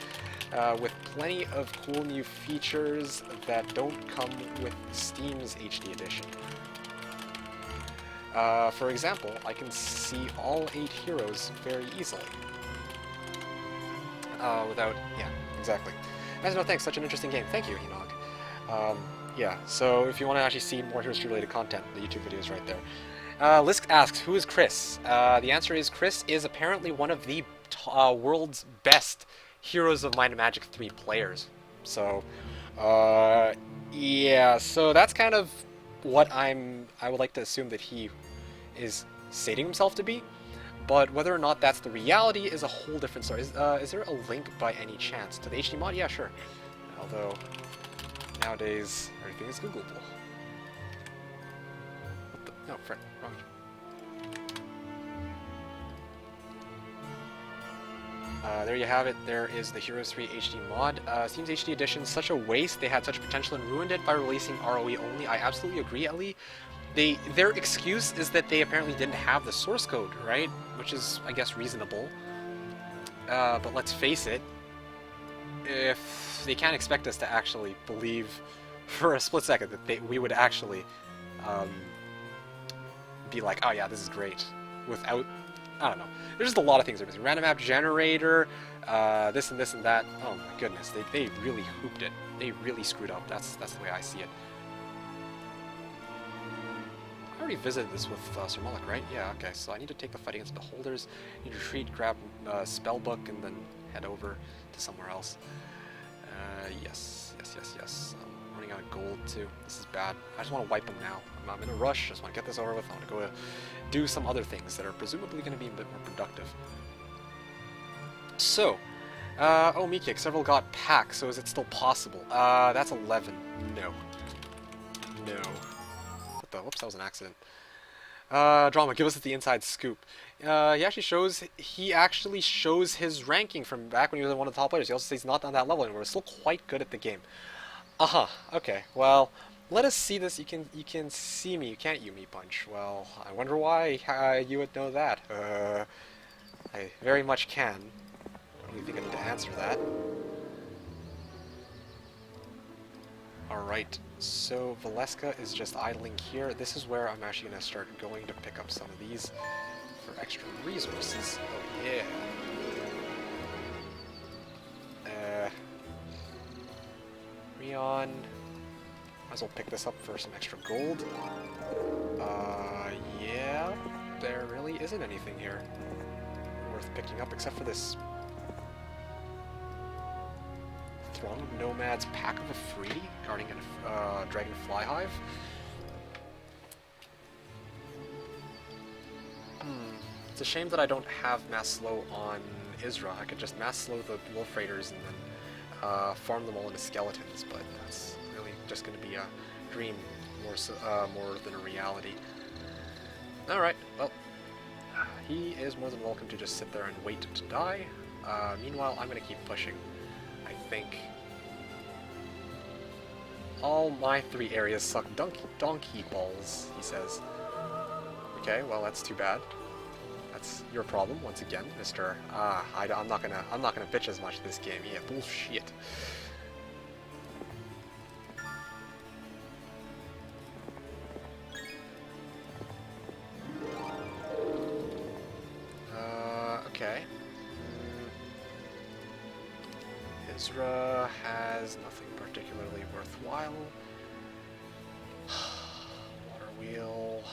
with plenty of cool new features that don't come with Steam's HD edition. For example, I can see all 8 heroes very easily. Yeah, exactly. As no thanks, such an interesting game. Thank you, Enoch. Yeah, so if you want to actually see more Hero Street related content, the YouTube video is right there. Lisk asks, who is Chris? The answer is Chris is apparently one of the world's best Heroes of Might and Magic 3 players. So, yeah, so that's kind of what I would like to assume that he is stating himself to be. But whether or not that's the reality is a whole different story. Is there a link by any chance to the HD mod? Yeah, sure. Although, nowadays, everything is Googleable. What the? No, friend. Wrong. There you have it. There is the Heroes 3 HD mod. Steam's HD edition, such a waste. They had such potential and ruined it by releasing ROE only. I absolutely agree, Ellie. Their excuse is that they apparently didn't have the source code, right? Which is, I guess, reasonable. But let's face it, if they can't expect us to actually believe for a split second that we would actually be like, oh yeah, this is great, without, I don't know. There's just a lot of things they're missing. Random map generator, this and this and that. Oh my goodness, they really hooped it. They really screwed up. That's the way I see it. I already visited this with Sir Moloch, right? Yeah, okay, so I need to take the fight against the holders, need to retreat, grab Spellbook, and then head over to somewhere else. Yes. I'm running out of gold, too. This is bad. I just want to wipe them now. I'm in a rush, I just want to get this over with. I want to go do some other things that are presumably going to be a bit more productive. So, oh, Meekick, several got packed, so is it still possible? That's 11. No. Whoops, that was an accident. Drama, give us the inside scoop. He actually shows his ranking from back when he was one of the top players. He also says he's not on that level anymore. He's still quite good at the game. Okay. Well, let us see this. You can see me. You can't you me punch. Well, I wonder why you would know that. I very much can. I don't think I need to answer that. Alright, so Valeska is just idling here. This is where I'm actually going to start going to pick up some of these for extra resources. Oh yeah. Rion. Might as well pick this up for some extra gold. Yeah. There really isn't anything here worth picking up except for this Throng of Nomads Pack of a Free guarding a Dragonfly Hive. It's a shame that I don't have mass slow on Isra. I could just mass slow the Wolf Raiders and then farm them all into skeletons, but that's really just going to be a dream more than a reality. Alright, well, he is more than welcome to just sit there and wait to die. Meanwhile, I'm going to keep pushing. I think all my 3 areas suck donkey balls, he says. Okay, well that's too bad. That's your problem once again, Mr. I'm not gonna bitch as much this game. Yeah, bullshit. Okay. Isra has nothing particularly worthwhile. Water wheel.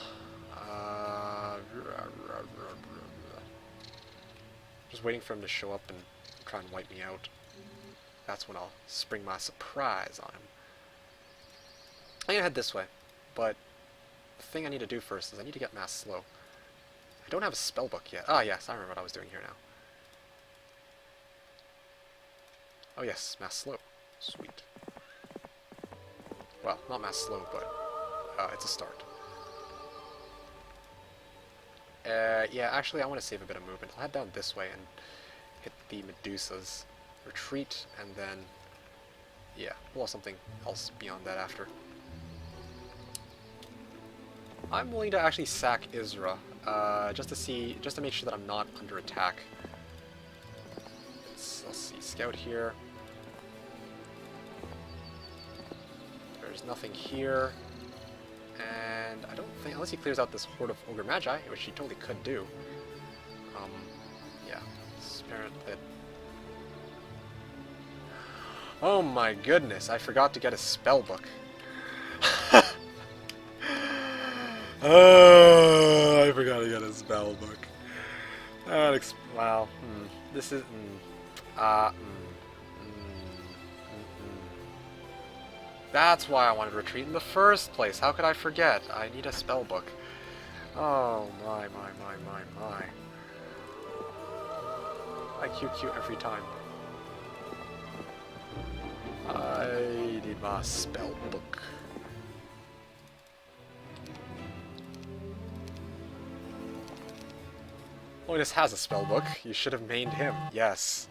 Just waiting for him to show up and try and wipe me out. That's when I'll spring my surprise on him. I'm gonna head this way, but the thing I need to do first is I need to get mass slow. I don't have a spellbook yet. Ah, yes, I remember what I was doing here now. Oh yes, mass slow. Sweet. Well, not mass slow, but it's a start. Yeah, actually, I want to save a bit of movement. I'll head down this way and hit the Medusas. Retreat, and then... Yeah, we'll have something else beyond that after. I'm willing to actually sack Isra, just to make sure that I'm not under attack. Let's see, scout here. There's nothing here. And I don't think, unless he clears out this horde of Ogre Magi, which he totally could do. Yeah, it's apparent that... Oh my goodness, I forgot to get a spell book. Oh, I forgot to get a spell book. Wow. This is... That's why I wanted to retreat in the first place. How could I forget? I need a spell book. Oh, my. I QQ every time. I need my spell book. Loinus has a spell book. You should have mained him. Yes.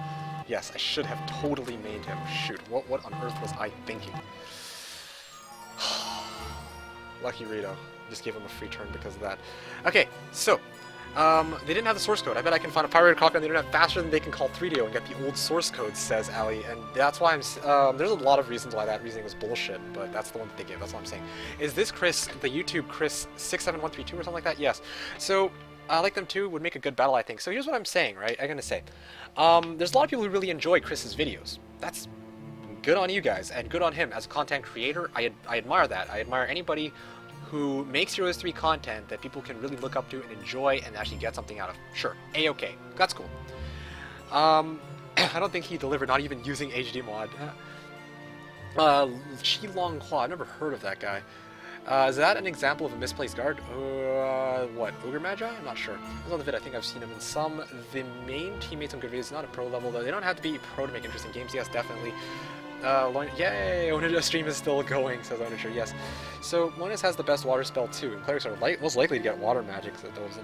Yes, I should have totally mained him. Shoot, what on earth was I thinking? Lucky Rito. Just gave him a free turn because of that. Okay, so, they didn't have the source code. I bet I can find a pirated copy on the internet faster than they can call 3DO and get the old source code, says Ali. And that's why there's a lot of reasons why that reasoning was bullshit, but that's the one that they gave. That's what I'm saying. Is this Chris, the YouTube Chris 67132 or something like that? Yes. So, I like them too, would make a good battle, I think. So here's what I'm saying, right? I'm gonna say. There's a lot of people who really enjoy Chris's videos. That's good on you guys, and good on him. As a content creator, I admire that. I admire anybody who makes Heroes 3 content that people can really look up to and enjoy and actually get something out of. Sure, A-okay. That's cool. I don't think he delivered, not even using HD mod. Chi Long Claw, I've never heard of that guy. Is that an example of a misplaced guard? What, Ogre Magi? I'm not sure. There's another vid, I think I've seen him in some. The main teammates on good videos, not a pro level, though. They don't have to be pro to make interesting games. Yes, definitely. Yay! Onager stream is still going, says Onager, yes. So, Loinus has the best water spell, too, and clerics are most likely to get water magic, so those.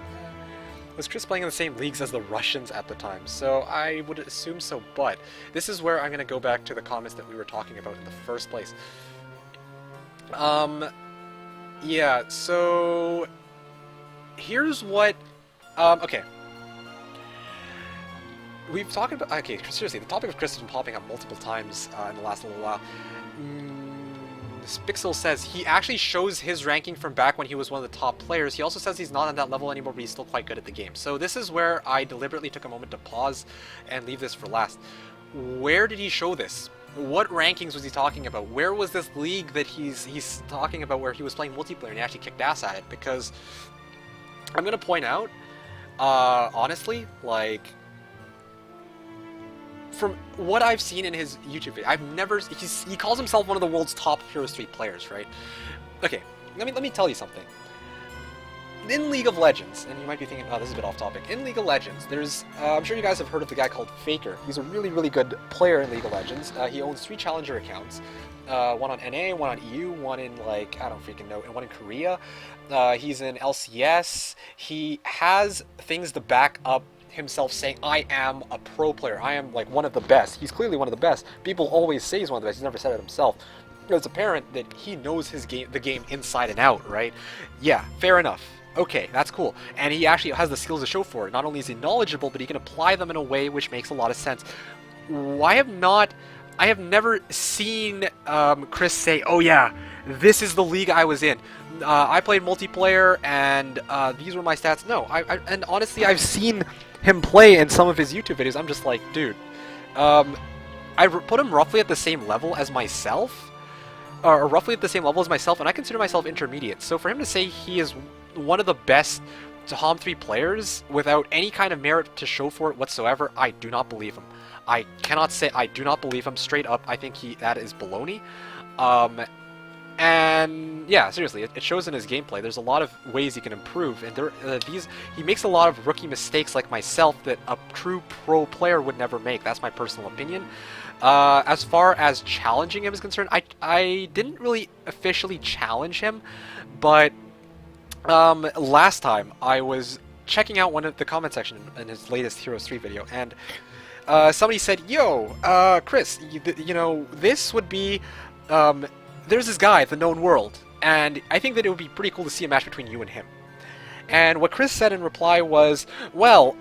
Was Chris playing in the same leagues as the Russians at the time? So, I would assume so, but this is where I'm going to go back to the comments that we were talking about in the first place. Yeah, so here's what, okay. We've talked about, okay, seriously, the topic of Chris has been popping up multiple times in the last little while. Spixel says he actually shows his ranking from back when he was one of the top players. He also says he's not on that level anymore, but he's still quite good at the game. So this is where I deliberately took a moment to pause and leave this for last. Where did he show this? What rankings was he talking about? Where was this league that he's talking about where he was playing multiplayer and he actually kicked ass at it? Because I'm going to point out, honestly, like, from what I've seen in his YouTube video, I've never, he calls himself one of the world's top Heroes 3 players, right? Okay, let me tell you something. In League of Legends, and you might be thinking, oh, this is a bit off topic. In League of Legends, there's, I'm sure you guys have heard of the guy called Faker. He's a really, really good player in League of Legends. He owns 3 Challenger accounts. One on NA, one on EU, one in, like, I don't freaking know, and one in Korea. He's in LCS. He has things to back up himself saying, I am a pro player. I am, like, one of the best. He's clearly one of the best. People always say he's one of the best. He's never said it himself. It's apparent that he knows his game, the game inside and out, right? Yeah, fair enough. Okay, that's cool. And he actually has the skills to show for it. Not only is he knowledgeable, but he can apply them in a way which makes a lot of sense. I have never seen Chris say, oh yeah, this is the league I was in. I played multiplayer and these were my stats. No, and honestly, I've seen him play in some of his YouTube videos. I'm just like, dude, I put him roughly at the same level as myself, or roughly at the same level as myself, and I consider myself intermediate. So for him to say he is one of the best Tom 3 players without any kind of merit to show for it whatsoever, I do not believe him. I cannot say I do not believe him straight up. I think that is baloney. And yeah, seriously, it shows in his gameplay. There's a lot of ways he can improve, and he makes a lot of rookie mistakes like myself that a true pro player would never make. That's my personal opinion. As far as challenging him is concerned, I didn't really officially challenge him, but last time I was checking out one of the comment section in his latest Heroes 3 video, and somebody said, "Yo, Chris, you know, this would be, there's this guy, TheKnownWorld, and I think that it would be pretty cool to see a match between you and him." And what Chris said in reply was, "Well,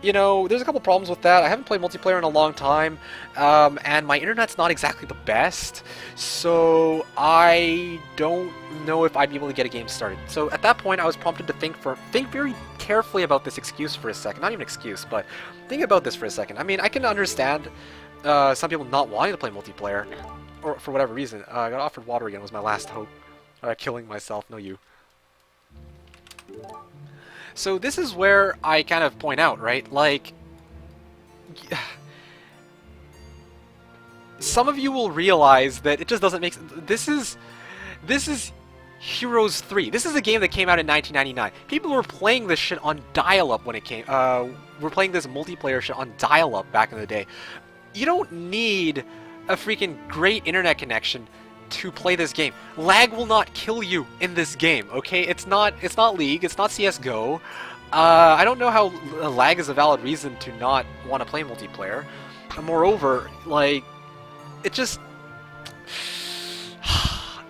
you know, there's a couple problems with that. I haven't played multiplayer in a long time, and my internet's not exactly the best, so I don't know if I'd be able to get a game started." So at that point, I was prompted to think very carefully about this excuse for a second. Not even excuse, but think about this for a second. I mean, I can understand some people not wanting to play multiplayer, or for whatever reason. I got offered water again. Was my last hope. Killing myself. No, you. So this is where I kind of point out, right? Like, some of you will realize that it just doesn't make sense. This is Heroes 3. This is a game that came out in 1999. People were playing this shit on dial-up when it came. Were playing this multiplayer shit on dial-up back in the day. You don't need a freaking great internet connection to play this game. Lag will not kill you in this game, okay? It's not League, it's not CSGO. I don't know how lag is a valid reason to not want to play multiplayer. And moreover, like, it just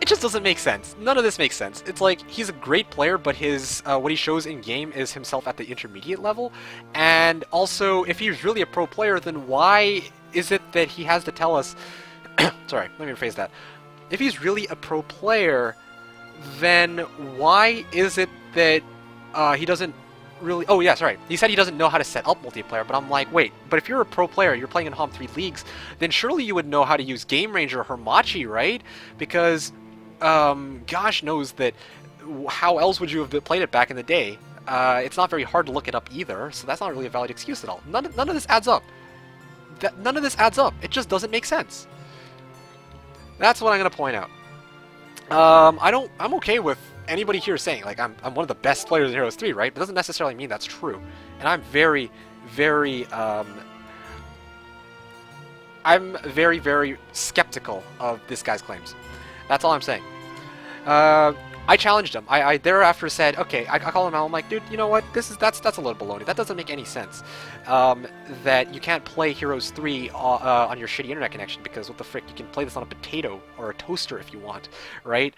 doesn't make sense. None of this makes sense. It's like, he's a great player, but his what he shows in game is himself at the intermediate level. And also, if he's really a pro player, then why is it that he has to tell us sorry, let me rephrase that. If he's really a pro player, then why is it that he doesn't really... Oh, yeah, sorry. He said he doesn't know how to set up multiplayer, but I'm like, wait, but if you're a pro player, you're playing in HOM 3 leagues, then surely you would know how to use Game Ranger or Hamachi, right? Because, gosh knows that... How else would you have played it back in the day? It's not very hard to look it up either, so that's not really a valid excuse at all. None of this adds up. None of this adds up. It just doesn't make sense. That's what I'm gonna point out. I'm okay with anybody here saying, like, I'm one of the best players in Heroes 3, right? But it doesn't necessarily mean that's true. And I'm very, very skeptical of this guy's claims. That's all I'm saying. I challenged him. I thereafter said, okay, I called him out. I'm like, dude, you know what? That's a little baloney. That doesn't make any sense. That you can't play Heroes 3 on your shitty internet connection, because what the frick? You can play this on a potato or a toaster if you want, right?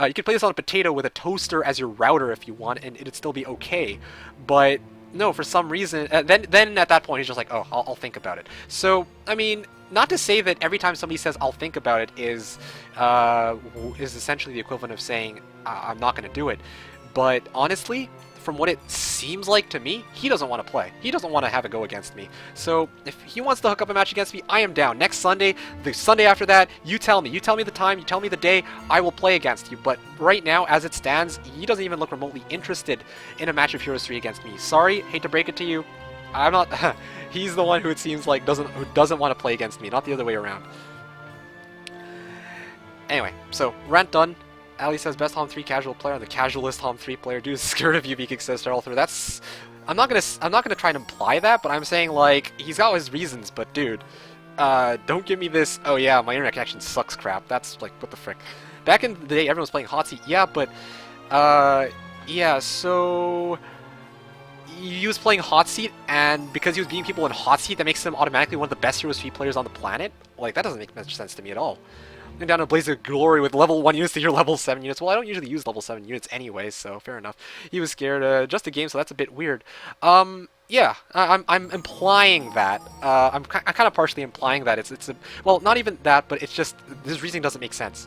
You can play this on a potato with a toaster as your router if you want, and it'd still be okay. But no, for some reason, then at that point he's just like, oh, I'll think about it. So I mean, not to say that every time somebody says I'll think about it is essentially the equivalent of saying I'm not going to do it. But honestly, from what it seems like to me, he doesn't want to play. He doesn't want to have a go against me. So if he wants to hook up a match against me, I am down. Next Sunday, the Sunday after that, you tell me. You tell me the time, you tell me the day, I will play against you. But right now, as it stands, he doesn't even look remotely interested in a match of Heroes 3 against me. Sorry, hate to break it to you. I'm not... He's the one who it seems like doesn't want to play against me, not the other way around. Anyway, so rant done. Ali says best HOM 3 casual player and the casualist HOM 3 player due to scared of UV kick says all through. That's I'm not gonna try and imply that, but I'm saying, like, he's got his reasons, but dude, don't give me this, oh yeah, my internet connection sucks crap. That's like, what the frick. Back in the day everyone was playing hot seat, yeah, but yeah, so he was playing hot seat, and because he was beating people in hot seat, that makes him automatically one of the best Heroes 3 players on the planet? Like, that doesn't make much sense to me at all. And down to Blaze of Glory with level 1 units to your level 7 units. Well, I don't usually use level 7 units anyway, so fair enough. He was scared. Just a game, so that's a bit weird. Yeah, I'm implying that. I'm kind of partially implying that it's a... Well, not even that, but it's just... This reasoning doesn't make sense.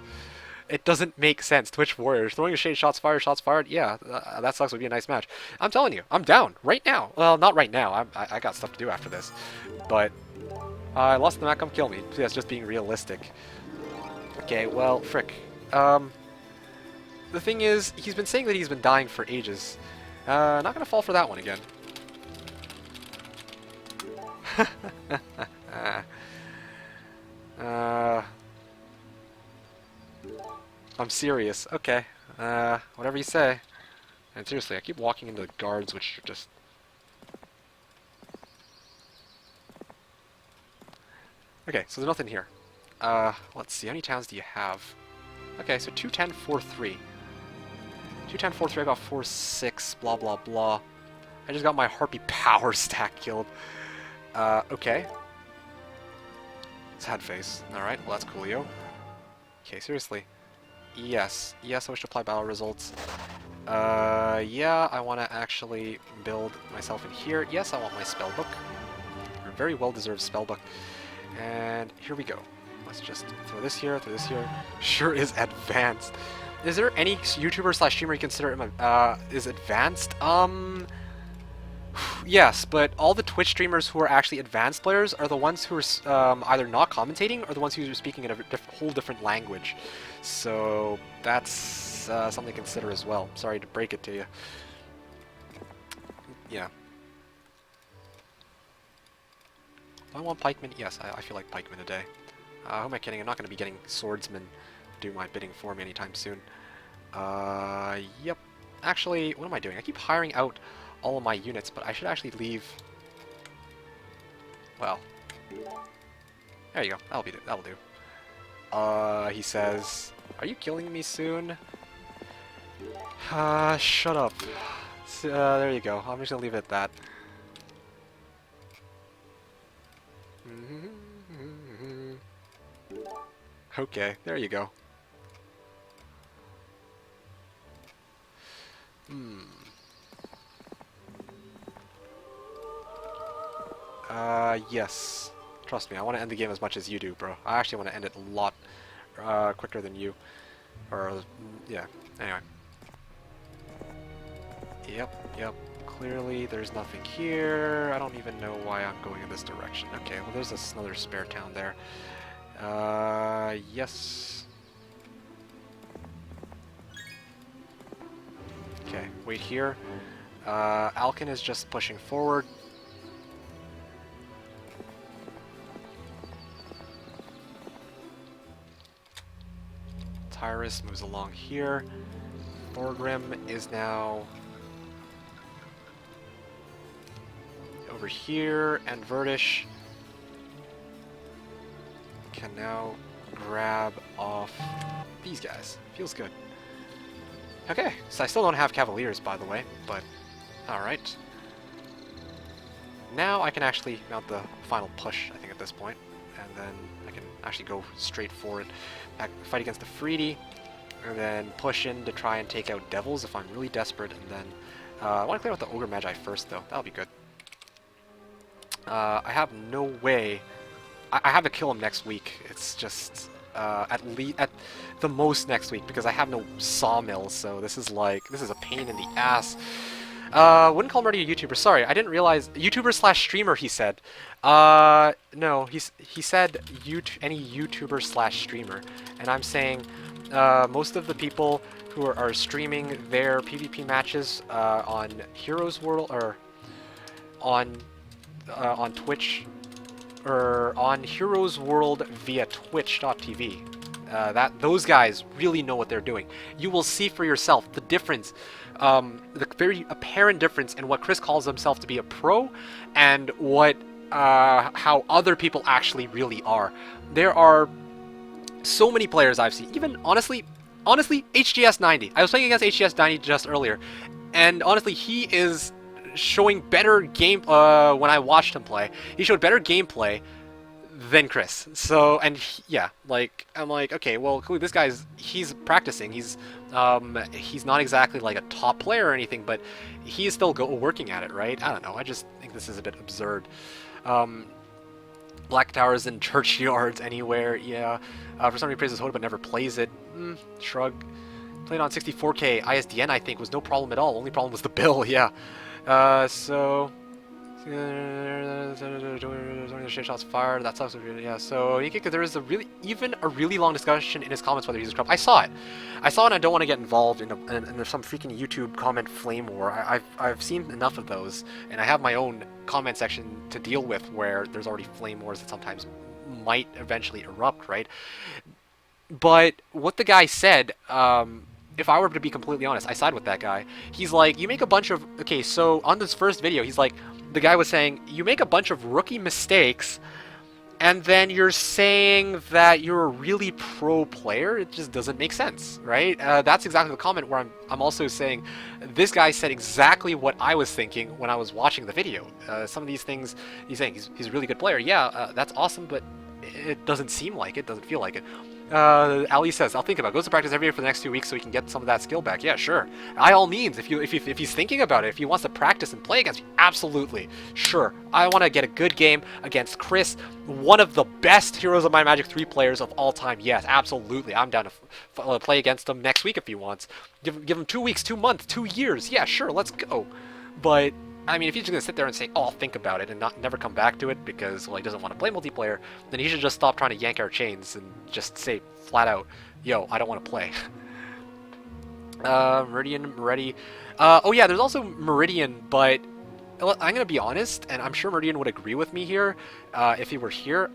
It doesn't make sense. Twitch Warriors. Throwing a shade, shots fired. Yeah, that sucks. Would be a nice match. I'm telling you, I'm down. Right now. Well, not right now. I got stuff to do after this. But... I lost the map, come kill me. That's just being realistic. Okay, well, frick. The thing is, he's been saying that he's been dying for ages. Not gonna fall for that one again. I'm serious. Okay. Whatever you say. And seriously, I keep walking into the guards, which are just... Okay, so there's nothing here. Let's see, how many towns do you have? Okay, so 2, 10, 4, 3. 210, 4-3, I got 4-6, blah, blah, blah. I just got my Harpy Power stack killed. Okay. Sad face. Alright, well that's coolio. Okay, seriously. Yes. Yes, I wish to apply battle results. Yeah, I want to actually build myself in here. Yes, I want my spellbook. A very well-deserved spellbook. And here we go. Let's just throw this here, throw this here. Sure is advanced. Is there any YouTuber slash streamer you consider is advanced? Yes, but all the Twitch streamers who are actually advanced players are the ones who are either not commentating or the ones who are speaking in a whole different language. So that's something to consider as well. Sorry to break it to you. Yeah. Do I want pikemen? Yes, I feel like pikemen today. Who am I kidding? I'm not going to be getting swordsmen to do my bidding for me anytime soon. Yep. Actually, what am I doing? I keep hiring out all of my units, but I should actually leave... Well. There you go. That'll do. He says, "Are you killing me soon?" Shut up. There you go. I'm just gonna leave it at that. Okay, there you go. Yes. Trust me, I want to end the game as much as you do, bro. I actually want to end it a lot quicker than you. Or, yeah. Anyway. Yep. Clearly, there's nothing here. I don't even know why I'm going in this direction. Okay, well, there's another spare town there. Yes. Okay, wait here. Alkin is just pushing forward. Tyrus moves along here. Thorgrim is now over here, and Vertish can now grab off these guys. Feels good. Okay, so I still don't have Cavaliers, by the way, but alright. Now I can actually mount the final push, I think, at this point, and then I can actually go straight for it, fight against the Freedy, and then push in to try and take out Devils if I'm really desperate, and then I want to clear out the Ogre Magi first, though. That'll be good. I have no way... I have to kill him next week. It's just at the most next week, because I have no sawmill, so this is a pain in the ass. Wouldn't call him already a YouTuber. Sorry, I didn't realize YouTuber slash streamer. He said. No, he said any YouTuber slash streamer, and I'm saying most of the people who are streaming their PvP matches on Heroes World or on Twitch. Or on Heroes World via Twitch.tv. Those guys really know what they're doing. You will see for yourself the difference, the very apparent difference in what Chris calls himself to be a pro, and what how other people actually really are. There are so many players I've seen. Even honestly, HGS90. I was playing against HGS90 just earlier, and honestly, he is showing better game when I watched him play. He showed better gameplay than Chris. So, and yeah, like, I'm like, okay, well, clearly this guy's, he's practicing. He's not exactly like a top player or anything, but he is still working at it, right? I don't know. I just think this is a bit absurd. Black Towers in churchyards anywhere, yeah. For some reason, he praises Hoda but never plays it. Shrug. Played on 64K ISDN, I think, was no problem at all. Only problem was the bill, yeah. So shots fired. That sucks. Yeah. So there is a really long discussion in his comments whether he's a scrub. I saw it, and I don't want to get involved in some freaking YouTube comment flame war. I've seen enough of those, and I have my own comment section to deal with where there's already flame wars that sometimes might eventually erupt, right? But what the guy said, if I were to be completely honest, I side with that guy. He's like, you make a bunch of... Okay, so on this first video, he's like, the guy was saying, you make a bunch of rookie mistakes, and then you're saying that you're a really pro player. It just doesn't make sense, right? That's exactly the comment where I'm also saying this guy said exactly what I was thinking when I was watching the video. Some of these things he's saying, he's a really good player. Yeah, that's awesome, but it doesn't seem like it, doesn't feel like it. Ali says, I'll think about it. Goes to practice every day for the next 2 weeks so he can get some of that skill back. Yeah, sure. By all means, if he's thinking about it, if he wants to practice and play against me, absolutely. Sure. I want to get a good game against Chris, one of the best Heroes of Might and Magic 3 players of all time. Yes, absolutely. I'm down to play against him next week if he wants. Give him 2 weeks, 2 months, 2 years. Yeah, sure, let's go. But I mean, if he's just gonna sit there and say, "Oh, I'll think about it," and never come back to it because, well, he doesn't want to play multiplayer, then he should just stop trying to yank our chains and just say flat out, "Yo, I don't want to play." Meridian, Moretti. Oh yeah, there's also Meridian, but I'm gonna be honest, and I'm sure Meridian would agree with me here. If he were here,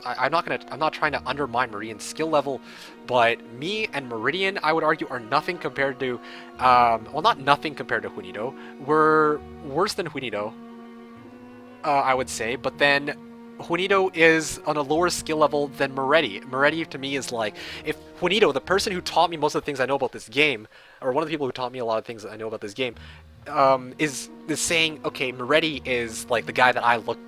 I'm not trying to undermine Meridian's skill level, but me and Meridian, I would argue, are nothing compared to, well, not nothing compared to Juanito. We're worse than Juanito, I would say, but then Juanito is on a lower skill level than Moretti. Moretti to me is like, if Juanito, the person who taught me most of the things I know about this game, or one of the people who taught me a lot of things that I know about this game, is saying, okay, Moretti is like the guy that I look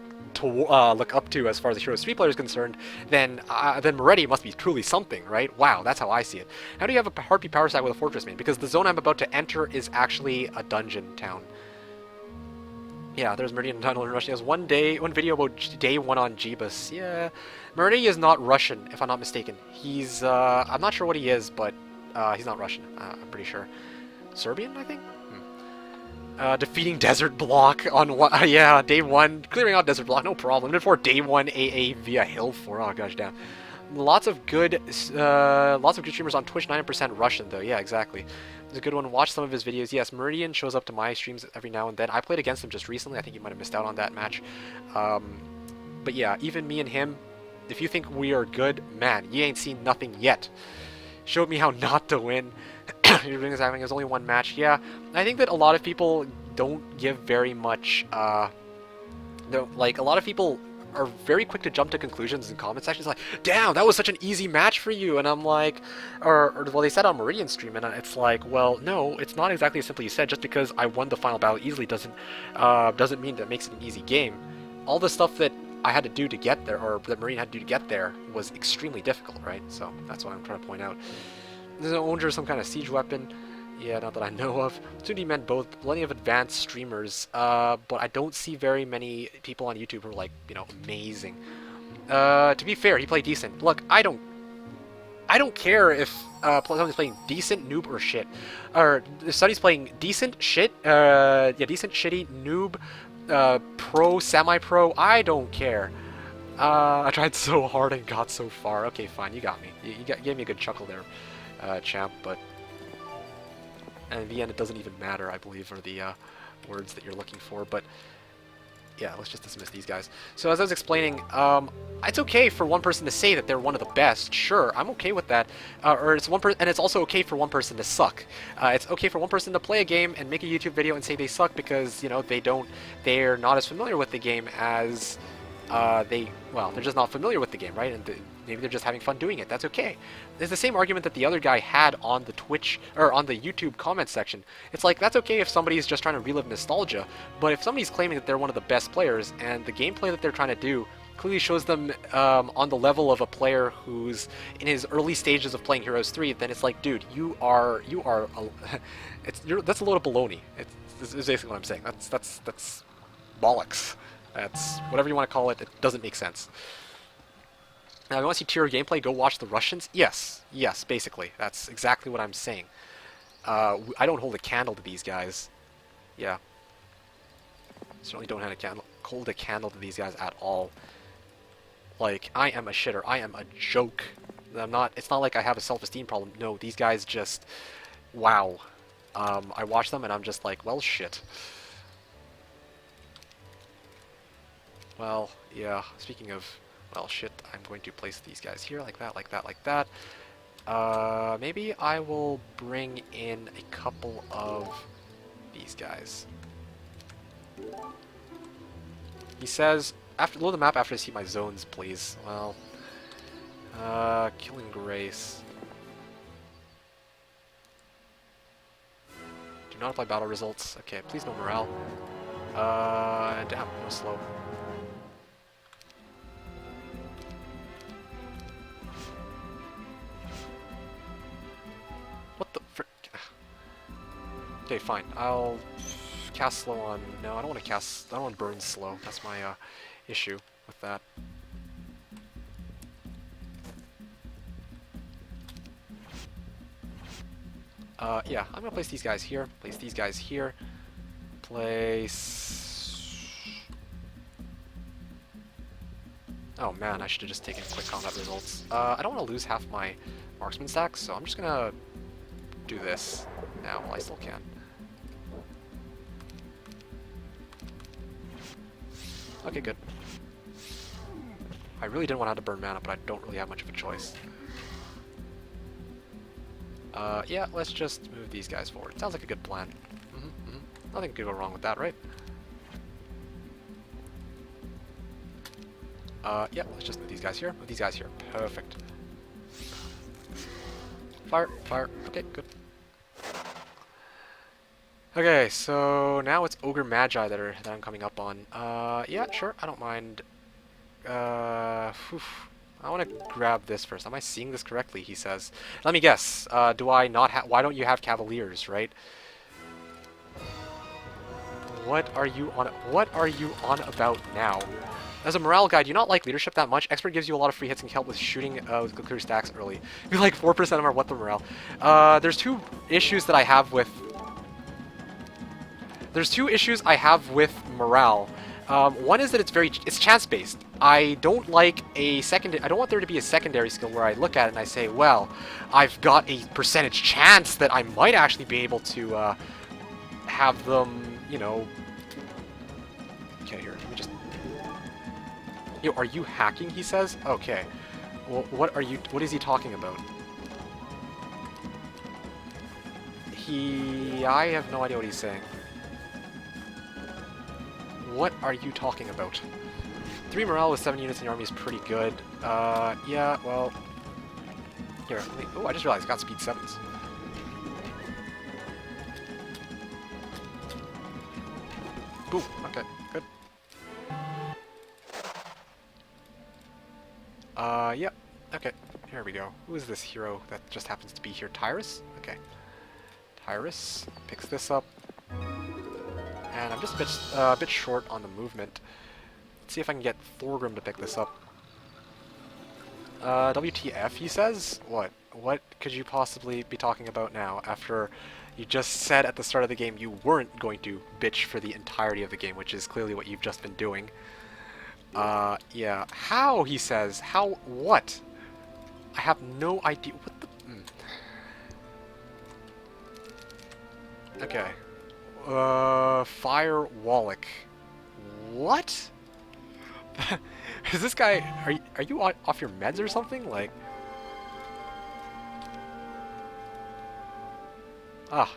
up to as far as the Heroes 3 player is concerned, then Moretti must be truly something, right? Wow, that's how I see it. How do you have a Harpy power stack with a Fortress main? Because the zone I'm about to enter is actually a dungeon town. Yeah, there's Meridian Tunnel in Russia. There's one video about day 1 on Jebus. Yeah, Meridian is not Russian, if I'm not mistaken. He's, I'm not sure what he is, but he's not Russian, I'm pretty sure. Serbian, I think? Defeating Desert Block on yeah, day 1, clearing out Desert Block, no problem. Before day 1 AA via Hill 4, oh gosh damn. Lots of good streamers on Twitch, 90% Russian though, yeah, exactly. It's a good one, watch some of his videos. Yes, Meridian shows up to my streams every now and then. I played against him just recently, I think you might have missed out on that match. But yeah, even me and him, if you think we are good, man, you ain't seen nothing yet. Showed me how not to win. You're doing this having there's only one match. Yeah, I think that a lot of people don't give very much. Like a lot of people are very quick to jump to conclusions in comment sections. Like, damn, that was such an easy match for you. And I'm like, or well, they said on Meridian stream, and it's like, well, no, it's not exactly as simple as you said. Just because I won the final battle easily doesn't mean that it makes it an easy game. All the stuff that I had to do to get there, or that Meridian had to do to get there, was extremely difficult, right? So that's what I'm trying to point out. There's an Onger, some kind of siege weapon. Yeah, not that I know of. 2D meant both, plenty of advanced streamers, but I don't see very many people on YouTube who are like, you know, amazing. To be fair, he played decent. Look, I don't care if somebody's playing decent, noob, or shit. Or if somebody's playing decent, shit, yeah, decent, shitty, noob, pro, semi-pro, I don't care. I tried so hard and got so far. Okay, fine, you got me. You gave me a good chuckle there, champ, but in the end it doesn't even matter, I believe, are the words that you're looking for, but yeah, let's just dismiss these guys. So as I was explaining, it's okay for one person to say that they're one of the best. Sure, I'm okay with that. Or it's and it's also okay for one person to suck. It's okay for one person to play a game and make a YouTube video and say they suck because, you know, they're not as familiar with the game as they're just not familiar with the game, right? And maybe they're just having fun doing it. That's okay. It's the same argument that the other guy had on the Twitch, or on the YouTube comment section. It's like, that's okay if somebody's just trying to relive nostalgia, but if somebody's claiming that they're one of the best players, and the gameplay that they're trying to do clearly shows them on the level of a player who's in his early stages of playing Heroes 3, then it's like, dude, that's a load of baloney. It's basically what I'm saying. That's bollocks. That's whatever you want to call it. It doesn't make sense. Now, if you want to see tier gameplay, go watch the Russians. Yes, basically, that's exactly what I'm saying. I don't hold a candle to these guys. Yeah, certainly don't hold a candle to these guys at all. Like, I am a shitter. I am a joke. I'm not. It's not like I have a self-esteem problem. No, these guys just, wow. I watch them and I'm just like, well, shit. Well, yeah, speaking of, well, shit, I'm going to place these guys here, like that, like that, like that. Maybe I will bring in a couple of these guys. He says, load the map after I see my zones, please. Well, Killing Grace. Do not apply battle results. Okay, please no morale. Damn, no slow. What the frick? Okay, fine. I'll cast slow on... No, I don't want to cast... I don't want to burn slow. That's my issue with that. Yeah, I'm gonna place these guys here. Place these guys here. Place... Oh man, I should have just taken quick combat results. I don't want to lose half my marksman stacks, so I'm just gonna do this now while I still can. Okay, good. I really didn't want to have to burn mana, but I don't really have much of a choice. Yeah, let's just move these guys forward. Sounds like a good plan. Nothing could go wrong with that, right? Yeah, let's just move these guys here. Move these guys here. Perfect. Fire, fire. Okay, good. Okay, so now it's Ogre Magi that I'm coming up on. Yeah, sure, I don't mind. I want to grab this first. Am I seeing this correctly? He says. Let me guess. Do I not have? Why don't you have Cavaliers, right? What are you on? What are you on about now? As a morale guy, do you not like leadership that much? Expert gives you a lot of free hits and can help with shooting with clear stacks early. Be like 4% of our what the morale. There's two issues that I have with. There's two issues I have with morale. One is that it's chance based. I don't like a secondary. I don't want there to be a secondary skill where I look at it and I say, well, I've got a percentage chance that I might actually be able to have them, you know. Okay, here. Let me just. Yo, are you hacking? He says. Okay. Well, what are you? What is he talking about? I have no idea what he's saying. What are you talking about? 3 morale with 7 units in the army is pretty good. Yeah, well... Here, oh, I just realized I got speed 7s. Boom, okay, good. Yep, okay, here we go. Who is this hero that just happens to be here? Tyrus? Okay. Tyrus picks this up. And I'm just a bit short on the movement. Let's see if I can get Thorgrim to pick this up. WTF, he says? What? What could you possibly be talking about now after you just said at the start of the game you weren't going to bitch for the entirety of the game, which is clearly what you've just been doing. Yeah. How, he says? How? What? I have no idea. What the... Okay. Fire Wallach. What? Is this guy... Are you off your meds or something? Like... Ah.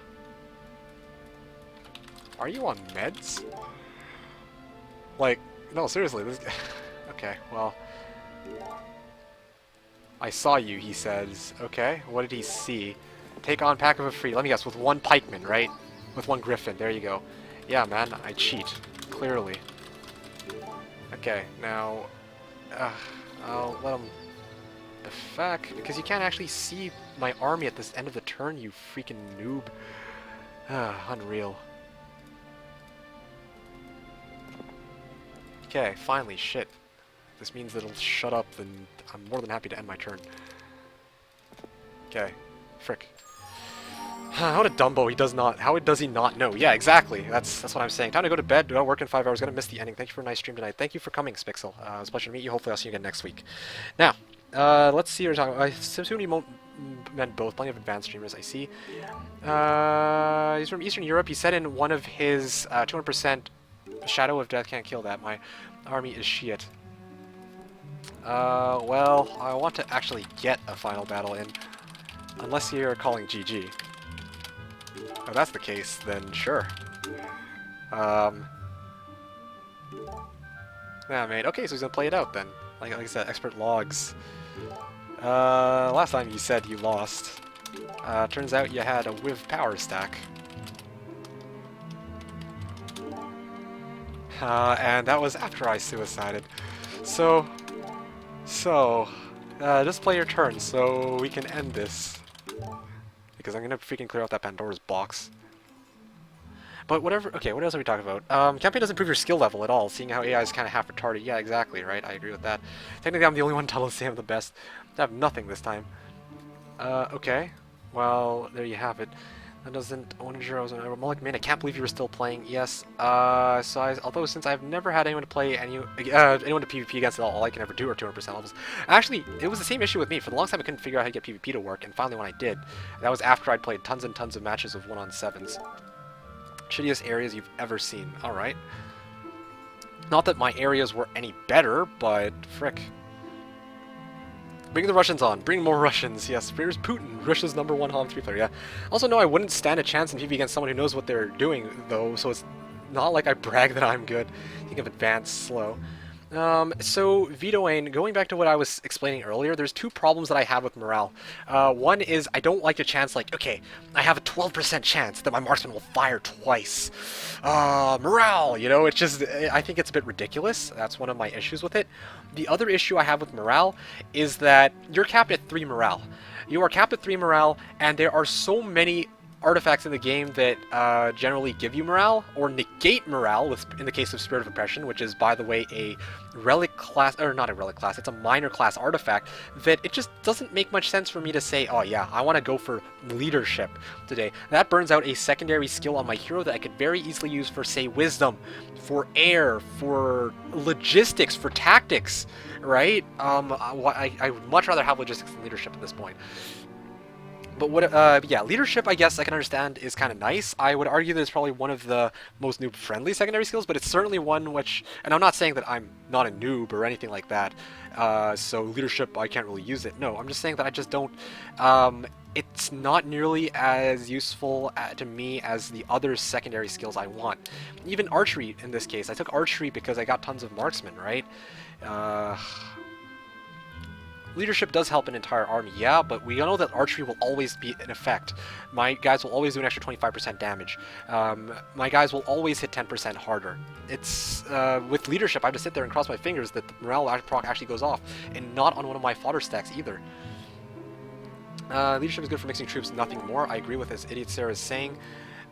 Are you on meds? Like, no, seriously, this... Okay, well... I saw you, he says. Okay, what did he see? Take on pack of a free. Let me guess, with 1 pikeman, right? With 1 griffin, there you go. Yeah, man, I cheat. Clearly. Okay, now... I'll let him... The fuck? Because you can't actually see my army at this end of the turn, you freaking noob. Unreal. Okay, finally, shit. This means that it'll shut up, and I'm more than happy to end my turn. Okay. Frick. What a Dumbo, he does not. How does he not know? Yeah, exactly. That's what I'm saying. Time to go to bed. Do not work in 5 hours. Gonna miss the ending. Thank you for a nice stream tonight. Thank you for coming, Spixel. It was a pleasure to meet you. Hopefully I'll see you again next week. Now, let's see what we're talking about. I assume you meant both. Plenty of advanced streamers, I see. He's from Eastern Europe. He said in one of his 200% Shadow of Death can't kill that. My army is shit. Well, I want to actually get a final battle in. Unless you're calling GG. If that's the case, then sure. Nah, mate. Okay, so he's gonna play it out then. Like I said, expert logs. Last time you said you lost. Turns out you had a Wiv power stack. And that was after I suicided. So, just play your turn so we can end this. Because I'm gonna freaking clear out that Pandora's box. But whatever, okay, what else are we talking about? Campaign doesn't improve your skill level at all, seeing how AI is kind of half retarded. Yeah, exactly, right? I agree with that. Technically, I'm the only one telling Sam the best. I have nothing this time. Okay. Well, there you have it. That doesn't own heroes and Malik, man, I can't believe you were still playing. Yes. Although since I've never had anyone to play anyone to PvP against at all I can ever do are 200% levels. Actually, it was the same issue with me. For the longest time I couldn't figure out how to get PvP to work, and finally when I did, that was after I'd played tons and tons of matches of 1-on-7s. Shittiest areas you've ever seen. Alright. Not that my areas were any better, but frick. Bring the Russians on. Bring more Russians. Yes, here's Putin, Russia's #1 HOM 3 player. Yeah. Also, no, I wouldn't stand a chance in PvP against someone who knows what they're doing, though, so it's not like I brag that I'm good. Think of advanced, slow. So, vetoing, going back to what I was explaining earlier, there's two problems that I have with morale. One is I don't like a chance like, okay, I have a 12% chance that my marksman will fire twice. Morale, you know, it's just, I think it's a bit ridiculous. That's one of my issues with it. The other issue I have with morale is that you're capped at 3 morale. You are capped at 3 morale, and there are so many artifacts in the game that generally give you morale, or negate morale, in the case of Spirit of Oppression, which is, by the way, a relic class, or not a relic class, it's a minor class artifact, that it just doesn't make much sense for me to say, oh yeah, I want to go for leadership today. That burns out a secondary skill on my hero that I could very easily use for, say, wisdom, for air, for logistics, for tactics, right? I would much rather have logistics than leadership at this point. But what, yeah, leadership, I guess I can understand, is kind of nice. I would argue that it's probably one of the most noob-friendly secondary skills, but it's certainly one which, and I'm not saying that I'm not a noob or anything like that, so leadership, I can't really use it. No, I'm just saying that I just don't, it's not nearly as useful to me as the other secondary skills I want. Even archery, in this case. I took archery because I got tons of marksmen, right? Leadership does help an entire army, yeah, but we know that archery will always be in effect. My guys will always do an extra 25% damage. My guys will always hit 10% harder. It's, with leadership, I have to sit there and cross my fingers that the morale proc actually goes off, and not on one of my fodder stacks either. Leadership is good for mixing troops, nothing more. I agree with this idiot Sarah is saying.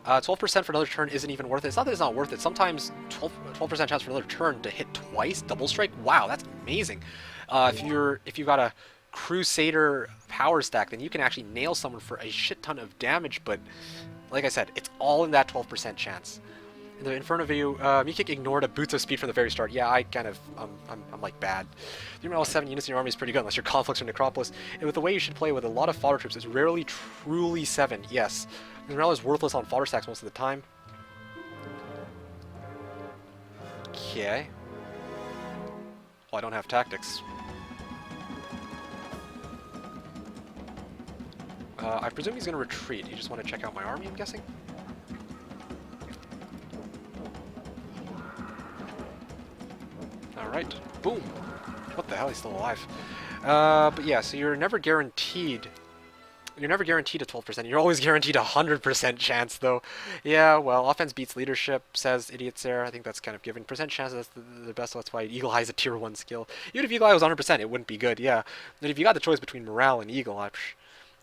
12% for another turn isn't even worth it. It's not that it's not worth it. Sometimes 12% chance for another turn to hit twice, double strike. Wow, that's amazing. If you've got a Crusader power stack, then you can actually nail someone for a shit ton of damage. But like I said, it's all in that 12% chance. In the Inferno video, Mikik ignored a boots of speed from the very start. Yeah, I kind of, I'm like bad. 3-7 units in your army is pretty good unless you're Conflicts or Necropolis. And with the way you should play with a lot of fodder troops, it's rarely truly 7. Yes, morale is worthless on fodder stacks most of the time. Okay. Well, I don't have tactics. I presume he's going to retreat. You just want to check out my army, I'm guessing? Alright. Boom! What the hell? He's still alive. But yeah, so you're never guaranteed... You're never guaranteed a 12%. You're always guaranteed a 100% chance, though. Yeah, well, offense beats leadership, says Idiot Sarah. I think that's kind of given. Percent chance, that's the best. That's why Eagle Eye is a tier 1 skill. Even if Eagle Eye was 100%, it wouldn't be good, yeah. But if you got the choice between Morale and Eagle Eye,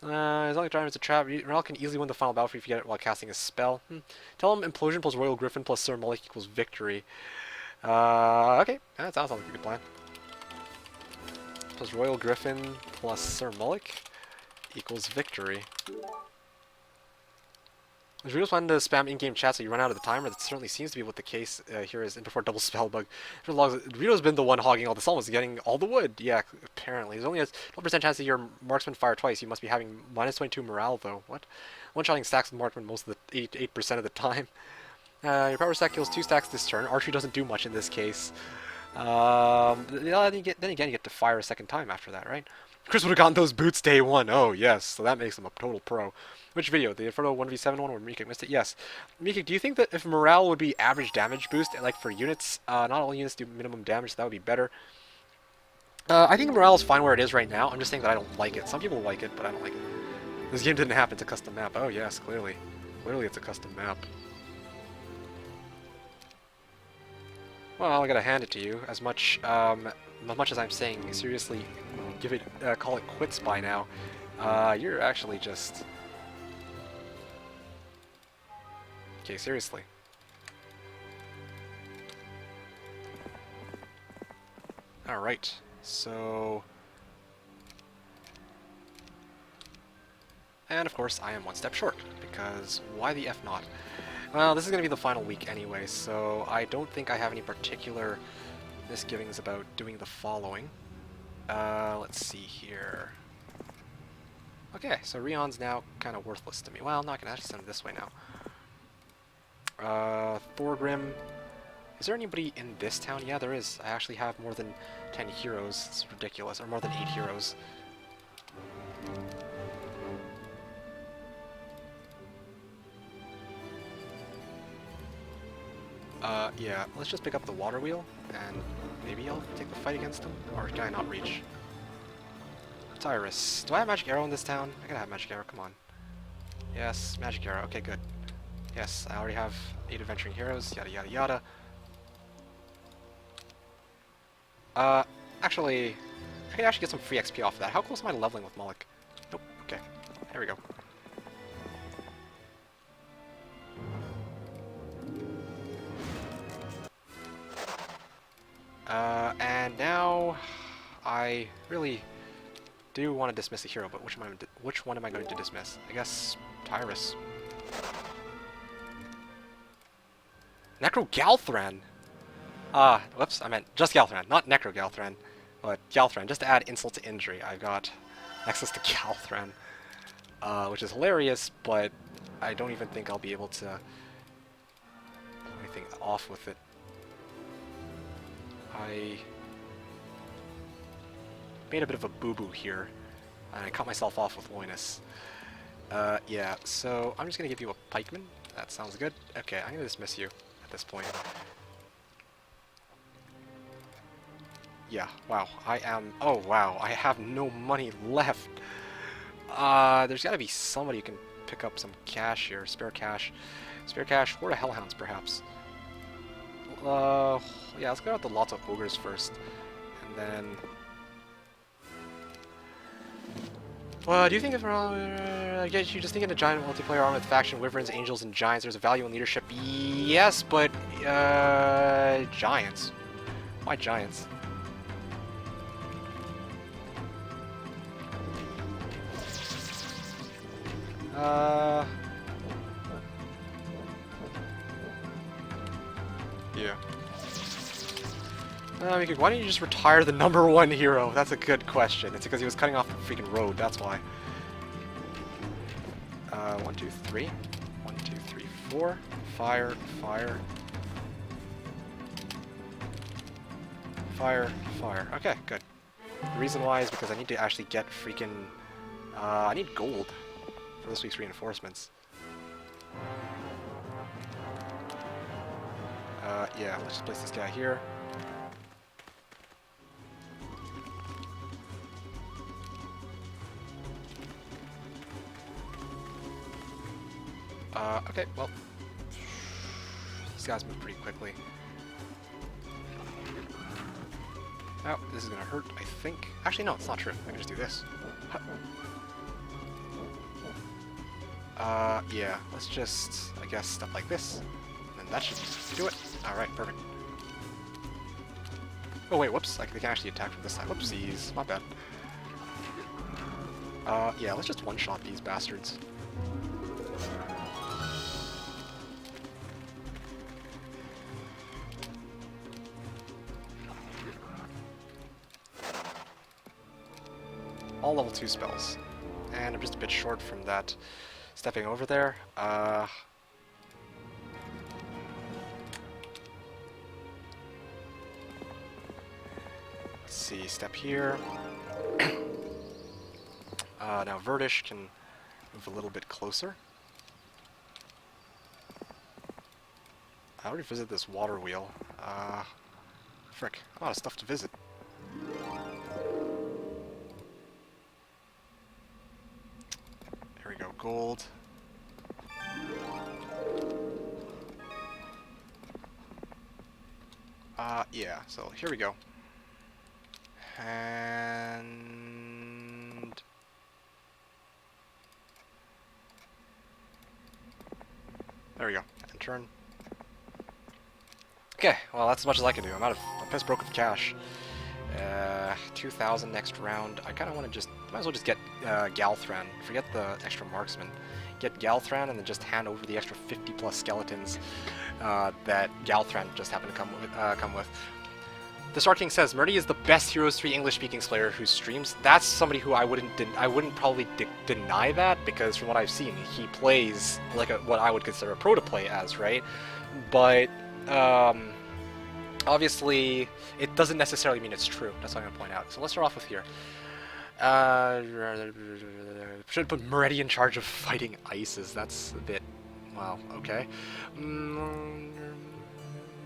as long as driving is a trap, Morale can easily win the final battle if you get it while casting a spell. Tell him Implosion plus Royal Griffin plus Sir Mullick equals victory. Okay, that sounds like a good plan. Plus Royal Griffin plus Sir Mullick equals victory. Is Rito's planning to spam in-game chat so you run out of the timer? That certainly seems to be what the case here is. And before double spell bug, Rito's been the one hogging all the summons, getting all the wood. Yeah, apparently. There's only a 12% chance that your marksman fire twice. You must be having minus 22 morale though. What? One-shotting stacks with marksman most of the 8% of the time. Your power stack kills 2 stacks this turn. Archery doesn't do much in this case. Then again, you get to fire a second time after that, right? Chris would have gotten those boots day one. Oh, yes. So that makes him a total pro. Which video? The Inferno 1v7 one where Meekik missed it? Yes. Meekik, do you think that if morale would be average damage boost, like for units, not all units do minimum damage, so that would be better? I think morale is fine where it is right now. I'm just saying that I don't like it. Some people like it, but I don't like it. This game didn't happen. It's a custom map. Oh, yes, clearly. Clearly it's a custom map. Well, I gotta hand it to you. As much as I'm saying, seriously, call it quits by now. You're actually just... Okay, seriously. Alright, so... And of course, I am one step short, because why the F not? Well, this is going to be the final week anyway, so I don't think I have any particular misgivings about doing the following. Let's see here. Okay, so Rion's now kind of worthless to me. Well, I'm not going to actually send him this way now. Thorgrim. Is there anybody in this town? Yeah, there is. I actually have more than 10 heroes. It's ridiculous. Or more than 8 heroes. Yeah, let's just pick up the water wheel, and maybe I'll take the fight against him? Or can I not reach? Tyrus. Do I have magic arrow in this town? I gotta have magic arrow, come on. Yes, magic arrow, okay, good. Yes, I already have 8 adventuring heroes, yada yada yada. Actually, I can actually get some free XP off of that. How close am I leveling with Moloch? Nope, okay. There we go. And now I really do want to dismiss a hero, but which one am I going to dismiss? I guess Tyrus. Necro-Galthran! Whoops, I meant just Galthran, not Necro-Galthran, but Galthran, just to add insult to injury. I got access to Galthran, which is hilarious, but I don't even think I'll be able to pull anything off with it. I made a bit of a boo-boo here, and I cut myself off with Loinus. Yeah, so I'm just going to give you a pikeman. That sounds good. Okay, I'm going to dismiss you at this point. Yeah, wow, I am... Oh, wow, I have no money left. There's got to be somebody who can pick up some cash here. Spare cash. Spare cash. Horde of Hellhounds, perhaps. Yeah, let's go out the lots of ogres first, and then... Well, do you think if I guess you just think in a giant multiplayer army with faction, wyverns, angels, and giants, there's a value in leadership? Yes, but giants. Why giants? Yeah. Why don't you just retire the #1 hero? That's a good question. It's because he was cutting off the freaking road, that's why. 1, 2, 3. 1, 2, 3, 4. Fire, fire. Fire, fire. Okay, good. The reason why is because I need to actually get freaking... I need gold for this week's reinforcements. Yeah, let's just place this guy here. Okay, well, these guys move pretty quickly. Oh, this is gonna hurt, I think. Actually, no, it's not true. I can just do this. Yeah, let's just, I guess, stuff like this. And that should do it. Alright, perfect. Oh wait, whoops, they can actually attack from this side. Whoopsies, my bad. Yeah, let's just one-shot these bastards. All level 2 spells. And I'm just a bit short from that. Stepping over there. Let's see, step here. Now Verdish can move a little bit closer. I already visited this water wheel. Frick, a lot of stuff to visit. Here we go, gold. Yeah, so here we go. And... there we go, and turn. Okay, well that's as much as I can do. I'm piss broke with cash. 2,000 next round. I kind of want to just, might as well just get Galthran. Forget the extra marksman. Get Galthran and then just hand over the extra 50 plus skeletons that Galthran just happened to come with. The Star King says Murdy is the best Heroes 3 English-speaking player who streams. That's somebody who I wouldn't probably deny that, because from what I've seen, he plays like what I would consider a pro to play as, right? But obviously, it doesn't necessarily mean it's true. That's what I'm going to point out. So let's start off with here. Should put Moretti in charge of fighting ices. That's a bit... well, okay.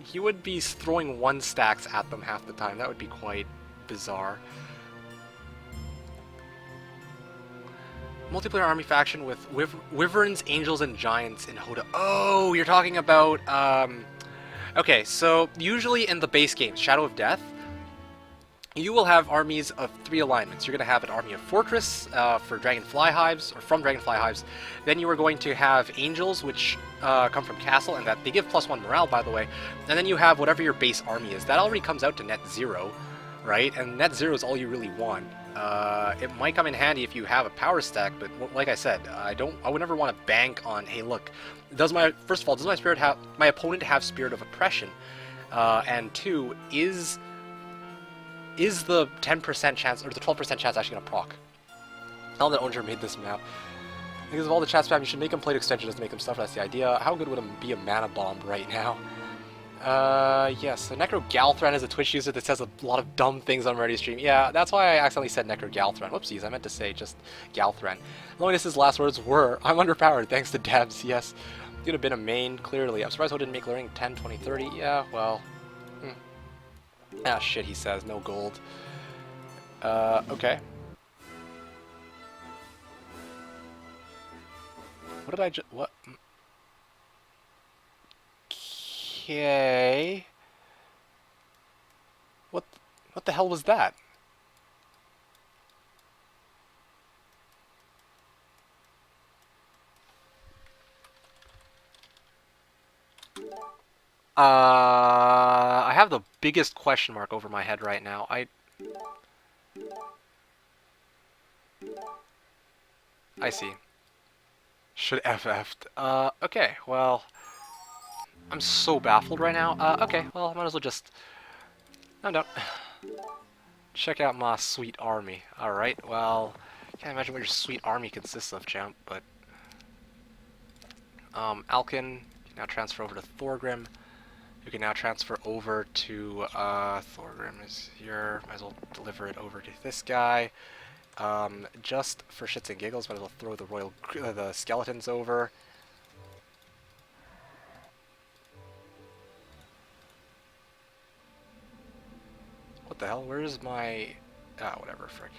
He would be throwing 1 stacks at them half the time. That would be quite bizarre. Multiplayer army faction with Wyverns, Angels, and Giants in Hoda. Oh, you're talking about... okay, so usually in the base game, Shadow of Death, you will have armies of 3 alignments. You're going to have an army of Fortress for Dragonfly Hives, or from Dragonfly Hives. Then you are going to have Angels, which come from Castle, and that they give +1 morale, by the way. And then you have whatever your base army is. That already comes out to net 0, right? And net 0 is all you really want. It might come in handy if you have a power stack, but like I said, I would never want to bank on, hey, look, first of all, does my opponent have Spirit of Oppression? And 2, is the 10% chance, or the 12% chance actually going to proc? Now that Onger made this map. Because of all the chat spam, you should make him plate extension just to make him stuff. That's the idea. How good would him be a mana bomb right now? Yes, so Necro Galthran is a Twitch user that says a lot of dumb things on Ready Stream. Yeah, that's why I accidentally said Necro Galthran. Whoopsies, I meant to say just Galthran. Loneliness's last words were, I'm underpowered thanks to Debs. Yes, could have been a main, clearly. I'm surprised I didn't make learning 10, 20, 30. Yeah, well... ah, shit, he says. No gold. Okay. What did I just... what? Okay... What the hell was that? I have the biggest question mark over my head right now. I see. Should FF'd. Okay, well... I'm so baffled right now. Okay, well, I might as well just... I'm done. Check out my sweet army. Alright, well... Can't imagine what your sweet army consists of, champ, but... Alkin can now transfer over to Thorgrim. You can now transfer over to... Thorgrim is here. Might as well deliver it over to this guy. Just for shits and giggles, might as well throw the skeletons over. What the hell? Where is my... ah, whatever, frick.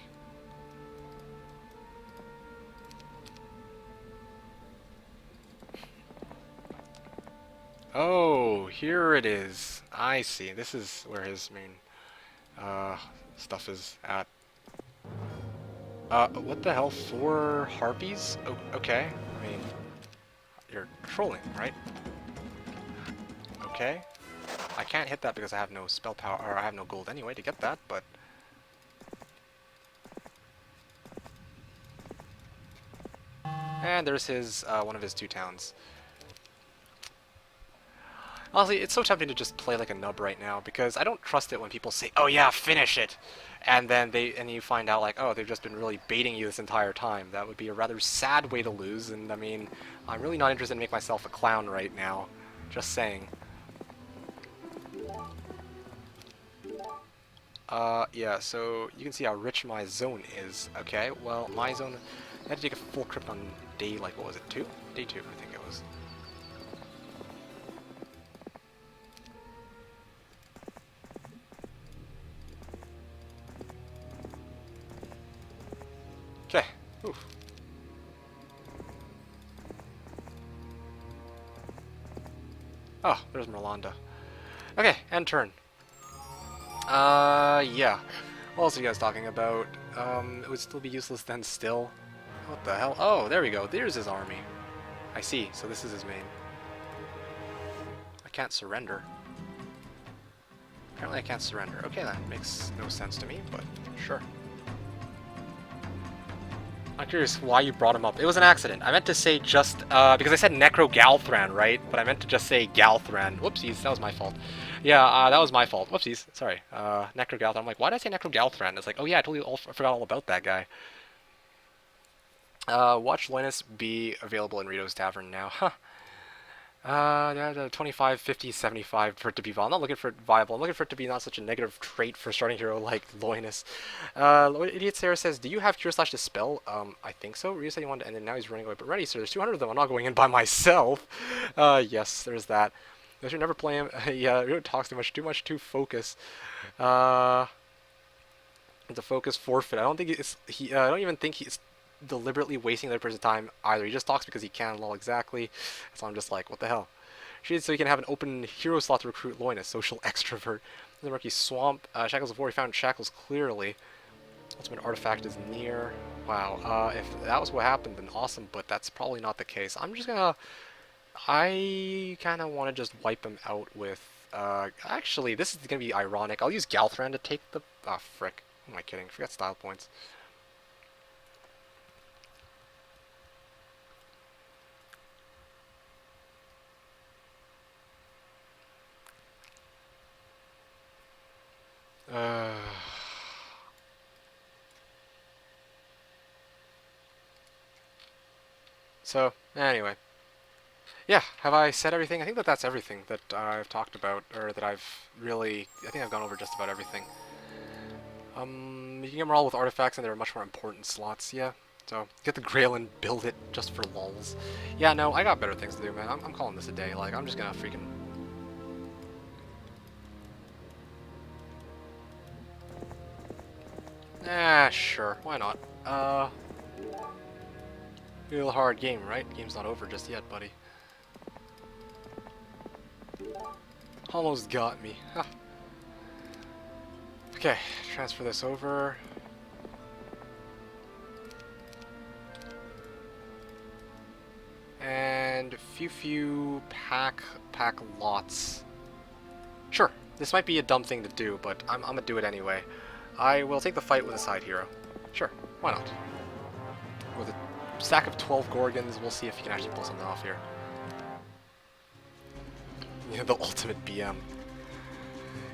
Oh, here it is. I see. This is where his main stuff is at. What the hell? 4 harpies? Oh, okay. I mean, you're trolling, right? Okay. I can't hit that because I have no spell power, or I have no gold anyway to get that, but... and there's his, one of his 2 towns. Honestly, it's so tempting to just play like a nub right now, because I don't trust it when people say, oh yeah, finish it! And then you find out like, oh, they've just been really baiting you this entire time. That would be a rather sad way to lose, and I mean, I'm really not interested in making myself a clown right now. Just saying. Yeah, so you can see how rich my zone is. Okay, well, my zone, I had to take a full crypt on day, like, what was it, 2? Day 2, I think it was. Okay, oof. Oh, there's Merlanda. Okay, end turn. Yeah. What else are you guys talking about? It would still be useless then still. What the hell? Oh, there we go. There's his army. I see. So this is his main. I can't surrender. Apparently I can't surrender. Okay, that makes no sense to me, but sure. I'm curious why you brought him up. It was an accident. I meant to say just, because I said Necro Galthran, right? But I meant to just say Galthran. Whoopsies, that was my fault. Yeah, that was my fault. Whoopsies, sorry. Necro Galthran. I'm like, why did I say Necro Galthran? It's like, oh yeah, I forgot all about that guy. Watch Linus be available in Rito's Tavern now. Huh. 25, 50, 75 for it to be viable. I'm not looking for it viable. I'm looking for it to be not such a negative trait for starting hero like Loinus. Idiot Sarah says, do you have Cure / Dispel? I think so. Ryu said he wanted to end it, now he's running away. But ready, sir. There's 200 of them. I'm not going in by myself. Yes, there's that. You should never play him. Yeah, Ryu talks too much too focus. It's a focus forfeit. I don't think it's I don't even think he's deliberately wasting the other person's time either. He just talks because he can, lol, exactly. So I'm just like, what the hell? So you can have an open hero slot to recruit Loinus, social extrovert. The Murky Swamp, Shackles of War, we found Shackles clearly. Ultimate Artifact is near. Wow, if that was what happened, then awesome, but that's probably not the case. I'm just gonna... I kind of want to just wipe him out with... actually, this is gonna be ironic. I'll use Galthran to take the... Ah, frick. Who am I kidding? Forget style points. So, anyway. Yeah, have I said everything? I think that's everything that I've talked about, or that I've really... I think I've gone over just about everything. You can get them all with artifacts, and there are much more important slots, yeah. So, get the Grail and build it just for lulz. Yeah, no, I got better things to do, man. I'm calling this a day. Like, I'm just gonna freaking... Sure. Why not? Real hard game, right? Game's not over just yet, buddy. Almost got me. Huh. Okay, transfer this over. And few pack lots. Sure, this might be a dumb thing to do, but I'm gonna do it anyway. I will take the fight with a side hero. Sure, why not? With a stack of 12 Gorgons, we'll see if you can actually pull something off here. Yeah, the ultimate BM.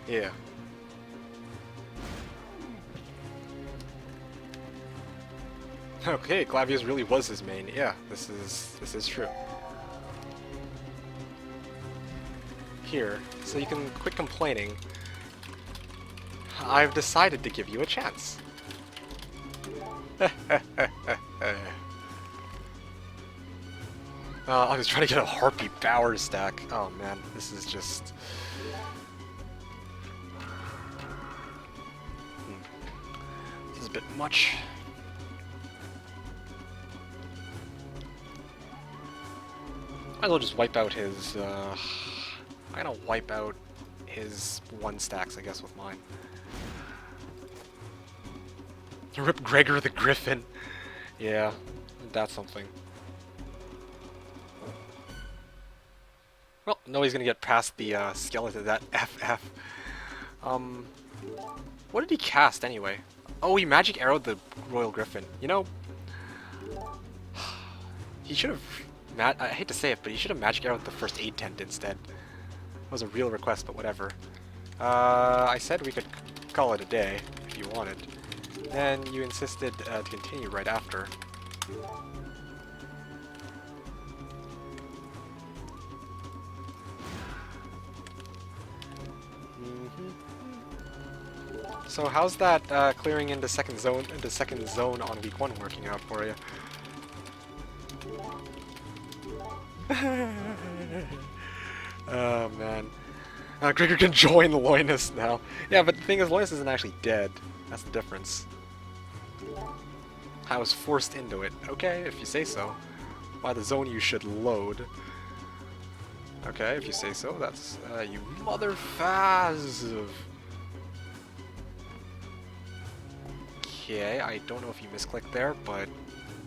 Yeah. Okay, Glavius really was his main. Yeah, this is true. Here, so you can quit complaining. I've decided to give you a chance. I was trying to get a Harpy Power stack. Oh man, this is just... This is a bit much. Might as well just wipe out his... I'm gonna wipe out his 1 stacks, I guess, with mine. Rip Gregor the Griffin. Yeah, that's something. Well, nobody's gonna get past the skeleton of that FF. What did he cast anyway? Oh, he magic arrowed the Royal Griffin. You know, he should have. I hate to say it, but he should have magic arrowed the first aid tent instead. It was a real request, but whatever. I said we could call it a day if you wanted. Then you insisted to continue right after. So how's that clearing into second zone on week 1 working out for you? Oh man. Gregor can join Loinus now. Yeah, but the thing is, Loinus isn't actually dead. That's the difference. I was forced into it. Okay, if you say so. By the zone you should load. Okay, if you say so, that's, you mother faz. Okay, I don't know if you misclicked there, but,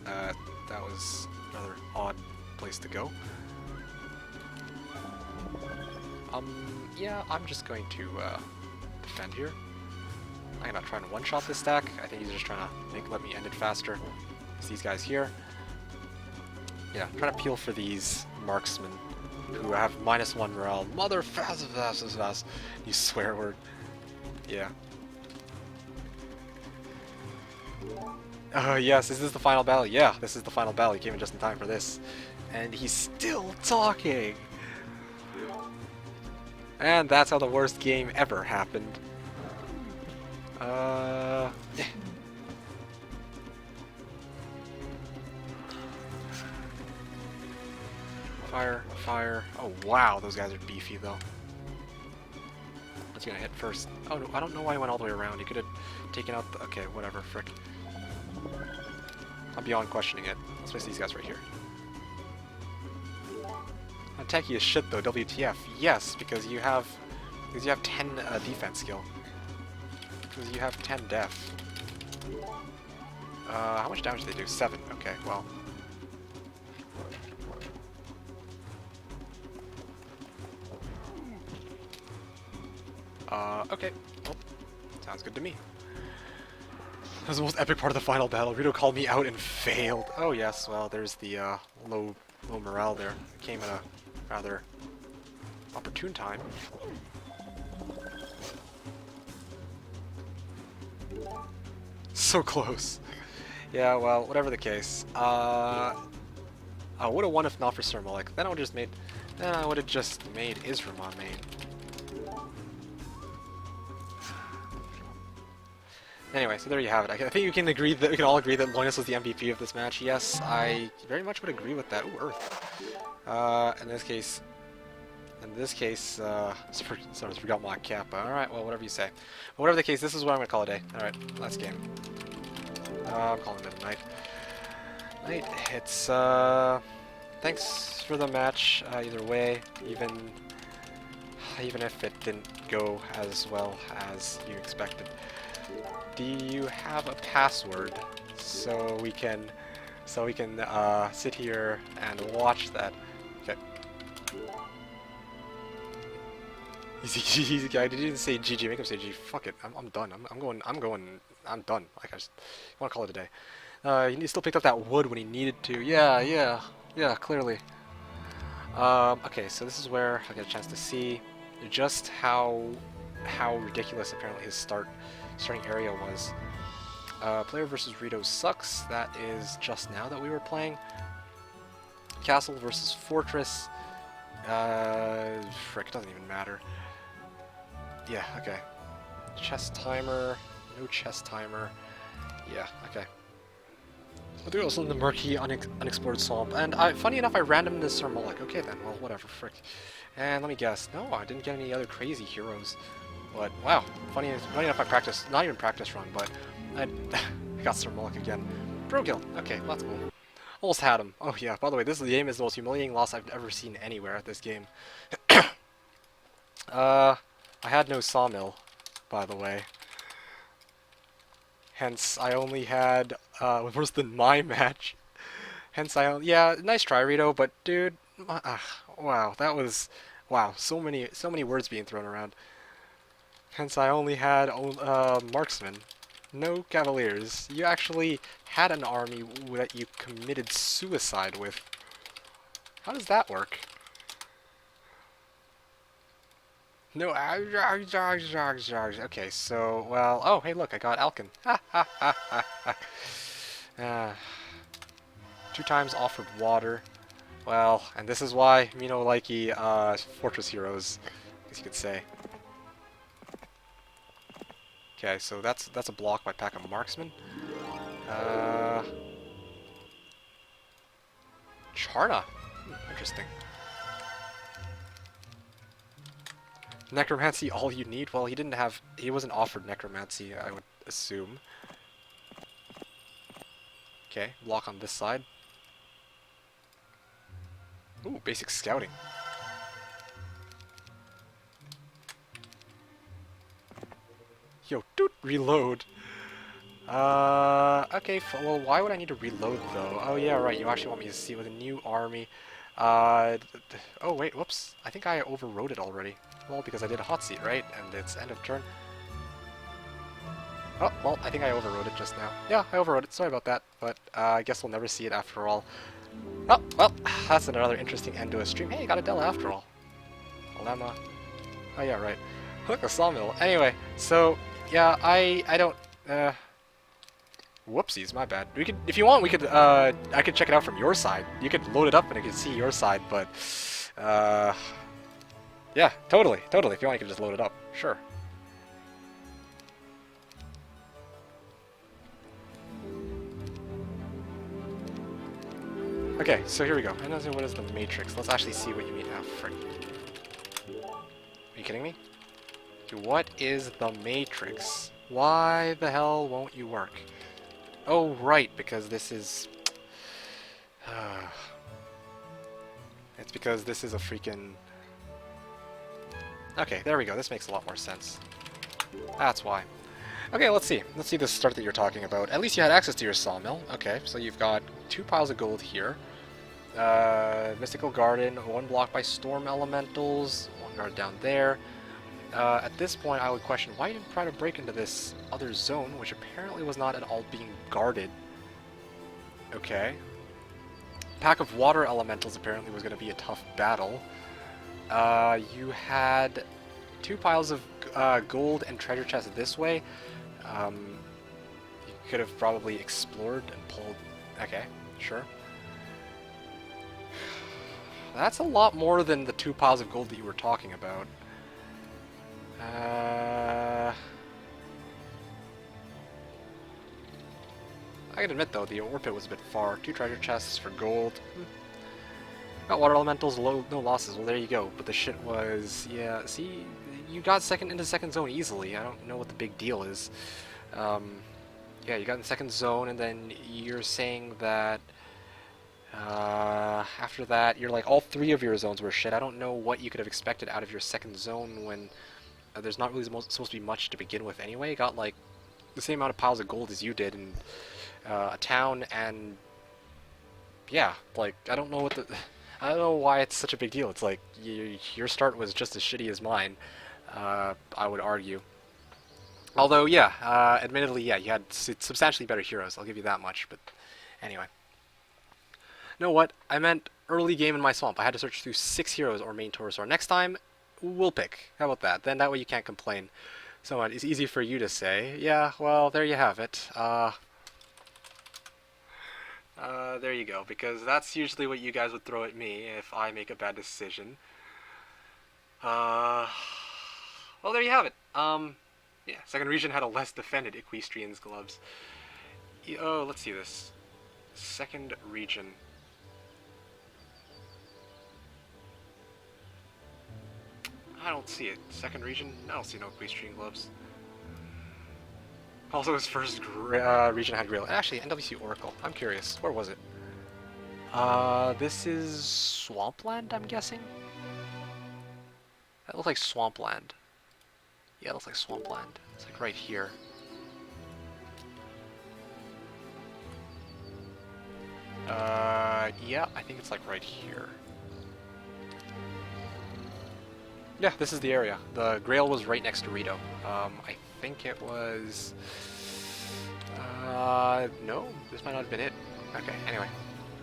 that was another odd place to go. Yeah, I'm just going to, defend here. I'm not trying to one-shot this stack. I think he's just trying to let me end it faster. It's these guys here. Yeah, I'm trying to peel for these marksmen who have -1 morale. Mother fast, you swear word. Yeah. Yes, is this the final battle? Yeah, this is the final battle. He came in just in time for this. And he's still talking! And that's how the worst game ever happened. Yeah. Fire, fire. Oh wow, those guys are beefy though. What's he gonna hit first? Oh no, I don't know why he went all the way around. He could have taken out the... Okay, whatever, frick. I'm beyond questioning it. Let's place these guys right here. I'm techie as shit though, WTF. Yes, because you have 10 defense skill. Because you have 10 def. How much damage do they do? 7. Okay, well. Okay. Well, sounds good to me. That was the most epic part of the final battle. Rito called me out and failed. Oh yes, well, there's the low morale there. It came at a rather opportune time. So close. Yeah, well, whatever the case. I would have won if not for Sirmolik. Then I would have just made Isram on main. Anyway, so there you have it. I think we can all agree that Loinus was the MVP of this match. Yes, I very much would agree with that. Ooh, Earth. In this case, sorry, forgot my cap. Alright, well, whatever you say. But whatever the case, this is what I'm going to call a day. Alright, last game. I'm calling it a night. It's, thanks for the match, either way, even if it didn't go as well as you expected. Do you have a password so we can sit here and watch that? Okay. Easy guy. Did you say GG? Make him say GG. Fuck it. I'm done. I'm done. Like I just want to call it a day. He still picked up that wood when he needed to. Yeah. Clearly. Okay, so this is where I get a chance to see just how ridiculous apparently his starting area was. Player versus RitoSux. That is just now that we were playing. Castle versus Fortress. Frick, it doesn't even matter. Yeah, okay. Chest timer. No chest timer. Yeah, okay. I'll do also in the murky, unexplored swamp. And funny enough, I randomed this Sirmolik. Okay then, well, whatever, frick. And let me guess. No, I didn't get any other crazy heroes. But, wow, funny enough I practiced, not even practice run, but I got Sirmolik again. Pro kill. Okay, let's go. Almost had him. Oh yeah, by the way, this game is the most humiliating loss I've ever seen anywhere at this game. I had no sawmill, by the way. Hence, I only had, worse than my match. Hence, yeah, nice try, Rito, but dude, wow, that was, wow, so many words being thrown around. Hence, I only had, marksmen. No cavaliers. You actually had an army that you committed suicide with. How does that work? No, okay, so, well, oh, hey, look, I got Alkin. 2 times offered water. Well, and this is why me no likey, Fortress heroes, as you could say. Okay, so that's a block by pack of marksmen. Charna. Interesting. Necromancy, all you need? Well, he wasn't offered necromancy, I would assume. Okay, block on this side. Ooh, basic scouting. Yo, doot, reload. Okay, well, why would I need to reload, though? Oh, yeah, right, you actually want me to see with a new army. Oh, wait, whoops. I think I overrode it already. Well, because I did a hot seat, right? And it's end of turn. Oh, well, I think I overrode it just now. Yeah, I overrode it. Sorry about that. But I guess we'll never see it after all. Oh, well, that's another interesting end to a stream. Hey, got a Della after all. Lemma. Oh, yeah, right. Look, a sawmill. Anyway, so, yeah, I don't... Whoopsies, my bad. We could, if you want, we could, I could check it out from your side. You could load it up and I could see your side, but, yeah, totally. If you want, you could just load it up. Sure. Okay, so here we go. And what is the matrix? Let's actually see what you mean. Ah, frick. Are you kidding me? What is the matrix? Why the hell won't you work? Oh, right, because this is... it's because this is a freaking... Okay, there we go. This makes a lot more sense. That's why. Okay, let's see. Let's see the start that you're talking about. At least you had access to your sawmill. Okay, so you've got 2 piles of gold here. Mystical Garden, 1 block by storm elementals, 1 guard down there. At this point, I would question why you didn't try to break into this other zone, which apparently was not at all being guarded. Okay. Pack of water elementals apparently was going to be a tough battle. You had 2 piles of gold and treasure chests this way. You could have probably explored and pulled... Okay, sure. That's a lot more than the 2 piles of gold that you were talking about. I can admit, though, the ore pit was a bit far. 2 treasure chests for gold. Got water elementals, no losses. Well, there you go. But the shit was... Yeah, see? You got into second zone easily. I don't know what the big deal is. Yeah, you got in the second zone, and then you're saying that... after that, you're like, all 3 of your zones were shit. I don't know what you could have expected out of your second zone when there's not really supposed to be much to begin with anyway. Got, like, the same amount of piles of gold as you did in a town, and... Yeah, like, I don't know what the... I don't know why it's such a big deal. It's like, your start was just as shitty as mine, I would argue. Although, yeah, admittedly, yeah, you had substantially better heroes, I'll give you that much, but anyway. Know what? I meant early game in my swamp. I had to search through 6 heroes or main Taurosaur. Next time, we'll pick. How about that? Then that way you can't complain. So it's easy for you to say. Yeah, well, there you have it. There you go, because that's usually what you guys would throw at me if I make a bad decision. Well, there you have it. Yeah, second region had a less defended Equestrian's gloves. Oh, let's see this. Second region. I don't see it. Second region? I don't see no Equestrian gloves. Also, his first region had Grail. Actually, NWC Oracle. I'm curious. Where was it? This is Swampland, I'm guessing? That looks like Swampland. Yeah, it looks like Swampland. It's like right here. Yeah, I think it's like right here. Yeah, this is the area. The Grail was right next to Rito. I think it was... no, this might not have been it. Okay, anyway.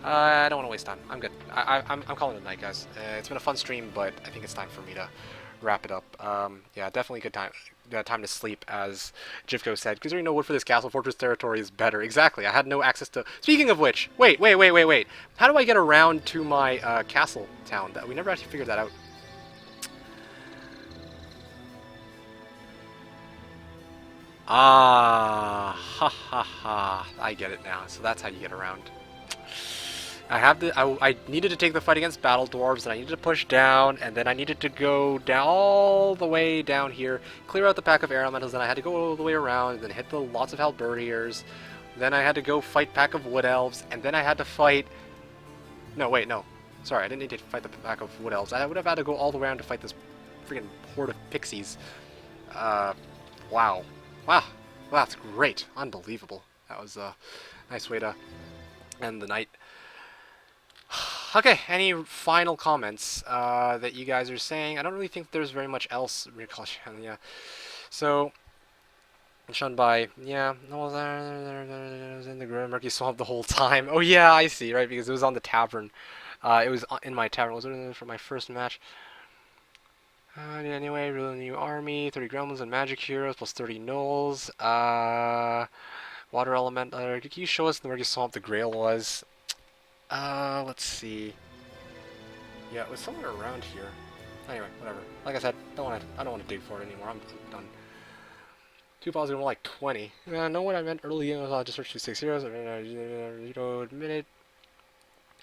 I don't want to waste time. I'm good. I'm calling it a night, guys. It's been a fun stream, but I think it's time for me to wrap it up. Yeah, definitely good time. Time to sleep, as Jivko said, because there ain't no wood for this castle. Fortress territory is better. Exactly. I had no access to... Speaking of which, wait. How do I get around to my castle town? We never actually figured that out. Ah, ha ha ha. I get it now. So that's how you get around. I needed to take the fight against Battle Dwarves, and I needed to push down, and then I needed to go down all the way down here, clear out the pack of air elementals, then I had to go all the way around, and then hit the lots of halberdiers. Then I had to go fight pack of wood elves, and then I had to fight... No, wait, no. Sorry, I didn't need to fight the pack of wood elves. I would have had to go all the way around to fight this freaking horde of pixies. Wow. Wow. That's great. Unbelievable. That was a nice way to end the night. Okay, any final comments that you guys are saying? I don't really think there's very much else. Yeah. So, Shunbai, yeah, I was in the murky swamp the whole time. Oh yeah, I see, right? Because it was on the tavern. It was in my tavern. It was for my first match. Anyway, really new army, 30 gremlins and magic heroes, plus 30 gnolls. Water element. Can you show us the murky swamp the Grail was? Let's see. Yeah, it was somewhere around here. Anyway, whatever. Like I said, I don't want to dig for it anymore. I'm done. 2 files are more like 20. Know what I meant early in was just search 6 heroes. Admit it.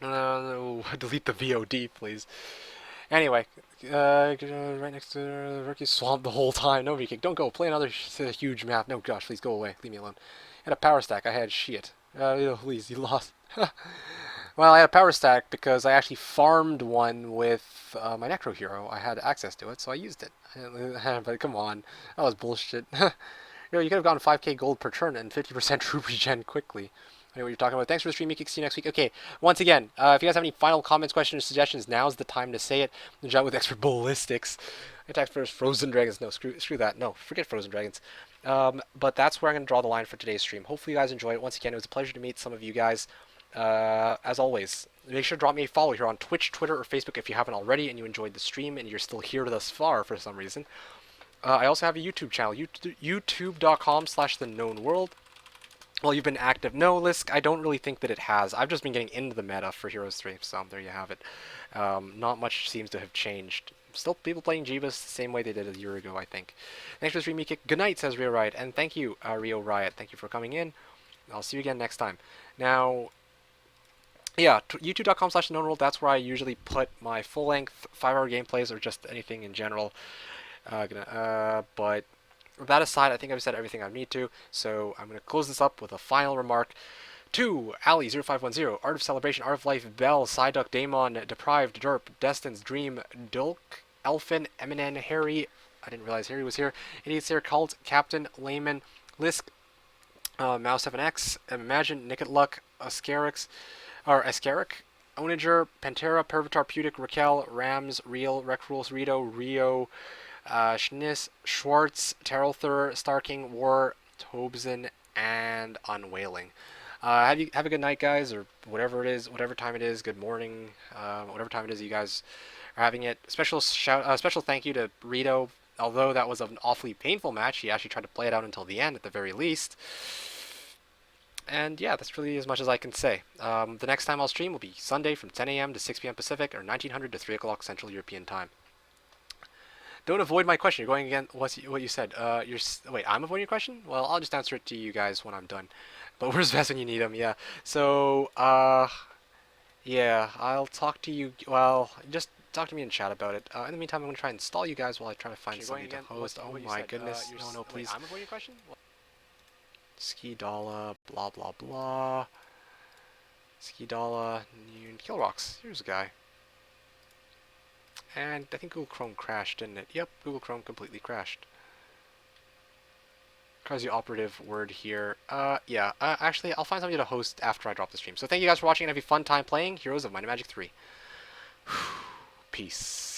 Delete the VOD, please. Anyway, right next to the Rookie Swamp the whole time. No V-Kick. Don't go. Play another huge map. No, gosh, please go away. Leave me alone. I had a power stack. I had shit. Please, you lost. Well, I had a power stack because I actually farmed one with my Necro Hero. I had access to it, so I used it. But come on, that was bullshit. You could have gotten 5k gold per turn and 50% troop regen quickly. I know what you're talking about. Thanks for the stream, Meekick. See you next week. Okay, once again, if you guys have any final comments, questions, or suggestions, now's the time to say it. The job with expert ballistics. Attack first, Frozen Dragons. No, screw that. No, forget Frozen Dragons. But that's where I'm going to draw the line for today's stream. Hopefully you guys enjoyed it. Once again, it was a pleasure to meet some of you guys. As always, make sure to drop me a follow here on Twitch, Twitter, or Facebook if you haven't already and you enjoyed the stream and you're still here thus far for some reason. I also have a YouTube channel, youtube.com/TheKnownWorld. Well, you've been active. No, Lisk, I don't really think that it has. I've just been getting into the meta for Heroes 3, so there you have it. Not much seems to have changed. Still people playing Jebus the same way they did a year ago, I think. Thanks for the stream, Meekick. Good night, says Rio Riot. And thank you, Rio Riot. Thank you for coming in. I'll see you again next time. Now, yeah, youtube.com/TheKnownWorld, that's where I usually put my full-length 5-hour gameplays or just anything in general. But that aside, I think I've said everything I need to, so I'm going to close this up with a final remark. To Ali0510, Art of Celebration, Art of Life, Bell, Psyduck, Daemon, Deprived, Derp, Destin's Dream, Dulk, Elfin, Eminem, Harry, I didn't realize Harry was here, Idiot's here, Cult, Captain, Layman, Lisk, Mouse7X, Imagine, Nicket Luck, Ascarix, Onager, Pantera, Pervitar, Pudic, Raquel, Rams, Real, Recrules, Rito, Rio, Schniss, Schwartz, Terrelthur, Starking, War, Tobzen, and Unwailing. Have a good night, guys, or whatever it is, whatever time it is. Good morning, whatever time it is you guys are having it. Special thank you to Rito. Although that was an awfully painful match, he actually tried to play it out until the end, at the very least. And yeah, that's really as much as I can say. The next time I'll stream will be Sunday from 10 a.m. to 6 p.m. Pacific, or 1900 to 3 o'clock Central European Time. Don't avoid my question. You're going again. What you said? Wait. I'm avoiding your question. Well, I'll just answer it to you guys when I'm done. But where's best when you need them? Yeah. So, yeah, I'll talk to you. Well, just talk to me in chat about it. In the meantime, I'm gonna try and install you guys while I try to find something to host. Oh my goodness. No, please. Wait, I'm avoiding your question. Ski Dalla, blah blah blah. Ski Dalla, Kill Rocks. Here's a guy. And I think Google Chrome crashed, didn't it? Yep, Google Chrome completely crashed. Crazy operative word here. Yeah, actually, I'll find somebody to host after I drop the stream. So thank you guys for watching, and have a fun time playing Heroes of Might and Magic 3. Peace.